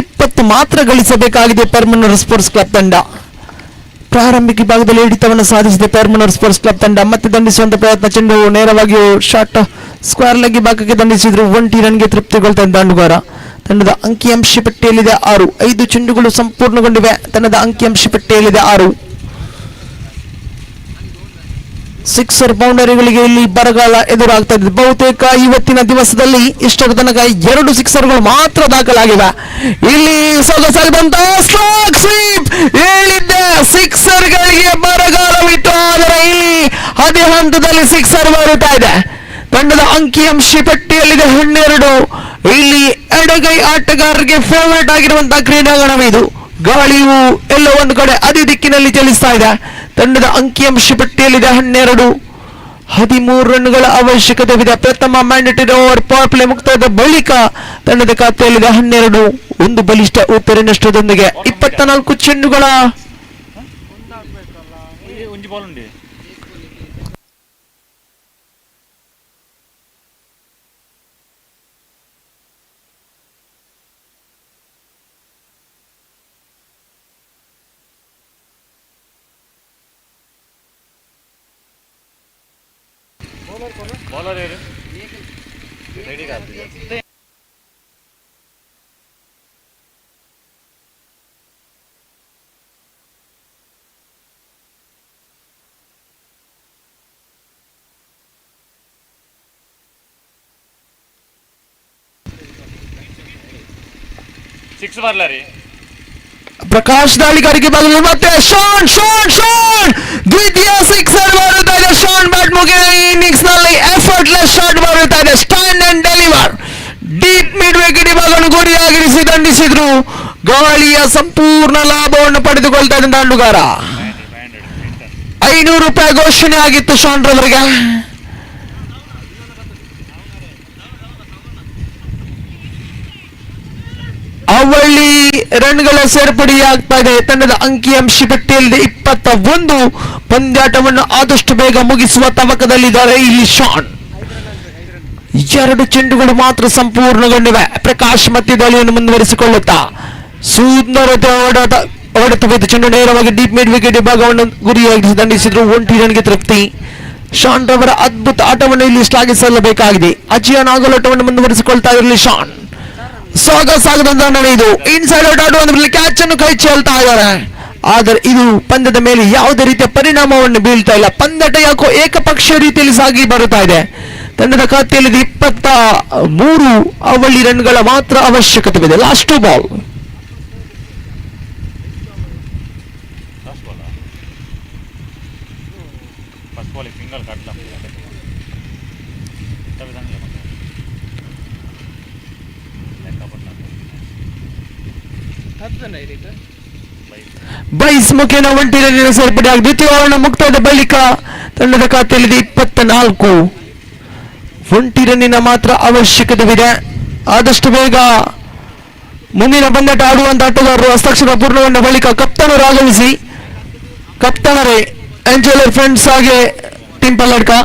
20 ಮಾತ್ರ ಗಳಿಸಬೇಕಾಗಿದೆ ಪರ್ಮನೂರ್ ಸ್ಪೋರ್ಟ್ಸ್ ಕ್ಲಬ್ ತಂಡ. ಪ್ರಾರಂಭಿಕ ಭಾಗದಲ್ಲಿ ಹಿಡಿತವನ್ನು ಸಾಧಿಸಿದೆ ಪರ್ಮನೂರ್ ಸ್ಪೋರ್ಟ್ಸ್ ಕ್ಲಬ್ ತಂಡ. ಮತ್ತೆ ದಂಡಿಸುವಂತ ಪ್ರಯತ್ನ. ಚೆಂಡು ನೇರವಾಗಿ ಶಾರ್ಟ್ ಸ್ಕ್ವೇರ್ ಲೆಗ್ ಭಾಗಕ್ಕೆ ದಂಡಿಸಿದ್ರು. 1 ರನ್ಗೆ ತೃಪ್ತಿಗೊಳ್ತಾ ದಾಂಡುಗಾರ. ತಂಡದ ಅಂಕಿಅಂಶ ಪಟ್ಟಿಯಲ್ಲಿದೆ 6. 5 ಚೆಂಡುಗಳು ಸಂಪೂರ್ಣಗೊಂಡಿವೆ. ತಂಡದ ಅಂಕಿಅಂಶ ಪಟ್ಟಿಯಲ್ಲಿದೆ 6. ಸಿಕ್ಸರ್ ಬೌಂಡರಿಗಳಿಗೆ ಇಲ್ಲಿ ಬರಗಾಲ ಎದುರಾಗ್ತಾ ಇದೆ. ಬಹುತೇಕ ಇವತ್ತಿನ ದಿವಸದಲ್ಲಿ ಇಷ್ಟರ ತನಕ 2 ಸಿಕ್ಸರ್ಗಳು ಮಾತ್ರ ದಾಖಲಾಗಿವೆ. ಇಲ್ಲಿ ಸೊಗಸಾಗಿದಂತ ಸ್ಟ್ರೋಕ್ ಸ್ವೀಪ್ ಹೇಳಿದ್ದೆ ಸಿಕ್ಸರ್ಗಳಿಗೆ ಬರಗಾಲವಿತ್ತು. ಆದರೆ ಇಲ್ಲಿ ಅದೇ ಹಂತದಲ್ಲಿ ಸಿಕ್ಸರ್ ಬರುತ್ತಾ ಇದೆ. ತಂಡದ ಅಂಕಿಅಂಶ ಪಟ್ಟಿಯಲ್ಲಿದೆ 12. ಇಲ್ಲಿ ಎಡಗೈ ಆಟಗಾರರಿಗೆ ಫೇವರೇಟ್ ಆಗಿರುವಂತಹ ಕ್ರೀಡಾಂಗಣವಿದು. ಗಾಳಿಯು ಎಲ್ಲೋ ಒಂದು ಕಡೆ ಅದೇ ದಿಕ್ಕಿನಲ್ಲಿ ಚಲಿಸ್ತಾ ಇದೆ. ತಂಡದ ಅಂಕಿಅಂಶ ಪಟ್ಟಿಯಲ್ಲಿದೆ 12. 13 ರನ್ಗಳ ಅವಶ್ಯಕತೆವಿದೆ. ಪ್ರಥಮ ಮ್ಯಾಂಡೇಟರಿ ಓವರ್ ಪವರ್ ಪ್ಲೇ ಮುಕ್ತಾಯದ ಬಳಿಕ ತಂಡದ ಖಾತೆಯಲ್ಲಿದೆ 12. ಒಂದು ಬಲಿಷ್ಠ ಉತ್ತರ ನಷ್ಟದೊಂದಿಗೆ 24 ಚೆಂಡುಗಳ ಪ್ರಕಾಶ್ ದಾಳಿಗಾರಿಕೆ ಬದಲು ಮತ್ತೆ ಶಾನ್ ಶಾನ್ ಶಾನ್ ದ್ವಿತೀಯ ಸಿಕ್ಸರ್ ಬರುತ್ತಾ ಇದೆ. ಶಾನ್ ಬ್ಯಾಟ್ ಮುಗಿದ ಇನ್ನಿಂಗ್ಸ್ ನಲ್ಲಿ ಎಫರ್ಟ್ಲೆಸ್ ಶಾಟ್ ಬರುತ್ತಾ ಇದೆ. Stand and deliver deep mid wicket ಭಾಗವನ್ನು ಗುರಿಯಾಗಿರಿಸಿ ದಂಡಿಸಿದ್ರು. ಗಾಳಿಯ ಸಂಪೂರ್ಣ ಲಾಭವನ್ನು ಪಡೆದುಕೊಳ್ತಾ ಇದ್ದ ದಾಂಡುಗಾರ. 500 ರೂಪಾಯಿ ಘೋಷಣೆ ಆಗಿತ್ತು ಶಾನ್ ರವರಿಗೆ. ಅವಳಿ ರನ್ಗಳ ಸೇರ್ಪಡೆಯಾಗ್ತಾ ಇದೆ. ತಂಡದ ಅಂಕಿಅಂಶ ಪಟ್ಟಿಯಲ್ಲಿ 21. ಪಂದ್ಯಾಟವನ್ನು ಆದಷ್ಟು ಬೇಗ ಮುಗಿಸುವ ತವಕದಲ್ಲಿದ್ದಾರೆ ಇಲ್ಲಿ ಶಾನ್. 2 ಚೆಂಡುಗಳು ಮಾತ್ರ ಸಂಪೂರ್ಣಗೊಂಡಿವೆ. ಪ್ರಕಾಶ್ ಮತ್ತೆ ದಾಳಿಯನ್ನು ಮುಂದುವರಿಸಿಕೊಳ್ಳುತ್ತಾ ಸುಂದರತೆ ಹೊಡೆತವಿದ್ದ ಚೆಂಡು ನೇರವಾಗಿ ಡೀಪ್ ಮಿಡ್ ವಿಕೆಟ್ ಭಾಗವನ್ನು ಗುರಿಯಾಗಿ ದಂಡಿಸಿದ್ರು. 1 ರನ್ಗೆ ತೃಪ್ತಿ. ಶಾನ್ ರವರ ಅದ್ಭುತ ಆಟವನ್ನು ಇಲ್ಲಿ ಶ್ಲಾಘಿಸಲೇಬೇಕಾಗಿದೆ. ಅಜಿಯ ನಾಗಲೋಟವನ್ನು ಮುಂದುವರಿಸಿಕೊಳ್ತಾ ಇರಲಿ ಶಾನ್. ಸಾಗದಂತ ಇದು ಇನ್ಸೈಡ್ ಔಟ್ ಆಡುವಂತ ಕ್ಯಾಚ್ ಅನ್ನು ಕೈ ಚೆಲ್ತಾ ಇದ್ದಾರೆ. ಆದರೆ ಇದು ಪಂದ್ಯದ ಮೇಲೆ ಯಾವುದೇ ರೀತಿಯ ಪರಿಣಾಮವನ್ನು ಬೀಳ್ತಾ ಇಲ್ಲ. ಪಂದ್ಯಾಟ ಯಾಕೋ ಏಕಪಕ್ಷೀಯ ರೀತಿಯಲ್ಲಿ ಸಾಗಿ ಬರುತ್ತಾ ಇದೆ. ತಂಡದ ಖಾತೆಯಲ್ಲಿ 23 ಅವಳಿ ರನ್ಗಳ ಮಾತ್ರ ಅವಶ್ಯಕತೆವಿದೆ. Last 2 ball. ಬೈಸ್ ಮುಖೇನ 1 ರನ್ನಿನ ಸೇರ್ಪಡೆಯಾಗಿ ದ್ವಿತೀಯ ಓವರ್ನ ಮುಕ್ತಾಯದ ಬಳಿಕ ತಂಡದ ಖಾತೆಯಲ್ಲಿ 24. 1 ರನ್ನಿನ ಮಾತ್ರ ಅವಶ್ಯಕತೆವಿದೆ. ಆದಷ್ಟು ಬೇಗ ಮುಂದಿನ ಪಂದ್ಯಾಟ ಆಡುವಂತ ಆಟಗಾರರು ಹಸ್ತಾಕ್ಷರ ಪೂರ್ಣಗೊಂಡ ಬಳಿಕ ಕಪ್ತಾನರು ಆಗಮಿಸಿ. ಕಪ್ತಾನರೇ ಆಂಜೆಲೋ ಫ್ರೆಂಡ್ಸ್ ಹಾಗೆ टीम पलट का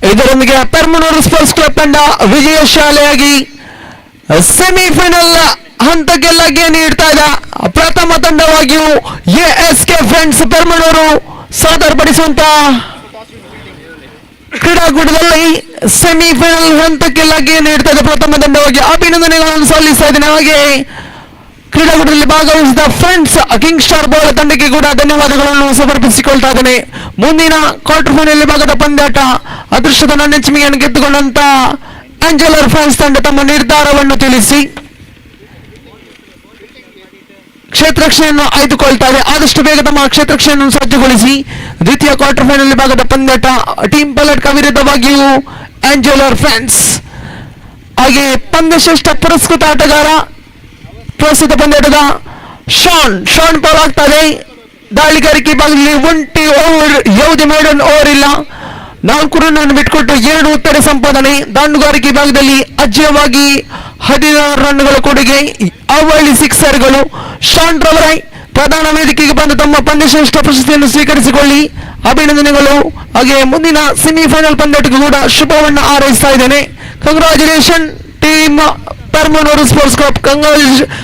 ಇದರೊಂದಿಗೆ ಪರ್ಮನೂರು ಸ್ಪೋರ್ಟ್ಸ್ ಕ್ಲಬ್ ತಂಡ ವಿಜಯಶಾಲಿಯಾಗಿ ಸೆಮಿಫೈನಲ್ ಹಂತಕ್ಕೆ ಲಗ್ಗೆ ನೀಡ್ತಾ ಇದೆ. ಪ್ರಥಮ ತಂಡವಾಗಿಯೂ ಎ.ಎಸ್.ಕೆ ಫ್ರೆಂಡ್ಸ್ ಪರ್ಮನೂರು ಸಾದರಪಡಿಸುವಂತ ಕ್ರೀಡಾಕೂಟದಲ್ಲಿ ಸೆಮಿಫೈನಲ್ ಹಂತಕ್ಕೆ ಲಗ್ಗೆ ನೀಡ್ತಾ ಇದೆ. ಪ್ರಥಮ ತಂಡವಾಗಿ ಅಭಿನಂದನೆಗಳನ್ನು ಸಲ್ಲಿಸ್ತಾ ಇದ್ದೇನೆ. ಹಾಗೆ ಕ್ರೀಡಾಕೂಟದಲ್ಲಿ ಭಾಗವಹಿಸಿದ ಫ್ರೆಂಡ್ಸ್ ಕಿಂಗ್ ಸ್ಟಾರ್ ಬೋಳ ತಂಡಕ್ಕೆ ಕೂಡ ಧನ್ಯವಾದಗಳನ್ನು ಸಮರ್ಪಿಸಿಕೊಳ್ತಾ ಇದ್ದೇನೆ. ಮುಂದಿನ ಕ್ವಾರ್ಟರ್ ಫೈನಲ್ ಭಾಗದ ಪಂದ್ಯಾಟ ಅದೃಷ್ಟದ ನೆಚ್ಚಿಮೆಯನ್ನು ಗೆದ್ದುಕೊಂಡಂತ ಆಂಜೆಲೋ ಫ್ರಾನ್ಸ್ ತಂಡ ತಮ್ಮ ನಿರ್ಧಾರವನ್ನು ತಿಳಿಸಿ ಕ್ಷೇತ್ರಕ್ಷೆಯನ್ನು ಆಯ್ದುಕೊಳ್ತಾ ಇದೆ. ಆದಷ್ಟು ಬೇಗ ತಮ್ಮ ಕ್ಷೇತ್ರಕ್ಷೆಯನ್ನು ಸಜ್ಜುಗೊಳಿಸಿ ದ್ವಿತೀಯ ಕ್ವಾರ್ಟರ್ ಫೈನಲ್ ಭಾಗದ ಪಂದ್ಯಾಟ ಟೀಮ್ ಪಲಟ್ಕ ವಿರುದ್ಧವಾಗಿಯೂ ಆಂಜೆಲೋ ಫ್ರಾನ್ಸ್. ಹಾಗೆ ಪಂದ್ಯಶ್ರೇಷ್ಠ ಪುರಸ್ಕೃತ ಆಟಗಾರ ಪ್ರಸ್ತುತ ಪಂದ್ಯಾಟದ ಶಾನ್ ಪಾಲಾಗ್ತಾರೆ. ದಾಳಿಗಾರಿಕೆ ಭಾಗದಲ್ಲಿ ಒಂಟಿ ಓವರ್ ಯಾವುದೇ ಮೇಡನ್ ಓವರ್ ಇಲ್ಲ. 4 ರನ್ ಬಿಟ್ಕೊಟ್ಟು 2 ಉತ್ತರ ಸಂಪಾದನೆ. ದಾಂಡುಗಾರಿಕೆ ಭಾಗದಲ್ಲಿ ಅಜ್ಯವಾಗಿ 16 ರನ್ಗಳ ಕೊಡುಗೆ, ಅವಳಿ ಸಿಕ್ಸರ್ಗಳು. ಶಾನ್ ರವರ ಪ್ರಧಾನ ವೇದಿಕೆಗೆ ಬಂದು ತಮ್ಮ ಪಂದ್ಯಶ್ರೇಷ್ಠ ಪ್ರಶಸ್ತಿಯನ್ನು ಸ್ವೀಕರಿಸಿಕೊಳ್ಳಿ. ಅಭಿನಂದನೆಗಳು. ಹಾಗೆ ಮುಂದಿನ ಸೆಮಿಫೈನಲ್ ಪಂದ್ಯಕ್ಕೂ ಕೂಡ ಶುಭವನ್ನು ಹಾರೈಸ್ತಾ ಇದ್ದೇನೆ. Congratulation team Permannur sports club.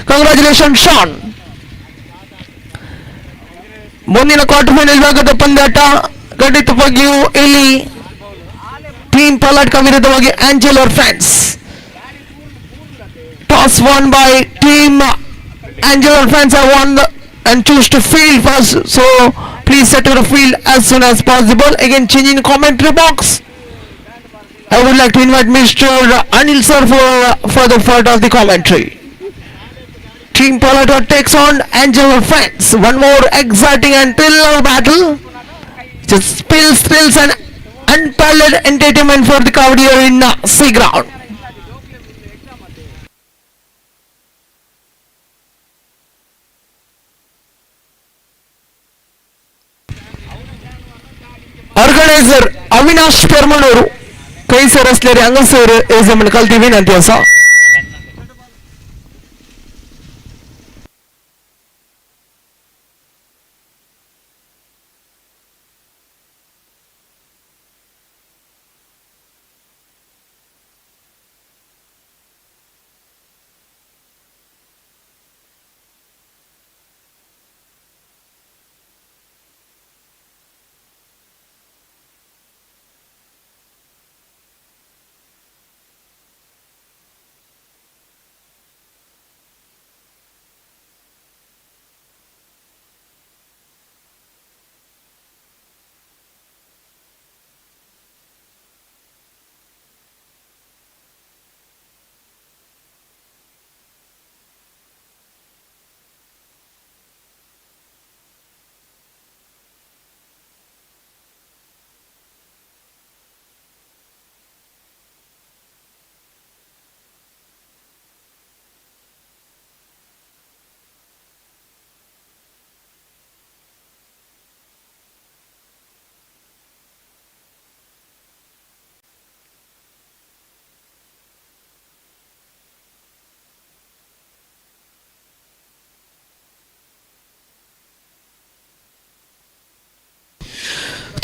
Congratulation Shaun. ಮುಂದಿನ ಕ್ವಾರ್ಟರ್ ಫೈನಲ್ ಭಾಗದ ಪಂದ್ಯಾಟ ಖಂಡಿತವಾಗಿಯೂ ಇಲ್ಲಿ ಟೀಮ್ ಪಲಟ್ಕ ವಿರುದ್ಧವಾಗಿ ಆಂಜೆಲೋ ಫ್ರಾನ್ಸ್. Toss won by team Angelo fans have won and choose to field first, so please set to the field as soon as possible. Again, changing the commentary box, I would like to invite Mr. Anil sir for the part of the commentary. Team Palata takes on Angelo fans. One more exciting and thriller battle. Just spills, thrills and unparalleled entertainment for the crowd here in C ground. Organizer Avinash Permanor, Kaisar Asleri Angasur is a medical TV and Tiosa.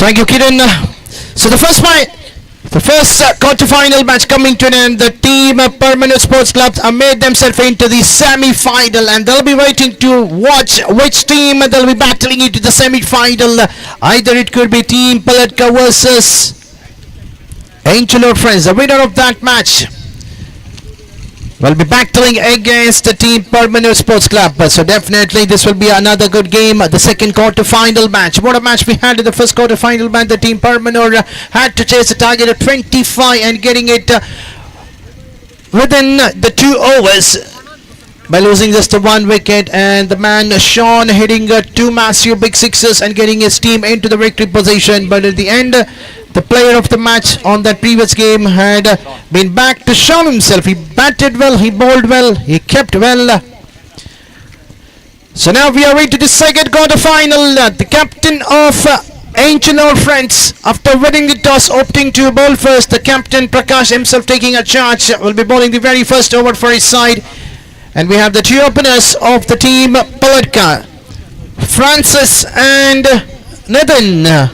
Thank you, Kiran. So the first quarter-final match coming to an end. The team Permanent Sports Clubs have made themselves into the semi-final, and they'll be waiting to watch which team they'll be battling into the semi-final. Either it could be Team Palatka versus Angelo Friends. The winner of that match will be battling against the team Perbanor Sports Club. So definitely this will be another good game. The second quarter final match. What a match we had in the first quarter final match. The team Perbanor had to chase a target of 25 and getting it within the 2 overs. by losing just one wicket, and the man Sean hitting two massive big sixes and getting his team into the victory position. But at the end, the player of the match on that previous game had been back to Sean himself. He batted well, he bowled well, he kept well. So now we are into the second quarter final. The captain of Angelo Friends, after winning the toss, opting to bowl first. The captain Prakash himself taking a charge, will be bowling the very first over for his side. And we have the two openers of the team, Palka, Francis and Nathan.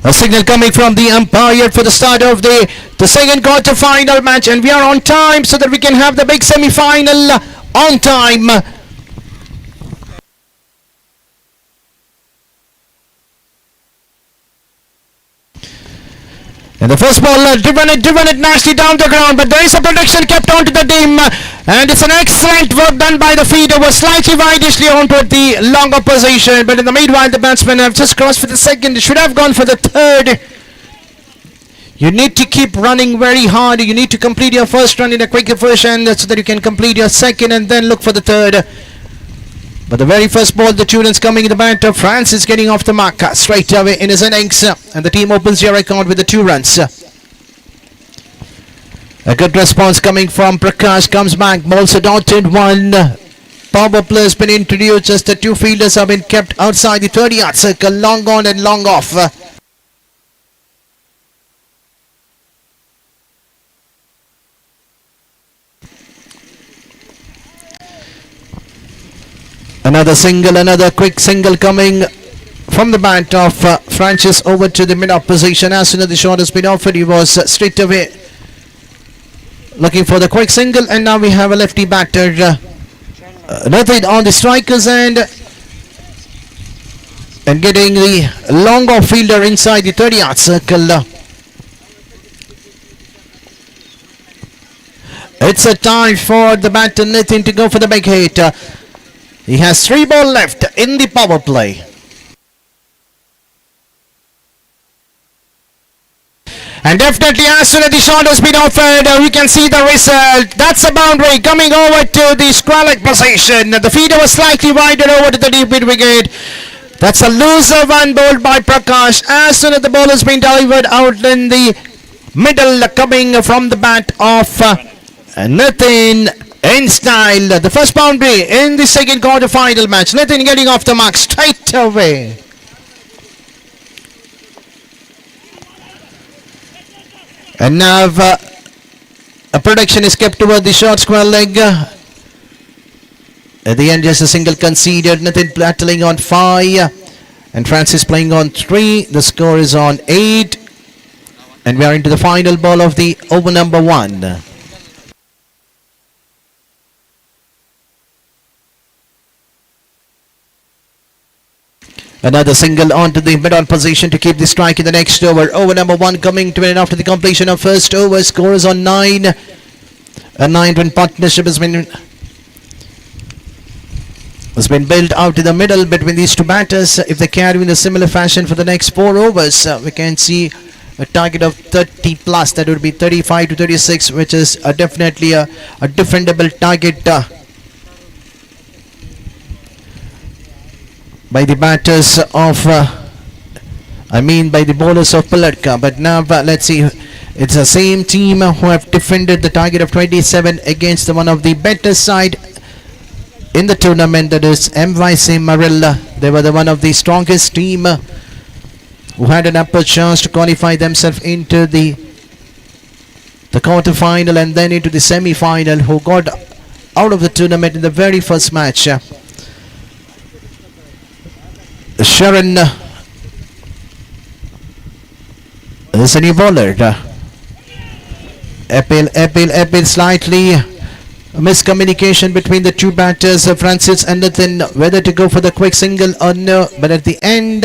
A signal coming from the umpire for the start of the second quarter final match, and we are on time so that we can have the big semi-final on time. And the first ball driven it nicely down the ground, but there is a protection kept onto the dim, and it's an excellent work done by the feeder. Was slightly widely onto the longer position, but in the meanwhile the batsmen have just crossed for the second. Should have gone for the third. You need to keep running very hard. You need to complete your first run in a quicker fashion so that you can complete your second and then look for the third. But the very first ball, the Tudors coming in the bat of France is getting off the mark straight away in his innings, and the team opens their record with the 2 runs. A good response coming from Prakash, comes back, bowls a dotted one. Power play has been introduced, just the 2 fielders have been kept outside the 30-yard circle, long on and long off. Another quick single coming from the bat of Francis over to the mid-off position. As soon as the shot has been offered, he was straight away looking for the quick single, and now we have a lefty batter. Nothing on the striker's end, and getting the long-off fielder inside the 30-yard circle. It's a time for the batter Nathan to go for the big hit. He has 3 balls left in the power play. And definitely as soon as the shot has been offered, we can see the result. That's a boundary coming over to the square leg position. The feeder was slightly wider over to the deep mid wicket. That's a loser one bowled by Prakash. As soon as the ball has been delivered out in the middle, coming from the bat of Nathan in style. The first boundary in the second quarter final match. Nathan getting off the mark straight away. And now a protection is kept toward the short square leg. At the end, just a single conceded. Nathan battling on 5 and Francis playing on 3. The score is on 8, and we are into the final ball of the over number 1. Another single onto the mid-on position to keep the strike in the next over. Over number 1 coming to an end after the completion of first over. Score is on 9. A 9-run partnership has been built out in the middle between these 2 batters. If they carry in a similar fashion for the next 4 overs, we can see a target of 30 plus. That would be 35 to 36, which is definitely a defendable target by the batters of by the bowlers of Palka. But now let's see, it's the same team who have defended the target of 27 against one of the better side in the tournament, that is MYC Mariel. They were one of the strongest team who had an upper chance to qualify themselves into the quarter final and then into the semi-final, who got out of the tournament in the very first match. Sharon is a new bowler. Appeal slightly miscommunication between the 2 batters, Francis and Nathan, whether to go for the quick single or no. But at the end,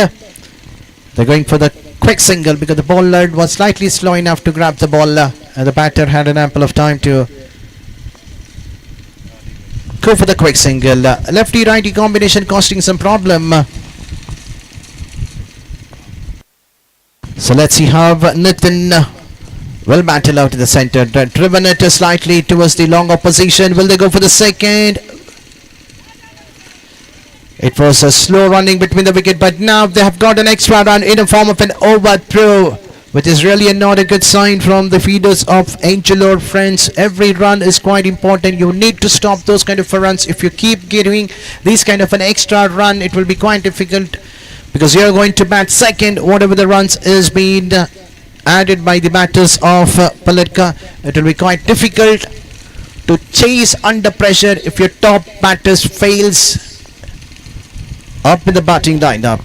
they're going for the quick single because the bowler was slightly slow enough to grab the ball, and the batter had an ample of time to go for the quick single. Lefty-righty combination costing some problem. So let's see how Nitin will battle out in the center. Driven it slightly towards the long opposition. Will they go for the second? It was a slow running between the wicket, but now they have got an extra run in the form of an overthrow, which is really not a good sign from the feeders of Angelo Freinds. Every run is quite important. You need to stop those kind of runs. If you keep getting this kind of an extra run, it will be quite difficult, because you are going to bat second. Whatever the runs is being added by the batters of Palka, it will be quite difficult to chase under pressure if your top batters fails up in the batting lineup.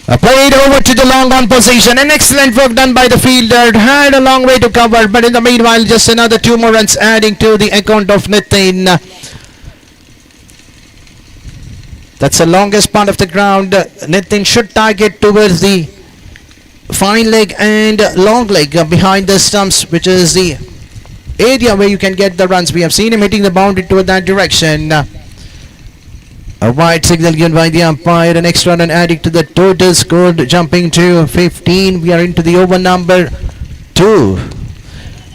Played over to the long on position. An excellent work done by the fielder. Had a long way to cover, but in the meanwhile, just another 2 more runs adding to the account of Nitin. That's the longest part of the ground. Nitin should target towards the fine leg and long leg behind the stumps, which is the area where you can get the runs. We have seen him hitting the boundary toward that direction. A wide signal given by the umpire. An extra run adding to the total score, jumping to 15. We are into the over number 2.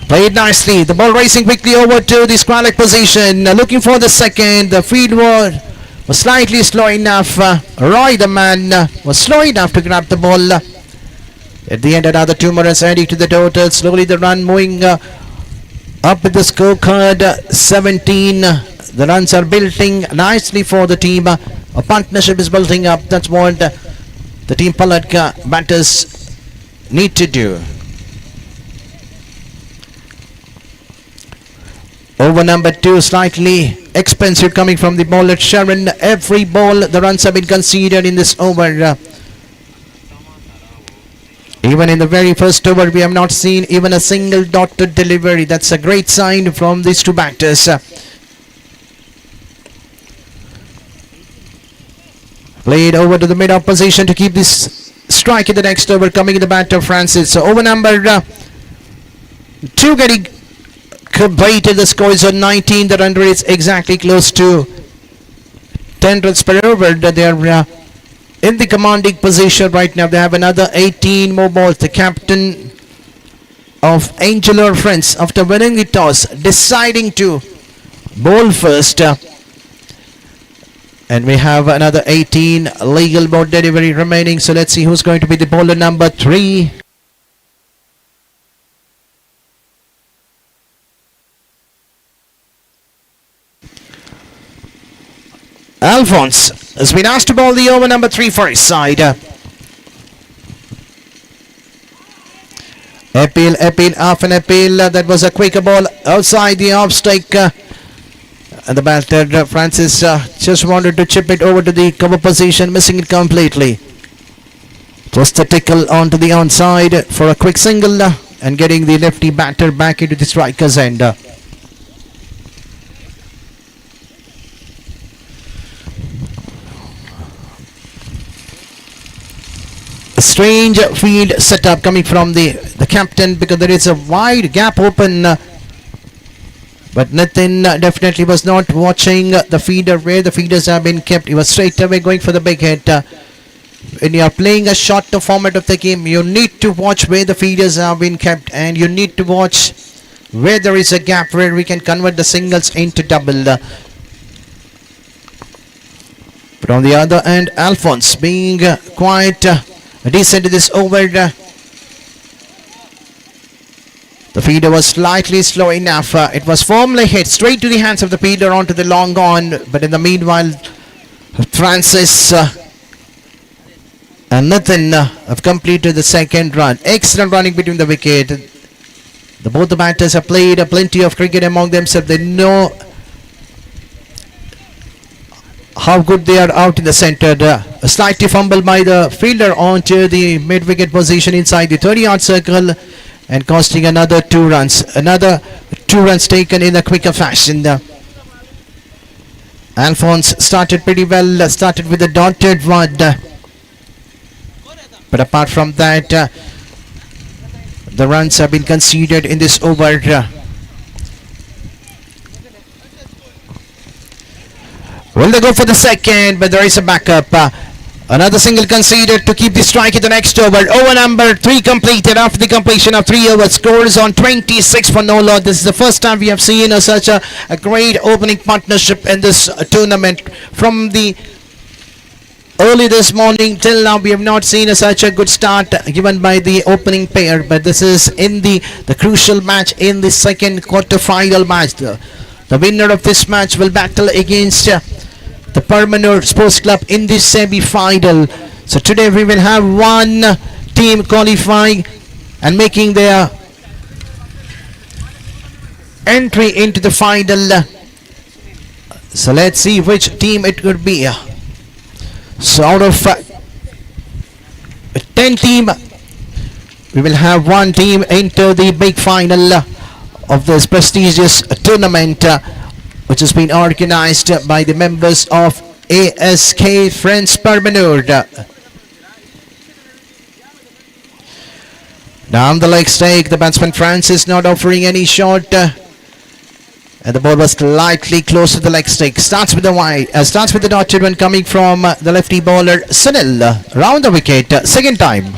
Played nicely. The ball racing quickly over to the square leg position. Looking for the second. The field was slightly slow enough. Roy, the man, was slow enough to grab the ball. At the end, another 2 more runs adding to the total. Slowly the run moving up with the scorecard. 17. The runs are building nicely for the team. A partnership is building up. That's what the team Palka batters need to do. Over number 2, slightly expensive coming from the bowler Sharon. Every ball, the runs have been conceded in this over. Even in the very first over, we have not seen even a single dotted delivery. That's a great sign from these 2 batters. Played over to the mid opposition to keep this strike in the next over, coming in the batter Francis. So over number 2 getting completed. The score is on 19. The run rate is exactly close to 10 runs per over. They are in the commanding position right now. They have another 18 more balls. The captain of Angelo Freinds, after winning the toss, deciding to bowl first. And we have another 18 legal ball delivery remaining. So let's see who's going to be the bowler number 3. Alphonse has been asked to bowl the over number 3 for his side. Appeal, half an appeal. That was a quicker ball outside the off stake. And the batter Francis just wanted to chip it over to the cover position, missing it completely. Just a tickle onto the onside for a quick single and getting the lefty batter back into the striker's end. A strange field setup coming from the captain, because there is a wide gap open. But Nitin definitely was not watching the feeder, where the feeders have been kept. He was straight away going for the big hit. When you are playing a shorter format of the game, you need to watch where the feeders have been kept, and you need to watch where there is a gap where we can convert the singles into double. But on the other end, Alphonse being quite decent in this over. The feeder was slightly slow enough. It was firmly hit straight to the hands of the feeder onto the long on. But in the meanwhile, Francis and Nitin have completed the second run. Excellent running between the wicket. Both the batters have played plenty of cricket among themselves. They know how good they are out in the centre. A slightly fumble by the fielder onto the mid-wicket position inside the 30-yard circle, and costing another 2 runs. Another 2 runs taken in a quicker fashion. Alphonse started pretty well, started with a dotted one. But apart from that, the runs have been conceded in this over. Will they go for the second? But there is a backup. Another single conceded to keep the strike in the next over. Over number 3 completed after the completion of 3 overs. Scores on 26 for no loss. This is the first time we have seen such a great opening partnership in this tournament. From the early this morning till now, we have not seen such a good start given by the opening pair. But this is in the crucial match in the second quarter-final match. The winner of this match will battle against the Permanor Sports Club in this semi-final. So today we will have one team qualifying and making their entry into the final. So let's see which team it could be. So out of 10 team, we will have one team into the big final of this prestigious tournament, which has been organized by the members of A.S.K Freinds Perbanor. Down the leg stake, the batsman Francis not offering any shot, and the ball was slightly close to the leg stake. Starts with the dotted one coming from the lefty bowler Sunil. Round the wicket, second time.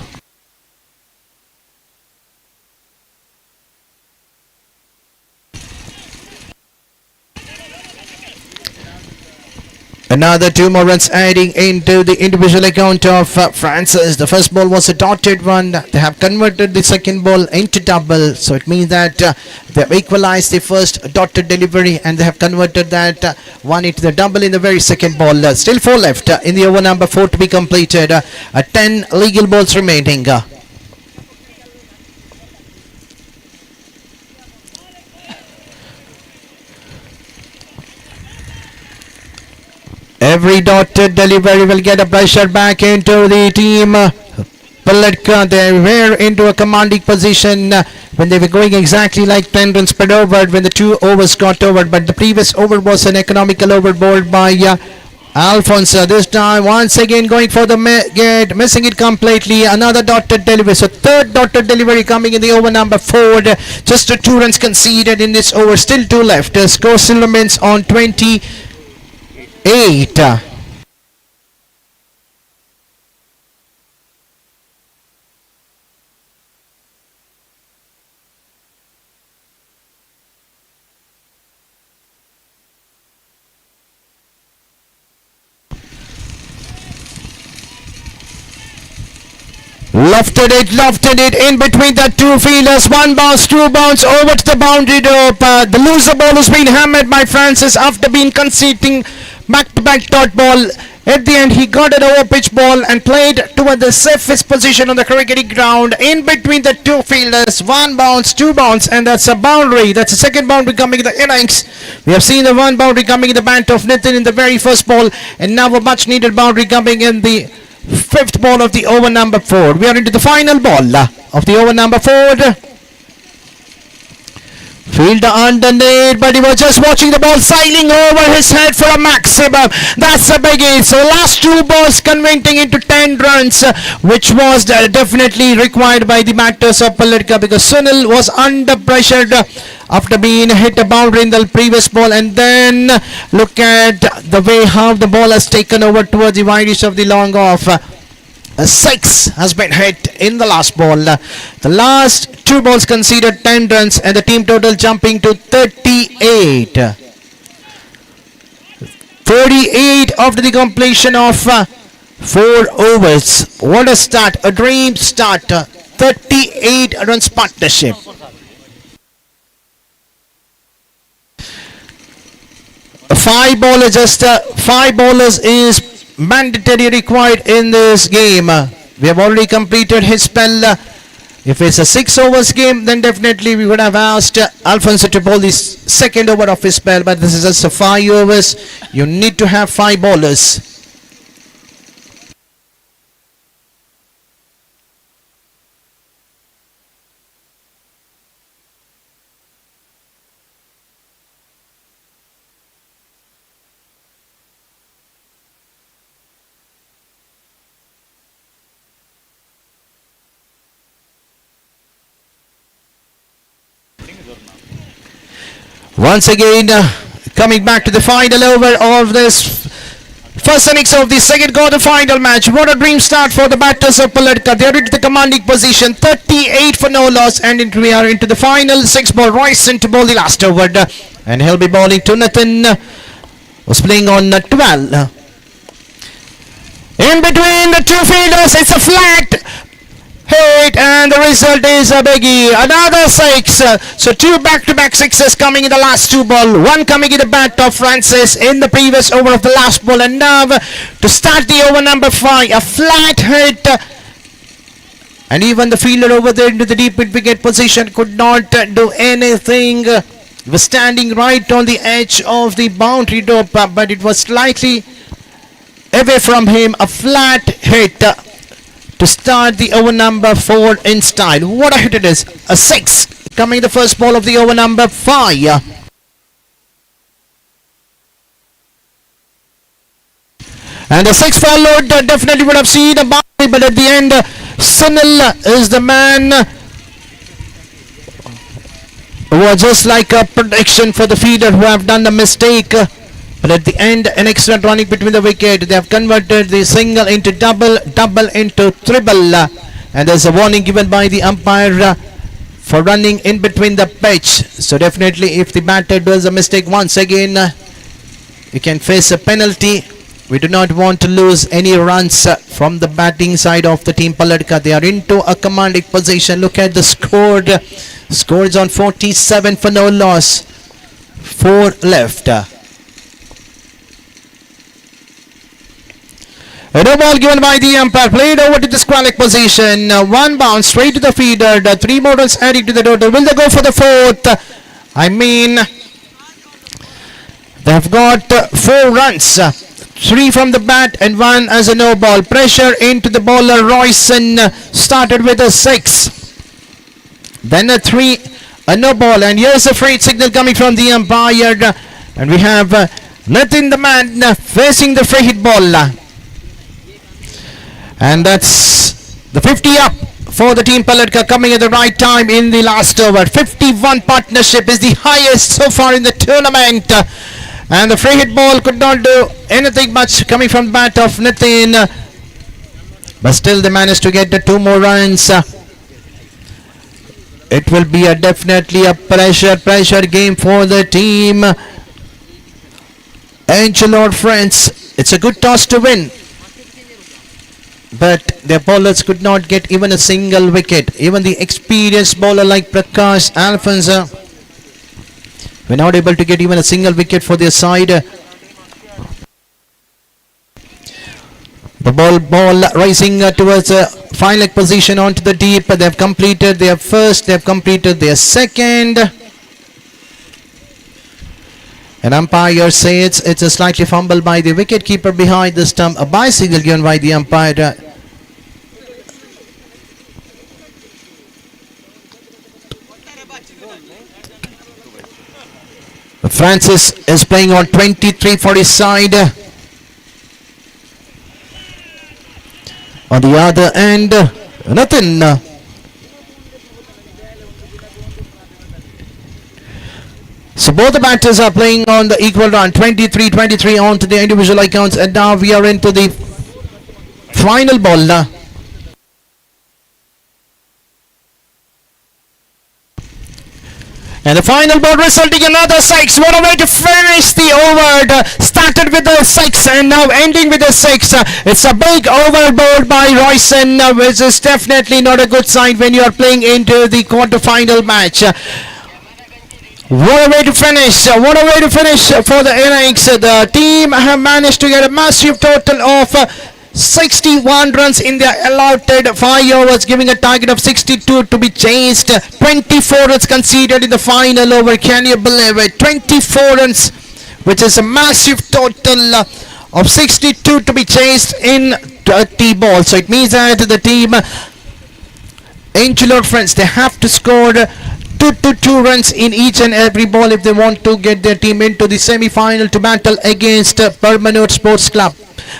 Another 2 more runs adding into the individual account of Francis. The first ball was a dotted one. They have converted the second ball into double. So it means that they have equalized the first dotted delivery and they have converted that one into the double in the very second ball. Still 4 left in the over number 4 to be completed. 10 legal balls remaining. Every dotted delivery will get a pressure back into the team. Palka, they were into a commanding position when they were going exactly like 10 runs per over when the 2 overs got over. But the previous over was an economical over bowled by Alfonso. This time once again going for the missing it completely. Another dotted delivery. So third dotted delivery coming in the over number 4. Just 2 runs conceded in this over. Still 2 left. Score still remains on 28. Lofted it in between the 2 fielders. 1 bounce, 2 bounce over to the boundary rope. The loser ball has been hammered by Francis after being conceding back-to-back dot ball. At the end, he got an over-pitch ball and played toward the safest position on the cricketing ground in between the 2 fielders. 1 bounce, 2 bounce, and that's a boundary. That's a second boundary coming in the innings. We have seen the 1 boundary coming in the bat of Nitin in the very first ball, and now a much-needed boundary coming in the 5th ball of the over number 4. We are into the final ball of the over number 4. Fielder underneath, but he was just watching the ball sailing over his head for a maximum. That's a biggie. So last 2 balls converting into 10 runs, which was definitely required by the batters of Palka, because Sunil was under pressure after being hit a boundary in the previous ball. And then look at the way how the ball has taken over towards the widest of the long off. A 6 has been hit in the last ball. The last 2 balls conceded 10 runs and the team total jumping to 38. 38 after the completion of 4 overs. What a start, a dream start. 38 runs partnership. Five bowlers is mandatory required in this game. We have already completed his spell. If it's a 6 overs game, then definitely we would have asked Alfonso to bowl this second over of his spell, but this is just a 5 overs. You need to have 5 bowlers. Once again, coming back to the final over of this First innings of the second quarter final match. What a dream start for the batters of Palka. They are into the commanding position, 38 for no loss, and we are into the final 6-ball. Royson to bowl the last over, and he'll be bowling to Nathan, who's playing on 12. In between the two fielders, it's a flat hit, and the result is a biggie. Another 6. So 2 back-to-back sixes coming in the last 2 ball. 1 coming in the bat of Francis in the previous over of the last ball. And now to start the over number 5, a flat hit. And even the fielder over there into the deep mid-wicket position could not do anything. He was standing right on the edge of the boundary rope, but it was slightly away from him. A flat hit to start the over number 4 in style. What a hit it is. A 6 coming the first ball of the over number 5. And the 6 followed, definitely would have seen a boundary, but at the end Sunil is the man who was just like a prediction for the fielder who have done the mistake. But at the end, an excellent running between the wicket. They have converted the single into double, double into triple. And there's a warning given by the umpire for running in between the pitch. So definitely if the batter does a mistake once again, you can face a penalty. We do not want to lose any runs from the batting side of the team Palka. They are into a commanding position. Look at the score. Score is on 47 for no loss. 4 left. A no ball given by the umpire, played over to the squalic position. 1 bounce straight to the feeder. 3 more runs adding to the total. Will they go for the 4th? I mean, they have got 4 runs. 3 from the bat and 1 as a no ball. Pressure into the bowler. Royson started with a 6. Then a 3, a no ball. And here's a freight signal coming from the umpire. And we have Nathan the man facing the free hit ball. And that's the 50 up for the team Palka, coming at the right time in the last over. 51 partnership is the highest so far in the tournament. And the free hit ball could not do anything much coming from the bat of Nitin. But still they managed to get the 2 more runs. It will be definitely a pressure game for the team Angelo, friends. It's a good toss to win, but their bowlers could not get even a single wicket. Even the experienced bowler like Prakash Alfonso were not able to get even a single wicket for their side. The ball rising towards a fine leg position onto the deep. They have completed their first, they have completed their second. An umpire says it's a slightly fumble by the wicket keeper behind the stump. A bicycle given by the umpire. Francis is playing on 23 for his side. On the other end, nothing. So both the batters are playing on the equal run, 23-23 on to the individual accounts, and now we are into the final ball. And the final ball resulting another 6. What a way to finish the over. Started with a 6 and now ending with a 6. It's a big overboard by Royson, which is definitely not a good sign when you are playing into the quarter-final match. What a way to finish. What a way to finish for the innings. The team have managed to get a massive total of 61 runs in their allotted 5 overs, giving a target of 62 to be chased. 24 runs conceded in the final over. Can you believe it? 24 runs, which is a massive total of 62 to be chased in 30 balls. So it means that the team, Angelo, friends, they have to score 2 runs in each and every ball if they want to get their team into the semi-final to battle against Permanor Sports Club.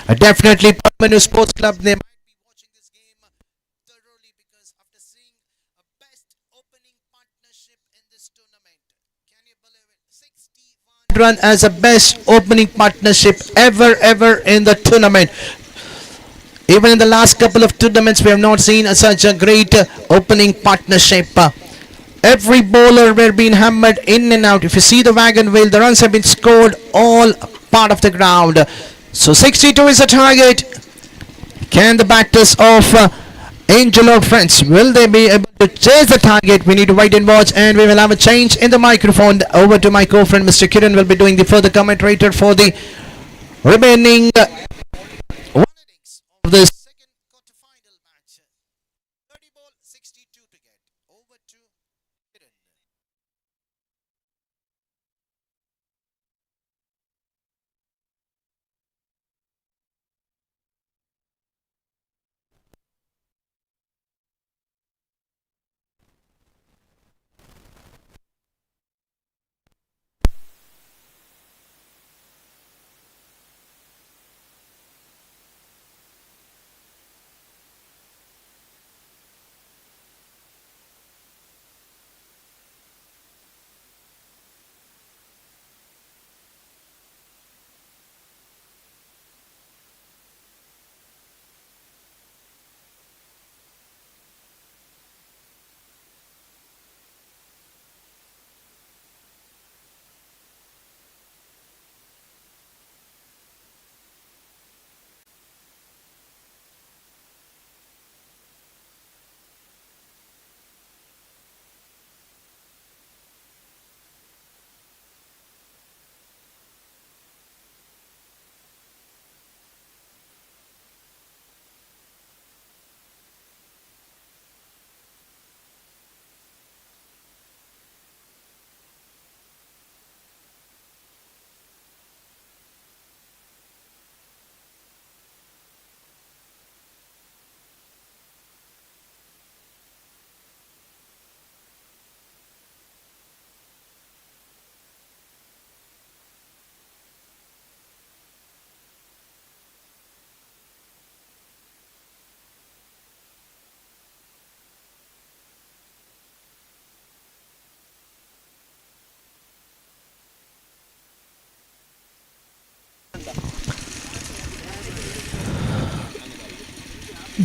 Definitely Permanor Sports Club, they might be watching this game thoroughly, because after seeing a best opening partnership in this tournament, can run as a best opening partnership ever in the tournament. Even in the last couple of tournaments, we have not seen such a great opening partnership. Every bowler were being hammered in and out. If you see the wagon wheel, the runs have been scored all part of the ground. So 62 is the target. Can the batters of Angelo Freinds, will they be able to chase the target? We need to wait and watch, and we will have a change in the microphone. Over to my co-friend Mr. Kiran will be doing the further commentator for the remaining one innings of the second quarter-final match. 30 ball, 62 to get. Over to Kiran.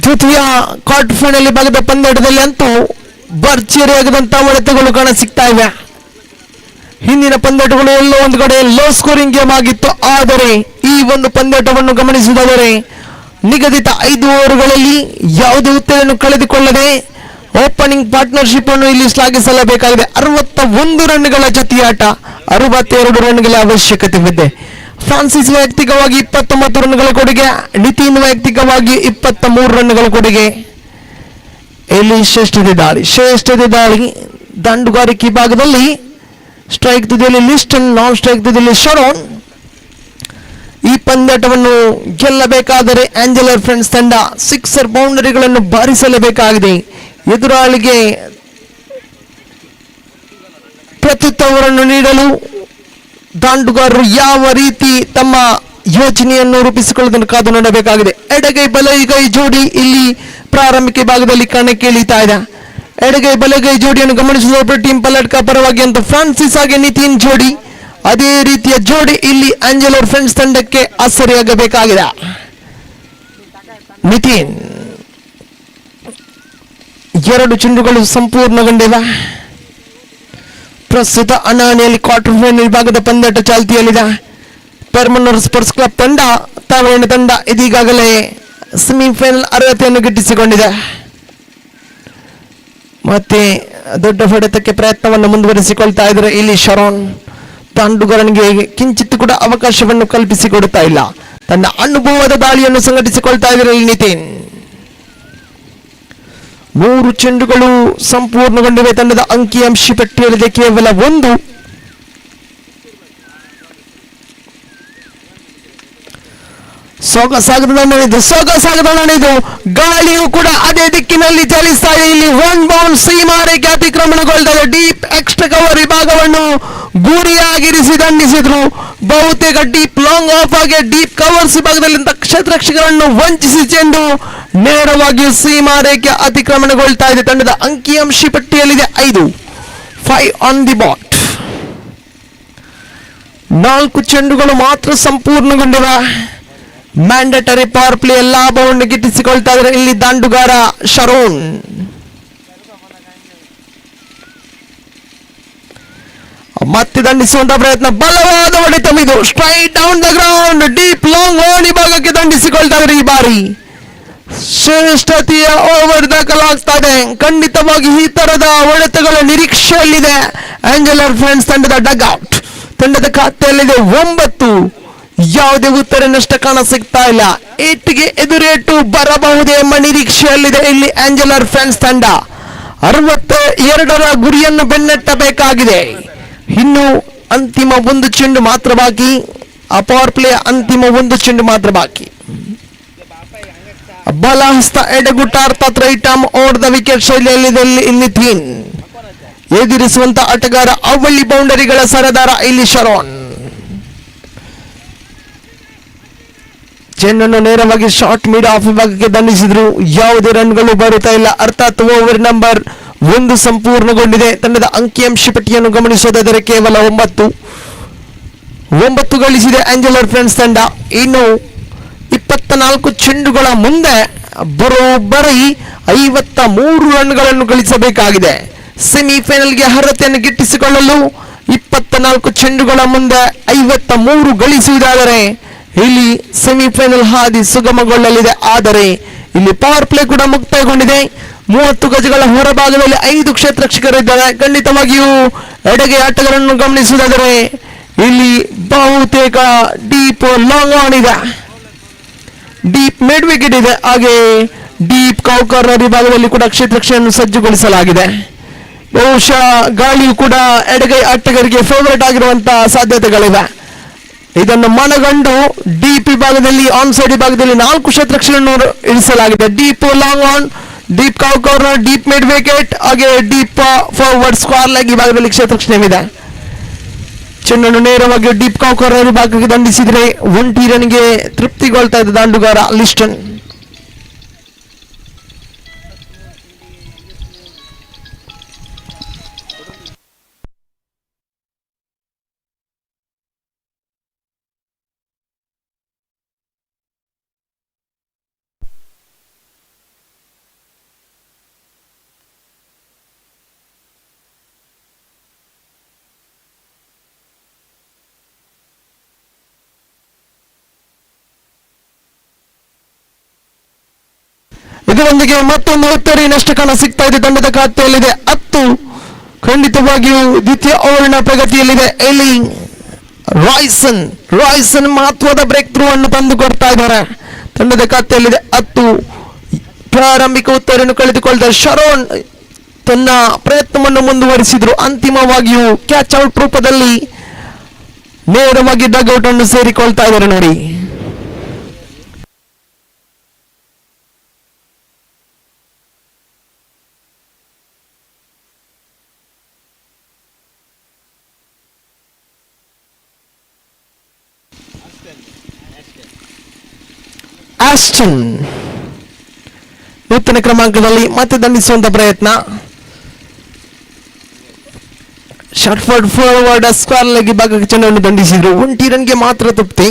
ದ್ವಿತೀಯ quarter final ಭಾಗದ ಪಂದ್ಯಾಟದಲ್ಲಿ ಅಂತೂ ಭರ್ಜರಿಯಾಗಿರುವಂತಹ ಹೊಡೆತಗಳು ಕಾಣ ಸಿಗ್ತಾ ಇವೆ. ಹಿಂದಿನ ಪಂದ್ಯಾಟಗಳು ಎಲ್ಲೋ ಒಂದು ಕಡೆ low scoring game ಆಗಿತ್ತು. ಆದರೆ ಈ ಒಂದು ಪಂದ್ಯಾಟವನ್ನು ಗಮನಿಸಿದವರೆ ನಿಗದಿತ 5 ಓವರ್ಗಳಲ್ಲಿ ಯಾವುದೇ ಉತ್ತೇಜನ ಕಳೆದುಕೊಳ್ಳದೆ ಓಪನಿಂಗ್ ಪಾರ್ಟ್ನರ್ಶಿಪ್ ಅನ್ನು ಇಲ್ಲಿ ಶ್ಲಾಘಿಸಲೇಬೇಕಾಗಿದೆ. 61 ರನ್ಗಳ ಜೊತೆಯಾಟ, 62 ರನ್ಗಳ ಅವಶ್ಯಕತೆವಿದೆ. ಫ್ರಾನ್ಸಿಸ್ ವೈಯಕ್ತಿಕವಾಗಿ 29 ರನ್ಗಳ ಕೊಡುಗೆ, ನಿತಿನ್ ವೈಯಕ್ತಿಕವಾಗಿ 23 ರನ್ಗಳ ಕೊಡುಗೆ. ಇಲ್ಲಿ ಶ್ರೇಷ್ಠತೆ ದಾಳಿ ದಂಡುಗಾರಿಕೆ ಭಾಗದಲ್ಲಿ ಸ್ಟ್ರೈಕ್ ತುದಿಯಲ್ಲಿ ಲಿಸ್ಟನ್, ನಾನ್ ಸ್ಟ್ರೈಕ್ ತುದಿಯಲ್ಲಿ ಶರೋನ್. ಈ ಪಂದ್ಯಾಟವನ್ನು ಗೆಲ್ಲಬೇಕಾದರೆ ಆಂಜೆಲೋ ಫ್ರೆಂಡ್ಸ್ ತಂಡ ಸಿಕ್ಸರ್ ಬೌಂಡರಿಗಳನ್ನು ಬಾರಿಸಲೇಬೇಕಾಗಿದೆ. ಎದುರಾಳಿಗೆ ಪ್ರತ್ಯುತ್ತರವನ್ನು ನೀಡಲು ದಾಂಡುಗಾರರು ಯಾವ ರೀತಿ ತಮ್ಮ ಯೋಜನೆಯನ್ನು ರೂಪಿಸಿಕೊಳ್ಳುವುದನ್ನು ಕಾದು ನೋಡಬೇಕಾಗಿದೆ. ಎಡಗೈ ಬಲಗೈ ಜೋಡಿ ಇಲ್ಲಿ ಪ್ರಾರಂಭಿಕ ಭಾಗದಲ್ಲಿ ಕಣಕ್ಕೆ ಇಳಿತಾ ಇದೆ. ಎಡಗೈ ಬಲಗೈ ಜೋಡಿಯನ್ನು ಗಮನಿಸಿದ ಟೀಮ್ ಪಲಟ್ಕ ಪರವಾಗಿ ಅಂತ ಫ್ರಾನ್ಸಿಸ್ ಹಾಗೆ ನಿತಿನ್ ಜೋಡಿ, ಅದೇ ರೀತಿಯ ಜೋಡಿ ಇಲ್ಲಿ ಆಂಜೆಲೋ ಫ್ರೆಂಡ್ಸ್ ತಂಡಕ್ಕೆ ಆಸರಿಯಾಗಬೇಕಾಗಿದೆ. ನಿತಿನ್ 2 ಚೆಂಡುಗಳು ಸಂಪೂರ್ಣಗೊಂಡಿವೆ. ಪ್ರಸ್ತುತ ಅನಾಣಿಯಲ್ಲಿ ಕ್ವಾರ್ಟರ್ ಫೈನಲ್ ಭಾಗದ ಪಂದ್ಯಾಟ ಚಾಲ್ತಿಯಲ್ಲಿದೆ. ಪರ್ಮನರ್ ಸ್ಪೋರ್ಟ್ಸ್ ಕ್ಲಬ್ ತಂಡ, ತಾವರಣ ತಂಡ ಇದೀಗಾಗಲೇ ಸೆಮಿಫೈನಲ್ ಅರ್ಹತೆಯನ್ನು ಗಿಟ್ಟಿಸಿಕೊಂಡಿದೆ. ಮತ್ತೆ ದೊಡ್ಡ ಹೊಡೆತಕ್ಕೆ ಪ್ರಯತ್ನವನ್ನು ಮುಂದುವರಿಸಿಕೊಳ್ತಾ ಇದ್ದಾರೆ. ಇಲ್ಲಿ ಶರೋನ್ ದಾಂಡುಗಾರನಿಗೆ ಕಿಂಚಿತ್ ಕೂಡ ಅವಕಾಶವನ್ನು ಕಲ್ಪಿಸಿಕೊಡುತ್ತಾ ಇಲ್ಲ. ತನ್ನ ಅನುಭವದ ದಾಳಿಯನ್ನು ಸಂಘಟಿಸಿಕೊಳ್ತಾ ಇದ್ದಾರೆ ಇಲ್ಲಿ ನಿತಿನ್. 3 ಚೆಂಡುಗಳು ಸಂಪೂರ್ಣಗೊಂಡಿವೆ. ತಂಡದ ಅಂಕಿಅಂಶ ಪಟ್ಟಿಯಲ್ಲಿದೆ ಕೇವಲ 1. ಸೊಗಸಾಗದ ನಡೆದು ಗಾಳಿಯು ಕೂಡ ಅದೇ ದಿಕ್ಕಿನಲ್ಲಿ ಚಲಿಸ್ತಾ ಇದೆ. ಇಲ್ಲಿ 1 ಬೌಂಡ್ ಸೀಮಾರೇಖೆ ಅತಿಕ್ರಮಣಗೊಳ್ತಾ ಇದೆ. ಡೀಪ್ ಎಕ್ಸ್ಟ್ರಾ ಕವರ್ ವಿಭಾಗವನ್ನು ಗುರಿಯಾಗಿರಿಸಿ ದಂಡಿಸಿದ್ರು. ಬಹುತೇಕ ಡೀಪ್ ಲಾಂಗ್ ಆಫ್ ಆಗಿ ಡೀಪ್ ಕವರ್ಸ್ ವಿಭಾಗದಲ್ಲಿ ಕ್ಷೇತ್ರರಕ್ಷಕರನ್ನು ವಂಚಿಸಿ ಚೆಂಡು ನೇರವಾಗಿ ಸೀಮಾರೇಖೆ ಅತಿಕ್ರಮಣಗೊಳ್ತಾ ಇದೆ. ತಂಡದ ಅಂಕಿಅಂಶ ಪಟ್ಟಿಯಲ್ಲಿದೆ 5 ಆನ್ ದಿ ಬಾಟ್. 4 ಚೆಂಡುಗಳು ಮಾತ್ರ ಸಂಪೂರ್ಣಗೊಂಡಿವೆ. ಮ್ಯಾಂಡೇಟರಿ ಪವರ್ ಪ್ಲೇ ಲಾಭವನ್ನು ಗಿಟ್ಟಿಸಿಕೊಳ್ತಾ ಇದ್ದಾರೆ ಇಲ್ಲಿ ದಾಂಡುಗಾರ ಶರೋನ್. ಮತ್ತೆ ದಂಡಿಸುವಂತಹ ಪ್ರಯತ್ನ, ಬಲವಾದ ಹೊಡೆತವಿದು, straight down the ground, deep long on ಈ ಭಾಗಕ್ಕೆ ದಂಡಿಸಿಕೊಳ್ತಾ ಇದ್ದಾರೆ. ಈ ಬಾರಿ ಶ್ರೇಷ್ಠತೆಯ ಓವರ್ ದಾಖಲಾಗ್ತಾ ಇದೆ. ಖಂಡಿತವಾಗಿ ಈ ತರದ ಹೊಡೆತಗಳ ನಿರೀಕ್ಷೆಯಲ್ಲಿದೆ ಆಂಜೆಲೋ ಫ್ರೆಂಡ್ಸ್ ತಂಡದ ಡಗ್ಔಟ್. ತಂಡದ ಖಾತೆಯಲ್ಲಿದೆ 9. ಯಾವುದೇ ಉತ್ತರನಷ್ಟ ಕಾಣ ಸಿಗ್ತಾ ಇಲ್ಲ. 8ಗೆ ಎದುರೇಟು ಬರಬಹುದೇ ಎಂಬ ನಿರೀಕ್ಷೆಯಲ್ಲಿದೆ ಇಲ್ಲಿ ಆಂಜೆಲೋ ಫ್ರೆಂಡ್ಸ್ ತಂಡ. 62ರ ಗುರಿಯನ್ನು ಬೆನ್ನಟ್ಟಬೇಕಾಗಿದೆ. ಇನ್ನು ಅಂತಿಮ 1 ಚೆಂಡು ಮಾತ್ರ ಬಾಕಿ. ಆ ಪವರ್ ಪ್ಲೇ ಅಂತಿಮ 1 ಚೆಂಡು ಮಾತ್ರ ಬಾಕಿ. ಬಲಹಸ್ತ ಎಡಗುಟ್ಟ ಅರ್ಥಾತ್ right arm over the wicket ಶೈಲಿಯಲ್ಲಿದೆ ಇಲ್ಲಿ ಥೀನ್. ಎದುರಿಸುವಂತ ಆಟಗಾರ ಅವಳಿ ಬೌಂಡರಿಗಳ ಸರದಾರ ಇಲ್ಲಿ ಶರೋನ್. ಚೆನ್ನನ್ನು ನೇರವಾಗಿ ಶಾರ್ಟ್ ಮಿಡ್ ಆಫ್ ವಿಭಾಗಕ್ಕೆ ದಂಡಿಸಿದ್ರು. ಯಾವುದೇ ರನ್ಗಳು ಬರುತ್ತಾ ಇಲ್ಲ. ಅರ್ಥಾತ್ ಓವರ್ ನಂಬರ್ 1 ಸಂಪೂರ್ಣಗೊಂಡಿದೆ. ತಂಡದ ಅಂಕಿಅಂಶ ಪಟ್ಟಿಯನ್ನು ಗಮನಿಸೋದಾದರೆ ಕೇವಲ 9 ಗಳಿಸಿದೆ ಆಂಜೆಲೋ ಫ್ರೆಂಡ್ಸ್ ತಂಡ. ಇನ್ನು 24 ಚೆಂಡುಗಳ ಮುಂದೆ ಬರೋಬ್ಬರಿ 53 ರನ್ಗಳನ್ನು ಗಳಿಸಬೇಕಾಗಿದೆ. ಸೆಮಿಫೈನಲ್ಗೆ ಅರ್ಹತೆಯನ್ನು ಗಿಟ್ಟಿಸಿಕೊಳ್ಳಲು 24 ಚೆಂಡುಗಳ ಮುಂದೆ 53 ಗಳಿಸುವುದಾದರೆ ಇಲ್ಲಿ ಸೆಮಿಫೈನಲ್ ಹಾದಿ ಸುಗಮಗೊಳ್ಳಲಿದೆ. ಆದರೆ ಇಲ್ಲಿ ಪವರ್ ಪ್ಲೇ ಕೂಡ ಮುಕ್ತಾಯಗೊಂಡಿದೆ. 30 ಗಜಗಳ ಹೊರಭಾಗದಲ್ಲಿ 5 ಕ್ಷೇತ್ರರಕ್ಷಕರಿದ್ದಾರೆ. ಖಂಡಿತವಾಗಿಯೂ ಎಡಗೆ ಆಟಗಾರರನ್ನು ಗಮನಿಸುವುದಾದರೆ ಇಲ್ಲಿ ಬಹುತೇಕ ಡೀಪ್ ಲಾಂಗ್ ಆನ್ ಇದೆ, ಡೀಪ್ ಮಿಡ್ ವಿಕೆಟ್ ಇದೆ. ಹಾಗೆ ಡೀಪ್ ಕೌ ಕಾರ್ನರ್ ವಿಭಾಗದಲ್ಲಿ ಕೂಡ ಕ್ಷೇತ್ರರಕ್ಷೆಯನ್ನು ಸಜ್ಜುಗೊಳಿಸಲಾಗಿದೆ. ಬಹುಶಃ ಗಾಳಿಯು ಕೂಡ ಎಡಗೈ ಆಟಗಾರರಿಗೆ ಫೇವರೇಟ್ ಆಗಿರುವಂತಹ ಸಾಧ್ಯತೆಗಳಿವೆ. ಇದನ್ನು ಮನಗಂಡು ಡೀಪ್ ವಿಭಾಗದಲ್ಲಿ ಆನ್ ಸೈಡ್ ವಿಭಾಗದಲ್ಲಿ 4 ಕ್ಷೇತ್ರರಕ್ಷೆಗಳನ್ನು ಇರಿಸಲಾಗಿದೆ. Deep long on, deep cow corner, deep mid wicket, ಹಾಗೆ ಡೀಪ್ ಫಾರ್ವರ್ಡ್ ಸ್ಕ್ವೇರ್ ಲೆಗ್ ವಿಭಾಗದಲ್ಲಿ ಕ್ಷೇತ್ರರಕ್ಷಣೆ. ಚೆನ್ನನ್ನು ನೇರವಾಗಿ ಡೀಪ್ ಕೌ ಕಾರ್ನರ್ ವಿಭಾಗಕ್ಕೆ ದಂಡಿಸಿದರೆ 1 ರನ್ಗೆ ತೃಪ್ತಿಗೊಳ್ತಾ ಇದ್ದ ದಾಂಡುಗಾರ ಲಿಸ್ಟನ್. ಇದರೊಂದಿಗೆ ಮತ್ತೊಂದು ಉತ್ತರಿ ನಷ್ಟ ಕಾಣ ಸಿಗ್ತಾ ಇದೆ. ತಂಡದ ಖಾತೆಯಲ್ಲಿದೆ 10. ಖಂಡಿತವಾಗಿಯೂ ದ್ವಿತೀಯ ಓವರ್ನ ಪ್ರಗತಿಯಲ್ಲಿದೆ. ಇಲ್ಲಿ ರಾಯ್ಸನ್ ಮಹತ್ವದ ಬ್ರೇಕ್ ಥ್ರೂ ಅನ್ನು ತಂದು ಕೊಡ್ತಾ ಇದ್ದಾರೆ. ತಂಡದ ಖಾತೆಯಲ್ಲಿದೆ 10. ಪ್ರಾರಂಭಿಕ ಉತ್ತರವನ್ನು ಕಳೆದುಕೊಳ್ಳದ ಶರೋನ್ ತನ್ನ ಪ್ರಯತ್ನವನ್ನು ಮುಂದುವರಿಸಿದ್ರು. ಅಂತಿಮವಾಗಿಯೂ ಕ್ಯಾಚ್ ಔಟ್ ರೂಪದಲ್ಲಿ ನೇರವಾಗಿ ಡಗ್ಔಟ್ ಅನ್ನು ಸೇರಿಕೊಳ್ತಾ ಇದ್ದಾರೆ. ನೋಡಿ, ಆಸ್ಟನ್ ನೂತನ ಕ್ರಮಾಂಕದಲ್ಲಿ ಮತ್ತೆ ದಂಡಿಸುವಂತ ಪ್ರಯತ್ನ. ಶಾರ್ಟ್ಫರ್ಡ್ ಫಾರ್ವರ್ಡ್ ಸ್ಕ್ವೇರ್ ಲೆಗ್ ಭಾಗಕ್ಕೆ ಚೆನ್ನನ್ನು ದಂಡಿಸಿದ್ರು. 1 ರನ್ಗೆ ಮಾತ್ರ ತೃಪ್ತಿ.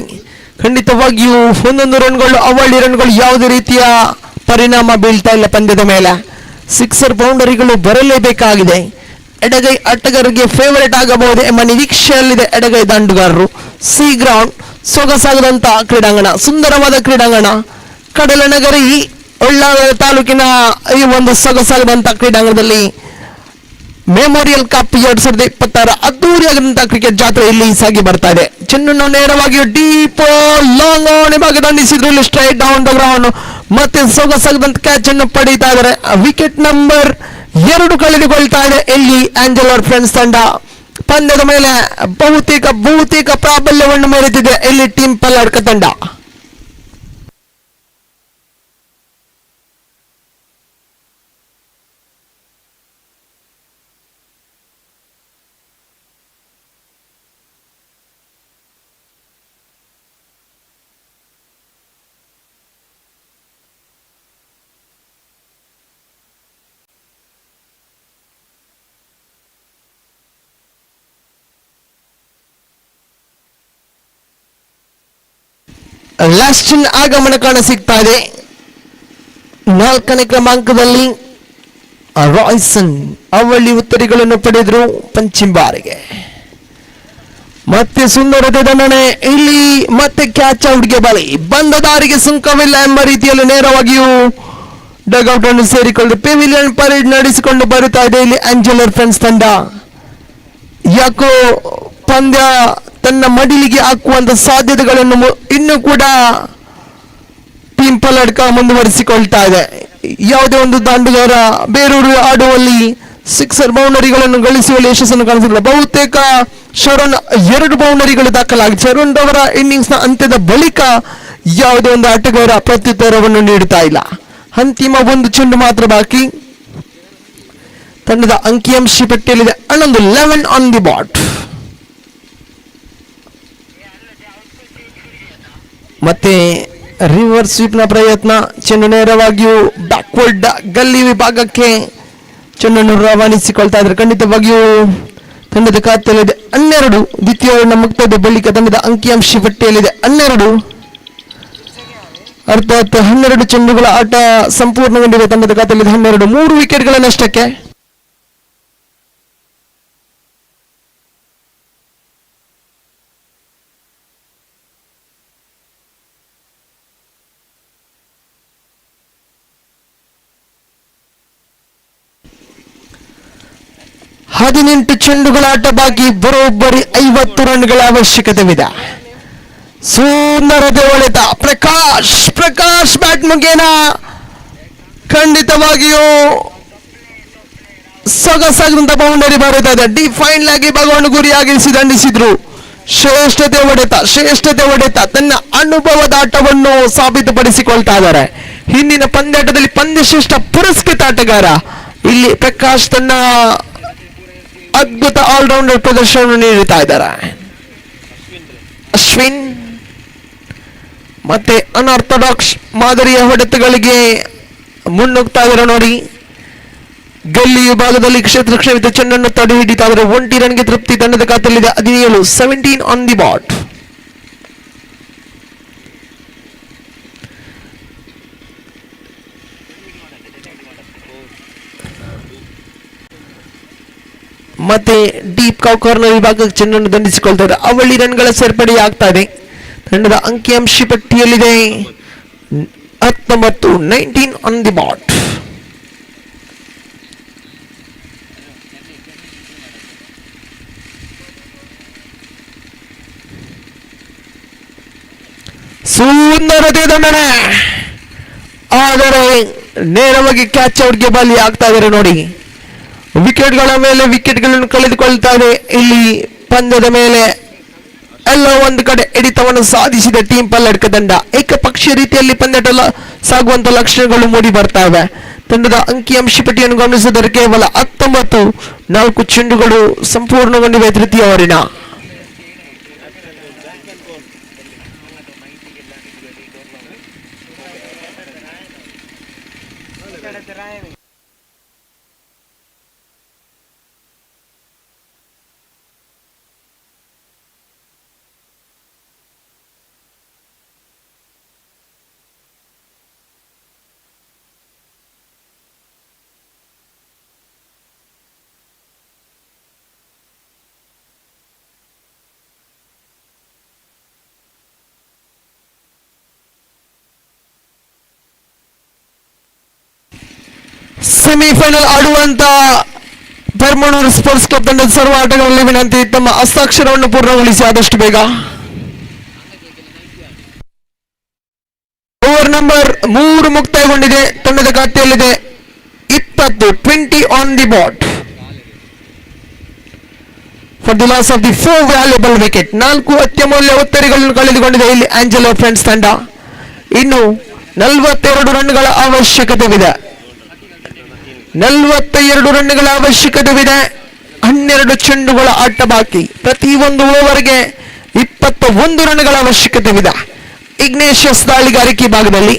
ಖಂಡಿತವಾಗಿಯೂ 11 ರನ್ಗಳು ಅವಳಿ ರನ್ಗಳು ಯಾವುದೇ ರೀತಿಯ ಪರಿಣಾಮ ಬೀಳ್ತಾ ಇಲ್ಲ ಪಂದ್ಯದ ಮೇಲೆ. 6 ಬೌಂಡರಿಗಳು ಬರಲೇಬೇಕಾಗಿದೆ. ಎಡಗೈ ಆಟಗಾರರಿಗೆ ಫೇವರೇಟ್ ಆಗಬಹುದು ಎಂಬ ನಿರೀಕ್ಷೆಯಲ್ಲಿದೆ ಎಡಗೈ ದಾಂಡುಗಾರರು. ಸಿ ಗ್ರೌಂಡ್, ಸೊಗಸಾಗದಂತ ಕ್ರೀಡಾಂಗಣ, ಸುಂದರವಾದ ಕ್ರೀಡಾಂಗಣ. ಕಡಲನಗರಿ ಉಳ್ಳಾಲ ತಾಲೂಕಿನ ಈ ಒಂದು ಸೊಗಸಾಗದಂತ ಕ್ರೀಡಾಂಗಣದಲ್ಲಿ ಮೆಮೋರಿಯಲ್ ಕಪ್ 2026 ಅದ್ದೂರಿಯಾದಂತಹ ಕ್ರಿಕೆಟ್ ಜಾತ್ರೆ ಇಲ್ಲಿ ಸಾಗಿ ಬರ್ತಾ ಇದೆ. ಚೆನ್ನನ್ನು ನೇರವಾಗಿ ಡೀಪ್ ಲಾಂಗ್ ಆನ್ ಭಾಗ ದಂಡಿಸಿದ್ರು. ಇಲ್ಲಿ ಸ್ಟ್ರೈಟ್ ಡೌನ್ ದ ಗ್ರೌಂಡ್ ಮತ್ತೆ ಸೊಗಸಾಗದಂತ ಕ್ಯಾಚ್ ಅನ್ನು ಪಡೀತಾ ಇದ್ದಾರೆ. ವಿಕೆಟ್ ನಂಬರ್ 2 ಕಳೆದುಕೊಳ್ತಾ ಇದೆ ಇಲ್ಲಿ ಆಂಜೆಲೋ ಫ್ರೆಂಡ್ಸ್ ತಂಡ. ಪಂದ್ಯದ ಮೇಲೆ ಬಹುತೇಕ ಪ್ರಾಬಲ್ಯವನ್ನು ಮೆರೆದಿದೆ ಇಲ್ಲಿ ಟೀಮ್ ಪಲ್ಲಡ್ಕ ತಂಡ. ಲಾಸ್ಟಿನ್ ಆಗಮನ ಕಾಣ ಸಿಗ್ತಾ ಇದೆ. 4ನೇ ಕ್ರಮಾಂಕದಲ್ಲಿ ರಾಯ್ಸನ್ ಅವಳಿ ಉತ್ತರಿಗಳನ್ನು ಪಡೆದ್ರು ಪಂಚಿಂಬಾರಿಗೆ. ಮತ್ತೆ ಸುಂದರತೆ ದಂಡನೆ, ಇಲ್ಲಿ ಮತ್ತೆ ಕ್ಯಾಚ್ ಔಟ್ಗೆ ಬಲಿ, ಬಂದ ದಾರಿಗೆ ಸುಂಕವಿಲ್ಲ ಎಂಬ ರೀತಿಯಲ್ಲಿ ನೇರವಾಗಿಯೂ ಡಗ್ಔಟ್ ಅನ್ನು ಸೇರಿಕೊಂಡು ಪೆವಿಲಿಯನ್ ಪರೇಡ್ ನಡೆಸಿಕೊಂಡು ಬರುತ್ತಾ ಇದೆ ಇಲ್ಲಿ ಆಂಜೆಲೋ ಫ್ರೆಂಡ್ಸ್ ತಂಡ. ಯಾಕೋ ಪಂದ್ಯ ತನ್ನ ಮಡಿಲಿಗೆ ಹಾಕುವಂತ ಸಾಧ್ಯತೆಗಳನ್ನು ಇನ್ನೂ ಕೂಡ ಟೀಮ್ ಪಲ್ಲಡ್ಕ ಮುಂದುವರಿಸಿಕೊಳ್ತಾ ಇದೆ. ಯಾವುದೇ ಒಂದು ದಾಂಡುಗಾರ ಬೇರೂರು ಆಡುವಲ್ಲಿ ಸಿಕ್ಸರ್ ಬೌಂಡರಿಗಳನ್ನು ಗಳಿಸುವಲ್ಲಿ ಯಶಸ್ಸನ್ನು ಕಾಣಿಸಿಲ್ಲ. ಬಹುತೇಕ ಶರಣ್ 2 ಬೌಂಡರಿಗಳು ದಾಖಲಾಗಿದೆ. ಶರಣ್ ಅವರ ಇನ್ನಿಂಗ್ಸ್ ನ ಅಂತ್ಯದ ಬಳಿಕ ಯಾವುದೇ ಒಂದು ಆಟಗಾರ ಪ್ರತ್ಯುತ್ತರವನ್ನು ನೀಡುತ್ತಾ ಇಲ್ಲ. ಅಂತಿಮ ಒಂದು ಚೆಂಡು ಮಾತ್ರ ಬಾಕಿ. ತಂಡದ ಅಂಕಿಅಂಶ ಪಟ್ಟಿಯಲ್ಲಿದೆ 11 ಆನ್ ದಿ ಬಾಟ್. ಮತ್ತೆ ರಿವರ್ಸ್ ಸ್ವೀಪ್ ನ ಪ್ರಯತ್ನ, ಚೆಂಡು ನೇರವಾಗಿಯೂ ಬ್ಯಾಕ್ವರ್ಡ್ ಗಲ್ಲಿ ವಿಭಾಗಕ್ಕೆ ಚೆಂಡನ್ನು ರವಾನಿಸಿಕೊಳ್ತಾ ಇದ್ದಾರೆ. ಖಂಡಿತವಾಗಿಯೂ ತಂಡದ ಖಾತೆಯಲ್ಲಿದೆ 12. ದ್ವಿತೀಯ ಮುಕ್ತಾಯದ ಬಳಿಕ ತಂಡದ ಅಂಕಿಅಂಶ ಪಟ್ಟಿಯಲ್ಲಿದೆ 12. ಅರ್ಥಾತ್ 12 ಚೆಂಡುಗಳ ಆಟ ಸಂಪೂರ್ಣಗೊಂಡಿದೆ. ತಂಡದ ಖಾತೆಯಲ್ಲಿದೆ 12. 3 ವಿಕೆಟ್ಗಳ ನಷ್ಟಕ್ಕೆ. ಹದಿನೆಂಟು ಚೆಂಡುಗಳ ಆಟ ಬಾಕಿ. ಬರೋಬ್ಬರಿ 50 ರನ್ಗಳ ಅವಶ್ಯಕತೆವಿದೆ. ಸುಂದರತೆ ಹೊಡೆತ ಪ್ರಕಾಶ್ ಬ್ಯಾಟ್ ಮುಖೇನ ಖಂಡಿತವಾಗಿಯೂ ಸೊಗಸಾದಂತ ಬೌಂಡರಿ ಬರುತ್ತಾ ಇದೆ. ಡಿಫೈನ್ ಆಗಿ ಭಗವಾನ್ ಗುರಿಯಾಗಿರಿಸಿ ದಂಡಿಸಿದ್ರು. ಶ್ರೇಷ್ಠತೆ ಹೊಡೆತ ತನ್ನ ಅನುಭವದ ಆಟವನ್ನು ಸಾಬೀತುಪಡಿಸಿಕೊಳ್ತಾ ಇದ್ದಾರೆ. ಹಿಂದಿನ ಪಂದ್ಯಾಟದಲ್ಲಿ ಪಂದ್ಯಶ್ರೇಷ್ಠ ಪುರಸ್ಕೃತ ಆಟಗಾರ ಇಲ್ಲಿ ಪ್ರಕಾಶ್ ತನ್ನ ಅದ್ಭುತ ಆಲ್ರೌಂಡರ್ ಪ್ರದರ್ಶನ ನೀಡುತ್ತಾ ಇದ್ದಾರೆ. ಅಶ್ವಿನ್ ಮತ್ತೆ ಅನ್ಆರ್ಥೋಡಾಕ್ಸ್ ಮಾದರಿಯ ಹೊಡೆತಗಳಿಗೆ ಮುನ್ನುಗ್ತಾ ಇದ್ದಾರೆ ನೋಡಿ. ಗಲ್ಲಿ ವಿಭಾಗದಲ್ಲಿ ಕ್ಷೇತ್ರ ಚೆಂಡನ್ನು ತಡೆ ಹಿಡಿತಾ ಇದ್ದಾರೆ. 1 ರನ್ಗೆ ತೃಪ್ತಿ. ತಂಡದ ಖಾತೆಯಲ್ಲಿದೆ 17. 17 ಆನ್ ದಿ ಬಾಟ್. ಮತ್ತೆ ಡೀಪ್ ಕೌ ಕಾರ್ನರ್ ವಿಭಾಗಕ್ಕೆ ಚೆಂಡನ್ನು ದಂಡಿಸಿಕೊಳ್ತಾರೆ. ಅವಳಿ ರನ್ಗಳ ಸೇರ್ಪಡೆ ಆಗ್ತಾ ಇದೆ. ತಂಡದ ಅಂಕಿಅಂಶ ಪಟ್ಟಿಯಲ್ಲಿದೆ 19. 19 ಆನ್ ದಿ ಬಾಟ್. ಸುಂದರತೆ ದಂಡನೆ, ಆದರೆ ನೇರವಾಗಿ ಕ್ಯಾಚ್ ಔಟ್ಗೆ ಬಲಿ ಆಗ್ತಾ ಇದ್ದಾರೆ ನೋಡಿ. ವಿಕೆಟ್ಗಳ ಮೇಲೆ ವಿಕೆಟ್ಗಳನ್ನು ಕಳೆದುಕೊಳ್ತಾ ಇದೆ. ಇಲ್ಲಿ ಪಂದ್ಯದ ಮೇಲೆ ಎಲ್ಲೋ ಒಂದು ಕಡೆ ಹಿಡಿತವನ್ನು ಸಾಧಿಸಿದ ಟೀಮ್ ಪಲ್ಲಡ್ಕ ತಂಡ. ಏಕಪಕ್ಷೀಯ ರೀತಿಯಲ್ಲಿ ಪಂದ್ಯಾಟ ಸಾಗುವಂತ ಲಕ್ಷಣಗಳು ಮೂಡಿ ಬರ್ತಾ ಇವೆ. ತಂಡದ ಅಂಕಿಅಂಶ ಪಟ್ಟಿಯನ್ನು ಗಮನಿಸಿದರೆ ಕೇವಲ 19. 4 ಚೆಂಡುಗಳು ಸಂಪೂರ್ಣಗೊಂಡಿವೆ ತೃತೀಯ ಓವರಿನ. ಸೆಮಿಫೈನಲ್ ಆಡುವಂತ ಪರ್ಮನೂರ್ ಸ್ಪೋರ್ಟ್ಸ್ ಕ್ಲಬ್ ತಂಡದ ಸರ್ವ ಆಟಗಾರರಲ್ಲಿ ವಿನಂತಿ, ತಮ್ಮ ಹಸ್ತಾಕ್ಷರವನ್ನು ಪೂರ್ಣಗೊಳಿಸಿ ಆದಷ್ಟು ಬೇಗ. ಓವರ್ ನಂಬರ್ 3 ಮುಕ್ತಾಯಗೊಂಡಿದೆ. ತಂಡದ ಖಾತೆಯಲ್ಲಿದೆ 20. 20 on the bat for the loss of the 4 valuable wicket. 4 ಅತ್ಯಮೂಲ್ಯ ಉತ್ತರಿಗಳನ್ನು ಕಳೆದುಕೊಂಡಿದೆ ಇಲ್ಲಿ ಆಂಜೆಲೋ ಫ್ರೆಂಡ್ಸ್ ತಂಡ. ಇನ್ನು 42 ರನ್ಗಳ ಅವಶ್ಯಕತೆವಿದೆ. 42 ರನ್ಗಳ ಅವಶ್ಯಕತೆವಿದೆ. 12 ಚೆಂಡುಗಳ ಆಟ ಬಾಕಿ. ಪ್ರತಿಯೊಂದು ಓವರ್ಗೆ 21 ರನ್ಗಳ ಅವಶ್ಯಕತೆವಿದೆ. ಇಗ್ನೇಷಿಯಸ್ ದಾಳಿಗಾರಿಕೆ ಭಾಗದಲ್ಲಿ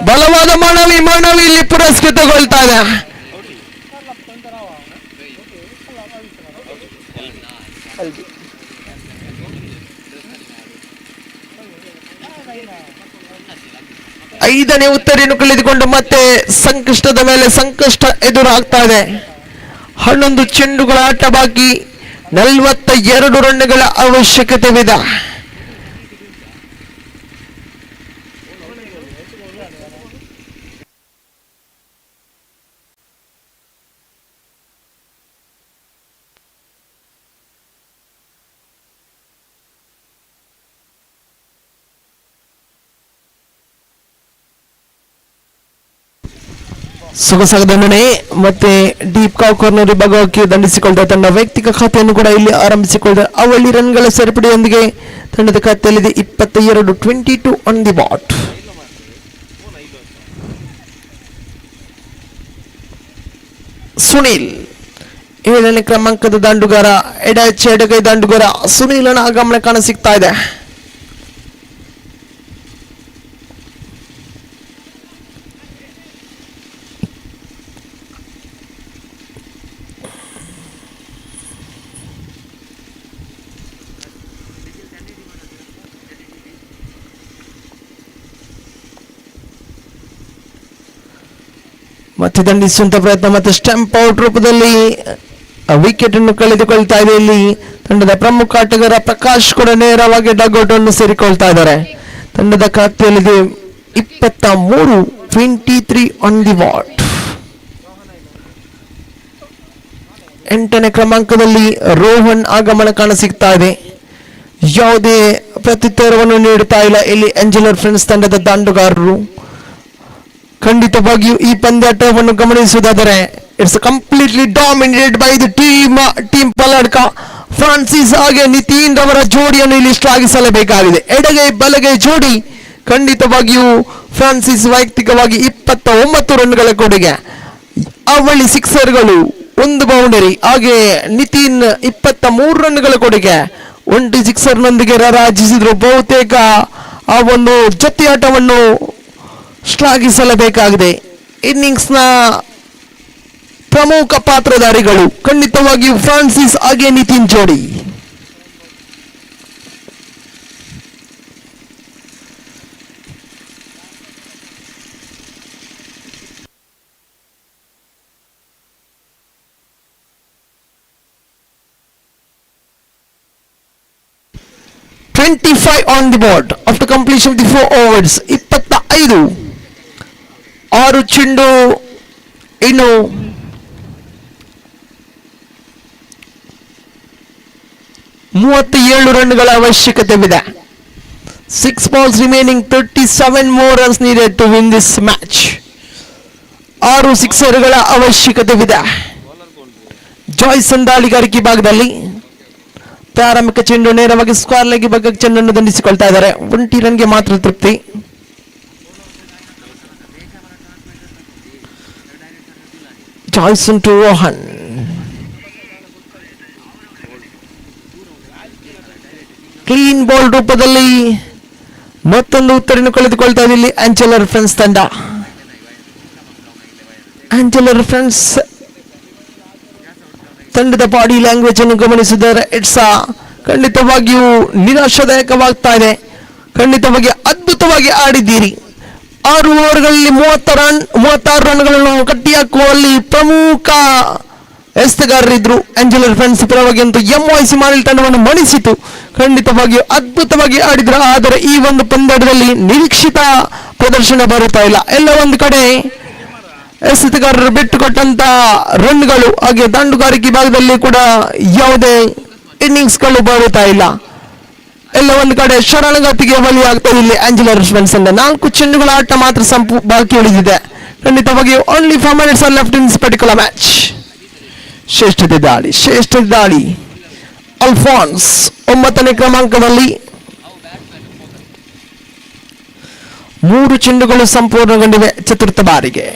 ಬಲವಾದ ಮನವಿ ಇಲ್ಲಿ ಪುರಸ್ಕೃತಗೊಳ್ತಾ ಇದೆ. 5ನೇ ಉತ್ತರಿಯನ್ನು ಕಳೆದುಕೊಂಡು ಮತ್ತೆ ಸಂಕಷ್ಟದ ಮೇಲೆ ಸಂಕಷ್ಟ ಎದುರಾಗ್ತಾ ಇದೆ. 11 ಚೆಂಡುಗಳ ಆಟ ಬಾಕಿ, 42 ರನ್ಗಳ ಅವಶ್ಯಕತೆವಿದೆ. ಸೊಗಸಾದ ದಂಡನೆ ಮತ್ತೆ ಡೀಪ್ ಕಾರ್ನರ್ ವಿಭಾಗಕ್ಕೆ ದಂಡಿಸಿಕೊಳ್ಳುವ ತಂಡ ವೈಯಕ್ತಿಕ ಖಾತೆಯನ್ನು ಕೂಡ ಇಲ್ಲಿ ಆರಂಭಿಸಿಕೊಳ್ಳುವ ಅವಳಿ ರನ್ಗಳ ಸರಿಪಡಿಯೊಂದಿಗೆ ತಂಡದ ಖಾತೆಯಲ್ಲಿದೆ 22, 22 ಆನ್ ದಿ ಬಾಟ್. ಸುನೀಲ್ 7ನೇ ಕ್ರಮಾಂಕದ ದಾಂಡುಗಾರ, ಎಡಗೈ ದಾಂಡುಗಾರ ಸುನೀಲನ ಆಗಮನ ಕಾಣ ಸಿಗ್ತಾ ಇದೆ. ಮತ್ತೆ ದಂಡಿಸುವಂತ ಪ್ರಯತ್ನ ಮತ್ತೆ ಸ್ಟಂಪ್ ಔಟ್ ರೂಪದಲ್ಲಿ ವಿಕೆಟ್ ಅನ್ನು ಕಳೆದುಕೊಳ್ತಾ ಇದೆ. ಇಲ್ಲಿ ತಂಡದ ಪ್ರಮುಖ ಆಟಗಾರ ಪ್ರಕಾಶ್ ಕೂಡ ನೇರವಾಗಿ ಡಗ್ಔಟ್ ಅನ್ನು ಸೇರಿಕೊಳ್ತಾ ಇದ್ದಾರೆ. ತಂಡದ ಖಾತೆಯಲ್ಲಿದೆ 23, 23 ಆನ್ ದಿ ಬಾಟ್. 8ನೇ ಕ್ರಮಾಂಕದಲ್ಲಿ ರೋಹನ್ ಆಗಮನ ಕಾಣ ಸಿಗ್ತಾ ಇದೆ. ಯಾವುದೇ ಪ್ರತ್ಯುತ್ತರವನ್ನು ನೀಡುತ್ತಾ ಇಲ್ಲ ಇಲ್ಲಿ ಆಂಜೆಲೋ ಫ್ರೆಂಡ್ಸ್ ತಂಡದ ದಾಂಡುಗಾರರು. ಖಂಡಿತವಾಗಿಯೂ ಈ ಪಂದ್ಯಾಟವನ್ನು ಗಮನಿಸುವುದಾದರೆ it's completely dominated by the team Palladka. Francis ಹಾಗೆ ನಿತೀನ್ ರವರ ಜೋಡಿಯನ್ನು ಇಲ್ಲಿ ಶ್ಲಾಘಿಸಲೇಬೇಕಾಗಿದೆ. ಎಡಗೈ ಬಲಗೈ ಜೋಡಿ ಖಂಡಿತವಾಗಿಯೂ ಫ್ರಾನ್ಸಿಸ್ ವೈಯಕ್ತಿಕವಾಗಿ 29 ರನ್ಗಳ ಕೊಡುಗೆ, ಅವಳಿ ಸಿಕ್ಸರ್ಗಳು 1 ಬೌಂಡರಿ, ಹಾಗೆ ನಿತೀನ್ 23 ರನ್ಗಳ ಕೊಡುಗೆ, 1 ಸಿಕ್ಸರ್ನೊಂದಿಗೆ ರಾರಾಜಿಸಿದ್ರು. ಬಹುತೇಕ ಆ ಒಂದು ಜೊತೆಯಾಟವನ್ನು ಶ್ಲಾಘಿಸಲೇಬೇಕಾಗಿದೆ. ಇನ್ನಿಂಗ್ಸ್ನ ಪ್ರಮುಖ ಪಾತ್ರಧಾರಿಗಳು ಖಂಡಿತವಾಗಿಯೂ ಫ್ರಾನ್ಸಿಸ್ ಹಾಗೆ ನಿತಿನ್ ಜೋಡಿ. $25 on the board after completion of the 4 overs. 25, 6 ಚೆಂಡು, ಇನ್ನು 37 ರನ್ಗಳ ಅವಶ್ಯಕತೆವಿದೆ. 6 balls remaining, 37 more runs needed to win this match. 6 ಸಿಕ್ಸರ್ಗಳ ಅವಶ್ಯಕತೆವಿದೆ. ಜಾಯ್ಸನ್ ದಾಳಿಗಾರಿಕೆ ಭಾಗದಲ್ಲಿ ಪ್ರಾರಂಭಿಕ ಚೆಂಡು ನೇರವಾಗಿ ಸ್ಕ್ವೇರ್ ಲೆಗ್ ಭಾಗಕ್ಕೆ ಚೆಂಡನ್ನು ದಂಡಿಸಿಕೊಳ್ತಾ ಇದ್ದಾರೆ. 20 ರನ್ಗೆ ಮಾತ್ರ ತೃಪ್ತಿ. ಜಾಯ್ಸನ್ ಟು ರೋಹನ್. ಕ್ಲೀನ್ ಬಾಲ್ ರೂಪದಲ್ಲಿ ಮತ್ತೊಂದು ಉತ್ತರನ್ನು ಕಳೆದುಕೊಳ್ತಾ ಇದೆ ಇಲ್ಲಿ ಆಂಜೆಲೋ ಫ್ರೆಂಡ್ಸ್ ತಂಡ. ಆಂಜೆಲೋ ಫ್ರೆಂಡ್ಸ್ ತಂಡದ ಬಾಡಿ ಲ್ಯಾಂಗ್ವೇಜ್ ಅನ್ನು ಗಮನಿಸಿದರೆ ಇಟ್ಸ್ ಖಂಡಿತವಾಗಿಯೂ ನಿರಾಶಾದಾಯಕವಾಗ್ತಾ ಇದೆ. ಖಂಡಿತವಾಗಿ ಅದ್ಭುತವಾಗಿ ಆಡಿದ್ದೀರಿ. 6 ಓವರ್ಗಳಲ್ಲಿ 36 ರನ್ಗಳನ್ನು ಕಟ್ಟಿ ಹಾಕುವಲ್ಲಿ ಪ್ರಮುಖ ಎಸೆತಗಾರರಿದ್ರು ಆಂಜೆಲೋ ಫ್ರೆಂಡ್ಸ್ ಪರವಾಗಿ ಅಂತೂ ಎಂವೈಸಿ ಮಾರಿಲ್ ತಂಡವನ್ನು ಮಣಿಸಿತು. ಖಂಡಿತವಾಗಿಯೂ ಅದ್ಭುತವಾಗಿ ಆಡಿದ್ರು. ಆದರೆ ಈ ಒಂದು ಪಂದ್ಯದಲ್ಲಿ ನಿರೀಕ್ಷಿತ ಪ್ರದರ್ಶನ ಬರುತ್ತಾ ಇಲ್ಲ. ಎಲ್ಲ ಒಂದು ಕಡೆ ಎಸೆತಗಾರರು ಬಿಟ್ಟುಕೊಟ್ಟಂತ ರನ್ಗಳು ಹಾಗೆ ದಂಡುಗಾರಿಕೆ ಭಾಗದಲ್ಲಿ ಕೂಡ ಯಾವುದೇ ಇನ್ನಿಂಗ್ಸ್ಗಳು ಬರುತ್ತಾ ಇಲ್ಲ. ಎಲ್ಲ ಒಂದು ಕಡೆ ಶರಣಗತಿಗೆ ಬಲಿಯಾಗ್ತಾ ಇಲ್ಲಿ ಆಂಜೆಲೋ ಫ್ರೆಂಡ್ಸ್ ಅಂದ 4 ಚೆಂಡುಗಳ ಆಟ ಮಾತ್ರ ಬಾಕಿ ಉಳಿದಿದೆ. ಖಂಡಿತವಾಗಿಯೂ only 4 minutes are left in this particular match. ಶ್ರೇಷ್ಠತೆ ದಾಳಿ ಅಲ್ಫಾನ್ಸ್ 9ನೇ ಕ್ರಮಾಂಕದಲ್ಲಿ 3 ಚೆಂಡುಗಳು ಸಂಪೂರ್ಣಗೊಂಡಿವೆ ಚತುರ್ಥ ಬಾರಿಗೆ.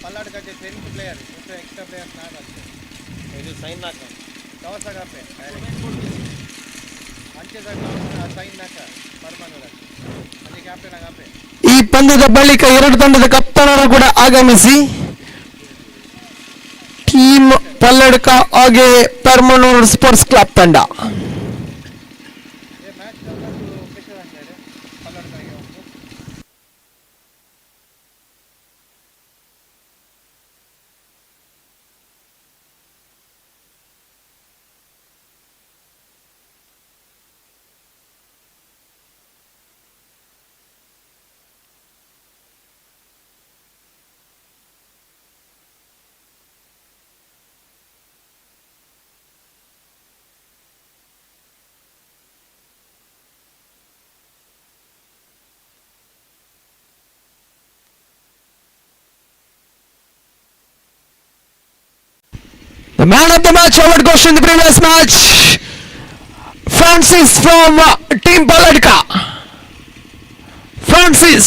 पल्लाड का 10th प्लेयर एक्स्ट्रा प्लेयर्स ना करते साइन ना कर कवसा करते अंचे सैन ना कर परमान ಈ ಪಂದ್ಯದ ಬಳಿಕ ಎರಡು ತಂಡದ ಕಪ್ತಾನರು ಕೂಡ ಆಗಮಿಸಿ ಟೀಮ್ ಪಲ್ಲಡ್ಕ ಹಾಗೆ ಪರ್ಮನೂರ್ ಸ್ಪೋರ್ಟ್ಸ್ ಕ್ಲಬ್ ತಂಡ. The man of the match award goes in the previous match. Francis from Team Paladka. Francis,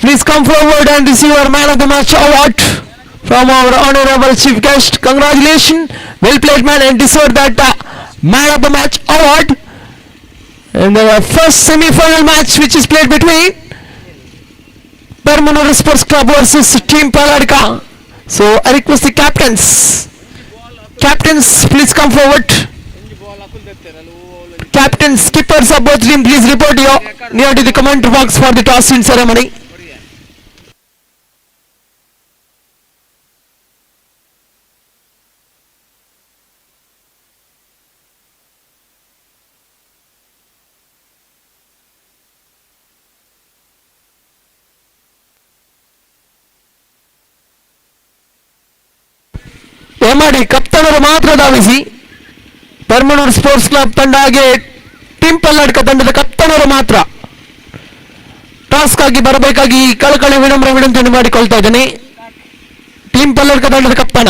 please come forward and receive our man of the match award from our honorable chief guest. Congratulations, well played man, and deserve that man of the match award. In the first semi-final match, which is played between Permanor Sports Club versus Team Paladka. So I request the captains, please come forward. Captains, skippers of both teams, please report near to the comment box for the toss-in ceremony. ಮಾಡಿ ಕಪ್ತಾನರು ಮಾತ್ರ ಧಾವಿಸಿ ಪರ್ಮನೂರ್ sports club ತಂಡ ಹಾಗೆ team ಪಲ್ಲಡ್ಕ ತಂಡದ ಕಪ್ತಾನರು ಮಾತ್ರ task ಆಗಿ ಬರಬೇಕಾಗಿ ಕಳಕಳಿ ವಿನಮ್ರ ವಿನಂತಿಯನ್ನು ಮಾಡಿಕೊಳ್ತಾ ಇದ್ದೇನೆ. ಟೀಮ್ ಪಲ್ಲಡ್ಕ ತಂಡದ ಕಪ್ತಾನ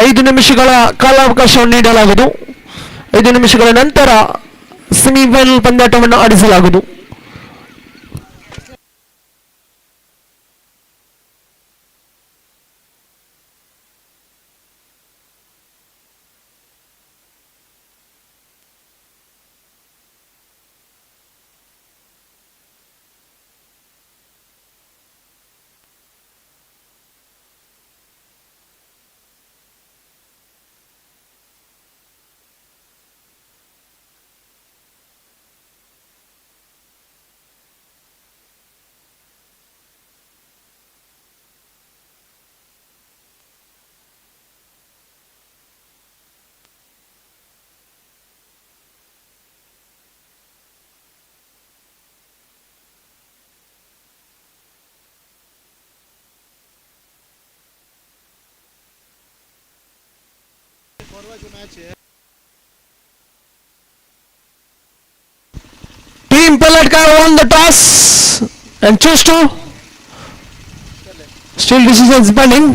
ಐದು ನಿಮಿಷಗಳ ಕಾಲಾವಕಾಶವನ್ನು ನೀಡಲಾಗುವುದು. 5 ನಿಮಿಷಗಳ ನಂತರ semifinal ಪಂದ್ಯಾಟವನ್ನು ಆಡಿಸಲಾಗುವುದು. Team Paladka won the toss and chose to. Still decision is pending.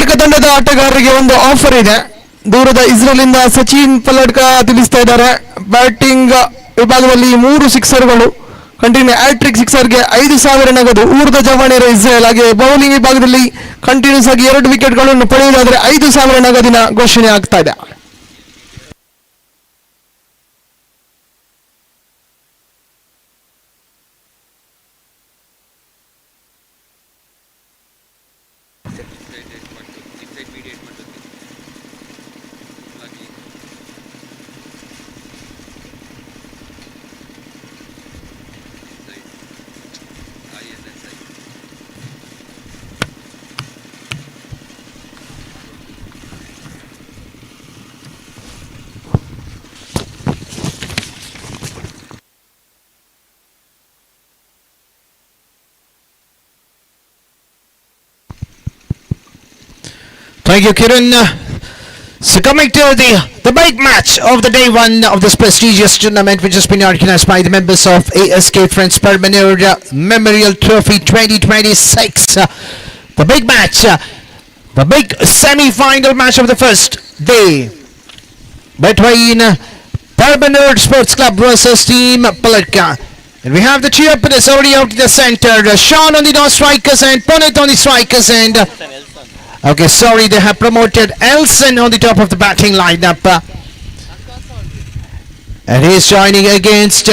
Karnataka ತಂಡದ ಆಟಗಾರರಿಗೆ ಒಂದು ಆಫರ್ ಇದೆ. ದೂರದ ಇಸ್ರೇಲಿಂದ ಸಚಿನ್ ಪಲ್ಲಡ್ಕ ತಿಳಿಸ್ತಾ ಇದ್ದಾರೆ. ಬ್ಯಾಟಿಂಗ್ ವಿಭಾಗದಲ್ಲಿ 3 ಸಿಕ್ಸರ್ಗಳು, ಕಂಟಿನ್ಯೂ ಹ್ಯಾಟ್ರಿಕ್ ಸಿಕ್ಸರ್ಗೆ 5,000 ನಗದು. ಊರ್ದ ಜವಾನೇರ ಇಸ್ರೇಲ್. ಹಾಗೆ ಬೌಲಿಂಗ್ ವಿಭಾಗದಲ್ಲಿ ಕಂಟಿನ್ಯೂಸ್ ಆಗಿ 2 ವಿಕೆಟ್ಗಳನ್ನು ಪಡೆಯುವುದಾದರೆ 5,000 ನಗದಿನ ಘೋಷಣೆ ಆಗ್ತಾ ಇದೆ. Thank you, Kiran. So coming to the big match of the day one of this prestigious tournament, which has been organized by the members of A.S.K Freinds Perbanor Memorial Trophy 2026. The big match, the big semi-final match of the first day between Perbanor Sports Club versus Team Palka. And we have the two opponents already out in the center. Sean on the non-strikers and Punit on the strikers end. Okay, sorry, they have promoted Elson on the top of the batting lineup. And he's joining against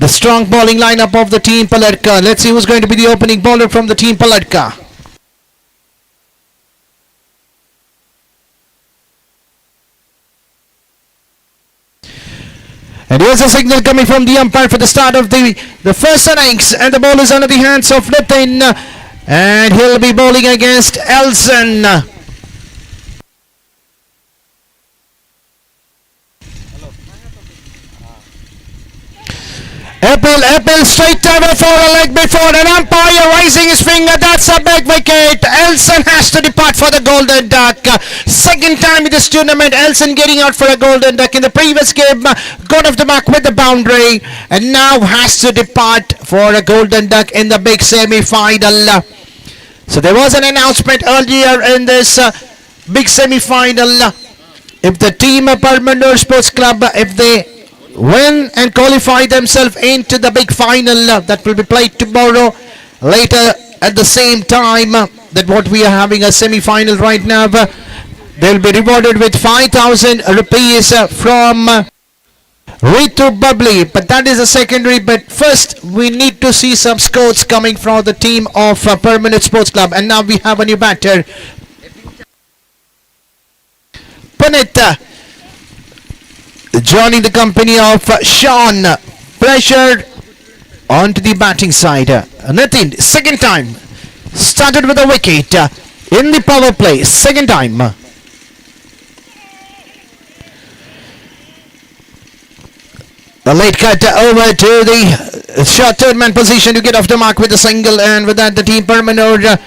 the strong bowling lineup of the Team Palka. Let's see who's going to be the opening bowler from the Team Palka. And here's a signal coming from the umpire for the start of the first innings. And the ball is under the hands of Nitin. And he'll be bowling against Elson. Apple straight over for a leg before an umpire raising his finger. That's a big wicket. Elson has to depart for the golden duck. Second time in this tournament, Elson getting out for a golden duck. In the previous game, got off the mark with the boundary, and now has to depart for a golden duck in the big semi-final. So there was an announcement earlier in this big semi-final. If the team of Permanor Sports Club, if they win and qualify themselves into the big final that will be played tomorrow, later at the same time that what we are having a semi-final right now, they'll be rewarded with 5,000 rupees from Ritu Bubbly, but that is a secondary. But first we need to see some scores coming from the team of Permanent Sports Club. And now we have a new batter, Punit, joining the company of Sean. Pressure onto the batting side. Nitin, second time, started with a wicket in the power play, second time. The late cut over to the short third man position to get off the mark with a single, and with that the team Permanor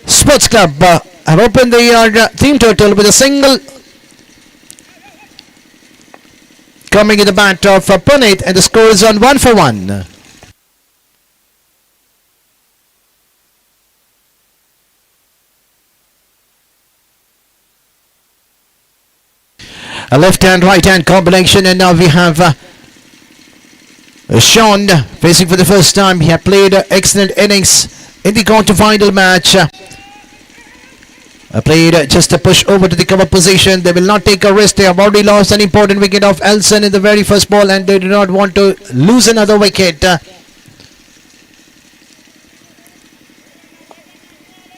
Sports Club have opened their team total with a single coming in the bat of Punit, and the score is on 1-1. A left hand right hand combination, and now we have Sean facing for the first time. He had played excellent innings in the quarter-final match. Played just a push over to the cover position. They will not take a risk. They have already lost an important wicket of Elson in the very first ball, and they do not want to lose another wicket. The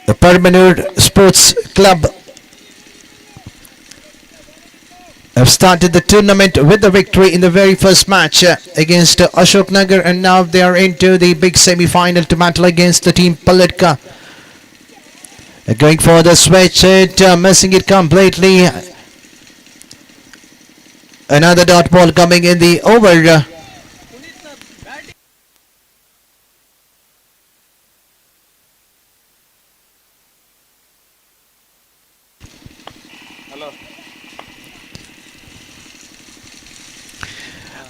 Permanor Sports Club have started the tournament with the victory in the very first match against Ashoka, and now they are into the big semi-final to battle against the team Palka. Going for the switch, missing it completely. Another dot ball coming in the over.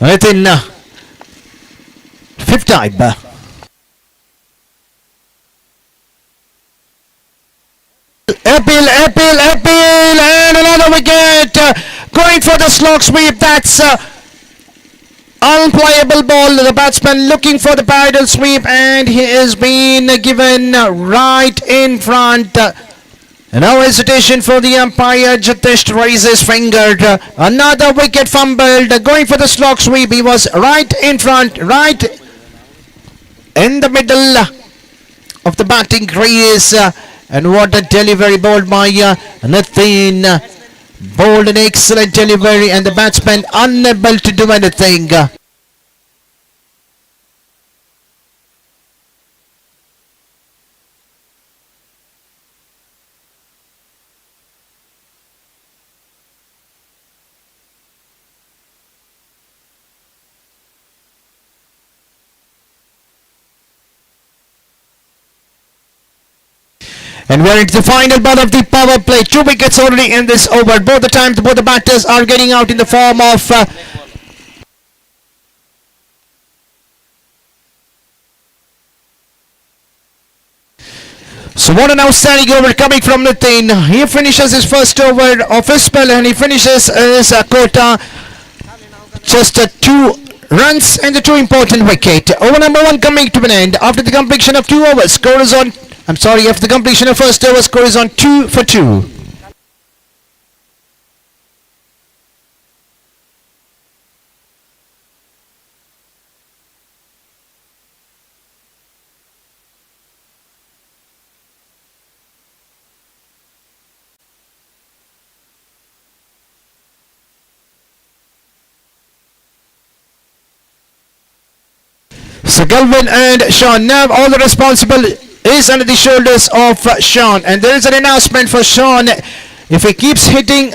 Within fifth time. appeal, and another wicket. Going for the slog sweep. That's unplayable ball. The batsman looking for the parallel sweep, and he is being given right in front. No hesitation for the umpire. Jatish raises finger. Another wicket fumbled. Going for the slog sweep. He was right in front, right in the middle of the batting crease. And what a delivery bowled by Nathan. Bowled an excellent delivery, and the batsman unable to do anything. And we're into the final ball of the power play. 2 wickets already in this over. Both the batters are getting out in the form of so what an outstanding over coming from Nitin. He finishes his first over of his spell, and he finishes his quota. Just 2 runs and the 2 important wicket. Over number 1 coming to an end after the completion of 2 overs. Score is on. After the completion of first over, score is on 2 for 2. So Galvin and Sean, now all the responsibility is under the shoulders of Sean, and there is an announcement for Sean. If he keeps hitting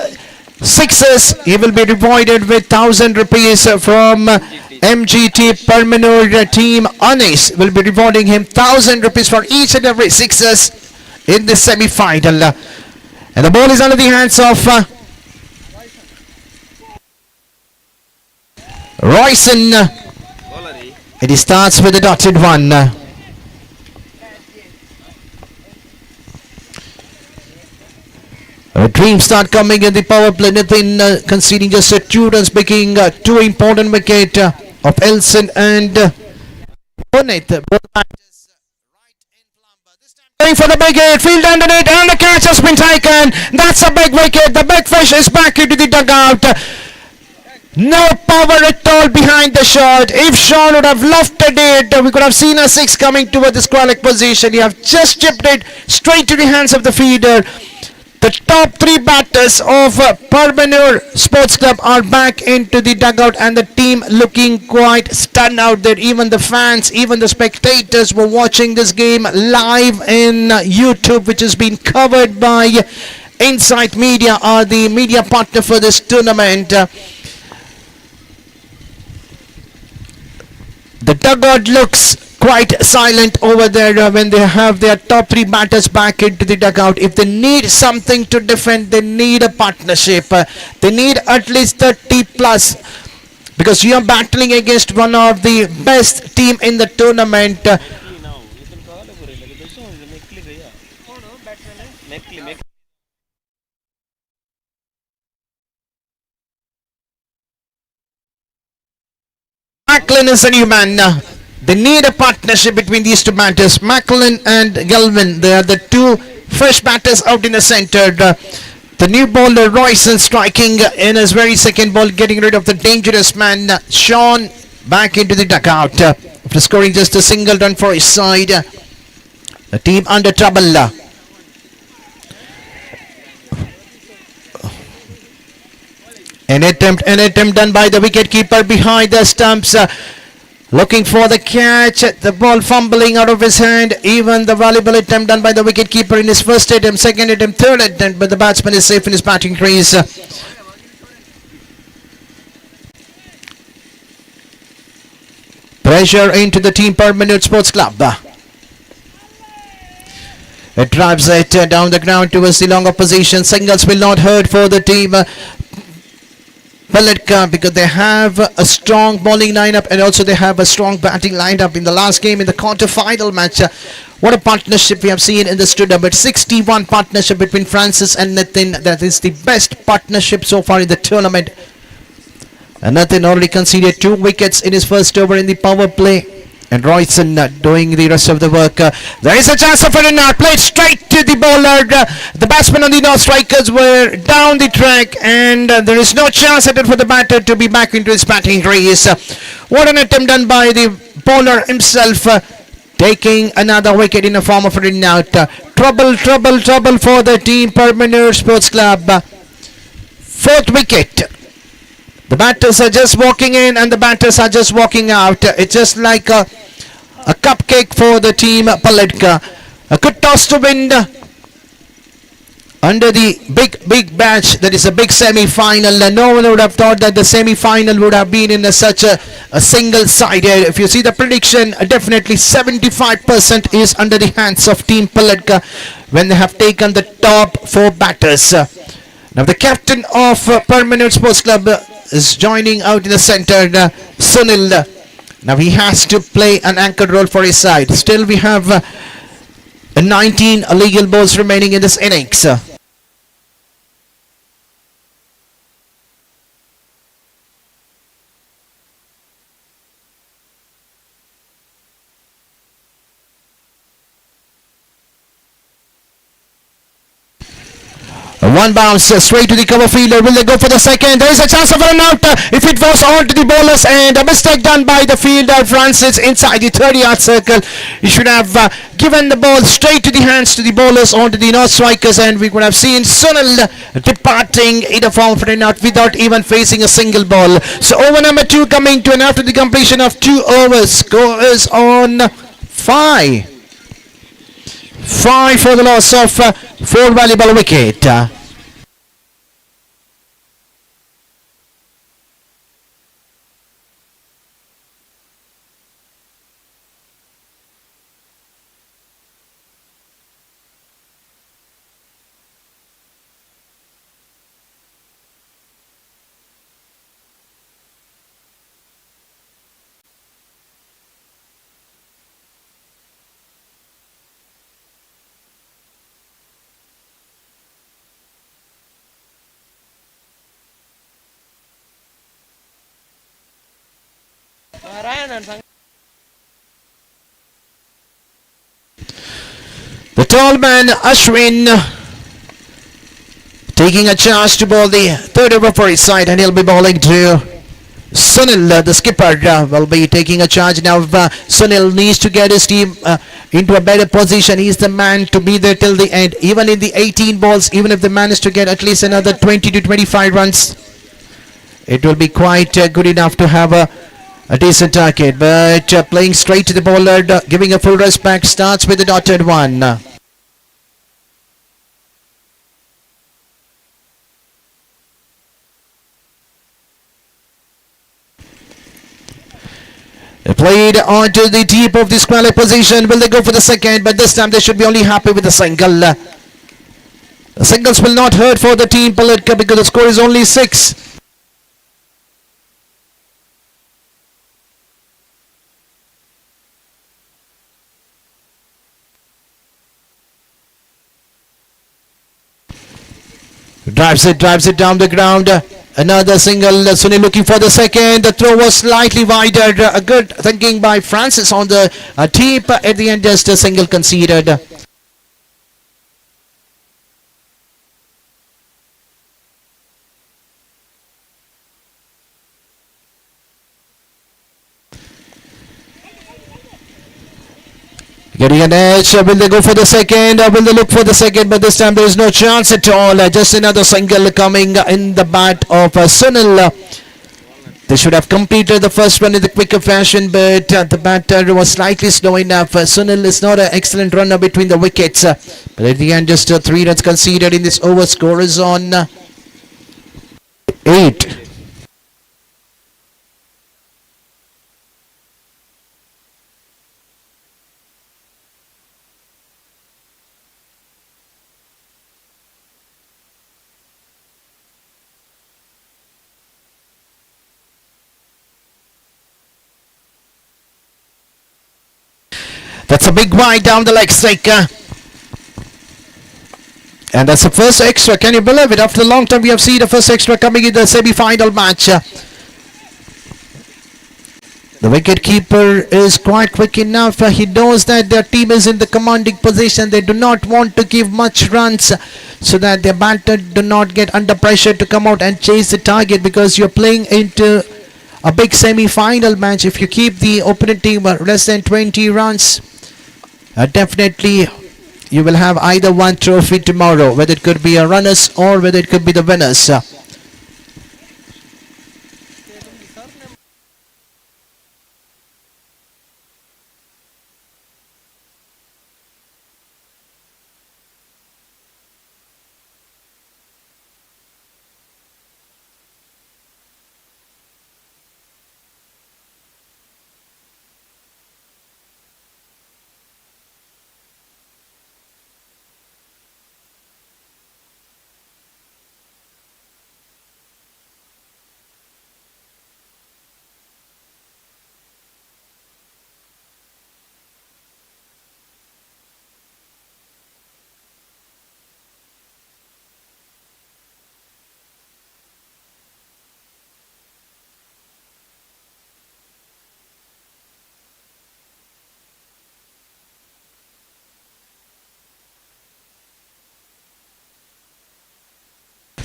sixes, he will be rewarded with 1,000 rupees from MGT Permanor team. Anis will be rewarding him 1,000 rupees for each and every sixes in the semi-final. And the ball is under the hands of Royson. And he starts with a dotted one. Dreams start coming in the power play. Nathan conceding just 2 runs, making 2 important wicket of Elson and Puneet. Going for the big hit, field underneath, and the catch has been taken. That's a big wicket. The big fish is back into the dugout. No power at all behind the shot. If Sean would have lofted it, we could have seen a 6 coming toward the square-leg position. You have just chipped it straight to the hands of the feeder. The top 3 batters of Perbanor Sports Club are back into the dugout, and the team looking quite stunned out there. Even the fans, even the spectators were watching this game live in YouTube, which has been covered by Insight Media, are the media partner for this tournament. The dugout looks quite silent over there when they have their top 3 batters back into the dugout. If they need something to defend, they need a partnership. They need at least 30 plus, because you are battling against one of the best team in the tournament. Macklin is a new man. They need a partnership between these 2 batters, Macklin and Galvin. They are the 2 fresh batters out in the center. The new bowler Royson striking in his very second ball, getting rid of the dangerous man Sean back into the dugout after scoring just a single run for his side. The team under trouble. An attempt done by the wicketkeeper behind the stumps. Looking for the catch, the ball fumbling out of his hand. Even the valuable attempt done by the wicketkeeper in his first attempt, second attempt, third attempt, but the batsman is safe in his batting crease. Pressure into the team Permanent Sports Club. It drives it down the ground towards the long opposition. Singles will not hurt for the team Palka, because they have a strong bowling lineup and also they have a strong batting lineup. In the last game, in the quarter-final match, what a partnership we have seen in this tournament. 61 partnership between Francis and Nitin. That is the best partnership so far in the tournament. And Nitin already conceded 2 wickets in his first over in the power play. And Royson doing the rest of the work. There is a chance for an out. Played straight to the bowler. The batsmen on the North strikers were down the track. And there is no chance at it for the batter to be back into his batting crease. What an attempt done by the bowler himself. Taking another wicket in the form of a run out. Trouble for the team Perbanor Sports Club. 4th wicket. The batters are just walking in and the batters are just walking out. It's just like a cupcake for the team Palka. A good toss to wind under the big match. That is a big semi-final. No one would have thought that the semi-final would have been in such a single-sided. If you see the prediction, definitely 75% is under the hands of team Palka when they have taken the top 4 batters. Now the captain of Permanent Sports Club is joining out in the center, Sunil. Now he has to play an anchor role for his side. Still we have 19 illegal balls remaining in this innings. One bounce straight to the cover fielder. Will they go for the second? There is a chance of a run out. If it was on to the bowlers and a mistake done by the fielder Francis inside the 30-yard circle. He should have given the ball straight to the hands to the bowlers onto the North strikers, and we would have seen Sunil departing in the form of a run out without even facing a single ball. So over number 2 coming to, and after the completion of 2 overs, score is on 5. 5 for the loss of 4 valuable wicket. The tall man Ashwin taking a chance to bowl the 3rd over for his side, and he'll be bowling to Sunil. The skipper will be taking a charge now. Sunil needs to get his team into a better position. He's the man to be there till the end. Even in the 18 balls, even if they manage to get at least another 20 to 25 runs, it will be quite good enough to have a decent target. But playing straight to the bowler, giving a full respect, starts with the dotted one. They played onto the deep of the square position. Will they go for the second? But this time they should be only happy with the single. The singles will not hurt for the team Palka because the score is only 6. Drives it down the ground. Another single. Sunil looking for the second. The throw was slightly wider. A good thinking by Francis on the deep. At the end, just a single conceded. Getting an edge. Will they go for the second? Will they look for the second? But this time there is no chance at all. Just another single coming in the bat of Sunil. They should have completed the first one in the quicker fashion, but the batter was slightly slow enough. Sunil is not an excellent runner between the wickets. But at the end, just 3 runs conceded in this over. Score is on 8. It's a big wide down the leg stick. And that's the first extra. Can you believe it? After a long time, we have seen the first extra coming in the semi-final match. The wicket keeper is quite quick enough. He knows that their team is in the commanding position. They do not want to give much runs so that their batter do not get under pressure to come out and chase the target, because you're playing into a big semi-final match. If you keep the opponent team less than 20 runs, definitely you will have either one trophy tomorrow, whether it could be a runners or whether it could be the winners.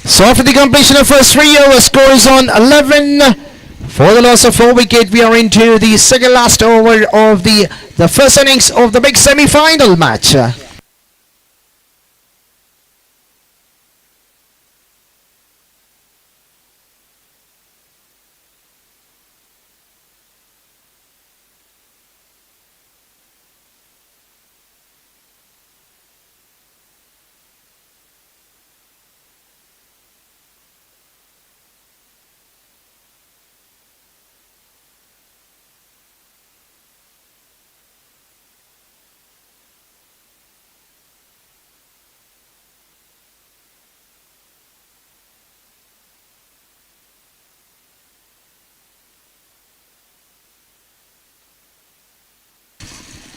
So after the completion of first 3 overs, score is on 11. For the loss of 4 wicket, we are into the second last over of the first innings of the big semi-final match.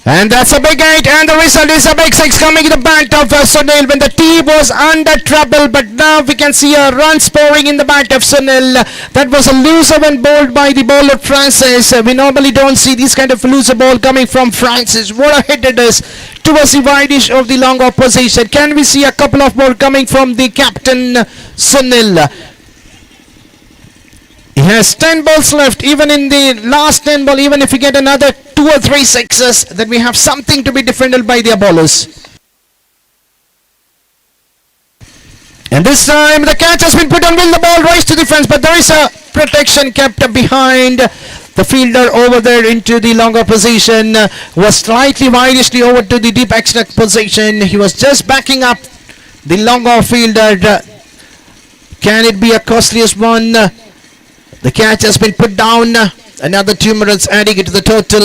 And that's a big 8, and the result is a big 6 coming in the bat of Sunil when the team was under trouble. But now we can see a run scoring in the bat of Sunil. That was a loser when bowled by the bowler Francis. We normally don't see this kind of loser ball coming from Francis. What a hit it is towards the wide-ish of the long opposition. Can we see a couple of more coming from the captain Sunil? He has 10 balls left. Even in the last 10 ball, even if we get another 2 or 3 sixes, then we have something to be defended by their bowlers. And this time the catch has been put on. Will the ball rise to the fence? But there is a protection kept behind the fielder over there into the longer position. Was slightly widely over to the deep extra position. He was just backing up the longer fielder. Can it be a costliest one? The catch has been put down. Another 2 runs adding it to the total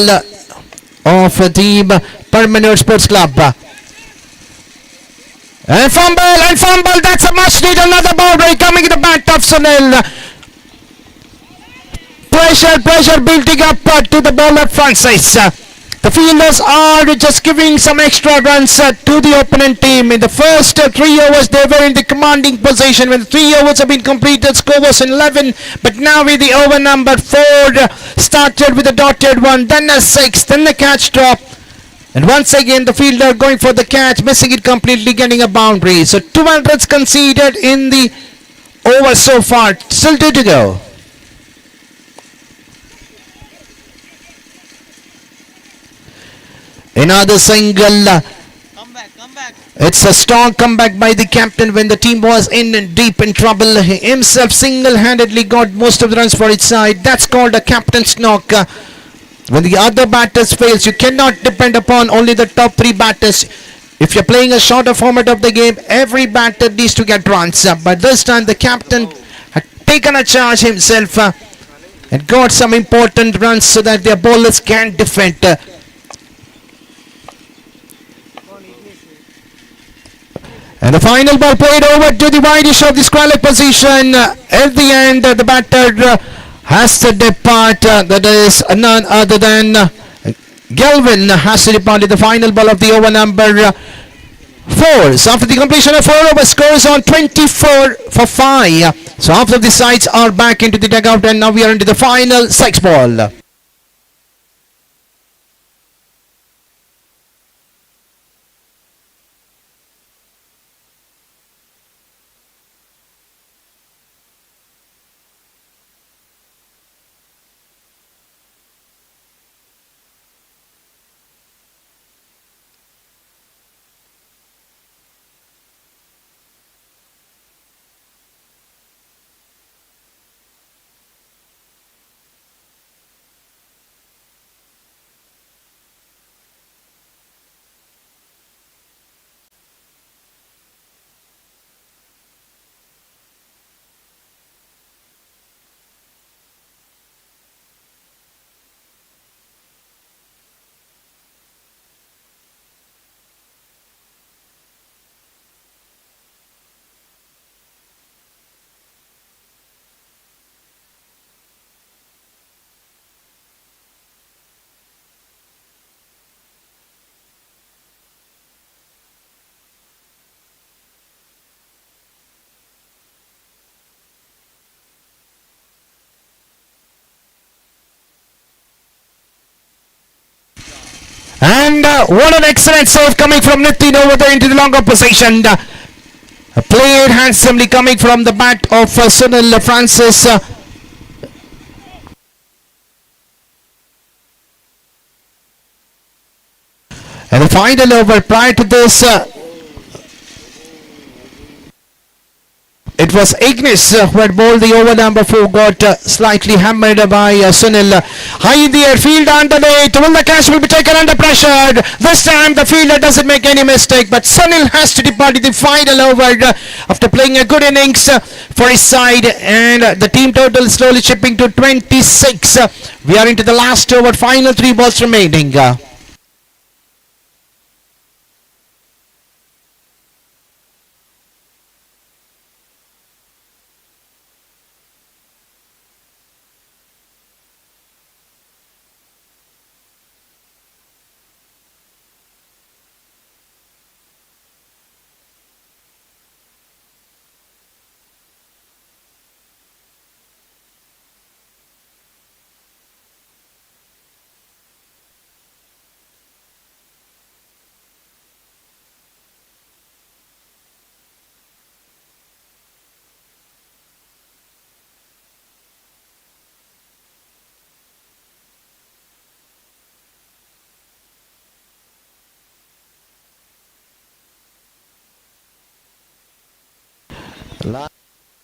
of team Permanor Sports Club. And fumble, that's a must need. Another ball break coming in the bat of Sunil. Pressure building up to the bowler Francis. The fielders are just giving some extra runs to the opponent team. In the first 3 overs, they were in the commanding position. When the 3 overs have been completed, score was 11. But now with the over number 4, started with a dotted 1, then a 6, then the catch drop. And once again, the fielder going for the catch, missing it completely, getting a boundary. So 12 runs conceded in the over so far. Still 2 to go. Another single. Come back. It's a strong comeback by the captain when the team was deep in trouble. He himself single-handedly got most of the runs for its side. That's called a captain's knock. When the other batters fails, you cannot depend upon only the top 3 batters. If you're playing a shorter format of the game, every batter needs to get runs. But this time the captain had taken a charge himself and got some important runs so that their bowlers can defend. And the final ball played over to the wide-ish of the square position. At the end, the batter has to depart. That is none other than Galvin has to depart in the final ball of the over number 4. So after the completion of 4 overs, scores on 24 for 5. So half of the sides are back into the dugout, and now we are into the final 6 ball. And what an excellent save coming from Nitin over there into the longer position. Played handsomely coming from the bat of Sunil Francis. And the final over prior to this, it was Ignis who had bowled the over number 4, got slightly hammered by Sunil. High in the air, field underneath. Will the catch will be taken under pressure? This time the fielder doesn't make any mistake, but Sunil has to depart in the final over after playing a good innings for his side, and the team total is slowly chipping to 26. We are into the last over, final 3 balls remaining.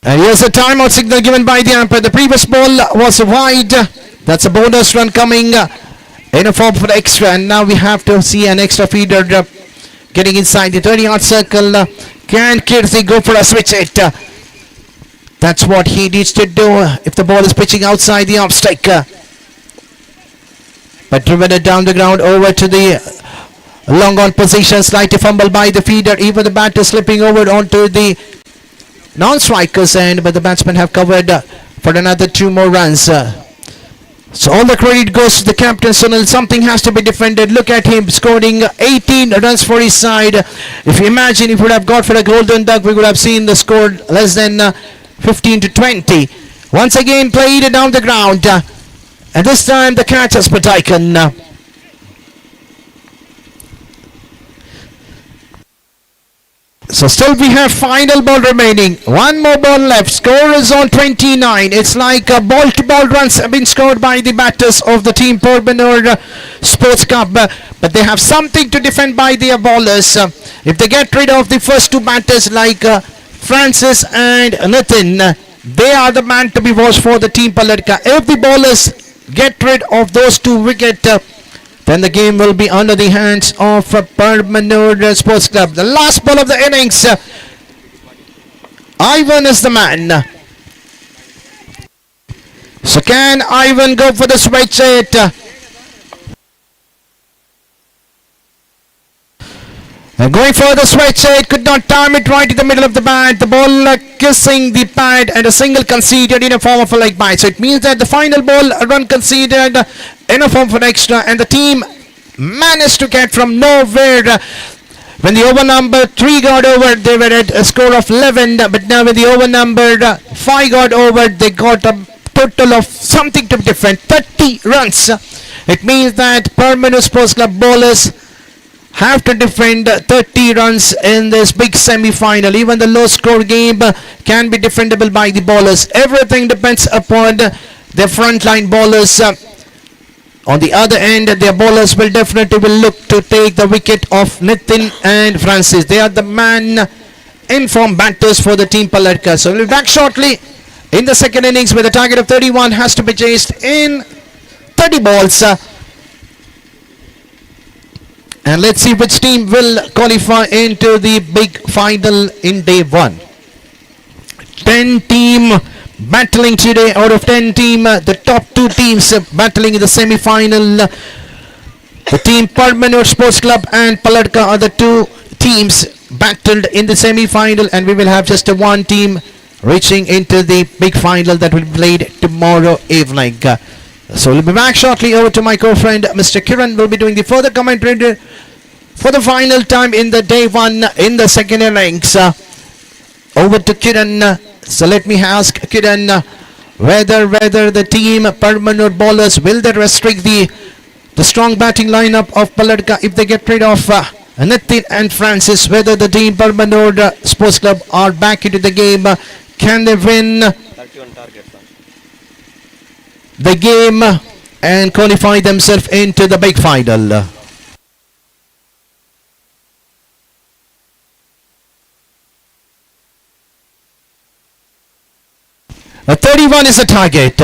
And here's a timeout signal given by the umpire. The previous ball was wide. That's a bonus run coming in a form for the extra. And now we have to see an extra feeder getting inside the 30-yard circle. Can Kirti go for a switch hit? That's what he needs to do if the ball is pitching outside the off stick. But driven it down the ground over to the long on position. Slight fumble by the feeder. Even the batter slipping over onto the non-strikers end, but the batsmen have covered for another 2 more runs. So all the credit goes to the captain Sunil. Something has to be defended. Look at him scoring 18 runs for his side. If you imagine if he would have got for a golden duck, we would have seen the score less than 15 to 20. Once again played down the ground, and this time the catch has been taken. So still we have final ball remaining. 1 more ball left. Score is on 29. It's like ball-to-ball runs have been scored by the batters of the team Perbanor Sports Club. But they have something to defend by their bowlers. If they get rid of the first 2 batters like Francis and Nitin, they are the man to be watched for the team Palka. If the bowlers get rid of those 2 wickets, then the game will be under the hands of Permanor Sports Club. The last ball of the innings. Ivan is the man. So can Ivan go for the switch hit? And going for the switch hit, could not time it right in the middle of the bat. The ball kissing the pad, and a single conceded in a form of a leg bite. So it means that the final ball run conceded in a form for extra, and the team managed to get from nowhere. When the over number 3 got over, they were at a score of 11. But now when the over number 5 got over, they got a total of something to be different, 30 runs. It means that Perman Sports Club bowlers have to defend 30 runs in this big semi-final. Even the low score game can be defendable by the bowlers. Everything depends upon the frontline bowlers. On the other end, their bowlers will definitely look to take the wicket of Nitin and Francis. They are the man in form batters for the team Palka. So we'll be back shortly in the second innings, where the target of 31 has to be chased in 30 balls. And let's see which team will qualify into the big final in day 1. 10 team battling today. Out of 10 team, the top 2 teams battling in the semi-final. The team Perbanor Sports Club and Palka are the 2 teams battled in the semi-final, and we will have just one team reaching into the big final that will be played tomorrow evening. So we'll be back shortly. Over to my co-friend Mr. Kiran will be doing the further commentary for the final time in the day 1 in the second innings. Over to Kiran. So let me ask Kiran whether the team Permanor bowlers will they restrict the strong batting lineup of Palka if they get rid of Nitin and Francis, whether the team Permanor Sports Club are back into the game. Can they win 31 targets. the game and qualify themselves into the big final? 31 is the target.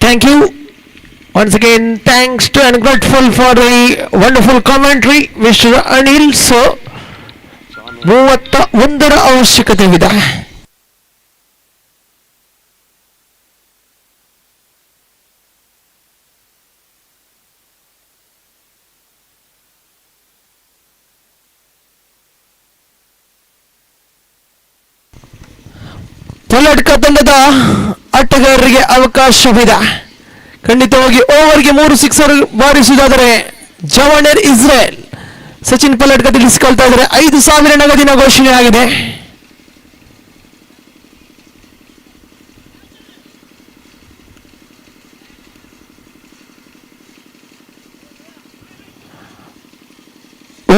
Thank you. Once again, thanks to and grateful for the wonderful commentary, Mr. Anil. So, 31 ಅವಶ್ಯಕತೆವಿದೆ. ಪಲ್ಲಡ್ಕ ತಂಡದ ಆಟಗಾರರಿಗೆ ಅವಕಾಶವಿದೆ. ಖಂಡಿತವಾಗಿ ಓವರ್ಗೆ 3 sixer ಬಾರಿಸುವುದಾದರೆ ಜವಾನರ್ Israel Sachin ಪಲ್ಲಡ್ಕ ತಿಳಿಸಿಕೊಳ್ತಾ ಇದ್ದಾರೆ. 5,000 ನಗದಿನ ಘೋಷಣೆ ಆಗಿದೆ.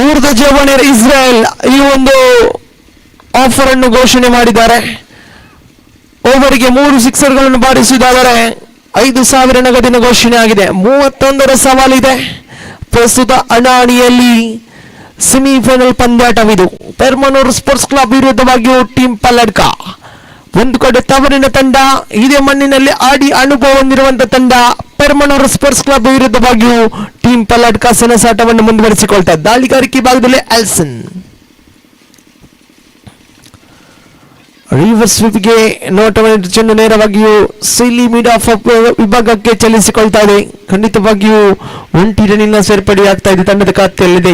ಊರ್ದ ಜವಾನರ್ Israel ಈ ಒಂದು offer ಅನ್ನು ಘೋಷಣೆ ಮಾಡಿದ್ದಾರೆ. ಓವರ್ಗೆ 3 ಸಿಕ್ಸರ್ಗಳನ್ನು ಬಾರಿಸುವುದಾದರೆ 5,000 ನಗದಿನ ಘೋಷಣೆ ಆಗಿದೆ. 31ರ ಸವಾಲಿದೆ. ಪ್ರಸ್ತುತ ಅನಾಣಿಯಲ್ಲಿ ಸೆಮಿಫೈನಲ್ ಪಂದ್ಯಾಟವಿದು. ಪೆರ್ಮನೂರ್ ಸ್ಪೋರ್ಟ್ಸ್ ಕ್ಲಬ್ ವಿರುದ್ಧವಾಗಿಯೂ ಟೀಮ್ ಪಲ್ಲಡ್ಕ. ಒಂದು ಕಡೆ ತವರಿನ ತಂಡ, ಇದೇ ಮಣ್ಣಿನಲ್ಲಿ ಆಡಿ ಅನುಭವ ಹೊಂದಿರುವಂತಹ ತಂಡ ಪೆರ್ಮನೂರ್ ಸ್ಪೋರ್ಟ್ಸ್ ಕ್ಲಬ್ ವಿರುದ್ಧವಾಗಿಯೂ ಟೀಮ್ ಪಲ್ಲಡ್ಕ ಸೆಣಸಾಟವನ್ನು ಮುಂದುವರಿಸಿಕೊಳ್ತಾ. ದಾಳಿಗಾರಿಕೆ ಭಾಗದಲ್ಲಿ ಆಲ್ಸನ್ ರಿವರ್ಸ್ ಸ್ವಿಪ್ಗೆ ನೋಟವನ್ನು ಚೆಂಡು ನೇರವಾಗಿಯೂ ಸಿಲಿ ಮಿಡ್ ಆಫ್ ವಿಭಾಗಕ್ಕೆ ಚಲಿಸಿಕೊಳ್ತಾ ಇದೆ. ಖಂಡಿತವಾಗಿಯೂ 1 ರನ್ನಿನ ಸೇರ್ಪಡೆಯಾಗ್ತಾ ಇದೆ. ತಂಡದ ಖಾತೆಯಲ್ಲಿದೆ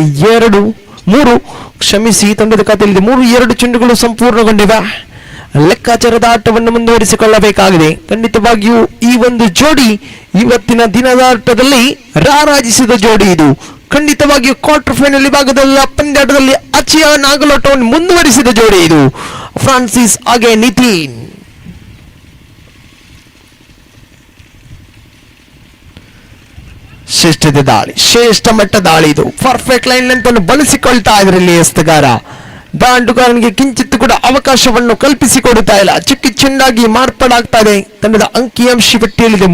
3 ತಂಡದ ಖಾತೆಯಲ್ಲಿದೆ 2 ಚೆಂಡುಗಳು ಸಂಪೂರ್ಣಗೊಂಡಿವೆ. ಲೆಕ್ಕಾಚಾರದ ಆಟವನ್ನು ಮುಂದುವರಿಸಿಕೊಳ್ಳಬೇಕಾಗಿದೆ. ಖಂಡಿತವಾಗಿಯೂ ಈ ಒಂದು ಜೋಡಿ ಇವತ್ತಿನ ದಿನದ ಆಟದಲ್ಲಿ ರಾರಾಜಿಸಿದ ಜೋಡಿ ಇದು. ಖಂಡಿತವಾಗಿಯೂ ಕ್ವಾರ್ಟರ್ ಫೈನಲ್ ವಿಭಾಗದ ಪಂದ್ಯಾಟದಲ್ಲಿ ಅಚ್ಚರಿಯ ನಾಗಲೋಟವನ್ನು ಮುಂದುವರಿಸಿದ ಜೋಡಿ ಇದು. ಫ್ರಾನ್ಸಿಸ್ ಹಾಗೆ ನಿತಿನ್. ಶ್ರೇಷ್ಠ ಮಟ್ಟ ದಾಳಿ ಇದು. ಪರ್ಫೆಕ್ಟ್ ಲೈನ್ ಲೆಂತ್ ಅನ್ನು ಬಳಸಿಕೊಳ್ತಾ ಇದ್ರೆ ಇಲ್ಲಿ ಎಸ್ತಗಾರ ದಾಂಡುಗಾರನಿಗೆ ಕಿಂಚಿತ್ತು ಕೂಡ ಅವಕಾಶವನ್ನು ಕಲ್ಪಿಸಿಕೊಡುತ್ತಾ ಇಲ್ಲ. ಚಿಕ್ಕ ಚೆಂಡಾಗಿ ಮಾರ್ಪಾಡಾಗ್ತಾ ಇದೆ. ತಂಡದ ಅಂಕಿಅಂಶ ಪಟ್ಟಿಯಲ್ಲಿದೆ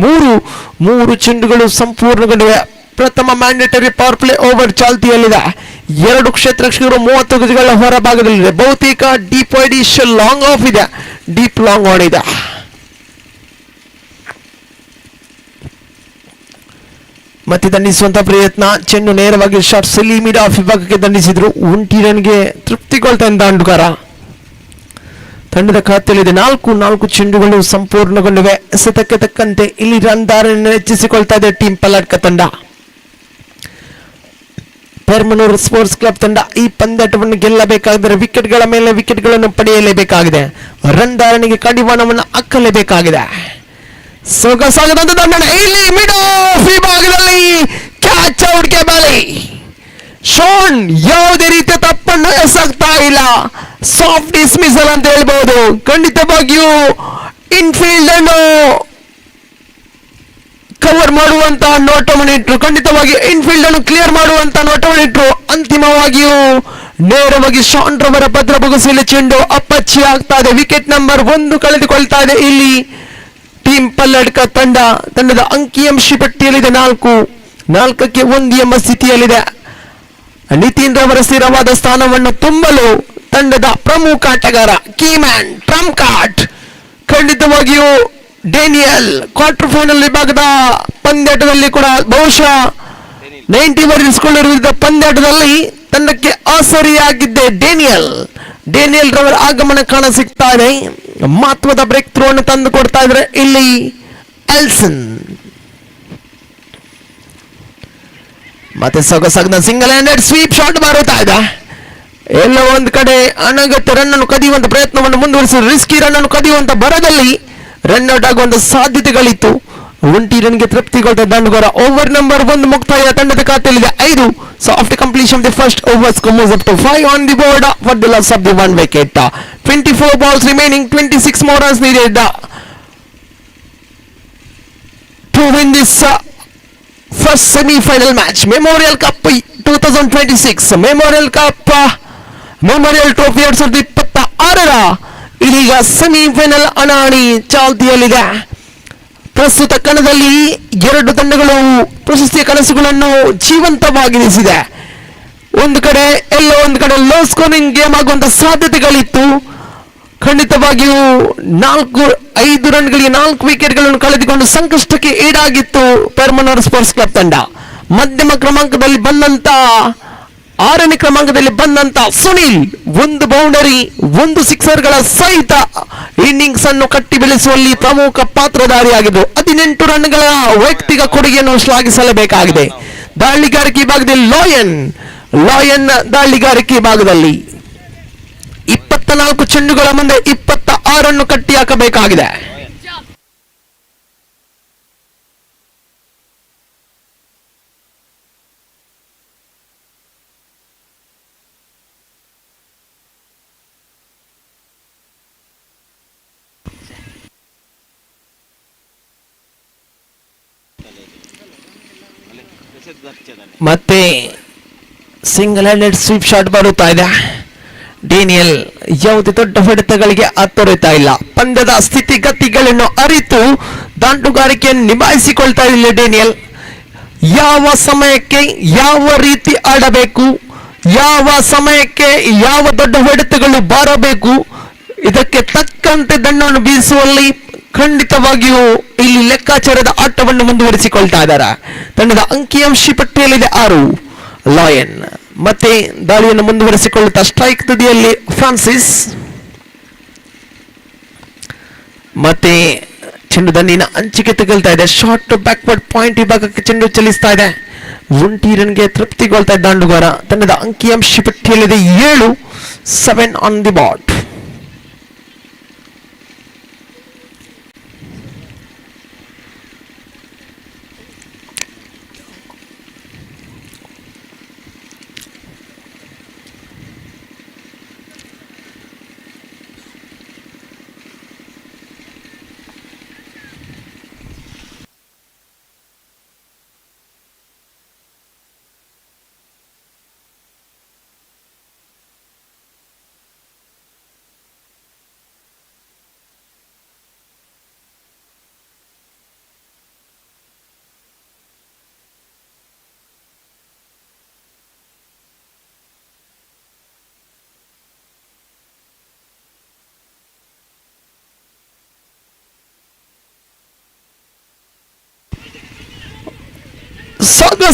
ಮೂರು ಚೆಂಡುಗಳು ಸಂಪೂರ್ಣಗೊಂಡಿವೆ. ಪ್ರಥಮ ಮ್ಯಾಂಡೇಟರಿ ಪವರ್ ಪ್ಲೇ ಓವರ್ ಚಾಲ್ತಿಯಲ್ಲಿದೆ. 2 ಕ್ಷೇತ್ರಕ್ಷಕರು 30 ಗಜಗಳ ಹೊರಭಾಗದಲ್ಲಿದೆ. ಬಹುತೇಕ ಡೀಪ್ ವೈಡ್ ಲಾಂಗ್ ಆಫ್ ಇದೆ. ಡೀಪ್ ಲಾಂಗ್ ಆನ್ ಇದೆ. ಮತ್ತೆ ದಂಡಿಸುವಂತ ಪ್ರಯತ್ನ. ಚೆಂಡು ನೇರವಾಗಿ ಶಾರ್ಟ್ ಸೆಲಿ ಮಿಡ್ ಆಫ್ ವಿಭಾಗಕ್ಕೆ ದಂಡಿಸಿದ್ರು. 1 ರನ್ಗೆ ತೃಪ್ತಿಗೊಳ್ತಾ ದಾಂಡುಗಾರ. ತಂಡದ ಖಾತೆಯಲ್ಲಿದೆ 4 ಚೆಂಡುಗಳು ಸಂಪೂರ್ಣಗೊಂಡಿವೆ. ಎಸೆತಕ್ಕೆ ತಕ್ಕಂತೆ ಇಲ್ಲಿ ರನ್ ದಾರನ್ನು ಹೆಚ್ಚಿಸಿಕೊಳ್ತಾ ಇದೆ ಟೀಮ್ ಪಲ್ಲಡ್ಕ ತಂಡ. ಪೆರ್ಮನೂರ್ ಸ್ಪೋರ್ಟ್ಸ್ ಕ್ಲಬ್ ತಂಡ ಈ ಪಂದ್ಯಾಟವನ್ನು ಗೆಲ್ಲಬೇಕಾದರೆ ವಿಕೆಟ್ಗಳ ಮೇಲೆ ವಿಕೆಟ್ಗಳನ್ನು ಪಡೆಯಲೇಬೇಕಾಗಿದೆ. ರನ್ ಧಾರಣೆಗೆ ಕಡಿವಾಣವನ್ನು ಹಾಕಲೇಬೇಕಾಗಿದೆ. ಸೊಗಸಾಗದಂತ ತಂಡ ಇಲ್ಲಿ ಮಿಡ್ ಆಫ್ ವಿಭಾಗದಲ್ಲಿ ಕ್ಯಾಚ್ ಔಟ್ಗೆ ಬಲಿ. ಶೋನ್ ಯಾವುದೇ ರೀತಿಯ ತಪ್ಪನ್ನು ಎಸಗ್ತಾ ಇಲ್ಲ. ಸಾಫ್ಟ್ ಡಿಸ್ಮಿಸಲ್ ಅಂತ ಹೇಳ್ಬಹುದು. ಖಂಡಿತವಾಗಿಯೂ ಇನ್ಫೀಲ್ಡ್ ಅನ್ನು ಕವರ್ ಮಾಡುವಂತಹ ನೋಟವನ್ನು ಇಟ್ಟರು. ಖಂಡಿತವಾಗಿ ಇನ್ಫೀಲ್ಡ್ ಅನ್ನು ಕ್ಲಿಯರ್ ಮಾಡುವಂತಹ ನೋಟವನ್ನು ಇಟ್ಟರು. ಅಂತಿಮವಾಗಿಯೂ ನೇರವಾಗಿ ಶಾನ್ ರವರ ಭದ್ರ ಬೊಗಸೆಯಲ್ಲಿ ಚೆಂಡು ಅಪ್ಪಚ್ಚಿ ಆಗ್ತಾ ಇದೆ. ವಿಕೆಟ್ ನಂಬರ್ 1 ಕಳೆದುಕೊಳ್ತಾ ಇದೆ ಇಲ್ಲಿ ಟೀಮ್ ಪಲ್ಲಡ್ಕ ತಂಡದ ಅಂಕಿಅಂಶ ಪಟ್ಟಿಯಲ್ಲಿದೆ 4ಕ್ಕೆ 1 ಎಂಬ ಸ್ಥಿತಿಯಲ್ಲಿದೆ. ನಿತಿನ್ ರವರ ಸ್ಥಿರವಾದ ಸ್ಥಾನವನ್ನು ತುಂಬಲು ತಂಡದ ಪ್ರಮುಖ ಆಟಗಾರ ಕೀಮ್ಯಾನ್ ಟ್ರಂಪ್ ಕಾರ್ಡ್ ಖಂಡಿತವಾಗಿಯೂ ಡೇನಿಯಲ್ ಕ್ವಾರ್ಟರ್ ಫೈನಲ್ ವಿಭಾಗದ ಪಂದ್ಯಾಟದಲ್ಲಿ ಕೂಡ ಬಹುಶಃ 90 ಇರಿಸಿಕೊಂಡಿರುವ ಪಂದ್ಯಾಟದಲ್ಲಿ ತಂಡಕ್ಕೆ ಆಸರಿಯಾಗಿದ್ದೆ ಡೇನಿಯಲ್ ರವರ ಆಗಮನ ಕಾಣ ಸಿಗ್ತಾ ಇದೆ. ಮಹತ್ವದ ಬ್ರೇಕ್ ಥ್ರೂ ಅನ್ನು ತಂದು ಕೊಡ್ತಾ ಇದ್ರೆ ಇಲ್ಲಿ ಎಲ್ಸನ್. ಮತ್ತೆ ಸೊಗಸಾಗದ ಸಿಂಗಲ್ ಹ್ಯಾಂಡೆಡ್ ಸ್ವೀಪ್ ಶಾಟ್ ಬರುತ್ತಾ ಇದೆ. ಎಲ್ಲ ಒಂದು ಕಡೆ ಅನಗತ್ಯ ರನ್ ಅನ್ನು ಕದಿಯುವಂತ ಪ್ರಯತ್ನವನ್ನು ಮುಂದುವರಿಸಿ ರಿಸ್ಕಿ ರನ್ ಅನ್ನು ಕದಿಯುವಂತ ಬರದಲ್ಲಿ ರನ್ ಔಟ್ ಆಗುವಂತ ಸಾಧ್ಯತೆಗಳಿತ್ತು. 1 ರನ್ಗೆ ತೃಪ್ತಿಗೊಳ್ತಾ ದಾಂಡುಗಾರ. ಓವರ್ ನಂಬರ್ 1 ಮುಕ್ತಾಯ. ತಂಡದ ಖಾತೆಯಲ್ಲಿದೆ 5. So after completion of the first overs moves up to 5 on the board for the loss of the 1 wicket. 24 balls remaining, 26 more runs needed to win this first semi-final match. Memorial Cup 2026 Memorial Trophy 2026ರ ಇದೀಗ semifinal ಅಣಾಣಿ ಚಾಲ್ತಿಯಲ್ಲಿದೆ. ಪ್ರಸ್ತುತ ಕಣದಲ್ಲಿ 2 ತಂಡಗಳು ಪ್ರಶಸ್ತಿಯ ಕನಸುಗಳನ್ನು ಜೀವಂತವಾಗಿರಿಸಿದೆ. ಒಂದು ಕಡೆ low scoring game ಆಗುವಂತ ಸಾಧ್ಯತೆಗಳಿತ್ತು. ಖಂಡಿತವಾಗಿಯೂ 5 ರನ್ಗಳಿಗೆ 4 ವಿಕೆಟ್ಗಳನ್ನು ಕಳೆದುಕೊಂಡು ಸಂಕಷ್ಟಕ್ಕೆ ಈಡಾಗಿತ್ತು ಪೆರ್ಮನೋರ್ ಸ್ಪೋರ್ಟ್ಸ್ ಕ್ಲಬ್ ತಂಡ. ಮಧ್ಯಮ ಕ್ರಮಾಂಕದಲ್ಲಿ ಬಂದಂತ 6ನೇ ಕ್ರಮಾಂಕದಲ್ಲಿ ಬಂದಂತ ಸುನಿಲ್ 1 ಬೌಂಡರಿ 1 ಸಿಕ್ಸರ್ಗಳ ಸಹಿತ ಇನ್ನಿಂಗ್ಸ್ ಅನ್ನು ಕಟ್ಟಿ ಬೆಳೆಸುವಲ್ಲಿ ಪ್ರಮುಖ ಪಾತ್ರಧಾರಿಯಾಗಿದ್ದು 18 ರನ್ಗಳ ವೈಯಕ್ತಿಕ ಕೊಡುಗೆಯನ್ನು ಶ್ಲಾಘಿಸಲೇಬೇಕಾಗಿದೆ. ದಾಳಿಗಾರಿಕೆ ಭಾಗದಲ್ಲಿ ಲಾಯನ್ ದಾಳಿಗಾರಿಕೆ ಭಾಗದಲ್ಲಿ 24 ಚೆಂಡುಗಳ ಮುಂದೆ 26 ಕಟ್ಟಿ ಹಾಕಬೇಕಾಗಿದೆ. ಮತ್ತೆ ಸಿಂಗಲ್ ಹ್ಯಾಂಡೆಡ್ ಸ್ವೀಪ್ ಶಾಟ್ ಬರುತ್ತಾ ಇದೆ. ಡೇನಿಯಲ್ ಯಾವುದೇ ದೊಡ್ಡ ಹೊಡೆತಗಳಿಗೆ ತೊರೆತಾ ಇಲ್ಲ. ಪಂದ್ಯದ ಸ್ಥಿತಿಗತಿಗಳನ್ನು ಅರಿತು ದಾಂಡುಗಾರಿಕೆಯನ್ನು ನಿಭಾಯಿಸಿಕೊಳ್ತಾ ಇಲ್ಲ ಡೇನಿಯಲ್. ಯಾವ ಸಮಯಕ್ಕೆ ಯಾವ ರೀತಿ ಆಡಬೇಕು, ಯಾವ ಸಮಯಕ್ಕೆ ಯಾವ ದೊಡ್ಡ ಹೊಡೆತಗಳು ಬಾರಬೇಕು, ಇದಕ್ಕೆ ತಕ್ಕಂತೆ ದಂಡವನ್ನು ಬೀಸುವಲ್ಲಿ ಖಂಡಿತವಾಗಿಯೂ ಇಲ್ಲಿ ಲೆಕ್ಕಾಚಾರದ ಆಟವನ್ನು ಮುಂದುವರಿಸಿಕೊಳ್ತಾ ಇದ್ದಾರೆ. ತಂಡದ ಅಂಕಿಅಂಶ ಪಟ್ಟಿಯಲ್ಲಿದೆ 6. ಲಾಯನ್ ಮತ್ತೆ ದಾಳಿಯನ್ನು ಮುಂದುವರಿಸಿಕೊಳ್ಳುತ್ತಾ ಸ್ಟ್ರೈಕ್ ತುದಿಯಲ್ಲಿ ಫ್ರಾನ್ಸಿಸ್ ಮತ್ತೆ ಚೆಂಡು ದಂಡಿನ ಅಂಚಿಗೆ ತಗಲ್ತಾ ಇದೆ. ಶಾರ್ಟ್ ಬ್ಯಾಕ್ವರ್ಡ್ ಪಾಯಿಂಟ್ ವಿಭಾಗಕ್ಕೆ ಚೆಂಡು ಚಲಿಸ್ತಾ ಇದೆ. 1 ರನ್ಗೆ ತೃಪ್ತಿಗೊಳ್ತಾ ಇದೆ ದಾಂಡುಗಾರ. ತಂಡದ ಅಂಕಿಅಂಶ ಪಟ್ಟಿಯಲ್ಲಿದೆ 7 ಆನ್ ದಿ ಬಾಟ್.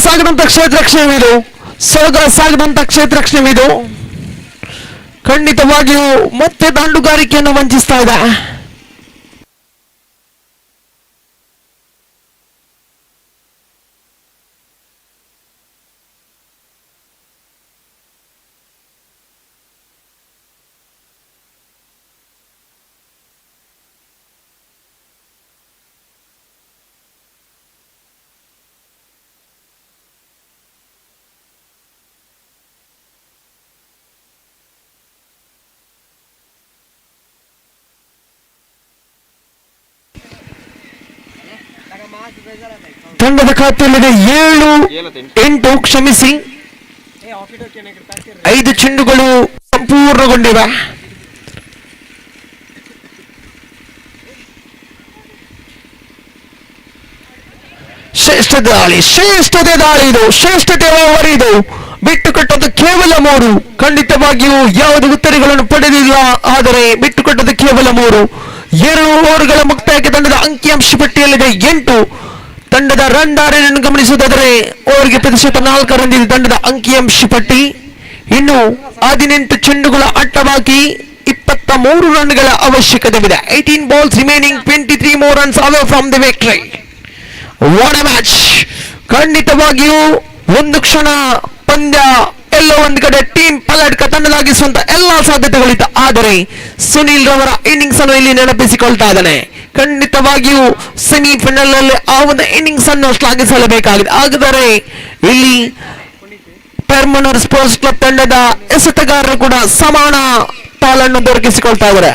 ಸಾಗದಂತ ಕ್ಷೇತ್ರ ರಕ್ಷಣೆವಿದು ಖಂಡಿತವಾಗಿಯೂ ಮತ್ತೆ ದಾಂಡುಗಾರಿಕೆಯನ್ನು ವಂಚಿಸ್ತಾ ಇದೆ. ತಂಡದ ಖಾತೆಯಲ್ಲಿದೆ 7-8, ಕ್ಷಮಿಸಿ 5 ಚೆಂಡುಗಳು ಸಂಪೂರ್ಣಗೊಂಡಿವೆ. ಶ್ರೇಷ್ಠತೆ ದಾಳಿ ಇದು, ಶ್ರೇಷ್ಠತೆ ಓವರ್ ಇದು. ಬಿಟ್ಟು ಕಟ್ಟೋದು ಕೇವಲ 3. ಖಂಡಿತವಾಗಿಯೂ ಯಾವುದೇ ಉತ್ತರಗಳನ್ನು ಪಡೆದಿಲ್ಲ, ಆದರೆ ಬಿಟ್ಟು ಕಟ್ಟೋದು ಕೇವಲ 3. 2 ಓವರ್ಗಳ ಮುಕ್ತಾಯಕ್ಕೆ ತಂಡದ ಅಂಕಿಅಂಶ ಪಟ್ಟಿಯಲ್ಲಿದೆ 8. ತಂಡದ ರನ್ ದಾರಿಯನ್ನು ಗಮನಿಸುವುದಾದರೆ ಓವರ್ಗೆ ಪ್ರತಿಶತ 4 ರನ್ ತಂಡದ ಅಂಕಿಅಂಶ ಪಟ್ಟಿ. ಇನ್ನು 18 ಚೆಂಡುಗಳ ಆಟ ಬಾಕಿ, 23 ರನ್ಗಳ ಅವಶ್ಯಕತೆವಿದೆ. 18 balls remaining, 23 more runs away from the victory. What a match! ಖಂಡಿತವಾಗಿಯೂ ಒಂದು ಕ್ಷಣ ಪಂದ್ಯ ಎಲ್ಲೋ ಒಂದು ಕಡೆ ಟೀಮ್ ಪಲಡ್ಕ ತಂಡದಾಗಿಸುವಂತ ಎಲ್ಲಾ ಸಾಧ್ಯತೆಗಳಿತ್ತು, ಆದರೆ ಸುನಿಲ್ ರವರ ಇನ್ನಿಂಗ್ಸ್ ಅನ್ನು ಇಲ್ಲಿ ನೆನಪಿಸಿಕೊಳ್ತಾ ಇದ್ದಾನೆ. ಖಂಡಿತವಾಗಿಯೂ ಸೆಮಿಫೈನಲ್ ನಲ್ಲಿ ಆ ಒಂದು ಇನ್ನಿಂಗ್ಸ್ ಅನ್ನು ಶ್ಲಾಘಿಸಲೇಬೇಕಾಗಿದೆ. ಹಾಗಾದರೆ ಇಲ್ಲಿ ಪೆರ್ಮನೂರ್ ಸ್ಪೋರ್ಟ್ಸ್ ಕ್ಲಬ್ ತಂಡದ ಎಸೆತಗಾರರು ಕೂಡ ಸಮಾನ ಪಾಲನ್ನು ದೊರಕಿಸಿಕೊಳ್ತಾ ಇದ್ದಾರೆ.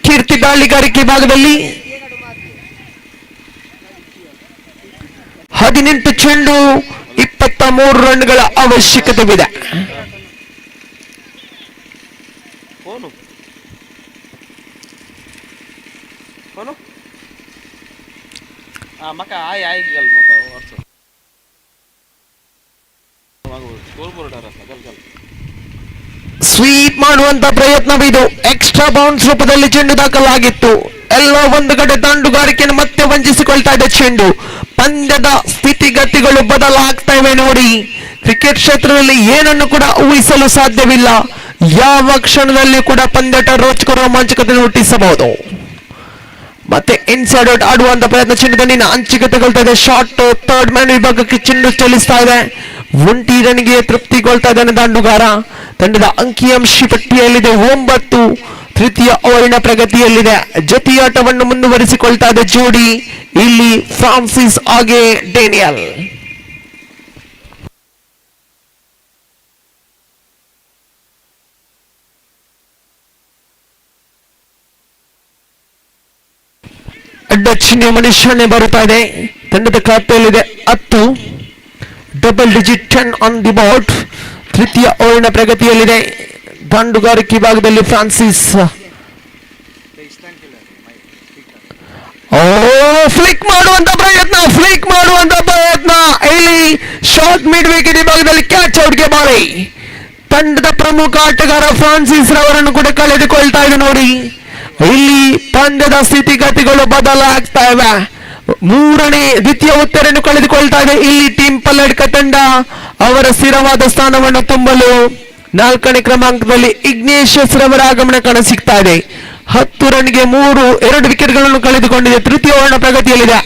ಕೀರ್ತಿ ದಾಳಿಗಾರಿಕೆ ಭಾಗದಲ್ಲಿ 18 ಚೆಂಡು, 23 ರನ್ಗಳ ಅವಶ್ಯಕತೆವಿದೆ. ಸ್ವೀಪ್ ಮಾಡುವಂತ ಪ್ರಯತ್ನವಿದು. ಎಕ್ಸ್ಟ್ರಾ ಬೌನ್ಸ್ ರೂಪದಲ್ಲಿ ಚೆಂಡು ದಾಖಲಾಗಿತ್ತು. ಎಲ್ಲ ಒಂದು ಕಡೆ ದಾಂಡುಗಾರಿಕೆಯನ್ನು ಮತ್ತೆ ವಂಚಿಸಿಕೊಳ್ತಾ ಇದೆ ಚೆಂಡು. ಪಂದ್ಯದ ಸ್ಥಿತಿಗತಿಗಳು ಬದಲಾಗ್ತಾ ಇವೆ ನೋಡಿ. ಕ್ರಿಕೆಟ್ ಕ್ಷೇತ್ರದಲ್ಲಿ ಏನನ್ನು ಕೂಡ ಊಹಿಸಲು ಸಾಧ್ಯವಿಲ್ಲ. ಯಾವ ಕ್ಷಣದಲ್ಲಿ ಕೂಡ ಪಂದ್ಯಟ ರೋಚಕ ರೋಮಾಂಚಕತೆ ಹುಟ್ಟಿಸಬಹುದು. ಮತ್ತೆ ಇನ್ಸೈಡ್ ಔಟ್ ಆಡುವಂತ ಪ್ರಯತ್ನ ಚೆಂಡು ಅಂಚಿಗೆ ತಗೊಳ್ತಾ ಇದೆ. ಶಾರ್ಟ್ ಥರ್ಡ್ ಮ್ಯಾನ್ ವಿಭಾಗಕ್ಕೆ ಚೆಂಡು ಚಲಿಸ್ತಾ ಇದೆ. 1 ರನ್ಗೆ ತೃಪ್ತಿಗೊಳ್ತಾ ಇದ್ದಾನೆ ದಾಂಡುಗಾರ. ತಂಡದ ಅಂಕಿಅಂಶ ಪಟ್ಟಿಯಲ್ಲಿದೆ 9. ತೃತೀಯ ಓವರಿನ ಪ್ರಗತಿಯಲ್ಲಿದೆ. ಜೊತೆಯಾಟವನ್ನು ಮುಂದುವರಿಸಿಕೊಳ್ತಾ ಇದೆ ಜೋಡಿ. ಇಲ್ಲಿ ಫ್ರಾನ್ಸಿಸ್ ಹಾಗೆ ಡೇನಿಯಲ್. ಅಡ್ಡಚಿಹ್ನೆ ಮನುಷ್ಯನೇ ಬರುತ್ತಾ ಇದೆ. ತಂಡದ ಖಾತೆಯಲ್ಲಿದೆ 10. Double digit 10 on the board. ತೃತೀಯ ಓವರಿನ ಪ್ರಗತಿಯಲ್ಲಿದೆ. ದಾಂಡುಗಾರಿಕೆ ಭಾಗದಲ್ಲಿ ಫ್ರಾನ್ಸಿಸ್ ಫ್ಲಿಕ್ ಮಾಡುವಂತ ಪ್ರಯತ್ನ ಇಲ್ಲಿ ಶಾರ್ಟ್ ಮಿಡ್ ವಿಕೆಟ್ ಭಾಗದಲ್ಲಿ ಕ್ಯಾಚ್ ಔಟ್ಗೆ ಬಾಳಿ ತಂಡದ ಪ್ರಮುಖ ಆಟಗಾರ ಫ್ರಾನ್ಸಿಸ್ ರವರನ್ನು ಕೂಡ ಕಳೆದುಕೊಳ್ತಾ ಇದೆ ನೋಡಿ. ಇಲ್ಲಿ ಪಂದ್ಯದ ಸ್ಥಿತಿಗತಿಗಳು ಬದಲಾಗ್ತಾ ಇವೆ. 3ನೇ ದ್ವಿತೀಯ ಉತ್ತರನ್ನು ಕಳೆದುಕೊಳ್ತಾ ಇದೆ ಇಲ್ಲಿ ಟೀಮ್ ಪಲ್ಲಡ್ಕ ತಂಡ. ಅವರ ಸ್ಥಿರವಾದ ಸ್ಥಾನವನ್ನು ತುಂಬಲು 4ನೇ ಕ್ರಮಾಂಕದಲ್ಲಿ ಇಗ್ನೇಷಿಯಸ್ ರವರ ಆಗಮನ ಕಾಣಸಿಗ್ತಾ ಇದೆ. 10 ರನ್ಗೆ 2 ವಿಕೆಟ್ಗಳನ್ನು ಕಳೆದುಕೊಂಡಿದೆ. ತೃತೀಯ ಓವರ್ನ ಪ್ರಗತಿಯಲ್ಲಿದೆ.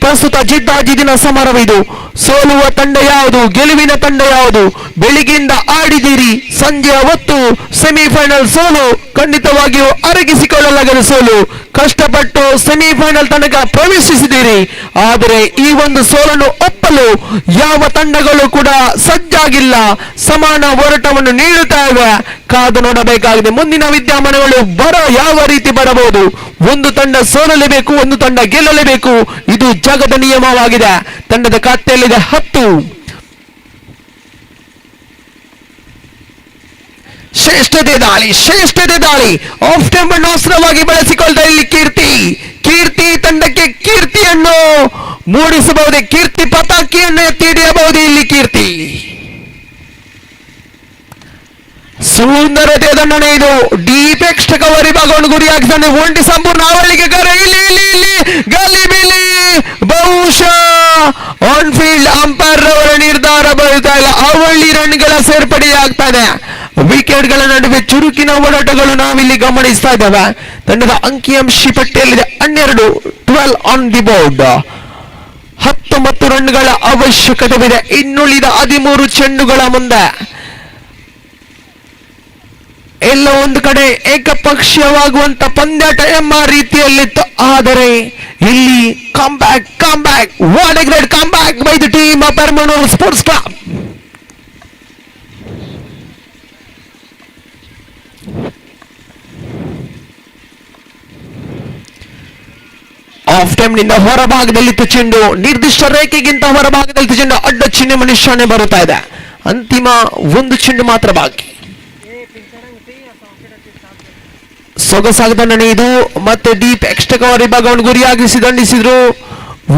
ಪ್ರಸ್ತುತ ಜಿದ್ದಾಜಿದ್ದಿನ ಸಮರವಿದು. ಸೋಲುವ ತಂಡ ಯಾವುದು, ಗೆಲುವಿನ ತಂಡ ಯಾವುದು? ಬೆಳಿಗ್ಗೆಯಿಂದ ಆಡಿದಿರಿ, ಸಂಜೆಯ ಹೊತ್ತು ಸೆಮಿಫೈನಲ್ ಸೋಲು ಖಂಡಿತವಾಗಿಯೂ ಅರಗಿಸಿಕೊಳ್ಳಲಾಗದ ಸೋಲು. ಕಷ್ಟಪಟ್ಟು ಸೆಮಿಫೈನಲ್ ತನಕ ಪ್ರವೇಶಿಸಿದಿರಿ, ಆದರೆ ಈ ಒಂದು ಸೋಲನ್ನು ಒಪ್ಪಲು ಯಾವ ತಂಡಗಳು ಕೂಡ ಸಜ್ಜಾಗಿಲ್ಲ. ಸಮಾನ ಹೋರಾಟವನ್ನು ನೀಡುತ್ತಾ ಇವೆ. ಕಾದು ನೋಡಬೇಕಾಗಿದೆ ಮುಂದಿನ ವಿದ್ಯಮಾನಗಳು ಯಾವ ರೀತಿ ಬರಬಹುದು. ಒಂದು ತಂಡ ಸೋಲಲೇಬೇಕು, ಒಂದು ತಂಡ ಗೆಲ್ಲಲೇಬೇಕು. ಇದು ಜಗದ ನಿಯಮವಾಗಿದೆ. ತಂಡದ ಖಾತೆಯಲ್ಲಿದೆ 10. ಶ್ರೇಷ್ಠತೆ ದಾಳಿ ಆಫ್ ಟೆಂಪರ್ ಅಸ್ತ್ರವಾಗಿ ಬಳಸಿಕೊಳ್ತಾ ಇಲ್ಲಿ ಕೀರ್ತಿ ತಂಡಕ್ಕೆ ಕೀರ್ತಿಯನ್ನು ಮೂಡಿಸಬಹುದೇ, ಕೀರ್ತಿ ಪತಾಕಿಯನ್ನು ಎತ್ತಿ ಹಿಡಿಯಬಹುದು ಇಲ್ಲಿ ಕೀರ್ತಿ. ಸುಂದರತೆಯ ದಂಡನೆ ಇದು. ಡೀಪ್ ಎಕ್ಸ್ಟ್ರಾ ಕವರ್ ವಿಭಾಗವನ್ನು ಗುರಿಯಾಗಿದ್ದಾನೆ. ಒಂಟಿ ಸಂಪೂರ್ಣ ಅವಳಿಗೆ ಇಲ್ಲಿ ಗಲಿಬಿಲಿ ಬಹುಶಃ ಆನ್ ಫೀಲ್ಡ್ ಅಂಪೈರ್ ಅವರ ನಿರ್ಧಾರ ಬರುತ್ತಾ ಇಲ್ಲ. ಅವಳಿ ರನ್ಗಳ ಸೇರ್ಪಡೆಯಾಗ್ತಾ ಇದೆ. ವಿಕೆಟ್ಗಳ ನಡುವೆ ಚುರುಕಿನ ಓಡಾಟಗಳು ನಾವಿಲ್ಲಿ ಗಮನಿಸ್ತಾ ಇದ್ದೇವೆ. ತಂಡದ ಅಂಕಿಅಂಶ ಪಟ್ಟಿಯಲ್ಲಿದೆ 12 ಆನ್ ದಿ ಬೋರ್ಡ್. 19 ರನ್ಗಳ ಅವಶ್ಯಕತೆವಿದೆ ಇನ್ನುಳಿದ 13 ಚೆಂಡುಗಳ ಮುಂದೆ. ಎಲ್ಲ ಒಂದು ಕಡೆ ಏಕಪಕ್ಷೀಯವಾಗುವಂತ ಪಂದ್ಯಾಟ ಎಂಬ ರೀತಿಯಲ್ಲಿತ್ತು. ಆದರೆ ಇಲ್ಲಿ come back what a great come back by the team of Permannur sports club. Off time ನಿಂದ ಹೊರಭಾಗದಲ್ಲಿತ್ತು ಚೆಂಡು, ನಿರ್ದಿಷ್ಟ ರೇಖೆಗಿಂತ ಹೊರಭಾಗದಲ್ಲಿ ಚೆಂಡು ಅಡ್ಡ ಚಿಹ್ನೆ ನಿಶಾನೆ ಬರುತ್ತಾ ಇದೆ. ಅಂತಿಮ ಒಂದು ಚೆಂಡು ಮಾತ್ರ ಬಾಕಿ. ಸೊಗಸಾದ ನಡೆ ಇದು. ಮತ್ತೆ ಡೀಪ್ ಎಕ್ಸ್ಟ್ರಾ ಕವರ್ ವಿಭಾಗವನ್ನು ಗುರಿಯಾಗಿಸಿ ದಂಡಿಸಿದ್ರು.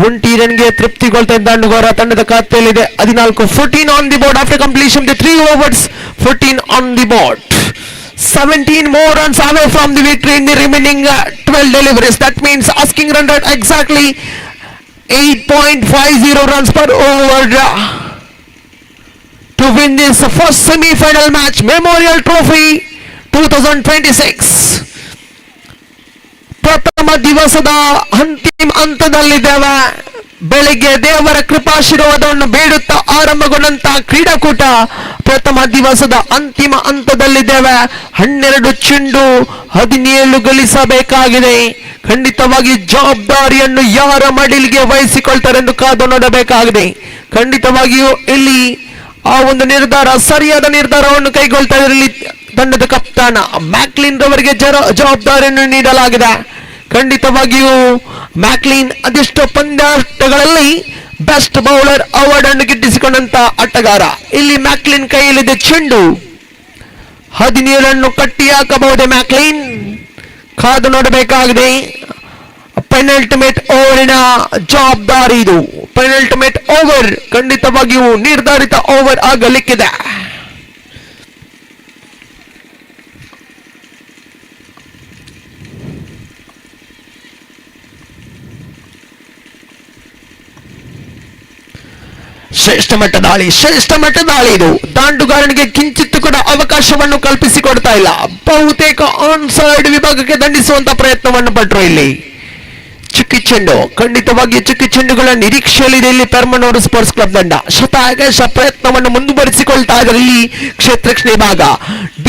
1 ರನ್ಗೆ ತೃಪ್ತಿಗೊಳ್ತಾ ಇದ್ದ ದಾಂಡುಗಾರ ತಂಡದ ಖಾತೆಯಲ್ಲಿದೆ 14 on the board after completion the 3 overs. 14 on the board. 17 more runs away from the victory in the remaining 12 deliveries. That means asking run rate exactly 8.50 runs per over to win this first semi-final match, Memorial Trophy 2026. ಪ್ರಥಮ ದಿವಸದ ಅಂತಿಮ ಹಂತದಲ್ಲಿದ್ದೇವೆ. ಬೆಳಿಗ್ಗೆ ದೇವರ ಕೃಪಾಶೀರ್ವಾದವನ್ನು ಬೇಡುತ್ತಾ ಆರಂಭಗೊಂಡಂತಹ ಕ್ರೀಡಾಕೂಟ ಪ್ರಥಮ ದಿವಸದ ಅಂತಿಮ ಹಂತದಲ್ಲಿದ್ದೇವೆ. 12 ಚೆಂಡು 17 ಗಳಿಸಬೇಕಾಗಿದೆ. ಖಂಡಿತವಾಗಿ ಜವಾಬ್ದಾರಿಯನ್ನು ಯಾರ ಮಡಿಲಿಗೆ ವಹಿಸಿಕೊಳ್ತಾರೆ ಎಂದು ಕಾದು ನೋಡಬೇಕಾಗಿದೆ. ಖಂಡಿತವಾಗಿಯೂ ಇಲ್ಲಿ ಆ ಒಂದು ನಿರ್ಧಾರ ಸರಿಯಾದ ನಿರ್ಧಾರವನ್ನು ಕೈಗೊಳ್ತಾ ಇರಲಿ ತಂಡದ ಕಪ್ತಾನ ಮ್ಯಾಕ್ಲಿನ್ ರವರಿಗೆ ಜವಾಬ್ದಾರಿಯನ್ನು ನೀಡಲಾಗಿದೆ. ಖಂಡಿತವಾಗಿಯೂ ಮ್ಯಾಕ್ಲಿನ್ ಅದೆಷ್ಟೋ ಪಂದ್ಯಾಟಗಳಲ್ಲಿ ಬೆಸ್ಟ್ ಬೌಲರ್ ಅವಾರ್ಡ್ ಅನ್ನು ಗಿಟ್ಟಿಸಿಕೊಂಡಂತ ಆಟಗಾರ. ಇಲ್ಲಿ ಮ್ಯಾಕ್ಲಿನ್ ಕೈಯಲ್ಲಿದೆ ಚೆಂಡು. 17 ಕಟ್ಟಿ ಹಾಕಬಹುದೇ ಮ್ಯಾಕ್ಲಿನ್? ಕಾದು ನೋಡಬೇಕಾಗಿದೆ. ಪೆನಲ್ಟಿಮೇಟ್ ಓವರಿನ ಜವಾಬ್ದಾರಿ ಇದು. ಪೆನಲ್ಟಿಮೇಟ್ ಓವರ್ ಖಂಡಿತವಾಗಿಯೂ ನಿರ್ಧಾರಿತ ಓವರ್ ಆಗಲಿಕ್ಕಿದೆ. ಶ್ರೇಷ್ಠ ಮಟ್ಟ ದಾಳಿ ಇದು. ದಾಂಡುಗಾರನಿಗೆ ಕಿಂಚಿತ್ತು ಕೂಡ ಅವಕಾಶವನ್ನು ಕಲ್ಪಿಸಿಕೊಡ್ತಾ ಇಲ್ಲ. ಬಹುತೇಕ ಆನ್ ಸೈಡ್ ವಿಭಾಗಕ್ಕೆ ದಂಡಿಸುವಂತ ಪ್ರಯತ್ನವನ್ನು ಪಟ್ಟರು. ಇಲ್ಲಿ ಚುಕ್ಕಿ ಚೆಂಡು, ಖಂಡಿತವಾಗಿ ಚುಕ್ಕಿ ಚೆಂಡುಗಳ ನಿರೀಕ್ಷೆಯಲ್ಲಿದೆ ಇಲ್ಲಿ ಪರ್ಮನೋರ್ ಸ್ಪೋರ್ಟ್ಸ್ ಕ್ಲಬ್ ತಂಡ. ಶತಾಯಗೇಶ ಪ್ರಯತ್ನವನ್ನು ಮುಂದುವರಿಸಿಕೊಳ್ತಾ ಇದ್ದಾರೆ ಇಲ್ಲಿ ಕ್ಷೇತ್ರ ರಕ್ಷಣೆ ವಿಭಾಗ.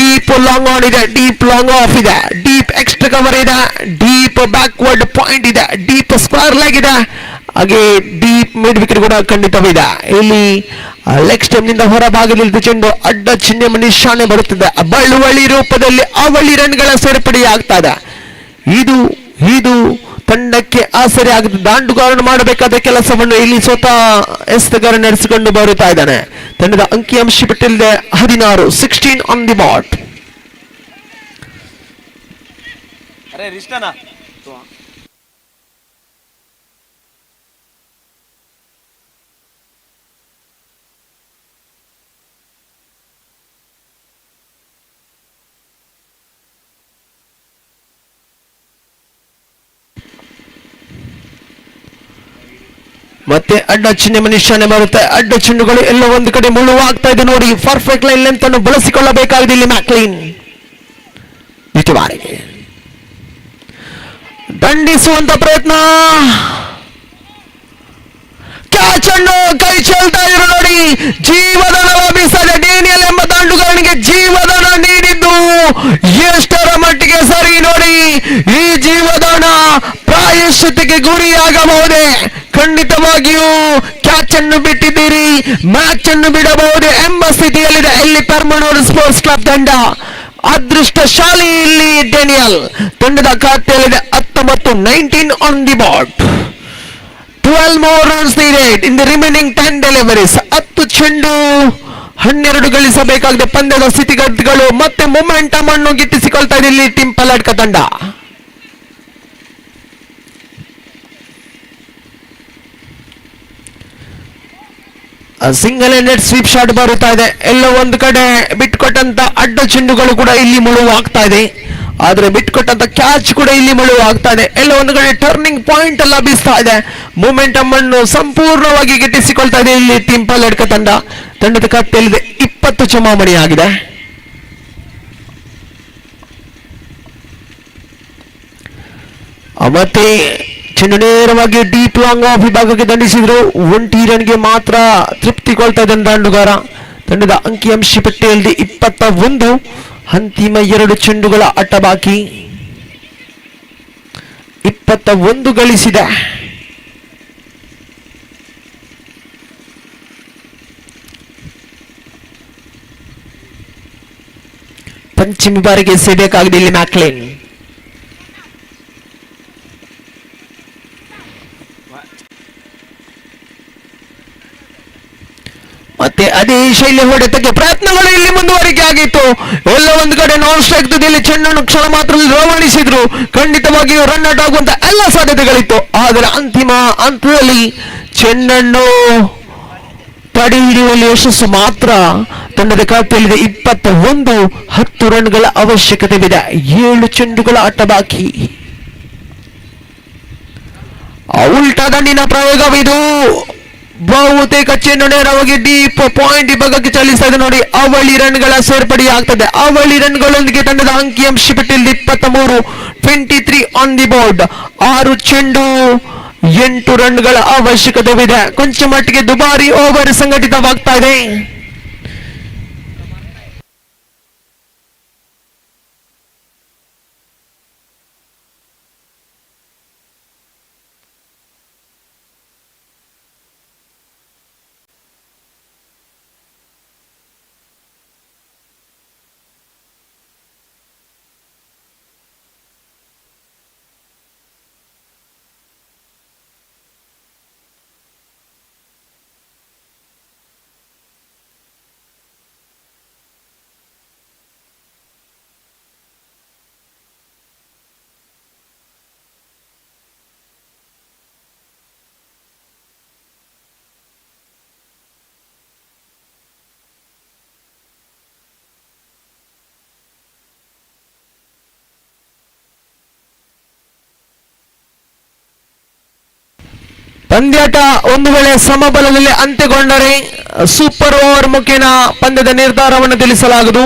ಡೀಪ್ ಲಾಂಗ್ ಆನ್ ಇದೆ, ಡೀಪ್ ಲಾಂಗ್ ಆಫ್ ಇದೆ, ಡೀಪ್ ಎಕ್ಸ್ಟ್ರಾ ಕವರ್ ಇದೆ, ಡೀಪ್ ಬ್ಯಾಕ್ವರ್ಡ್ ಪಾಯಿಂಟ್ ಇದೆ, ಡೀಪ್ ಸ್ಕ್ವೇರ್ ಲೆಗ್ ಇದೆ, ಹಾಗೆ ಡೀಪ್ ಮಿಡ್ ವಿಕೆಟ್ ಕೂಡ ಖಂಡಿತವಿದೆ. ಇಲ್ಲಿ ಲೆಗ್ ಸ್ಟೆಪ್ ನಿಂದ ಹೊರಭಾಗದಲ್ಲಿ ಚೆಂಡು ಅಡ್ಡ ಚಿಹ್ನೆ ನಿಶಾನೆ ಬರುತ್ತಿದೆ. ಬಳುವಳಿ ರೂಪದಲ್ಲಿ ಅವಳಿ ರನ್ಗಳ ಸೇರ್ಪಡೆಯಾಗ್ತಾ ಇದೆ. ಇದು ತಂಡಕ್ಕೆ ಆಸರೆ ಆಗುತ್ತೆ. ದಾಂಡುಗಾರನು ಮಾಡಬೇಕಾದ ಕೆಲಸವನ್ನು ಇಲ್ಲಿ ಸ್ವತಃ ಎಸ್ಗಾರ ನಡೆಸಿಕೊಂಡು ಬರುತ್ತಾ ಇದ್ದಾನೆ. ತಂಡದ ಅಂಕಿಅಂಶ ಪಟ್ಟಿಯಲ್ಲಿದೆ 16 ಆನ್ ದಿ ಬೋರ್ಡ್. ಅರೆ ರಿಸ್ಟಾನಾ ಮತ್ತೆ ಅಡ್ಡ ಚಿಹ್ನೆ ನಿಶಾನೆ ಬರುತ್ತೆ. ಅಡ್ಡ ಚೆಂಡುಗಳು ಎಲ್ಲ ಒಂದು ಕಡೆ ಮುಳುವಾಗ್ತಾ ಇದೆ ನೋಡಿ. ಪರ್ಫೆಕ್ಟ್ ಲೈನ್ ಲೆಂತ್ ಅನ್ನು ಬಳಸಿಕೊಳ್ಳಬೇಕಾಗಿದೆ ಇಲ್ಲಿ ಮ್ಯಾಕ್ಲಿನ್. ಬಾರಿಗೆ ದಂಡಿಸುವಂತ ಪ್ರಯತ್ನ, ಕ್ಯಾಚ್ ಅನ್ನು ಕೈ ಚೆಲ್ತಾ ಇದ್ರು ನೋಡಿ. ಜೀವದಾನ ಲಭಿಸದೆ ಡೇನಿಯಲ್ ಎಂಬ ದಾಂಡುಗಾರನಿಗೆ ಜೀವದಾನ ನೀಡಿದ್ದು ಎಷ್ಟರ ಮಟ್ಟಿಗೆ ಸರಿ ನೋಡಿ. ಈ ಜೀವದಾನ ಪ್ರಾಯಶ್ಚಿತ್ತಕ್ಕೆ ಗುರಿಯಾಗಬಹುದೇ? ಖಂಡಿತವಾಗಿಯೂ ಕ್ಯಾಚ್ ಅನ್ನು ಬಿಟ್ಟಿದ್ದೀರಿ, ಮ್ಯಾಚ್ ಅನ್ನು ಬಿಡಬಹುದು ಎಂಬ ಸ್ಥಿತಿಯಲ್ಲಿದೆ ಇಲ್ಲಿ ಪರ್ಮನೋರ್ ಸ್ಪೋರ್ಟ್ಸ್ ಕ್ಲಬ್ ತಂಡ. ಅದೃಷ್ಟಶಾಲಿ ಇಲ್ಲಿ ಡೇನಿಯಲ್. ತಂಡದ ಖಾತೆಯಲ್ಲಿದೆ 19 on the board. 12 more runs needed in the remaining 10 deliveries. 10 ಚೆಂಡು 12 ಗಳಿಸಬೇಕಾಗಿದೆ. ಪಂದ್ಯದ ಸ್ಥಿತಿಗತಿಗಳು ಮತ್ತೆ ಮೊಮೆಂಟಮ್ ಅನ್ನು ಗಿಟ್ಟಿಸಿಕೊಳ್ತಾ ಇದೆ ಇಲ್ಲಿ ಟೀಮ್ ಪಲಾಡ್ಕ ತಂಡ. ಸಿಂಗಲ್ ಹ್ಯಾಂಡೆಡ್ ಸ್ವೀಪ್ ಶಾಟ್ ಬರುತ್ತಾ ಇದೆ. ಎಲ್ಲ ಒಂದು ಕಡೆ ಬಿಟ್ಕೊಟ್ಟಂತ ಅಡ್ಡ ಚೆಂಡುಗಳು ಕೂಡ ಇಲ್ಲಿ ಮುಳುವಾಗ್ತಾ ಇದೆ. ಆದ್ರೆ ಬಿಟ್ಕೊಟ್ಟಂತ ಕ್ಯಾಚ್ ಕೂಡ ಇಲ್ಲಿ ಮಳುವು ಆಗ್ತಾ ಇದೆ. ಎಲ್ಲ ಒಂದು ಕಡೆ ಟರ್ನಿಂಗ್ ಪಾಯಿಂಟ್ ಎಲ್ಲ ಲಭಿಸ್ತಾ ಇದೆ. ಮೊಮೆಂಟಮ್ ಅನ್ನು ಸಂಪೂರ್ಣವಾಗಿ ಗಿಟ್ಟಿಸಿಕೊಳ್ತಾ ಇದೆ ಇಲ್ಲಿ ಟೀಮ್ ಪಲ್ಲಡ್ಕ ತಂಡದ ಕಟ್ಟೆಯಲ್ಲಿದೆ 20 ಚಮಾಮಣಿ ಆಗಿದೆ. ಮತ್ತೆ ಚೆಂಡು ನೇರವಾಗಿ ಡೀಪ್ ಲಾಂಗ್ ಆಫ್ ವಿಭಾಗಕ್ಕೆ ದಂಡಿಸಿದ್ರು. 1 ರನ್ಗೆ ಮಾತ್ರ ತೃಪ್ತಿಗೊಳ್ತಾ ಇದೆ ದಾಂಡುಗಾರ. ತಂಡದ ಅಂಕಿಅಂಶ ಪಟ್ಟಿಯಲ್ಲಿ 21. ಅಂತಿಮ 2 ಚೆಂಡುಗಳ ಆಟ ಬಾಕಿ. 21 ಗಳಿಸಿದೆ. ಪಂಚಮಿ ಬಾರಿಗೆ ಎಸೆಯಬೇಕಾಗಿದೆ ಇಲ್ಲಿ ಮ್ಯಾಕ್ಲೇನ್. ಮತ್ತೆ ಅದೇ ಶೈಲಿ ಹೊಡೆತಕ್ಕೆ ಪ್ರಯತ್ನಗಳು ಇಲ್ಲಿ ಮುಂದುವರಿಕೆ ಆಗಿತ್ತು. ಎಲ್ಲ ಒಂದು ಕಡೆ ನಾನ್ ಸ್ಟ್ರೈಕ್ ತುದಿಯಲ್ಲಿ ಚೆಂಡನ್ನು ಕ್ಷಣ ಮಾತ್ರದಲ್ಲಿ ರವಾನಿಸಿದ್ರು. ಖಂಡಿತವಾಗಿಯೂ ರನ್ ಔಟ್ ಆಗುವಂತ ಎಲ್ಲ ಸಾಧ್ಯತೆಗಳಿತ್ತು. ಆದರೆ ಅಂತಿಮ ಹಂತದಲ್ಲಿ ಚೆಂಡನ್ನು ತಡೆ ಹಿಡಿಯುವಲ್ಲಿ ಯಶಸ್ಸು ಮಾತ್ರ ತಂಡದ ಖಾತೆಯಲ್ಲಿದೆ. 21. 10 ರನ್ಗಳ ಅವಶ್ಯಕತೆ ಇದೆ. 7 ಚೆಂಡುಗಳ ಆಟ ಬಾಕಿ. ಉಲ್ಟಾ ದಂಡಿನ ಪ್ರಯೋಗವಿದು. ಬಹುತೇಕ ಚೆಂಡು ನೇರವಾಗಿ ಡೀಪ್ ಪಾಯಿಂಟ್ ವಿಭಾಗಕ್ಕೆ ಚಲಿಸ್ತಾ ಇದೆ ನೋಡಿ. ಅವಳಿ ರನ್ಗಳ ಸೇರ್ಪಡೆ ಆಗ್ತದೆ. ಅವಳಿ ರನ್ಗಳೊಂದಿಗೆ ತಂಡದ ಅಂಕಿಅಂಶ ಪಟ್ಟಿಯಲ್ಲಿ 23. 23 ಆನ್ ದಿ ಬೋರ್ಡ್. 6 ಚೆಂಡು 8 ರನ್ಗಳ ಅವಶ್ಯಕತೆವಿದೆ. ಕೊಂಚ ಮಟ್ಟಿಗೆ ದುಬಾರಿ ಓವರ್ ಸಂಘಟಿತವಾಗ್ತಾ ಇದೆ. ಪಂದ್ಯಾಟ ಒಂದು ವೇಳೆ ಸಮಬಲದಲ್ಲಿ ಅಂತ್ಯಗೊಂಡರೆ ಸೂಪರ್ ಓವರ್ ಮುಖೇನ ಪಂದ್ಯದ ನಿರ್ಧಾರವನ್ನು ತಿಳಿಸಲಾಗುವುದು.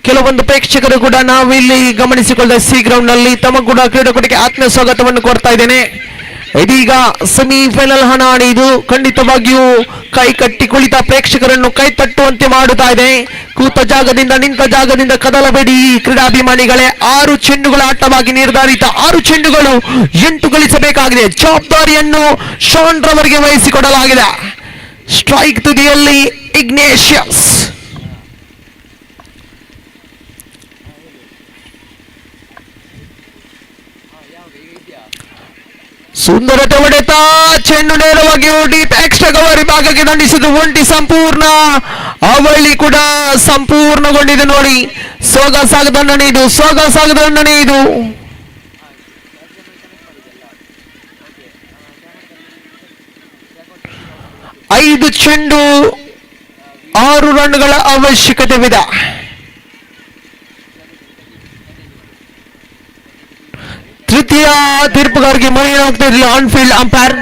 ಕೆಲವೊಂದು ಪ್ರೇಕ್ಷಕರು ಕೂಡ ನಾವಿಲ್ಲಿ ಗಮನಿಸಿಕೊಳ್ಳದ ಸಿ ಗ್ರೌಂಡ್ ನಲ್ಲಿ ತಮ್ಮ ಕೂಡ ಕ್ರೀಡಾಕೂಟಕ್ಕೆ ಆತ್ಮೀಯ ಸ್ವಾಗತವನ್ನು ಕೊಡ್ತಾ ಇದ್ದೇನೆ. ಇದೀಗ ಸೆಮಿಫೈನಲ್ ಹಣಾಹಣಿ. ಇದು ಖಂಡಿತವಾಗಿಯೂ ಕೈ ಕಟ್ಟಿ ಕುಳಿತ ಪ್ರೇಕ್ಷಕರನ್ನು ಕೈ ತಟ್ಟುವಂತೆ ಮಾಡುತ್ತಾ ಇದೆ. ಕೂತ ಜಾಗದಿಂದ ನಿಂತ ಜಾಗದಿಂದ ಕದಲಬೇಡಿ ಕ್ರೀಡಾಭಿಮಾನಿಗಳೇ. 6 ಚೆಂಡುಗಳ ಆಟವಾಗಿ ನಿರ್ಧಾರಿತ 6 ಚೆಂಡುಗಳು 8 ಗಳಿಸಬೇಕಾಗಿದೆ. ಜವಾಬ್ದಾರಿಯನ್ನು ಶಾನ್ ರವರಿಗೆ ವಹಿಸಿಕೊಡಲಾಗಿದೆ. ಸ್ಟ್ರೈಕ್ ತುದಿಯಲ್ಲಿ ಇಗ್ನೇಷಿಯಸ್. ಸುಂದರತೆ ಹೊಡೆತ. ಚೆಂಡು ನೇರವಾಗಿ ಡೀಪ್ ಎಕ್ಸ್ಟ್ರಾ ಕವರ್ ವಿಭಾಗಕ್ಕೆ ದಂಡಿಸಿದ್ದು. ಒಂಟಿ ಸಂಪೂರ್ಣ ಅವಳಿ ಕೂಡ ಸಂಪೂರ್ಣಗೊಂಡಿದೆ ನೋಡಿ. ಸೋಗಸಾಗದಂಡನೆ ಇದು. 5 ಚೆಂಡು 6 ರನ್ಗಳ ಅವಶ್ಯಕತೆವಿದೆ. ತೃತೀಯ ತೀರ್ಪುಗಾರಿಗೆ ಮನೆಯ ಹೋಗ್ತಾ ಇರಲಿಲ್ಲ on field umpire.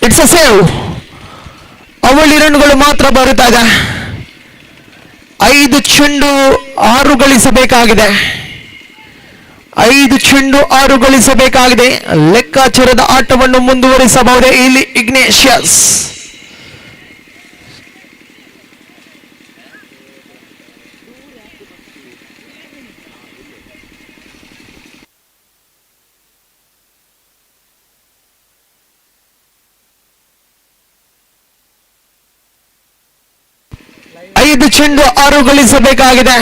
It's a save. ಅವಳಿ ರನ್ಗಳು ಮಾತ್ರ ಬರುತ್ತಾ ಇದೆ. 5 ಚೆಂಡು 6 ಗಳಿಸಬೇಕಾಗಿದೆ. 5 ಚೆಂಡು 6 ಗಳಿಸಬೇಕಾಗಿದೆ. ಲೆಕ್ಕಾಚಾರದ ಆಟವನ್ನು ಮುಂದುವರಿಸಬಹುದೇ ಇಲ್ಲಿ ಇಗ್ನೇಷಿಯಸ್. ಐದು ಚೆಂಡು 6 ಗಳಿಸಬೇಕಾಗಿದೆ.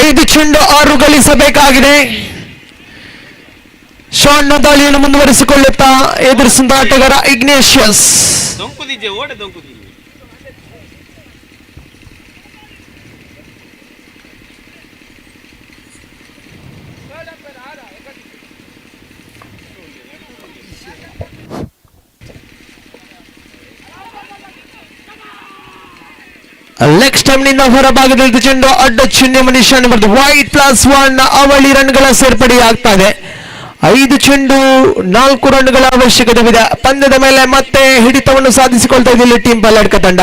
ಐದು ಚೆಂಡು 6 ಗಳಿಸಬೇಕಾಗಿದೆ. ಶಾನ್ನ ದಾಳಿಯನ್ನು ಮುಂದುವರಿಸಿಕೊಳ್ಳುತ್ತಾ ಎದುರಿಸಿದ ಆಟಗಾರ ಇಗ್ನೇಷಿಯಸ್. ಲೆಗ್ ಸ್ಟಂಪ್ ನಿಂದ ಹೊರಭಾಗದಲ್ಲಿ ಚೆಂಡು ಅಡ್ಡ ಚಿಹ್ನೆ ನಿಶಾನೆ ಬರೆದು ವೈಟ್ +1 ಅವಳಿ ರನ್ಗಳ ಸೇರ್ಪಡೆಯಾಗ್ತಾ ಇದೆ. 5 ಚೆಂಡು 4 ರನ್ಗಳ ಅವಶ್ಯಕತೆವಿದೆ. ಪಂದ್ಯದ ಮೇಲೆ ಮತ್ತೆ ಹಿಡಿತವನ್ನು ಸಾಧಿಸಿಕೊಳ್ತಾ ಇದೆ ಇಲ್ಲಿ ಟೀಮ್ ಪಲ್ಲಡ್ಕ ತಂಡ.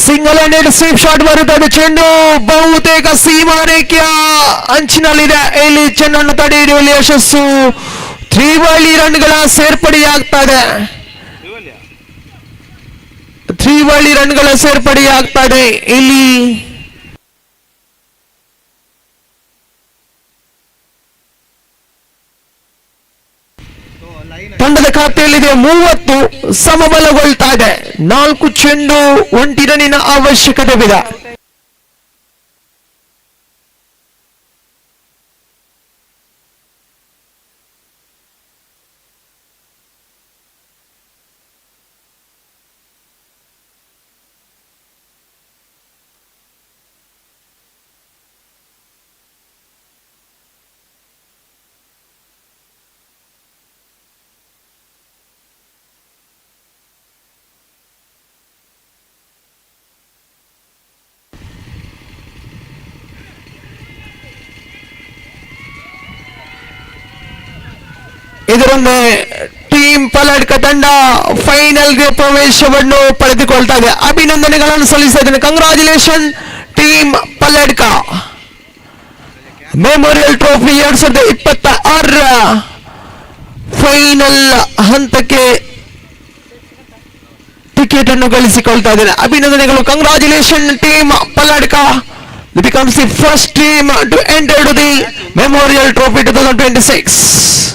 ಸಿಂಗಲ್ ಹ್ಯಾಂಡೆಡ್ ಸ್ವೀಪ್ ಶಾಟ್ ಬರುತ್ತದೆ. ಚೆಂಡು ಬಹುತೇಕ ಸೀಮಾ ರೇಖೆಯ ಅಂಚಿನಲ್ಲಿದೆ. ಇಲ್ಲಿ ಚೆಂಡನ್ನು ತಡೆ ಹಿಡಿಯುವಲ್ಲಿ ಯಶಸ್ಸು. ತ್ರಿವಳಿ ರನ್ಗಳ ಸೇರ್ಪಡೆಯಾಗ್ತಾ ಇದೆ. ತ್ರಿವಳಿ ರನ್ಗಳ ಸೇರ್ಪಡೆಯಾಗ್ತಾ ಇದೆ ಇಲ್ಲಿ. ತಂಡದ ಖಾತೆಯಲ್ಲಿದೆ 30 ಸಮಬಲಗೊಳ್ತಾ ಇದೆ. 4 ಚೆಂಡು 1 ರನ್ನಿನ ಅವಶ್ಯಕತೆವಿದೆ. ಇದರೊಂದು ಟೀಮ್ ಪಲ್ಲಡ್ಕ ತಂಡ ಫೈನಲ್ಗೆ ಪ್ರವೇಶವನ್ನು ಪಡೆದುಕೊಳ್ತಾ ಇದೆ. ಅಭಿನಂದನೆಗಳನ್ನು ಸಲ್ಲಿಸ್ತಾ ಇದ್ದೇನೆ. Congratulation team Palladka. Memorial trophy 2026 final ಹಂತಕ್ಕೆ ಟಿಕೆಟ್ ಅನ್ನು ಗಳಿಸಿಕೊಳ್ತಾ ಇದ್ದೇನೆ. ಅಭಿನಂದನೆಗಳು. Congratulation team Palladka. It becomes the first team to enter to the Memorial Trophy 2026.